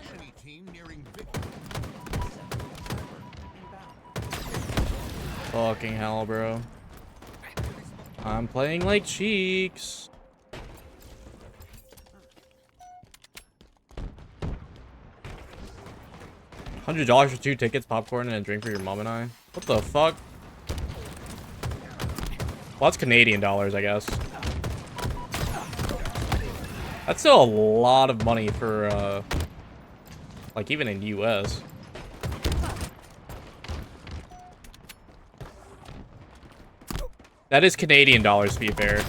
Enemy team nearing victory. Fucking hell, bro. I'm playing like Cheeks. $100 for 2 tickets, popcorn, and a drink for your mom and I. What the fuck? Well, that's Canadian dollars, I guess. That's still a lot of money for, like, even in US. That is Canadian dollars, to be fair.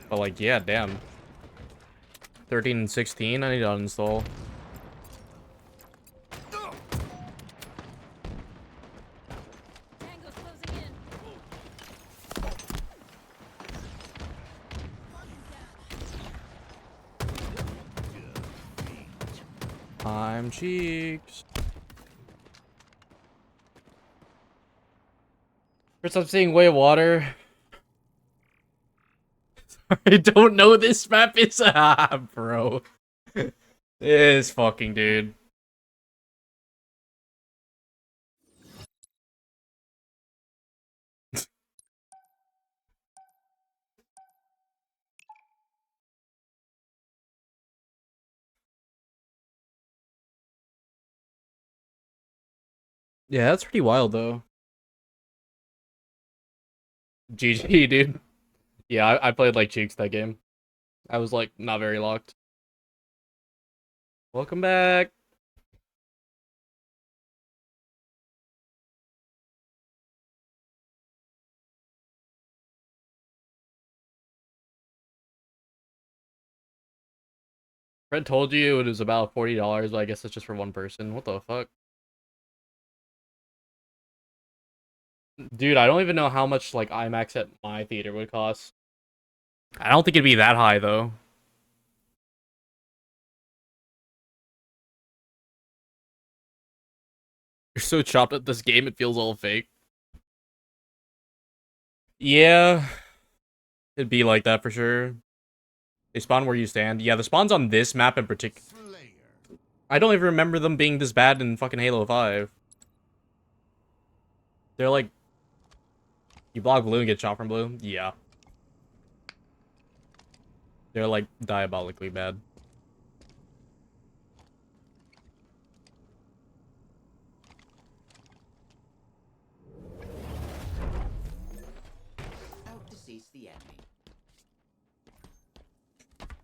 But, like, yeah, damn. 13 and 16, I need to uninstall. I'm Cheeks. First I'm seeing Way of Water. I don't know this map is bro. This fucking dude. Yeah, that's pretty wild though. GG, dude. Yeah, I played like Cheeks that game. I was like not very locked. Welcome back. Fred told you it was about $40, but I guess it's just for one person. What the fuck? Dude, I don't even know how much like IMAX at my theater would cost. I don't think it'd be that high though. You're so chopped at this game, it feels all fake. Yeah, it'd be like that for sure. They spawn where you stand. Yeah, the spawns on this map in particular. I don't even remember them being this bad in fucking Halo 5. They're like... You block blue and get shot from blue? Yeah. They're like diabolically bad. Out-decease the enemy.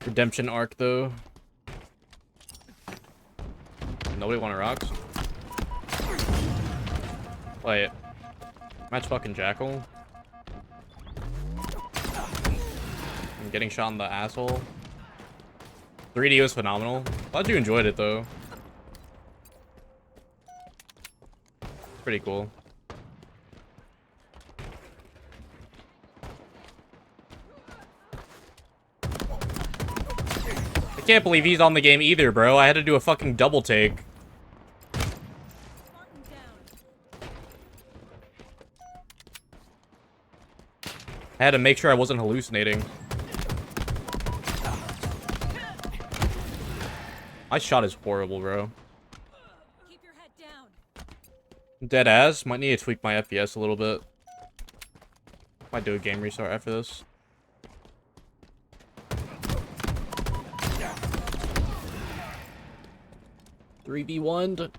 Redemption arc, though. Nobody wanted rocks? Wait. Match fucking Jackal? I'm getting shot in the asshole. 3D was phenomenal. Glad you enjoyed it, though. Pretty cool. I can't believe he's on the game either, bro. I had to do a fucking double take. I had to make sure I wasn't hallucinating. My shot is horrible, bro. Keep your head down. Dead ass. Might need to tweak my FPS a little bit. Might do a game restart after this. Yeah. 3v1.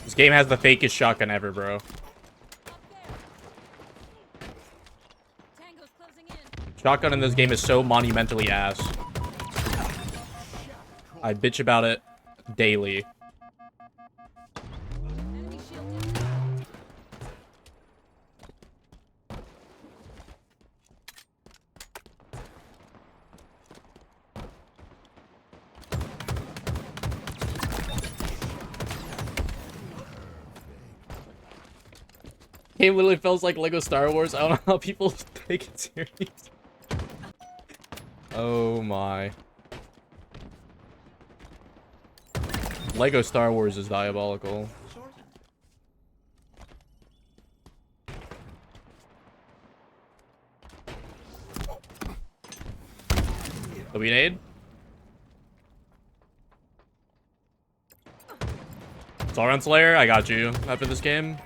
This game has the fakest shotgun ever, bro. Shotgun in this game is so monumentally ass. I bitch about it daily. game literally feels like Lego Star Wars. I don't know how people take it serious. Oh my. Lego Star Wars is diabolical. Do we need? Sauron Slayer, I got you after this game.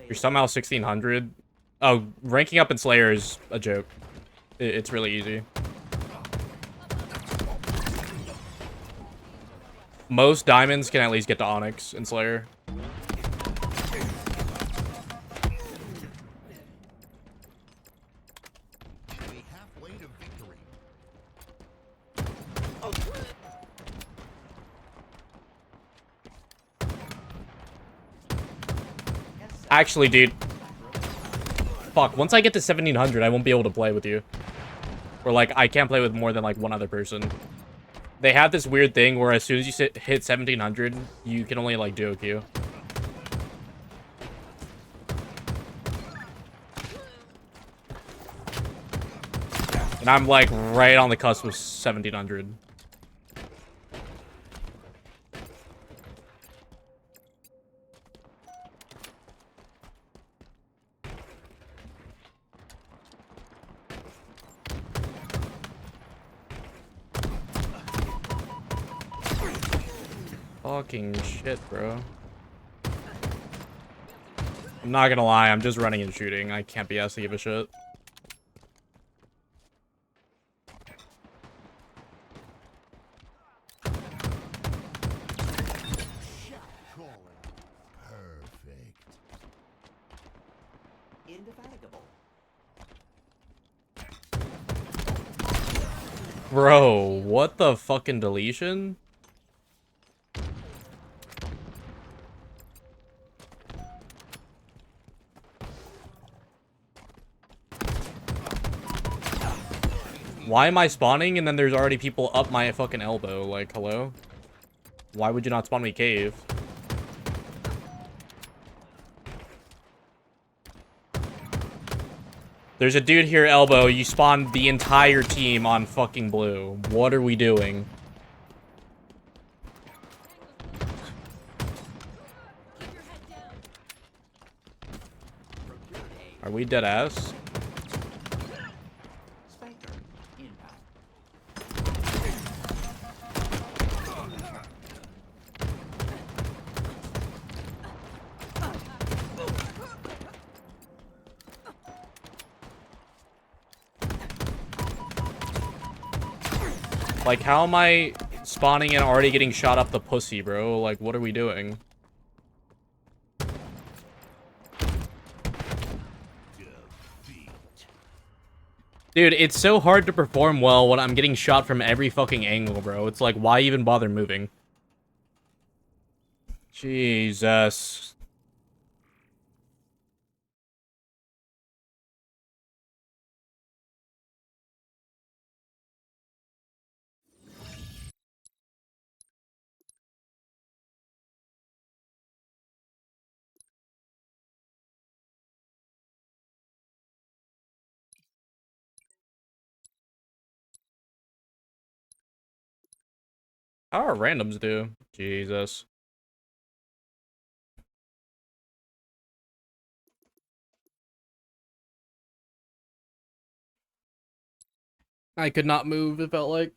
You're somehow 1600. Oh, ranking up in Slayer is a joke. It's really easy. Most diamonds can at least get to Onyx in Slayer. Halfway to victory. Actually, dude. Fuck, once I get to 1700, I won't be able to play with you. Or, like, I can't play with more than, like, one other person. They have this weird thing where as soon as you hit 1700, you can only, like, duo queue. And I'm, like, right on the cusp of 1700. Fucking shit, bro. I'm not gonna lie, I'm just running and shooting. I can't be asked to give a shit. Perfect. Indefatigable. Bro, what the fucking deletion? Why am I spawning and then there's already people up my fucking elbow? Like, hello? Why would you not spawn me cave? There's a dude here elbow. You spawned the entire team on fucking blue. What are we doing? Are we dead ass? Like, how am I spawning and already getting shot up the pussy, bro? Like, what are we doing? Dude, it's so hard to perform well when I'm getting shot from every fucking angle, bro. It's like, why even bother moving? Jesus. How are randoms do? Jesus. I could not move, it felt like.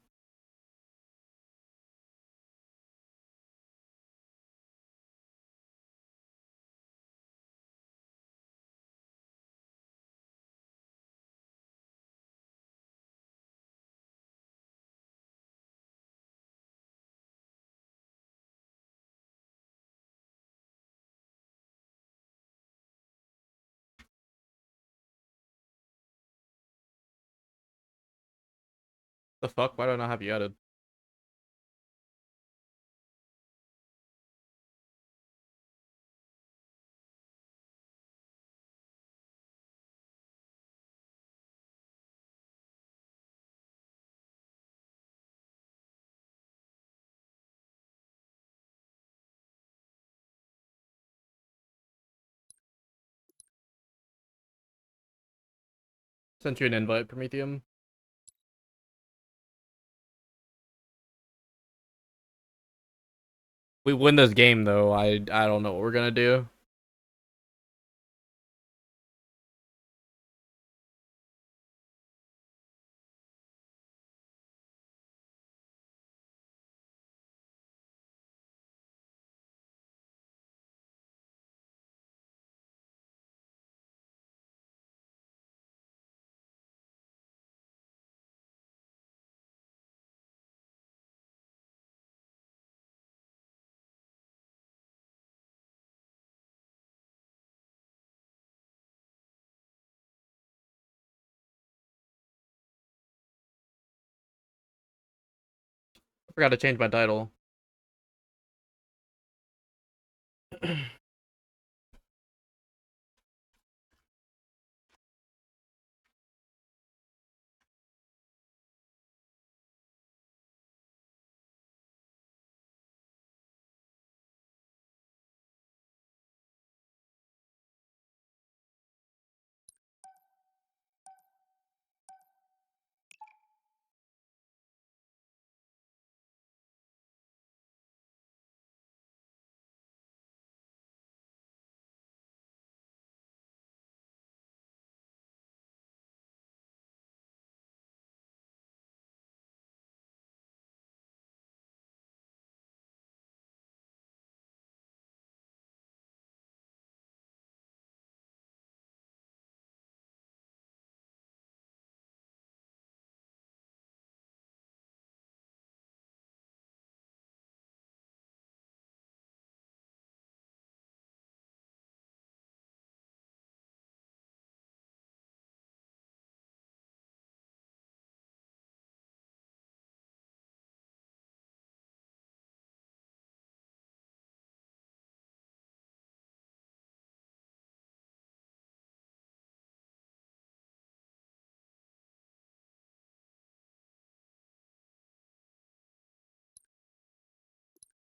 The fuck? Why do I not have you added? Sent you an invite, Prometheum. We win this game though. I don't know what we're gonna do. I forgot to change my title.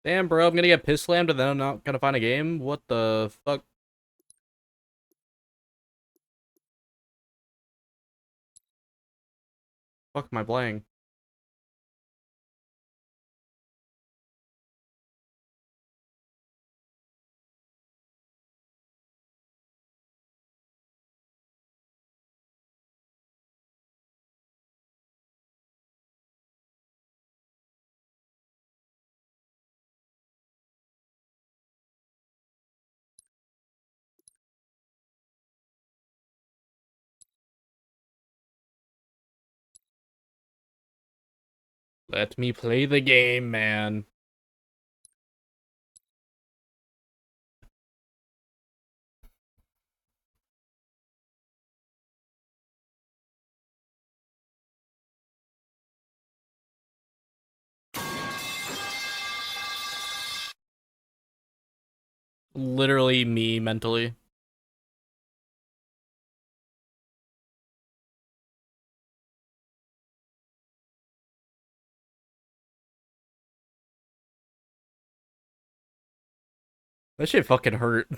Damn, bro, I'm gonna get piss slammed and then I'm not gonna find a game? What the fuck? Fuck am I playing? Let me play the game, man. Literally me mentally. That shit fucking hurt.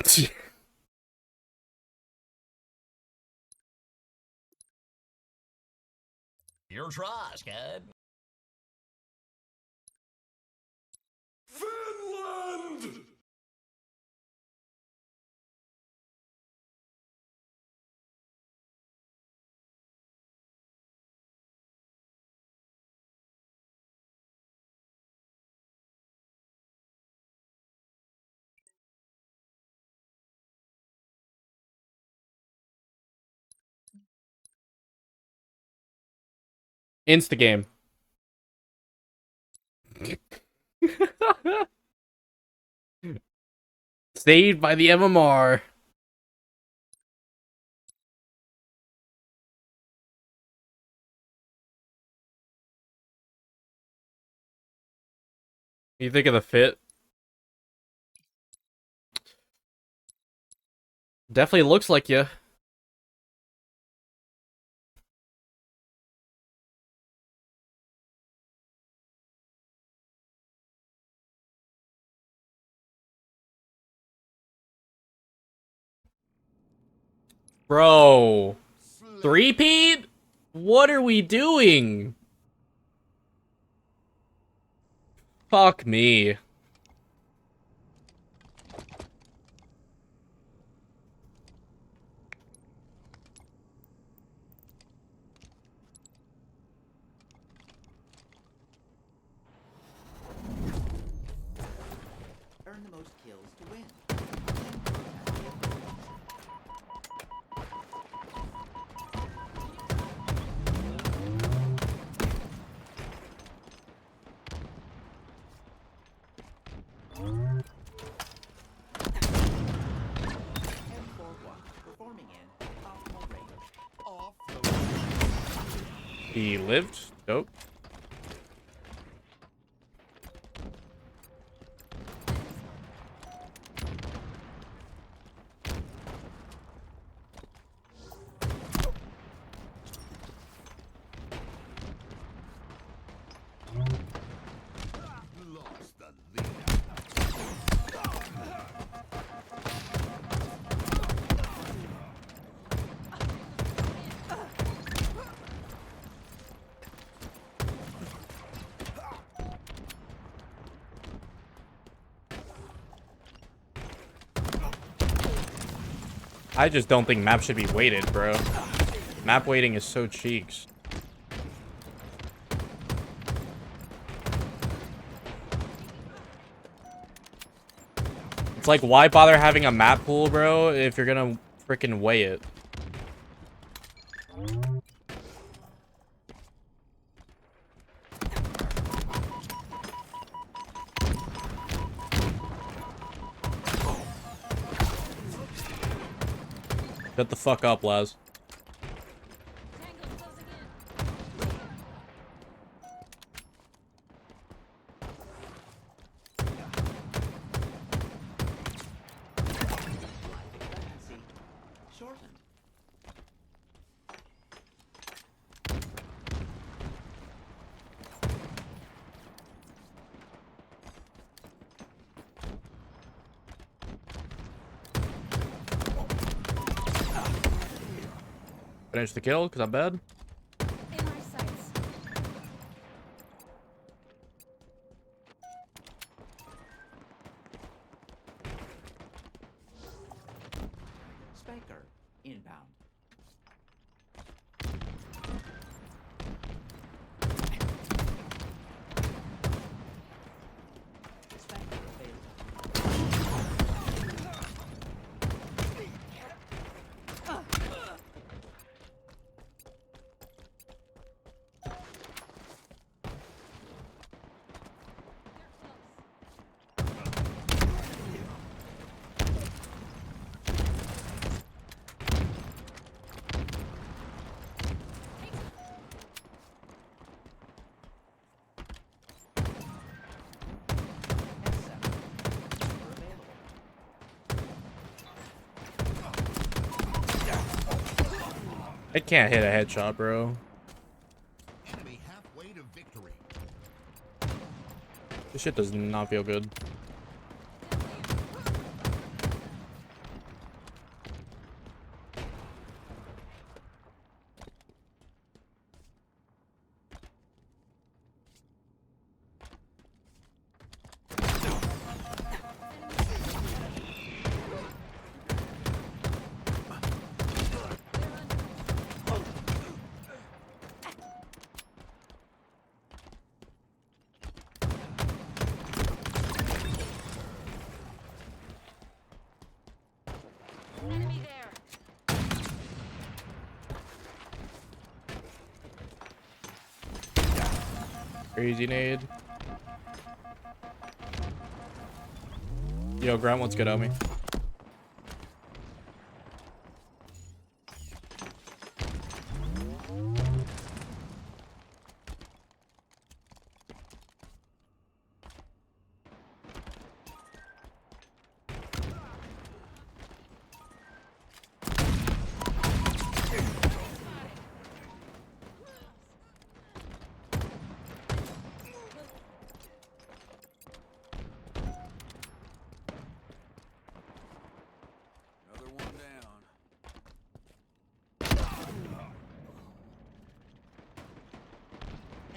Your trash, kid. Finland! Insta game. Saved by the MMR. You think of the fit? Definitely looks like you. Bro. Three-peat? What are we doing? Fuck me. Earn the most kills to win. Performing in optimal range. He lived? Dope. Lost the lead. I just don't think map should be weighted, bro. Map weighting is so cheeks. It's like, why bother having a map pool, bro, if you're gonna freaking weigh it? Shut the fuck up, Laz. Shortened. Finish the kill, because I'm bad. In our sights. Spanker inbound. Spanker failed. It can't hit a headshot, bro. Enemy halfway to victory. This shit does not feel good. Enemy there. Crazy nade. Yo, Grunt, what's good, homie?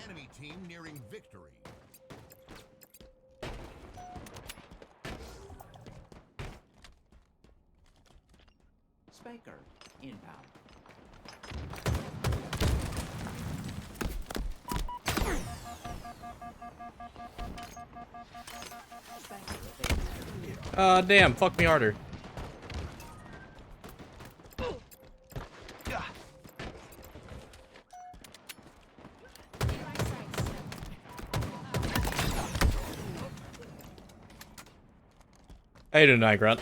Enemy team nearing victory. Spiker, inbound. Damn, fuck me harder. How you doing tonight, Grunt?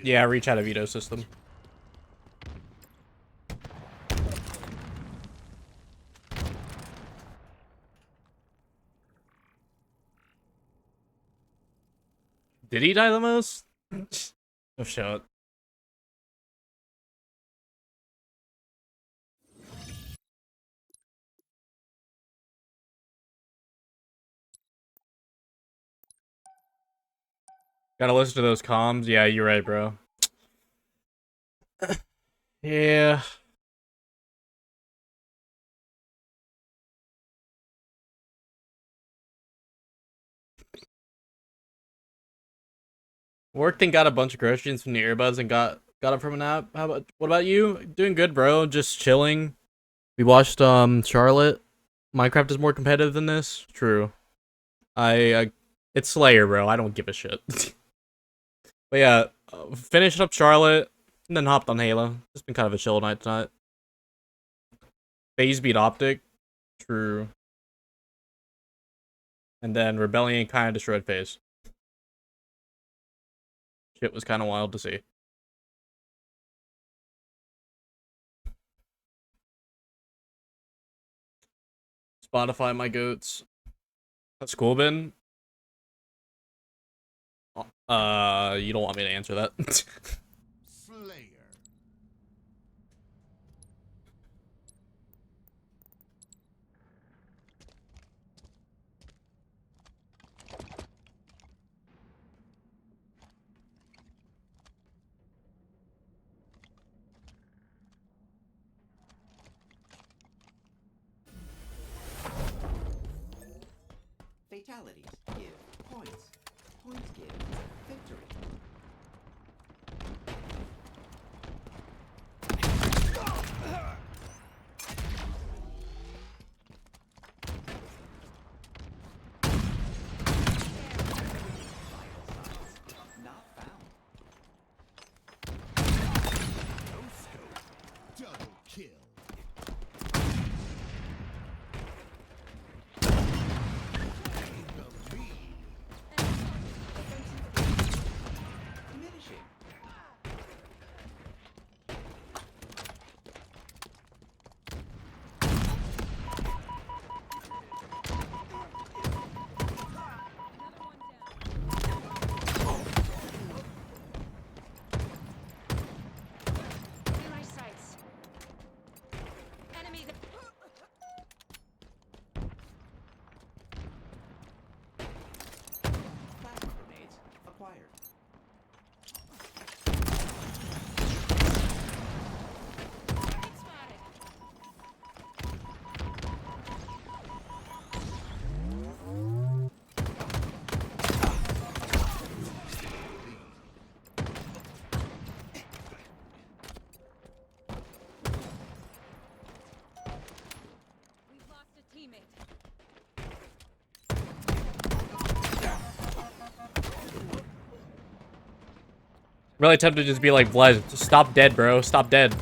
Yeah, reach out of veto system. Did he die the most? Oh shit. Gotta listen to those comms. Yeah, you're right, bro. Yeah. Worked and got a bunch of groceries from the earbuds and got it from an app. What about you? Doing good, bro. Just chilling. We watched Charlotte. Minecraft is more competitive than this. True. It's Slayer, bro. I don't give a shit. But yeah, finished up Charlotte and then hopped on Halo. Just been kind of a chill night tonight. Phase beat Optic. True. And then Rebellion kind of destroyed Phase. Shit was kind of wild to see. Spotify, my goats. How's school been? You don't want me to answer that. Slayer. Fatalities give points. Points give victory. Not found. No scope. Double kill. Diminishing. In my sights. Enemy. Plasma grenades acquired. We've lost a teammate. Really tempted to just be like, Vlad, just stop dead, bro. Stop dead.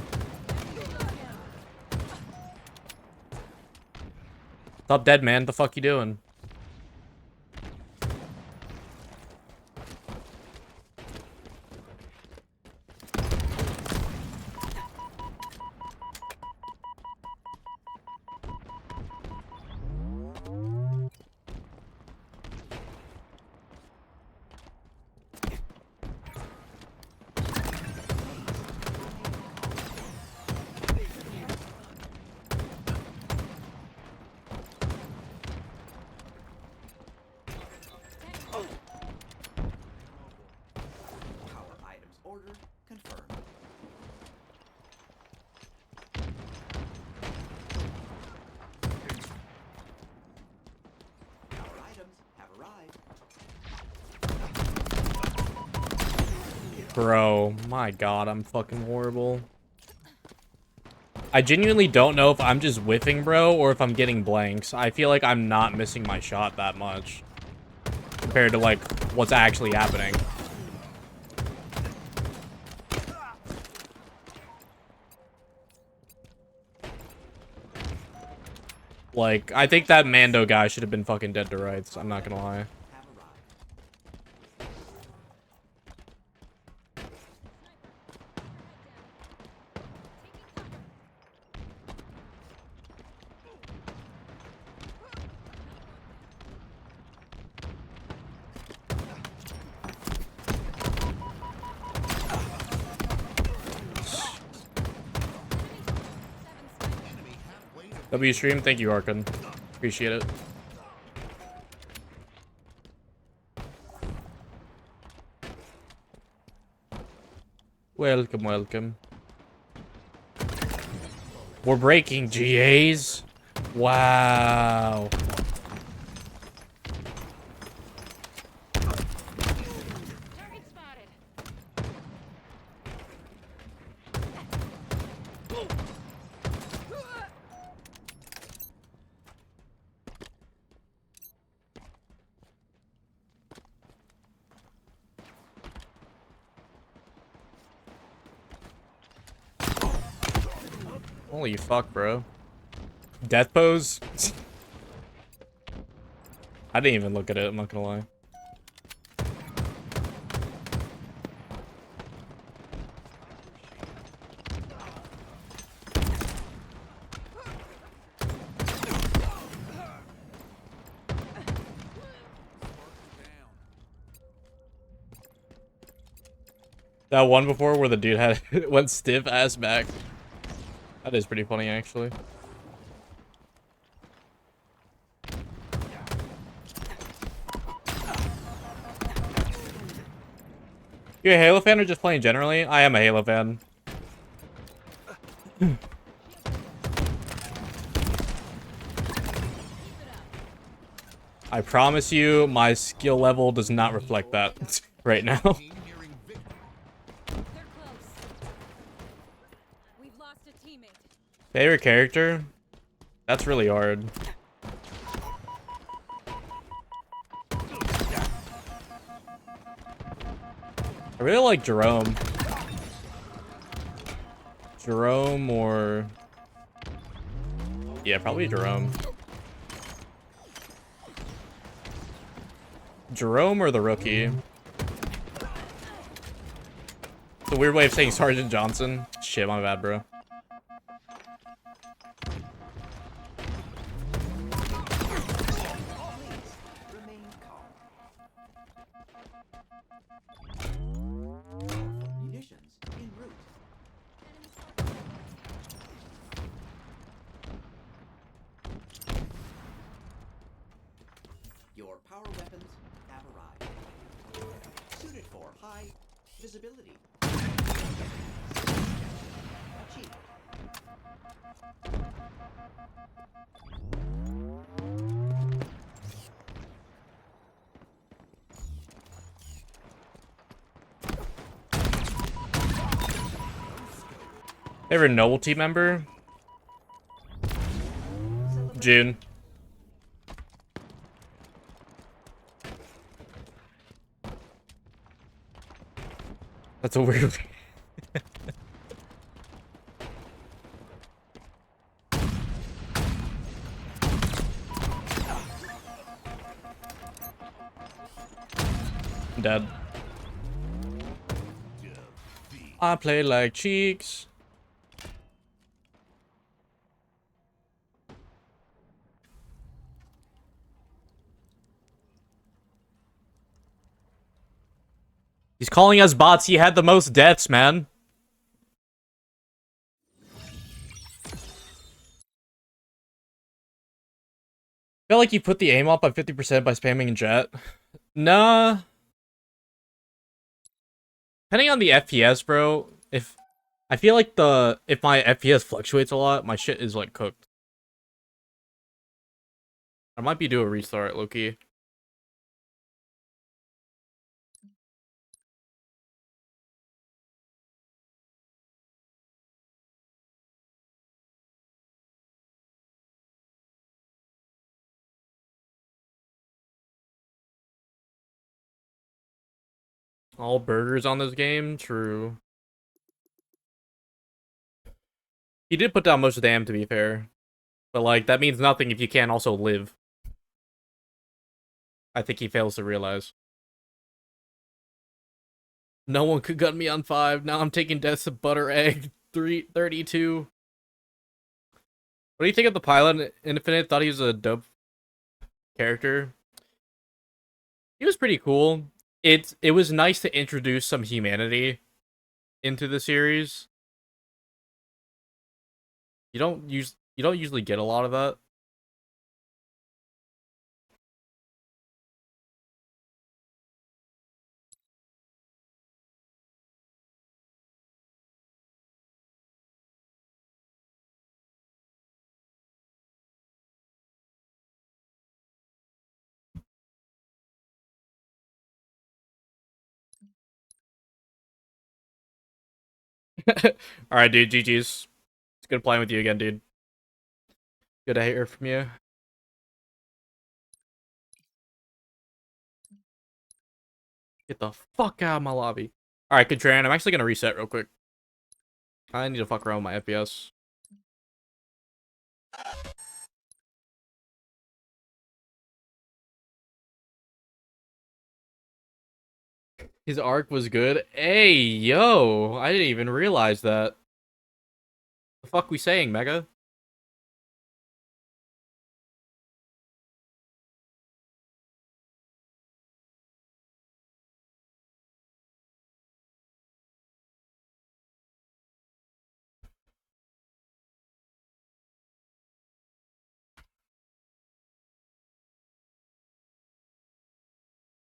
Stop dead, man. The fuck you doing? Bro, my god, I'm fucking horrible. I genuinely don't know if I'm just whiffing, bro, or if I'm getting blanks. I feel like I'm not missing my shot that much compared to, like, what's actually happening. Like, I think that Mando guy should have been fucking dead to rights. I'm not gonna lie. W stream, thank you, Arkan. Appreciate it. Welcome, welcome. We're breaking GAs. Wow. Holy fuck, bro. Death pose? I didn't even look at it, I'm not gonna lie. That one before where the dude had went stiff ass back. That is pretty funny, actually. You a Halo fan or just playing generally? I am a Halo fan. I promise you, my skill level does not reflect that right now. Favorite character? That's really hard. I really like Jerome. Jerome or... Yeah, probably Jerome. Jerome or the rookie? It's a weird way of saying Sergeant Johnson. Shit, my bad, bro. Munitions en route. Your power weapons have arrived. Suited for high visibility. Achieved. Favorite novelty member? June. That's a weird... I'm dead. I play like cheeks. He's calling us bots. He had the most deaths, man. I feel like you put the aim up by 50% by spamming jet. Nah. Depending on the FPS, bro, if I feel like if my FPS fluctuates a lot, my shit is like cooked. I might be due a restart, Loki. All burgers on this game? True. He did put down most of the damn, to be fair. But, like, that means nothing if you can't also live. I think he fails to realize. No one could gun me on 5. Now I'm taking deaths of butter egg 332. What do you think of the pilot? Infinite thought he was a dope character. He was pretty cool. It was nice to introduce some humanity into the series. You don't usually get a lot of that. Alright, dude, GG's. It's good playing with you again, dude. Good to hear from you. Get the fuck out of my lobby. Alright, Katran, I'm actually gonna reset real quick. I need to fuck around with my FPS. His arc was good. Hey, yo! I didn't even realize that. The fuck we saying, Mega?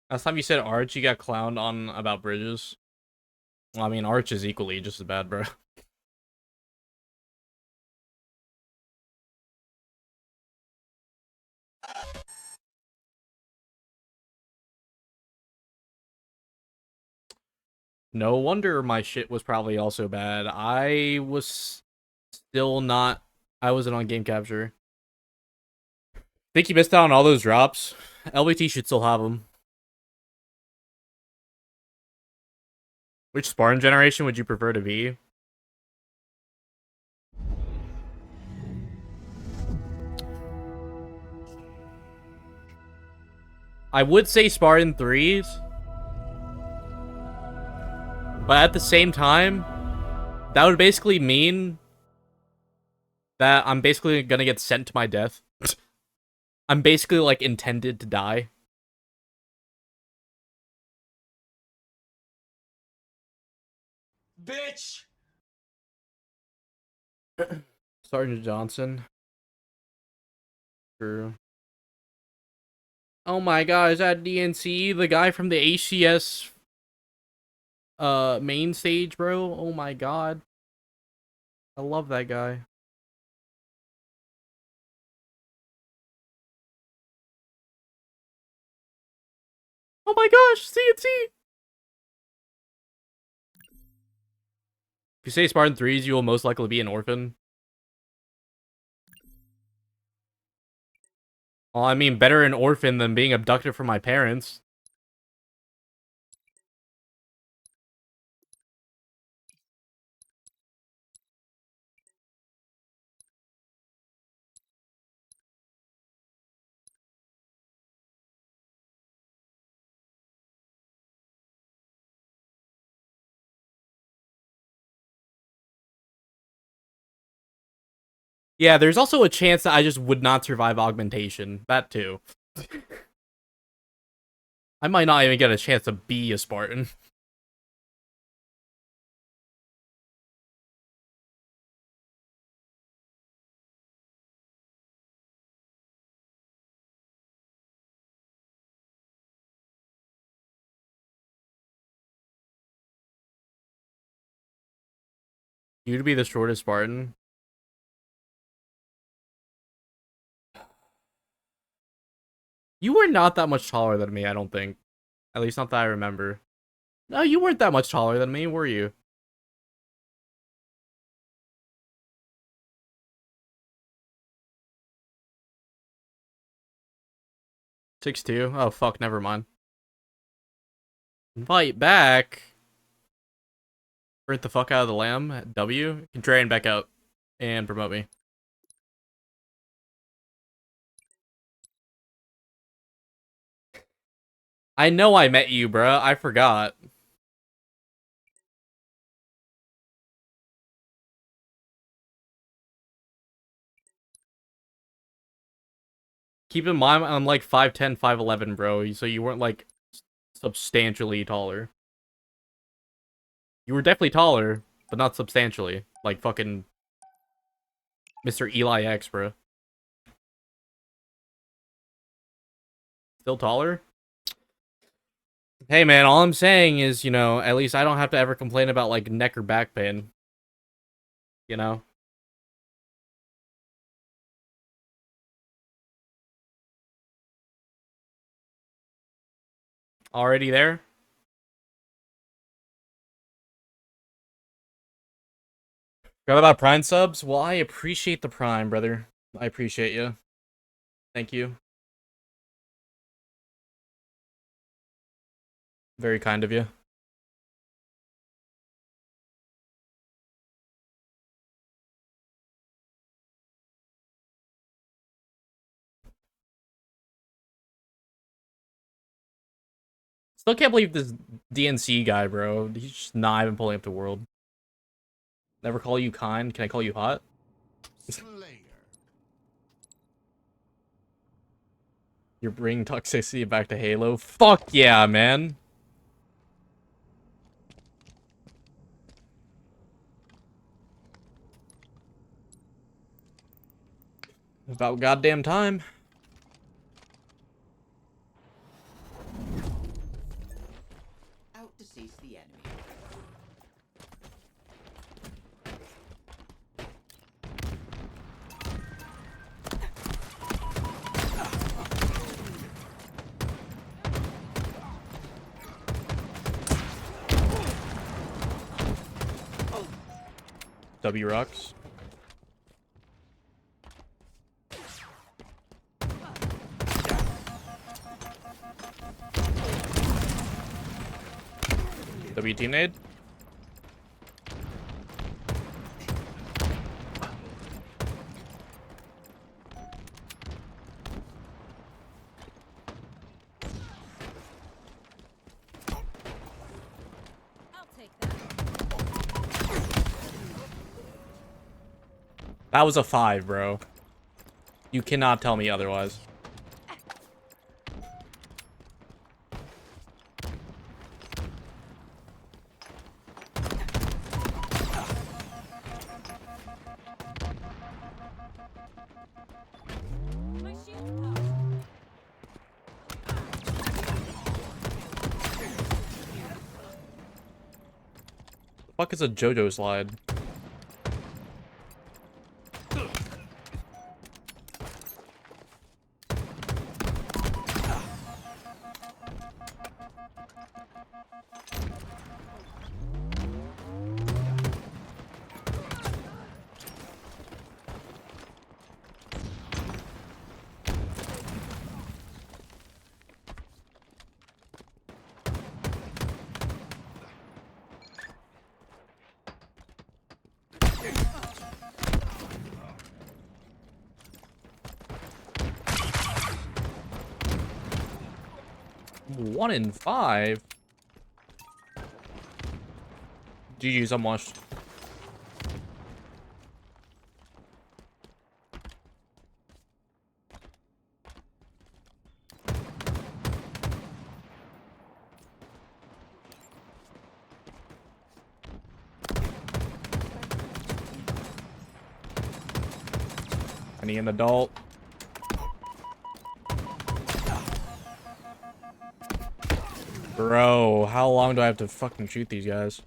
Last time you said Arch, you got clowned on about bridges. Well, I mean, Arch is equally just as bad, bro. No wonder my shit was probably also bad. I was still not... I wasn't on game capture. Think you missed out on all those drops? LBT should still have them. Which Spartan generation would you prefer to be? I would say Spartan 3s. But at the same time, that would basically mean that I'm basically gonna get sent to my death. I'm basically, like, intended to die. Bitch! Sergeant Johnson. True. Oh my god, is that DNC? The guy from the HCS main stage, bro? Oh my god. I love that guy. Oh my gosh, CNC! If you say Spartan 3s, you will most likely be an orphan. Well, I mean, better an orphan than being abducted from my parents. Yeah, there's also a chance that I just would not survive augmentation. That too. I might not even get a chance to be a Spartan. You'd be the shortest Spartan. You were not that much taller than me, I don't think. At least not that I remember. No, you weren't that much taller than me, were you? Six two. Oh fuck, never mind. Invite back. Burnt the fuck out of the lamb. W. Contrarian back out. And promote me. I know I met you, bruh. I forgot. Keep in mind, I'm like 5'10", 5'11", bro. So you weren't like substantially taller. You were definitely taller, but not substantially. Like fucking Mr. Eli X, bro. Still taller? Hey man, all I'm saying is, you know, at least I don't have to ever complain about like neck or back pain. You know? Already there? Forgot about Prime subs? Well, I appreciate the Prime, brother. I appreciate you. Thank you. Very kind of you. Still can't believe this DNC guy, bro. He's just not even pulling up to World. Never call you kind. Can I call you hot? You're bringing toxicity back to Halo? Fuck yeah, man. About goddamn time. Out to seize the enemy. W rocks. WT nade. That was a 5, bro. You cannot tell me otherwise. The fuck is a JoJo slide? One in 5. GG's, I'm washed. I need an adult. Bro, how long do I have to fucking shoot these guys?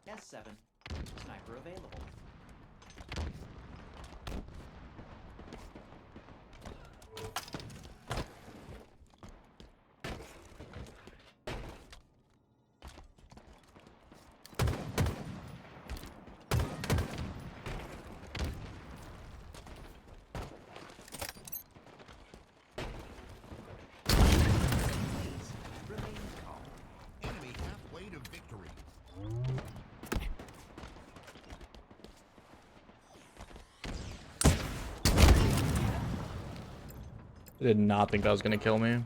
S7. Sniper available. Remain calm. Enemy halfway to victory. I did not think that was gonna kill me.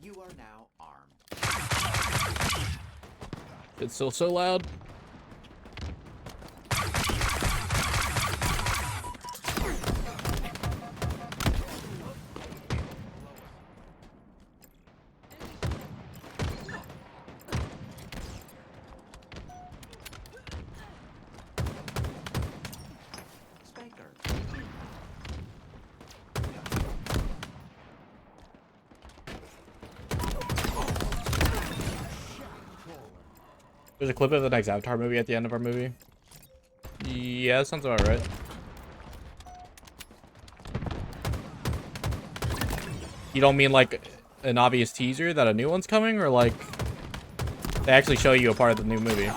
You are now armed. It's still so loud. Spanker. There's a clip of the next Avatar movie at the end of our movie. Yeah, that sounds about right. You don't mean like an obvious teaser that a new one's coming, or like they actually show you a part of the new movie?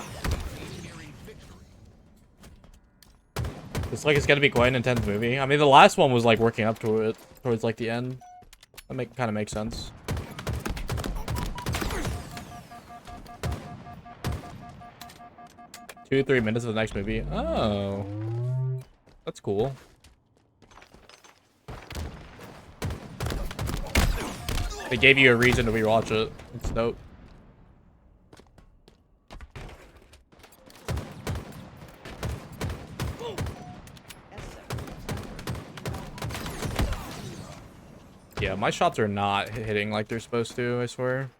It's like it's gonna be quite an intense movie. I mean, the last one was like working up to it towards like the end. That kind of makes sense. Two, 3 minutes of the next movie. Oh, that's cool. They gave you a reason to rewatch it. It's dope. Yeah, my shots are not hitting like they're supposed to, I swear.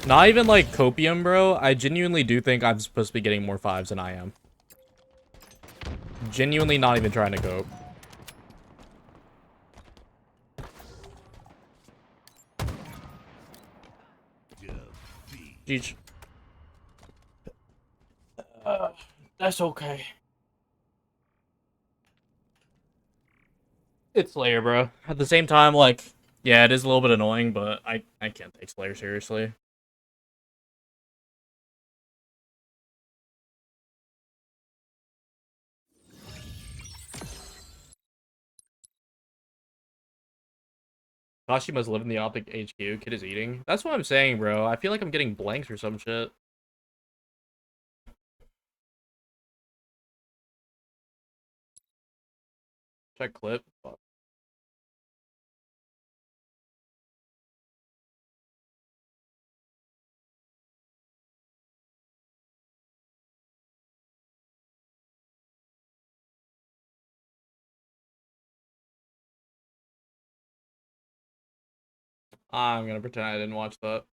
Not even like copium, bro. I genuinely do think I'm supposed to be getting more 5s than I am. Genuinely not even trying to cope. Jeez. That's okay. It's Slayer, bro. At the same time, like, yeah, it is a little bit annoying, but I can't take Slayer seriously. Kashi must live in the Optic HQ. Kid is eating. That's what I'm saying, bro. I feel like I'm getting blanks or some shit. Check clip. Fuck. I'm gonna pretend I didn't watch that.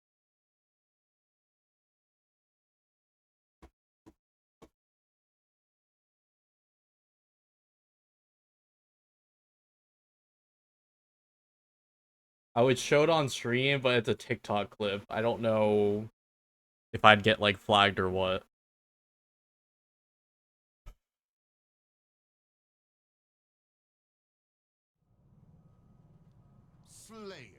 Oh, it showed on stream, but it's a TikTok clip. I don't know if I'd get, like, flagged or what. Slayer.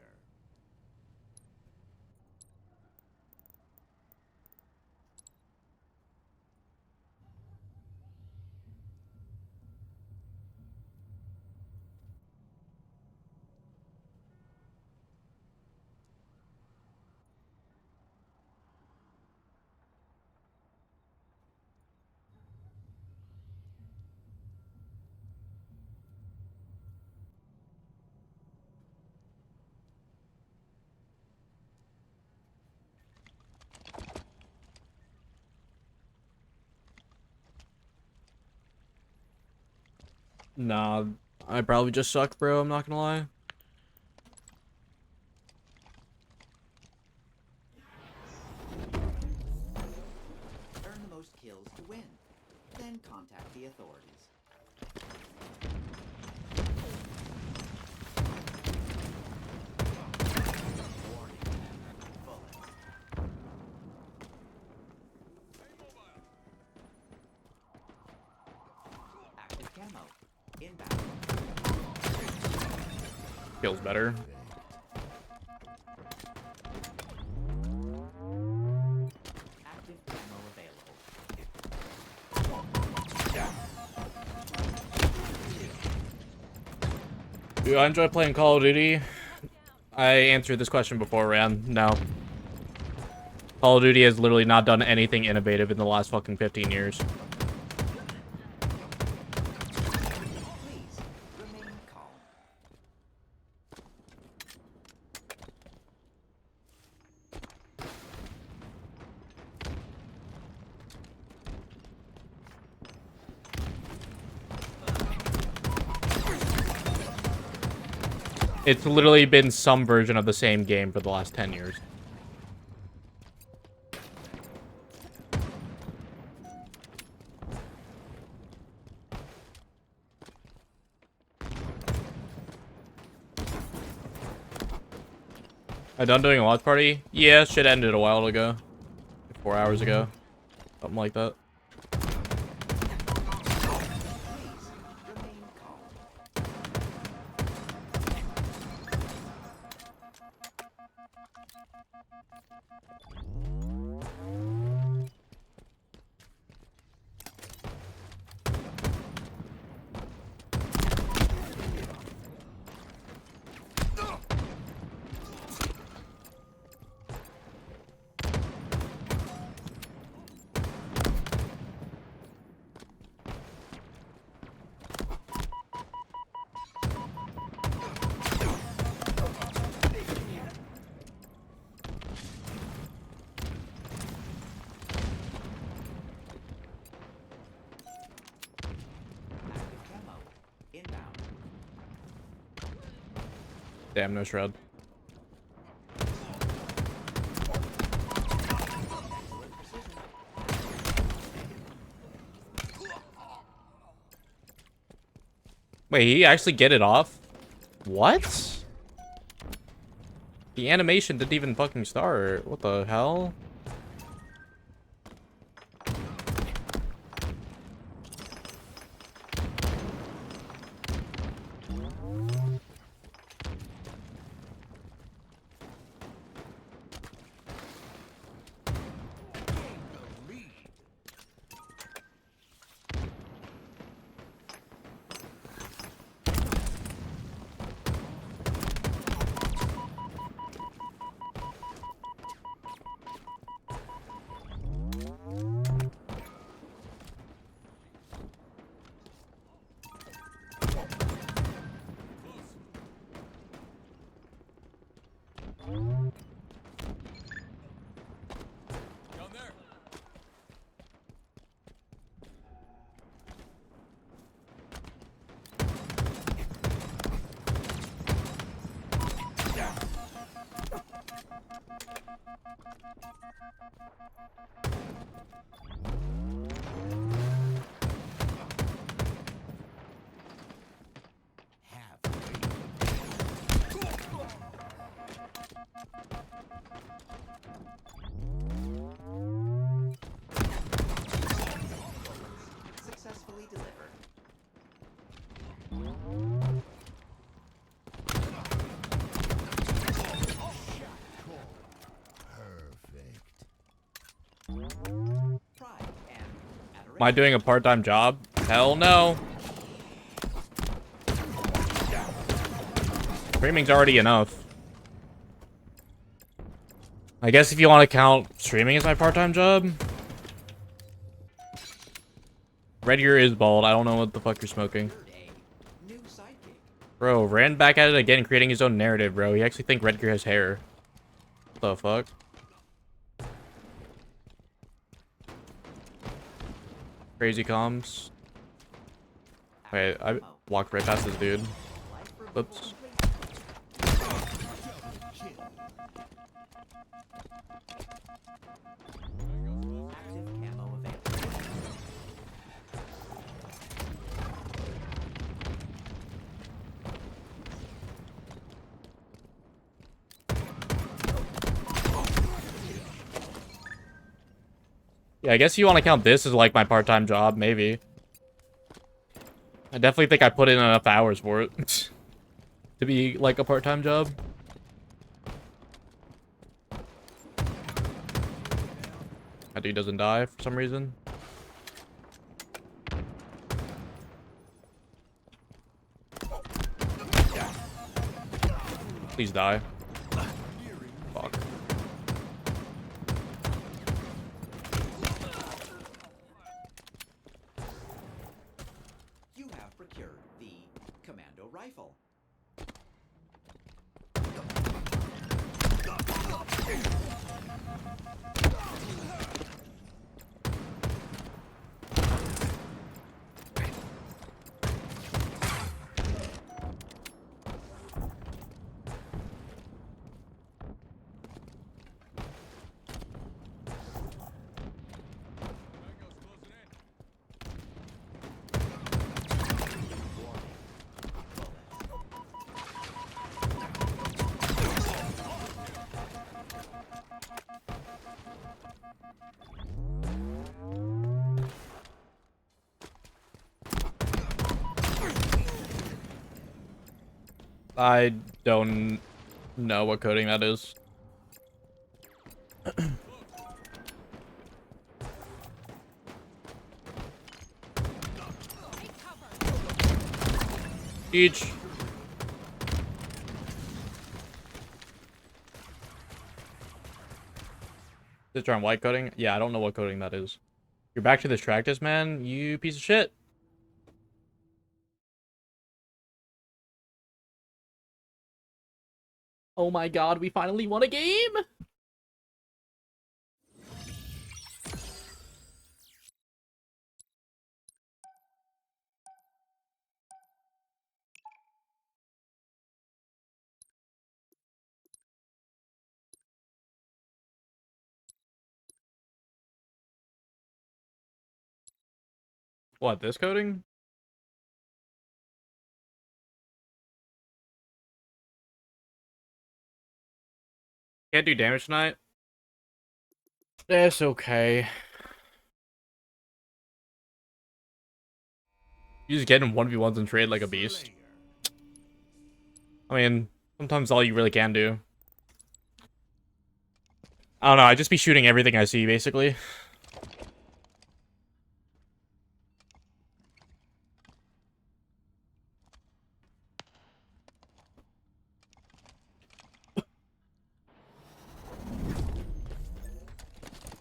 Nah, I probably just suck, bro. I'm not gonna lie. Earn the most kills to win. Then contact the authorities. Warning. Bullets. Active camo. Inbound. Feels better. Active camo available. Do I enjoy playing Call of Duty? I answered this question before, Ran. No. Call of Duty has literally not done anything innovative in the last fucking 15 years. Please remain calm. It's literally been some version of the same game for the last 10 years. I done doing a watch party? Yeah, shit ended a while ago. 4 hours ago. Something like that. Active camo. Inbound. Damn, no shred. Excellent precision. Wait, he actually get it off? What? The animation didn't even fucking start. What the hell? Down there. Successfully delivered. Pride and Am I doing a part-time job? Hell no. Streaming's already enough. I guess if you want to count streaming as my part-time job. Red Gear is bald. I don't know what the fuck you're smoking. new sidekick. Bro, ran back at it again, creating his own narrative, bro. He actually think Red Gear has hair. What the fuck? Crazy comms. Wait, Walked right past this dude. Whoops. Yeah, I guess you want to count this as like my part-time job, maybe. I definitely think I put in enough hours for it to be like a part-time job. That dude doesn't die for some reason. Please die. Fuck. You have procured the Commando Rifle. I don't know what coding that is. Each. Is it on white coding? Yeah, I don't know what coding that is. You're back to this practice, man. You piece of shit. Oh my god, we finally won a game! What, this coding? Can't do damage tonight? That's okay. You just get in 1v1s and trade like a beast. I mean, sometimes all you really can do. I don't know, I just be shooting everything I see, basically.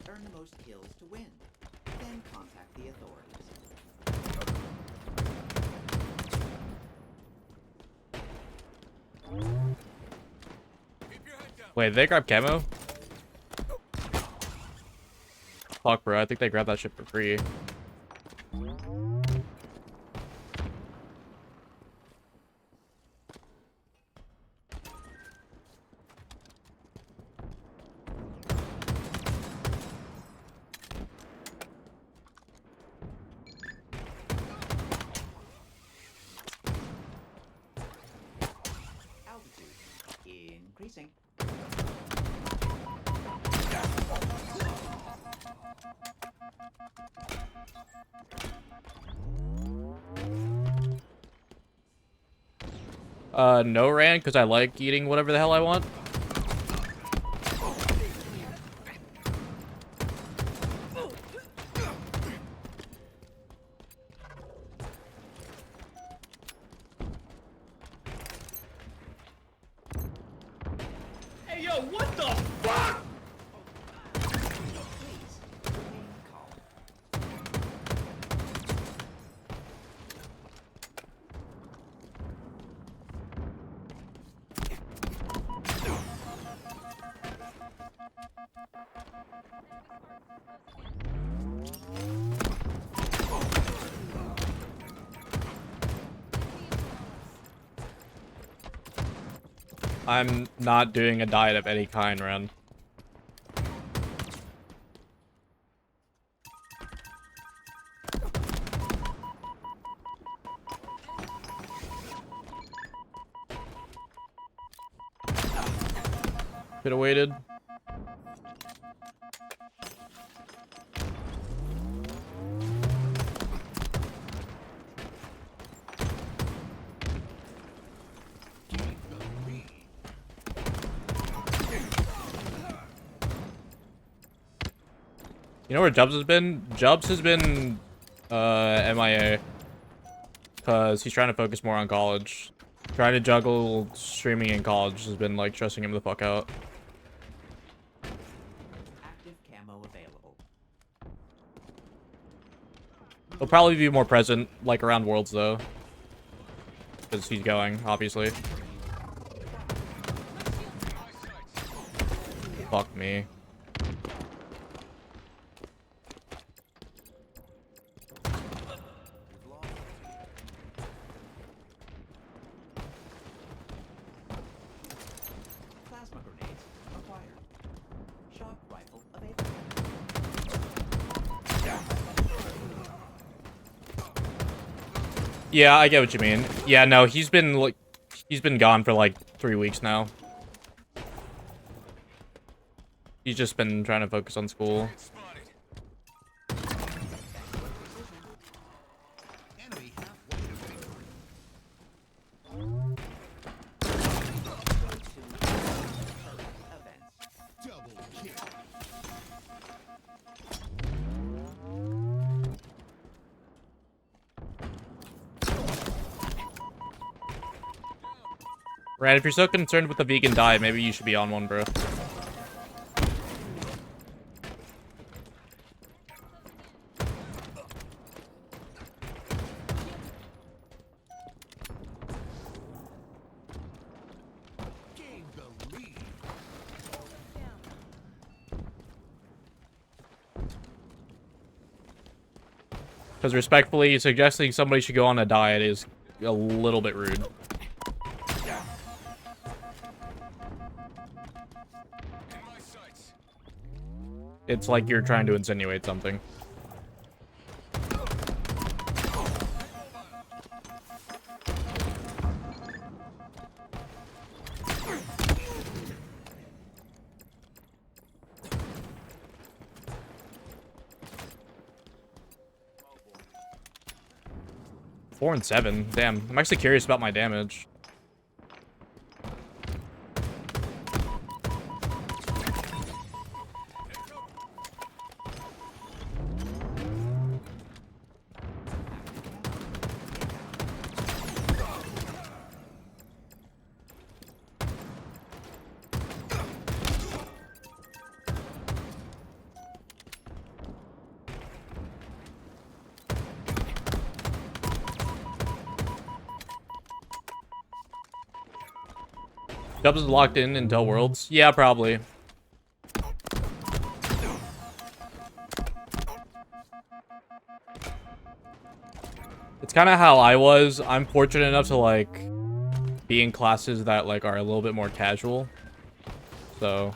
Earn the most kills to win. Then contact the authorities. Wait, did they grab camo? Fuck, bro, I think they grabbed that shit for free. Altitude increasing. No ran, because I like eating whatever the hell I want. Hey, yo, what the fuck? I'm not doing a diet of any kind, Ren. Could have waited. You know where Jubs has been? Jubs has been MIA. Because he's trying to focus more on college. Trying to juggle streaming and college has been like stressing him the fuck out. Active camo available. He'll probably be more present like around Worlds though. Because he's going, obviously. Fuck me. Plasma grenades acquired. Shock rifle available. Yeah, I get what you mean. Yeah, no, he's been gone for like 3 weeks now. He's just been trying to focus on school. Rand, if you're so concerned with the vegan diet, maybe you should be on one, bro. Because respectfully, suggesting somebody should go on a diet is a little bit rude. It's like you're trying to insinuate something. Four and 7. Damn. I'm actually curious about my damage. Dubs is locked in until Worlds? Yeah, probably. It's kind of how I was. I'm fortunate enough to, like, be in classes that, like, are a little bit more casual. So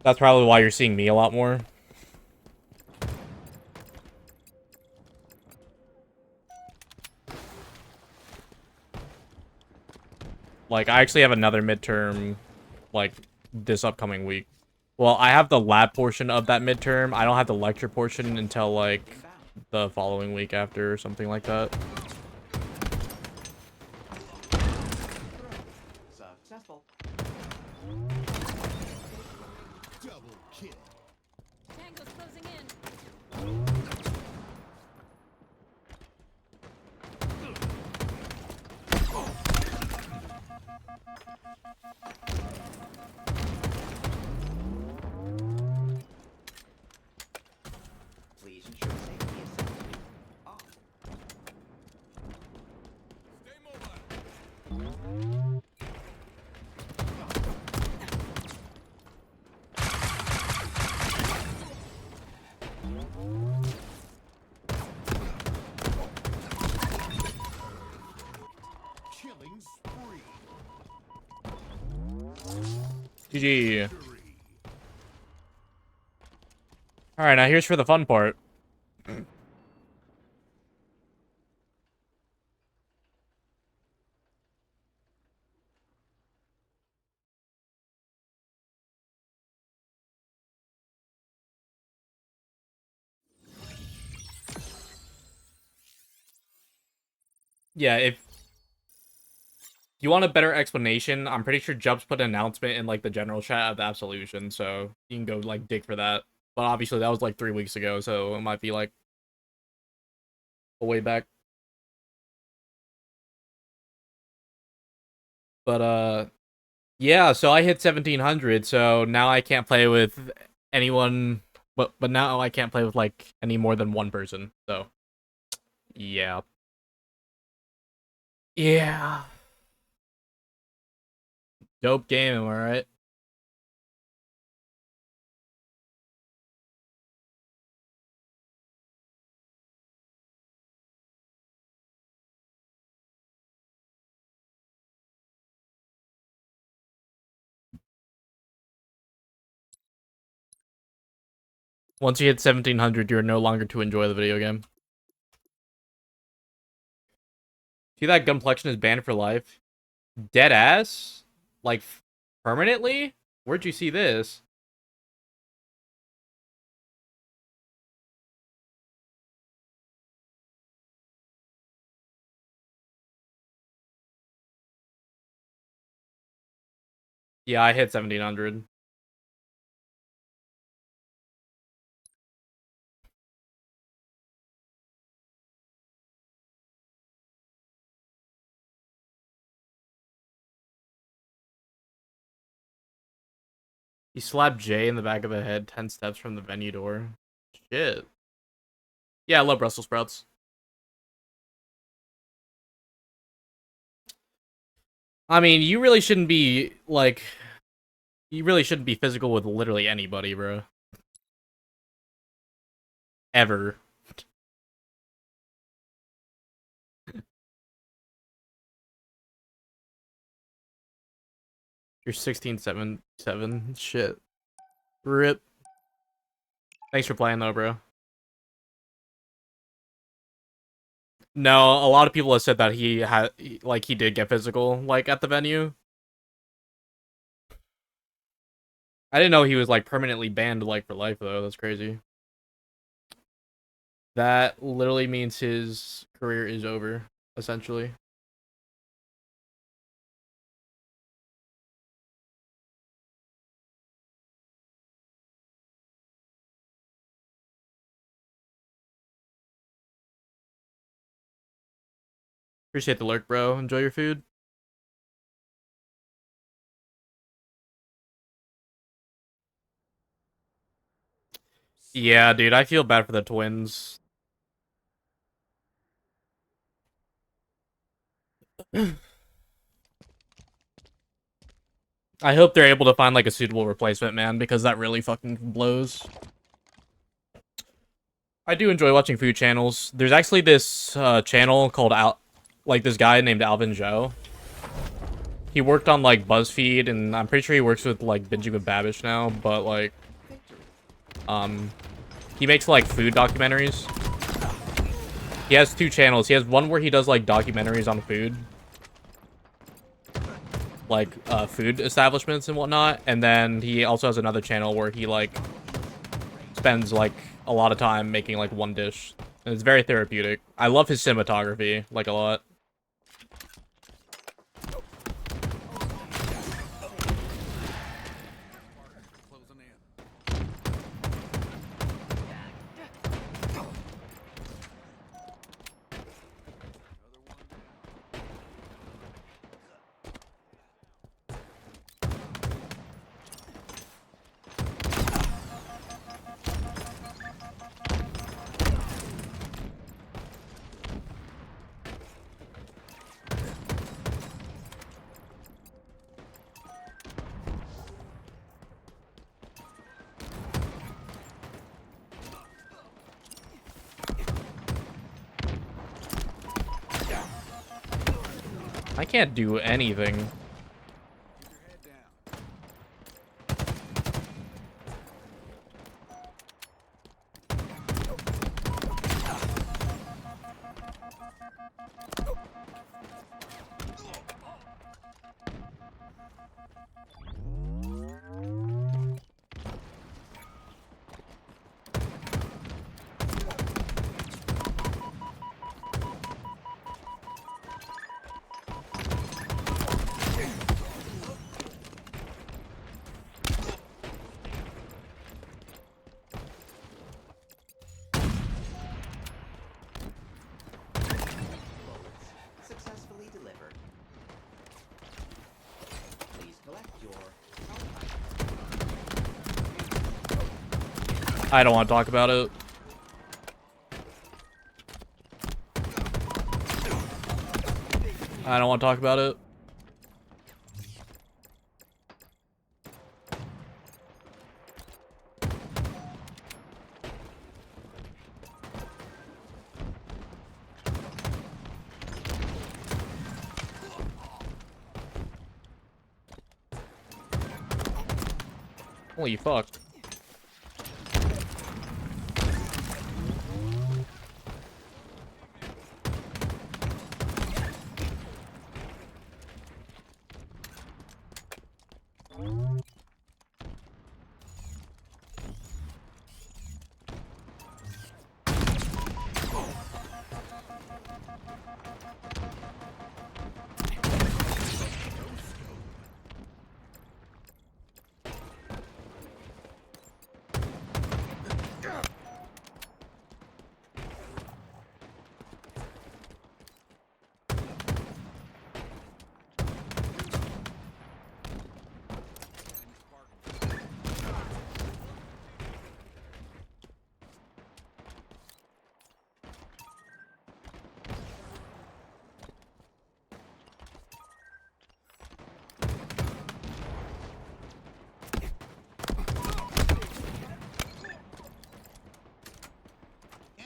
that's probably why you're seeing me a lot more. Like, I actually have another midterm, like, this upcoming week. Well, I have the lab portion of that midterm. I don't have the lecture portion until, like, the following week after or something like that. Successful. Double kill. Tango's closing in. Please ensure safety is set to off. GG. Alright, now here's for the fun part. Yeah, if you want a better explanation, I'm pretty sure Jumps put an announcement in like the general chat of the Absolution, so you can go like dig for that. But obviously that was like 3 weeks ago, so it might be like a way back. But yeah, so I hit 1700, so now I can't play with anyone, but now I can't play with like any more than one person. So yeah. Yeah. Dope game, am I right? Once you hit 1700, you're no longer to enjoy the video game. See that Gunplexion is banned for life? Dead ass? Like, permanently? Where'd you see this? Yeah, I hit 1700. He slapped Jay in the back of the head 10 steps from the venue door. Shit. Yeah, I love Brussels sprouts. I mean, you really shouldn't be, like... You really shouldn't be physical with literally anybody, bro. Ever. You're 1677. Shit. RIP. Thanks for playing, though, bro. No, a lot of people have said that he did get physical, like, at the venue. I didn't know he was, like, permanently banned, like, for life, though. That's crazy. That literally means his career is over, essentially. Appreciate the lurk, bro. Enjoy your food. Yeah, dude, I feel bad for the Twins. I hope they're able to find, like, a suitable replacement, man, because that really fucking blows. I do enjoy watching food channels. There's actually this channel called this guy named Alvin Joe. He worked on, like, BuzzFeed, and I'm pretty sure he works with, like, Binging with Babish now, but, like, he makes, like, food documentaries. He has 2 channels. He has one where he does, like, documentaries on food. Like, food establishments and whatnot, and then he also has another channel where he, like, spends, like, a lot of time making, like, one dish. And it's very therapeutic. I love his cinematography, like, a lot. I can't do anything. I don't want to talk about it. I don't want to talk about it. Holy fuck.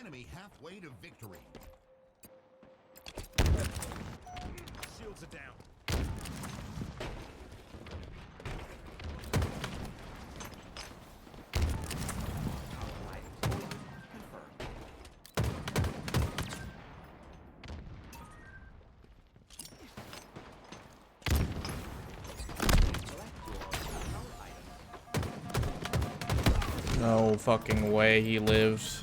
Enemy halfway to victory. Shields are down. No fucking way he lives.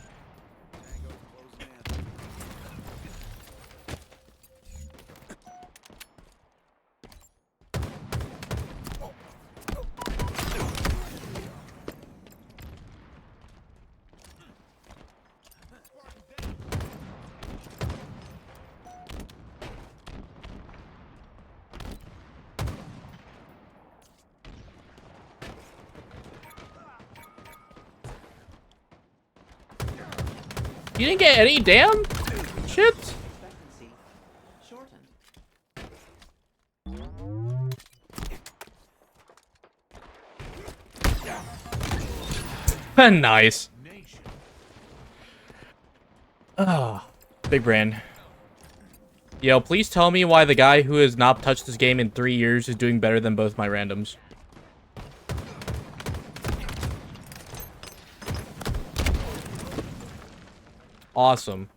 You didn't get any damn shit? Nice. Oh, big brain. Yo, please tell me why the guy who has not touched this game in 3 years is doing better than both my randoms. Awesome.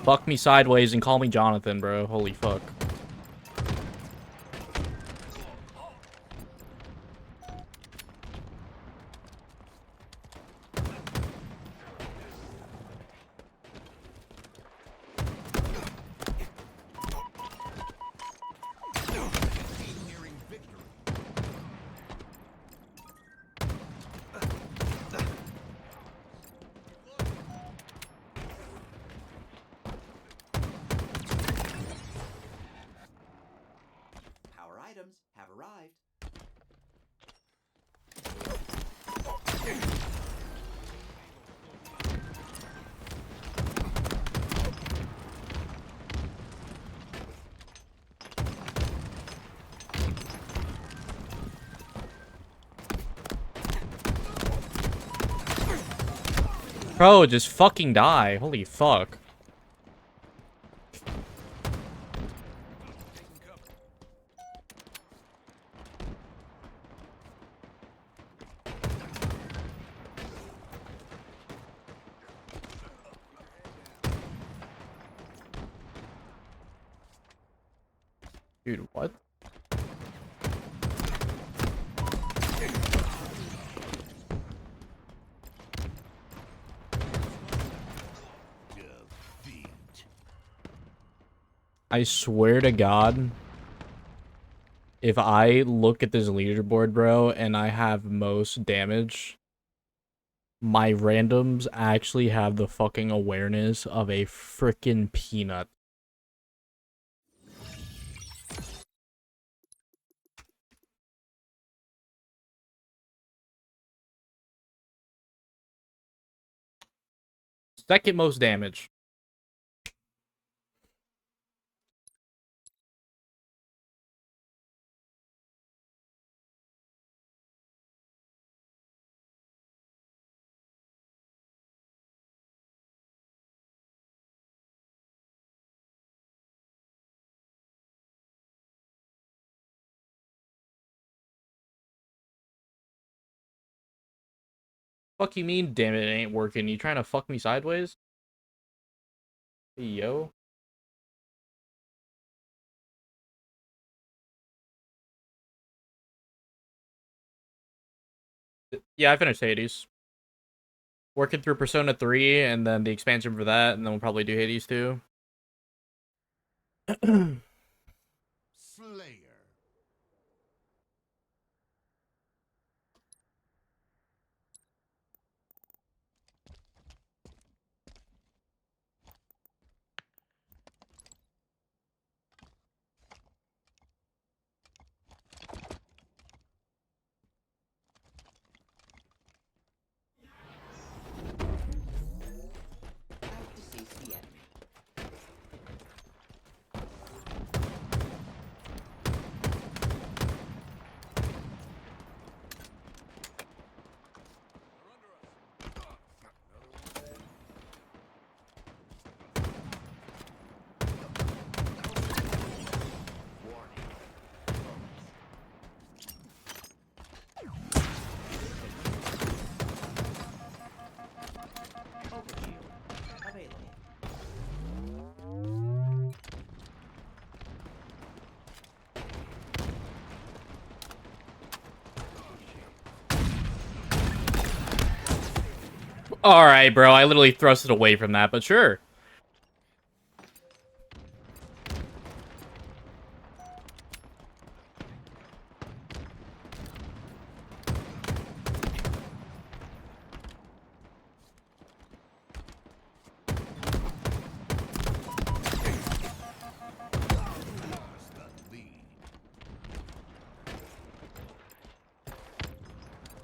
Fuck me sideways and call me Jonathan, bro. Holy fuck. Power items have arrived. Bro, just fucking die. Holy fuck. Dude, what? I swear to God, if I look at this leaderboard, bro, and I have most damage, My randoms actually have the fucking awareness of a freaking peanut. Second most damage. Fuck you mean, damn it, it ain't working. You trying to fuck me sideways? Hey, yo. Yeah, I finished Hades. Working through Persona 3 and then the expansion for that, and then we'll probably do Hades too. Slayer. Out to seize the enemy. Overshield available. Alright, bro. I literally thrusted away from that, but sure.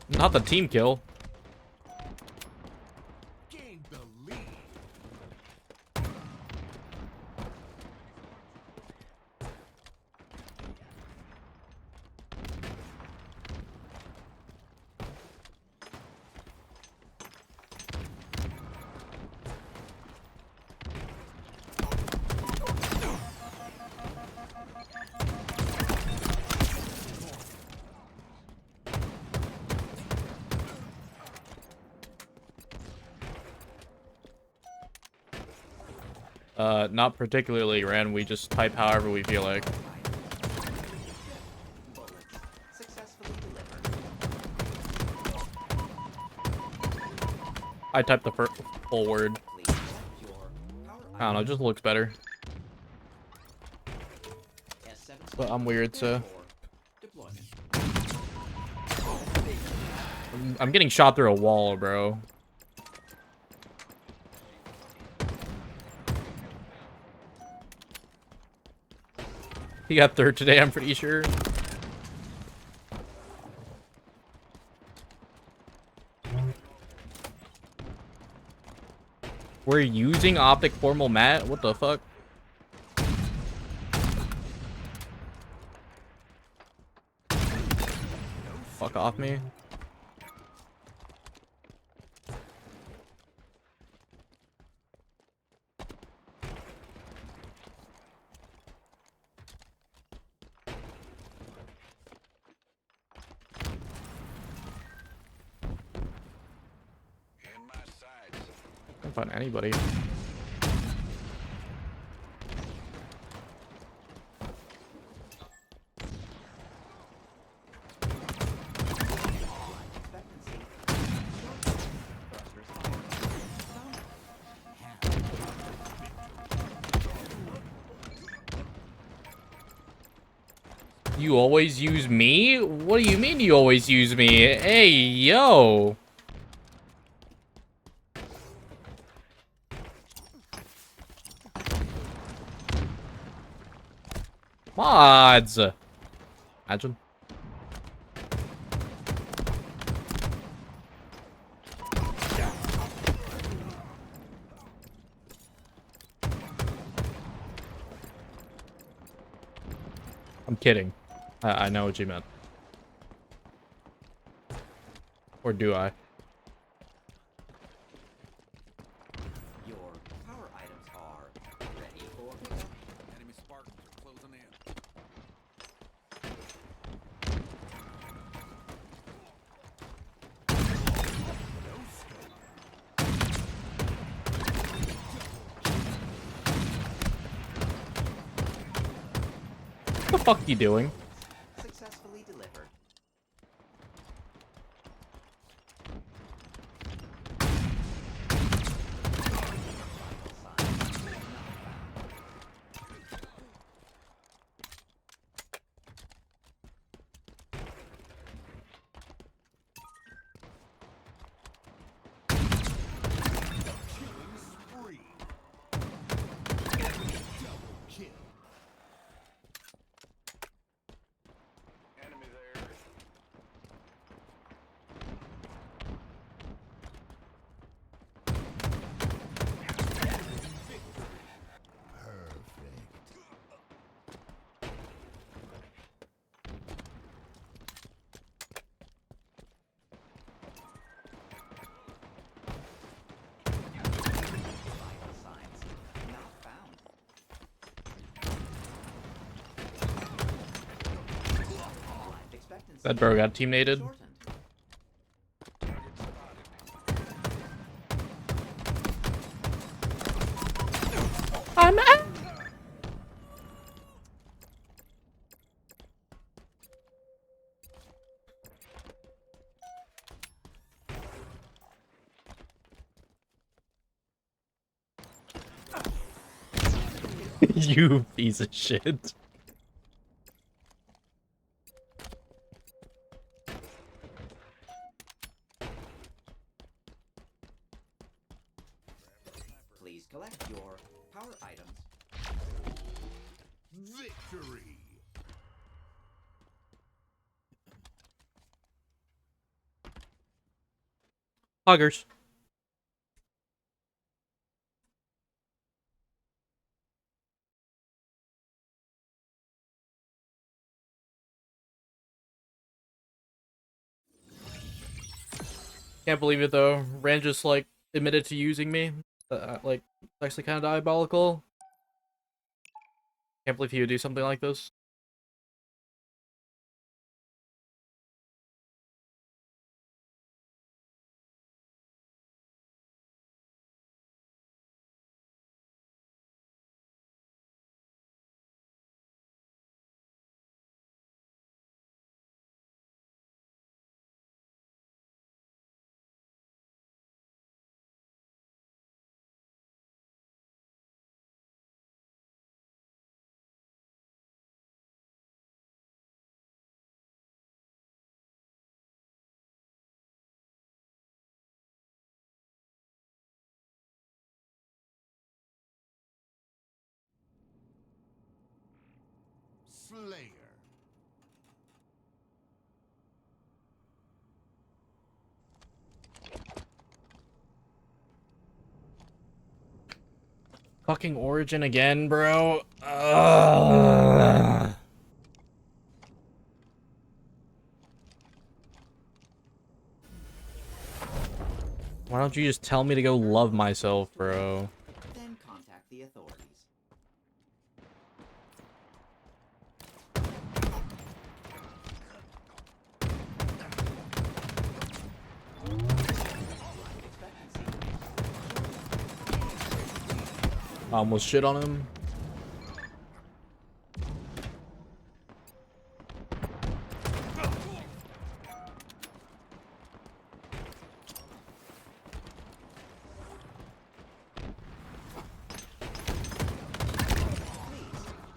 Not the team kill. Gained the lead. Not particularly, Ren. We just type however we feel like. Successfully delivered. I typed the full word. I don't know, it just looks better. But I'm weird, so... I'm getting shot through a wall, bro. He got third today, I'm pretty sure. We're using optic formal mat? What the fuck? Fuck off me. Can't find anybody. You always use me? What do you mean you always use me? Hey, yo! Mods. Imagine. I'm kidding. I know what you meant. Or do I? Your power items are ready for pickup. Enemy Spartans are closing in. What the fuck are you doing? Successfully delivered. That bro got teammated. I'm out. You piece of shit. Please collect your power items. Victory! Huggers. Can't believe it though. Rand just like admitted to using me. Like, it's actually kind of diabolical. Can't believe he would do something like this. Slayer. Fucking Origin again, bro. Ugh. Why don't you just tell me to go love myself, bro? Then contact the authorities. I almost shit on him.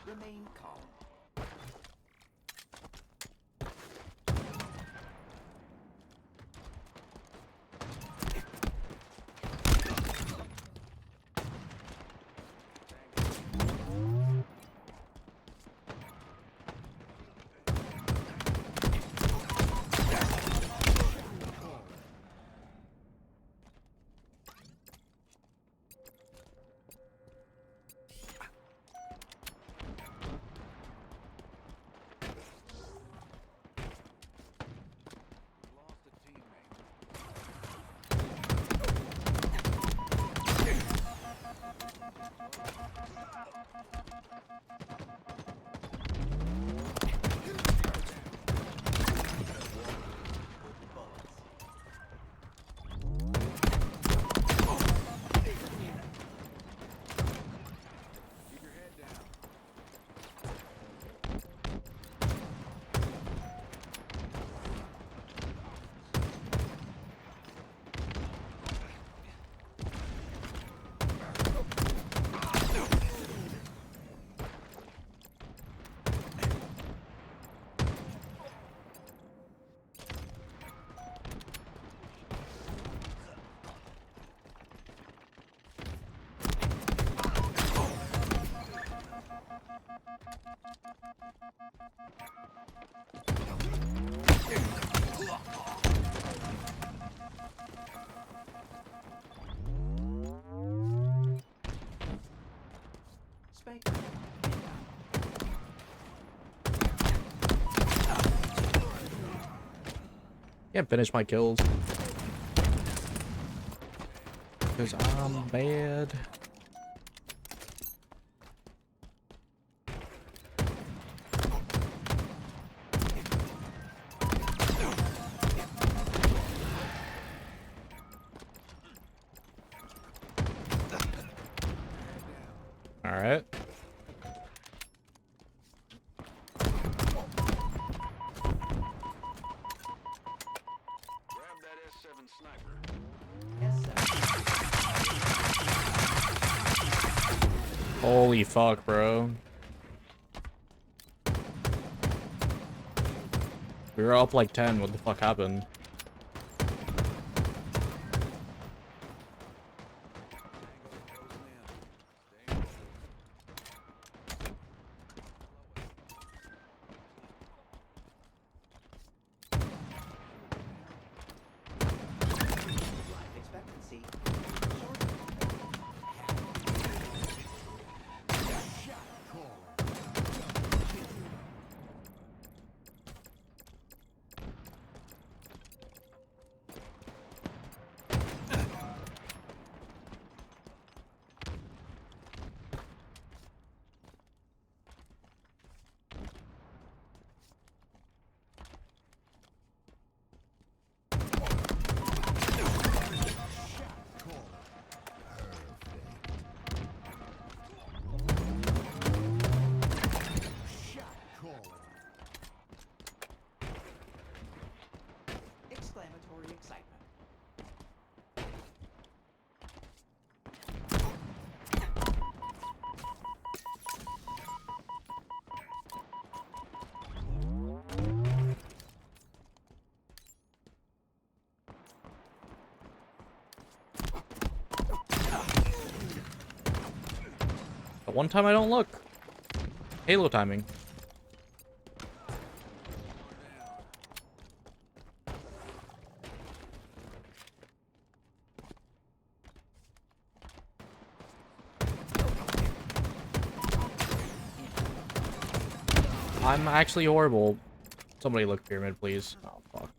Remain calm. Spank. Can't finish my kills. Because I'm bad. All right. Holy fuck, bro. We were up like 10. What the fuck happened? Life expectancy. Exclamatory excitement. But one time I don't look. Halo timing. I'm actually horrible. Somebody look pyramid, please. Oh, fuck.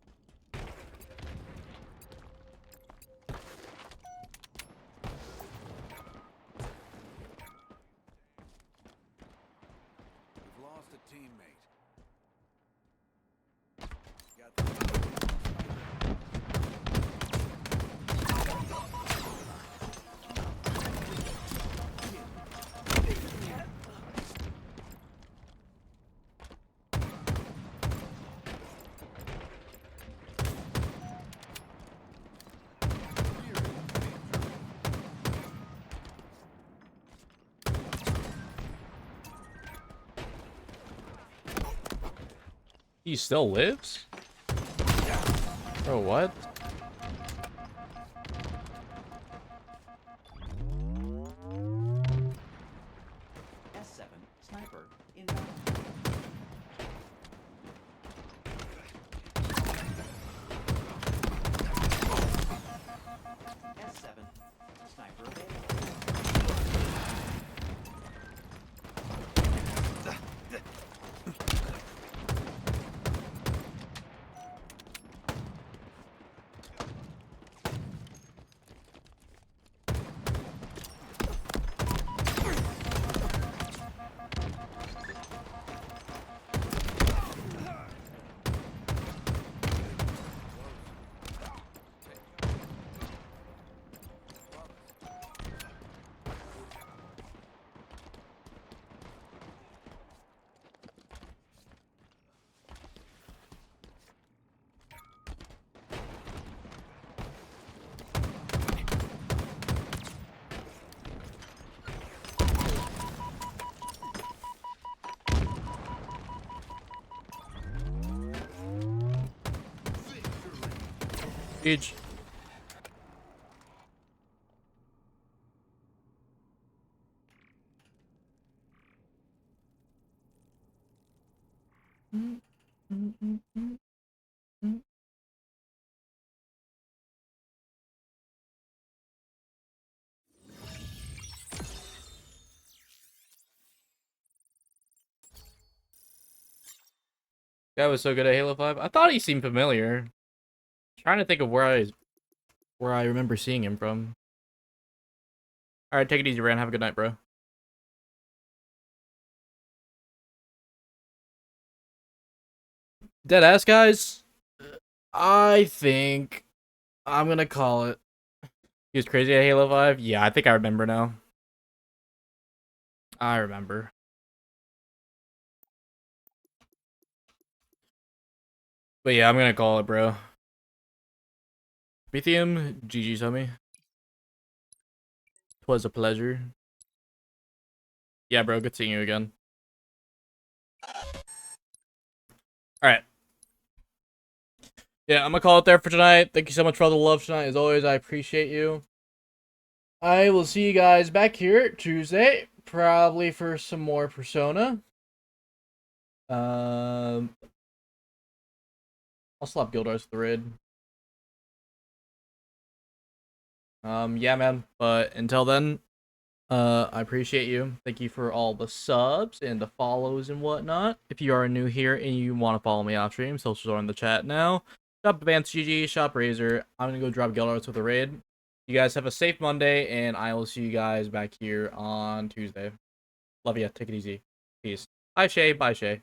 We've lost a teammate. He still lives? Bro, what? S7 sniper inbound. S7 sniper Each. Guy was so good at Halo 5. I thought he seemed familiar. Trying to think of where I remember seeing him from. All right, take it easy, Rand. Have a good night, bro. Deadass, guys. I think I'm gonna call it. He was crazy at Halo 5? Yeah, I think I remember now. I remember. But yeah, I'm gonna call it, bro. Bithium, GG, Tommy. Twas a pleasure. Yeah, bro, good seeing you again. Alright. Yeah, I'm gonna call it there for tonight. Thank you so much for all the love tonight. As always, I appreciate you. I will see you guys back here Tuesday, probably for some more Persona. I'll slap Gildars with the raid. Yeah, man. But until then, I appreciate you. Thank you for all the subs and the follows and whatnot. If you are new here and you want to follow me off stream, socials are in the chat now. Shop Advanced GG, Shop Razor. I'm gonna go drop Gildarts with a raid. You guys have a safe Monday, and I will see you guys back here on Tuesday. Love ya. Take it easy. Peace. Hi, Shay. Bye, Shay.